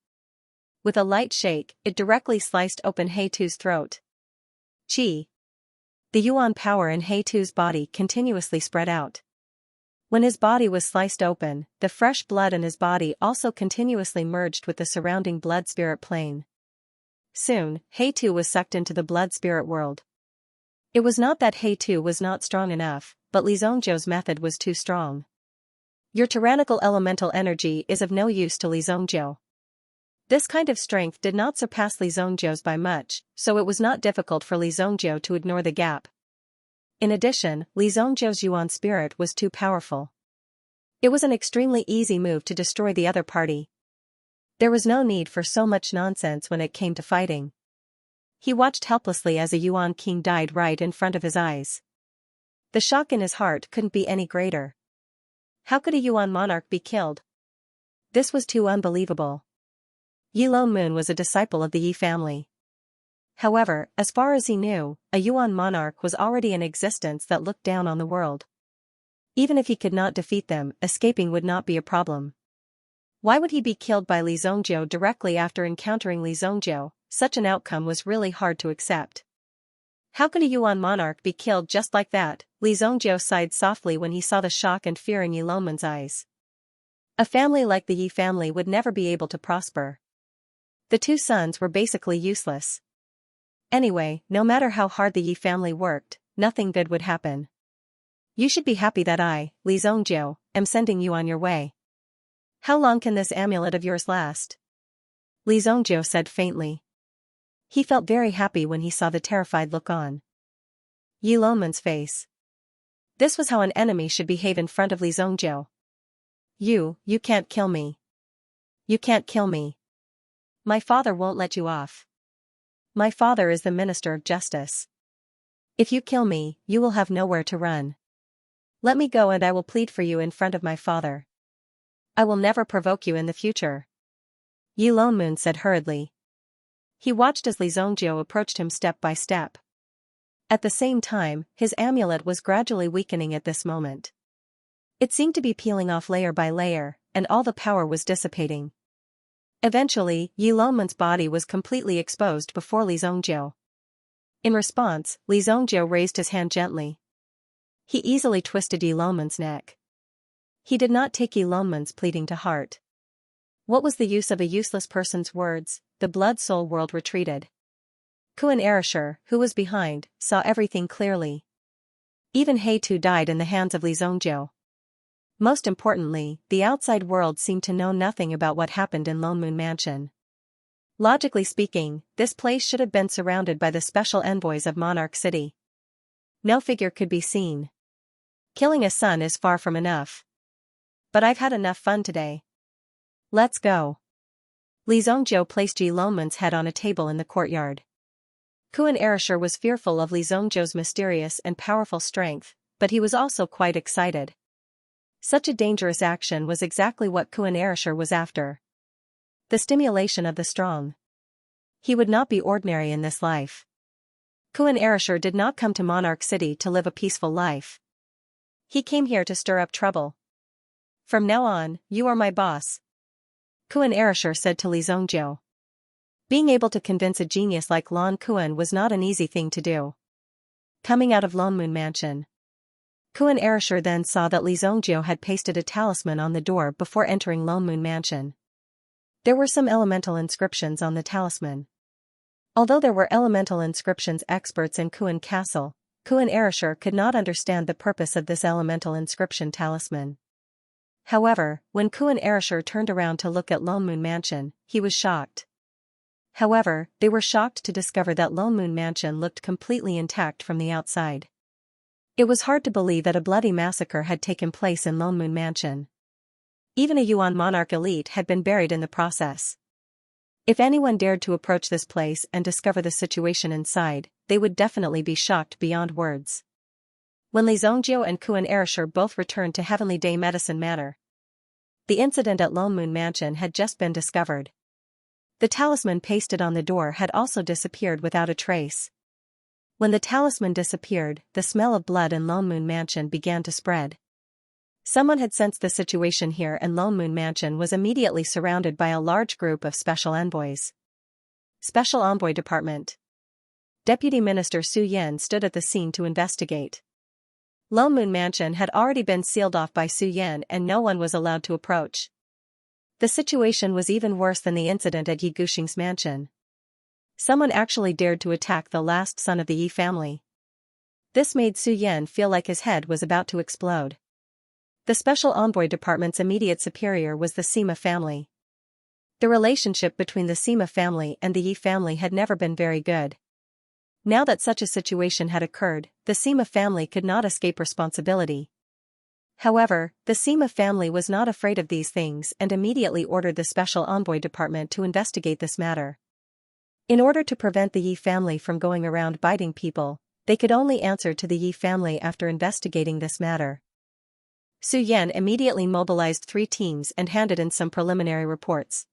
With a light shake, it directly sliced open He-Tu's throat. Qi. The Yuan power in He-Tu's body continuously spread out. When his body was sliced open, the fresh blood in his body also continuously merged with the surrounding blood-spirit plane. Soon, He-Tu was sucked into the blood-spirit world. It was not that He-Tu was not strong enough, but Li Zhongzhou's method was too strong. Your tyrannical elemental energy is of no use to Li Zhongzhou. This kind of strength did not surpass Li Zhongzhou's by much, so it was not difficult for Li Zhongzhou to ignore the gap. In addition, Li Zhongzhou's Yuan spirit was too powerful. It was an extremely easy move to destroy the other party. There was no need for so much nonsense when it came to fighting. He watched helplessly as a Yuan king died right in front of his eyes. The shock in his heart couldn't be any greater. How could a Yuan monarch be killed? This was too unbelievable. Yi Longmoon was a disciple of the Yi family. However, as far as he knew, a Yuan monarch was already in existence that looked down on the world. Even if he could not defeat them, escaping would not be a problem. Why would he be killed by Li Zhongzhou directly after encountering Li Zhongzhou? Such an outcome was really hard to accept. How could a Yuan monarch be killed just like that? Li Zhongzhou sighed softly when he saw the shock and fear in Yi Longmoon's eyes. A family like the Yi family would never be able to prosper. The two sons were basically useless. Anyway, no matter how hard the Yi family worked, nothing good would happen. You should be happy that I, Li Zhongzhou, am sending you on your way. How long can this amulet of yours last? Li Zhongzhou said faintly. He felt very happy when he saw the terrified look on Yi Longmoon's face. This was how an enemy should behave in front of Li Zhongzhou. You can't kill me. You can't kill me. My father won't let you off. My father is the Minister of Justice. If you kill me, you will have nowhere to run. Let me go and I will plead for you in front of my father. I will never provoke you in the future. Yi Longmoon said hurriedly. He watched as Li Zhongzhou approached him step by step. At the same time, his amulet was gradually weakening at this moment. It seemed to be peeling off layer by layer, and all the power was dissipating. Eventually, Yi Longmoon's body was completely exposed before Li Zhongzhou. In response, Li Zhongzhou raised his hand gently. He easily twisted Yi Longmoon's neck. He did not take Yi Longmoon's pleading to heart. What was the use of a useless person's words? The blood-soul world retreated. Kuan Erishur, who was behind, saw everything clearly. Even He-Tu died in the hands of Li Zhongzhou. Most importantly, the outside world seemed to know nothing about what happened in Longmoon Mansion. Logically speaking, this place should have been surrounded by the special envoys of Monarch City. No figure could be seen. Killing a son is far from enough. But I've had enough fun today. Let's go. Li Zhongzhou placed Yi Longmoon's head on a table in the courtyard. Kuan Erishur was fearful of Li Zhongzhou's mysterious and powerful strength, but he was also quite excited. Such a dangerous action was exactly what Kuan Erishur was after. The stimulation of the strong. He would not be ordinary in this life. Kuan Erishur did not come to Monarch City to live a peaceful life. He came here to stir up trouble. From now on, you are my boss. Kuan Erishur said to Li Zhongzhou. Being able to convince a genius like Lan Kuan was not an easy thing to do. Coming out of Longmoon Mansion, Kuan Erishur then saw that Li Zhongzhou had pasted a talisman on the door before entering Longmoon Mansion. There were some elemental inscriptions on the talisman. Although there were elemental inscriptions experts in Kuan Castle, Kuan Erishur could not understand the purpose of this elemental inscription talisman. However, when Kuan Erishur turned around to look at Longmoon Mansion, he was shocked. However, they were shocked to discover that Lone Moon Mansion looked completely intact from the outside. It was hard to believe that a bloody massacre had taken place in Lone Moon Mansion. Even a Yuan monarch elite had been buried in the process. If anyone dared to approach this place and discover the situation inside, they would definitely be shocked beyond words. When Li Zhongjiu and Kuan Erishur both returned to Heavenly Day Medicine Manor, the incident at Lone Moon Mansion had just been discovered. The talisman pasted on the door had also disappeared without a trace. When the talisman disappeared, the smell of blood in Lone Moon Mansion began to spread. Someone had sensed the situation here, and Lone Moon Mansion was immediately surrounded by a large group of special envoys. Special Envoy Department. Deputy Minister Su Yan stood at the scene to investigate. Lone Moon Mansion had already been sealed off by Su Yan and no one was allowed to approach. The situation was even worse than the incident at Yi Guxing's mansion. Someone actually dared to attack the last son of the Yi family. This made Su Yan feel like his head was about to explode. The Special Envoy Department's immediate superior was the Sima family. The relationship between the Sima family and the Yi family had never been very good. Now that such a situation had occurred, the Sima family could not escape responsibility. However, the Sima family was not afraid of these things and immediately ordered the Special Envoy Department to investigate this matter. In order to prevent the Yi family from going around biting people, they could only answer to the Yi family after investigating this matter. Su Yan immediately mobilized 3 teams and handed in some preliminary reports.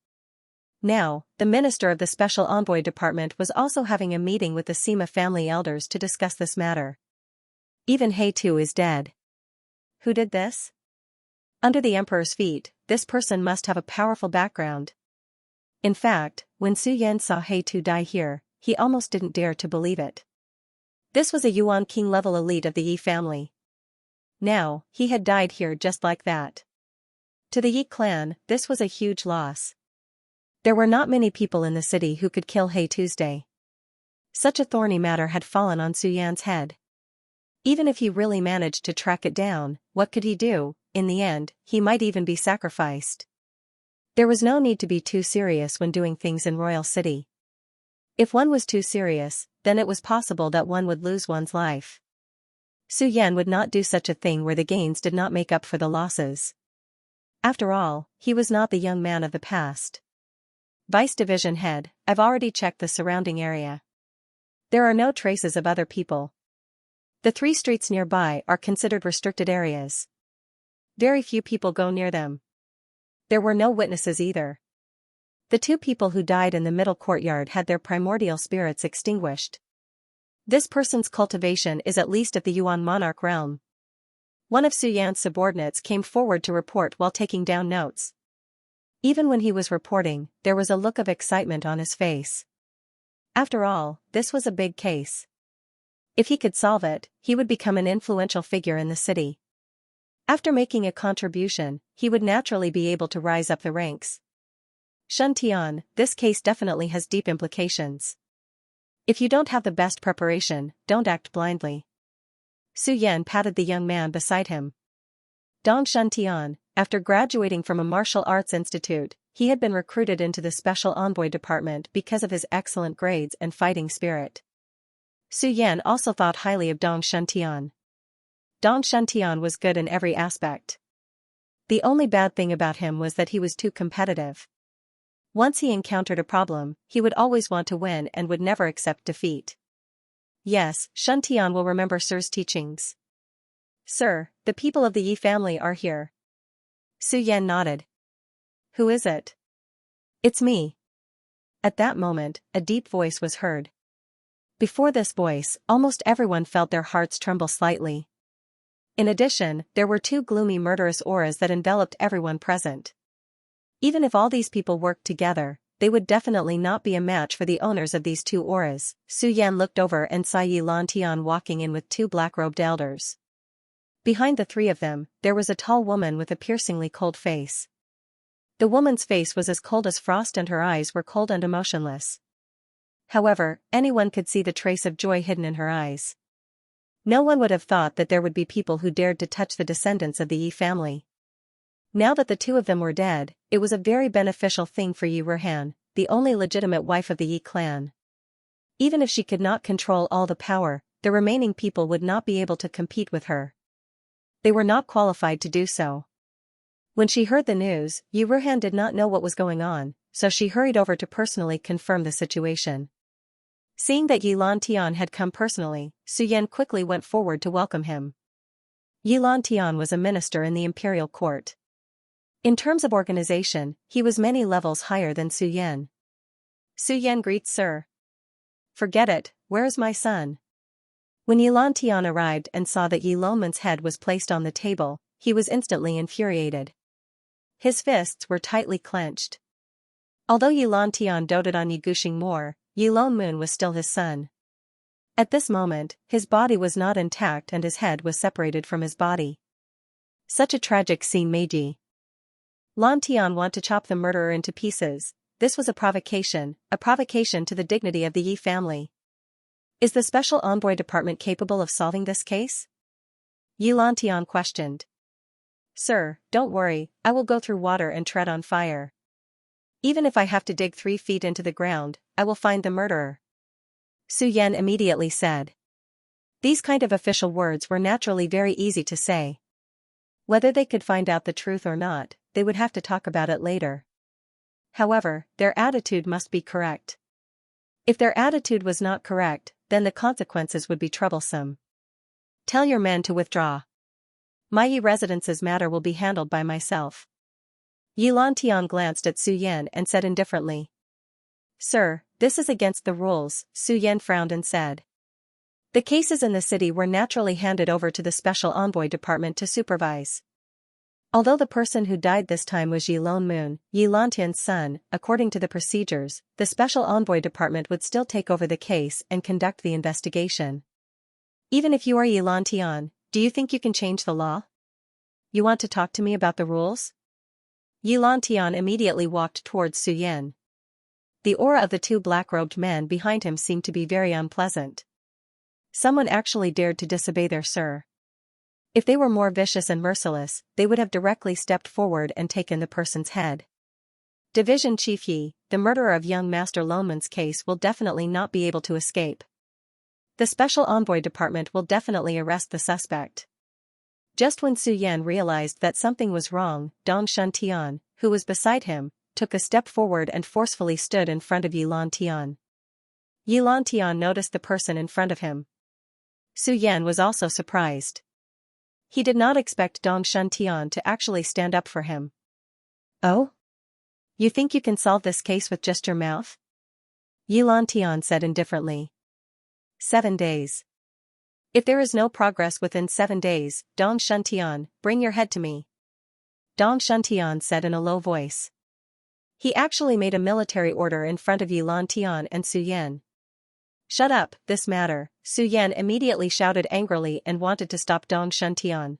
Now, the minister of the Special Envoy Department was also having a meeting with the Sima family elders to discuss this matter. Even He Tu is dead. Who did this? Under the emperor's feet, this person must have a powerful background. In fact, when Su Yan saw He Tu die here, he almost didn't dare to believe it. This was a Yuan king level elite of the Yi family. Now, he had died here just like that. To the Yi clan, this was a huge loss. There were not many people in the city who could kill He Tuesday. Such a thorny matter had fallen on Su Yan's head. Even if he really managed to track it down, what could he do? In the end, he might even be sacrificed. There was no need to be too serious when doing things in Royal City. If one was too serious, then it was possible that one would lose one's life. Su Yan would not do such a thing where the gains did not make up for the losses. After all, he was not the young man of the past. Vice Division Head, I've already checked the surrounding area. There are no traces of other people. The 3 streets nearby are considered restricted areas. Very few people go near them. There were no witnesses either. The 2 people who died in the middle courtyard had their primordial spirits extinguished. This person's cultivation is at least of the Yuan monarch realm. One of Su Yan's subordinates came forward to report while taking down notes. Even when he was reporting, there was a look of excitement on his face. After all, this was a big case. If he could solve it, he would become an influential figure in the city. After making a contribution, he would naturally be able to rise up the ranks. Shun Tian, this case definitely has deep implications. If you don't have the best preparation, don't act blindly. Su Yan patted the young man beside him. Dong Shun Tian, after graduating from a martial arts institute, he had been recruited into the Special Envoy Department because of his excellent grades and fighting spirit. Su Yan also thought highly of Dong Shuntian. Dong Shuntian was good in every aspect. The only bad thing about him was that he was too competitive. Once he encountered a problem, he would always want to win and would never accept defeat. Yes, Shuntian will remember Sir's teachings. Sir, the people of the Yi family are here. Su Yan nodded. Who is it? It's me. At that moment, a deep voice was heard. Before this voice, almost everyone felt their hearts tremble slightly. In addition, there were 2 gloomy murderous auras that enveloped everyone present. Even if all these people worked together, they would definitely not be a match for the owners of these 2 auras. Su Yan looked over and saw Yi Lan Tian walking in with 2 black-robed elders. Behind the 3 of them, there was a tall woman with a piercingly cold face. The woman's face was as cold as frost and her eyes were cold and emotionless. However, anyone could see the trace of joy hidden in her eyes. No one would have thought that there would be people who dared to touch the descendants of the Yi family. Now that the 2 of them were dead, it was a very beneficial thing for Yi Ruhan, the only legitimate wife of the Yi clan. Even if she could not control all the power, the remaining people would not be able to compete with her. They were not qualified to do so. When she heard the news, Yu Ruhan did not know what was going on, so she hurried over to personally confirm the situation. Seeing that Yi Lantian had come personally, Su Yan quickly went forward to welcome him. Yi Lantian was a minister in the imperial court. In terms of organization, he was many levels higher than Su Yan. Su Yan greets Sir. Forget it, where is my son? When Yi Lantian arrived and saw that Yi Lonman's head was placed on the table, he was instantly infuriated. His fists were tightly clenched. Although Yi Lantian doted on Yi Guxing more, Yi Lonmun was still his son. At this moment, his body was not intact and his head was separated from his body. Such a tragic scene made Yi Lantian want to chop the murderer into pieces. This was a provocation to the dignity of the Yi family. Is the Special Envoy Department capable of solving this case? Yi Lantian questioned. Sir, don't worry, I will go through water and tread on fire. Even if I have to dig 3 feet into the ground, I will find the murderer. Su Yan immediately said. These kind of official words were naturally very easy to say. Whether they could find out the truth or not, they would have to talk about it later. However, their attitude must be correct. If their attitude was not correct, then the consequences would be troublesome. Tell your men to withdraw. My Yi residence's matter will be handled by myself. Yi Lantian glanced at Su Yan and said indifferently. Sir, this is against the rules, Su Yan frowned and said. The cases in the city were naturally handed over to the Special Envoy Department to supervise. Although the person who died this time was Yi Lonmun, Yi Lantian's son, according to the procedures, the Special Envoy Department would still take over the case and conduct the investigation. Even if you are Yi Lantian, do you think you can change the law? You want to talk to me about the rules? Yi Lantian immediately walked towards Su Yan. The aura of the 2 black-robed men behind him seemed to be very unpleasant. Someone actually dared to disobey their sir. If they were more vicious and merciless, they would have directly stepped forward and taken the person's head. Division Chief Yi, the murderer of young Master Lonman's case will definitely not be able to escape. The Special Envoy Department will definitely arrest the suspect. Just when Su Yan realized that something was wrong, Dong Shuntian, who was beside him, took a step forward and forcefully stood in front of Yi Lantian. Yi Lantian noticed the person in front of him. Su Yan was also surprised. He did not expect Dong Shuntian to actually stand up for him. Oh? You think you can solve this case with just your mouth? Yi Lantian said indifferently. 7 days. If there is no progress within 7 days, Dong Shuntian, bring your head to me. Dong Shuntian said in a low voice. He actually made a military order in front of Yi Lantian and Su Yan. Shut up, this matter, Su Yan immediately shouted angrily and wanted to stop Dong Shuntian.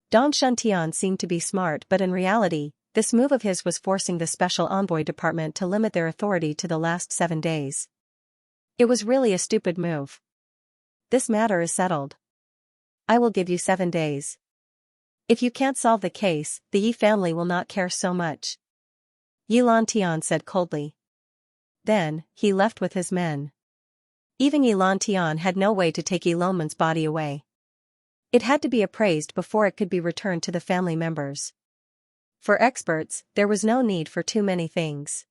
Dong Shuntian seemed to be smart, but in reality, this move of his was forcing the Special Envoy Department to limit their authority to the last 7 days. It was really a stupid move. This matter is settled. I will give you 7 days. If you can't solve the case, the Yi family will not care so much. Yi Lantian said coldly. Then, he left with his men. Even Yi Lantian had no way to take Yi Lonman's body away. It had to be appraised before it could be returned to the family members. For experts, there was no need for too many things.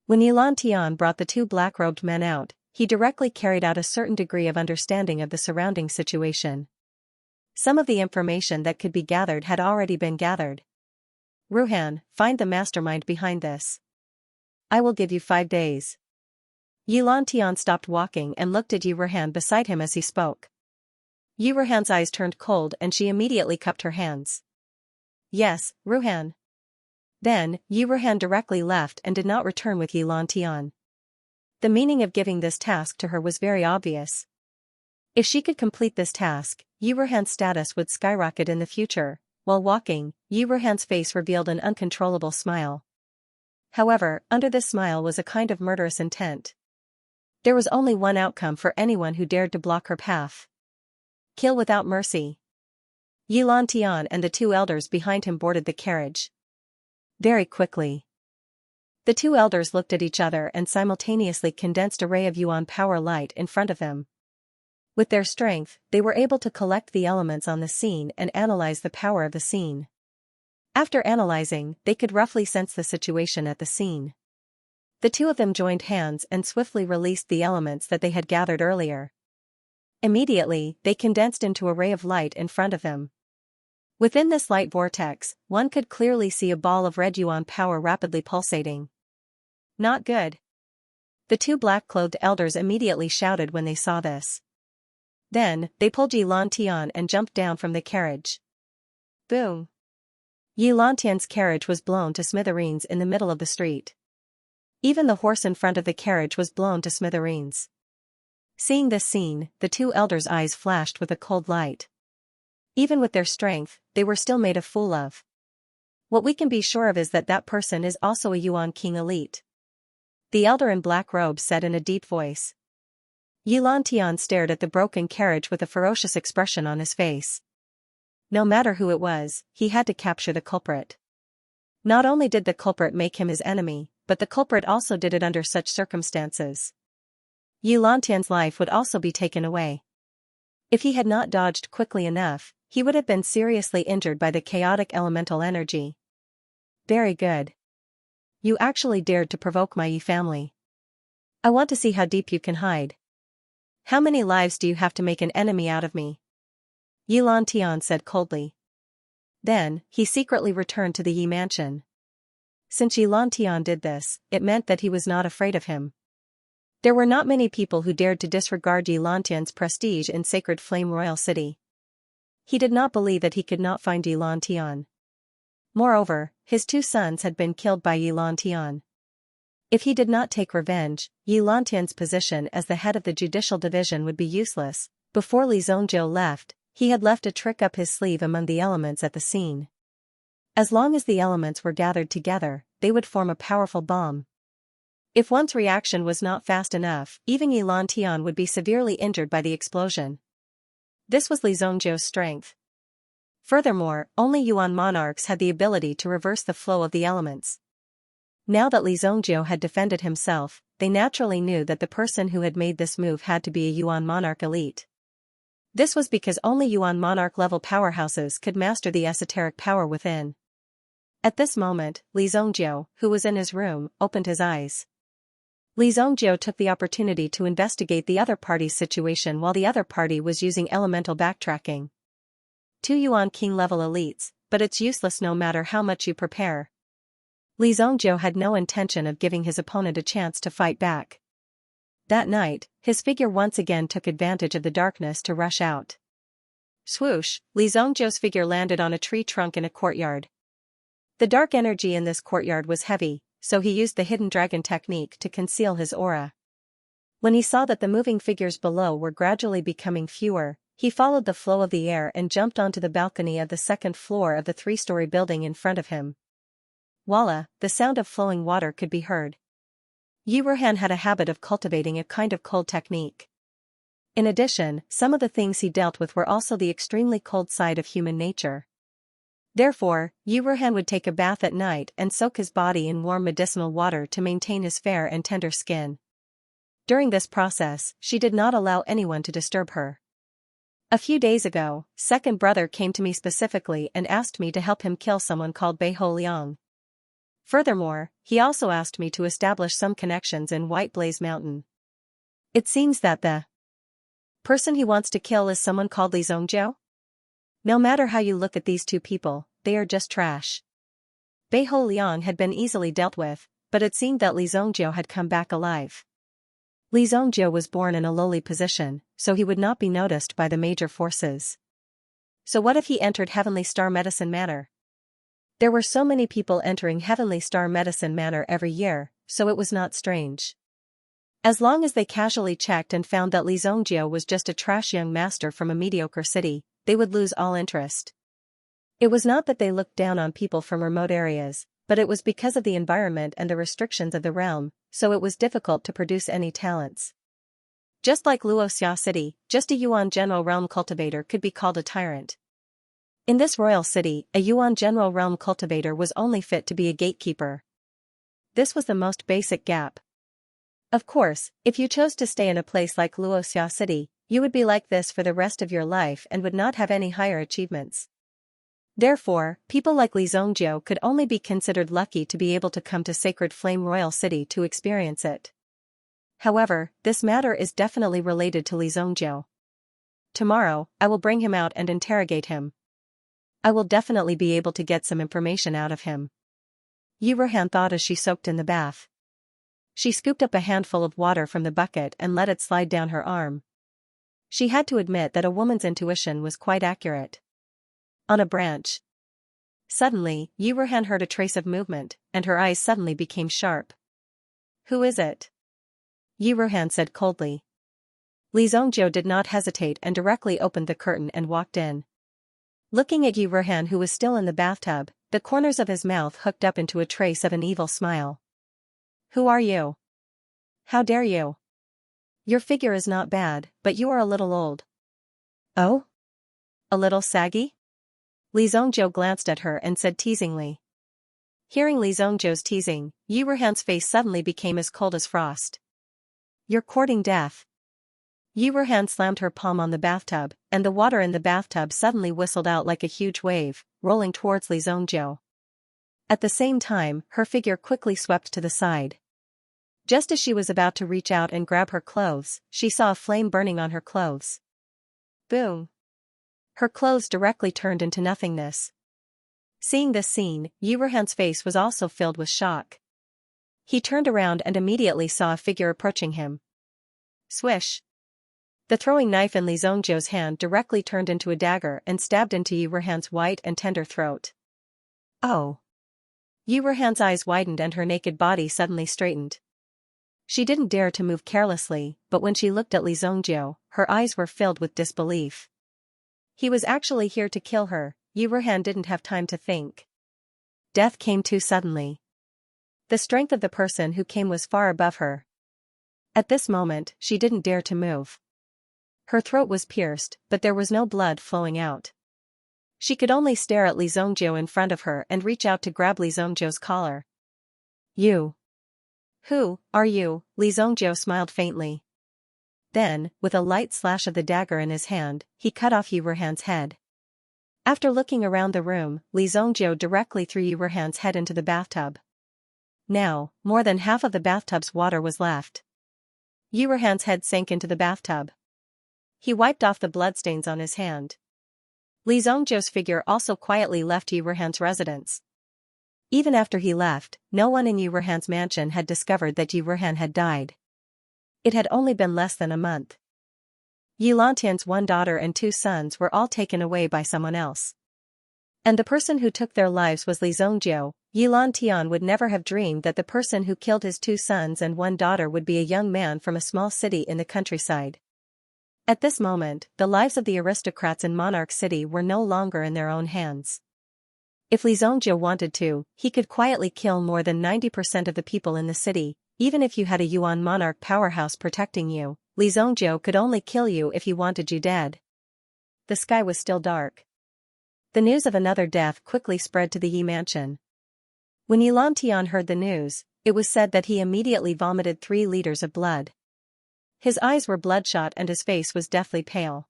When Yi Lantian brought the 2 black-robed men out, he directly carried out a certain degree of understanding of the surrounding situation. Some of the information that could be gathered had already been gathered. Ruhan, find the mastermind behind this. I will give you 5 days. Yi Lantian stopped walking and looked at Yi Ruhan beside him as he spoke. Yi Ruhan's eyes turned cold and she immediately cupped her hands. Yes, Ruhan. Then, Yi Ruhan directly left and did not return with Yi Lantian. The meaning of giving this task to her was very obvious. If she could complete this task, Yi Ruhan's status would skyrocket in the future. While walking, Yi Ruhan's face revealed an uncontrollable smile. However, under this smile was a kind of murderous intent. There was only one outcome for anyone who dared to block her path. Kill without mercy. Yi Lantian and the 2 elders behind him boarded the carriage. Very quickly. The two elders looked at each other and simultaneously condensed a ray of yuan power light in front of them. With their strength, they were able to collect the elements on the scene and analyze the power of the scene. After analyzing, they could roughly sense the situation at the scene. The two of them joined hands and swiftly released the elements that they had gathered earlier. Immediately, they condensed into a ray of light in front of them. Within this light vortex, one could clearly see a ball of red yuan power rapidly pulsating. Not good. The two black-clothed elders immediately shouted when they saw this. Then, they pulled Yi Lantian and jumped down from the carriage. Boom! Yi Lantian's carriage was blown to smithereens in the middle of the street. Even the horse in front of the carriage was blown to smithereens. Seeing this scene, the two elders' eyes flashed with a cold light. Even with their strength, they were still made a fool of. What we can be sure of is that that person is also a Yuan King elite. The elder in black robes said in a deep voice. Yi Lantian stared at the broken carriage with a ferocious expression on his face. No matter who it was, he had to capture the culprit. Not only did the culprit make him his enemy, but the culprit also did it under such circumstances. Yi Lantian's life would also be taken away. If he had not dodged quickly enough, he would have been seriously injured by the chaotic elemental energy. Very good. You actually dared to provoke my Yi family. I want to see how deep you can hide. How many lives do you have to make an enemy out of me? Yi Lantian said coldly. Then, he secretly returned to the Yi mansion. Since Yi Lantian did this, it meant that he was not afraid of him. There were not many people who dared to disregard Yi Lantian's prestige in Sacred Flame Royal City. He did not believe that he could not find Yi Lantian. Moreover, his two sons had been killed by Yi Lantian. If he did not take revenge, Yi Lantian's position as the head of the judicial division would be useless. Before Li Zhongzhou left, he had left a trick up his sleeve among the elements at the scene. As long as the elements were gathered together, they would form a powerful bomb. If one's reaction was not fast enough, even Yi Lantian would be severely injured by the explosion. This was Li Zhongzhou's strength. Furthermore, only Yuan monarchs had the ability to reverse the flow of the elements. Now that Li Zhongzhou had defended himself, they naturally knew that the person who had made this move had to be a Yuan monarch elite. This was because only Yuan monarch-level powerhouses could master the esoteric power within. At this moment, Li Zhongzhou, who was in his room, opened his eyes. Li Zhongzhou took the opportunity to investigate the other party's situation while the other party was using elemental backtracking. Two Yuan King-level elites, but it's useless no matter how much you prepare. Li Zhongzhou had no intention of giving his opponent a chance to fight back. That night, his figure once again took advantage of the darkness to rush out. Swoosh, Li Zhongzhou's figure landed on a tree trunk in a courtyard. The dark energy in this courtyard was heavy, so he used the hidden dragon technique to conceal his aura. When he saw that the moving figures below were gradually becoming fewer, he followed the flow of the air and jumped onto the balcony of the second floor of the three-story building in front of him. Voila, the sound of flowing water could be heard. Yi Ruhan had a habit of cultivating a kind of cold technique. In addition, some of the things he dealt with were also the extremely cold side of human nature. Therefore, Yi Ruhan would take a bath at night and soak his body in warm medicinal water to maintain his fair and tender skin. During this process, she did not allow anyone to disturb her. A few days ago, second brother came to me specifically and asked me to help him kill someone called Beiho Liang. Furthermore, he also asked me to establish some connections in White Blaze Mountain. It seems that the person he wants to kill is someone called Li Zhongzhou? No matter how you look at these two people, they are just trash. Beiho Liang had been easily dealt with, but it seemed that Li Zhongzhou had come back alive. Li Zhongzhou was born in a lowly position, so he would not be noticed by the major forces. So what if he entered Heavenly Star Medicine Manor? There were so many people entering Heavenly Star Medicine Manor every year, so it was not strange. As long as they casually checked and found that Li Zhongzhou was just a trash young master from a mediocre city, they would lose all interest. It was not that they looked down on people from remote areas, but it was because of the environment and the restrictions of the realm, so it was difficult to produce any talents. Just like Luoxia City, just a Yuan General Realm cultivator could be called a tyrant. In this royal city, a Yuan General Realm cultivator was only fit to be a gatekeeper. this was the most basic gap. Of course, if you chose to stay in a place like Luoxia City, you would be like this for the rest of your life and would not have any higher achievements. Therefore, people like Li Zongjiu could only be considered lucky to be able to come to Sacred Flame Royal City to experience it. However, this matter is definitely related to Li Zongjiu. Tomorrow, I will bring him out and interrogate him. I will definitely be able to get some information out of him. Yu Ruhan thought as she soaked in the bath. She scooped up a handful of water from the bucket and let it slide down her arm. She had to admit that a woman's intuition was quite accurate. On a branch. Suddenly, Yu Ruhan heard a trace of movement, and her eyes suddenly became sharp. Who is it? Yu Ruhan said coldly. Li Zongjiu did not hesitate and directly opened the curtain and walked in. Looking at Yu Ruhan, who was still in the bathtub, the corners of his mouth hooked up into a trace of an evil smile. Who are you? How dare you? Your figure is not bad, but you are a little old. Oh? A little saggy? Li Zongjiu glanced at her and said teasingly. Hearing Li Zongjiu's teasing, Yu Ruhan's face suddenly became as cold as frost. You're courting death. Yu Ruhan slammed her palm on the bathtub, and the water in the bathtub suddenly whistled out like a huge wave, rolling towards Li Zongjiu. At the same time, her figure quickly swept to the side. Just as she was about to reach out and grab her clothes, she saw a flame burning on her clothes. Boom! Her clothes directly turned into nothingness. Seeing this scene, Yu Ruhan's face was also filled with shock. He turned around and immediately saw a figure approaching him. Swish! The throwing knife in Li Zongjiu's hand directly turned into a dagger and stabbed into Yu Ruhan's white and tender throat. Oh! Yu Ruhan's eyes widened and her naked body suddenly straightened. She didn't dare to move carelessly, but when she looked at Li Zongjiu, her eyes were filled with disbelief. He was actually here to kill her. Yu Ruhan didn't have time to think. Death came too suddenly. The strength of the person who came was far above her. At this moment, she didn't dare to move. Her throat was pierced, but there was no blood flowing out. She could only stare at Li Zongjiu in front of her and reach out to grab Li Zongjiu's collar. You. Who are you? Li Zongjiu smiled faintly. Then, with a light slash of the dagger in his hand, he cut off Yu Ruhan's head. After looking around the room, Li Zongjiu directly threw Yu Ruhan's head into the bathtub. Now, more than half of the bathtub's water was left. Yu Ruhan's head sank into the bathtub. He wiped off the bloodstains on his hand. Li Zongjiu's figure also quietly left Yu Ruhan's residence. Even after he left, no one in Yu Ruhan's mansion had discovered that Yu Ruhan had died. It had only been less than a month. Yi Lantian's one daughter and 2 sons were all taken away by someone else. And the person who took their lives was Li Zongjiu. Yi Lantian would never have dreamed that the person who killed his 2 sons and 1 daughter would be a young man from a small city in the countryside. At this moment, the lives of the aristocrats in Monarch City were no longer in their own hands. If Li Zongjiu wanted to, he could quietly kill more than 90% of the people in the city. Even if you had a Yuan monarch powerhouse protecting you, Li Zongjiu could only kill you if he wanted you dead. The sky was still dark. The news of another death quickly spread to the Yi mansion. When Yi Lantian heard the news, it was said that he immediately vomited 3 liters of blood. His eyes were bloodshot and his face was deathly pale.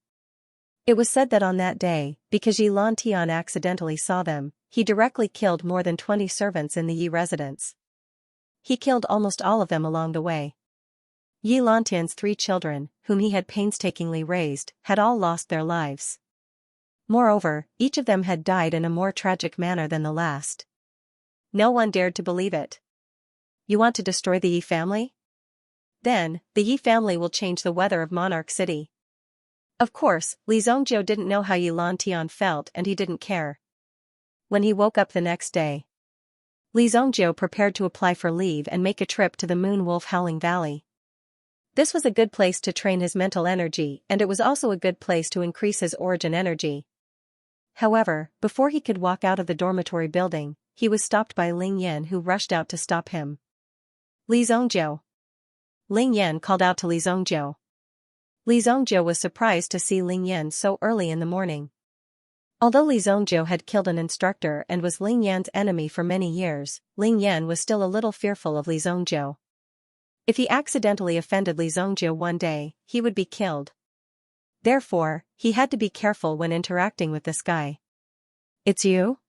It was said that on that day, because Yi Lantian accidentally saw them, he directly killed more than 20 servants in the Yi residence. He killed almost all of them along the way. Yi Lantian's 3 children, whom he had painstakingly raised, had all lost their lives. Moreover, each of them had died in a more tragic manner than the last. No one dared to believe it. You want to destroy the Yi family? Then, the Yi family will change the weather of Monarch City. Of course, Li Zongjiu didn't know how Yi Lantian felt and he didn't care. When he woke up the next day, Li Zongjiu prepared to apply for leave and make a trip to the Moon Wolf Howling Valley. This was a good place to train his mental energy, and it was also a good place to increase his origin energy. However, before he could walk out of the dormitory building, he was stopped by Ling Yan, who rushed out to stop him. Li Zongjiu. Ling Yan called out to Li Zongjiu. Li Zongjiu was surprised to see Ling Yan so early in the morning. Although Li Zongjiu had killed an instructor and was Ling Yan's enemy for many years, Ling Yan was still a little fearful of Li Zongjiu. If he accidentally offended Li Zongjiu one day, he would be killed. Therefore, he had to be careful when interacting with this guy. "It's you?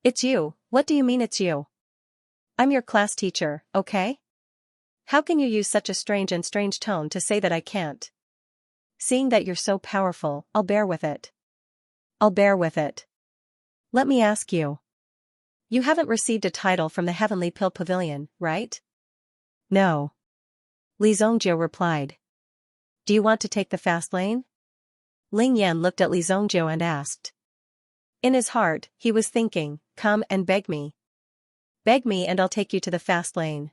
It's you, what do you mean it's you? I'm your class teacher, okay? How can you use such a strange tone to say that I can't? Seeing that you're so powerful, I'll bear with it. I'll bear with it. Let me ask you. You haven't received a title from the Heavenly Pill Pavilion, right?" "No." Li Zongjiu replied. "Do you want to take the fast lane?" Ling Yan looked at Li Zongjiu and asked. In his heart, he was thinking, "Come and beg me. Beg me and I'll take you to the fast lane."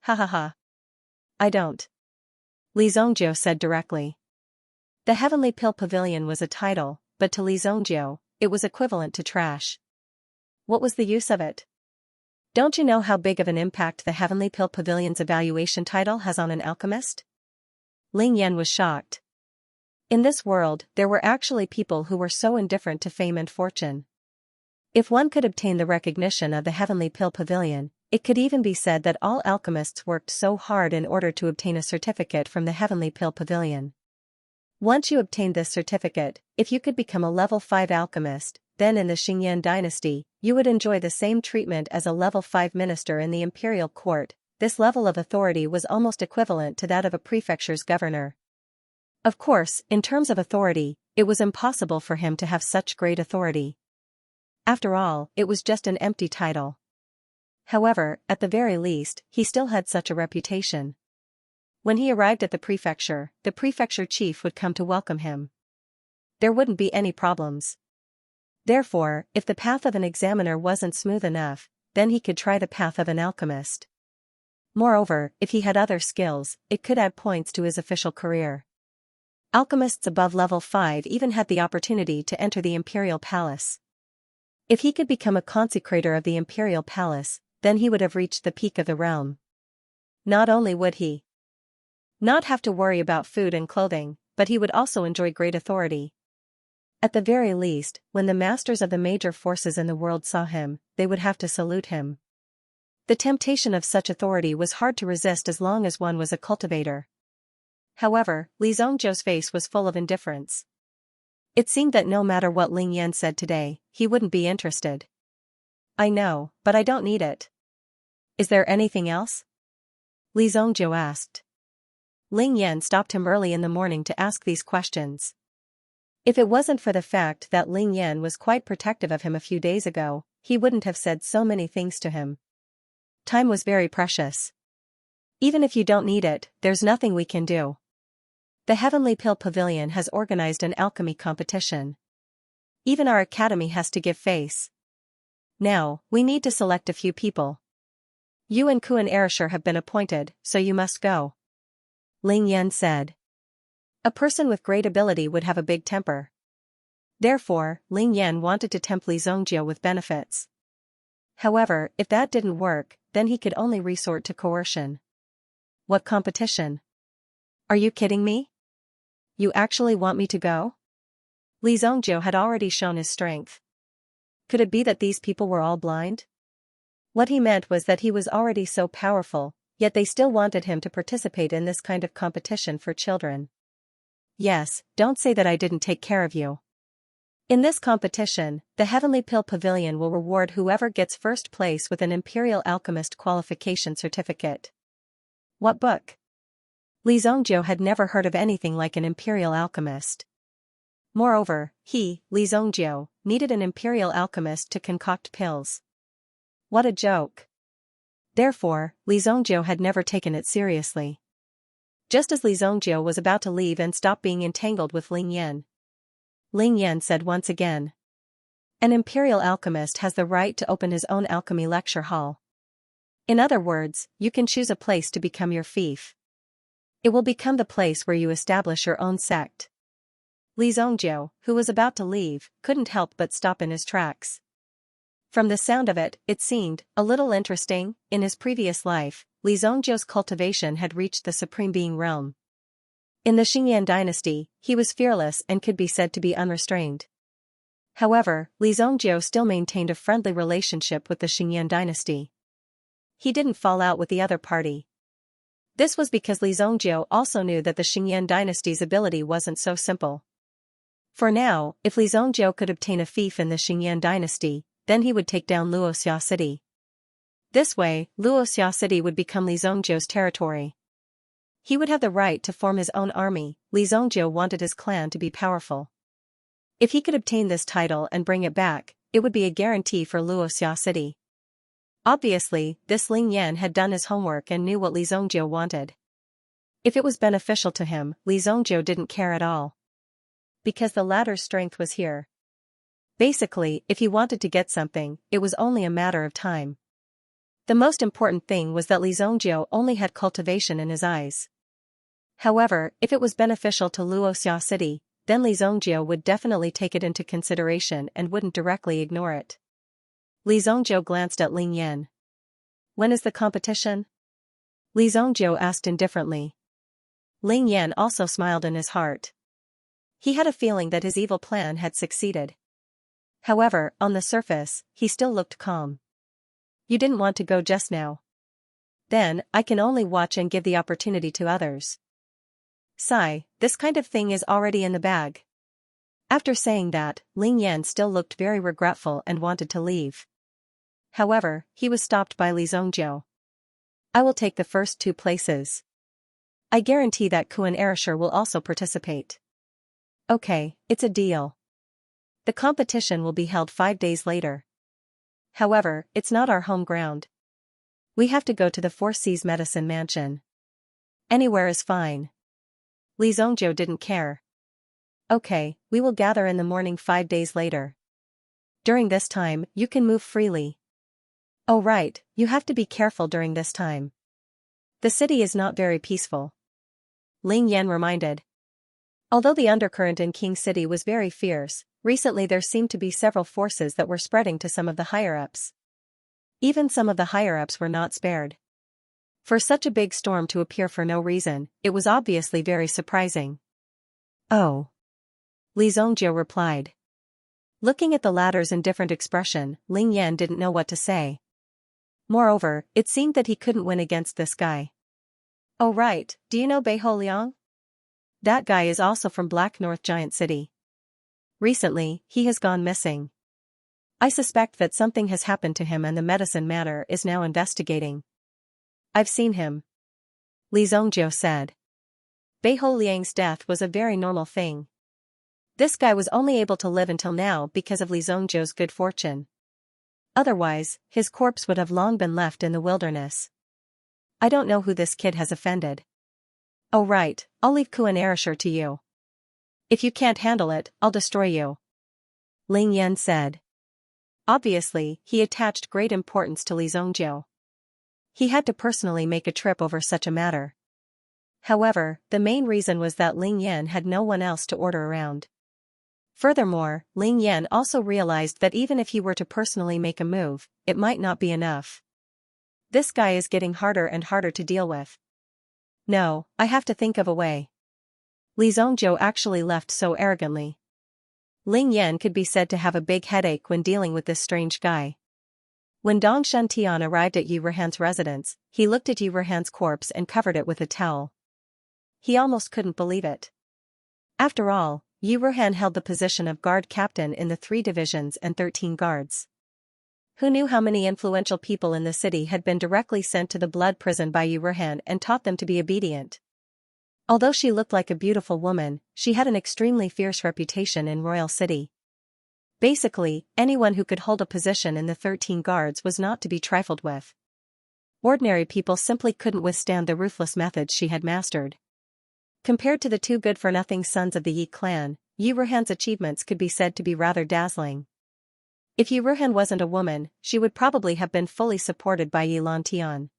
"Ha ha ha. I don't." Li Zongjiu said directly. The Heavenly Pill Pavilion was a title, but to Li Zongjiu, it was equivalent to trash. What was the use of it? Don't you know how big of an impact the Heavenly Pill Pavilion's evaluation title has on an alchemist? Ling Yan was shocked. In this world, there were actually people who were so indifferent to fame and fortune. If one could obtain the recognition of the Heavenly Pill Pavilion, it could even be said that all alchemists worked so hard in order to obtain a certificate from the Heavenly Pill Pavilion. Once you obtained this certificate, if you could become a level 5 alchemist, then in the Xianxia dynasty, you would enjoy the same treatment as a level 5 minister in the imperial court. This level of authority was almost equivalent to that of a prefecture's governor. Of course, in terms of authority, it was impossible for him to have such great authority. After all, it was just an empty title. However, at the very least, he still had such a reputation. When he arrived at the prefecture chief would come to welcome him. There wouldn't be any problems. Therefore, if the path of an examiner wasn't smooth enough, then he could try the path of an alchemist. Moreover, if he had other skills, it could add points to his official career. Alchemists above level 5 even had the opportunity to enter the imperial palace. If he could become a consecrator of the imperial palace, then he would have reached the peak of the realm. Not only would he not have to worry about food and clothing, but he would also enjoy great authority. At the very least, when the masters of the major forces in the world saw him, they would have to salute him. The temptation of such authority was hard to resist as long as one was a cultivator. However, Li Zongjiu's face was full of indifference. It seemed that no matter what Ling Yan said today, he wouldn't be interested. "I know, but I don't need it. Is there anything else?" Li Zongjiu asked. Ling Yan stopped him early in the morning to ask these questions. If it wasn't for the fact that Ling Yan was quite protective of him a few days ago, he wouldn't have said so many things to him. Time was very precious. "Even if you don't need it, there's nothing we can do. The Heavenly Pill Pavilion has organized an alchemy competition. Even our academy has to give face. Now, we need to select a few people. You and Kuan Erishur have been appointed, so you must go," Ling Yan said. A person with great ability would have a big temper. Therefore, Ling Yan wanted to tempt Li Zongjiu with benefits. However, if that didn't work, then he could only resort to coercion. "What competition? Are you kidding me? You actually want me to go?" Li Zongjiu had already shown his strength. Could it be that these people were all blind? What he meant was that he was already so powerful, yet they still wanted him to participate in this kind of competition for children. "Yes, don't say that I didn't take care of you. In this competition, the Heavenly Pill Pavilion will reward whoever gets first place with an Imperial Alchemist qualification certificate." What book? Li Zongjiu had never heard of anything like an Imperial Alchemist. Moreover, he, Li Zongjiu, needed an Imperial Alchemist to concoct pills. What a joke. Therefore, Li Zongjiu had never taken it seriously. Just as Li Zongjiu was about to leave and stop being entangled with Ling Yan said once again. "An Imperial Alchemist has the right to open his own alchemy lecture hall. In other words, you can choose a place to become your fief. It will become the place where you establish your own sect." Li Zongjiu, who was about to leave, couldn't help but stop in his tracks. From the sound of it, it seemed a little interesting. In his previous life, Li Zongjiu's cultivation had reached the Supreme Being realm. In the Xianxia dynasty, he was fearless and could be said to be unrestrained. However, Li Zhongjiu still maintained a friendly relationship with the Xingyan dynasty. He didn't fall out with the other party. This was because Li Zhongjiu also knew that the Xingyan dynasty's ability wasn't so simple. For now, if Li Zhongjiu could obtain a fief in the Xingyan dynasty, then he would take down Luoxia City. This way, Luoxia City would become Li Zhongjiu's territory. He would have the right to form his own army. Li Zhongjiu wanted his clan to be powerful. If he could obtain this title and bring it back, it would be a guarantee for Luoxia City. Obviously, this Ling Yan had done his homework and knew what Li Zhongjiu wanted. If it was beneficial to him, Li Zhongjiu didn't care at all. Because the latter's strength was here. Basically, if he wanted to get something, it was only a matter of time. The most important thing was that Li Zhongjiu only had cultivation in his eyes. However, if it was beneficial to Luoxia City, then Li Zhongjiu would definitely take it into consideration and wouldn't directly ignore it. Li Zhongjiu glanced at Ling Yan. "When is the competition?" Li Zhongjiu asked indifferently. Ling Yan also smiled in his heart. He had a feeling that his evil plan had succeeded. However, on the surface, he still looked calm. "You didn't want to go just now. Then, I can only watch and give the opportunity to others. Sigh, this kind of thing is already in the bag." After saying that, Ling Yan still looked very regretful and wanted to leave. However, he was stopped by Li Zhongjiu. "I will take the first 2 places. I guarantee that Kuan Erishur will also participate." "Okay, it's a deal. The competition will be held 5 days later. However, it's not our home ground. We have to go to the Four Seas Medicine Mansion. Anywhere is fine." Li Zhongjiu didn't care. "Okay, we will gather in the morning 5 days later. During this time, you can move freely. Oh right, you have to be careful during this time. The city is not very peaceful," Ling Yan reminded. Although the undercurrent in King City was very fierce, recently there seemed to be several forces that were spreading to some of the higher-ups. Even some of the higher-ups were not spared. For such a big storm to appear for no reason, it was obviously very surprising. "Oh," Li Zhongjiu replied. Looking at the latter's indifferent expression, Ling Yan didn't know what to say. Moreover, it seemed that he couldn't win against this guy. "Oh right, do you know Beiho Liang? That guy is also from Black North Giant City. Recently, he has gone missing. I suspect that something has happened to him and the medicine matter is now investigating." "I've seen him," Li Zhongjiu said. Beiho Liang's death was a very normal thing. This guy was only able to live until now because of Li Zhongjiu's good fortune. Otherwise, his corpse would have long been left in the wilderness. "I don't know who this kid has offended." "Oh right, I'll leave Kuan Erishur to you. If you can't handle it, I'll destroy you," Ling Yan said. Obviously, he attached great importance to Li Zhongjiu. He had to personally make a trip over such a matter. However, the main reason was that Ling Yan had no one else to order around. Furthermore, Ling Yan also realized that even if he were to personally make a move, it might not be enough. This guy is getting harder and harder to deal with. "No, I have to think of a way." Li Zhongjiu actually left so arrogantly. Ling Yan could be said to have a big headache when dealing with this strange guy. When Dong Shuntian arrived at Yu Ruhan's residence, he looked at Yu Ruhan's corpse and covered it with a towel. He almost couldn't believe it. After all, Yu Ruhan held the position of guard captain in the 3 divisions and 13 guards. Who knew how many influential people in the city had been directly sent to the blood prison by Yu Ruhan and taught them to be obedient? Although she looked like a beautiful woman, she had an extremely fierce reputation in Royal City. Basically, anyone who could hold a position in the 13 guards was not to be trifled with. Ordinary people simply couldn't withstand the ruthless methods she had mastered. Compared to the 2 good-for-nothing sons of the Yi clan, Yu Ruhan's achievements could be said to be rather dazzling. If Yu Ruhan wasn't a woman, she would probably have been fully supported by Yi Lantian.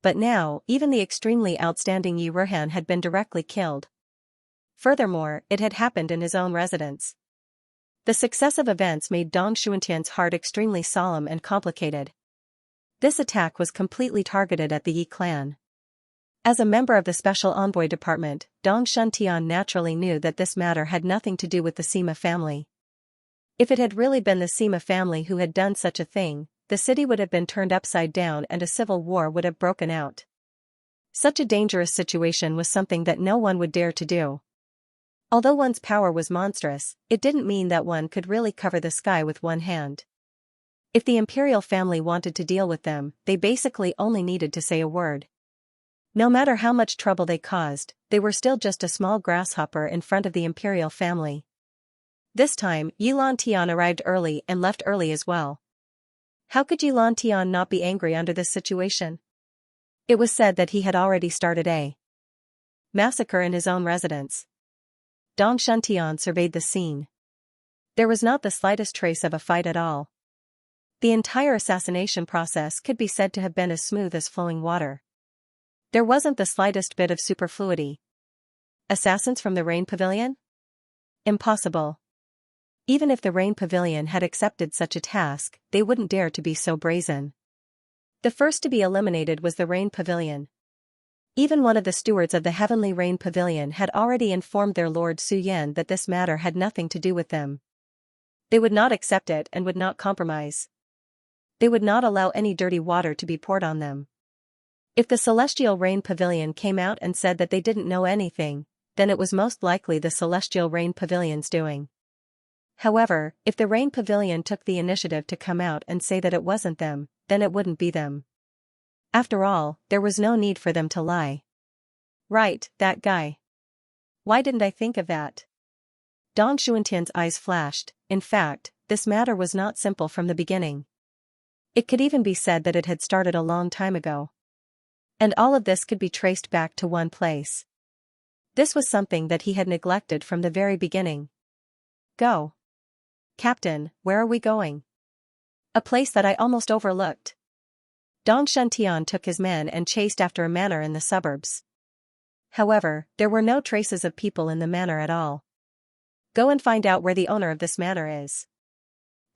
But now, even the extremely outstanding Yu Ruhan had been directly killed. Furthermore, it had happened in his own residence. The successive events made Dong Shuntian's heart extremely solemn and complicated. This attack was completely targeted at the Yi clan. As a member of the Special Envoy Department, Dong Shuntian naturally knew that this matter had nothing to do with the Sima family. If it had really been the Sima family who had done such a thing, the city would have been turned upside down and a civil war would have broken out. Such a dangerous situation was something that no one would dare to do. Although one's power was monstrous, it didn't mean that one could really cover the sky with one hand. If the imperial family wanted to deal with them, they basically only needed to say a word. No matter how much trouble they caused, they were still just a small grasshopper in front of the imperial family. This time, Yilan Tian arrived early and left early as well. How could Yilan Tian not be angry under this situation? It was said that he had already started a massacre in his own residence. Dong Shuntian surveyed the scene. There was not the slightest trace of a fight at all. The entire assassination process could be said to have been as smooth as flowing water. There wasn't the slightest bit of superfluity. Assassins from the Rain Pavilion? Impossible. Even if the Rain Pavilion had accepted such a task, they wouldn't dare to be so brazen. The first to be eliminated was the Rain Pavilion. Even one of the stewards of the Heavenly Rain Pavilion had already informed their Lord Su Yan that this matter had nothing to do with them. They would not accept it and would not compromise. They would not allow any dirty water to be poured on them. If the Celestial Rain Pavilion came out and said that they didn't know anything, then it was most likely the Celestial Rain Pavilion's doing. However, if the Rain Pavilion took the initiative to come out and say that it wasn't them, then it wouldn't be them. After all, there was no need for them to lie. Right, that guy. Why didn't I think of that? Dong Xuantian's eyes flashed. In fact, this matter was not simple from the beginning. It could even be said that it had started a long time ago. And all of this could be traced back to one place. This was something that he had neglected from the very beginning. Go. Captain, where are we going? A place that I almost overlooked. Dong Shuntian took his men and chased after a manor in the suburbs. However, there were no traces of people in the manor at all. Go and find out where the owner of this manor is.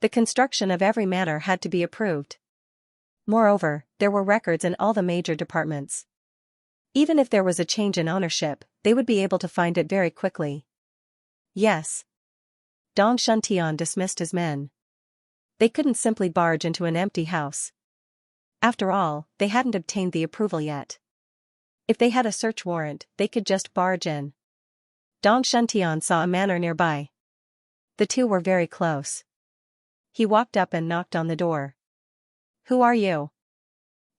The construction of every manor had to be approved. Moreover, there were records in all the major departments. Even if there was a change in ownership, they would be able to find it very quickly. Yes. Dong Shuntian dismissed his men. They couldn't simply barge into an empty house. After all, they hadn't obtained the approval yet. If they had a search warrant, they could just barge in. Dong Shuntian saw a manor nearby. The two were very close. He walked up and knocked on the door. Who are you?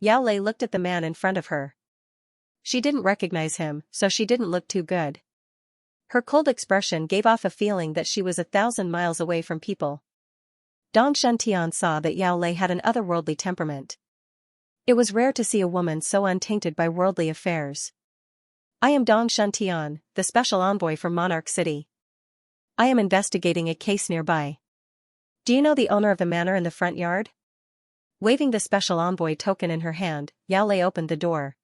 Yao Lei looked at the man in front of her. She didn't recognize him, so she didn't look too good. Her cold expression gave off a feeling that she was 1,000 miles away from people. Dong Shuntian saw that Yao Lei had an otherworldly temperament. It was rare to see a woman so untainted by worldly affairs. I am Dong Shuntian, the special envoy from Monarch City. I am investigating a case nearby. Do you know the owner of the manor in the front yard? Waving the special envoy token in her hand, Yao Lei opened the door.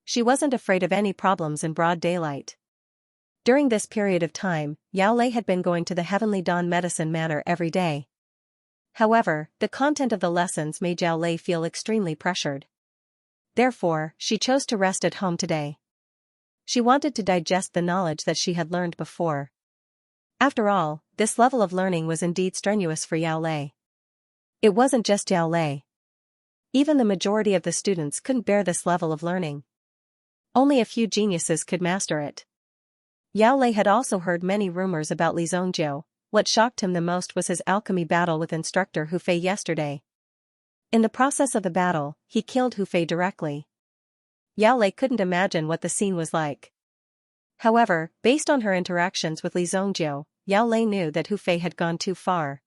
She wasn't afraid of any problems in broad daylight. During this period of time, Yao Lei had been going to the Heavenly Dawn Medicine Manor every day. However, the content of the lessons made Yao Lei feel extremely pressured. Therefore, she chose to rest at home today. She wanted to digest the knowledge that she had learned before. After all, this level of learning was indeed strenuous for Yao Lei. It wasn't just Yao Lei. Even the majority of the students couldn't bear this level of learning. Only a few geniuses could master it. Yao Lei had also heard many rumors about Li Zhongjiu. What shocked him the most was his alchemy battle with instructor Hu Fei yesterday. In the process of the battle, he killed Hu Fei directly. Yao Lei couldn't imagine what the scene was like. However, based on her interactions with Li Zhongjiu, Yao Lei knew that Hu Fei had gone too far.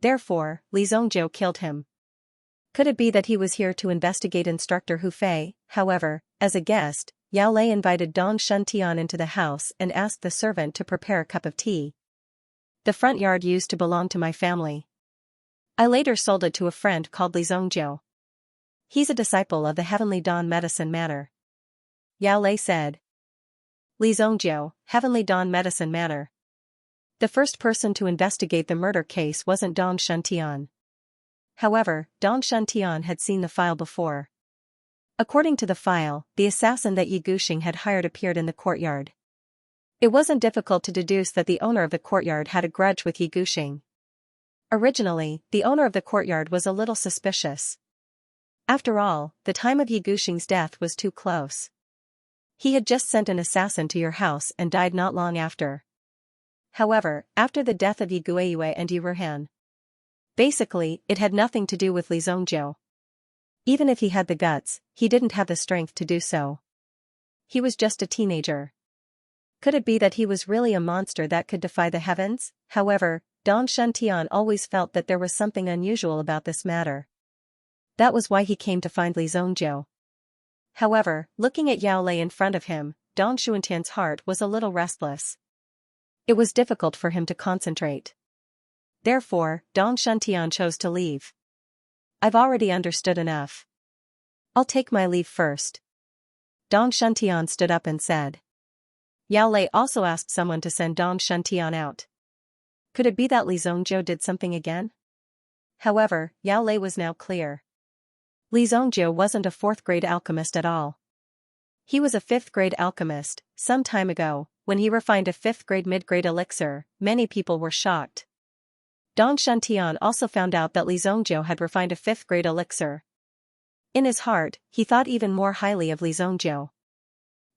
Therefore, Li Zhongjiu killed him. Could it be that he was here to investigate instructor Hu Fei? However, as a guest, Yao Lei invited Dong Shuntian into the house and asked the servant to prepare a cup of tea. The front yard used to belong to my family. I later sold it to a friend called Li Zhongjiu. He's a disciple of the Heavenly Dawn Medicine Manor. Yao Lei said. Li Zhongjiu, Heavenly Dawn Medicine Manor. The first person to investigate the murder case wasn't Dong Shuntian. However, Dong Shuntian had seen the file before. According to the file, the assassin that Yi Guxing had hired appeared in the courtyard. It wasn't difficult to deduce that the owner of the courtyard had a grudge with Yi Guxing. Originally, the owner of the courtyard was a little suspicious. After all, the time of Yi Guxing's death was too close. He had just sent an assassin to your house and died not long after. However, after the death of Yi Guiyue and Yi Ruhan. Basically, it had nothing to do with Li Zongjiu. Even if he had the guts, he didn't have the strength to do so. He was just a teenager. Could it be that he was really a monster that could defy the heavens? However, Dong Shuntian always felt that there was something unusual about this matter. That was why he came to find Li Zongjiu. However, looking at Yao Lei in front of him, Dong Shuntian's heart was a little restless. It was difficult for him to concentrate. Therefore, Dong Shuntian chose to leave. I've already understood enough. I'll take my leave first. Dong Shuntian stood up and said. Yao Lei also asked someone to send Dong Shuntian out. Could it be that Li Zongjiu did something again? However, Yao Lei was now clear. Li Zongjiu wasn't a 4th-grade alchemist at all. He was a 5th-grade alchemist. Some time ago, when he refined a 5th-grade mid-grade elixir, many people were shocked. Dong Shuntian also found out that Li Zongjiu had refined a 5th-grade elixir. In his heart, he thought even more highly of Li Zongjiu.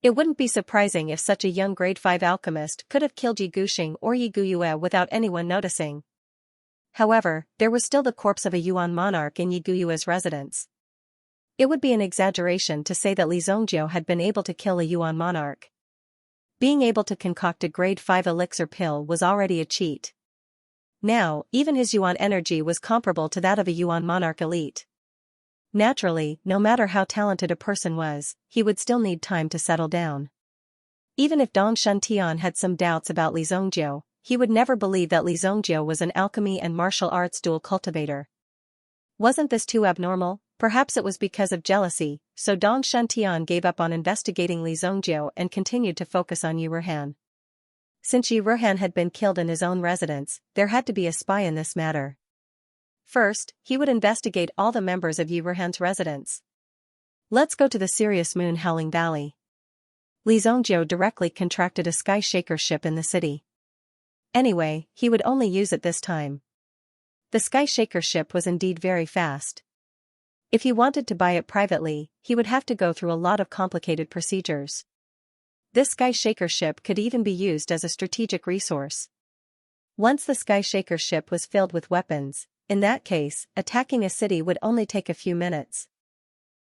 It wouldn't be surprising if such a young grade 5 alchemist could have killed Yi Guxing or Yi Guiyue without anyone noticing. However, there was still the corpse of a Yuan monarch in Yi Guiyue's residence. It would be an exaggeration to say that Li Zongjiu had been able to kill a Yuan monarch. Being able to concoct a grade 5 elixir pill was already a cheat. Now, even his Yuan energy was comparable to that of a Yuan monarch elite. Naturally, no matter how talented a person was, he would still need time to settle down. Even if Dong Shuntian had some doubts about Li Zongjiu, he would never believe that Li Zongjiu was an alchemy and martial arts dual cultivator. Wasn't this too abnormal? Perhaps it was because of jealousy, so Dong Shuntian gave up on investigating Li Zongjiu and continued to focus on Yi Ruhan. Since Yi Ruhan had been killed in his own residence, there had to be a spy in this matter. First, he would investigate all the members of Yi Ruhan's residence. Let's go to the Sirius Moon Howling Valley. Li Zongjiu directly contracted a sky shaker ship in the city. Anyway, he would only use it this time. The sky shaker ship was indeed very fast. If he wanted to buy it privately, he would have to go through a lot of complicated procedures. This sky shaker ship could even be used as a strategic resource. Once the sky shaker ship was filled with weapons, in that case, attacking a city would only take a few minutes.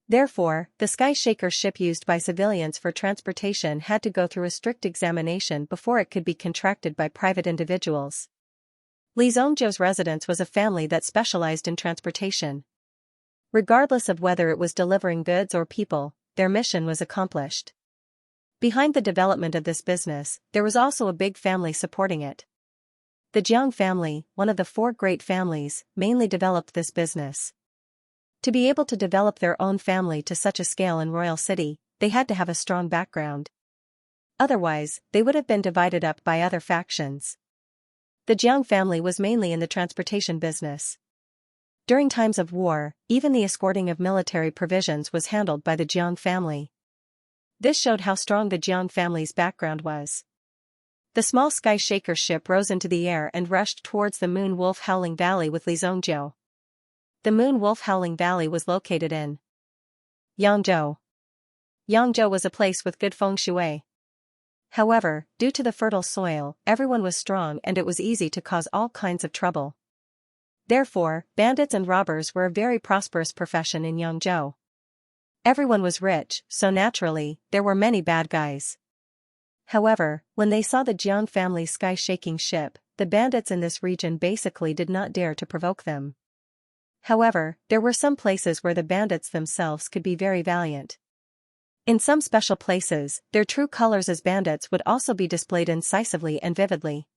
Therefore, the sky shaker ship used by civilians for transportation had to go through a strict examination before it could be contracted by private individuals. Li Zongjiu's residence was a family that specialized in transportation. Regardless of whether it was delivering goods or people, their mission was accomplished. Behind the development of this business, there was also a big family supporting it. The Jiang family, one of the 4 great families, mainly developed this business. To be able to develop their own family to such a scale in Royal City, they had to have a strong background. Otherwise, they would have been divided up by other factions. The Jiang family was mainly in the transportation business. During times of war, even the escorting of military provisions was handled by the Jiang family. This showed how strong the Jiang family's background was. The small sky shaker ship rose into the air and rushed towards the Moon Wolf Howling Valley with Li Zongjiu. The Moon Wolf Howling Valley was located in Yangzhou. Yangzhou was a place with good feng shui. However, due to the fertile soil, everyone was strong and it was easy to cause all kinds of trouble. Therefore, bandits and robbers were a very prosperous profession in Yangzhou. Everyone was rich, so naturally, there were many bad guys. However, when they saw the Jiang family's sky-shaking ship, the bandits in this region basically did not dare to provoke them. However, there were some places where the bandits themselves could be very valiant. In some special places, their true colors as bandits would also be displayed incisively and vividly.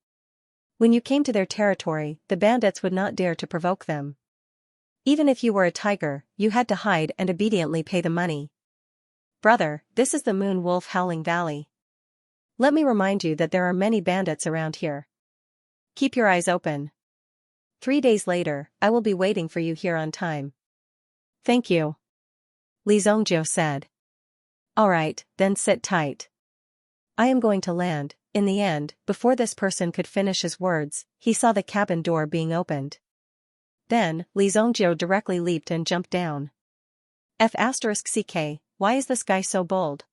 When you came to their territory, the bandits would not dare to provoke them. Even if you were a tiger, you had to hide and obediently pay the money. Brother, this is the Moon Wolf Howling Valley. Let me remind you that there are many bandits around here. Keep your eyes open. 3 days later, I will be waiting for you here on time. Thank you. Li Zongjiu said. Alright, then sit tight. I am going to land. In the end, before this person could finish his words, he saw the cabin door being opened. Then, Li Zongjiu directly leaped and jumped down. F***ck, why is this guy so bold?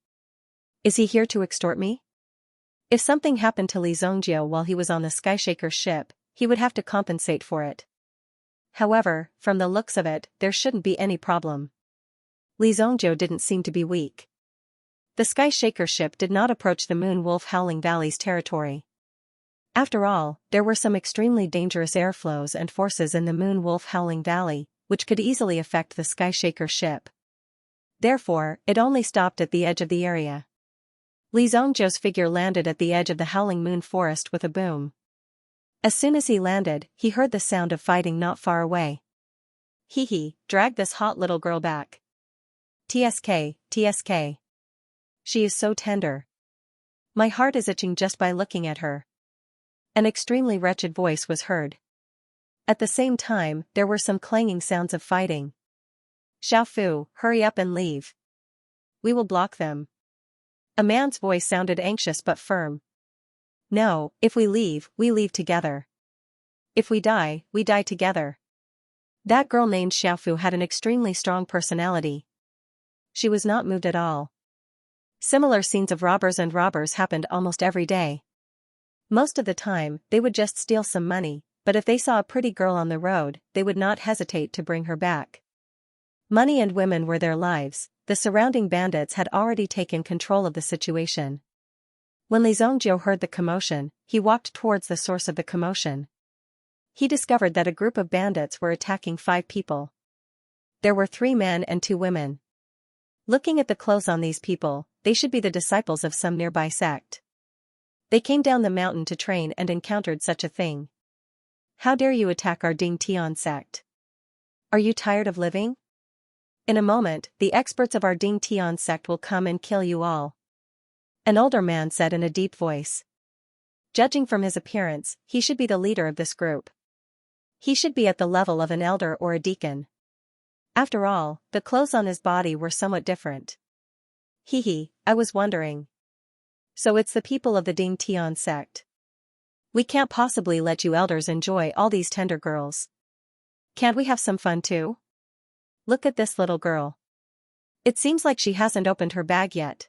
Is he here to extort me? If something happened to Li Zongjiu while he was on the Skyshaker's ship, he would have to compensate for it. However, from the looks of it, there shouldn't be any problem. Li Zongjiu didn't seem to be weak. The Skyshaker ship did not approach the Moon Wolf Howling Valley's territory. After all, there were some extremely dangerous airflows and forces in the Moon Wolf Howling Valley, which could easily affect the Skyshaker ship. Therefore, it only stopped at the edge of the area. Li Zongjiu's figure landed at the edge of the Howling Moon Forest with a boom. As soon as he landed, he heard the sound of fighting not far away. Hee, drag this hot little girl back. TSK. She is so tender. My heart is itching just by looking at her. An extremely wretched voice was heard. At the same time, there were some clanging sounds of fighting. Xiaofu, hurry up and leave. We will block them. A man's voice sounded anxious but firm. No, if we leave together. If we die together. That girl named Xiaofu had an extremely strong personality. She was not moved at all. Similar scenes of robbers happened almost every day. Most of the time, they would just steal some money, but if they saw a pretty girl on the road, they would not hesitate to bring her back. Money and women were their lives. The surrounding bandits had already taken control of the situation. When Li Zongjiu heard the commotion, he walked towards the source of the commotion. He discovered that a group of bandits were attacking 5 people. There were 3 men and 2 women. Looking at the clothes on these people, they should be the disciples of some nearby sect. They came down the mountain to train and encountered such a thing. How dare you attack our Ding Tian sect? Are you tired of living? In a moment, the experts of our Ding Tian sect will come and kill you all. An older man said in a deep voice. Judging from his appearance, he should be the leader of this group. He should be at the level of an elder or a deacon. After all, the clothes on his body were somewhat different. I was wondering. So it's the people of the Ding Tian sect. We can't possibly let you elders enjoy all these tender girls. Can't we have some fun too? Look at this little girl. It seems like she hasn't opened her bag yet.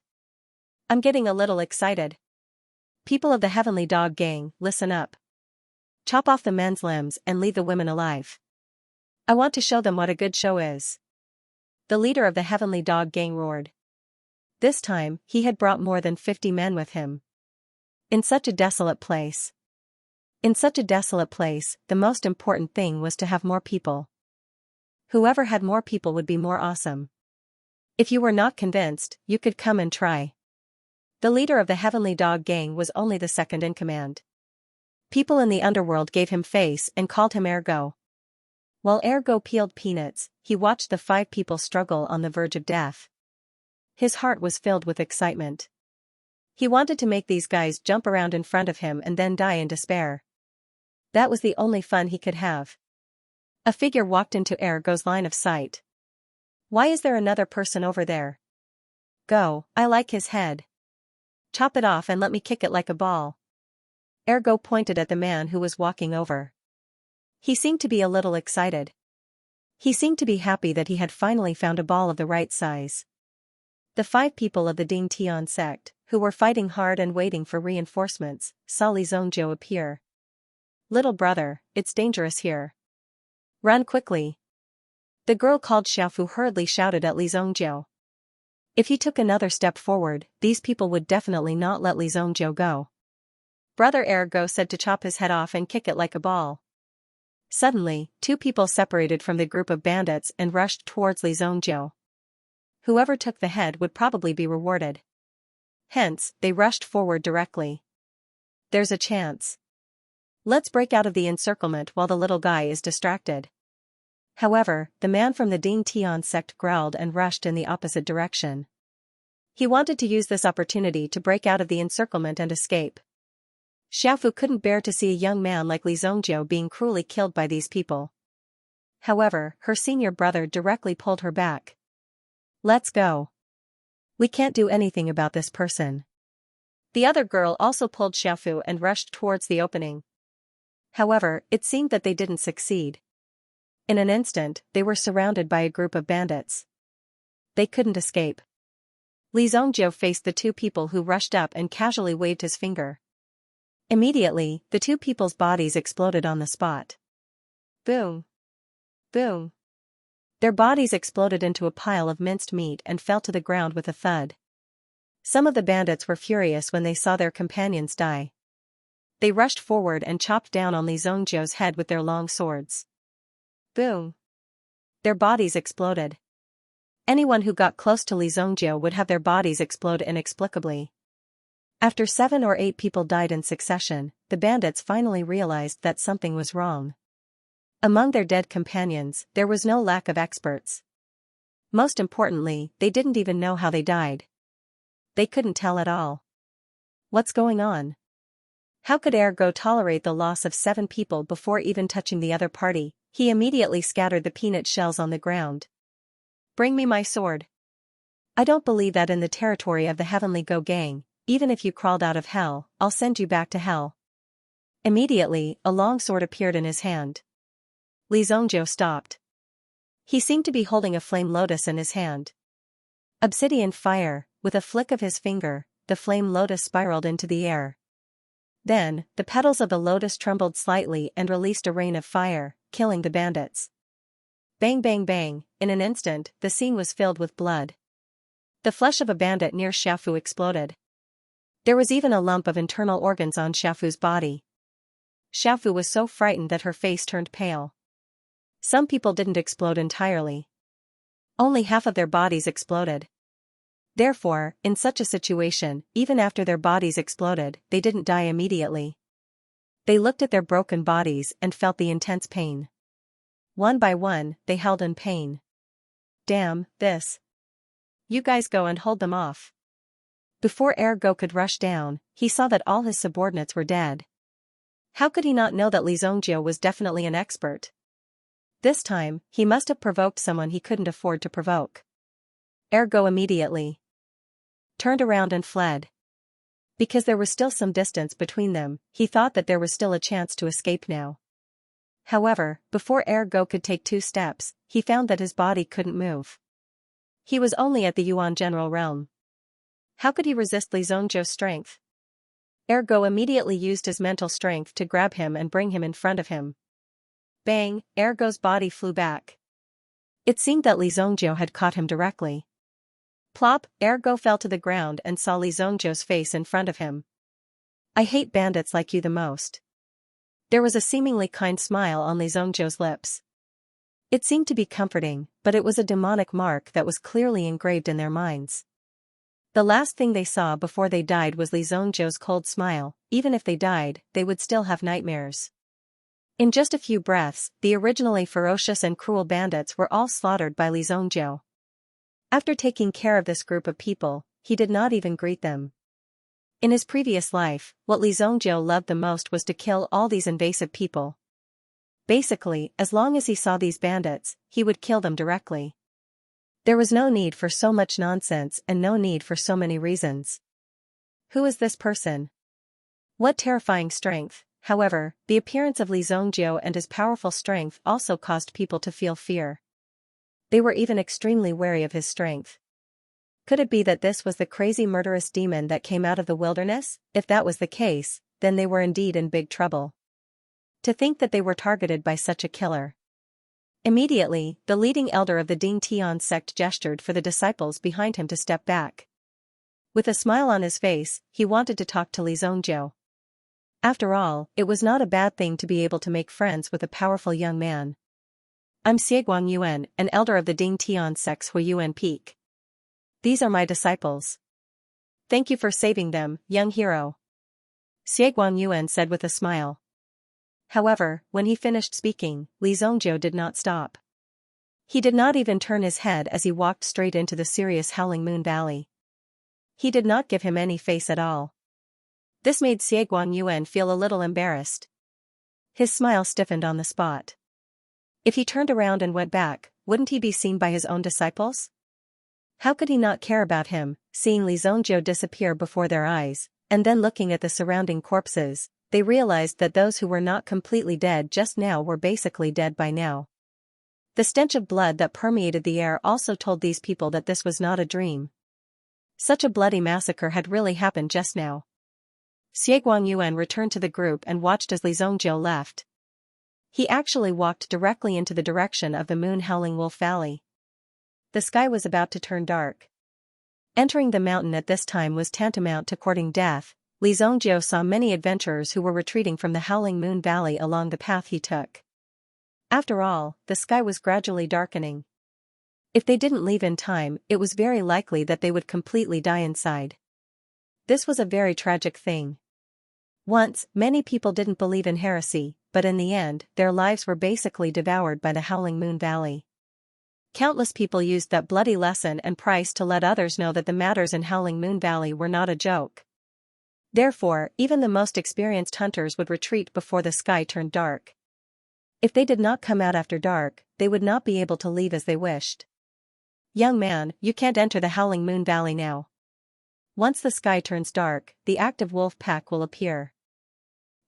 I'm getting a little excited. People of the Heavenly Dog Gang, listen up. Chop off the men's limbs and leave the women alive. I want to show them what a good show is. The leader of the Heavenly Dog Gang roared. This time, he had brought more than 50 men with him. In such a desolate place, the most important thing was to have more people. Whoever had more people would be more awesome. If you were not convinced, you could come and try. The leader of the Heavenly Dog Gang was only the second in command. People in the underworld gave him face and called him Ergo. While Ergo peeled peanuts, he watched the 5 people struggle on the verge of death. His heart was filled with excitement. He wanted to make these guys jump around in front of him and then die in despair. That was the only fun he could have. A figure walked into Ergo's line of sight. Why is there another person over there? Go, I like his head. Chop it off and let me kick it like a ball. Ergo pointed at the man who was walking over. He seemed to be a little excited. He seemed to be happy that he had finally found a ball of the right size. The 5 people of the Ding Tian sect, who were fighting hard and waiting for reinforcements, saw Li Zongjiu appear. Little brother, it's dangerous here. Run quickly. The girl called Xiaofu hurriedly shouted at Li Zongjiu. If he took another step forward, these people would definitely not let Li Zongjiu go. Brother Ergo said to chop his head off and kick it like a ball. Suddenly, 2 people separated from the group of bandits and rushed towards Li Zongjiu. Whoever took the head would probably be rewarded. Hence, they rushed forward directly. There's a chance. Let's break out of the encirclement while the little guy is distracted. However, the man from the Ding Tian sect growled and rushed in the opposite direction. He wanted to use this opportunity to break out of the encirclement and escape. Xiaofu couldn't bear to see a young man like Li Zongjiu being cruelly killed by these people. However, her senior brother directly pulled her back. Let's go. We can't do anything about this person. The other girl also pulled Xiaofu and rushed towards the opening. However, it seemed that they didn't succeed. In an instant, they were surrounded by a group of bandits. They couldn't escape. Li Zongjiu faced the two people who rushed up and casually waved his finger. Immediately, the two people's bodies exploded on the spot. Boom! Boom! Their bodies exploded into a pile of minced meat and fell to the ground with a thud. Some of the bandits were furious when they saw their companions die. They rushed forward and chopped down on Li Zongjiu's head with their long swords. Boom! Their bodies exploded. Anyone who got close to Li Zongjiu would have their bodies explode inexplicably. After 7 or 8 people died in succession, the bandits finally realized that something was wrong. Among their dead companions, there was no lack of experts. Most importantly, they didn't even know how they died. They couldn't tell at all. What's going on? How could Ergo tolerate the loss of 7 people before even touching the other party? He immediately scattered the peanut shells on the ground. Bring me my sword. I don't believe that in the territory of the Heavenly Go Gang, even if you crawled out of hell, I'll send you back to hell. Immediately, a long sword appeared in his hand. Li Zongjiu stopped. He seemed to be holding a flame lotus in his hand. Obsidian fire, with a flick of his finger, the flame lotus spiraled into the air. Then, the petals of the lotus trembled slightly and released a rain of fire, killing the bandits. Bang bang bang, in an instant, the scene was filled with blood. The flesh of a bandit near Xiaofu exploded. There was even a lump of internal organs on Xiaofu's body. Xiaofu was so frightened that her face turned pale. Some people didn't explode entirely. Only half of their bodies exploded. Therefore, in such a situation, even after their bodies exploded, they didn't die immediately. They looked at their broken bodies and felt the intense pain. One by one, they held in pain. Damn, this. You guys go and hold them off. Before Ergo could rush down, he saw that all his subordinates were dead. How could he not know that Li Zongjiu was definitely an expert? This time, he must have provoked someone he couldn't afford to provoke. Ergo immediately turned around and fled. Because there was still some distance between them, he thought that there was still a chance to escape now. However, before Ergo could take 2 steps, he found that his body couldn't move. He was only at the Yuan general realm. How could he resist Li Zongjiu's strength? Ergo immediately used his mental strength to grab him and bring him in front of him. Bang, Ergo's body flew back. It seemed that Li Zongjiu had caught him directly. Plop, Ergo fell to the ground and saw Li Zongjiu's face in front of him. I hate bandits like you the most. There was a seemingly kind smile on Li Zongjiu's lips. It seemed to be comforting, but it was a demonic mark that was clearly engraved in their minds. The last thing they saw before they died was Li Zongjiu's cold smile. Even if they died, they would still have nightmares. In just a few breaths, the originally ferocious and cruel bandits were all slaughtered by Li Zongjiu. After taking care of this group of people, he did not even greet them. In his previous life, what Li Zongjiu loved the most was to kill all these invasive people. Basically, as long as he saw these bandits, he would kill them directly. There was no need for so much nonsense and no need for so many reasons. Who is this person? What terrifying strength. However, the appearance of Li Zongjiu and his powerful strength also caused people to feel fear. They were even extremely wary of his strength. Could it be that this was the crazy murderous demon that came out of the wilderness? If that was the case, then they were indeed in big trouble. To think that they were targeted by such a killer. Immediately, the leading elder of the Ding Tian sect gestured for the disciples behind him to step back. With a smile on his face, he wanted to talk to Li Zongjiu. After all, it was not a bad thing to be able to make friends with a powerful young man. I'm Xieguang Yuan, an elder of the Ding Tian sect's Hui Yuan Peak. These are my disciples. Thank you for saving them, young hero. Xieguang Yuan said with a smile. However, when he finished speaking, Li Zongjiu did not stop. He did not even turn his head as he walked straight into the serious Howling Moon Valley. He did not give him any face at all. This made Xieguang Yuan feel a little embarrassed. His smile stiffened on the spot. If he turned around and went back, wouldn't he be seen by his own disciples? How could he not care about him, seeing Li Zongjiu disappear before their eyes, and then looking at the surrounding corpses, they realized that those who were not completely dead just now were basically dead by now. The stench of blood that permeated the air also told these people that this was not a dream. Such a bloody massacre had really happened just now. Xie Guangyuan returned to the group and watched as Li Zongjiu left. He actually walked directly into the direction of the Moon Howling Wolf Valley. The sky was about to turn dark. Entering the mountain at this time was tantamount to courting death. Li Zongjiu saw many adventurers who were retreating from the Howling Moon Valley along the path he took. After all, the sky was gradually darkening. If they didn't leave in time, it was very likely that they would completely die inside. This was a very tragic thing. Once, many people didn't believe in heresy, but in the end, their lives were basically devoured by the Howling Moon Valley. Countless people used that bloody lesson and price to let others know that the matters in Howling Moon Valley were not a joke. Therefore, even the most experienced hunters would retreat before the sky turned dark. If they did not come out after dark, they would not be able to leave as they wished. "Young man, you can't enter the Howling Moon Valley now. Once the sky turns dark, the active wolf pack will appear.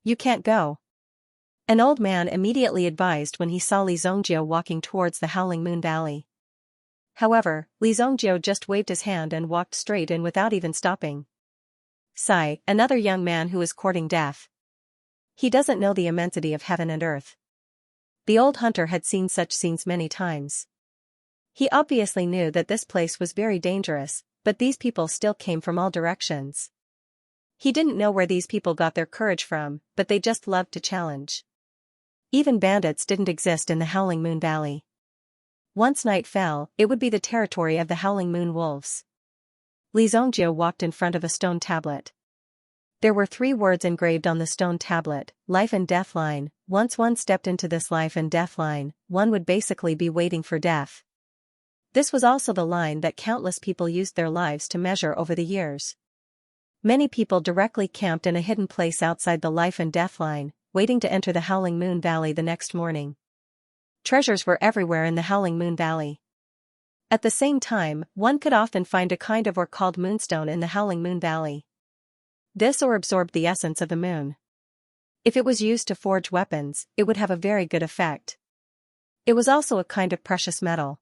You can't go." An old man immediately advised when he saw Li Zongjiu walking towards the Howling Moon Valley. However, Li Zongjiu just waved his hand and walked straight in without even stopping. Sigh, another young man who is courting death. He doesn't know the immensity of heaven and earth. The old hunter had seen such scenes many times. He obviously knew that this place was very dangerous, but these people still came from all directions. He didn't know where these people got their courage from, but they just loved to challenge. Even bandits didn't exist in the Howling Moon Valley. Once night fell, it would be the territory of the Howling Moon Wolves. Li Zongjiu walked in front of a stone tablet. There were 3 words engraved on the stone tablet: life and death line. Once one stepped into this life and death line, one would basically be waiting for death. This was also the line that countless people used their lives to measure over the years. Many people directly camped in a hidden place outside the life and death line, waiting to enter the Howling Moon Valley the next morning. Treasures were everywhere in the Howling Moon Valley. At the same time, one could often find a kind of ore called moonstone in the Howling Moon Valley. This ore absorbed the essence of the moon. If it was used to forge weapons, it would have a very good effect. It was also a kind of precious metal.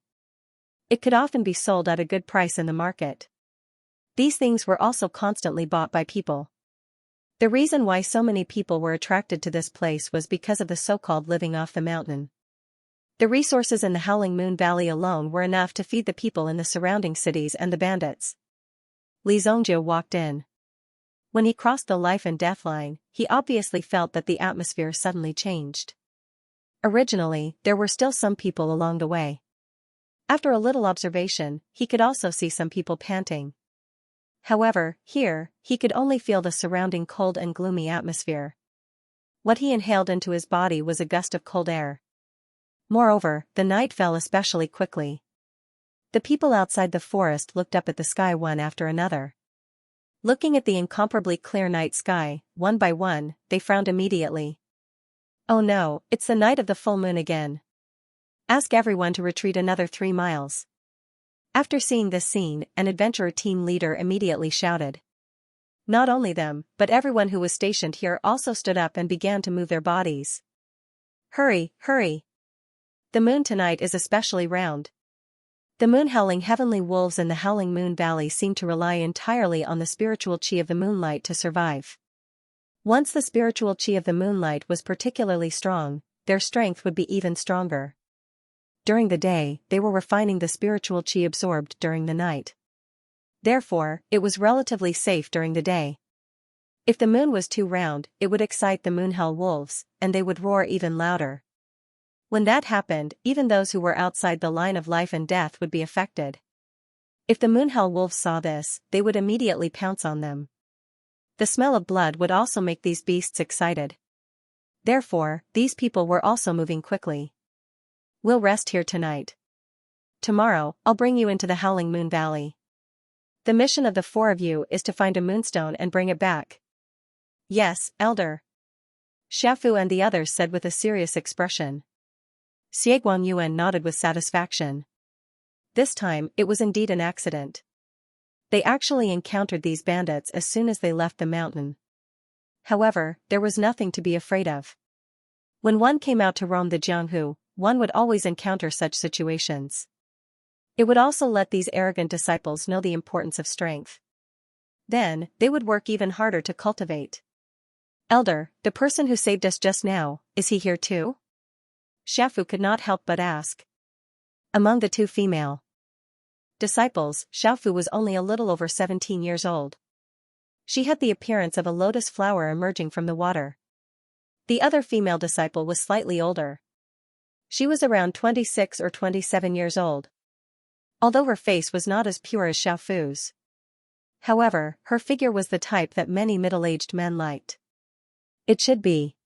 It could often be sold at a good price in the market. These things were also constantly bought by people. The reason why so many people were attracted to this place was because of the so-called living off the mountain. The resources in the Howling Moon Valley alone were enough to feed the people in the surrounding cities and the bandits. Li Zongjiu walked in. When he crossed the life and death line, he obviously felt that the atmosphere suddenly changed. Originally, there were still some people along the way. After a little observation, he could also see some people panting. However, here, he could only feel the surrounding cold and gloomy atmosphere. What he inhaled into his body was a gust of cold air. Moreover, the night fell especially quickly. The people outside the forest looked up at the sky one after another. Looking at the incomparably clear night sky, one by one, they frowned immediately. "Oh no, it's the night of the full moon again. Ask everyone to retreat another 3 miles." After seeing this scene, an adventurer team leader immediately shouted. Not only them, but everyone who was stationed here also stood up and began to move their bodies. "Hurry, hurry! The moon tonight is especially round." The moon-howling heavenly wolves in the Howling Moon Valley seemed to rely entirely on the spiritual chi of the moonlight to survive. Once the spiritual chi of the moonlight was particularly strong, their strength would be even stronger. During the day, they were refining the spiritual chi absorbed during the night. Therefore, it was relatively safe during the day. If the moon was too round, it would excite the moonhell wolves, and they would roar even louder. When that happened, even those who were outside the line of life and death would be affected. If the moonhell wolves saw this, they would immediately pounce on them. The smell of blood would also make these beasts excited. Therefore, these people were also moving quickly. "We'll rest here tonight. Tomorrow, I'll bring you into the Howling Moon Valley. The mission of the 4 of you is to find a moonstone and bring it back." "Yes, Elder," Xiafu and the others said with a serious expression. Xie Guangyuan nodded with satisfaction. This time, it was indeed an accident. They actually encountered these bandits as soon as they left the mountain. However, there was nothing to be afraid of. When one came out to roam the Jianghu, one would always encounter such situations. It would also let these arrogant disciples know the importance of strength. Then, they would work even harder to cultivate. Elder, the person who saved us just now, is he here too? Xiaofu could not help but ask. Among the two female disciples, Xiaofu was only a little over 17 years old. She had the appearance of a lotus flower emerging from the water. The other female disciple was slightly older. She was around 26 or 27 years old. Although her face was not as pure as Xiaofu's. However, her figure was the type that many middle-aged men liked. It should be.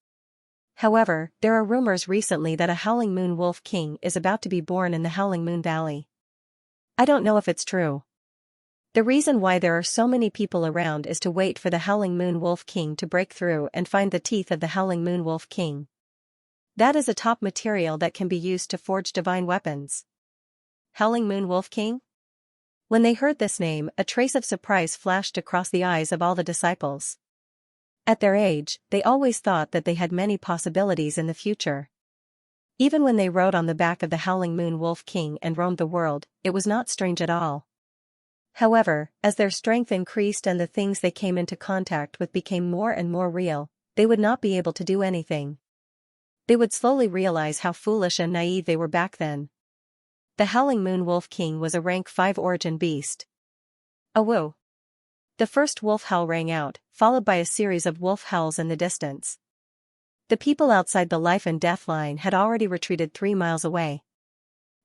However, there are rumors recently that a Howling Moon Wolf King is about to be born in the Howling Moon Valley. I don't know if it's true. The reason why there are so many people around is to wait for the Howling Moon Wolf King to break through and find the teeth of the Howling Moon Wolf King. That is a top material that can be used to forge divine weapons. Howling Moon Wolf King? When they heard this name, a trace of surprise flashed across the eyes of all the disciples. At their age, they always thought that they had many possibilities in the future. Even when they rode on the back of the Howling Moon Wolf King and roamed the world, it was not strange at all. However, as their strength increased and the things they came into contact with became more and more real, they would not be able to do anything. They would slowly realize how foolish and naive they were back then. The Howling Moon Wolf King was a rank 5 origin beast. Awoo! The first wolf howl rang out, followed by a series of wolf howls in the distance. The people outside the life and death line had already retreated 3 miles away.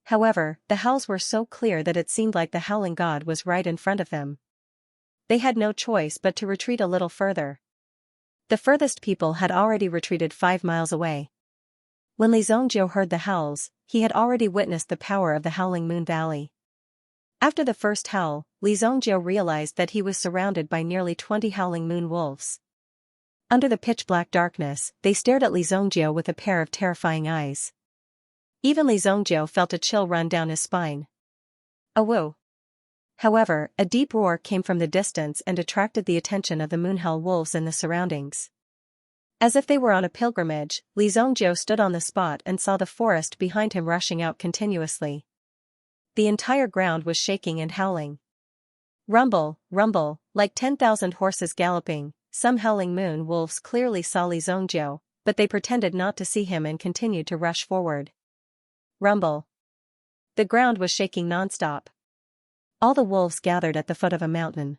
However, the howls were so clear that it seemed like the howling god was right in front of them. They had no choice but to retreat a little further. The furthest people had already retreated 5 miles away. When Li Zongjiu heard the howls, he had already witnessed the power of the Howling Moon Valley. After the first howl, Li Zongjiu realized that he was surrounded by nearly 20 Howling Moon wolves. Under the pitch-black darkness, they stared at Li Zongjiu with a pair of terrifying eyes. Even Li Zongjiu felt a chill run down his spine. Awoo! However, a deep roar came from the distance and attracted the attention of the Moonhell wolves in the surroundings. As if they were on a pilgrimage, Li Zongjiu stood on the spot and saw the forest behind him rushing out continuously. The entire ground was shaking and howling. Rumble, rumble, like 10,000 horses galloping. Some Howling Moon wolves clearly saw Li Zongjiu, but they pretended not to see him and continued to rush forward. Rumble. The ground was shaking non-stop. All the wolves gathered at the foot of a mountain.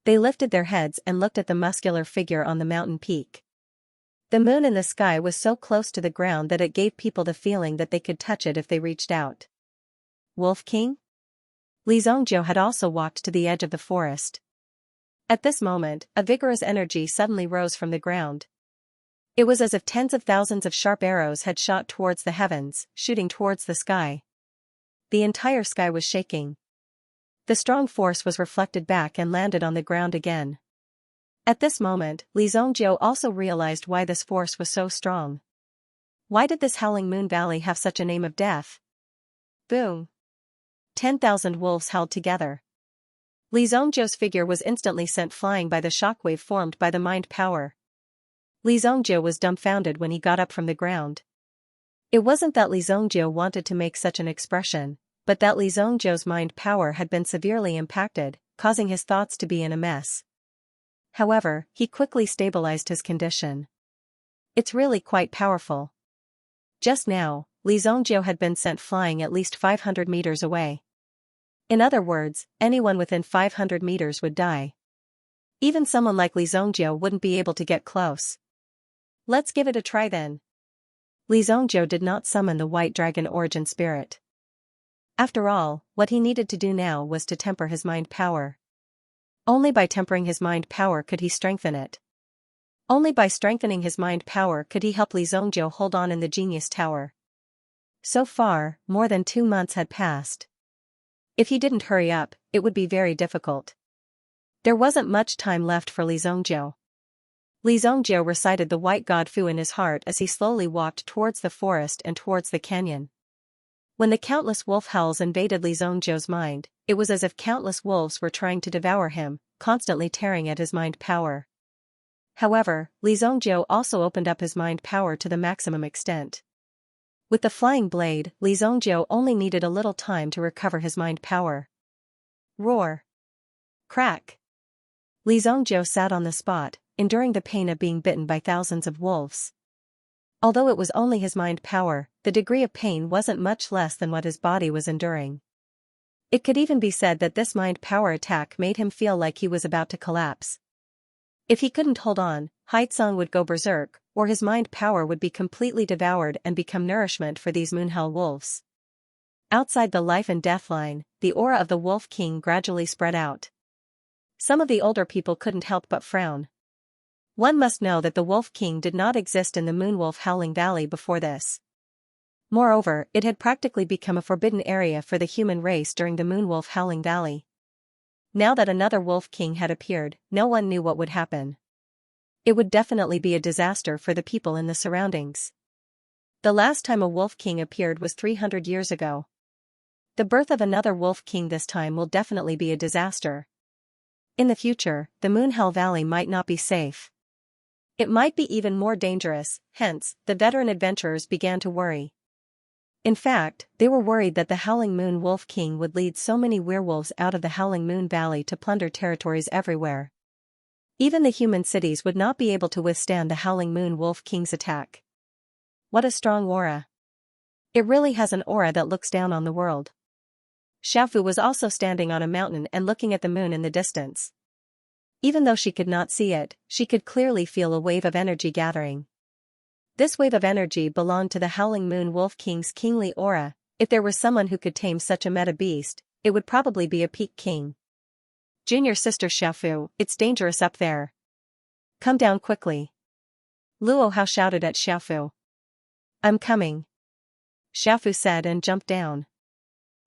They lifted their heads and looked at the muscular figure on the mountain peak. The moon in the sky was so close to the ground that it gave people the feeling that they could touch it if they reached out. Wolf King? Li Zongjiu had also walked to the edge of the forest. At this moment, a vigorous energy suddenly rose from the ground. It was as if tens of thousands of sharp arrows had shot towards the heavens, shooting towards the sky. The entire sky was shaking. The strong force was reflected back and landed on the ground again. At this moment, Li Zongjiu also realized why this force was so strong. Why did this Howling Moon Valley have such a name of death? Boom! 10,000 wolves howled together. Li Zongjiu's figure was instantly sent flying by the shockwave formed by the mind power. Li Zongjiu was dumbfounded when he got up from the ground. It wasn't that Li Zongjiu wanted to make such an expression, but that Li Zongjiu's mind power had been severely impacted, causing his thoughts to be in a mess. However, he quickly stabilized his condition. It's really quite powerful. Just now, Li Zongjiu had been sent flying at least 500 meters away. In other words, anyone within 500 meters would die. Even someone like Li Zongjiu wouldn't be able to get close. Let's give it a try then. Li Zongjiu did not summon the White Dragon Origin Spirit. After all, what he needed to do now was to temper his mind power. Only by tempering his mind power could he strengthen it. Only by strengthening his mind power could he help Li Zongjiu hold on in the Genius Tower. So far, more than 2 months had passed. If he didn't hurry up, it would be very difficult. There wasn't much time left for Li Zongjiu. Li Zongjiu recited the White God Fu in his heart as he slowly walked towards the forest and towards the canyon. When the countless wolf howls invaded Li Zongjiu's mind, it was as if countless wolves were trying to devour him, constantly tearing at his mind power. However, Li Zongjiu also opened up his mind power to the maximum extent. With the flying blade, Li Zongjiu only needed a little time to recover his mind power. Roar! Crack! Li Zongjiu sat on the spot, enduring the pain of being bitten by thousands of wolves. Although it was only his mind power, the degree of pain wasn't much less than what his body was enduring. It could even be said that this mind power attack made him feel like he was about to collapse. If he couldn't hold on, Haitsung would go berserk, or his mind power would be completely devoured and become nourishment for these moonhell wolves. Outside the life and death line, the aura of the Wolf King gradually spread out. Some of the older people couldn't help but frown. One must know that the Wolf King did not exist in the Moonwolf Howling Valley before this. Moreover, it had practically become a forbidden area for the human race during the Moonwolf Howling Valley. Now that another Wolf King had appeared, no one knew what would happen. It would definitely be a disaster for the people in the surroundings. The last time a Wolf King appeared was 300 years ago. The birth of another Wolf King this time will definitely be a disaster. In the future, the Moonhell Valley might not be safe. It might be even more dangerous, hence, the veteran adventurers began to worry. In fact, they were worried that the Howling Moon Wolf King would lead so many werewolves out of the Howling Moon Valley to plunder territories everywhere. Even the human cities would not be able to withstand the Howling Moon Wolf King's attack. What a strong aura. It really has an aura that looks down on the world. Xiaofu was also standing on a mountain and looking at the moon in the distance. Even though she could not see it, she could clearly feel a wave of energy gathering. This wave of energy belonged to the Howling Moon Wolf King's kingly aura. If there was someone who could tame such a meta beast, it would probably be a peak king. Junior sister Xiaofu, it's dangerous up there. Come down quickly. Luo Hao shouted at Xiaofu. I'm coming. Xiaofu said and jumped down.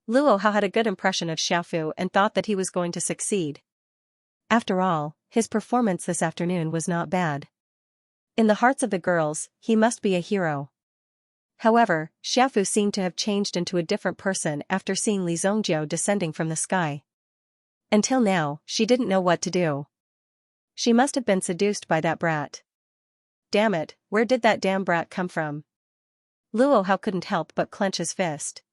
Luo Hao had a good impression of Xiaofu and thought that he was going to succeed. After all, his performance this afternoon was not bad. In the hearts of the girls, he must be a hero. However, Xiaofu seemed to have changed into a different person after seeing Li Zongjiu descending from the sky. Until now, she didn't know what to do. She must have been seduced by that brat. Damn it, where did that damn brat come from? Luo Hao couldn't help but clench his fist.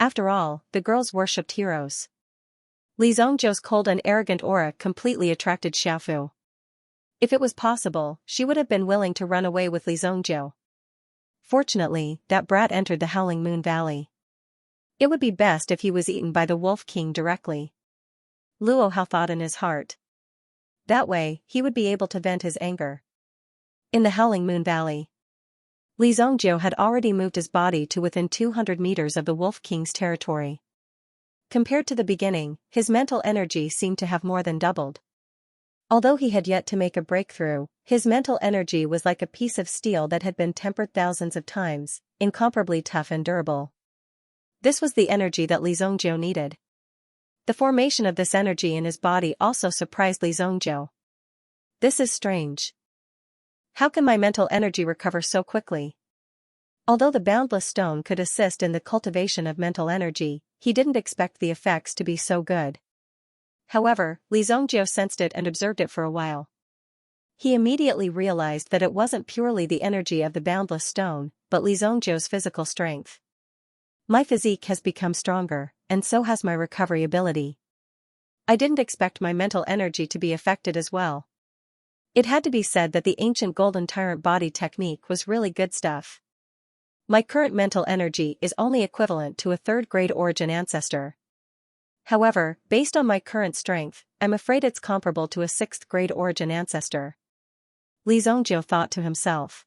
After all, the girls worshipped heroes. Li Zongjiu's cold and arrogant aura completely attracted Xiaofu. If it was possible, she would have been willing to run away with Li Zongjiu. Fortunately, that brat entered the Howling Moon Valley. It would be best if he was eaten by the Wolf King directly. Luo Hao thought in his heart. That way, he would be able to vent his anger. In the Howling Moon Valley, Li Zongjiu had already moved his body to within 200 meters of the Wolf King's territory. Compared to the beginning, his mental energy seemed to have more than doubled. Although he had yet to make a breakthrough, his mental energy was like a piece of steel that had been tempered thousands of times, incomparably tough and durable. This was the energy that Li Zongjiu needed. The formation of this energy in his body also surprised Li Zongjiu. This is strange. How can my mental energy recover so quickly? Although the boundless stone could assist in the cultivation of mental energy, he didn't expect the effects to be so good. However, Li Zongjiu sensed it and observed it for a while. He immediately realized that it wasn't purely the energy of the boundless stone, but Li Zongjiu's physical strength. My physique has become stronger, and so has my recovery ability. I didn't expect my mental energy to be affected as well. It had to be said that the ancient Golden Tyrant body technique was really good stuff. My current mental energy is only equivalent to a third-grade origin ancestor. However, based on my current strength, I'm afraid it's comparable to a sixth-grade origin ancestor. Li Zongjiu thought to himself.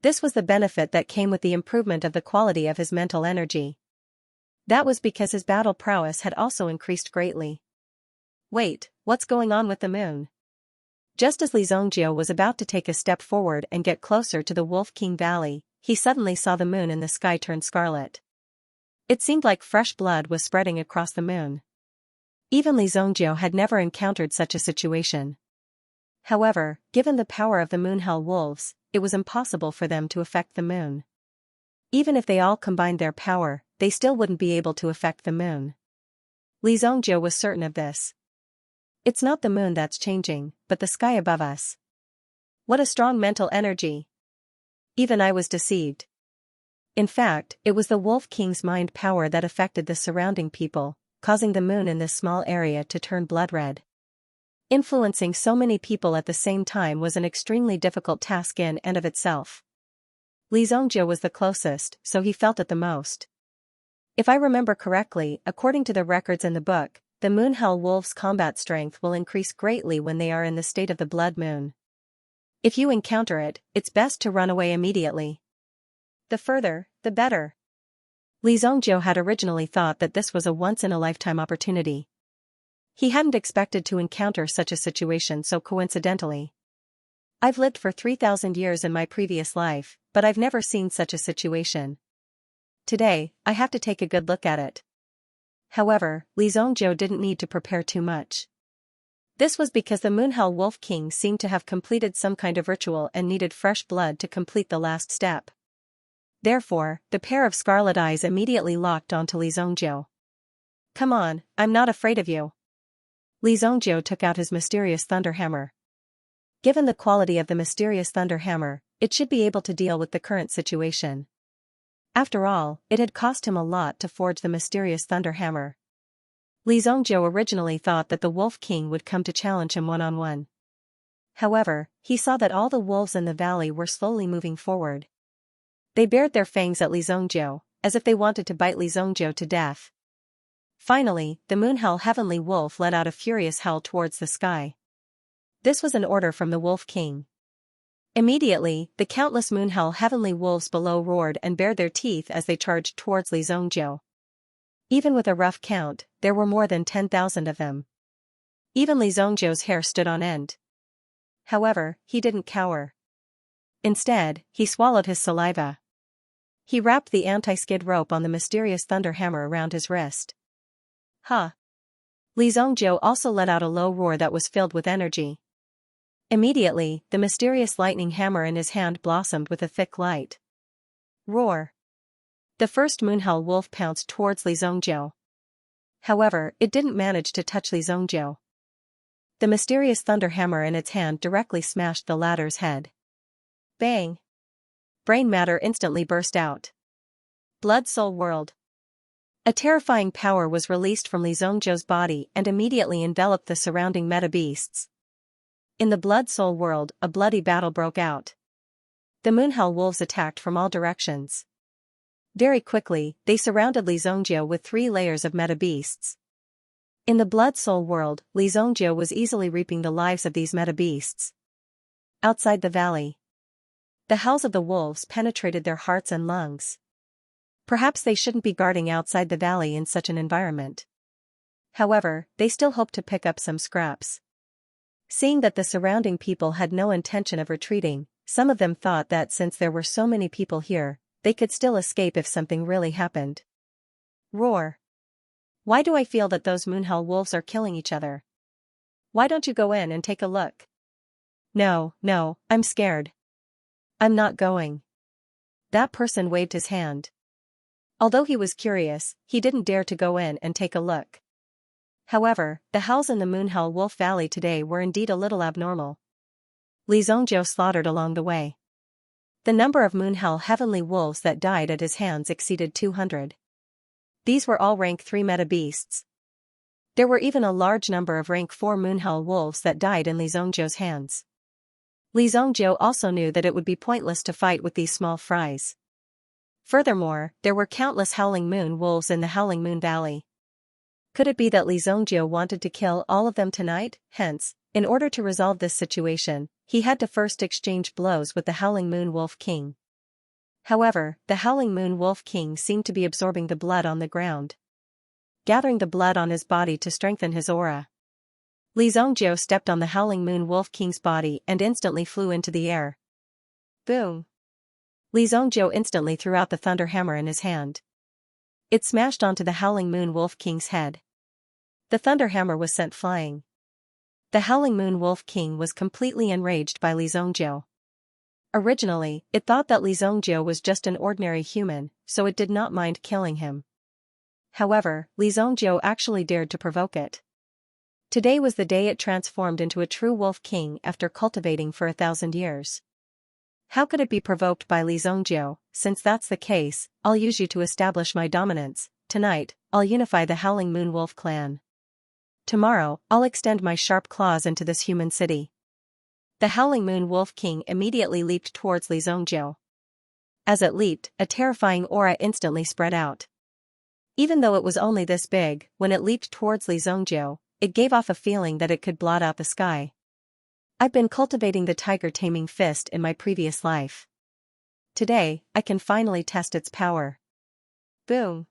This was the benefit that came with the improvement of the quality of his mental energy. That was because his battle prowess had also increased greatly. Wait, what's going on with the moon? Just as Li Zongjiu was about to take a step forward and get closer to the Wolf King Valley, he suddenly saw the moon in the sky turn scarlet. It seemed like fresh blood was spreading across the moon. Even Li Zongjiu had never encountered such a situation. However, given the power of the Moonhell wolves, it was impossible for them to affect the moon. Even if they all combined their power, they still wouldn't be able to affect the moon. Li Zongjiu was certain of this. It's not the moon that's changing, but the sky above us. What a strong mental energy. Even I was deceived. In fact, it was the Wolf King's mind power that affected the surrounding people, causing the moon in this small area to turn blood red. Influencing so many people at the same time was an extremely difficult task in and of itself. Li Zongjie was the closest, so he felt it the most. If I remember correctly, according to the records in the book, the Moonhell Wolf's combat strength will increase greatly when they are in the state of the blood moon. If you encounter it, it's best to run away immediately. The further, the better. Li Zongjie had originally thought that this was a once-in-a-lifetime opportunity. He hadn't expected to encounter such a situation so coincidentally. I've lived for 3,000 years in my previous life, but I've never seen such a situation. Today, I have to take a good look at it. However, Li Zongjie didn't need to prepare too much. This was because the Moonhell Wolf King seemed to have completed some kind of ritual and needed fresh blood to complete the last step. Therefore, the pair of scarlet eyes immediately locked onto Li Zongjie. Come on, I'm not afraid of you. Li Zongjie took out his mysterious thunder hammer. Given the quality of the mysterious thunder hammer, it should be able to deal with the current situation. After all, it had cost him a lot to forge the mysterious thunder hammer. Li Zongjie originally thought that the Wolf King would come to challenge him one-on-one. However, he saw that all the wolves in the valley were slowly moving forward. They bared their fangs at Li Zongjie, as if they wanted to bite Li Zongjie to death. Finally, the Moonhell Heavenly Wolf let out a furious howl towards the sky. This was an order from the Wolf King. Immediately, the countless Moonhell Heavenly Wolves below roared and bared their teeth as they charged towards Li Zongjie. Even with a rough count, there were more than 10,000 of them. Even Li Zongjie's hair stood on end. However, he didn't cower. Instead, he swallowed his saliva. He wrapped the anti-skid rope on the mysterious thunder hammer around his wrist. Ha! Li Zongjie also let out a low roar that was filled with energy. Immediately, the mysterious lightning hammer in his hand blossomed with a thick light. Roar! The first Moonhell Wolf pounced towards Li Zongjie. However, it didn't manage to touch Li Zongjie. The mysterious thunder hammer in its hand directly smashed the latter's head. Bang! Brain matter instantly burst out. Blood Soul World. A terrifying power was released from Li Zongjie's body and immediately enveloped the surrounding meta-beasts. In the Blood Soul World, a bloody battle broke out. The Moonhell Wolves attacked from all directions. Very quickly, they surrounded Li Zongjie with 3 layers of meta-beasts. In the Blood Soul World, Li Zongjie was easily reaping the lives of these meta-beasts. Outside the valley, the howls of the wolves penetrated their hearts and lungs. Perhaps they shouldn't be guarding outside the valley in such an environment. However, they still hoped to pick up some scraps. Seeing that the surrounding people had no intention of retreating, some of them thought that since there were so many people here, they could still escape if something really happened. Roar! Why do I feel that those Moonhell Wolves are killing each other? Why don't you go in and take a look? No, I'm scared. I'm not going. That person waved his hand. Although he was curious, he didn't dare to go in and take a look. However, the howls in the Moonhell Wolf Valley today were indeed a little abnormal. Li Zongjie slaughtered along the way. The number of Moonhell Heavenly Wolves that died at his hands exceeded 200. These were all rank 3 meta-beasts. There were even a large number of rank 4 Moonhell Wolves that died in Li Zongjie's hands. Li Zongjie also knew that it would be pointless to fight with these small fries. Furthermore, there were countless Howling Moon Wolves in the Howling Moon Valley. Could it be that Li Zongjie wanted to kill all of them tonight? Hence, in order to resolve this situation, he had to first exchange blows with the Howling Moon Wolf King. However, the Howling Moon Wolf King seemed to be absorbing the blood on the ground, gathering the blood on his body to strengthen his aura. Li Zongjie stepped on the Howling Moon Wolf King's body and instantly flew into the air. Boom! Li Zongjie instantly threw out the thunder hammer in his hand. It smashed onto the Howling Moon Wolf King's head. The thunder hammer was sent flying. The Howling Moon Wolf King was completely enraged by Li Zongjie. Originally, it thought that Li Zongjie was just an ordinary human, so it did not mind killing him. However, Li Zongjie actually dared to provoke it. Today was the day it transformed into a true Wolf King after cultivating for 1,000 years. How could it be provoked by Li Zongjiu? Since that's the case, I'll use you to establish my dominance. Tonight, I'll unify the Howling Moon Wolf clan. Tomorrow, I'll extend my sharp claws into this human city. The Howling Moon Wolf King immediately leaped towards Li Zongjiu. As it leaped, a terrifying aura instantly spread out. Even though it was only this big, when it leaped towards Li Zongjiu, it gave off a feeling that it could blot out the sky. I've been cultivating the tiger-taming fist in my previous life. Today, I can finally test its power. Boom!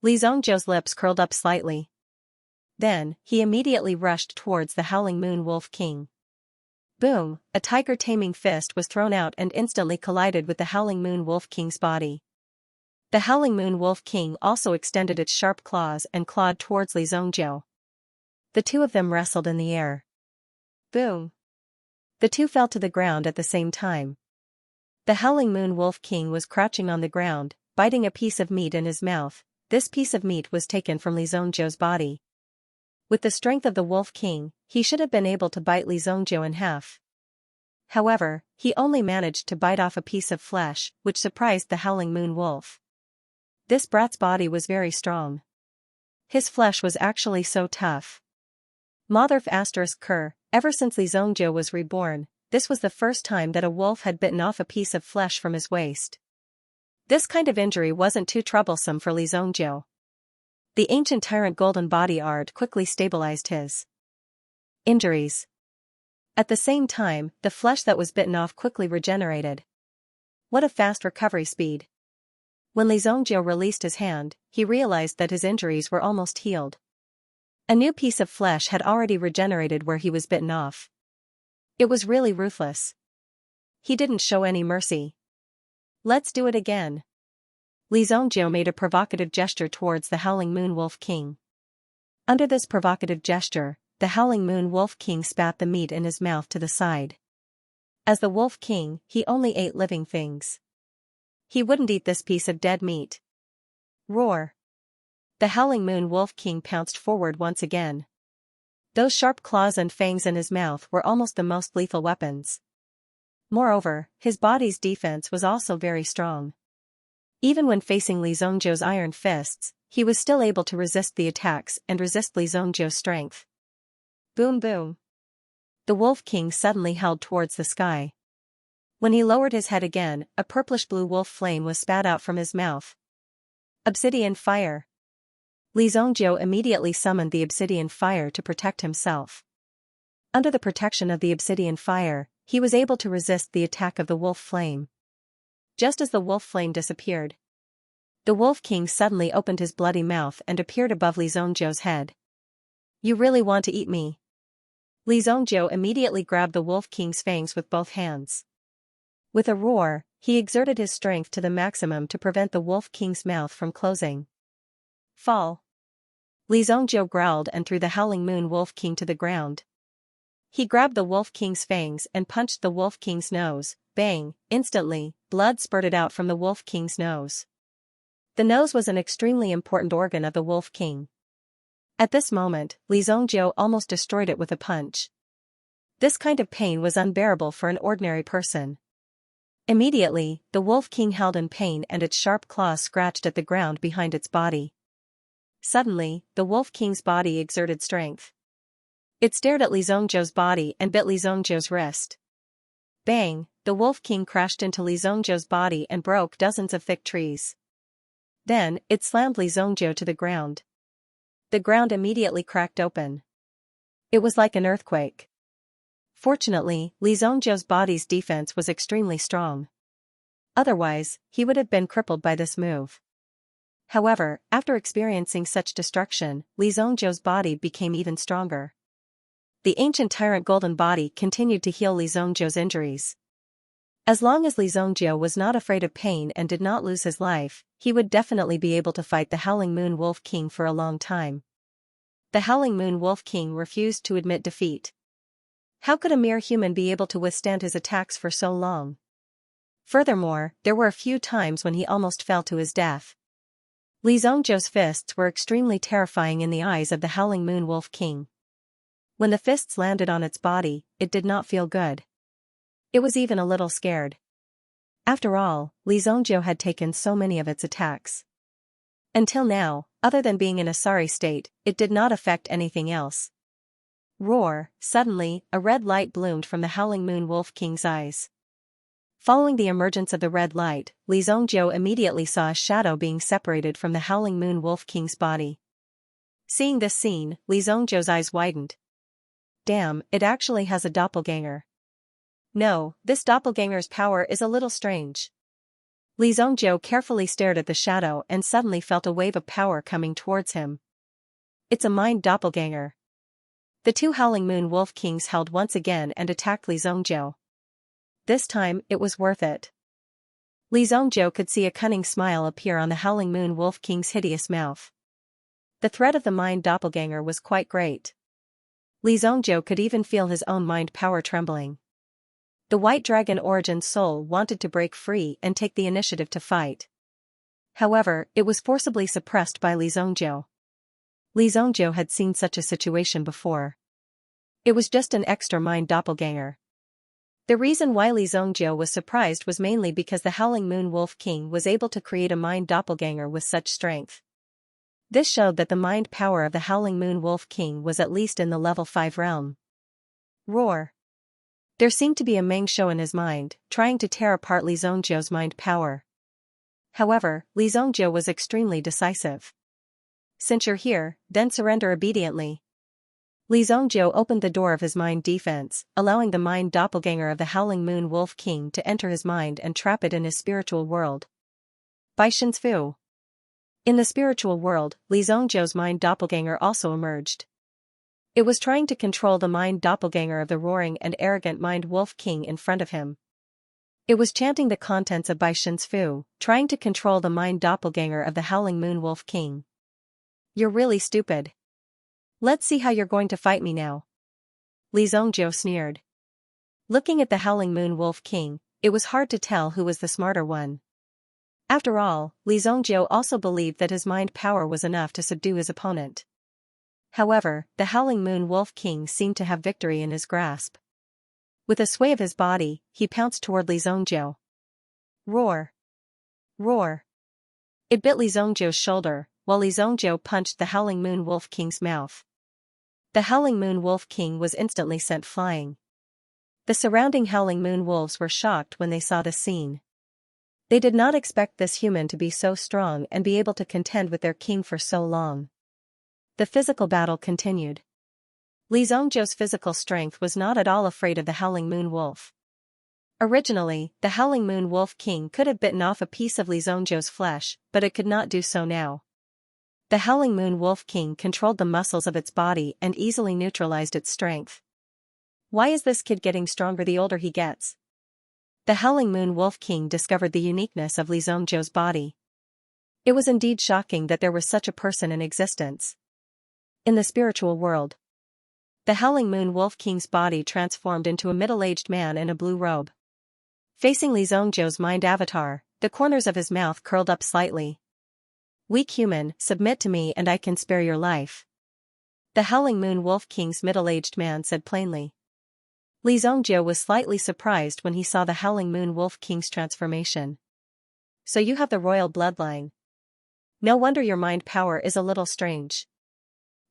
Li Zongjiu's lips curled up slightly. Then, he immediately rushed towards the Howling Moon Wolf King. Boom! A tiger-taming fist was thrown out and instantly collided with the Howling Moon Wolf King's body. The Howling Moon Wolf King also extended its sharp claws and clawed towards Li Zongjiu. The two of them wrestled in the air. Boom! The two fell to the ground at the same time. The Howling Moon Wolf King was crouching on the ground, biting a piece of meat in his mouth. This piece of meat was taken from Li Zongjiu's body. With the strength of the Wolf King, he should have been able to bite Li Zongjiu in half. However, he only managed to bite off a piece of flesh, which surprised the Howling Moon Wolf. This brat's body was very strong. His flesh was actually so tough. Motherf **Ker, ever since Li Zongjiu was reborn, this was the first time that a wolf had bitten off a piece of flesh from his waist. This kind of injury wasn't too troublesome for Li Zongjiu. The ancient tyrant golden body art quickly stabilized his injuries. At the same time, the flesh that was bitten off quickly regenerated. What a fast recovery speed. When Li Zongjiu released his hand, he realized that his injuries were almost healed. A new piece of flesh had already regenerated where he was bitten off. It was really ruthless. He didn't show any mercy. Let's do it again. Li Zongjiu made a provocative gesture towards the Howling Moon Wolf King. Under this provocative gesture, the Howling Moon Wolf King spat the meat in his mouth to the side. As the Wolf King, he only ate living things. He wouldn't eat this piece of dead meat. Roar! The Howling Moon Wolf King pounced forward once again. Those sharp claws and fangs in his mouth were almost the most lethal weapons. Moreover, his body's defense was also very strong. Even when facing Li Zongjiu's iron fists, he was still able to resist the attacks and resist Li Zongjiu's strength. Boom boom! The Wolf King suddenly held towards the sky. When he lowered his head again, a purplish-blue wolf flame was spat out from his mouth. Obsidian fire! Li Zongjiu immediately summoned the obsidian fire to protect himself. Under the protection of the obsidian fire, he was able to resist the attack of the wolf flame. Just as the wolf flame disappeared, the Wolf King suddenly opened his bloody mouth and appeared above Li Zongjiu's head. You really want to eat me? Li Zongjiu immediately grabbed the Wolf King's fangs with both hands. With a roar, he exerted his strength to the maximum to prevent the Wolf King's mouth from closing. Fall! Li Zongjiu growled and threw the Howling Moon Wolf King to the ground. He grabbed the Wolf King's fangs and punched the Wolf King's nose. Bang! Instantly, blood spurted out from the Wolf King's nose. The nose was an extremely important organ of the Wolf King. At this moment, Li Zongjiu almost destroyed it with a punch. This kind of pain was unbearable for an ordinary person. Immediately, the Wolf King held in pain and its sharp claws scratched at the ground behind its body. Suddenly, the Wolf King's body exerted strength. It stared at Li Zongjiu's body and bit Li Zongjiu's wrist. Bang! The Wolf King crashed into Li Zongjiu's body and broke dozens of thick trees. Then, it slammed Li Zongjiu to the ground. The ground immediately cracked open. It was like an earthquake. Fortunately, Li Zongjiu's body's defense was extremely strong. Otherwise, he would have been crippled by this move. However, after experiencing such destruction, Li Zongjiu's body became even stronger. The ancient tyrant golden body continued to heal Li Zongjiu's injuries. As long as Li Zongjiu was not afraid of pain and did not lose his life, he would definitely be able to fight the Howling Moon Wolf King for a long time. The Howling Moon Wolf King refused to admit defeat. How could a mere human be able to withstand his attacks for so long? Furthermore, there were a few times when he almost fell to his death. Li Zongjiu's fists were extremely terrifying in the eyes of the Howling Moon Wolf King. When the fists landed on its body, it did not feel good. It was even a little scared. After all, Li Zongjiu had taken so many of its attacks. Until now, other than being in a sorry state, it did not affect anything else. Roar! Suddenly, a red light bloomed from the Howling Moon Wolf King's eyes. Following the emergence of the red light, Li Zongjiu immediately saw a shadow being separated from the Howling Moon Wolf King's body. Seeing this scene, Li Zongjiu's eyes widened. Damn, it actually has a doppelganger. No, this doppelganger's power is a little strange. Li Zongjiu carefully stared at the shadow and suddenly felt a wave of power coming towards him. It's a mind doppelganger. The two Howling Moon Wolf Kings held once again and attacked Li Zongjiu. This time, it was worth it. Li Zongjiu could see a cunning smile appear on the Howling Moon Wolf King's hideous mouth. The threat of the mind doppelganger was quite great. Li Zongjiu could even feel his own mind power trembling. The White Dragon Origin Soul wanted to break free and take the initiative to fight. However, it was forcibly suppressed by Li Zongjiu. Li Zongjiu had seen such a situation before. It was just an extra mind doppelganger. The reason why Li Zongjiu was surprised was mainly because the Howling Moon Wolf King was able to create a mind doppelganger with such strength. This showed that the mind power of the Howling Moon Wolf King was at least in the level 5 realm. Roar! There seemed to be a Meng Shou in his mind, trying to tear apart Li Zongjiu's mind power. However, Li Zongjiu was extremely decisive. Since you're here, then surrender obediently. Li Zongjiu opened the door of his mind defense, allowing the mind doppelganger of the Howling Moon Wolf King to enter his mind and trap it in his spiritual world. Bai Shen's Fu. In the spiritual world, Li Zongjiu's mind doppelganger also emerged. It was trying to control the mind doppelganger of the roaring and arrogant mind wolf king in front of him. It was chanting the contents of Bai Shen's Fu, trying to control the mind doppelganger of the Howling Moon Wolf King. You're really stupid. Let's see how you're going to fight me now. Li Zongjiu sneered. Looking at the Howling Moon Wolf King, it was hard to tell who was the smarter one. After all, Li Zongjiu also believed that his mind power was enough to subdue his opponent. However, the Howling Moon Wolf King seemed to have victory in his grasp. With a sway of his body, he pounced toward Li Zongjiu. Roar! Roar! It bit Li Zongjiu's shoulder, while Li Zongjiu punched the Howling Moon Wolf King's mouth. The Howling Moon Wolf King was instantly sent flying. The surrounding Howling Moon Wolves were shocked when they saw the scene. They did not expect this human to be so strong and be able to contend with their king for so long. The physical battle continued. Li Zongjiu's physical strength was not at all afraid of the Howling Moon Wolf. Originally, the Howling Moon Wolf King could have bitten off a piece of Li Zongjiu's flesh, but it could not do so now. The Howling Moon Wolf King controlled the muscles of its body and easily neutralized its strength. Why is this kid getting stronger the older he gets? The Howling Moon Wolf King discovered the uniqueness of Li Zongjiu's body. It was indeed shocking that there was such a person in existence. In the spiritual world, the Howling Moon Wolf King's body transformed into a middle-aged man in a blue robe. Facing Li Zongjiu's mind avatar, the corners of his mouth curled up slightly. Weak human, submit to me and I can spare your life. The Howling Moon Wolf King's middle-aged man said plainly. Li Zongjiu was slightly surprised when he saw the Howling Moon Wolf King's transformation. So you have the royal bloodline. No wonder your mind power is a little strange.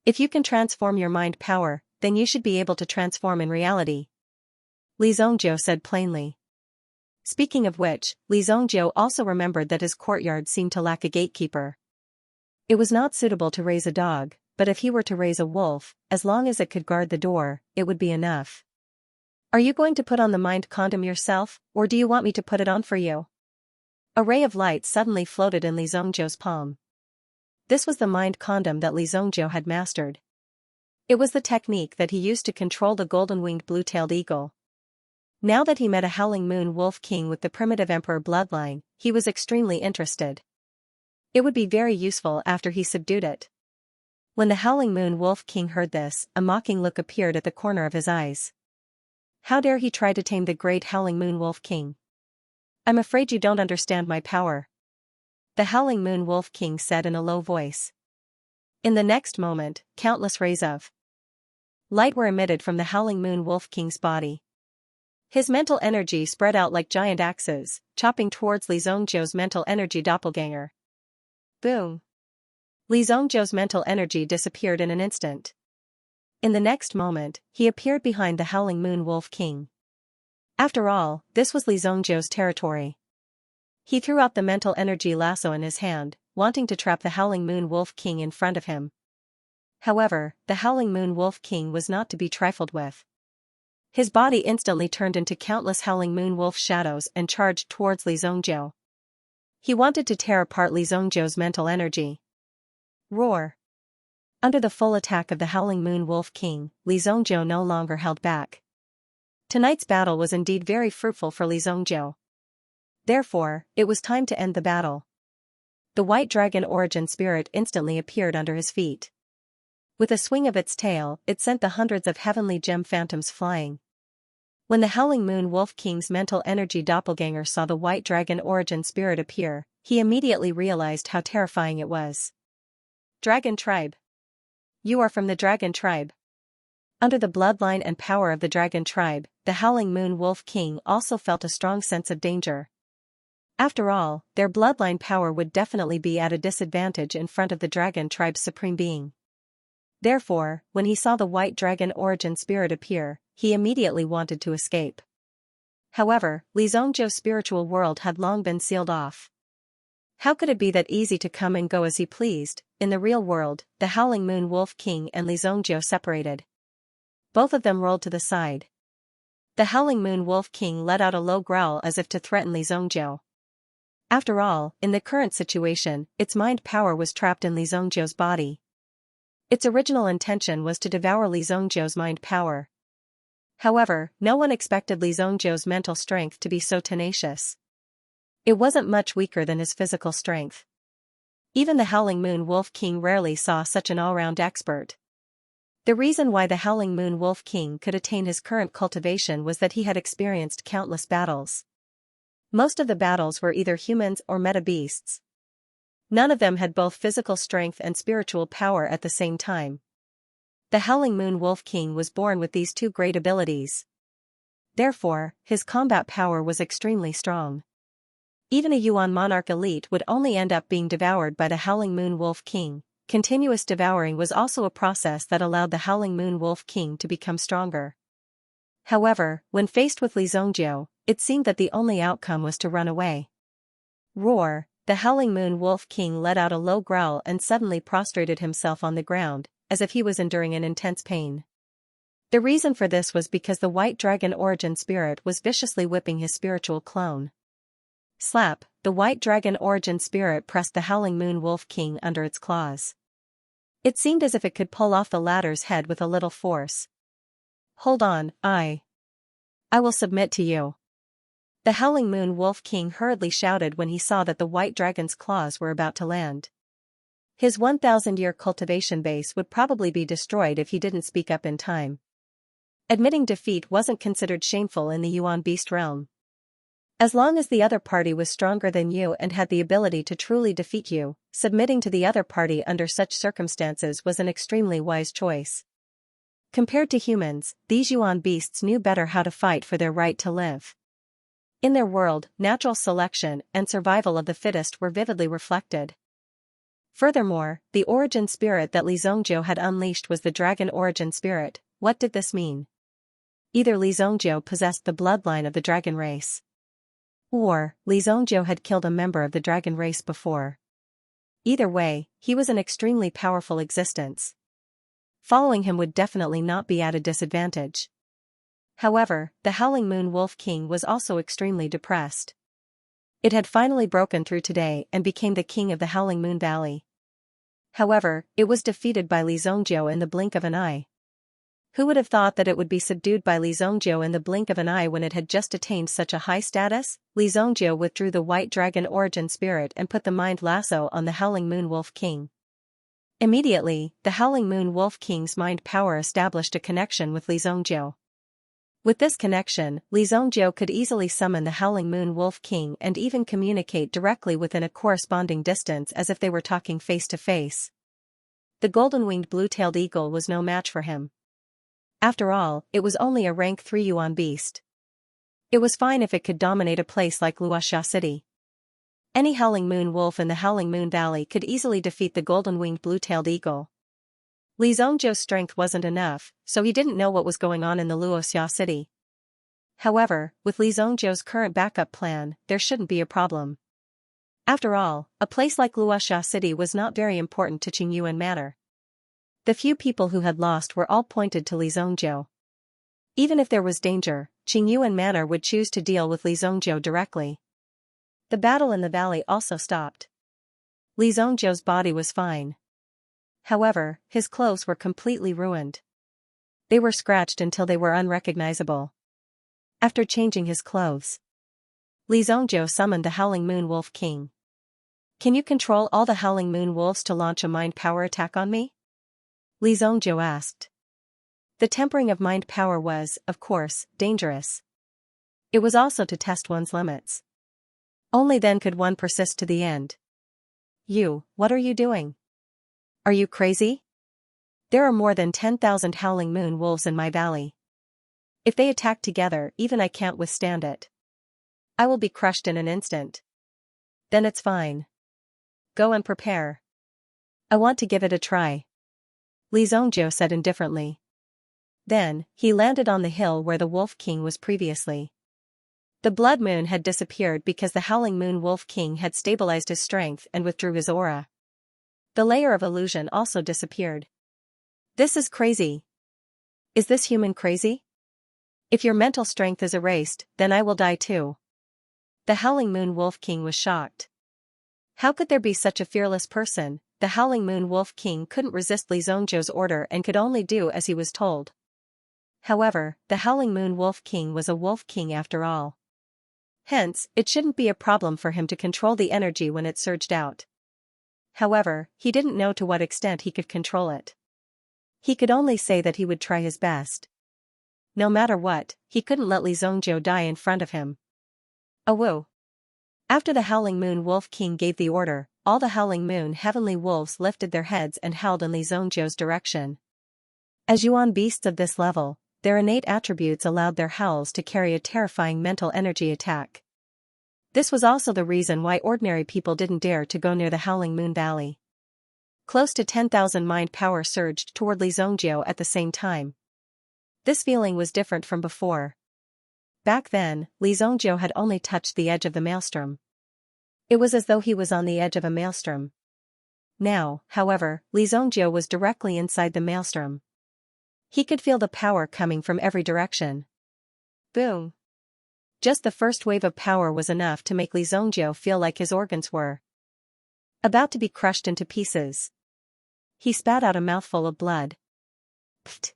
If you can transform your mind power, then you should be able to transform in reality. Li Zongjiu said plainly. Speaking of which, Li Zongjiu also remembered that his courtyard seemed to lack a gatekeeper. It was not suitable to raise a dog, but if he were to raise a wolf, as long as it could guard the door, it would be enough. Are you going to put on the mind condom yourself, or do you want me to put it on for you? A ray of light suddenly floated in Li Zongjiu's palm. This was the mind condom that Li Zongjiu had mastered. It was the technique that he used to control the golden-winged blue-tailed eagle. Now that he met a Howling Moon Wolf King with the primitive emperor bloodline, he was extremely interested. It would be very useful after he subdued it. When the Howling Moon Wolf King heard this, a mocking look appeared at the corner of his eyes. How dare he try to tame the great Howling Moon Wolf King? I'm afraid you don't understand my power. The Howling Moon Wolf King said in a low voice. In the next moment, countless rays of light were emitted from the Howling Moon Wolf King's body. His mental energy spread out like giant axes, chopping towards Li Zongzhou's mental energy doppelganger. Boom! Li Zongzhou's mental energy disappeared in an instant. In the next moment, he appeared behind the Howling Moon Wolf King. After all, this was Li Zongzhou's territory. He threw out the mental energy lasso in his hand, wanting to trap the Howling Moon Wolf King in front of him. However, the Howling Moon Wolf King was not to be trifled with. His body instantly turned into countless Howling Moon Wolf shadows and charged towards Li Zongzhou. He wanted to tear apart Li Zongzhou's mental energy. Roar! Under the full attack of the Howling Moon Wolf King, Li Zongzhou no longer held back. Tonight's battle was indeed very fruitful for Li Zongzhou. Therefore, it was time to end the battle. The White Dragon Origin Spirit instantly appeared under his feet. With a swing of its tail, it sent the hundreds of heavenly gem phantoms flying. When the Howling Moon Wolf King's mental energy doppelganger saw the White Dragon Origin Spirit appear, he immediately realized how terrifying it was. Dragon Tribe. You are from the Dragon Tribe. Under the bloodline and power of the Dragon Tribe, the Howling Moon Wolf King also felt a strong sense of danger. After all, their bloodline power would definitely be at a disadvantage in front of the Dragon Tribe's supreme being. Therefore, when he saw the White Dragon Origin Spirit appear, he immediately wanted to escape. However, Li Zongzhou's spiritual world had long been sealed off. How could it be that easy to come and go as he pleased? In the real world, the Howling Moon Wolf King and Li Zongzhou separated. Both of them rolled to the side. The Howling Moon Wolf King let out a low growl as if to threaten Li Zongzhou. After all, in the current situation, its mind power was trapped in Li Zongzhou's body. Its original intention was to devour Li Zongzhou's mind power. However, no one expected Li Zongzhou's mental strength to be so tenacious. It wasn't much weaker than his physical strength. Even the Howling Moon Wolf King rarely saw such an all-round expert. The reason why the Howling Moon Wolf King could attain his current cultivation was that he had experienced countless battles. Most of the battles were either humans or meta-beasts. None of them had both physical strength and spiritual power at the same time. The Howling Moon Wolf King was born with these two great abilities. Therefore, his combat power was extremely strong. Even a Yuan monarch elite would only end up being devoured by the Howling Moon Wolf King. Continuous devouring was also a process that allowed the Howling Moon Wolf King to become stronger. However, when faced with Li Zongzhou, it seemed that the only outcome was to run away. Roar! The Howling Moon Wolf King let out a low growl and suddenly prostrated himself on the ground, as if he was enduring an intense pain. The reason for this was because the White Dragon Origin Spirit was viciously whipping his spiritual clone. Slap! The White Dragon Origin Spirit pressed the Howling Moon Wolf King under its claws. It seemed as if it could pull off the latter's head with a little force. Hold on, I will submit to you. The Howling Moon Wolf King hurriedly shouted when he saw that the White Dragon's claws were about to land. His 1,000-year cultivation base would probably be destroyed if he didn't speak up in time. Admitting defeat wasn't considered shameful in the Yuan Beast realm. As long as the other party was stronger than you and had the ability to truly defeat you, submitting to the other party under such circumstances was an extremely wise choice. Compared to humans, these Yuan beasts knew better how to fight for their right to live. In their world, natural selection and survival of the fittest were vividly reflected. Furthermore, the origin spirit that Li Zongzhou had unleashed was the Dragon Origin Spirit. What did this mean? Either Li Zongzhou possessed the bloodline of the dragon race, or Li Zongzhou had killed a member of the dragon race before. Either way, he was an extremely powerful existence. Following him would definitely not be at a disadvantage. However, the Howling Moon Wolf King was also extremely depressed. It had finally broken through today and became the king of the Howling Moon Valley. However, it was defeated by Li Zongzhou in the blink of an eye. Who would have thought that it would be subdued by Li Zongzhou in the blink of an eye when it had just attained such a high status? Li Zongzhou withdrew the White Dragon Origin Spirit and put the mind lasso on the Howling Moon Wolf King. Immediately, the Howling Moon Wolf King's mind power established a connection with Li Zongzhou. With this connection, Li Zongzhou could easily summon the Howling Moon Wolf King and even communicate directly within a corresponding distance as if they were talking face to face. The golden-winged blue-tailed eagle was no match for him. After all, it was only a rank 3 Yuan beast. It was fine if it could dominate a place like Luoxia City. Any howling moon wolf in the Howling Moon Valley could easily defeat the golden-winged blue-tailed eagle. Li Zhongzhou's strength wasn't enough, so he didn't know what was going on in the Luoxia City. However, with Li Zhongzhou's current backup plan, there shouldn't be a problem. After all, a place like Luoxia City was not very important to Qingyuan Manor. The few people who had lost were all pointed to Li Zhongzhou. Even if there was danger, Qingyuan Manor would choose to deal with Li Zhongzhou directly. The battle in the valley also stopped. Li Zhongzhou's body was fine. However, his clothes were completely ruined. They were scratched until they were unrecognizable. After changing his clothes, Li Zhongzhou summoned the Howling Moon Wolf King. "Can you control all the Howling Moon Wolves to launch a mind power attack on me?" Li Zhongzhou asked. The tempering of mind power was, of course, dangerous. It was also to test one's limits. Only then could one persist to the end. What are you doing? Are you crazy? There are more than 10,000 Howling Moon Wolves in my valley. If they attack together, even I can't withstand it. I will be crushed in an instant. Then it's fine. Go and prepare. I want to give it a try. Li Zhongzhou said indifferently. Then, he landed on the hill where the Wolf King was previously. The Blood Moon had disappeared because the Howling Moon Wolf King had stabilized his strength and withdrew his aura. The layer of illusion also disappeared. This is crazy. Is this human crazy? If your mental strength is erased, then I will die too. The Howling Moon Wolf King was shocked. How could there be such a fearless person? The Howling Moon Wolf King couldn't resist Li Zhongzhou's order and could only do as he was told. However, the Howling Moon Wolf King was a Wolf King after all. Hence, it shouldn't be a problem for him to control the energy when it surged out. However, he didn't know to what extent he could control it. He could only say that he would try his best. No matter what, he couldn't let Li Zhongzhou die in front of him. Awoo! After the Howling Moon Wolf King gave the order, all the Howling Moon Heavenly Wolves lifted their heads and howled in Li Zhongzhou's direction. As Yuan beasts of this level, their innate attributes allowed their howls to carry a terrifying mental energy attack. This was also the reason why ordinary people didn't dare to go near the Howling Moon Valley. Close to 10,000 mind power surged toward Li Zhongzhou at the same time. This feeling was different from before. Back then, Li Zhongzhou had only touched the edge of the maelstrom. It was as though he was on the edge of a maelstrom. Now, however, Li Zhongzhou was directly inside the maelstrom. He could feel the power coming from every direction. Boom! Just the first wave of power was enough to make Li Zhongzhou feel like his organs were about to be crushed into pieces. He spat out a mouthful of blood. Pfft!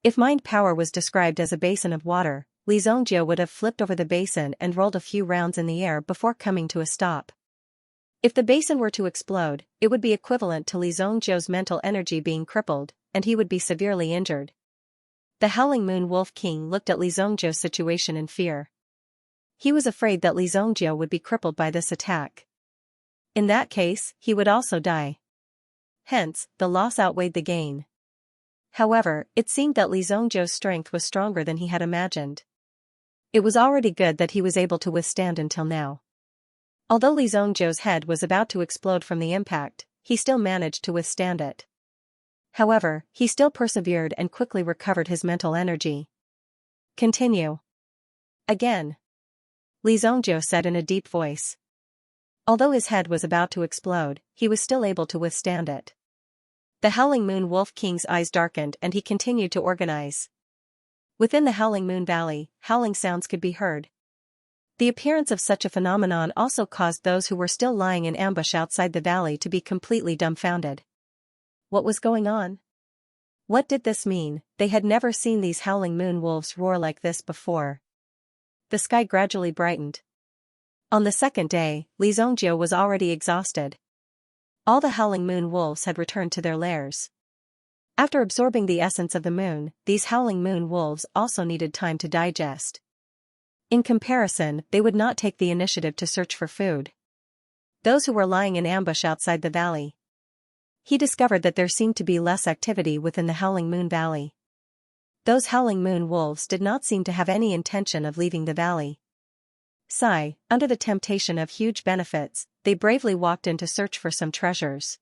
If mind power was described as a basin of water, Li Zhongzhou would have flipped over the basin and rolled a few rounds in the air before coming to a stop. If the basin were to explode, it would be equivalent to Li Zhongzhou's mental energy being crippled, and he would be severely injured. The Howling Moon Wolf King looked at Li Zhongzhou's situation in fear. He was afraid that Li Zhongzhou would be crippled by this attack. In that case, he would also die. Hence, the loss outweighed the gain. However, it seemed that Li Zhongzhou's strength was stronger than he had imagined. It was already good that he was able to withstand until now. Although Li Zhongzhou's head was about to explode from the impact, he still managed to withstand it. However, he still persevered and quickly recovered his mental energy. Continue. Again. Li Zhongzhou said in a deep voice. Although his head was about to explode, he was still able to withstand it. The Howling Moon Wolf King's eyes darkened and he continued to organize. Within the Howling Moon Valley, howling sounds could be heard. The appearance of such a phenomenon also caused those who were still lying in ambush outside the valley to be completely dumbfounded. What was going on? What did this mean? They had never seen these Howling Moon Wolves roar like this before. The sky gradually brightened. On the second day, Li Zhongzhou was already exhausted. All the Howling Moon Wolves had returned to their lairs. After absorbing the essence of the moon, these Howling Moon Wolves also needed time to digest. In comparison, they would not take the initiative to search for food. Those who were lying in ambush outside the valley. He discovered that there seemed to be less activity within the Howling Moon Valley. Those Howling Moon wolves did not seem to have any intention of leaving the valley. Under the temptation of huge benefits, they bravely walked in to search for some treasures.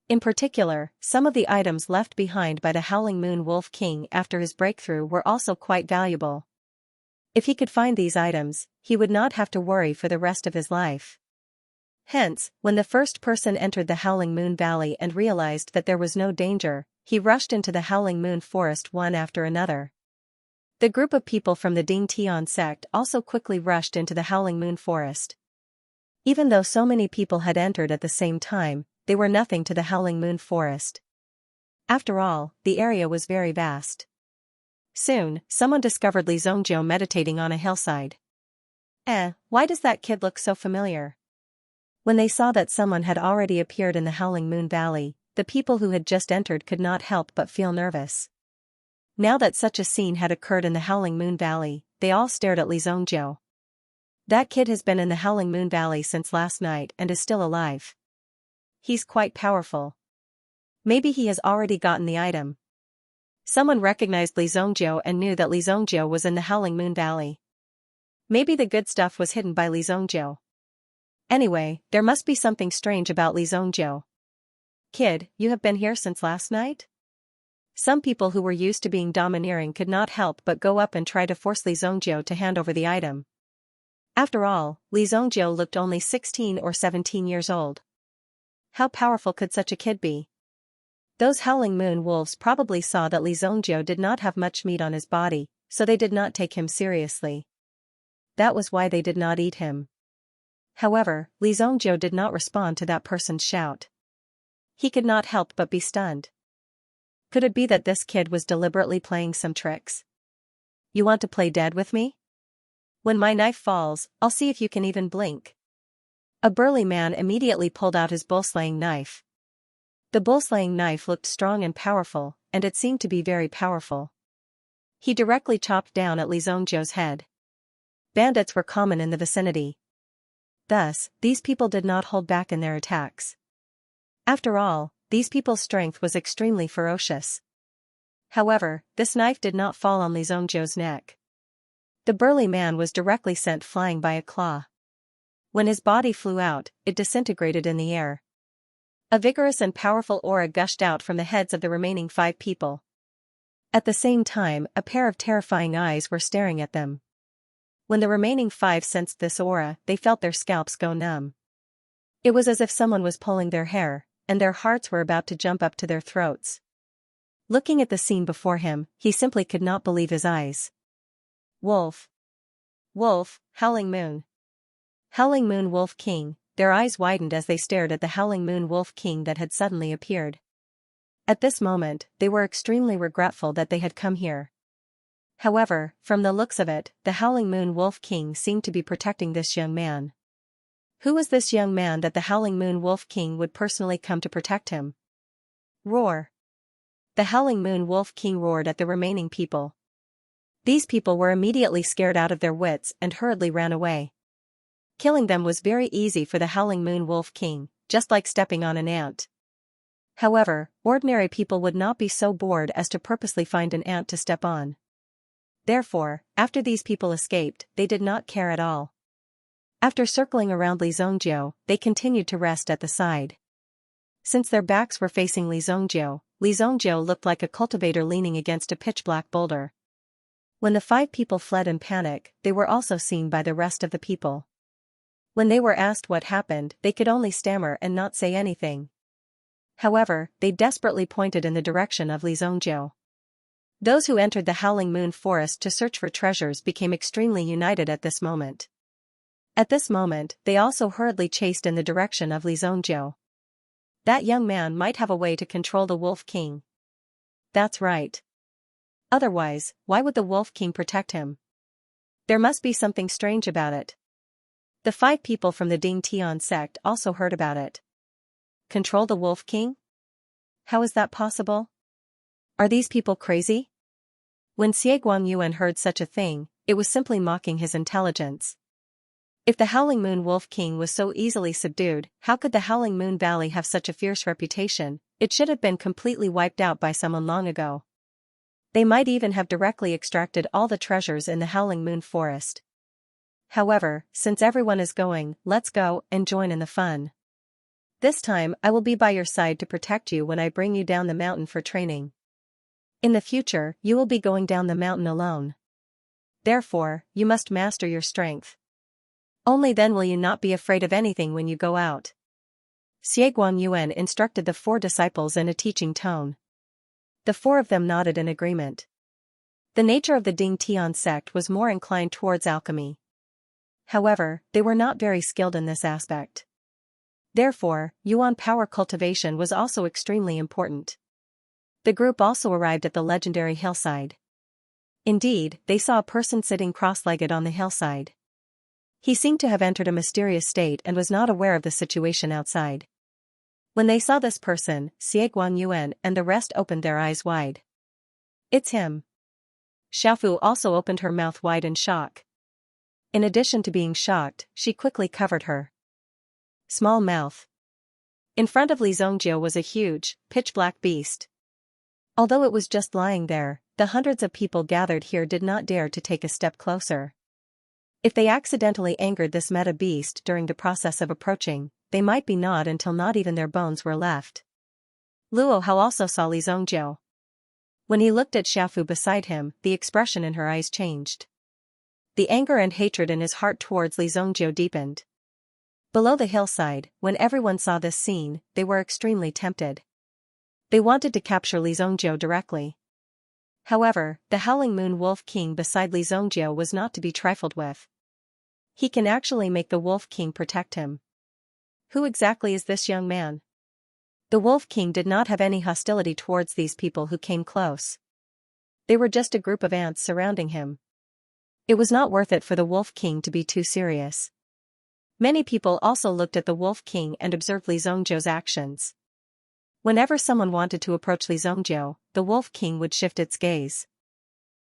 In particular, some of the items left behind by the Howling Moon Wolf King after his breakthrough were also quite valuable. If he could find these items, he would not have to worry for the rest of his life. Hence, when the first person entered the Howling Moon Valley and realized that there was no danger, he rushed into the Howling Moon Forest one after another. The group of people from the Ding Tian sect also quickly rushed into the Howling Moon Forest. Even though so many people had entered at the same time, they were nothing to the Howling Moon Forest. After all, the area was very vast. Soon, someone discovered Li Zhongjiu meditating on a hillside. Why does that kid look so familiar? When they saw that someone had already appeared in the Howling Moon Valley, the people who had just entered could not help but feel nervous. Now that such a scene had occurred in the Howling Moon Valley, they all stared at Li Zhongjiu. That kid has been in the Howling Moon Valley since last night and is still alive. He's quite powerful. Maybe he has already gotten the item. Someone recognized Li Zhongjiu and knew that Li Zhongjiu was in the Howling Moon Valley. Maybe the good stuff was hidden by Li Zhongjiu. Anyway, there must be something strange about Li Zhongjiu. Kid, you have been here since last night? Some people who were used to being domineering could not help but go up and try to force Li Zhongjiu to hand over the item. After all, Li Zhongjiu looked only 16 or 17 years old. How powerful could such a kid be? Those Howling Moon wolves probably saw that Li Zhongjiu did not have much meat on his body, so they did not take him seriously. That was why they did not eat him. However, Li Zhongjiu did not respond to that person's shout. He could not help but be stunned. Could it be that this kid was deliberately playing some tricks? You want to play dead with me? When my knife falls, I'll see if you can even blink. A burly man immediately pulled out his bull-slaying knife. The bull-slaying knife looked strong and powerful, and it seemed to be very powerful. He directly chopped down at Li Zhongjiu's head. Bandits were common in the vicinity. Thus, these people did not hold back in their attacks. After all, these people's strength was extremely ferocious. However, this knife did not fall on Li Zhongjiu's neck. The burly man was directly sent flying by a claw. When his body flew out, it disintegrated in the air. A vigorous and powerful aura gushed out from the heads of the remaining 5 people. At the same time, a pair of terrifying eyes were staring at them. When the remaining 5 sensed this aura, they felt their scalps go numb. It was as if someone was pulling their hair, and their hearts were about to jump up to their throats. Looking at the scene before him, he simply could not believe his eyes. Wolf. Wolf, Howling Moon. Howling Moon Wolf King. Their eyes widened as they stared at the Howling Moon Wolf King that had suddenly appeared. At this moment, they were extremely regretful that they had come here. However, from the looks of it, the Howling Moon Wolf King seemed to be protecting this young man. Who was this young man that the Howling Moon Wolf King would personally come to protect him? Roar. The Howling Moon Wolf King roared at the remaining people. These people were immediately scared out of their wits and hurriedly ran away. Killing them was very easy for the Howling Moon Wolf King, just like stepping on an ant. However, ordinary people would not be so bored as to purposely find an ant to step on. Therefore, after these people escaped, they did not care at all. After circling around Li Zhongjiu, they continued to rest at the side. Since their backs were facing Li Zhongjiu looked like a cultivator leaning against a pitch-black boulder. When the 5 people fled in panic, they were also seen by the rest of the people. When they were asked what happened, they could only stammer and not say anything. However, they desperately pointed in the direction of Li Zhongjiu. Those who entered the Howling Moon Forest to search for treasures became extremely united at this moment. At this moment, they also hurriedly chased in the direction of Li Zhongjiu. That young man might have a way to control the Wolf King. That's right. Otherwise, why would the Wolf King protect him? There must be something strange about it. The 5 people from the Ding Tian sect also heard about it. Control the Wolf King? How is that possible? Are these people crazy? When Xie Guangyuan heard such a thing, it was simply mocking his intelligence. If the Howling Moon Wolf King was so easily subdued, how could the Howling Moon Valley have such a fierce reputation? It should have been completely wiped out by someone long ago. They might even have directly extracted all the treasures in the Howling Moon Forest. However, since everyone is going, let's go and join in the fun. This time I will be by your side to protect you when I bring you down the mountain for training. In the future, you will be going down the mountain alone. Therefore, you must master your strength. Only then will you not be afraid of anything when you go out. Xie Guangyuan instructed the 4 disciples in a teaching tone. The 4 of them nodded in agreement. The nature of the Ding Tian sect was more inclined towards alchemy. However, they were not very skilled in this aspect. Therefore, Yuan power cultivation was also extremely important. The group also arrived at the legendary hillside. Indeed, they saw a person sitting cross-legged on the hillside. He seemed to have entered a mysterious state and was not aware of the situation outside. When they saw this person, Xie Guangyuan and the rest opened their eyes wide. It's him. Xiaofu also opened her mouth wide in shock. In addition to being shocked, she quickly covered her small mouth. In front of Li Zongjiu was a huge, pitch-black beast. Although it was just lying there, the hundreds of people gathered here did not dare to take a step closer. If they accidentally angered this meta beast during the process of approaching, they might be gnawed until not even their bones were left. Luo Hao also saw Li Zongjiu. When he looked at Xiaofu beside him, the expression in her eyes changed. The anger and hatred in his heart towards Li Zongjiu deepened. Below the hillside, when everyone saw this scene, they were extremely tempted. They wanted to capture Li Zongjiu directly. However, the Howling Moon Wolf King beside Li Zongjiu was not to be trifled with. He can actually make the Wolf King protect him. Who exactly is this young man? The Wolf King did not have any hostility towards these people who came close. They were just a group of ants surrounding him. It was not worth it for the Wolf King to be too serious. Many people also looked at the Wolf King and observed Li Zongjiu's actions. Whenever someone wanted to approach Li Zongjiu, the Wolf King would shift its gaze.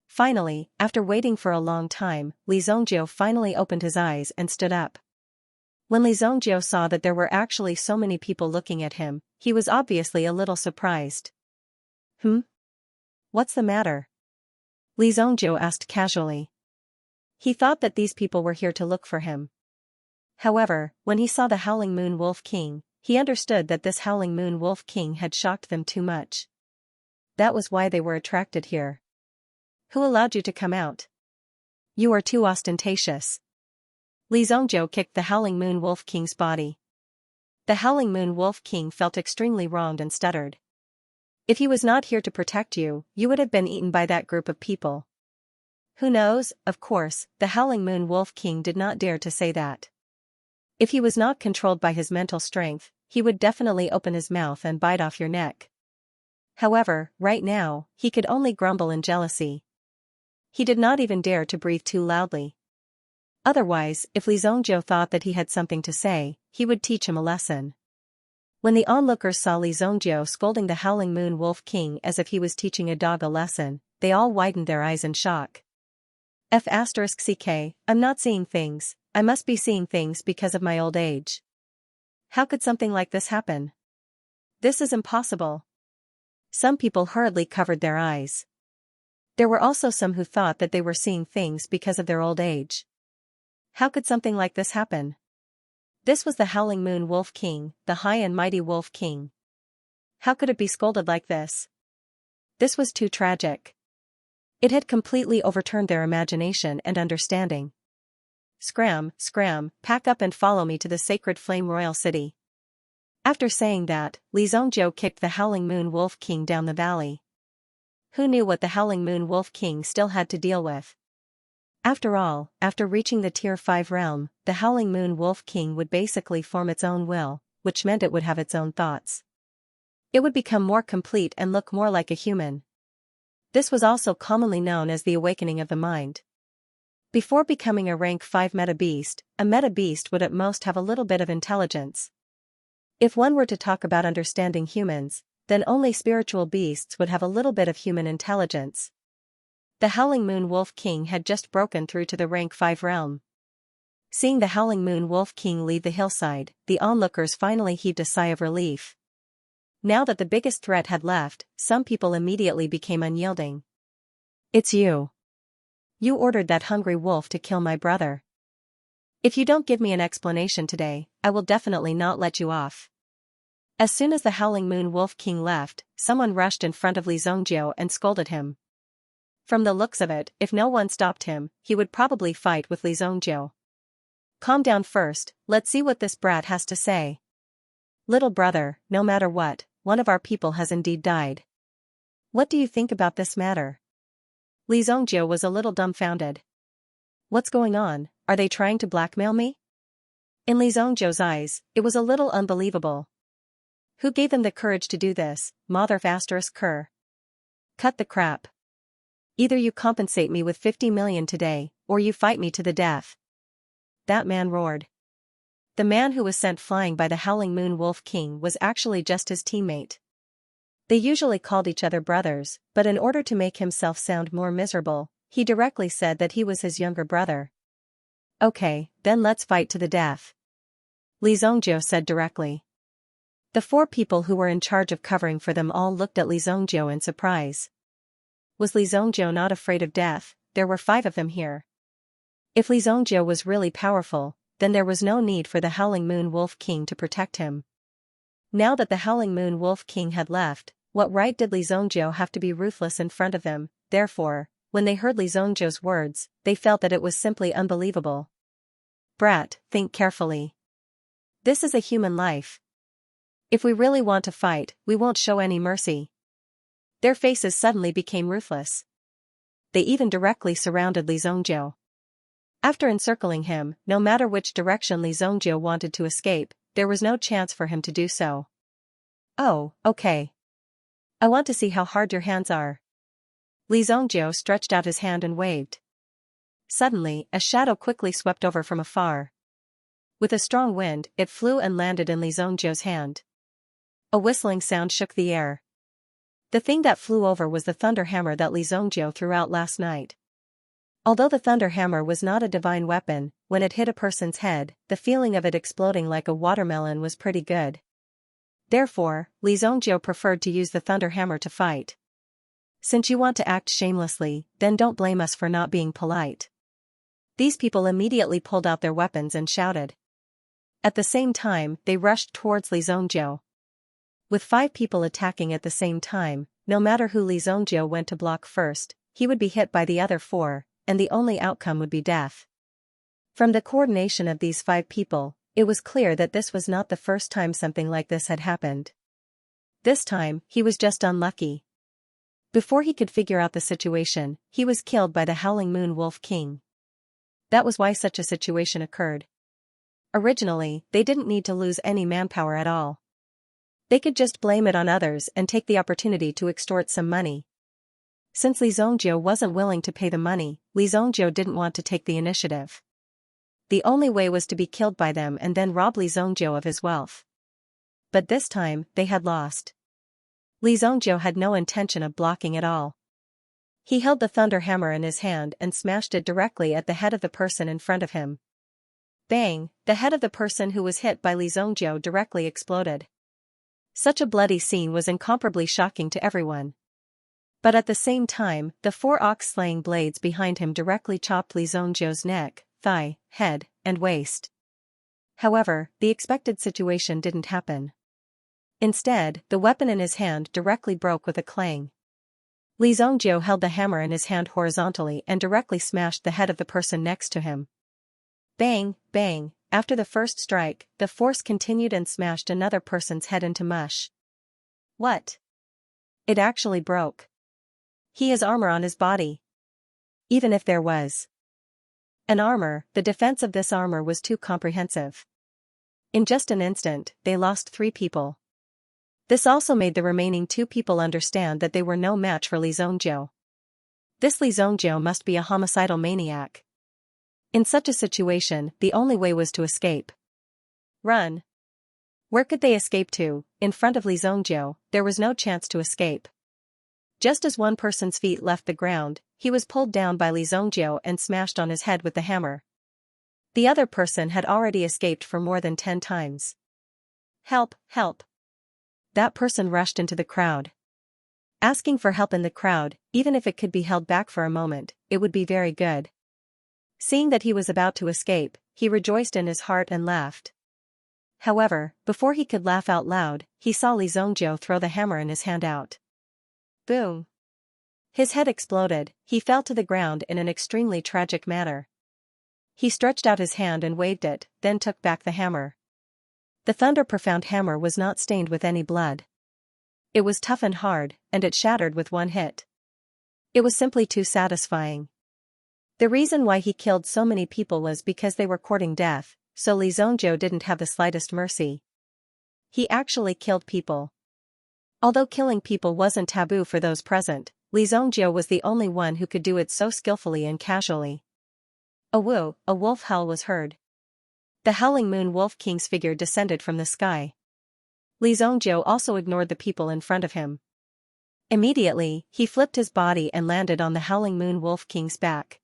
Finally, after waiting for a long time, Li Zongjiu finally opened his eyes and stood up. When Li Zongjiu saw that there were actually so many people looking at him, he was obviously a little surprised. What's the matter? Li Zongjiu asked casually. He thought that these people were here to look for him. However, when he saw the Howling Moon Wolf King, he understood that this Howling Moon Wolf King had shocked them too much. That was why they were attracted here. Who allowed you to come out? You are too ostentatious. Li Zongjiu kicked the Howling Moon Wolf King's body. The Howling Moon Wolf King felt extremely wronged and stuttered. If he was not here to protect you, you would have been eaten by that group of people. Who knows? Of course, the Howling Moon Wolf King did not dare to say that. If he was not controlled by his mental strength, he would definitely open his mouth and bite off your neck. However, right now, he could only grumble in jealousy. He did not even dare to breathe too loudly. Otherwise, if Li Zongjiu thought that he had something to say, he would teach him a lesson. When the onlookers saw Li Zongjiu scolding the Howling Moon Wolf King as if he was teaching a dog a lesson, they all widened their eyes in shock. F***ck, I'm not seeing things, I must be seeing things because of my old age. How could something like this happen? This is impossible. Some people hurriedly covered their eyes. There were also some who thought that they were seeing things because of their old age. How could something like this happen? This was the Howling Moon Wolf King, the high and mighty Wolf King. How could it be scolded like this? This was too tragic. It had completely overturned their imagination and understanding. Scram, pack up and follow me to the sacred Flame Royal City. After saying that, Li Zongjiu kicked the Howling Moon Wolf King down the valley. Who knew what the Howling Moon Wolf King still had to deal with? After all, after reaching the Tier 5 realm, the Howling Moon Wolf King would basically form its own will, which meant it would have its own thoughts. It would become more complete and look more like a human. This was also commonly known as the awakening of the mind. Before becoming a rank 5 meta beast, a meta beast would at most have a little bit of intelligence. If one were to talk about understanding humans, then only spiritual beasts would have a little bit of human intelligence. The Howling Moon Wolf King had just broken through to the rank 5 realm. Seeing the Howling Moon Wolf King leave the hillside, the onlookers finally heaved a sigh of relief. Now that the biggest threat had left, some people immediately became unyielding. It's you. You ordered that hungry wolf to kill my brother. If you don't give me an explanation today, I will definitely not let you off. As soon as the Howling Moon Wolf King left, someone rushed in front of Li Zongjiu and scolded him. From the looks of it, if no one stopped him, he would probably fight with Li Zongjiu. Calm down first, let's see what this brat has to say. Little brother, no matter what, one of our people has indeed died. What do you think about this matter? Li Zongjiu was a little dumbfounded. What's going on, are they trying to blackmail me? In Li Zongjiu's eyes, it was a little unbelievable. Who gave them the courage to do this, mother ****? Cut the crap. Either you compensate me with 50 million today, or you fight me to the death. That man roared. The man who was sent flying by the Howling Moon Wolf King was actually just his teammate. They usually called each other brothers, but in order to make himself sound more miserable, he directly said that he was his younger brother. Okay, then let's fight to the death. Li Zongjiu said directly. The 4 people who were in charge of covering for them all looked at Li Zongjiu in surprise. Was Li Zongjiu not afraid of death? There were 5 of them here. If Li Zongjiu was really powerful, then there was no need for the Howling Moon Wolf King to protect him. Now that the Howling Moon Wolf King had left, what right did Li Zongjiu have to be ruthless in front of them? Therefore, when they heard Li Zongjiu's words, they felt that it was simply unbelievable. Brat, think carefully. This is a human life. If we really want to fight, we won't show any mercy. Their faces suddenly became ruthless. They even directly surrounded Li Zongjiu. After encircling him, no matter which direction Li Zongjiu wanted to escape, there was no chance for him to do so. Oh, okay. I want to see how hard your hands are. Li Zongjiu stretched out his hand and waved. Suddenly, a shadow quickly swept over from afar. With a strong wind, it flew and landed in Li Zongjiu's hand. A whistling sound shook the air. The thing that flew over was the thunder hammer that Li Zongjiu threw out last night. Although the thunder hammer was not a divine weapon, when it hit a person's head, the feeling of it exploding like a watermelon was pretty good. Therefore, Li Zongjiu preferred to use the thunder hammer to fight. Since you want to act shamelessly, then don't blame us for not being polite. These people immediately pulled out their weapons and shouted. At the same time, they rushed towards Li Zongjiu. With 5 people attacking at the same time, no matter who Li Zongjiu went to block first, he would be hit by the other 4, and the only outcome would be death. From the coordination of these 5 people, it was clear that this was not the first time something like this had happened. This time, he was just unlucky. Before he could figure out the situation, he was killed by the Howling Moon Wolf King. That was why such a situation occurred. Originally, they didn't need to lose any manpower at all. They could just blame it on others and take the opportunity to extort some money. Since Li Zongjiu wasn't willing to pay the money, Li Zongjiu didn't want to take the initiative. The only way was to be killed by them and then rob Li Zongjiu of his wealth. But this time, they had lost. Li Zongjiu had no intention of blocking at all. He held the thunder hammer in his hand and smashed it directly at the head of the person in front of him. Bang! The head of the person who was hit by Li Zongjiu directly exploded. Such a bloody scene was incomparably shocking to everyone. But at the same time, the 4 ox-slaying blades behind him directly chopped Li Zongjiu's neck, thigh, head, and waist. However, the expected situation didn't happen. Instead, the weapon in his hand directly broke with a clang. Li Zongjiu held the hammer in his hand horizontally and directly smashed the head of the person next to him. Bang, bang, after the first strike, the force continued and smashed another person's head into mush. What? It actually broke. He has armor on his body. Even if there was an armor, the defense of this armor was too comprehensive. In just an instant, they lost 3 people. This also made the remaining 2 people understand that they were no match for Li Zongjiu. This Li Zongjiu must be a homicidal maniac. In such a situation, the only way was to escape. Run. Where could they escape to? In front of Li Zongjiu, there was no chance to escape. Just as one person's feet left the ground, he was pulled down by Li Zongjiu and smashed on his head with the hammer. The other person had already escaped for more than 10 times. Help, help. That person rushed into the crowd. Asking for help in the crowd, even if it could be held back for a moment, it would be very good. Seeing that he was about to escape, he rejoiced in his heart and laughed. However, before he could laugh out loud, he saw Li Zongjiu throw the hammer in his hand out. Boom! His head exploded, he fell to the ground in an extremely tragic manner. He stretched out his hand and waved it, then took back the hammer. The thunder-profound hammer was not stained with any blood. It was tough and hard, and it shattered with one hit. It was simply too satisfying. The reason why he killed so many people was because they were courting death, so Li Zongjiu didn't have the slightest mercy. He actually killed people. Although killing people wasn't taboo for those present, Li Zongjiu was the only one who could do it so skillfully and casually. A woo, a wolf howl was heard. The Howling Moon Wolf King's figure descended from the sky. Li Zongjiu also ignored the people in front of him. Immediately, he flipped his body and landed on the Howling Moon Wolf King's back.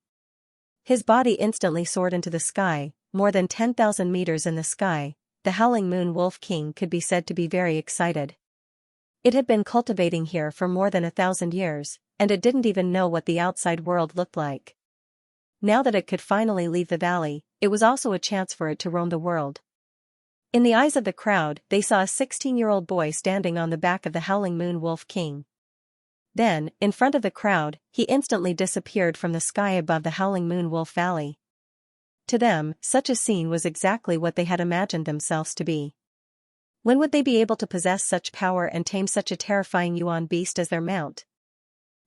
His body instantly soared into the sky, more than 10,000 meters in the sky. The Howling Moon Wolf King could be said to be very excited. It had been cultivating here for more than 1,000 years, and it didn't even know what the outside world looked like. Now that it could finally leave the valley, it was also a chance for it to roam the world. In the eyes of the crowd, they saw a 16-year-old boy standing on the back of the Howling Moon Wolf King. Then, in front of the crowd, he instantly disappeared from the sky above the Howling Moon Wolf Valley. To them, such a scene was exactly what they had imagined themselves to be. When would they be able to possess such power and tame such a terrifying Yuan beast as their mount?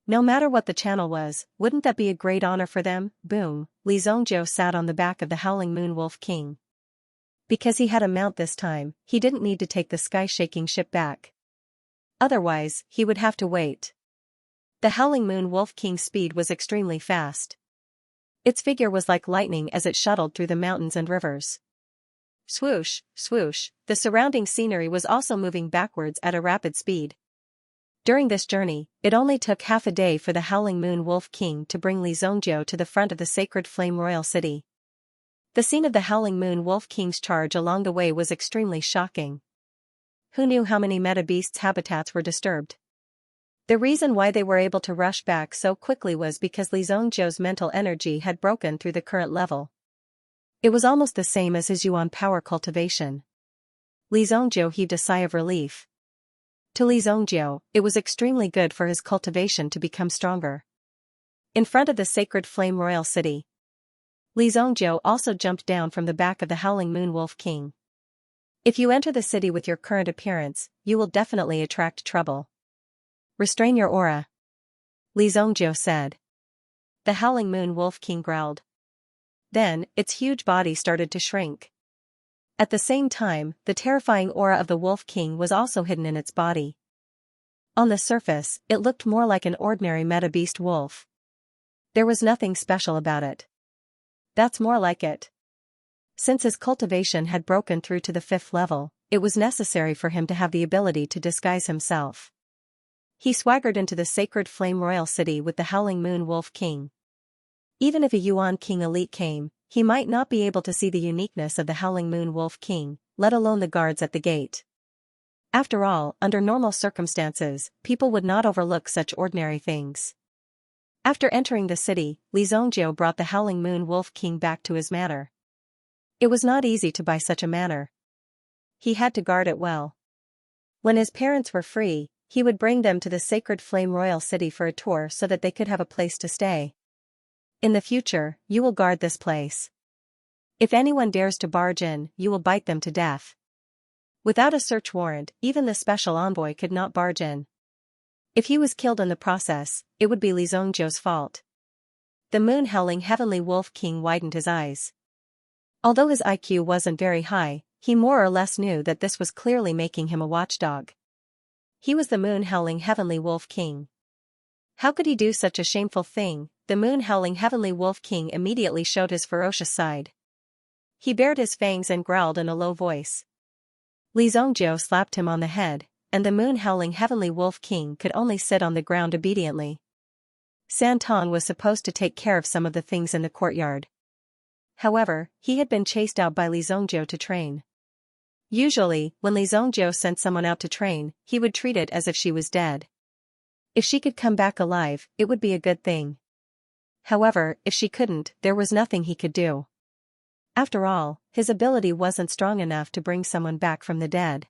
No matter what the channel was, wouldn't that be a great honor for them? Boom, Li Zongjiu sat on the back of the Howling Moon Wolf King. Because he had a mount this time, he didn't need to take the sky-shaking ship back. Otherwise, he would have to wait. The Howling Moon Wolf King's speed was extremely fast. Its figure was like lightning as it shuttled through the mountains and rivers. Swoosh, swoosh, the surrounding scenery was also moving backwards at a rapid speed. During this journey, it only took half a day for the Howling Moon Wolf King to bring Li Zongjiu to the front of the sacred Flame Royal City. The scene of the Howling Moon Wolf King's charge along the way was extremely shocking. Who knew how many meta beasts' habitats were disturbed? The reason why they were able to rush back so quickly was because Li Zongjiu's mental energy had broken through the current level. It was almost the same as his Yuan power cultivation. Li Zongjiu heaved a sigh of relief. To Li Zongjiu, it was extremely good for his cultivation to become stronger. In front of the sacred Flame Royal City, Li Zongjiu also jumped down from the back of the Howling Moon Wolf King. If you enter the city with your current appearance, you will definitely attract trouble. Restrain your aura, Li Zongjiu said. The Howling Moon Wolf King growled. Then, its huge body started to shrink. At the same time, the terrifying aura of the Wolf King was also hidden in its body. On the surface, it looked more like an ordinary meta-beast wolf. There was nothing special about it. That's more like it. Since his cultivation had broken through to the 5th level, it was necessary for him to have the ability to disguise himself. He swaggered into the sacred Flame Royal City with the Howling Moon Wolf King. Even if a Yuan King elite came, he might not be able to see the uniqueness of the Howling Moon Wolf King, let alone the guards at the gate. After all, under normal circumstances, people would not overlook such ordinary things. After entering the city, Li Zongjiu brought the Howling Moon Wolf King back to his manor. It was not easy to buy such a manor. He had to guard it well. When his parents were free, he would bring them to the sacred Flame Royal City for a tour so that they could have a place to stay. In the future, you will guard this place. If anyone dares to barge in, you will bite them to death. Without a search warrant, even the special envoy could not barge in. If he was killed in the process, it would be Li Zongjiu's fault. The moon-howling Heavenly Wolf King widened his eyes. Although his IQ wasn't very high, he more or less knew that this was clearly making him a watchdog. He was the moon-howling Heavenly Wolf King. How could he do such a shameful thing? The moon-howling Heavenly Wolf King immediately showed his ferocious side. He bared his fangs and growled in a low voice. Li Zongjiu slapped him on the head, and the moon-howling Heavenly Wolf King could only sit on the ground obediently. Santon was supposed to take care of some of the things in the courtyard. However, he had been chased out by Li Zongjiu to train. Usually, when Li Zongjiu sent someone out to train, he would treat it as if she was dead. If she could come back alive, it would be a good thing. However, if she couldn't, there was nothing he could do. After all, his ability wasn't strong enough to bring someone back from the dead.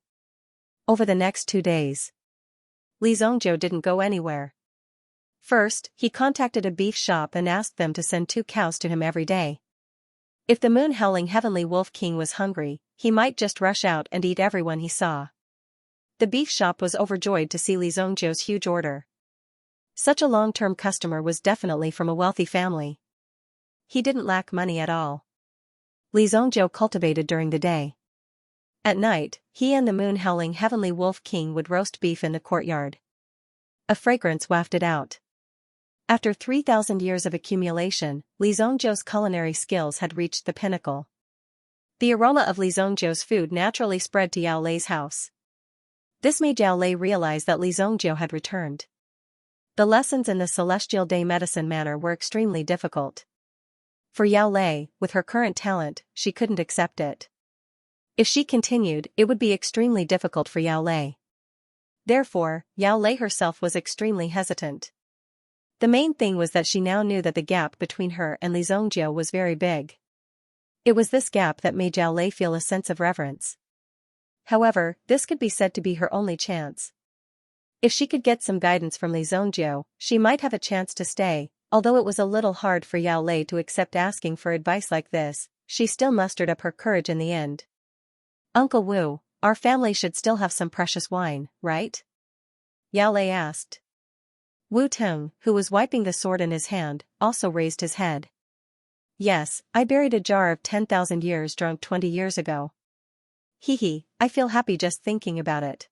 Over the next 2 days, Li Zhongjiu didn't go anywhere. First, he contacted a beef shop and asked them to send 2 cows to him every day. If the moon-howling heavenly wolf king was hungry, he might just rush out and eat everyone he saw. The beef shop was overjoyed to see Li Zhongjiu's huge order. Such a long-term customer was definitely from a wealthy family. He didn't lack money at all. Li Zhongjiu cultivated during the day. At night, he and the moon-howling heavenly wolf king would roast beef in the courtyard. A fragrance wafted out. After 3,000 years of accumulation, Li Zhongjiu's culinary skills had reached the pinnacle. The aroma of Li Zhongjiu's food naturally spread to Yao Lei's house. This made Yao Lei realize that Li Zhongjiu had returned. The lessons in the Celestial Day Medicine Manor were extremely difficult. For Yao Lei, with her current talent, she couldn't accept it. If she continued, it would be extremely difficult for Yao Lei. Therefore, Yao Lei herself was extremely hesitant. The main thing was that she now knew that the gap between her and Li Zhongjiu was very big. It was this gap that made Yao Lei feel a sense of reverence. However, this could be said to be her only chance. If she could get some guidance from Li Zhongjiu, she might have a chance to stay. Although it was a little hard for Yao Lei to accept asking for advice like this, she still mustered up her courage in the end. "Uncle Wu, our family should still have some precious wine, right?" Yao Lei asked. Wu Tung, who was wiping the sword in his hand, also raised his head. "Yes, I buried a jar of 10,000 years drunk 20 years ago. Hee, I feel happy just thinking about it.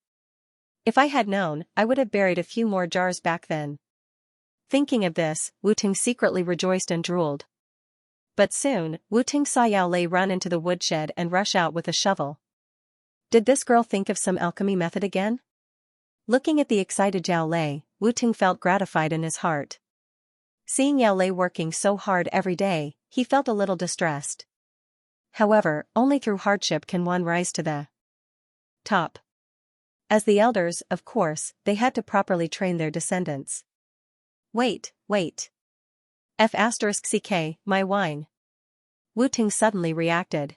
If I had known, I would have buried a few more jars back then." Thinking of this, Wu Ting secretly rejoiced and drooled. But soon, Wu Ting saw Yao Lei run into the woodshed and rush out with a shovel. Did this girl think of some alchemy method again? Looking at the excited Yao Lei, Wu Ting felt gratified in his heart. Seeing Yao Lei working so hard every day, he felt a little distressed. However, only through hardship can one rise to the top. As the elders, of course, they had to properly train their descendants. Wait. F*ck, my wine. Wu Ting suddenly reacted.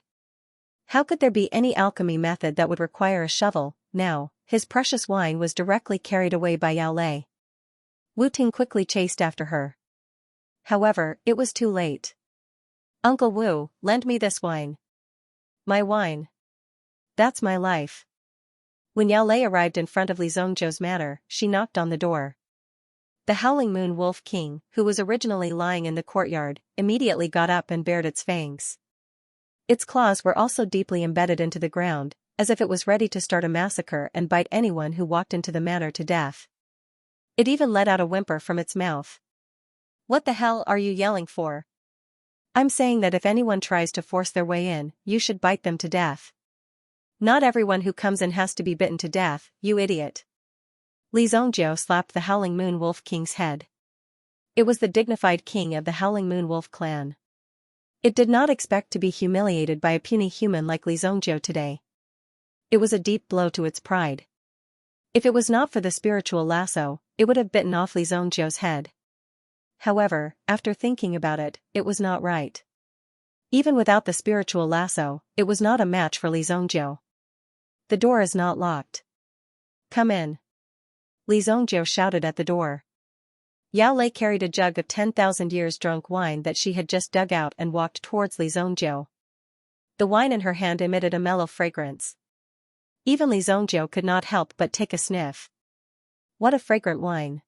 How could there be any alchemy method that would require a shovel? Now, his precious wine was directly carried away by Yao Lei. Wu Ting quickly chased after her. However, it was too late. "Uncle Wu, lend me this wine." "My wine. That's my life." When Yao Lei arrived in front of Li Zhongjiu's manor, she knocked on the door. The Howling Moon Wolf King, who was originally lying in the courtyard, immediately got up and bared its fangs. Its claws were also deeply embedded into the ground, as if it was ready to start a massacre and bite anyone who walked into the manor to death. It even let out a whimper from its mouth. "What the hell are you yelling for? I'm saying that if anyone tries to force their way in, you should bite them to death. Not everyone who comes in has to be bitten to death, you idiot." Li Zhongjiu slapped the Howling Moon Wolf King's head. It was the dignified king of the Howling Moon Wolf clan. It did not expect to be humiliated by a puny human like Li Zhongjiu today. It was a deep blow to its pride. If it was not for the spiritual lasso, it would have bitten off Li Zhongjiu's head. However, after thinking about it, it was not right. Even without the spiritual lasso, it was not a match for Li Zhongjiu. "The door is not locked. Come in." Li Zhongjiu shouted at the door. Yao Lei carried a jug of 10,000 years drunk wine that she had just dug out and walked towards Li Zhongjiu. The wine in her hand emitted a mellow fragrance. Even Li Zhongjiu could not help but take a sniff. "What a fragrant wine.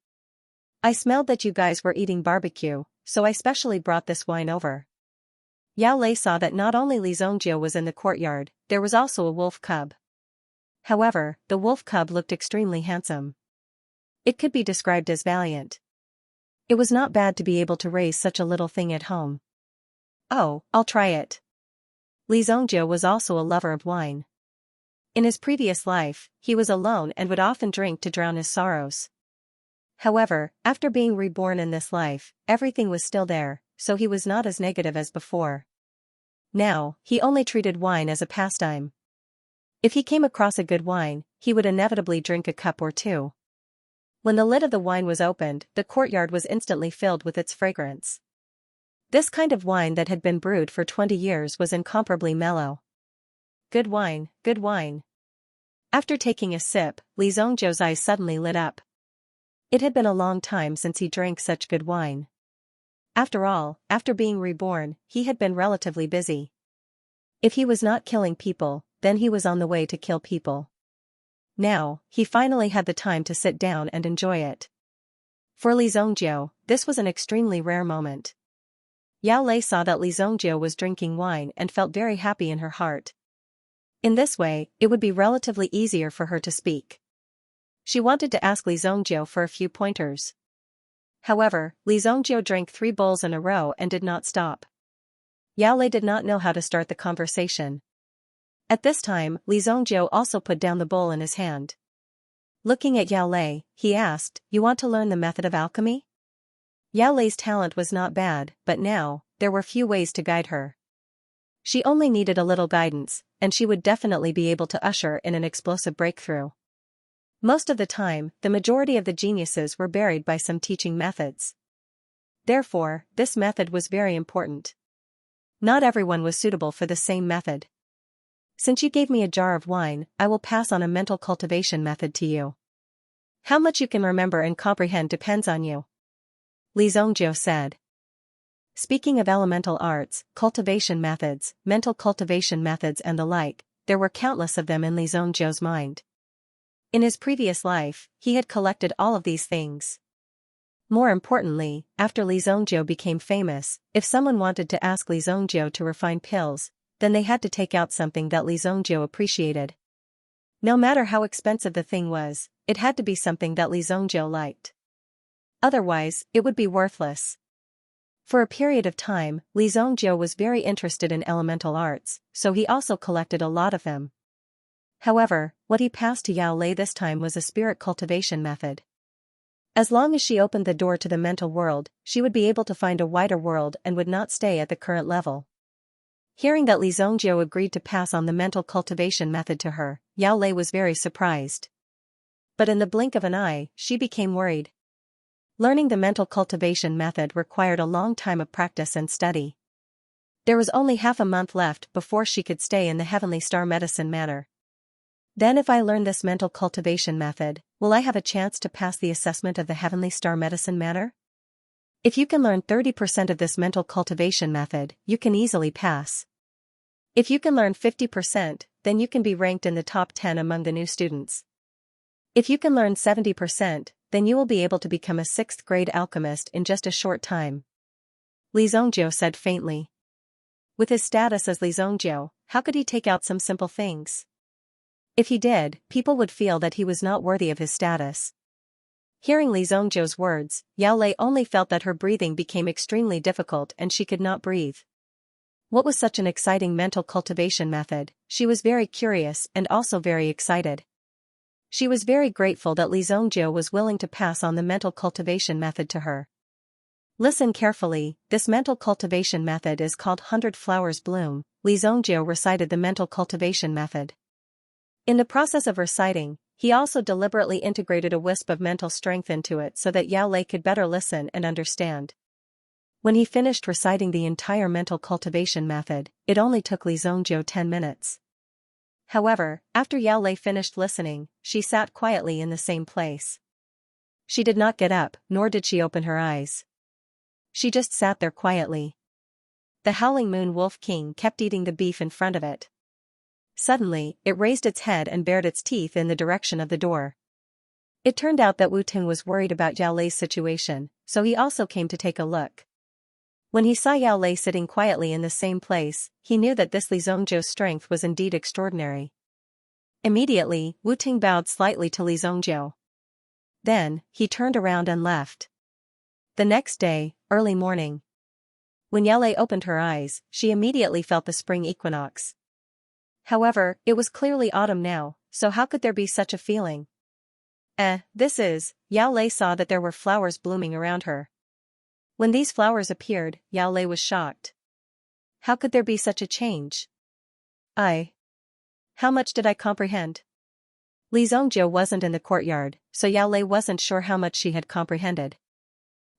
I smelled that you guys were eating barbecue, so I specially brought this wine over." Yao Lei saw that not only Li Zhongjiu was in the courtyard, there was also a wolf cub. However, the wolf cub looked extremely handsome. It could be described as valiant. It was not bad to be able to raise such a little thing at home. "Oh, I'll try it." Li Zhongjiu was also a lover of wine. In his previous life, he was alone and would often drink to drown his sorrows. However, after being reborn in this life, everything was still there, so he was not as negative as before. Now, he only treated wine as a pastime. If he came across a good wine, he would inevitably drink a cup or two. When the lid of the wine was opened, the courtyard was instantly filled with its fragrance. This kind of wine that had been brewed for 20 years was incomparably mellow. Good wine, good wine. After taking a sip, Li Zhongzhou's eyes suddenly lit up. It had been a long time since he drank such good wine. After all, after being reborn, he had been relatively busy. If he was not killing people, then he was on the way to kill people. Now, he finally had the time to sit down and enjoy it. For Li Zhongzhou, this was an extremely rare moment. Yao Lei saw that Li Zhongzhou was drinking wine and felt very happy in her heart. In this way, it would be relatively easier for her to speak. She wanted to ask Li Zhongzhou for a few pointers. However, Li Zhongzhou drank 3 bowls in a row and did not stop. Yao Lei did not know how to start the conversation. At this time, Li Zhongzhou also put down the bowl in his hand. Looking at Yao Lei, he asked, "You want to learn the method of alchemy?" Yao Lei's talent was not bad, but now, there were few ways to guide her. She only needed a little guidance, and she would definitely be able to usher in an explosive breakthrough. Most of the time, the majority of the geniuses were buried by some teaching methods. Therefore, this method was very important. Not everyone was suitable for the same method. Since you gave me a jar of wine, I will pass on a mental cultivation method to you. How much you can remember and comprehend depends on you. Li Zhongzhou said. Speaking of elemental arts, cultivation methods, mental cultivation methods and the like, there were countless of them in Li Zhongzhou's mind. In his previous life, he had collected all of these things. More importantly, after Li Zhongzhou became famous, if someone wanted to ask Li Zhongzhou to refine pills, then they had to take out something that Li Zhongzhou appreciated. No matter how expensive the thing was, it had to be something that Li Zhongzhou liked. Otherwise, it would be worthless. For a period of time, Li Zhongzhou was very interested in elemental arts, so he also collected a lot of them. However, what he passed to Yao Lei this time was a spirit cultivation method. As long as she opened the door to the mental world, she would be able to find a wider world and would not stay at the current level. Hearing that Li Zhongzhou agreed to pass on the mental cultivation method to her, Yao Lei was very surprised. But in the blink of an eye, she became worried. Learning the mental cultivation method required a long time of practice and study. There was only half a month left before she could stay in the Heavenly Star Medicine Manor. Then if I learn this mental cultivation method, will I have a chance to pass the assessment of the Heavenly Star Medicine Manor? If you can learn 30% of this mental cultivation method, you can easily pass. If you can learn 50%, then you can be ranked in the top 10 among the new students. If you can learn 70%, then you will be able to become a 6th grade alchemist in just a short time. Li Zhongzhou said faintly. With his status as Li Zhongzhou, how could he take out some simple things? If he did, people would feel that he was not worthy of his status. Hearing Li Zhongzhou's words, Yao Lei only felt that her breathing became extremely difficult and she could not breathe. What was such an exciting mental cultivation method? She was very curious and also very excited. She was very grateful that Li Zhongzhou was willing to pass on the mental cultivation method to her. Listen carefully, this mental cultivation method is called 100 Flowers Bloom. Li Zhongzhou recited the mental cultivation method. In the process of reciting, he also deliberately integrated a wisp of mental strength into it so that Yao Lei could better listen and understand. When he finished reciting the entire mental cultivation method, it only took Li Zhongzhou 10 minutes. However, after Yao Lei finished listening, she sat quietly in the same place. She did not get up, nor did she open her eyes. She just sat there quietly. The howling moon wolf king kept eating the beef in front of it. Suddenly, it raised its head and bared its teeth in the direction of the door. It turned out that Wu Ting was worried about Yao Lei's situation, so he also came to take a look. When he saw Yao Lei sitting quietly in the same place, he knew that this Li Zhongzhou's strength was indeed extraordinary. Immediately, Wu Ting bowed slightly to Li Zhongzhou. Then, he turned around and left. The next day, early morning. When Yao Lei opened her eyes, she immediately felt the spring equinox. However, it was clearly autumn now, so how could there be such a feeling? Yao Lei saw that there were flowers blooming around her. When these flowers appeared, Yao Lei was shocked. How could there be such a change? How much did I comprehend? Li Zhongjiu wasn't in the courtyard, so Yao Lei wasn't sure how much she had comprehended.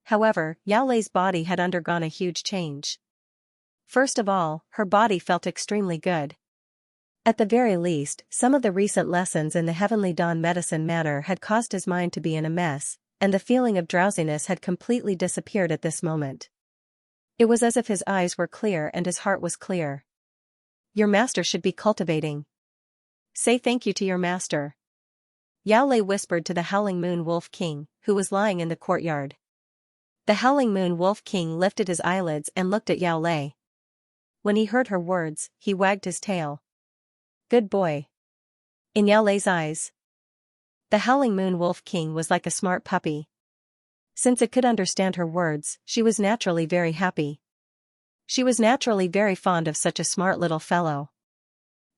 However, Yao Lei's body had undergone a huge change. First of all, her body felt extremely good. At the very least, some of the recent lessons in the Heavenly Dawn medicine matter had caused his mind to be in a mess, and the feeling of drowsiness had completely disappeared at this moment. It was as if his eyes were clear and his heart was clear. Your master should be cultivating. Say thank you to your master. Yao Lei whispered to the Howling Moon Wolf King, who was lying in the courtyard. The Howling Moon Wolf King lifted his eyelids and looked at Yao Lei. When he heard her words, he wagged his tail. Good boy. In Yao Lei's eyes, the Howling Moon Wolf King was like a smart puppy. Since it could understand her words, she was naturally very happy. She was naturally very fond of such a smart little fellow.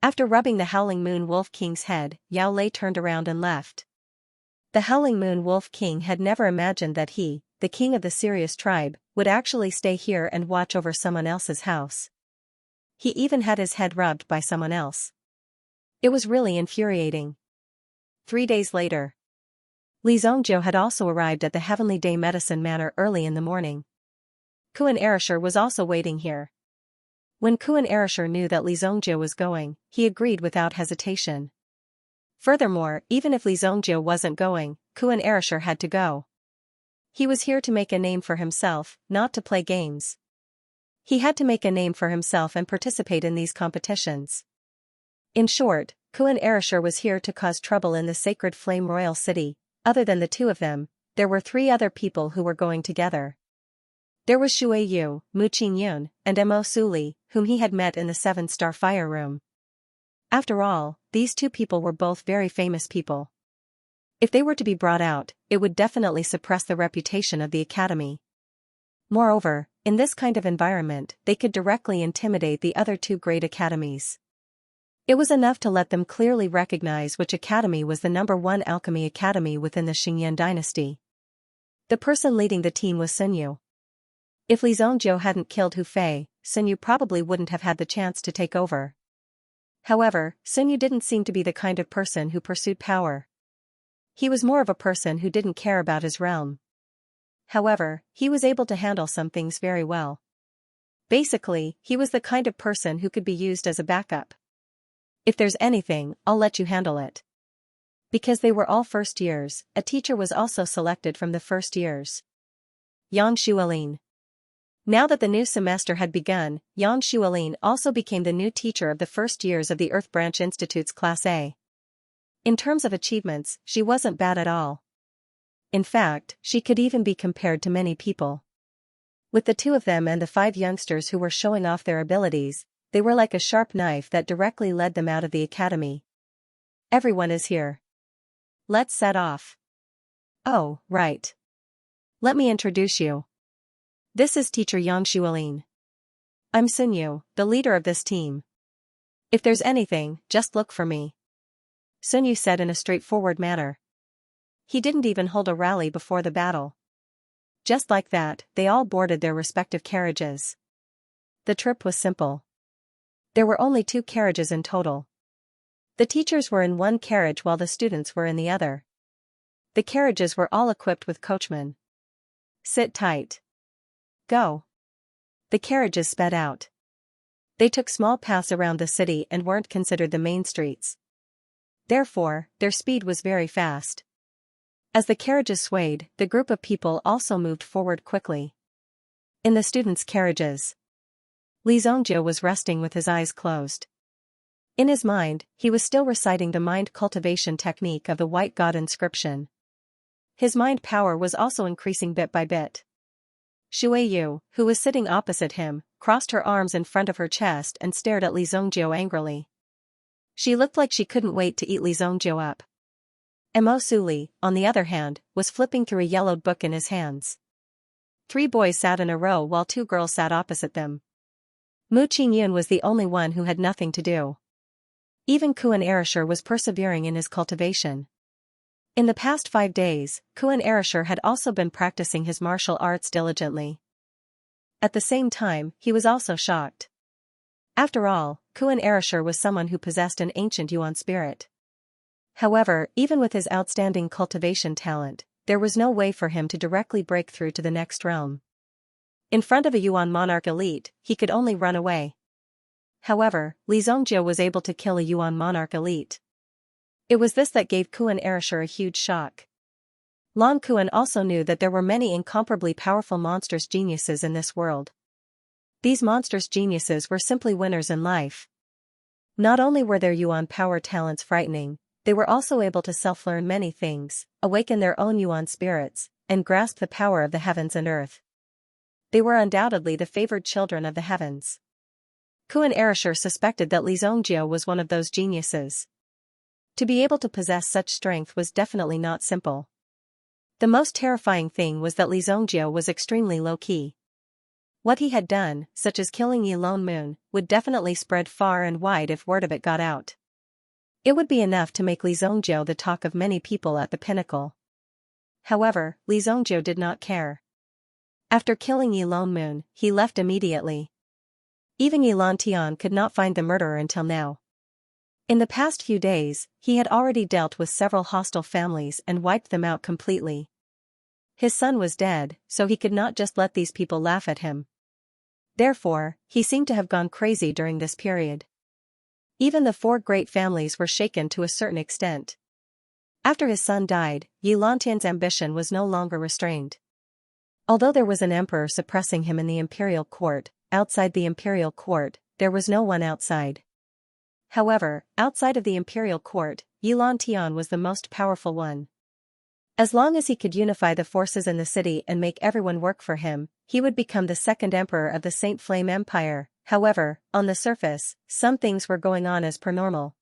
After rubbing the Howling Moon Wolf King's head, Yao Lei turned around and left. The Howling Moon Wolf King had never imagined that he, the king of the Sirius tribe, would actually stay here and watch over someone else's house. He even had his head rubbed by someone else. It was really infuriating. 3 days later, Li Zhongjiu had also arrived at the Heavenly Day Medicine Manor early in the morning. Kuan Erishur was also waiting here. When Kuan Erishur knew that Li Zhongjiu was going, he agreed without hesitation. Furthermore, even if Li Zhongjiu wasn't going, Kuan Erishur had to go. He was here to make a name for himself, not to play games. He had to make a name for himself and participate in these competitions. In short, Kuan Erishur was here to cause trouble in the Sacred Flame Royal City. Other than the two of them, there were 3 other people who were going together. There was Shui Yu, Mu Qingyun, and Mo Suli, whom he had met in the 7-star fire room. After all, these 2 people were both very famous people. If they were to be brought out, it would definitely suppress the reputation of the academy. Moreover, in this kind of environment, they could directly intimidate the other 2 great academies. It was enough to let them clearly recognize which academy was the #1 alchemy academy within the Xingyan dynasty. The person leading the team was Sun Yu. If Li Zhongjiu hadn't killed Hu Fei, Sun Yu probably wouldn't have had the chance to take over. However, Sun Yu didn't seem to be the kind of person who pursued power. He was more of a person who didn't care about his realm. However, he was able to handle some things very well. Basically, he was the kind of person who could be used as a backup. If there's anything, I'll let you handle it. Because they were all first years, a teacher was also selected from the first years. Yang Xuelin. Now that the new semester had begun, Yang Xuelin also became the new teacher of the first years of the Earth Branch Institute's Class A. In terms of achievements, she wasn't bad at all. In fact, she could even be compared to many people. With the 2 of them and the 5 youngsters who were showing off their abilities, they were like a sharp knife that directly led them out of the academy. Everyone is here. Let's set off. Oh, right. Let me introduce you. This is Teacher Yang Xuelin. I'm Sun Yu, the leader of this team. If there's anything, just look for me. Sun Yu said in a straightforward manner. He didn't even hold a rally before the battle. Just like that, they all boarded their respective carriages. The trip was simple. There were only 2 carriages in total. The teachers were in one carriage while the students were in the other. The carriages were all equipped with coachmen. Sit tight. Go. The carriages sped out. They took small paths around the city and weren't considered the main streets. Therefore, their speed was very fast. As the carriages swayed, the group of people also moved forward quickly. In the students' carriages, Li Zhongjiu was resting with his eyes closed. In his mind, he was still reciting the mind cultivation technique of the White God inscription. His mind power was also increasing bit by bit. Shui Yu, who was sitting opposite him, crossed her arms in front of her chest and stared at Li Zhongjiu angrily. She looked like she couldn't wait to eat Li Zhongjiu up. Mo Suli, on the other hand, was flipping through a yellowed book in his hands. 3 boys sat in a row while 2 girls sat opposite them. Mu Qingyun was the only one who had nothing to do. Even Kuan Erishur was persevering in his cultivation. In the past 5 days, Kuan Erishur had also been practicing his martial arts diligently. At the same time, he was also shocked. After all, Kuan Erishur was someone who possessed an ancient Yuan spirit. However, even with his outstanding cultivation talent, there was no way for him to directly break through to the next realm. In front of a Yuan monarch elite, he could only run away. However, Li Zongjie was able to kill a Yuan monarch elite. It was this that gave Kuan Erasure a huge shock. Long Kuan also knew that there were many incomparably powerful monstrous geniuses in this world. These monstrous geniuses were simply winners in life. Not only were their Yuan power talents frightening, they were also able to self-learn many things, awaken their own Yuan spirits, and grasp the power of the heavens and earth. They were undoubtedly the favored children of the heavens. Kuan Erasure suspected that Li Zongjie was one of those geniuses. To be able to possess such strength was definitely not simple. The most terrifying thing was that Li Zongjie was extremely low-key. What he had done, such as killing Yi Lone Moon, would definitely spread far and wide if word of it got out. It would be enough to make Li Zongjie the talk of many people at the pinnacle. However, Li Zongjie did not care. After killing Yi Lone Moon, he left immediately. Even Yi Lantian could not find the murderer until now. In the past few days, he had already dealt with several hostile families and wiped them out completely. His son was dead, so he could not just let these people laugh at him. Therefore, he seemed to have gone crazy during this period. Even the four great families were shaken to a certain extent. After his son died, Yi Lantian's ambition was no longer restrained. Although there was an emperor suppressing him in the imperial court, outside the imperial court, there was no one outside. However, outside of the imperial court, Yi Lantian was the most powerful one. As long as he could unify the forces in the city and make everyone work for him, he would become the second emperor of the Saint Flame Empire. However, on the surface, some things were going on as per normal.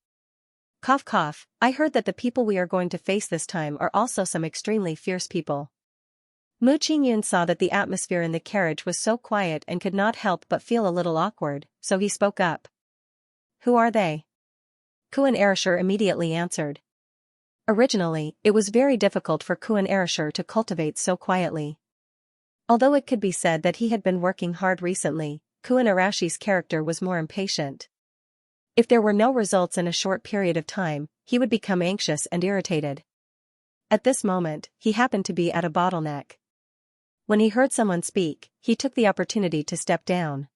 Cough cough, I heard that the people we are going to face this time are also some extremely fierce people. Mu Qingyun saw that the atmosphere in the carriage was so quiet and could not help but feel a little awkward, so he spoke up. Who are they? Kuan Erasure immediately answered. Originally, it was very difficult for Kuan Erasure to cultivate so quietly. Although it could be said that he had been working hard recently, Kuan Erashi's character was more impatient. If there were no results in a short period of time, he would become anxious and irritated. At this moment, he happened to be at a bottleneck. When he heard someone speak, he took the opportunity to step down.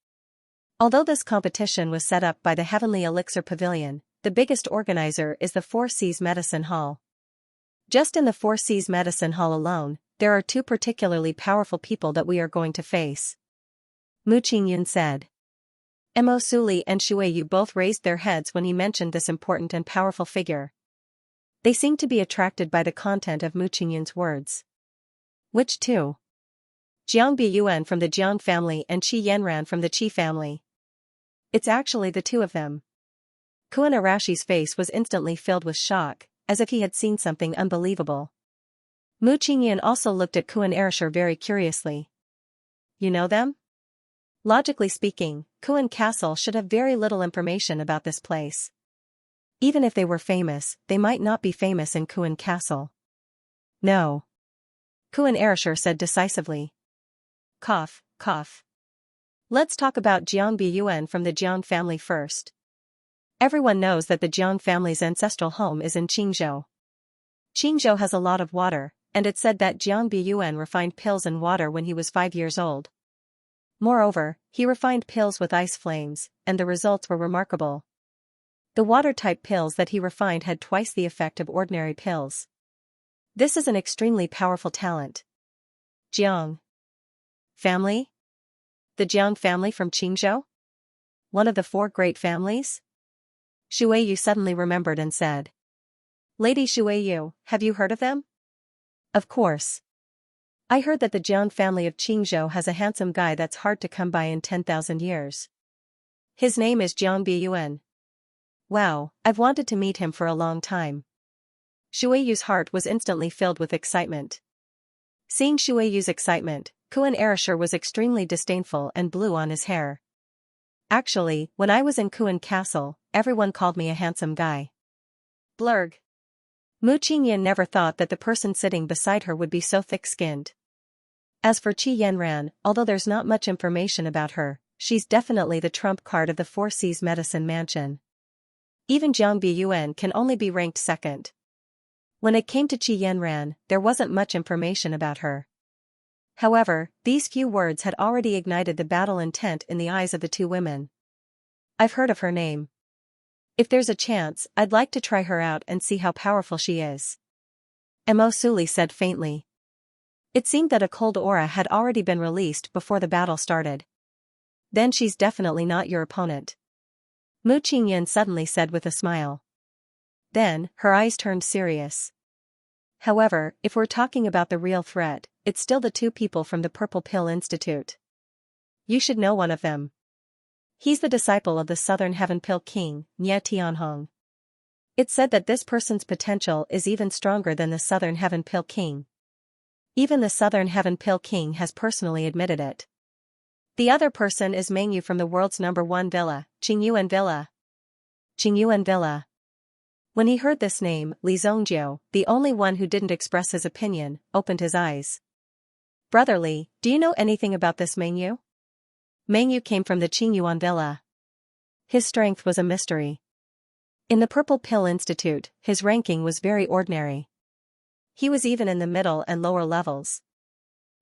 Although this competition was set up by the Heavenly Elixir Pavilion, the biggest organizer is the Four Seas Medicine Hall. Just in the Four Seas Medicine Hall alone, there are two particularly powerful people that we are going to face. Mu Qingyun said. Mo Suli and Shuiyu both raised their heads when he mentioned this important and powerful figure. They seemed to be attracted by the content of Mu Qingyun's words. Which two? Jiang Biyuan from the Jiang family and Qi Yanran from the Qi family. It's actually the two of them. Kuan Erashi's face was instantly filled with shock, as if he had seen something unbelievable. Mu Qingyun also looked at Kuan Erasure very curiously. You know them? Logically speaking, Kuan Castle should have very little information about this place. Even if they were famous, they might not be famous in Kuan Castle. No. Kuan Erasure said decisively. Cough, cough. Let's talk about Jiang Biyuan from the Jiang family first. Everyone knows that the Jiang family's ancestral home is in Qingzhou. Qingzhou has a lot of water, and it's said that Jiang Biyuan refined pills in water when he was 5 years old. Moreover, he refined pills with ice flames, and the results were remarkable. The water-type pills that he refined had twice the effect of ordinary pills. This is an extremely powerful talent. Jiang family? The Jiang family from Qingzhou? One of the four great families? Shuiyu suddenly remembered and said. Lady Shuiyu, have you heard of them? Of course. I heard that the Jiang family of Qingzhou has a handsome guy that's hard to come by in 10,000 years. His name is Jiang Biyuan. Wow, I've wanted to meet him for a long time. Shuiyu's heart was instantly filled with excitement. Seeing Shuiyu's excitement, Kuan Erasure was extremely disdainful and blew on his hair. Actually, when I was in Kuan Castle, everyone called me a handsome guy. Blurg. Mu Qingyun never thought that the person sitting beside her would be so thick-skinned. As for Qi Yanran, although there's not much information about her, she's definitely the trump card of the Four Seas Medicine Mansion. Even Jiang Biyuan can only be ranked second, When it came to Qi Yanran, there wasn't much information about her. However, these few words had already ignited the battle intent in the eyes of the two women. I've heard of her name. If there's a chance, I'd like to try her out and see how powerful she is. Mo Suli said faintly. It seemed that a cold aura had already been released before the battle started. Then she's definitely not your opponent. Mu Qingyan suddenly said with a smile. Then, her eyes turned serious. However, if we're talking about the real threat, it's still the two people from the Purple Pill Institute. You should know one of them. He's the disciple of the Southern Heaven Pill King, Nye Tianhong. It's said that this person's potential is even stronger than the Southern Heaven Pill King. Even the Southern Heaven Pill King has personally admitted it. The other person is Mengyu from the world's #1 villa, Qingyuan Villa. Qingyuan Villa. When he heard this name, Li Zongjiu, the only one who didn't express his opinion, opened his eyes. Brother Li, do you know anything about this Mengyu? Mengyu came from the Qingyuan Villa. His strength was a mystery. In the Purple Pill Institute, his ranking was very ordinary. He was even in the middle and lower levels.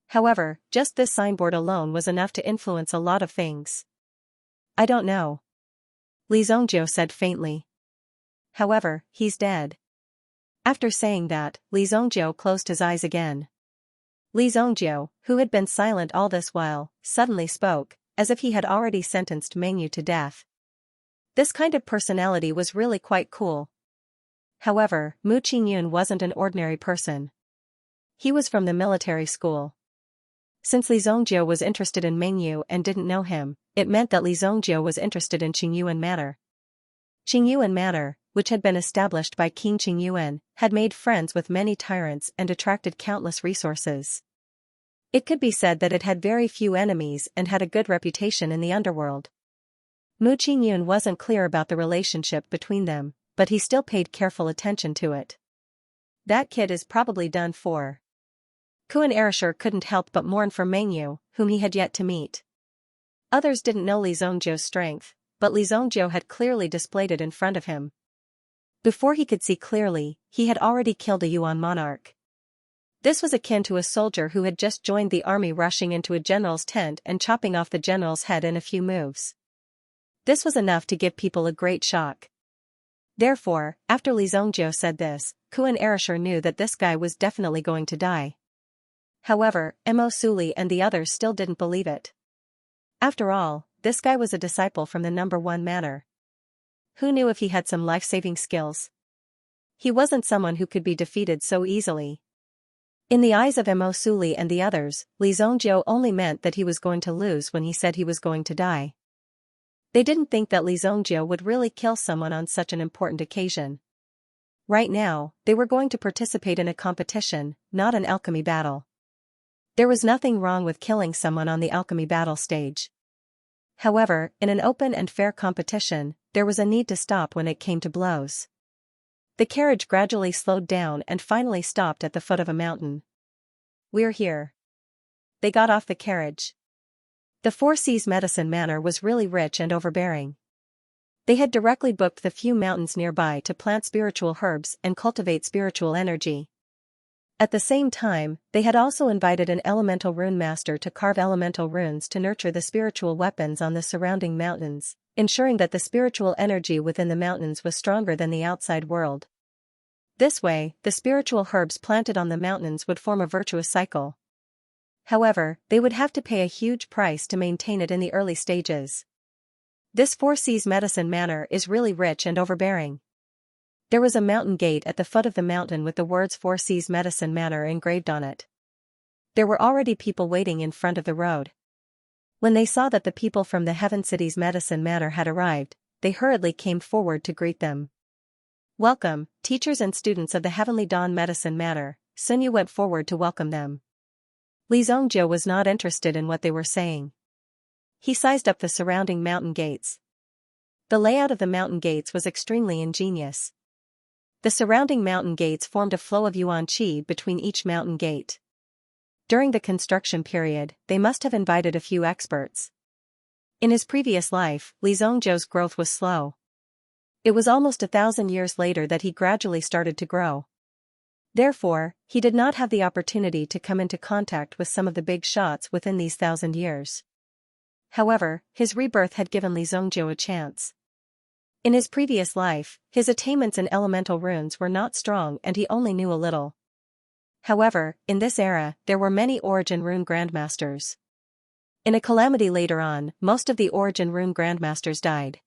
However, just this signboard alone was enough to influence a lot of things. I don't know. Li Zongjiu said faintly. However, he's dead. After saying that, Li Zongjiu closed his eyes again. Li Zongjiu, who had been silent all this while, suddenly spoke, as if he had already sentenced Mengyu to death. This kind of personality was really quite cool. However, Mu Qingyun wasn't an ordinary person. He was from the military school. Since Li Zongjiu was interested in Mengyu and didn't know him, it meant that Li Zongjiu was interested in Qingyuan Manor. Qingyuan Manor, which had been established by King Qingyuan, had made friends with many tyrants and attracted countless resources. It could be said that it had very few enemies and had a good reputation in the underworld. Mu Qingyun wasn't clear about the relationship between them, but he still paid careful attention to it. That kid is probably done for. Kuan Erasure couldn't help but mourn for Mengyu, whom he had yet to meet. Others didn't know Li Zongjiu's strength, but Li Zongjiu had clearly displayed it in front of him. Before he could see clearly, he had already killed a Yuan monarch. This was akin to a soldier who had just joined the army rushing into a general's tent and chopping off the general's head in a few moves. This was enough to give people a great shock. Therefore, after Li Zongjiu said this, Kuan Erasure knew that this guy was definitely going to die. However, Mo Suli and the others still didn't believe it. After all, this guy was a disciple from the #1 manor. Who knew if he had some life-saving skills? He wasn't someone who could be defeated so easily. In the eyes of Mo Suli and the others, Li Zongjiu only meant that he was going to lose when he said he was going to die. They didn't think that Li Zongjiu would really kill someone on such an important occasion. Right now, they were going to participate in a competition, not an alchemy battle. There was nothing wrong with killing someone on the alchemy battle stage. However, in an open and fair competition, there was a need to stop when it came to blows. The carriage gradually slowed down and finally stopped at the foot of a mountain. We're here. They got off the carriage. The Four Seas Medicine Manor was really rich and overbearing. They had directly booked the few mountains nearby to plant spiritual herbs and cultivate spiritual energy. At the same time, they had also invited an elemental rune master to carve elemental runes to nurture the spiritual weapons on the surrounding mountains, ensuring that the spiritual energy within the mountains was stronger than the outside world. This way, the spiritual herbs planted on the mountains would form a virtuous cycle. However, they would have to pay a huge price to maintain it in the early stages. This Four Seas Medicine Manor is really rich and overbearing. There was a mountain gate at the foot of the mountain with the words Four Seas Medicine Manor engraved on it. There were already people waiting in front of the road. When they saw that the people from the Heaven City's Medicine Manor had arrived, they hurriedly came forward to greet them. Welcome, teachers and students of the Heavenly Dawn Medicine Manor, Sun Yu went forward to welcome them. Li Zongjiu was not interested in what they were saying. He sized up the surrounding mountain gates. The layout of the mountain gates was extremely ingenious. The surrounding mountain gates formed a flow of yuan qi between each mountain gate. During the construction period, they must have invited a few experts. In his previous life, Li Zongjiu's growth was slow. It was almost 1,000 years later that he gradually started to grow. Therefore, he did not have the opportunity to come into contact with some of the big shots within these 1,000 years. However, his rebirth had given Li Zongjiu a chance. In his previous life, his attainments in elemental runes were not strong and he only knew a little. However, in this era, there were many origin rune grandmasters. In a calamity later on, most of the origin rune grandmasters died.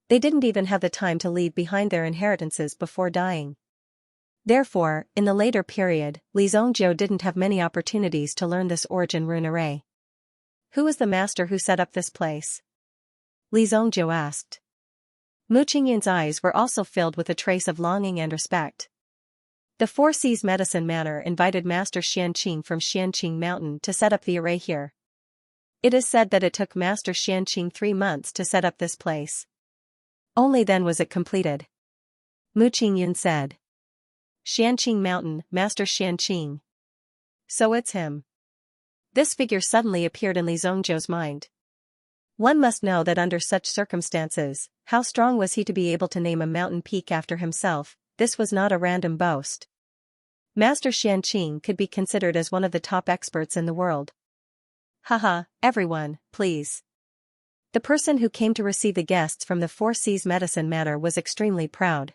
They didn't even have the time to leave behind their inheritances before dying. Therefore, in the later period, Li Zongjiu didn't have many opportunities to learn this origin rune array. Who is the master who set up this place? Li Zongjiu asked. Mu Qingyun's eyes were also filled with a trace of longing and respect. The Four Seas Medicine Manor invited Master Xianxia from Xianqing Mountain to set up the array here. It is said that it took Master Xianxia 3 months to set up this place. Only then was it completed. Mu Qingyun said. Xianqing Mountain, Master Xianxia. So it's him. This figure suddenly appeared in Li Zongjiu's mind. One must know that under such circumstances, how strong was he to be able to name a mountain peak after himself? This was not a random boast. Master Xianxia could be considered as one of the top experts in the world. Haha, everyone, please. The person who came to receive the guests from the Four Seas Medicine Manor was extremely proud.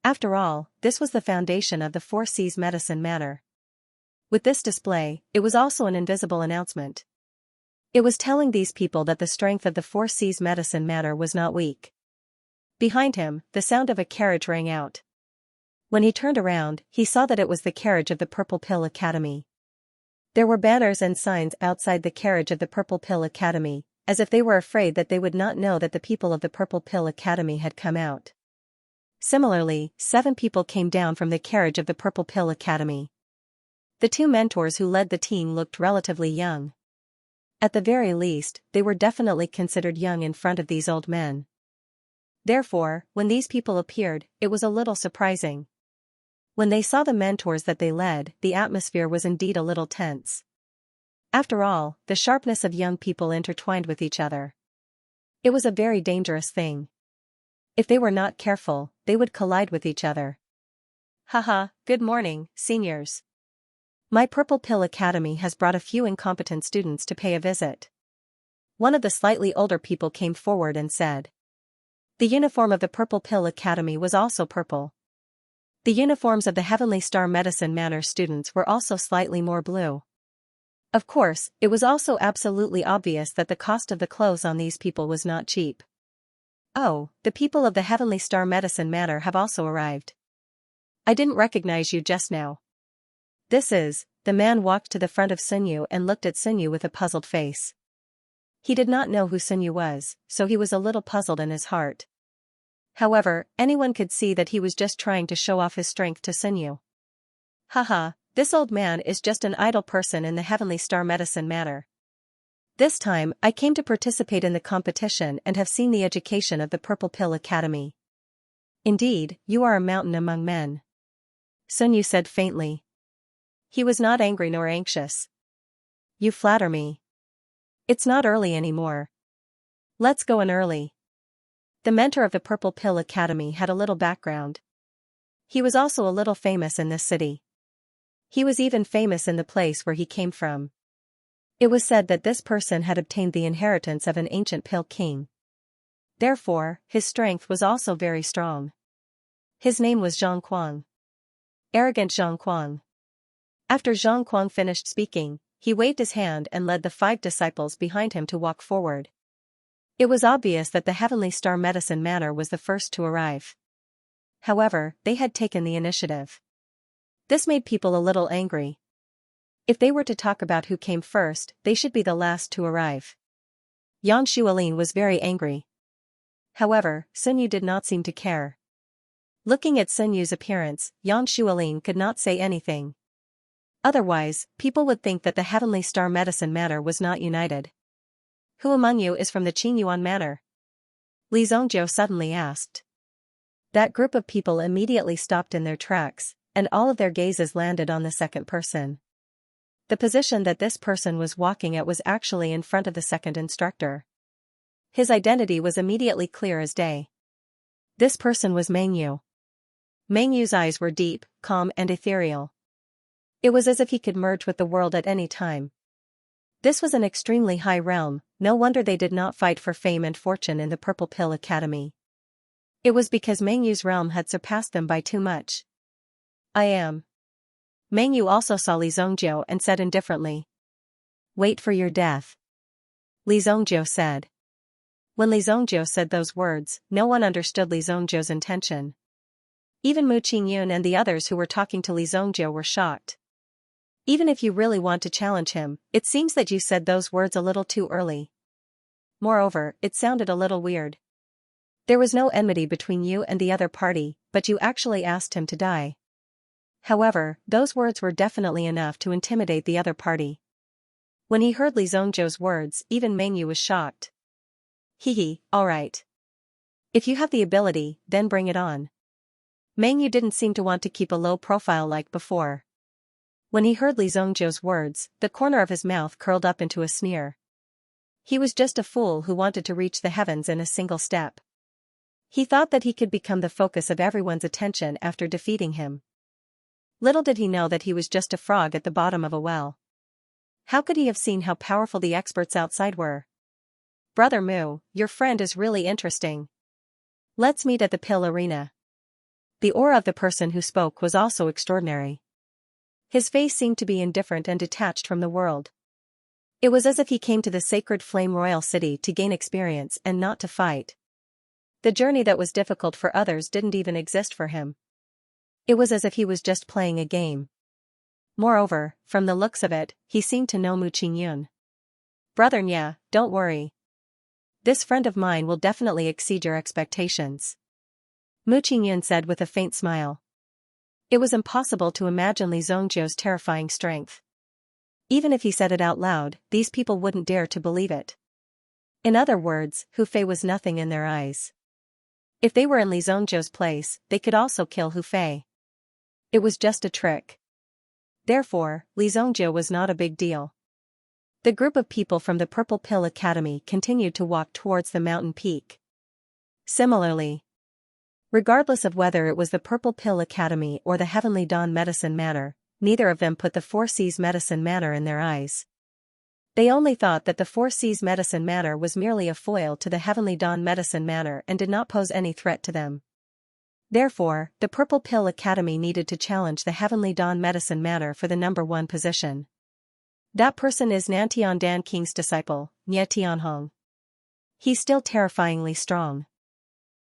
After all, this was the foundation of the Four Seas Medicine Manor. With this display, it was also an invisible announcement. It was telling these people that the strength of the Four Seas Medicine Manor was not weak. Behind him, the sound of a carriage rang out. When he turned around, he saw that it was the carriage of the Purple Pill Academy. There were banners and signs outside the carriage of the Purple Pill Academy, as if they were afraid that they would not know that the people of the Purple Pill Academy had come out. Similarly, 7 people came down from the carriage of the Purple Pill Academy. The 2 mentors who led the team looked relatively young. At the very least, they were definitely considered young in front of these old men. Therefore, when these people appeared, it was a little surprising. When they saw the mentors that they led, the atmosphere was indeed a little tense. After all, the sharpness of young people intertwined with each other. It was a very dangerous thing. If they were not careful, they would collide with each other. Haha, good morning, seniors. My Purple Pill Academy has brought a few incompetent students to pay a visit. One of the slightly older people came forward and said. The uniform of the Purple Pill Academy was also purple. The uniforms of the Heavenly Star Medicine Manor students were also slightly more blue. Of course, it was also absolutely obvious that the cost of the clothes on these people was not cheap. Oh, the people of the Heavenly Star Medicine Manor have also arrived. I didn't recognize you just now. The man walked to the front of Sunyu and looked at Sunyu with a puzzled face. He did not know who Sunyu was, so he was a little puzzled in his heart. However, anyone could see that he was just trying to show off his strength to Sunyu. Haha, this old man is just an idle person in the Heavenly Star Medicine Manor. This time, I came to participate in the competition and have seen the education of the Purple Pill Academy. Indeed, you are a mountain among men. Sunyu said faintly. He was not angry nor anxious. You flatter me. It's not early anymore. Let's go in early. The mentor of the Purple Pill Academy had a little background. He was also a little famous in this city. He was even famous in the place where he came from. It was said that this person had obtained the inheritance of an ancient pill king. Therefore, his strength was also very strong. His name was Zhang Kuang. Arrogant Zhang Kuang. After Zhang Kuang finished speaking, he waved his hand and led the 5 disciples behind him to walk forward. It was obvious that the Heavenly Star Medicine Manor was the first to arrive. However, they had taken the initiative. This made people a little angry. If they were to talk about who came first, they should be the last to arrive. Yang Xuelin was very angry. However, Sunyu did not seem to care. Looking at Sunyu's appearance, Yang Xuelin could not say anything. Otherwise, people would think that the Heavenly Star Medicine Manor was not united. Who among you is from the Qingyuan Manor? Li Zongjiu suddenly asked. That group of people immediately stopped in their tracks, and all of their gazes landed on the second person. The position that this person was walking at was actually in front of the second instructor. His identity was immediately clear as day. This person was Meng Yu. Meng Yu's eyes were deep, calm and ethereal. It was as if he could merge with the world at any time. This was an extremely high realm, no wonder they did not fight for fame and fortune in the Purple Pill Academy. It was because Meng Yu's realm had surpassed them by too much. I am. Meng Yu also saw Li Zongjiu and said indifferently. Wait for your death. Li Zongjiu said. When Li Zongjiu said those words, no one understood Li Zongjiu's intention. Even Mu Qingyun and the others who were talking to Li Zongjiu were shocked. Even if you really want to challenge him, it seems that you said those words a little too early. Moreover, it sounded a little weird. There was no enmity between you and the other party, but you actually asked him to die. However, those words were definitely enough to intimidate the other party. When he heard Li Zongjiu's words, even Meng Yu was shocked. Hehe, alright. If you have the ability, then bring it on. Meng Yu didn't seem to want to keep a low profile like before. When he heard Li Zongjiu's words, the corner of his mouth curled up into a sneer. He was just a fool who wanted to reach the heavens in a single step. He thought that he could become the focus of everyone's attention after defeating him. Little did he know that he was just a frog at the bottom of a well. How could he have seen how powerful the experts outside were? Brother Mu, your friend is really interesting. Let's meet at the Pill Arena. The aura of the person who spoke was also extraordinary. His face seemed to be indifferent and detached from the world. It was as if he came to the sacred Flame Royal City to gain experience and not to fight. The journey that was difficult for others didn't even exist for him. It was as if he was just playing a game. Moreover, from the looks of it, he seemed to know Mu Qingyun. Brother Nya, don't worry. This friend of mine will definitely exceed your expectations. Mu Qingyun said with a faint smile. It was impossible to imagine Li Zongjiu's terrifying strength. Even if he said it out loud, these people wouldn't dare to believe it. In other words, Hu Fei was nothing in their eyes. If they were in Li Zongjiu's place, they could also kill Hu Fei. It was just a trick. Therefore, Li Zongjiu was not a big deal. The group of people from the Purple Pill Academy continued to walk towards the mountain peak. Similarly, regardless of whether it was the Purple Pill Academy or the Heavenly Dawn Medicine Manor, neither of them put the Four Seas Medicine Manor in their eyes. They only thought that the Four Seas Medicine Manor was merely a foil to the Heavenly Dawn Medicine Manor and did not pose any threat to them. Therefore, the Purple Pill Academy needed to challenge the Heavenly Dawn Medicine Manor for the #1 position. That person is Nantian Dan King's disciple, Nye Tianhong. He's still terrifyingly strong.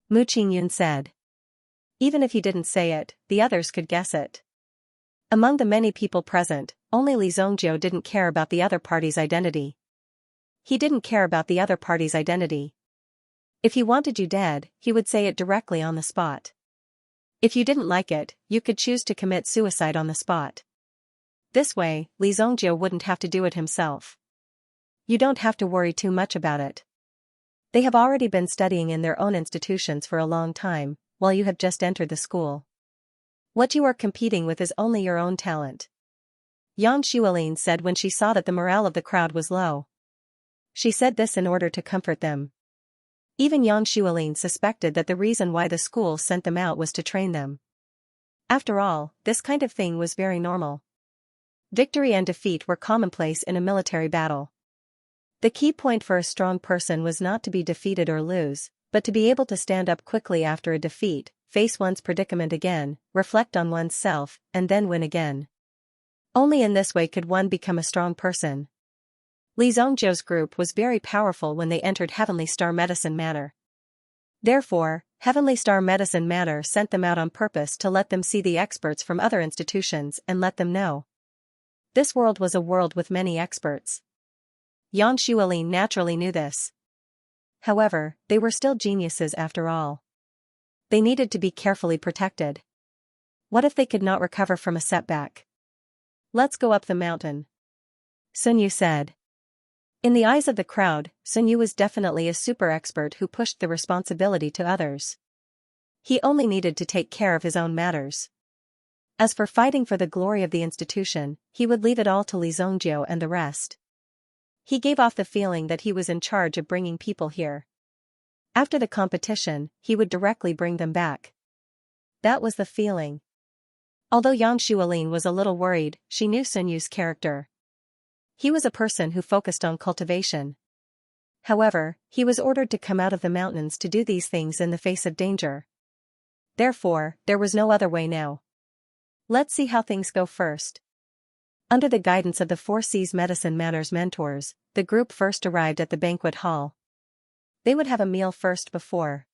Mu Qingyun said. Even if he didn't say it, the others could guess it. Among the many people present, only Li Zongjiu didn't care about the other party's identity. He didn't care about the other party's identity. If he wanted you dead, he would say it directly on the spot. If you didn't like it, you could choose to commit suicide on the spot. This way, Li Zongjiu wouldn't have to do it himself. You don't have to worry too much about it. They have already been studying in their own institutions for a long time, while you have just entered the school. What you are competing with is only your own talent. Yan Xuelin said when she saw that the morale of the crowd was low. She said this in order to comfort them. Even Yan Xuelin suspected that the reason why the school sent them out was to train them. After all, this kind of thing was very normal. Victory and defeat were commonplace in a military battle. The key point for a strong person was not to be defeated or lose, but to be able to stand up quickly after a defeat, face one's predicament again, reflect on one's self, and then win again. Only in this way could one become a strong person. Li Zongjiu's group was very powerful when they entered Heavenly Star Medicine Manor. Therefore, Heavenly Star Medicine Manor sent them out on purpose to let them see the experts from other institutions and let them know. This world was a world with many experts. Yan Xuelin naturally knew this. However, they were still geniuses after all. They needed to be carefully protected. What if they could not recover from a setback? Let's go up the mountain, Sun Yu said. In the eyes of the crowd, Sun Yu was definitely a super expert who pushed the responsibility to others. He only needed to take care of his own matters. As for fighting for the glory of the institution, he would leave it all to Li Zongjiu and the rest. He gave off the feeling that he was in charge of bringing people here. After the competition, he would directly bring them back. That was the feeling. Although Yang Xuelin was a little worried, she knew Sun Yu's character. He was a person who focused on cultivation. However, he was ordered to come out of the mountains to do these things in the face of danger. Therefore, there was no other way now. Let's see how things go first. Under the guidance of the 4C's Medicine Matters mentors, the group first arrived at the banquet hall. They would have a meal first before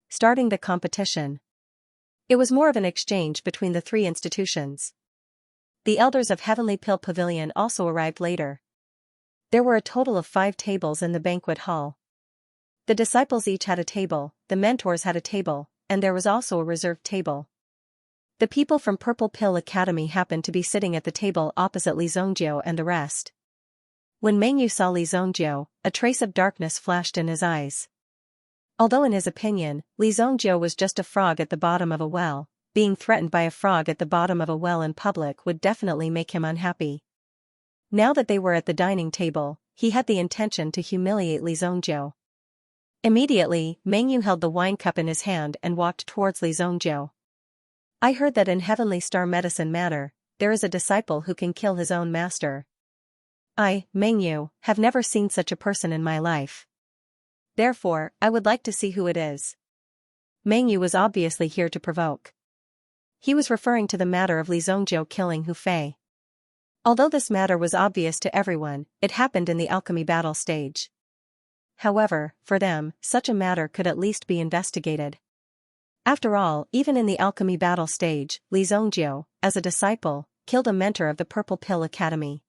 starting the competition. It was more of an exchange between the three institutions. The elders of Heavenly Pill Pavilion also arrived later. There were a total of 5 tables in the banquet hall. The disciples each had a table, the mentors had a table, and there was also a reserved table. The people from Purple Pill Academy happened to be sitting at the table opposite Li Zhongjiu and the rest. When Mengyu saw Li Zhongjiu, a trace of darkness flashed in his eyes. Although in his opinion, Li Zhongjiu was just a frog at the bottom of a well, being threatened by a frog at the bottom of a well in public would definitely make him unhappy. Now that they were at the dining table, he had the intention to humiliate Li Zhongjiu. Immediately, Mengyu held the wine cup in his hand and walked towards Li Zhongjiu. I heard that in Heavenly Star Medicine Matter, there is a disciple who can kill his own master. I, Mengyu, have never seen such a person in my life. Therefore, I would like to see who it is. Mengyu was obviously here to provoke. He was referring to the matter of Li Zhongjiu killing Hu Fei. Although this matter was obvious to everyone, it happened in the alchemy battle stage. However, for them, such a matter could at least be investigated. After all, even in the alchemy battle stage, Li Zhongjiu, as a disciple, killed a mentor of the Purple Pill Academy.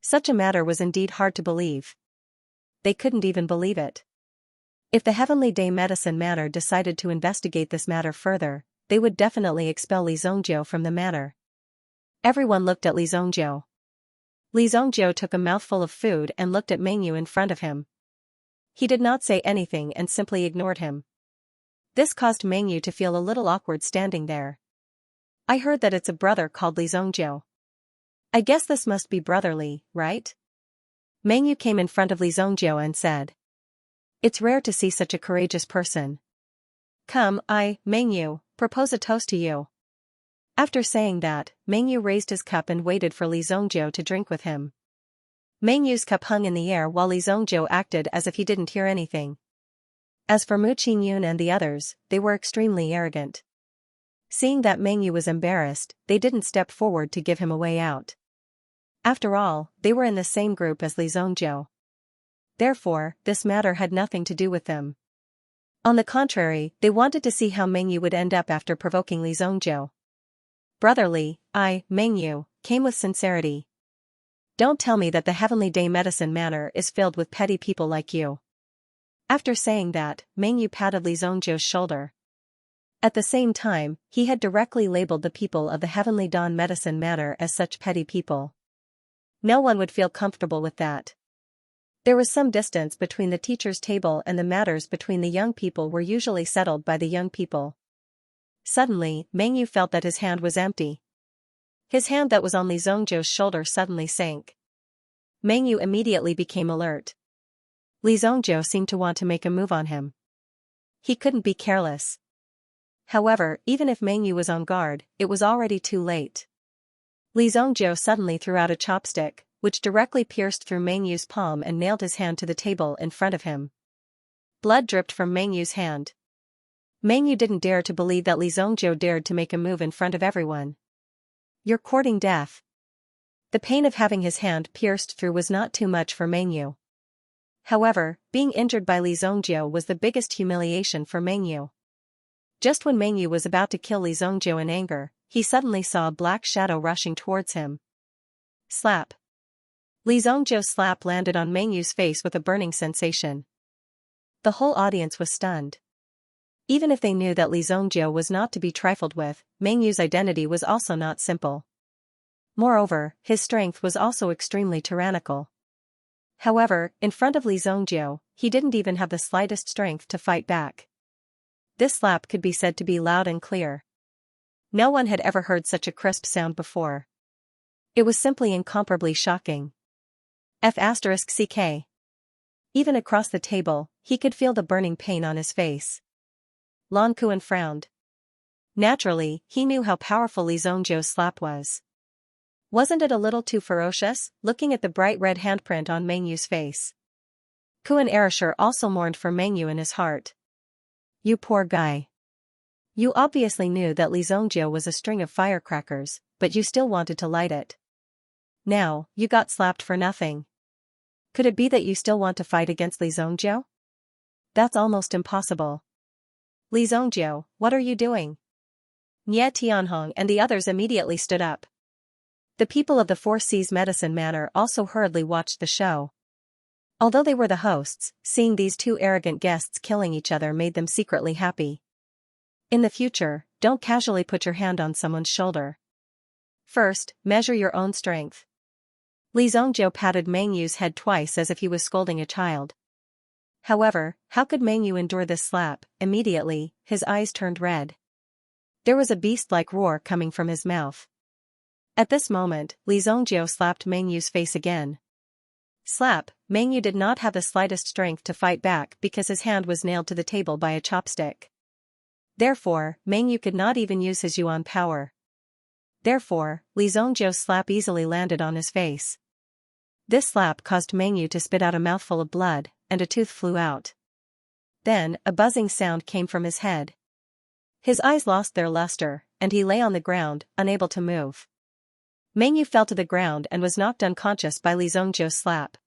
Such a matter was indeed hard to believe. They couldn't even believe it. If the Heavenly Day Medicine Matter decided to investigate this matter further, they would definitely expel Li Zhongjiu from the matter. Everyone looked at Li Zhongjiu. Li Zhongjiu took a mouthful of food and looked at Mengyu in front of him. He did not say anything and simply ignored him. This caused Mengyu to feel a little awkward standing there. I heard that it's a brother called Li Zhongjiu. I guess this must be brotherly, right? Mengyu came in front of Li Zhongjiu and said. It's rare to see such a courageous person. Come, Mengyu, propose a toast to you. After saying that, Mengyu raised his cup and waited for Li Zhongjiu to drink with him. Mengyu's cup hung in the air while Li Zhongjiu acted as if he didn't hear anything. As for Mu Qingyun and the others, they were extremely arrogant. Seeing that Mengyu was embarrassed, they didn't step forward to give him a way out. After all, they were in the same group as Li Zhongjiu. Therefore, this matter had nothing to do with them. On the contrary, they wanted to see how Mengyu would end up after provoking Li Zhongjiu. Brotherly, Mengyu, came with sincerity. Don't tell me that the Heavenly Day Medicine Matter is filled with petty people like you. After saying that, Mengyu patted Li Zhongjiu's shoulder. At the same time, he had directly labeled the people of the Heavenly Dawn Medicine Matter as such petty people. No one would feel comfortable with that. There was some distance between the teacher's table and the matters between the young people were usually settled by the young people. Suddenly, Mengyu felt that his hand was empty. His hand that was on Li Zhongjiu's shoulder suddenly sank. Mengyu immediately became alert. Li Zhongjiu seemed to want to make a move on him. He couldn't be careless. However, even if Mengyu was on guard, it was already too late. Li Zhongjiu suddenly threw out a chopstick, which directly pierced through Mengyu's palm and nailed his hand to the table in front of him. Blood dripped from Mengyu's hand. Mengyu didn't dare to believe that Li Zhongjiu dared to make a move in front of everyone. You're courting death. The pain of having his hand pierced through was not too much for Mengyu. However, being injured by Li Zhongjiu was the biggest humiliation for Mengyu. Just when Mengyu was about to kill Li Zhongjiu in anger, he suddenly saw a black shadow rushing towards him. Slap. Li Zhongjiu's slap landed on Mengyu's face with a burning sensation. The whole audience was stunned. Even if they knew that Li Zhongjiu was not to be trifled with, Mengyu's identity was also not simple. Moreover, his strength was also extremely tyrannical. However, in front of Li Zhongjiu, he didn't even have the slightest strength to fight back. This slap could be said to be loud and clear. No one had ever heard such a crisp sound before. It was simply incomparably shocking. F***ck. Even across the table, he could feel the burning pain on his face. Lan Kuan frowned. Naturally, he knew how powerful Li Zhongzhou's slap was. Wasn't it a little too ferocious, looking at the bright red handprint on Meng Yu's face? Kuan Erasure also mourned for Meng Yu in his heart. You poor guy. You obviously knew that Li Zhongzhou was a string of firecrackers, but you still wanted to light it. Now, you got slapped for nothing. Could it be that you still want to fight against Li Zhongzhou? That's almost impossible. Li Zhongzhou, what are you doing? Nie Tianhong and the others immediately stood up. The people of the Four Seas Medicine Manor also hurriedly watched the show. Although they were the hosts, seeing these two arrogant guests killing each other made them secretly happy. In the future, don't casually put your hand on someone's shoulder. First, measure your own strength. Li Zhongzhou patted Meng Yu's head twice as if he was scolding a child. However, how could Meng Yu endure this slap? Immediately, his eyes turned red. There was a beast-like roar coming from his mouth. At this moment, Li Zhongzhou slapped Meng Yu's face again. Slap, Meng Yu did not have the slightest strength to fight back because his hand was nailed to the table by a chopstick. Therefore, Meng Yu could not even use his yuan power. Therefore, Li Zhongzhou's slap easily landed on his face. This slap caused Meng Yu to spit out a mouthful of blood, and a tooth flew out. Then, a buzzing sound came from his head. His eyes lost their luster, and he lay on the ground, unable to move. Meng Yu fell to the ground and was knocked unconscious by Li Zhongzhou's slap.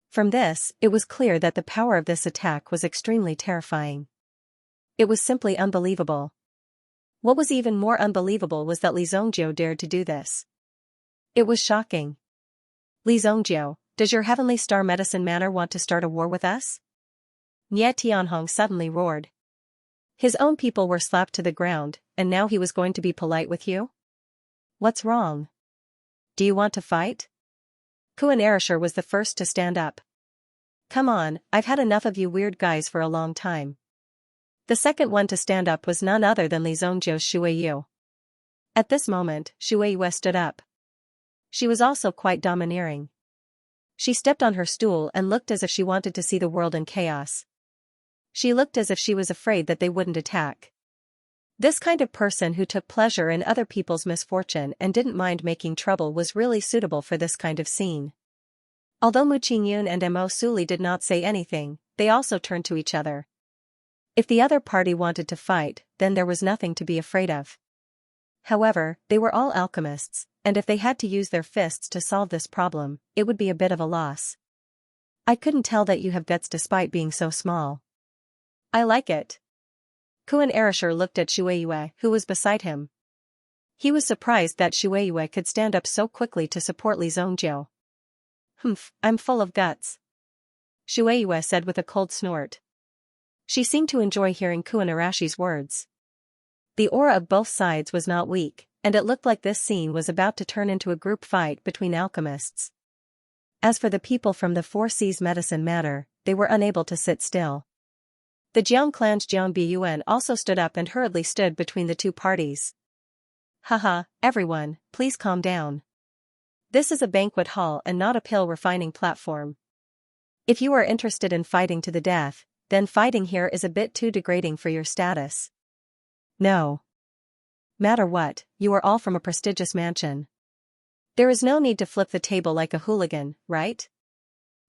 From this, it was clear that the power of this attack was extremely terrifying. It was simply unbelievable. What was even more unbelievable was that Li Zhongzhou dared to do this. It was shocking. Li Zhongzhou, does your Heavenly Star Medicine Manor want to start a war with us? Nie Tianhong suddenly roared. His own people were slapped to the ground, and now he was going to be polite with you? What's wrong? Do you want to fight? Kuan Erasure was the first to stand up. Come on, I've had enough of you weird guys for a long time. The second one to stand up was none other than Li Zhongzhou's Shuiyu. At this moment, Shuiyu stood up. She was also quite domineering. She stepped on her stool and looked as if she wanted to see the world in chaos. She looked as if she was afraid that they wouldn't attack. This kind of person who took pleasure in other people's misfortune and didn't mind making trouble was really suitable for this kind of scene. Although Mu Qingyun and Mo Suli did not say anything, they also turned to each other. If the other party wanted to fight, then there was nothing to be afraid of. However, they were all alchemists, and if they had to use their fists to solve this problem, it would be a bit of a loss. I couldn't tell that you have guts despite being so small. I like it. Kuan Erasure looked at Shuiyu, who was beside him. He was surprised that Shuiyu could stand up so quickly to support Li Zhongzhou. Humph, I'm full of guts. Shuiyu said with a cold snort. She seemed to enjoy hearing Kuan Erashi's words. The aura of both sides was not weak, and it looked like this scene was about to turn into a group fight between alchemists. As for the people from the Four Seas Medicine Manor, they were unable to sit still. The Jiang clan's Jiang Biyuan also stood up and hurriedly stood between the two parties. Haha, everyone, please calm down. This is a banquet hall and not a pill refining platform. If you are interested in fighting to the death, then fighting here is a bit too degrading for your status. No matter what, you are all from a prestigious mansion. There is no need to flip the table like a hooligan, right?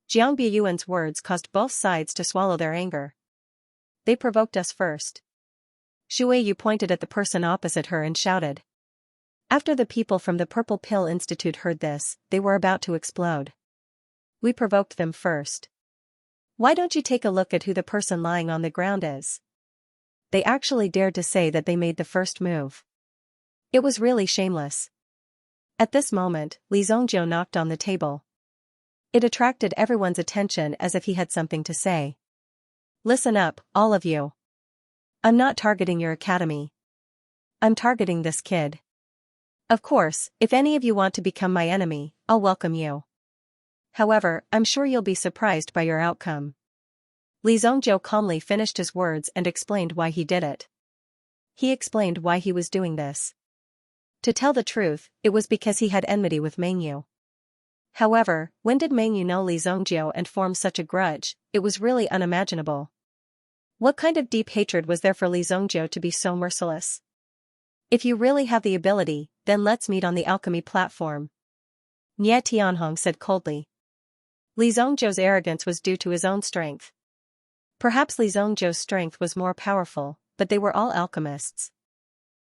Jiang Biyuan's words caused both sides to swallow their anger. They provoked us first. Shuiyu pointed at the person opposite her and shouted. After the people from the Purple Pill Institute heard this, they were about to explode. We provoked them first. Why don't you take a look at who the person lying on the ground is? They actually dared to say that they made the first move. It was really shameless. At this moment, Li Zhongzhou knocked on the table. It attracted everyone's attention as if he had something to say. Listen up, all of you. I'm not targeting your academy. I'm targeting this kid. Of course, if any of you want to become my enemy, I'll welcome you. However, I'm sure you'll be surprised by your outcome. Li Zhongzhou calmly finished his words and explained why he did it. He explained why he was doing this. To tell the truth, it was because he had enmity with Meng Yu. However, when did Meng Yu know Li Zhongzhou and form such a grudge? It was really unimaginable. What kind of deep hatred was there for Li Zhongzhou to be so merciless? If you really have the ability, then let's meet on the alchemy platform. Nie Tianhong said coldly. Li Zhongzhou's arrogance was due to his own strength. Perhaps Li Zhongzhou's strength was more powerful, but they were all alchemists.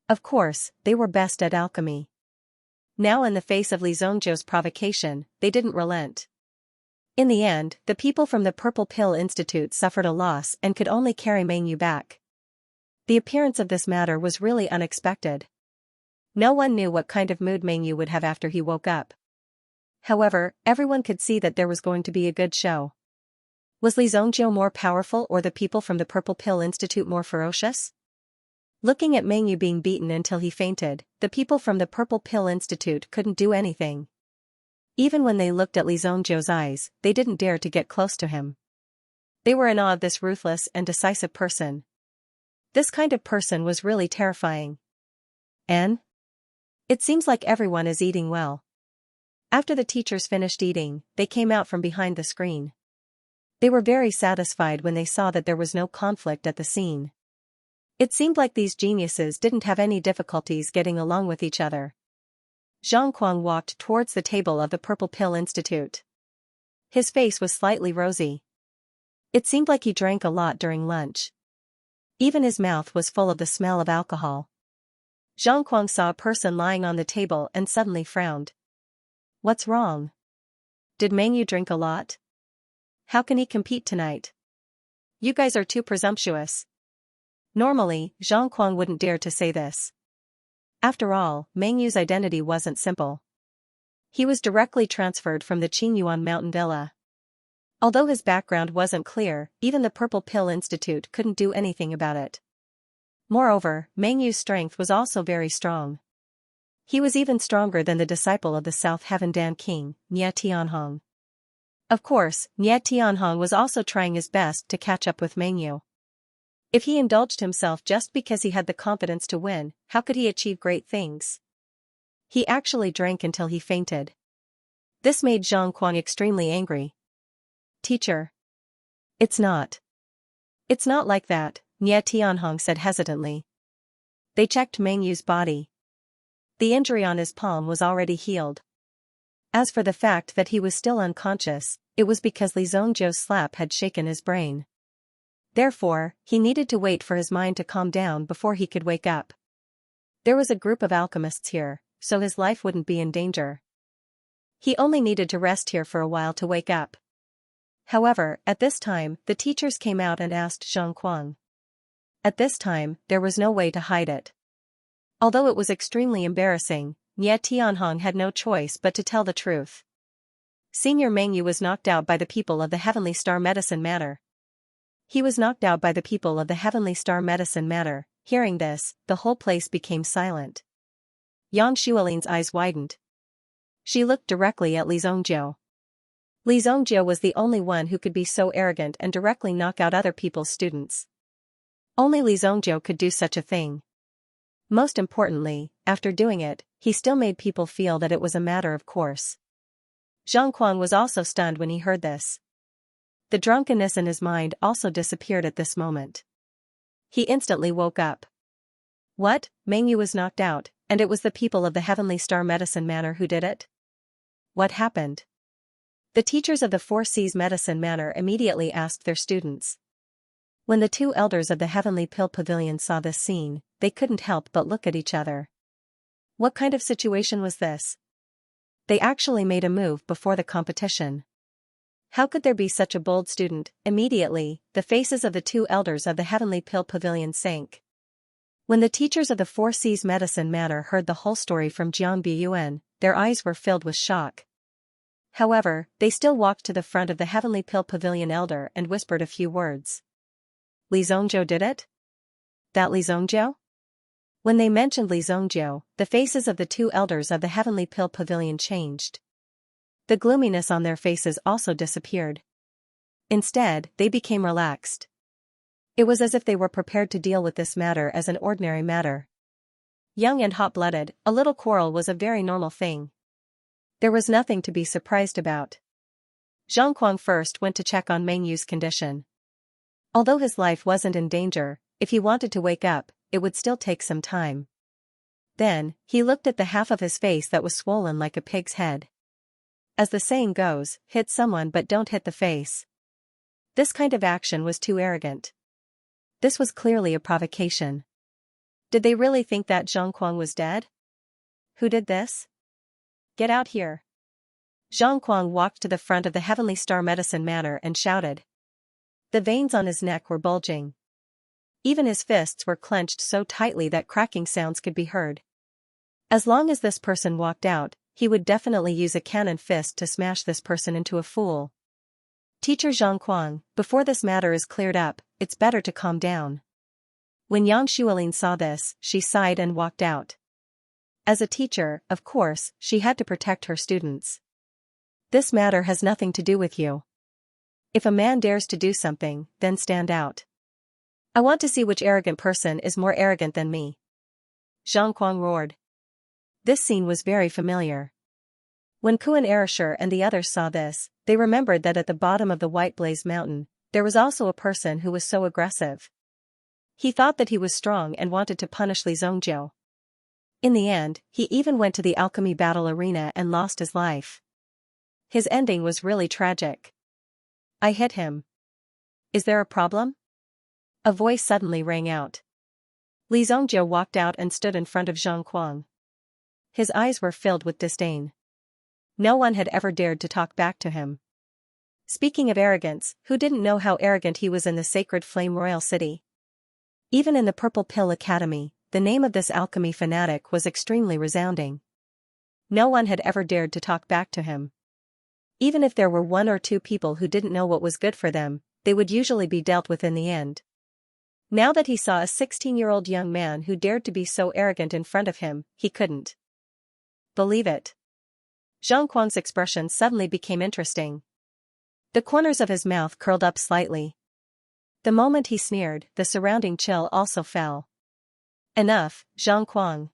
Of course, they were best at alchemy. Now in the face of Li Zhongzhou's provocation, they didn't relent. In the end, the people from the Purple Pill Institute suffered a loss and could only carry Meng Yu back. The appearance of this matter was really unexpected. No one knew what kind of mood Meng Yu would have after he woke up. However, everyone could see that there was going to be a good show. Was Li Zhongzhou more powerful or the people from the Purple Pill Institute more ferocious? Looking at Meng Yu being beaten until he fainted, the people from the Purple Pill Institute couldn't do anything. Even when they looked at Li Zhongzhou's eyes, they didn't dare to get close to him. They were in awe of this ruthless and decisive person. This kind of person was really terrifying. And? It seems like everyone is eating well. After the teachers finished eating, they came out from behind the screen. They were very satisfied when they saw that there was no conflict at the scene. It seemed like these geniuses didn't have any difficulties getting along with each other. Zhang Kuang walked towards the table of the Purple Pill Institute. His face was slightly rosy. It seemed like he drank a lot during lunch. Even his mouth was full of the smell of alcohol. Zhang Kuang saw a person lying on the table and suddenly frowned. What's wrong? Did Meng Yu drink a lot? How can he compete tonight? You guys are too presumptuous. Normally, Zhang Kuang wouldn't dare to say this. After all, Meng Yu's identity wasn't simple. He was directly transferred from the Qingyuan mountain villa. Although his background wasn't clear, even the Purple Pill Institute couldn't do anything about it. Moreover, Meng Yu's strength was also very strong. He was even stronger than the disciple of the South Heaven Dan King, Nie Tianhong. Of course, Nie Tianhong was also trying his best to catch up with Meng Yu. If he indulged himself just because he had the confidence to win, how could he achieve great things? He actually drank until he fainted. This made Zhang Kuang extremely angry. Teacher. It's not like that, Nie Tianhong said hesitantly. They checked Meng Yu's body. The injury on his palm was already healed. As for the fact that he was still unconscious, it was because Li Zhongzhou's slap had shaken his brain. Therefore, he needed to wait for his mind to calm down before he could wake up. There was a group of alchemists here, so his life wouldn't be in danger. He only needed to rest here for a while to wake up. However, at this time, the teachers came out and asked Zhang Kuang. At this time, there was no way to hide it. Although it was extremely embarrassing, Nie Tianhong had no choice but to tell the truth. Senior Meng Yu was knocked out by the people of the Heavenly Star Medicine Matter. He was knocked out by the people of the Heavenly Star Medicine Matter. Hearing this, the whole place became silent. Yang Xuelin's eyes widened. She looked directly at Li Zhongzhou. Li Zhongzhou was the only one who could be so arrogant and directly knock out other people's students. Only Li Zhongzhou could do such a thing. Most importantly, after doing it, he still made people feel that it was a matter of course. Zhang Kuang was also stunned when he heard this. The drunkenness in his mind also disappeared at this moment. He instantly woke up. What? Meng Yu was knocked out, and it was the people of the Heavenly Star Medicine Manor who did it? What happened? The teachers of the Four Seas Medicine Manor immediately asked their students. When the two elders of the Heavenly Pill Pavilion saw this scene, they couldn't help but look at each other. What kind of situation was this? They actually made a move before the competition. How could there be such a bold student? Immediately, the faces of the two elders of the Heavenly Pill Pavilion sank. When the teachers of the Four Seas Medicine Manor heard the whole story from Jiang Buyuan, their eyes were filled with shock. However, they still walked to the front of the Heavenly Pill Pavilion elder and whispered a few words. Li Zhongzhou did it? That Li Zhongzhou? When they mentioned Li Zhongzhou, the faces of the two elders of the Heavenly Pill Pavilion changed. The gloominess on their faces also disappeared. Instead, they became relaxed. It was as if they were prepared to deal with this matter as an ordinary matter. Young and hot-blooded, a little quarrel was a very normal thing. There was nothing to be surprised about. Zhang Kuang first went to check on Meng Yu's condition. Although his life wasn't in danger, if he wanted to wake up, it would still take some time. Then, he looked at the half of his face that was swollen like a pig's head. As the saying goes, hit someone but don't hit the face. This kind of action was too arrogant. This was clearly a provocation. Did they really think that Zhang Kuang was dead? Who did this? Get out here. Zhang Kuang walked to the front of the Heavenly Star Medicine Manor and shouted. The veins on his neck were bulging. Even his fists were clenched so tightly that cracking sounds could be heard. As long as this person walked out, he would definitely use a cannon fist to smash this person into a fool. Teacher Zhang Kuang, before this matter is cleared up, it's better to calm down. When Yang Xuelin saw this, she sighed and walked out. As a teacher, of course, she had to protect her students. This matter has nothing to do with you. If a man dares to do something, then stand out. I want to see which arrogant person is more arrogant than me. Zhang Kuang roared. This scene was very familiar. When Kuan Erishur and the others saw this, they remembered that at the bottom of the White Blaze Mountain, there was also a person who was so aggressive. He thought that he was strong and wanted to punish Li Zongjiu. In the end, he even went to the alchemy battle arena and lost his life. His ending was really tragic. I hit him. Is there a problem? A voice suddenly rang out. Li Zongjiu walked out and stood in front of Zhang Kuang. His eyes were filled with disdain. No one had ever dared to talk back to him. Speaking of arrogance, who didn't know how arrogant he was in the Sacred Flame Royal City? Even in the Purple Pill Academy, the name of this alchemy fanatic was extremely resounding. No one had ever dared to talk back to him. Even if there were one or two people who didn't know what was good for them, they would usually be dealt with in the end. Now that he saw a 16-year-old young man who dared to be so arrogant in front of him, he couldn't believe it. Zhang Kuang's expression suddenly became interesting. The corners of his mouth curled up slightly. The moment he sneered, the surrounding chill also fell. Enough, Zhang Kuang.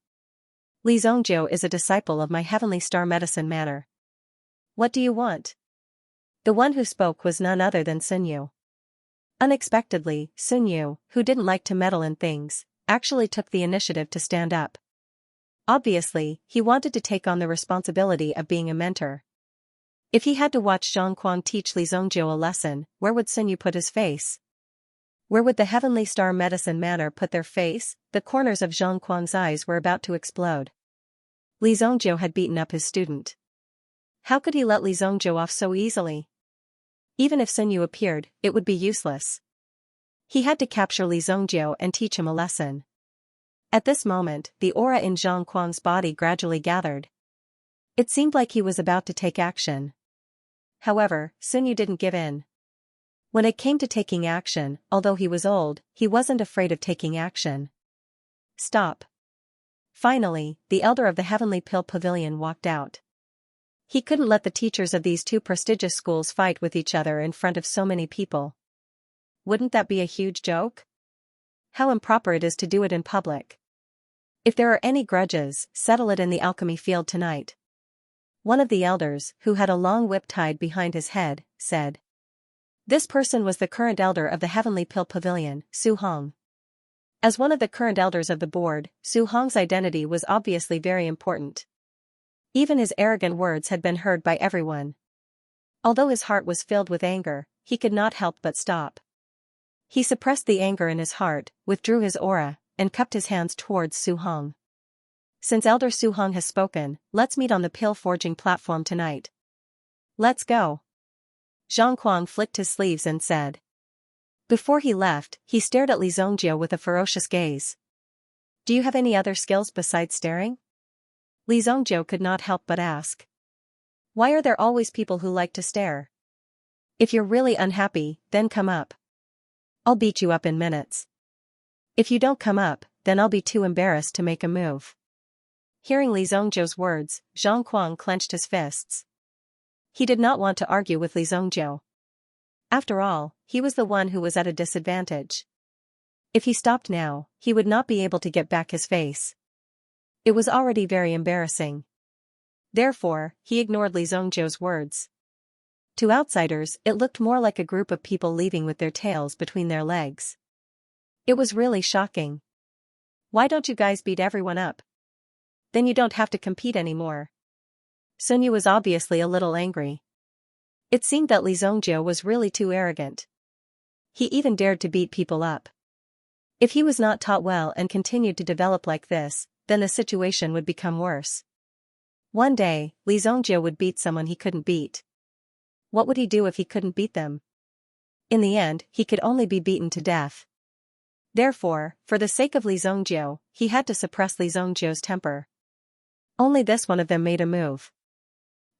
Li Zongjiu is a disciple of my Heavenly Star Medicine Manor. What do you want? The one who spoke was none other than Sun Yu. Unexpectedly, Sun Yu, who didn't like to meddle in things, actually took the initiative to stand up. Obviously, he wanted to take on the responsibility of being a mentor. If he had to watch Zhang Kuang teach Li Zongjiu a lesson, where would Sun Yu put his face? Where would the Heavenly Star Medicine Manor put their face? The corners of Zhang Kuang's eyes were about to explode. Li Zongjiu had beaten up his student. How could he let Li Zongjiu off so easily? Even if Sun Yu appeared, it would be useless. He had to capture Li Zongjiu and teach him a lesson. At this moment, the aura in Zhang Kuang's body gradually gathered. It seemed like he was about to take action. However, Sun Yu didn't give in. When it came to taking action, although he was old, he wasn't afraid of taking action. Stop. Finally, the elder of the Heavenly Pill Pavilion walked out. He couldn't let the teachers of these two prestigious schools fight with each other in front of so many people. Wouldn't that be a huge joke? How improper it is to do it in public. If there are any grudges, settle it in the alchemy field tonight. One of the elders, who had a long whip tied behind his head, said. This person was the current elder of the Heavenly Pill Pavilion, Su Hong. As one of the current elders of the board, Su Hong's identity was obviously very important. Even his arrogant words had been heard by everyone. Although his heart was filled with anger, he could not help but stop. He suppressed the anger in his heart, withdrew his aura, and cupped his hands towards Su Hong. Since Elder Su Hong has spoken, let's meet on the pill forging platform tonight. Let's go. Zhang Kuang flicked his sleeves and said. Before he left, he stared at Li Zongjiu with a ferocious gaze. Do you have any other skills besides staring? Li Zongjiu could not help but ask. Why are there always people who like to stare? If you're really unhappy, then come up. I'll beat you up in minutes. If you don't come up, then I'll be too embarrassed to make a move. Hearing Li Zongjiu's words, Zhang Kuang clenched his fists. He did not want to argue with Li Zongjiu. After all, he was the one who was at a disadvantage. If he stopped now, he would not be able to get back his face. It was already very embarrassing. Therefore, he ignored Li Zongjiu's words. To outsiders, it looked more like a group of people leaving with their tails between their legs. It was really shocking. Why don't you guys beat everyone up? then you don't have to compete anymore. Sun Yu was obviously a little angry. It seemed that Li Zongjiu was really too arrogant. He even dared to beat people up. If he was not taught well and continued to develop like this, then the situation would become worse. One day, Li Zongjiu would beat someone he couldn't beat. What would he do if he couldn't beat them? In the end, he could only be beaten to death. Therefore, for the sake of Li Zongjiu, he had to suppress Li Zongjiu's temper. Only this one of them made a move.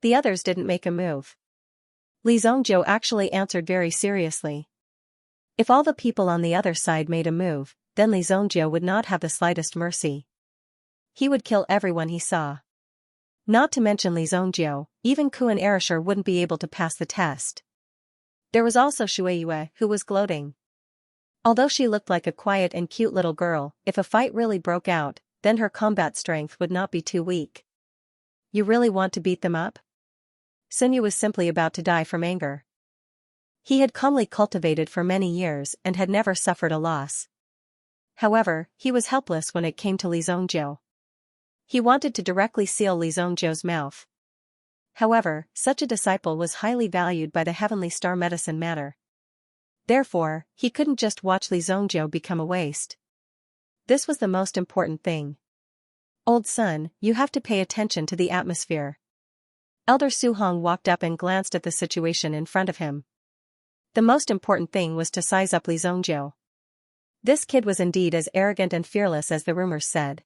The others didn't make a move. Li Zongjiu actually answered very seriously. If all the people on the other side made a move, then Li Zongjiu would not have the slightest mercy. He would kill everyone he saw. Not to mention Li Zongjiu, even Ku and Erishur wouldn't be able to pass the test. There was also Shueyue, who was gloating. Although she looked like a quiet and cute little girl, if a fight really broke out, then her combat strength would not be too weak. You really want to beat them up? Sun Yu was simply about to die from anger. He had calmly cultivated for many years and had never suffered a loss. However, he was helpless when it came to Li Zongjiu. He wanted to directly seal Li Zongjiu's mouth. However, such a disciple was highly valued by the Heavenly Star Medicine Matter. Therefore, he couldn't just watch Li Zongjiu become a waste. This was the most important thing. Old son, you have to pay attention to the atmosphere. Elder Su Hong walked up and glanced at the situation in front of him. The most important thing was to size up Li Zongjiu. This kid was indeed as arrogant and fearless as the rumors said.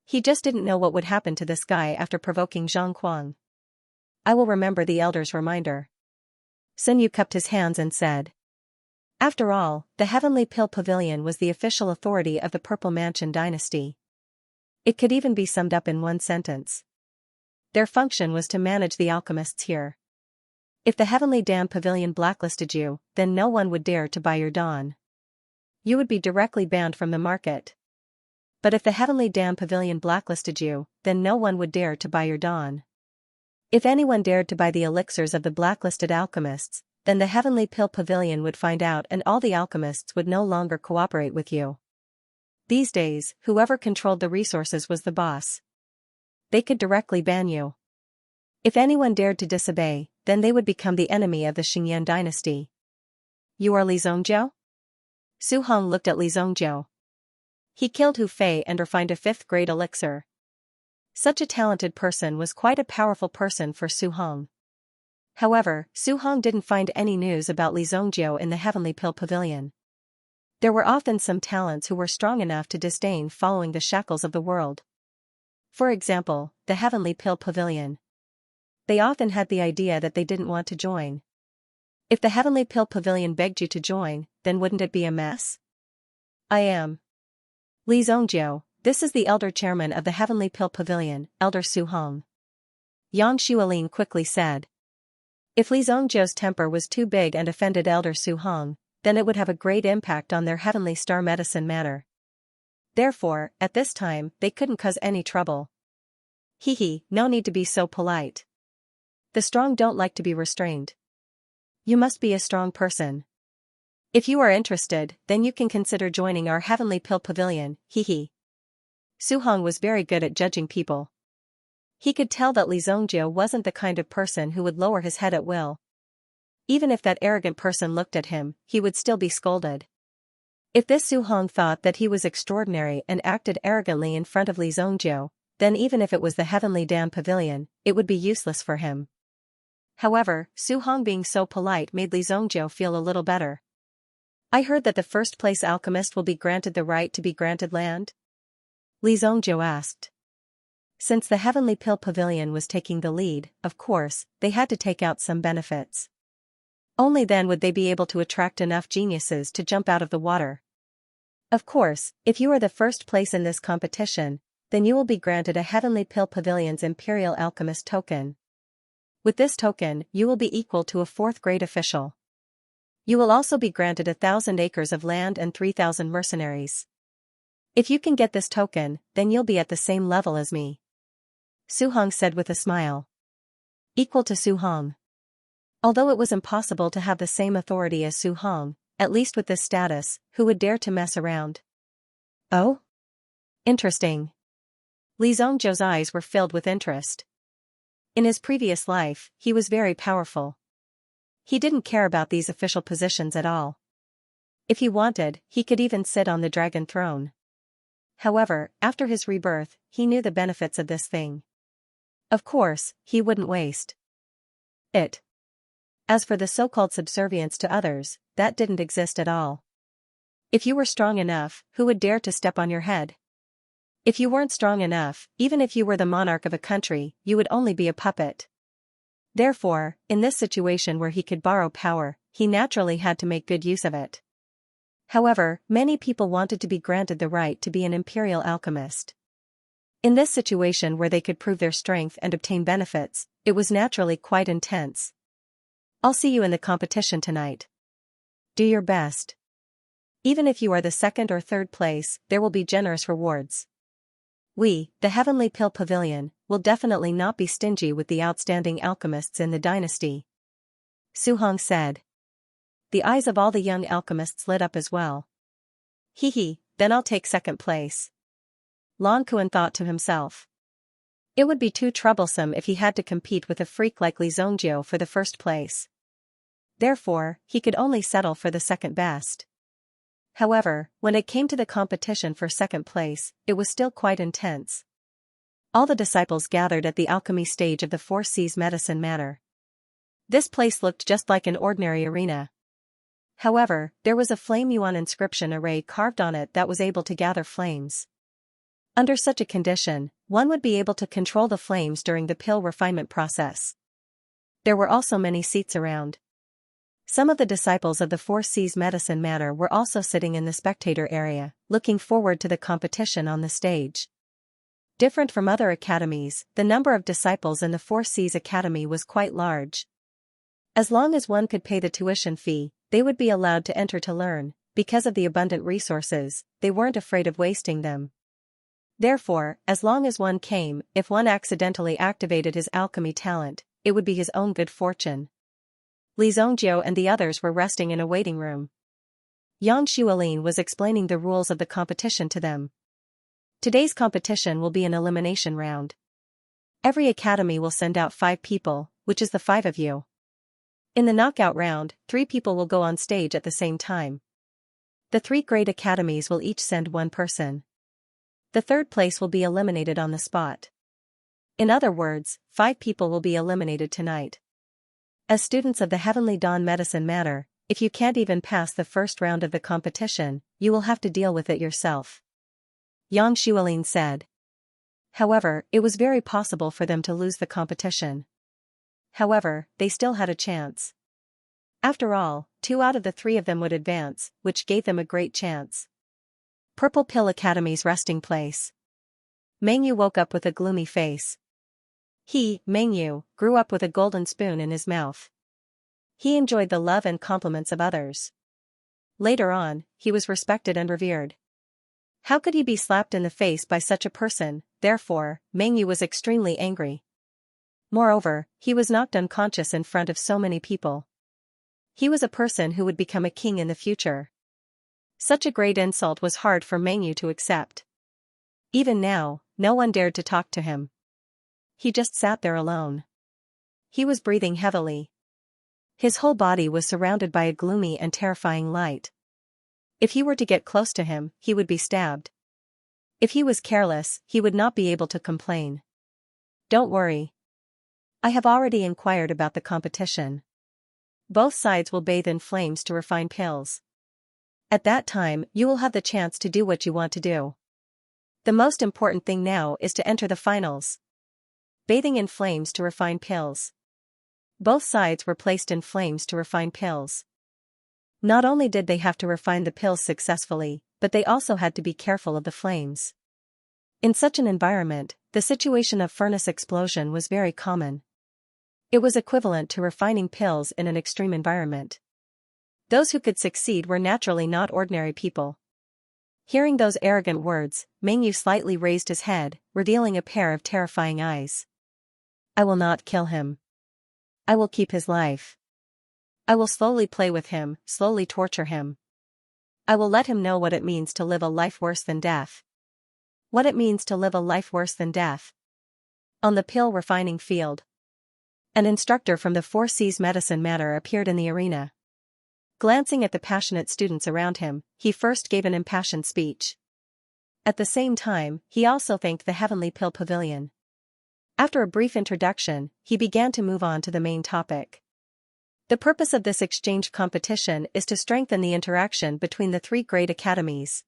He just didn't know what would happen to this guy after provoking Zhang Kuang. I will remember the elder's reminder. Sun Yu cupped his hands and said. After all, the Heavenly Pill Pavilion was the official authority of the Purple Mansion dynasty. It could even be summed up in one sentence. Their function was to manage the alchemists here. If the Heavenly Dan Pavilion blacklisted you, then no one would dare to buy your dawn. You would be directly banned from the market. But if the Heavenly Dan Pavilion blacklisted you, then no one would dare to buy your dawn. If anyone dared to buy the elixirs of the blacklisted alchemists, then the Heavenly Pill Pavilion would find out and all the alchemists would no longer cooperate with you. These days, whoever controlled the resources was the boss. They could directly ban you. If anyone dared to disobey, then they would become the enemy of the Xingyan dynasty. You are Li Zongjiu? Su Hong looked at Li Zongjiu. He killed Hu Fei and refined a 5th grade elixir. Such a talented person was quite a powerful person for Su Hong. However, Su Hong didn't find any news about Li Zongjiu in the Heavenly Pill Pavilion. There were often some talents who were strong enough to disdain following the shackles of the world. For example, the Heavenly Pill Pavilion. They often had the idea that they didn't want to join. If the Heavenly Pill Pavilion begged you to join, then wouldn't it be a mess? I am Li Zongjiu, this is the elder chairman of the Heavenly Pill Pavilion, Elder Su Hong. Yang Xuelin quickly said. If Li Zongjiu's temper was too big and offended Elder Su Hong, then it would have a great impact on their Heavenly Star Medicine Matter. Therefore, at this time, they couldn't cause any trouble. Hee, no need to be so polite. The strong don't like to be restrained. You must be a strong person. If you are interested, then you can consider joining our Heavenly Pill Pavilion, hee. Su Hong was very good at judging people. He could tell that Li Zongjiu wasn't the kind of person who would lower his head at will. Even if that arrogant person looked at him, he would still be scolded. If this Su Hong thought that he was extraordinary and acted arrogantly in front of Li Zongjiu, then even if it was the Heavenly Dan Pavilion, it would be useless for him. However, Su Hong being so polite made Li Zongjiu feel a little better. I heard that the first place alchemist will be granted the right to be granted land? Li Zongjiu asked. Since the Heavenly Pill Pavilion was taking the lead, of course, they had to take out some benefits. Only then would they be able to attract enough geniuses to jump out of the water. Of course, if you are the first place in this competition, then you will be granted a Heavenly Pill Pavilion's Imperial Alchemist token. With this token, you will be equal to a 4th grade official. You will also be granted 1,000 acres of land and 3,000 mercenaries. If you can get this token, then you'll be at the same level as me. Su Hong said with a smile. Equal to Su Hong. Although it was impossible to have the same authority as Su Hong, at least with this status, who would dare to mess around? Oh? Interesting. Li Zhongzhou's eyes were filled with interest. In his previous life, he was very powerful. He didn't care about these official positions at all. If he wanted, he could even sit on the dragon throne. However, after his rebirth, he knew the benefits of this thing. Of course, he wouldn't waste it. As for the so-called subservience to others, that didn't exist at all. If you were strong enough, who would dare to step on your head? If you weren't strong enough, even if you were the monarch of a country, you would only be a puppet. Therefore, in this situation where he could borrow power, he naturally had to make good use of it. However, many people wanted to be granted the right to be an imperial alchemist. In this situation where they could prove their strength and obtain benefits, it was naturally quite intense. I'll see you in the competition tonight. Do your best. Even if you are the second or third place, there will be generous rewards. We, the Heavenly Pill Pavilion, will definitely not be stingy with the outstanding alchemists in the dynasty. Su Hong said. The eyes of all the young alchemists lit up as well. Hee, then I'll take second place. Lan Kuan thought to himself. It would be too troublesome if he had to compete with a freak like Li Zhongzhou for the first place. Therefore, he could only settle for the second best. However, when it came to the competition for second place, it was still quite intense. All the disciples gathered at the alchemy stage of the Four Seas Medicine Manor. This place looked just like an ordinary arena. However, there was a flame yuan inscription array carved on it that was able to gather flames. Under such a condition, one would be able to control the flames during the pill refinement process. There were also many seats around. Some of the disciples of the Four Seas Medicine Manor were also sitting in the spectator area, looking forward to the competition on the stage. Different from other academies, the number of disciples in the Four Seas Academy was quite large. As long as one could pay the tuition fee, they would be allowed to enter to learn. Because of the abundant resources, they weren't afraid of wasting them. Therefore, as long as one came, if one accidentally activated his alchemy talent, it would be his own good fortune. Li Zhongzhou and the others were resting in a waiting room. Yang Xuelin was explaining the rules of the competition to them. Today's competition will be an elimination round. Every academy will send out 5 people, which is the 5 of you. In the knockout round, 3 people will go on stage at the same time. The 3 great academies will each send 1 person. The third place will be eliminated on the spot. In other words, 5 people will be eliminated tonight. As students of the Heavenly Dawn Medicine Manor, if you can't even pass the first round of the competition, you will have to deal with it yourself. Yang Xuelin said. However, it was very possible for them to lose the competition. However, they still had a chance. After all, 2 out of the 3 of them would advance, which gave them a great chance. Purple Pill Academy's resting place. Mengyu woke up with a gloomy face. He, Mengyu, grew up with a golden spoon in his mouth. He enjoyed the love and compliments of others. Later on, he was respected and revered. How could he be slapped in the face by such a person? Therefore, Mengyu was extremely angry. Moreover, he was knocked unconscious in front of so many people. He was a person who would become a king in the future. Such a great insult was hard for Mengyu to accept. Even now, no one dared to talk to him. He just sat there alone. He was breathing heavily. His whole body was surrounded by a gloomy and terrifying light. If he were to get close to him, he would be stabbed. If he was careless, he would not be able to complain. Don't worry. I have already inquired about the competition. Both sides will bathe in flames to refine pills. At that time, you will have the chance to do what you want to do. The most important thing now is to enter the finals. Bathing in flames to refine pills. Both sides were placed in flames to refine pills. Not only did they have to refine the pills successfully, but they also had to be careful of the flames. In such an environment, the situation of furnace explosion was very common. It was equivalent to refining pills in an extreme environment. Those who could succeed were naturally not ordinary people. Hearing those arrogant words, Mengyu slightly raised his head, revealing a pair of terrifying eyes. I will not kill him. I will keep his life. I will slowly play with him, slowly torture him. I will let him know what it means to live a life worse than death. What it means to live a life worse than death. On the pill refining field. An instructor from the Four Cs Medicine Matter appeared in the arena. Glancing at the passionate students around him, he first gave an impassioned speech. At the same time, he also thanked the Heavenly Pill Pavilion. After a brief introduction, he began to move on to the main topic. The purpose of this exchange competition is to strengthen the interaction between the three great academies.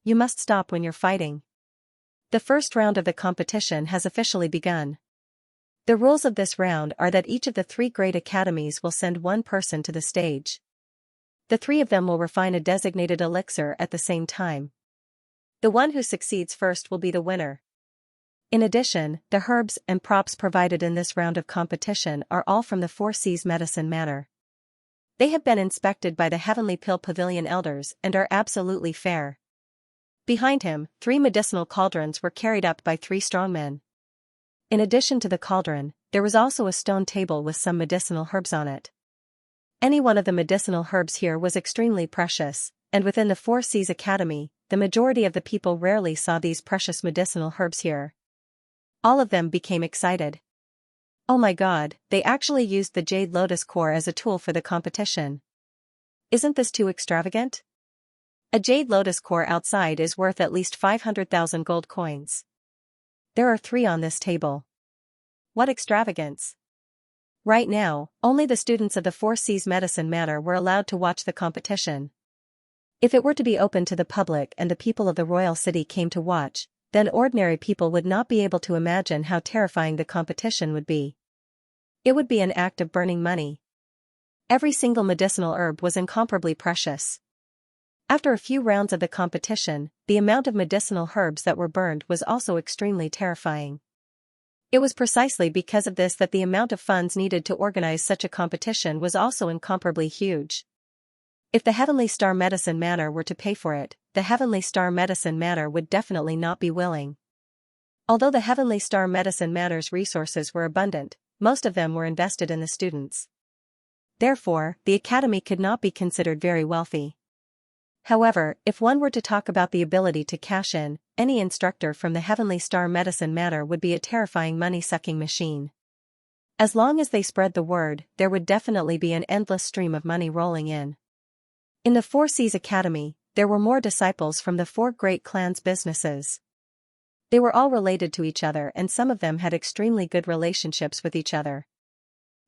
You must stop when you're fighting. The first round of the competition has officially begun. The rules of this round are that each of the three great academies will send one person to the stage. The three of them will refine a designated elixir at the same time. The one who succeeds first will be the winner. In addition, the herbs and props provided in this round of competition are all from the Four Cs Medicine Matter. They have been inspected by the Heavenly Pill Pavilion elders and are absolutely fair. Behind him, 3 medicinal cauldrons were carried up by 3 strong men. In addition to the cauldron, there was also a stone table with some medicinal herbs on it. Any one of the medicinal herbs here was extremely precious, and within the Four Cs Academy, the majority of the people rarely saw these precious medicinal herbs here. All of them became excited. Oh my god, they actually used the jade lotus core as a tool for the competition. Isn't this too extravagant? A jade lotus core outside is worth at least 500,000 gold coins. There are 3 on this table. What extravagance! Right now, only the students of the Four Cs Medicine Matter were allowed to watch the competition. If it were to be open to the public and the people of the royal city came to watch, then ordinary people would not be able to imagine how terrifying the competition would be. It would be an act of burning money. Every single medicinal herb was incomparably precious. After a few rounds of the competition, the amount of medicinal herbs that were burned was also extremely terrifying. It was precisely because of this that the amount of funds needed to organize such a competition was also incomparably huge. If the Heavenly Star Medicine Matter were to pay for it, the Heavenly Star Medicine Matter would definitely not be willing. Although the Heavenly Star Medicine Matter's resources were abundant, most of them were invested in the students. Therefore, the academy could not be considered very wealthy. However, if one were to talk about the ability to cash in, any instructor from the Heavenly Star Medicine Matter would be a terrifying money-sucking machine. As long as they spread the word, there would definitely be an endless stream of money rolling in. In the Four Cs Academy, there were more disciples from the 4 great clans' businesses. They were all related to each other and some of them had extremely good relationships with each other.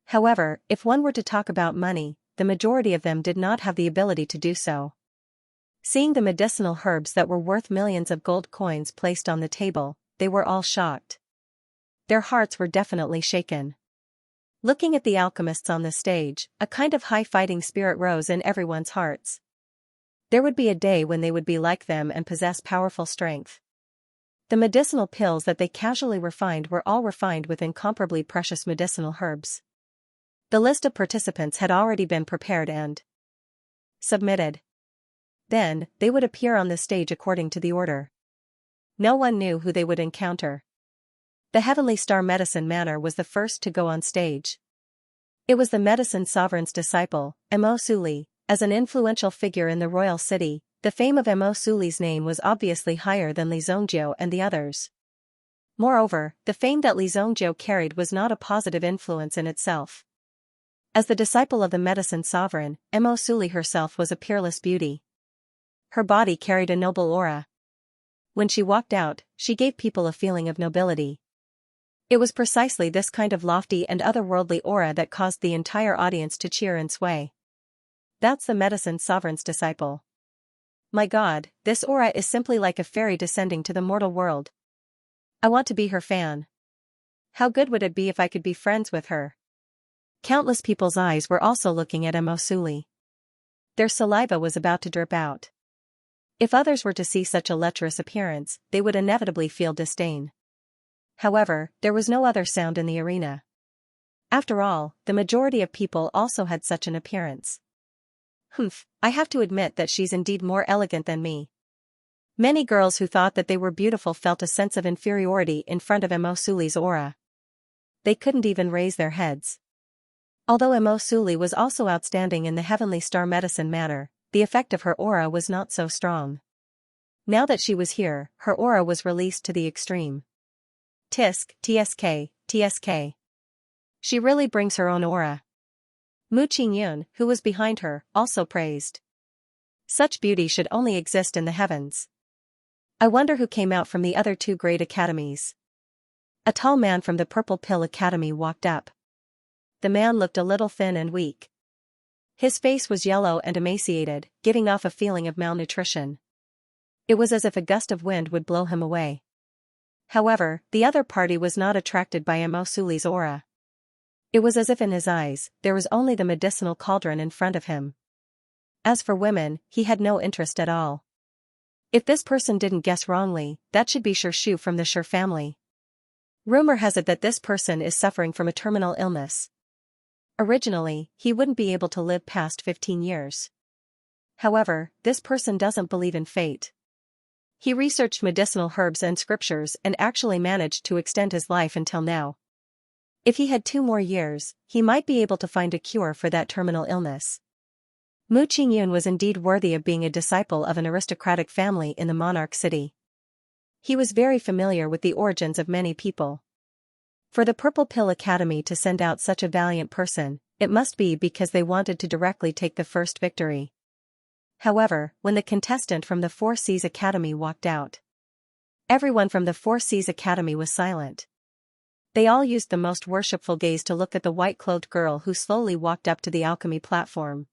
However, if one were to talk about money, the majority of them did not have the ability to do so. Seeing the medicinal herbs that were worth millions of gold coins placed on the table, they were all shocked. Their hearts were definitely shaken. Looking at the alchemists on the stage, a kind of high fighting spirit rose in everyone's hearts. There would be a day when they would be like them and possess powerful strength. The medicinal pills that they casually refined were all refined with incomparably precious medicinal herbs. The list of participants had already been prepared and submitted. Then, they would appear on the stage according to the order. No one knew who they would encounter. The Heavenly Star Medicine Matter was the first to go on stage. It was the medicine sovereign's disciple, Mo Suli. As an influential figure in the royal city, the fame of Mo Suli's name was obviously higher than Li Zhongjiu and the others. Moreover, the fame that Li Zhongjiu carried was not a positive influence in itself. As the disciple of the medicine sovereign, Mo Suli herself was a peerless beauty. Her body carried a noble aura. When she walked out, she gave people a feeling of nobility. It was precisely this kind of lofty and otherworldly aura that caused the entire audience to cheer and sway. That's the medicine sovereign's disciple. My god, this aura is simply like a fairy descending to the mortal world. I want to be her fan. How good would it be if I could be friends with her? Countless people's eyes were also looking at Mo Suli. Their saliva was about to drip out. If others were to see such a lecherous appearance, they would inevitably feel disdain. However, there was no other sound in the arena. After all, the majority of people also had such an appearance. Humph, I have to admit that she's indeed more elegant than me. Many girls who thought that they were beautiful felt a sense of inferiority in front of Mo Suli's aura. They couldn't even raise their heads. Although Mo Suli was also outstanding in the Heavenly Star Medicine Matter, the effect of her aura was not so strong. Now that she was here, her aura was released to the extreme. Tisk, tsk, tsk. She really brings her own aura. Mu Qingyun, who was behind her, also praised. Such beauty should only exist in the heavens. I wonder who came out from the other two great academies. A tall man from the Purple Pill Academy walked up. The man looked a little thin and weak. His face was yellow and emaciated, giving off a feeling of malnutrition. It was as if a gust of wind would blow him away. However, the other party was not attracted by Amosuli's aura. It was as if in his eyes, there was only the medicinal cauldron in front of him. As for women, he had no interest at all. If this person didn't guess wrongly, that should be Xianxia from the Shi family. Rumor has it that this person is suffering from a terminal illness. Originally, he wouldn't be able to live past 15 years. However, this person doesn't believe in fate. He researched medicinal herbs and scriptures and actually managed to extend his life until now. If he had 2 more years, he might be able to find a cure for that terminal illness. Mu Qingyun was indeed worthy of being a disciple of an aristocratic family in the monarch city. He was very familiar with the origins of many people. For the Purple Pill Academy to send out such a valiant person, it must be because they wanted to directly take the first victory. However, when the contestant from the Four Seas Academy walked out, everyone from the Four Seas Academy was silent. They all used the most worshipful gaze to look at the white-clothed girl who slowly walked up to the alchemy platform.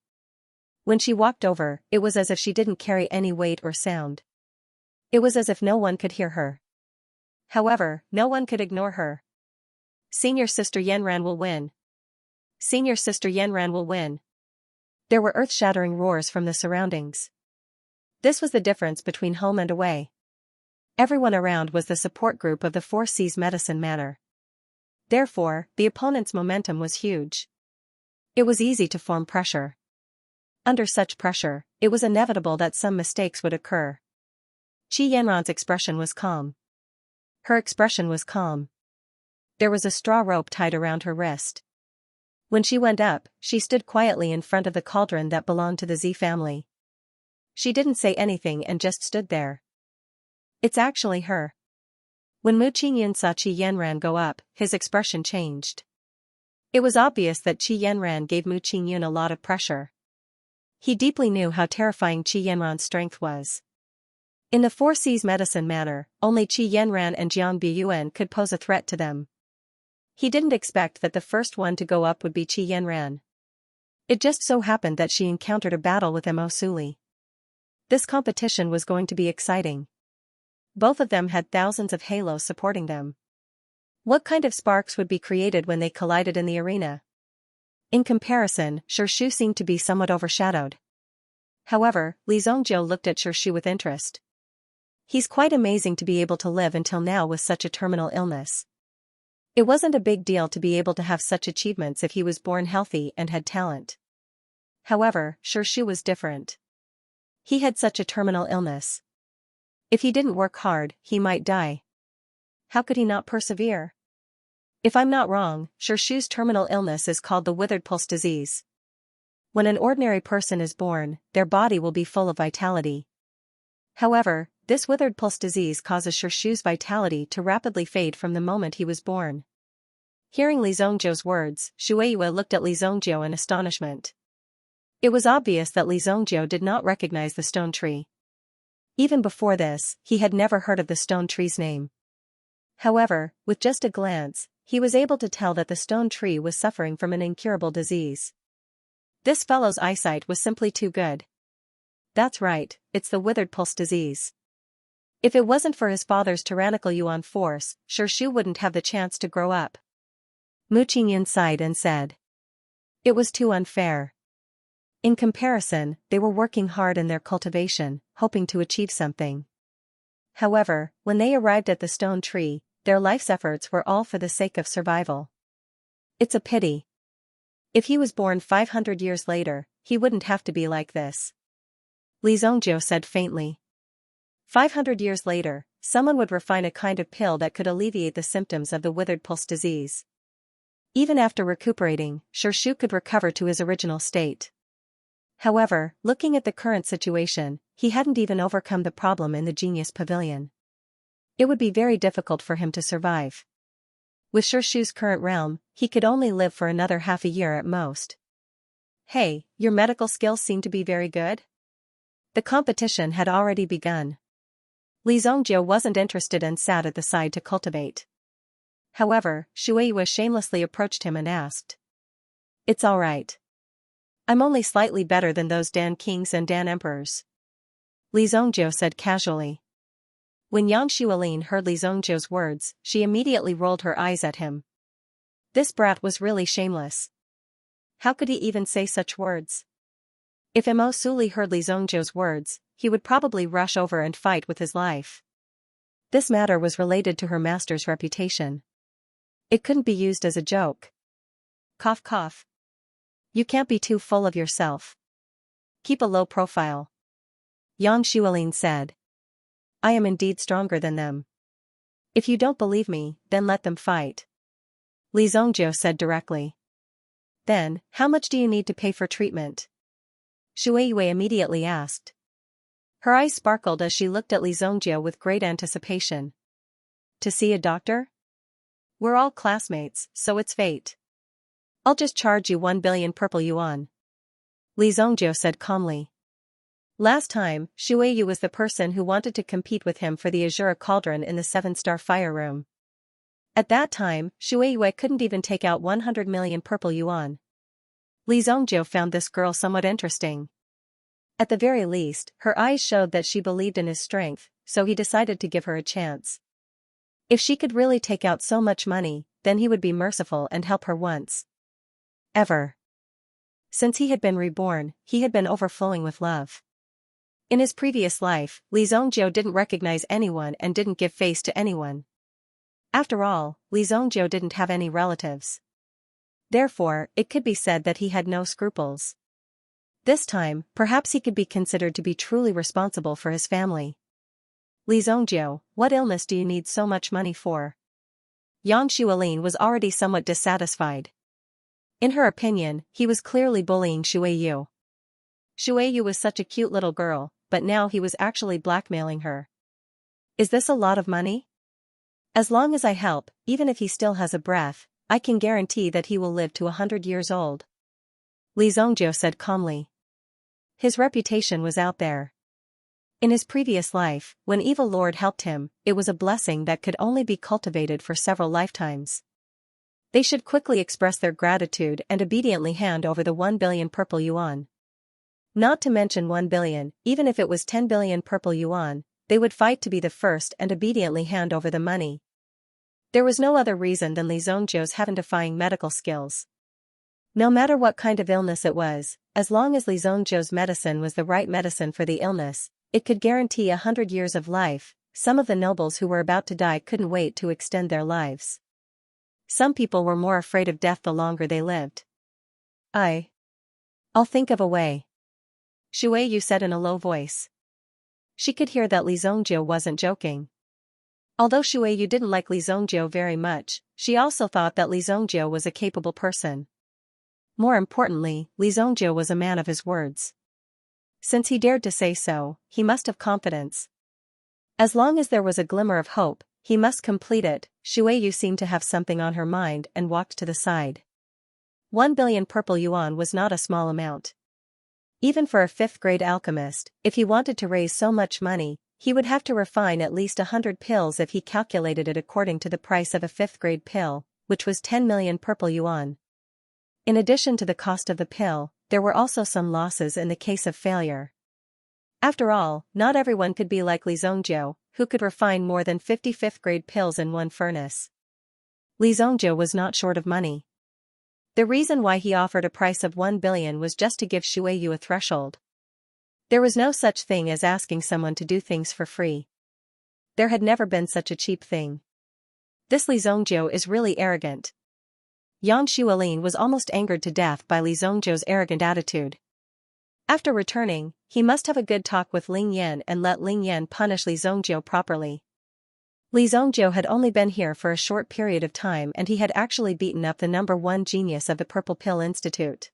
When she walked over, it was as if she didn't carry any weight or sound. It was as if no one could hear her. However, no one could ignore her. Senior Sister Yanran will win. Senior Sister Yanran will win. There were earth-shattering roars from the surroundings. This was the difference between home and away. Everyone around was the support group of the Four Seas Medicine Manor. Therefore, the opponent's momentum was huge. It was easy to form pressure. Under such pressure, it was inevitable that some mistakes would occur. Qi Yanran's expression was calm. Her expression was calm. There was a straw rope tied around her wrist. When she went up, she stood quietly in front of the cauldron that belonged to the Z family. She didn't say anything and just stood there. It's actually her. When Mu Qingyun saw Qi Yanran go up, his expression changed. It was obvious that Qi Yanran gave Mu Qingyun a lot of pressure. He deeply knew how terrifying Qi Yanran's strength was. In the Four Seas Medicine Manor, only Qi Yanran and Jiang Biyuan could pose a threat to them. He didn't expect that the first one to go up would be Qi Yanran. It just so happened that she encountered a battle with Mosuli. This competition was going to be exciting. Both of them had thousands of halos supporting them. What kind of sparks would be created when they collided in the arena? In comparison, Xianxia seemed to be somewhat overshadowed. However, Li Zongjiu looked at Xianxia with interest. He's quite amazing to be able to live until now with such a terminal illness. It wasn't a big deal to be able to have such achievements if he was born healthy and had talent. However, Xianxia was different. He had such a terminal illness. If he didn't work hard, he might die. How could he not persevere? If I'm not wrong, Xianxia's terminal illness is called the withered pulse disease. When an ordinary person is born, their body will be full of vitality. However, this withered pulse disease causes Xianxia's vitality to rapidly fade from the moment he was born. Hearing Li Zongjiu's words, Shueiyue looked at Li Zongjiu in astonishment. It was obvious that Li Zongjiu did not recognize the stone tree. Even before this, he had never heard of the stone tree's name. However, with just a glance, he was able to tell that the stone tree was suffering from an incurable disease. This fellow's eyesight was simply too good. That's right, it's the withered pulse disease. If it wasn't for his father's tyrannical yuan force, Xianxia wouldn't have the chance to grow up. Mu Qingyun sighed and said. It was too unfair. In comparison, they were working hard in their cultivation, hoping to achieve something. However, when they arrived at the stone tree, their life's efforts were all for the sake of survival. It's a pity. If he was born 500 years later, he wouldn't have to be like this. Li Zongjiu said faintly. 500 years later, someone would refine a kind of pill that could alleviate the symptoms of the withered pulse disease. Even after recuperating, Xianxia could recover to his original state. However, looking at the current situation, he hadn't even overcome the problem in the Genius Pavilion. It would be very difficult for him to survive. With Shu's current realm, he could only live for another half a year at most. Hey, your medical skills seem to be very good? The competition had already begun. Li Zongjiu wasn't interested and sat at the side to cultivate. However, Shueyu shamelessly approached him and asked. It's alright. I'm only slightly better than those Dan Kings and Dan Emperors. Li Zongjiu said casually. When Yang Xuelin heard Li Zongjiu's words, she immediately rolled her eyes at him. This brat was really shameless. How could he even say such words? If Mo Suli heard Li Zongjiu's words, he would probably rush over and fight with his life. This matter was related to her master's reputation. It couldn't be used as a joke. Cough cough. You can't be too full of yourself. Keep a low profile. Yang Xuelin said. I am indeed stronger than them. If you don't believe me, then let them fight. Li Zongjiu said directly. Then, how much do you need to pay for treatment? Shueyu immediately asked. Her eyes sparkled as she looked at Li Zongjiu with great anticipation. To see a doctor? We're all classmates, so it's fate. I'll just charge you 1 billion purple yuan. Li Zongjiu said calmly. Last time, Shueyu was the person who wanted to compete with him for the Azure Cauldron in the 7-star fire room. At that time, Shueyu couldn't even take out 100 million purple yuan. Li Zongjiu found this girl somewhat interesting. At the very least, her eyes showed that she believed in his strength, so he decided to give her a chance. If she could really take out so much money, then he would be merciful and help her once. Ever. Since he had been reborn, he had been overflowing with love. In his previous life, Li Zongjiu didn't recognize anyone and didn't give face to anyone. After all, Li Zongjiu didn't have any relatives. Therefore, it could be said that he had no scruples. This time, perhaps he could be considered to be truly responsible for his family. Li Zongjiu, what illness do you need so much money for? Yang Xuelin was already somewhat dissatisfied. In her opinion, he was clearly bullying Shueyu. Shueyu was such a cute little girl, but now he was actually blackmailing her. Is this a lot of money? As long as I help, even if he still has a breath, I can guarantee that he will live to 100 years old. Li Zongjiu said calmly. His reputation was out there. In his previous life, when Evil Lord helped him, it was a blessing that could only be cultivated for several lifetimes. They should quickly express their gratitude and obediently hand over the 1 billion purple yuan. Not to mention 1 billion, even if it was 10 billion purple yuan, they would fight to be the first and obediently hand over the money. There was no other reason than Li Zongjiu's heaven-defying medical skills. No matter what kind of illness it was, as long as Li Zongjiu's medicine was the right medicine for the illness, it could guarantee 100 years of life. Some of the nobles who were about to die couldn't wait to extend their lives. Some people were more afraid of death the longer they lived. I'll think of a way. Shueyu said in a low voice. She could hear that Li Zongjiu wasn't joking. Although Shueyu didn't like Li Zongjiu very much, she also thought that Li Zongjiu was a capable person. More importantly, Li Zongjiu was a man of his words. Since he dared to say so, he must have confidence. As long as there was a glimmer of hope, he must complete it. Shueyu seemed to have something on her mind and walked to the side. 1 billion purple yuan was not a small amount. Even for a 5th-grade alchemist, if he wanted to raise so much money, he would have to refine at least 100 pills if he calculated it according to the price of a 5th-grade pill, which was 10 million purple yuan. In addition to the cost of the pill, there were also some losses in the case of failure. After all, not everyone could be like Li Zongjiu, who could refine more than 50 5th-grade pills in one furnace. Li Zongjiu was not short of money. The reason why he offered a price of 1 billion was just to give Shueyu a threshold. There was no such thing as asking someone to do things for free. There had never been such a cheap thing. This Li Zongjiu is really arrogant. Yang Xuelin was almost angered to death by Li Zongjiu's arrogant attitude. After returning, he must have a good talk with Ling Yan and let Ling Yan punish Li Zongjiu properly. Li Zongjiu had only been here for a short period of time and he had actually beaten up the #1 genius of the Purple Pill Institute.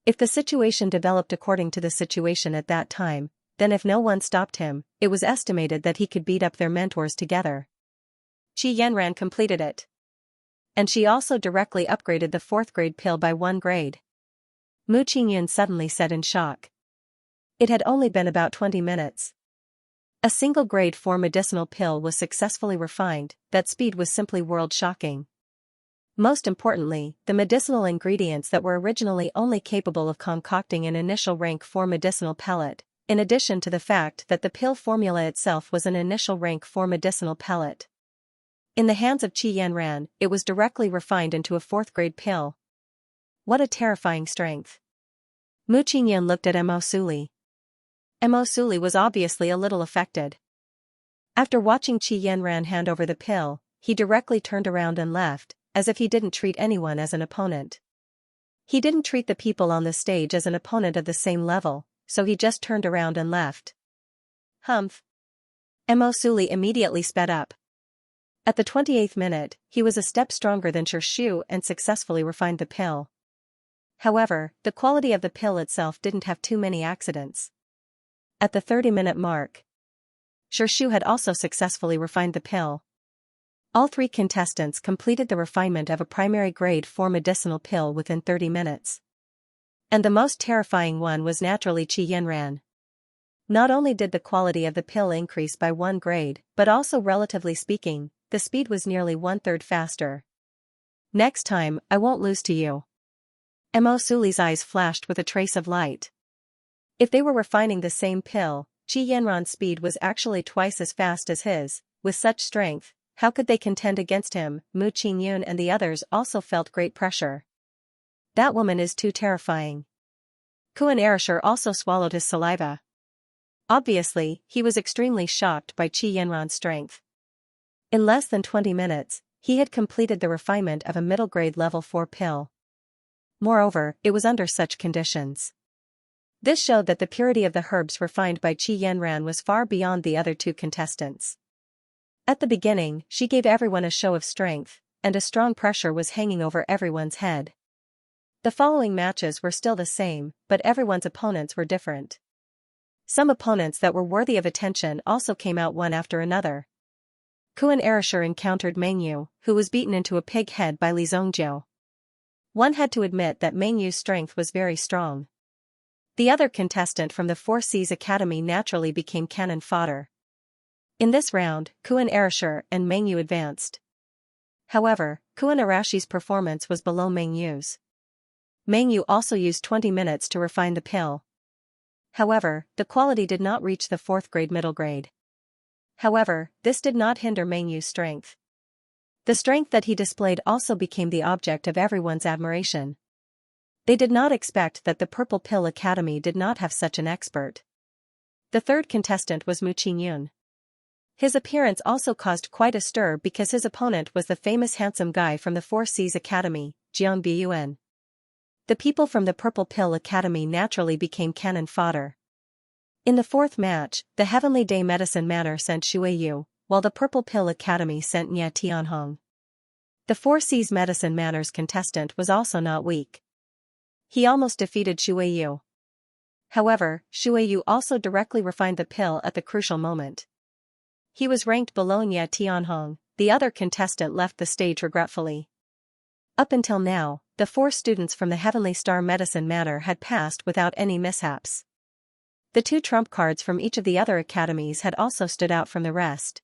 If the situation developed according to the situation at that time, then if no one stopped him, it was estimated that he could beat up their mentors together. Qi Yanran completed it. And she also directly upgraded the 4th grade pill by 1 grade. Mu Qingyun suddenly said in shock. It had only been about 20 minutes. A single grade 4 medicinal pill was successfully refined. That speed was simply world-shocking. Most importantly, the medicinal ingredients that were originally only capable of concocting an initial rank 4 medicinal pellet, in addition to the fact that the pill formula itself was an initial rank 4 medicinal pellet. In the hands of Qi Yanran, it was directly refined into a 4th grade pill. What a terrifying strength. Mu Qingyun looked at Mo Suli. Mo Suli was obviously a little affected. After watching Qi Yanran hand over the pill, he directly turned around and left, as if he didn't treat anyone as an opponent. He didn't treat the people on the stage as an opponent of the same level, so he just turned around and left. Humph. Mo Suli immediately sped up. At the 28th minute, he was a step stronger than Xianxia and successfully refined the pill. However, the quality of the pill itself didn't have too many accidents. At the 30-minute mark, Xianxia had also successfully refined the pill. All 3 contestants completed the refinement of a primary grade 4 medicinal pill within 30 minutes. And the most terrifying one was naturally Qi Yanran. Not only did the quality of the pill increase by 1 grade, but also relatively speaking, the speed was nearly 1/3 faster. Next time, I won't lose to you. Mo Suli's eyes flashed with a trace of light. If they were refining the same pill, Qi Yanran's speed was actually twice as fast as his. With such strength, how could they contend against him? Mu Qingyun and the others also felt great pressure. That woman is too terrifying. Kuan Erishur also swallowed his saliva. Obviously, he was extremely shocked by Qi Yanran's strength. In less than 20 minutes, he had completed the refinement of a middle-grade level 4 pill. Moreover, it was under such conditions. This showed that the purity of the herbs refined by Qi Yanran was far beyond the other 2 contestants. At the beginning, she gave everyone a show of strength, and a strong pressure was hanging over everyone's head. The following matches were still the same, but everyone's opponents were different. Some opponents that were worthy of attention also came out one after another. Kuan Erishur encountered Mengyu, who was beaten into a pig head by Li Zongjiu. One had to admit that Mengyu's strength was very strong. The other contestant from the 4 Seas Academy naturally became cannon fodder. In this round, Kuan Erishur and Mengyu advanced. However, Kuan Arashi's performance was below Mengyu's. Mengyu also used 20 minutes to refine the pill. However, the quality did not reach the 4th grade middle grade. However, this did not hinder Mengyu's strength. The strength that he displayed also became the object of everyone's admiration. They did not expect that the Purple Pill Academy did not have such an expert. The 3rd contestant was Mu Qingyun. His appearance also caused quite a stir because his opponent was the famous handsome guy from the 4 Seas Academy, Jiang Biyuan. The people from the Purple Pill Academy naturally became cannon fodder. In the 4th match, the Heavenly Day Medicine Manor sent Shuiyu, while the Purple Pill Academy sent Nye Tianhong. The 4 Seas Medicine Manor's contestant was also not weak. He almost defeated Shuiyu. However, Shuiyu also directly refined the pill at the crucial moment. He was ranked below Nye Tianhong. The other contestant left the stage regretfully. Up until now, the 4 students from the Heavenly Star Medicine Manor had passed without any mishaps. The 2 trump cards from each of the other academies had also stood out from the rest.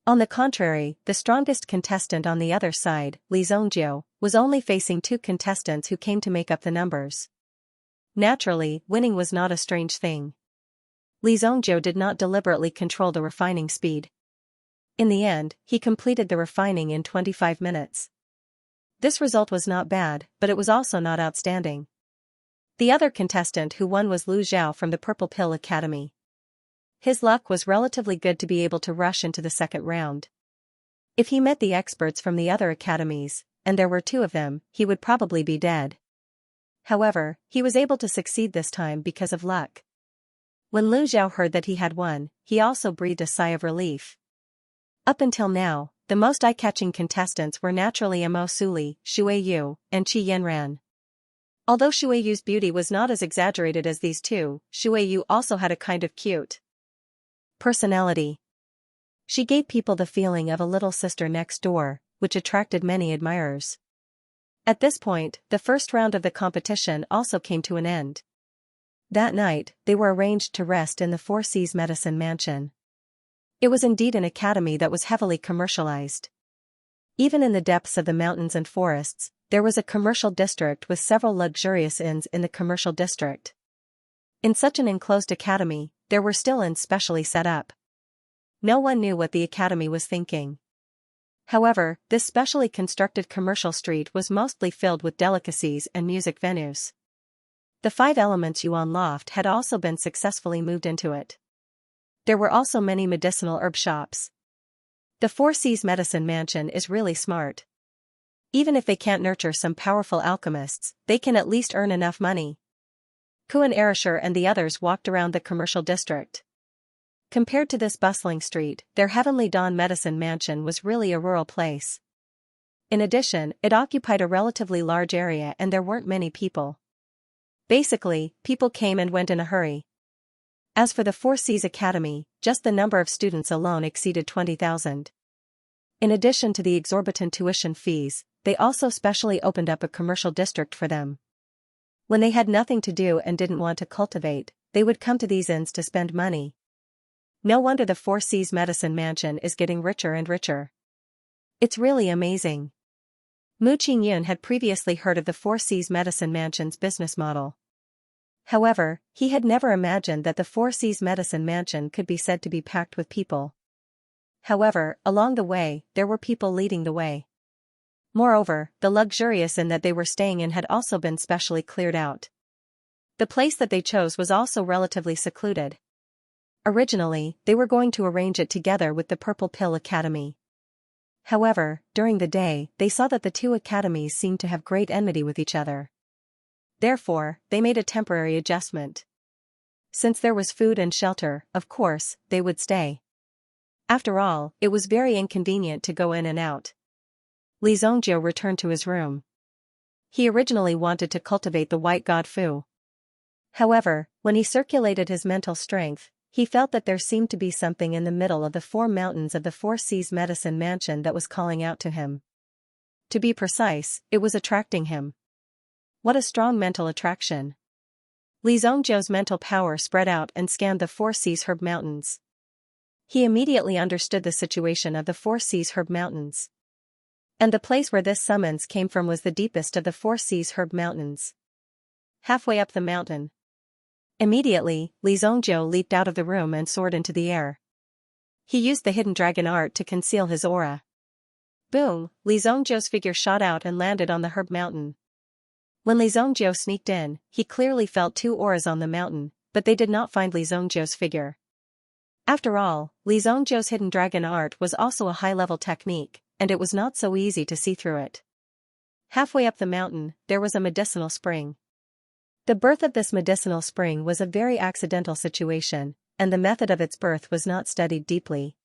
On the contrary, the strongest contestant on the other side, Li Zongjiu, was only facing 2 contestants who came to make up the numbers. Naturally, winning was not a strange thing. Li Zongjiu did not deliberately control the refining speed. In the end, he completed the refining in 25 minutes. This result was not bad, but it was also not outstanding. The other contestant who won was Lu Zhao from the Purple Pill Academy. His luck was relatively good to be able to rush into the 2nd round. If he met the experts from the other academies, and there were 2 of them, he would probably be dead. However, he was able to succeed this time because of luck. When Lu Zhao heard that he had won, he also breathed a sigh of relief. Up until now, the most eye-catching contestants were naturally Mo Suli, Shuiyu, and Qi Yanran. Although Shueyu's beauty was not as exaggerated as these two, Shueyu also had a kind of cute personality. She gave people the feeling of a little sister next door, which attracted many admirers. At this point, the first round of the competition also came to an end. That night, they were arranged to rest in the Four Seas Medicine Mansion. It was indeed an academy that was heavily commercialized. Even in the depths of the mountains and forests, there was a commercial district with several luxurious inns in the commercial district. In such an enclosed academy, there were still inns specially set up. No one knew what the academy was thinking. However, this specially constructed commercial street was mostly filled with delicacies and music venues. The 5 Elements Yuan Loft had also been successfully moved into it. There were also many medicinal herb shops. The Four Seas Medicine Mansion is really smart. Even if they can't nurture some powerful alchemists, they can at least earn enough money. Kuan Erasher and the others walked around the commercial district. Compared to this bustling street, their Heavenly Dawn Medicine Mansion was really a rural place. In addition, it occupied a relatively large area and there weren't many people. Basically, people came and went in a hurry. As for the Four Seas Academy, just the number of students alone exceeded 20,000. In addition to the exorbitant tuition fees, they also specially opened up a commercial district for them. When they had nothing to do and didn't want to cultivate, they would come to these inns to spend money. No wonder the Four Seas Medicine Mansion is getting richer and richer. It's really amazing. Mu Qingyun had previously heard of the Four Seas Medicine Mansion's business model. However, he had never imagined that the Four Seas Medicine Mansion could be said to be packed with people. However, along the way, there were people leading the way. Moreover, the luxurious inn that they were staying in had also been specially cleared out. The place that they chose was also relatively secluded. Originally, they were going to arrange it together with the Purple Pill Academy. However, during the day, they saw that the two academies seemed to have great enmity with each other. Therefore, they made a temporary adjustment. Since there was food and shelter, of course, they would stay. After all, it was very inconvenient to go in and out. Li Zongjiu returned to his room. He originally wanted to cultivate the white god Fu. However, when he circulated his mental strength, he felt that there seemed to be something in the middle of the 4 mountains of the Four Seas Medicine Mansion that was calling out to him. To be precise, it was attracting him. What a strong mental attraction. Li Zongjiu's mental power spread out and scanned the Four Seas Herb Mountains. He immediately understood the situation of the Four Seas Herb Mountains. And the place where this summons came from was the deepest of the Four Seas Herb Mountains. Halfway up the mountain. Immediately, Li Zongjiu leaped out of the room and soared into the air. He used the hidden dragon art to conceal his aura. Boom, Li Zongjiu's figure shot out and landed on the herb mountain. When Li Zongjiu sneaked in, he clearly felt 2 auras on the mountain, but they did not find Li Zongjiu's figure. After all, Li Zongjiu's hidden dragon art was also a high-level technique, and it was not so easy to see through it. Halfway up the mountain, there was a medicinal spring. The birth of this medicinal spring was a very accidental situation, and the method of its birth was not studied deeply.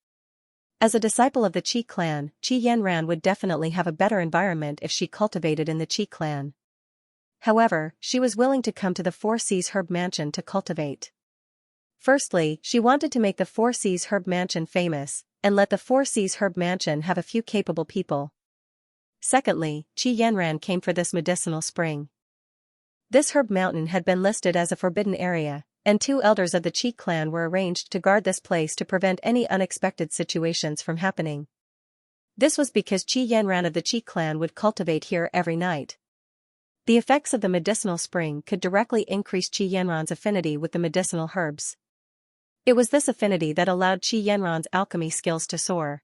As a disciple of the Qi clan, Qi Yanran would definitely have a better environment if she cultivated in the Qi clan. However, she was willing to come to the Four Seas Herb Mansion to cultivate. Firstly, she wanted to make the Four Seas Herb Mansion famous, and let the Four Seas Herb Mansion have a few capable people. Secondly, Qi Yanran came for this medicinal spring. This herb mountain had been listed as a forbidden area, and 2 elders of the Qi clan were arranged to guard this place to prevent any unexpected situations from happening. This was because Qi Yanran of the Qi clan would cultivate here every night. The effects of the medicinal spring could directly increase Qi Yanran's affinity with the medicinal herbs. It was this affinity that allowed Qi Yanran's alchemy skills to soar.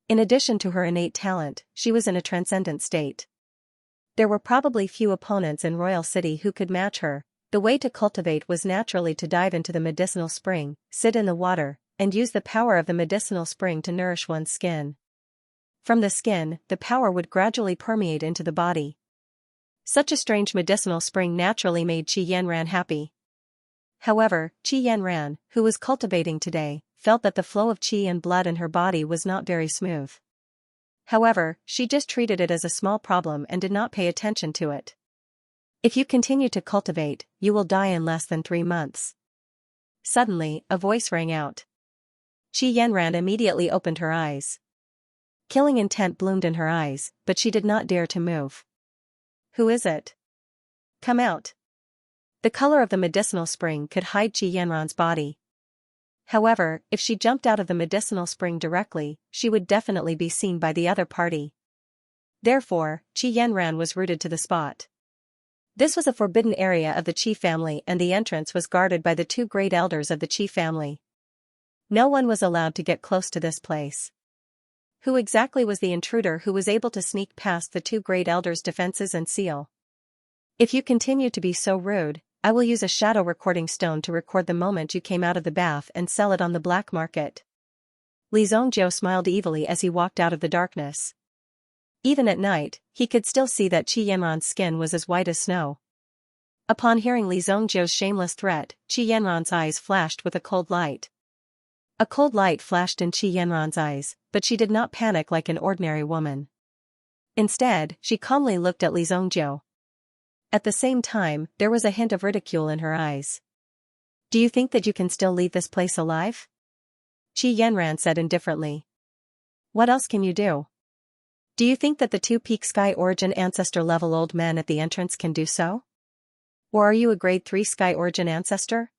In addition to her innate talent, she was in a transcendent state. There were probably few opponents in Royal City who could match her. The way to cultivate was naturally to dive into the medicinal spring, sit in the water, and use the power of the medicinal spring to nourish one's skin. From the skin, the power would gradually permeate into the body. Such a strange medicinal spring naturally made Qi Yanran happy. However, Qi Yanran, who was cultivating today, felt that the flow of qi and blood in her body was not very smooth. However, she just treated it as a small problem and did not pay attention to it. If you continue to cultivate, you will die in less than 3 months. Suddenly, a voice rang out. Qi Yanran immediately opened her eyes. Killing intent bloomed in her eyes, but she did not dare to move. Who is it? Come out. The color of the medicinal spring could hide Qi Yanran's body. However, if she jumped out of the medicinal spring directly, she would definitely be seen by the other party. Therefore, Qi Yanran was rooted to the spot. This was a forbidden area of the Qi family and the entrance was guarded by the 2 great elders of the Qi family. No one was allowed to get close to this place. Who exactly was the intruder who was able to sneak past the 2 great elders' defenses and seal? If you continue to be so rude, I will use a shadow recording stone to record the moment you came out of the bath and sell it on the black market. Li Zhongzhou smiled evilly as he walked out of the darkness. Even at night, he could still see that Qi Yanran's skin was as white as snow. Upon hearing Li Zhongzhou's shameless threat, Qi Yanran's eyes flashed with a cold light. A cold light flashed in Qi Yanran's eyes, but she did not panic like an ordinary woman. Instead, she calmly looked at Li Zhongzhou. At the same time, there was a hint of ridicule in her eyes. Do you think that you can still leave this place alive? Qi Yanran said indifferently. What else can you do? Do you think that the 2 peak sky origin ancestor level old men at the entrance can do so? Or are you a grade 3 sky origin ancestor?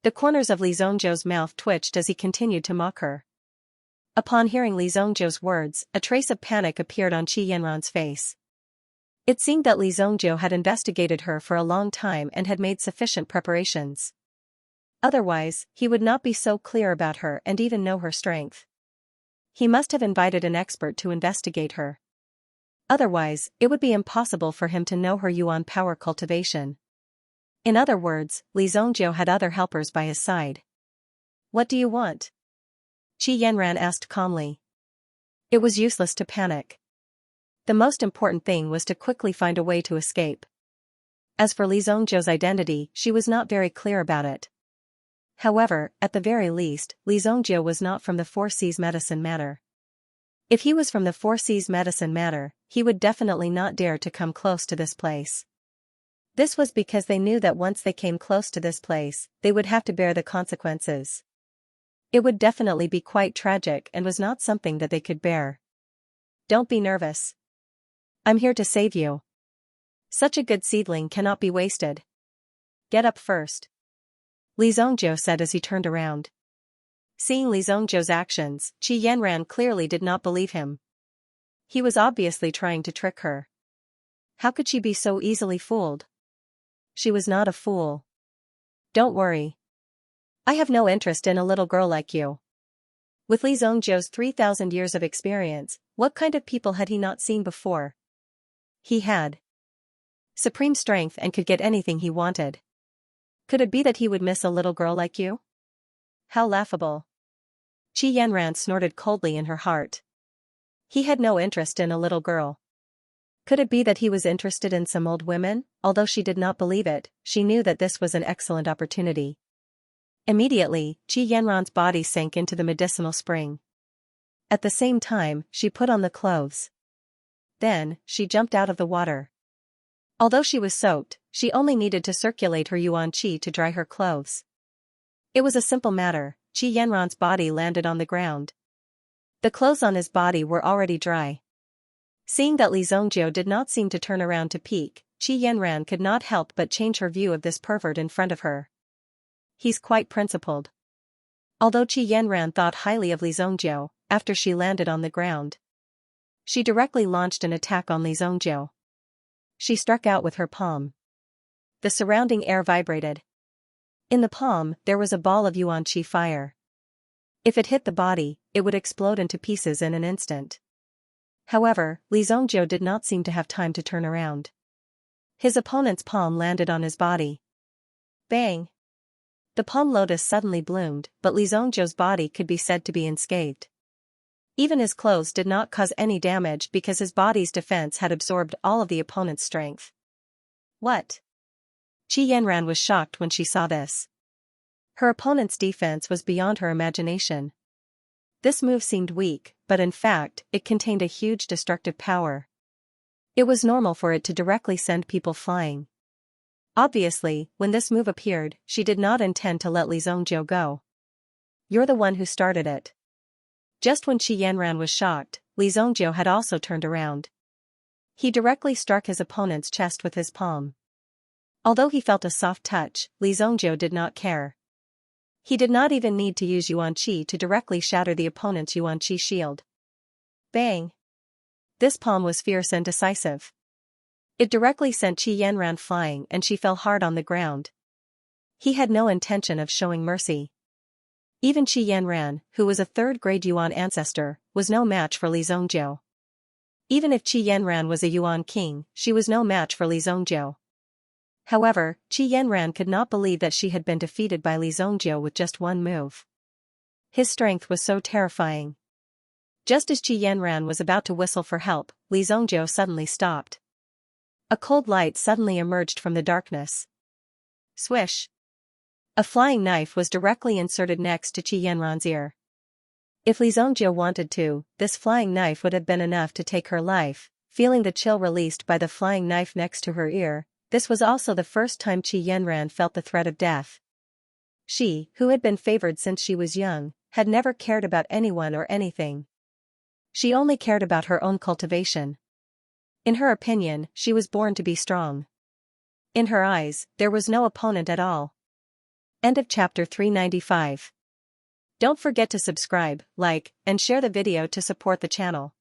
The corners of Li Zhongzhou's mouth twitched as he continued to mock her. Upon hearing Li Zhongzhou's words, a trace of panic appeared on Qi Yanran's face. It seemed that Li Zhongzhou had investigated her for a long time and had made sufficient preparations. Otherwise, he would not be so clear about her and even know her strength. He must have invited an expert to investigate her. Otherwise, it would be impossible for him to know her yuan power cultivation. In other words, Li Zhongzhou had other helpers by his side. What do you want? Qi Yanran asked calmly. It was useless to panic. The most important thing was to quickly find a way to escape. As for Li Zhongzhou's identity, she was not very clear about it. However, at the very least, Li Zhongzhou was not from the 4 Seas medicine matter. If he was from the 4 Seas medicine matter, he would definitely not dare to come close to this place. This was because they knew that once they came close to this place, they would have to bear the consequences. It would definitely be quite tragic and was not something that they could bear. Don't be nervous. I'm here to save you. Such a good seedling cannot be wasted. Get up first. Li Zhongzhou said as he turned around. Seeing Li Zhongzhou's actions, Qi Yanran clearly did not believe him. He was obviously trying to trick her. How could she be so easily fooled? She was not a fool. Don't worry. I have no interest in a little girl like you. With Li Zhongzhou's 3,000 years of experience, what kind of people had he not seen before? He had supreme strength and could get anything he wanted. Could it be that he would miss a little girl like you? How laughable. Qi Yanran snorted coldly in her heart. He had no interest in a little girl. Could it be that he was interested in some old women? Although she did not believe it, she knew that this was an excellent opportunity. Immediately, Qi Yanran's body sank into the medicinal spring. At the same time, she put on the clothes. Then, she jumped out of the water. Although she was soaked, she only needed to circulate her yuan qi to dry her clothes. It was a simple matter. Qi Yanran's body landed on the ground. The clothes on his body were already dry. Seeing that Li Zhongzhou did not seem to turn around to peek, Qi Yanran could not help but change her view of this pervert in front of her. He's quite principled. Although Qi Yanran thought highly of Li Zhongzhou, after she landed on the ground, she directly launched an attack on Li Zhongzhou. She struck out with her palm. The surrounding air vibrated. In the palm, there was a ball of yuan qi fire. If it hit the body, it would explode into pieces in an instant. However, Li Zhongzhou did not seem to have time to turn around. His opponent's palm landed on his body. Bang! The palm lotus suddenly bloomed, but Li Zhongzhou's body could be said to be unscathed. Even his clothes did not cause any damage because his body's defense had absorbed all of the opponent's strength. What? Qi Yanran was shocked when she saw this. Her opponent's defense was beyond her imagination. This move seemed weak, but in fact, it contained a huge destructive power. It was normal for it to directly send people flying. Obviously, when this move appeared, she did not intend to let Li Zongjiu go. You're the one who started it. Just when Qi Yanran was shocked, Li Zongjiu had also turned around. He directly struck his opponent's chest with his palm. Although he felt a soft touch, Li Zongjiu did not care. He did not even need to use Yuan Qi to directly shatter the opponent's Yuan Qi shield. Bang! This palm was fierce and decisive. It directly sent Qi Yanran flying and she fell hard on the ground. He had no intention of showing mercy. Even Qi Yanran, who was a third-grade Yuan ancestor, was no match for Li Zongjiu. Even if Qi Yanran was a Yuan king, she was no match for Li Zongjiu. However, Qi Yanran could not believe that she had been defeated by Li Zongjiu with just one move. His strength was so terrifying. Just as Qi Yanran was about to whistle for help, Li Zongjiu suddenly stopped. A cold light suddenly emerged from the darkness. Swish! A flying knife was directly inserted next to Qi Yanran's ear. If Li Zongjiu wanted to, this flying knife would have been enough to take her life. Feeling the chill released by the flying knife next to her ear, this was also the first time Qi Yanran felt the threat of death. She, who had been favored since she was young, had never cared about anyone or anything. She only cared about her own cultivation. In her opinion, she was born to be strong. In her eyes, there was no opponent at all. End of chapter 395. Don't forget to subscribe, like, and share the video to support the channel.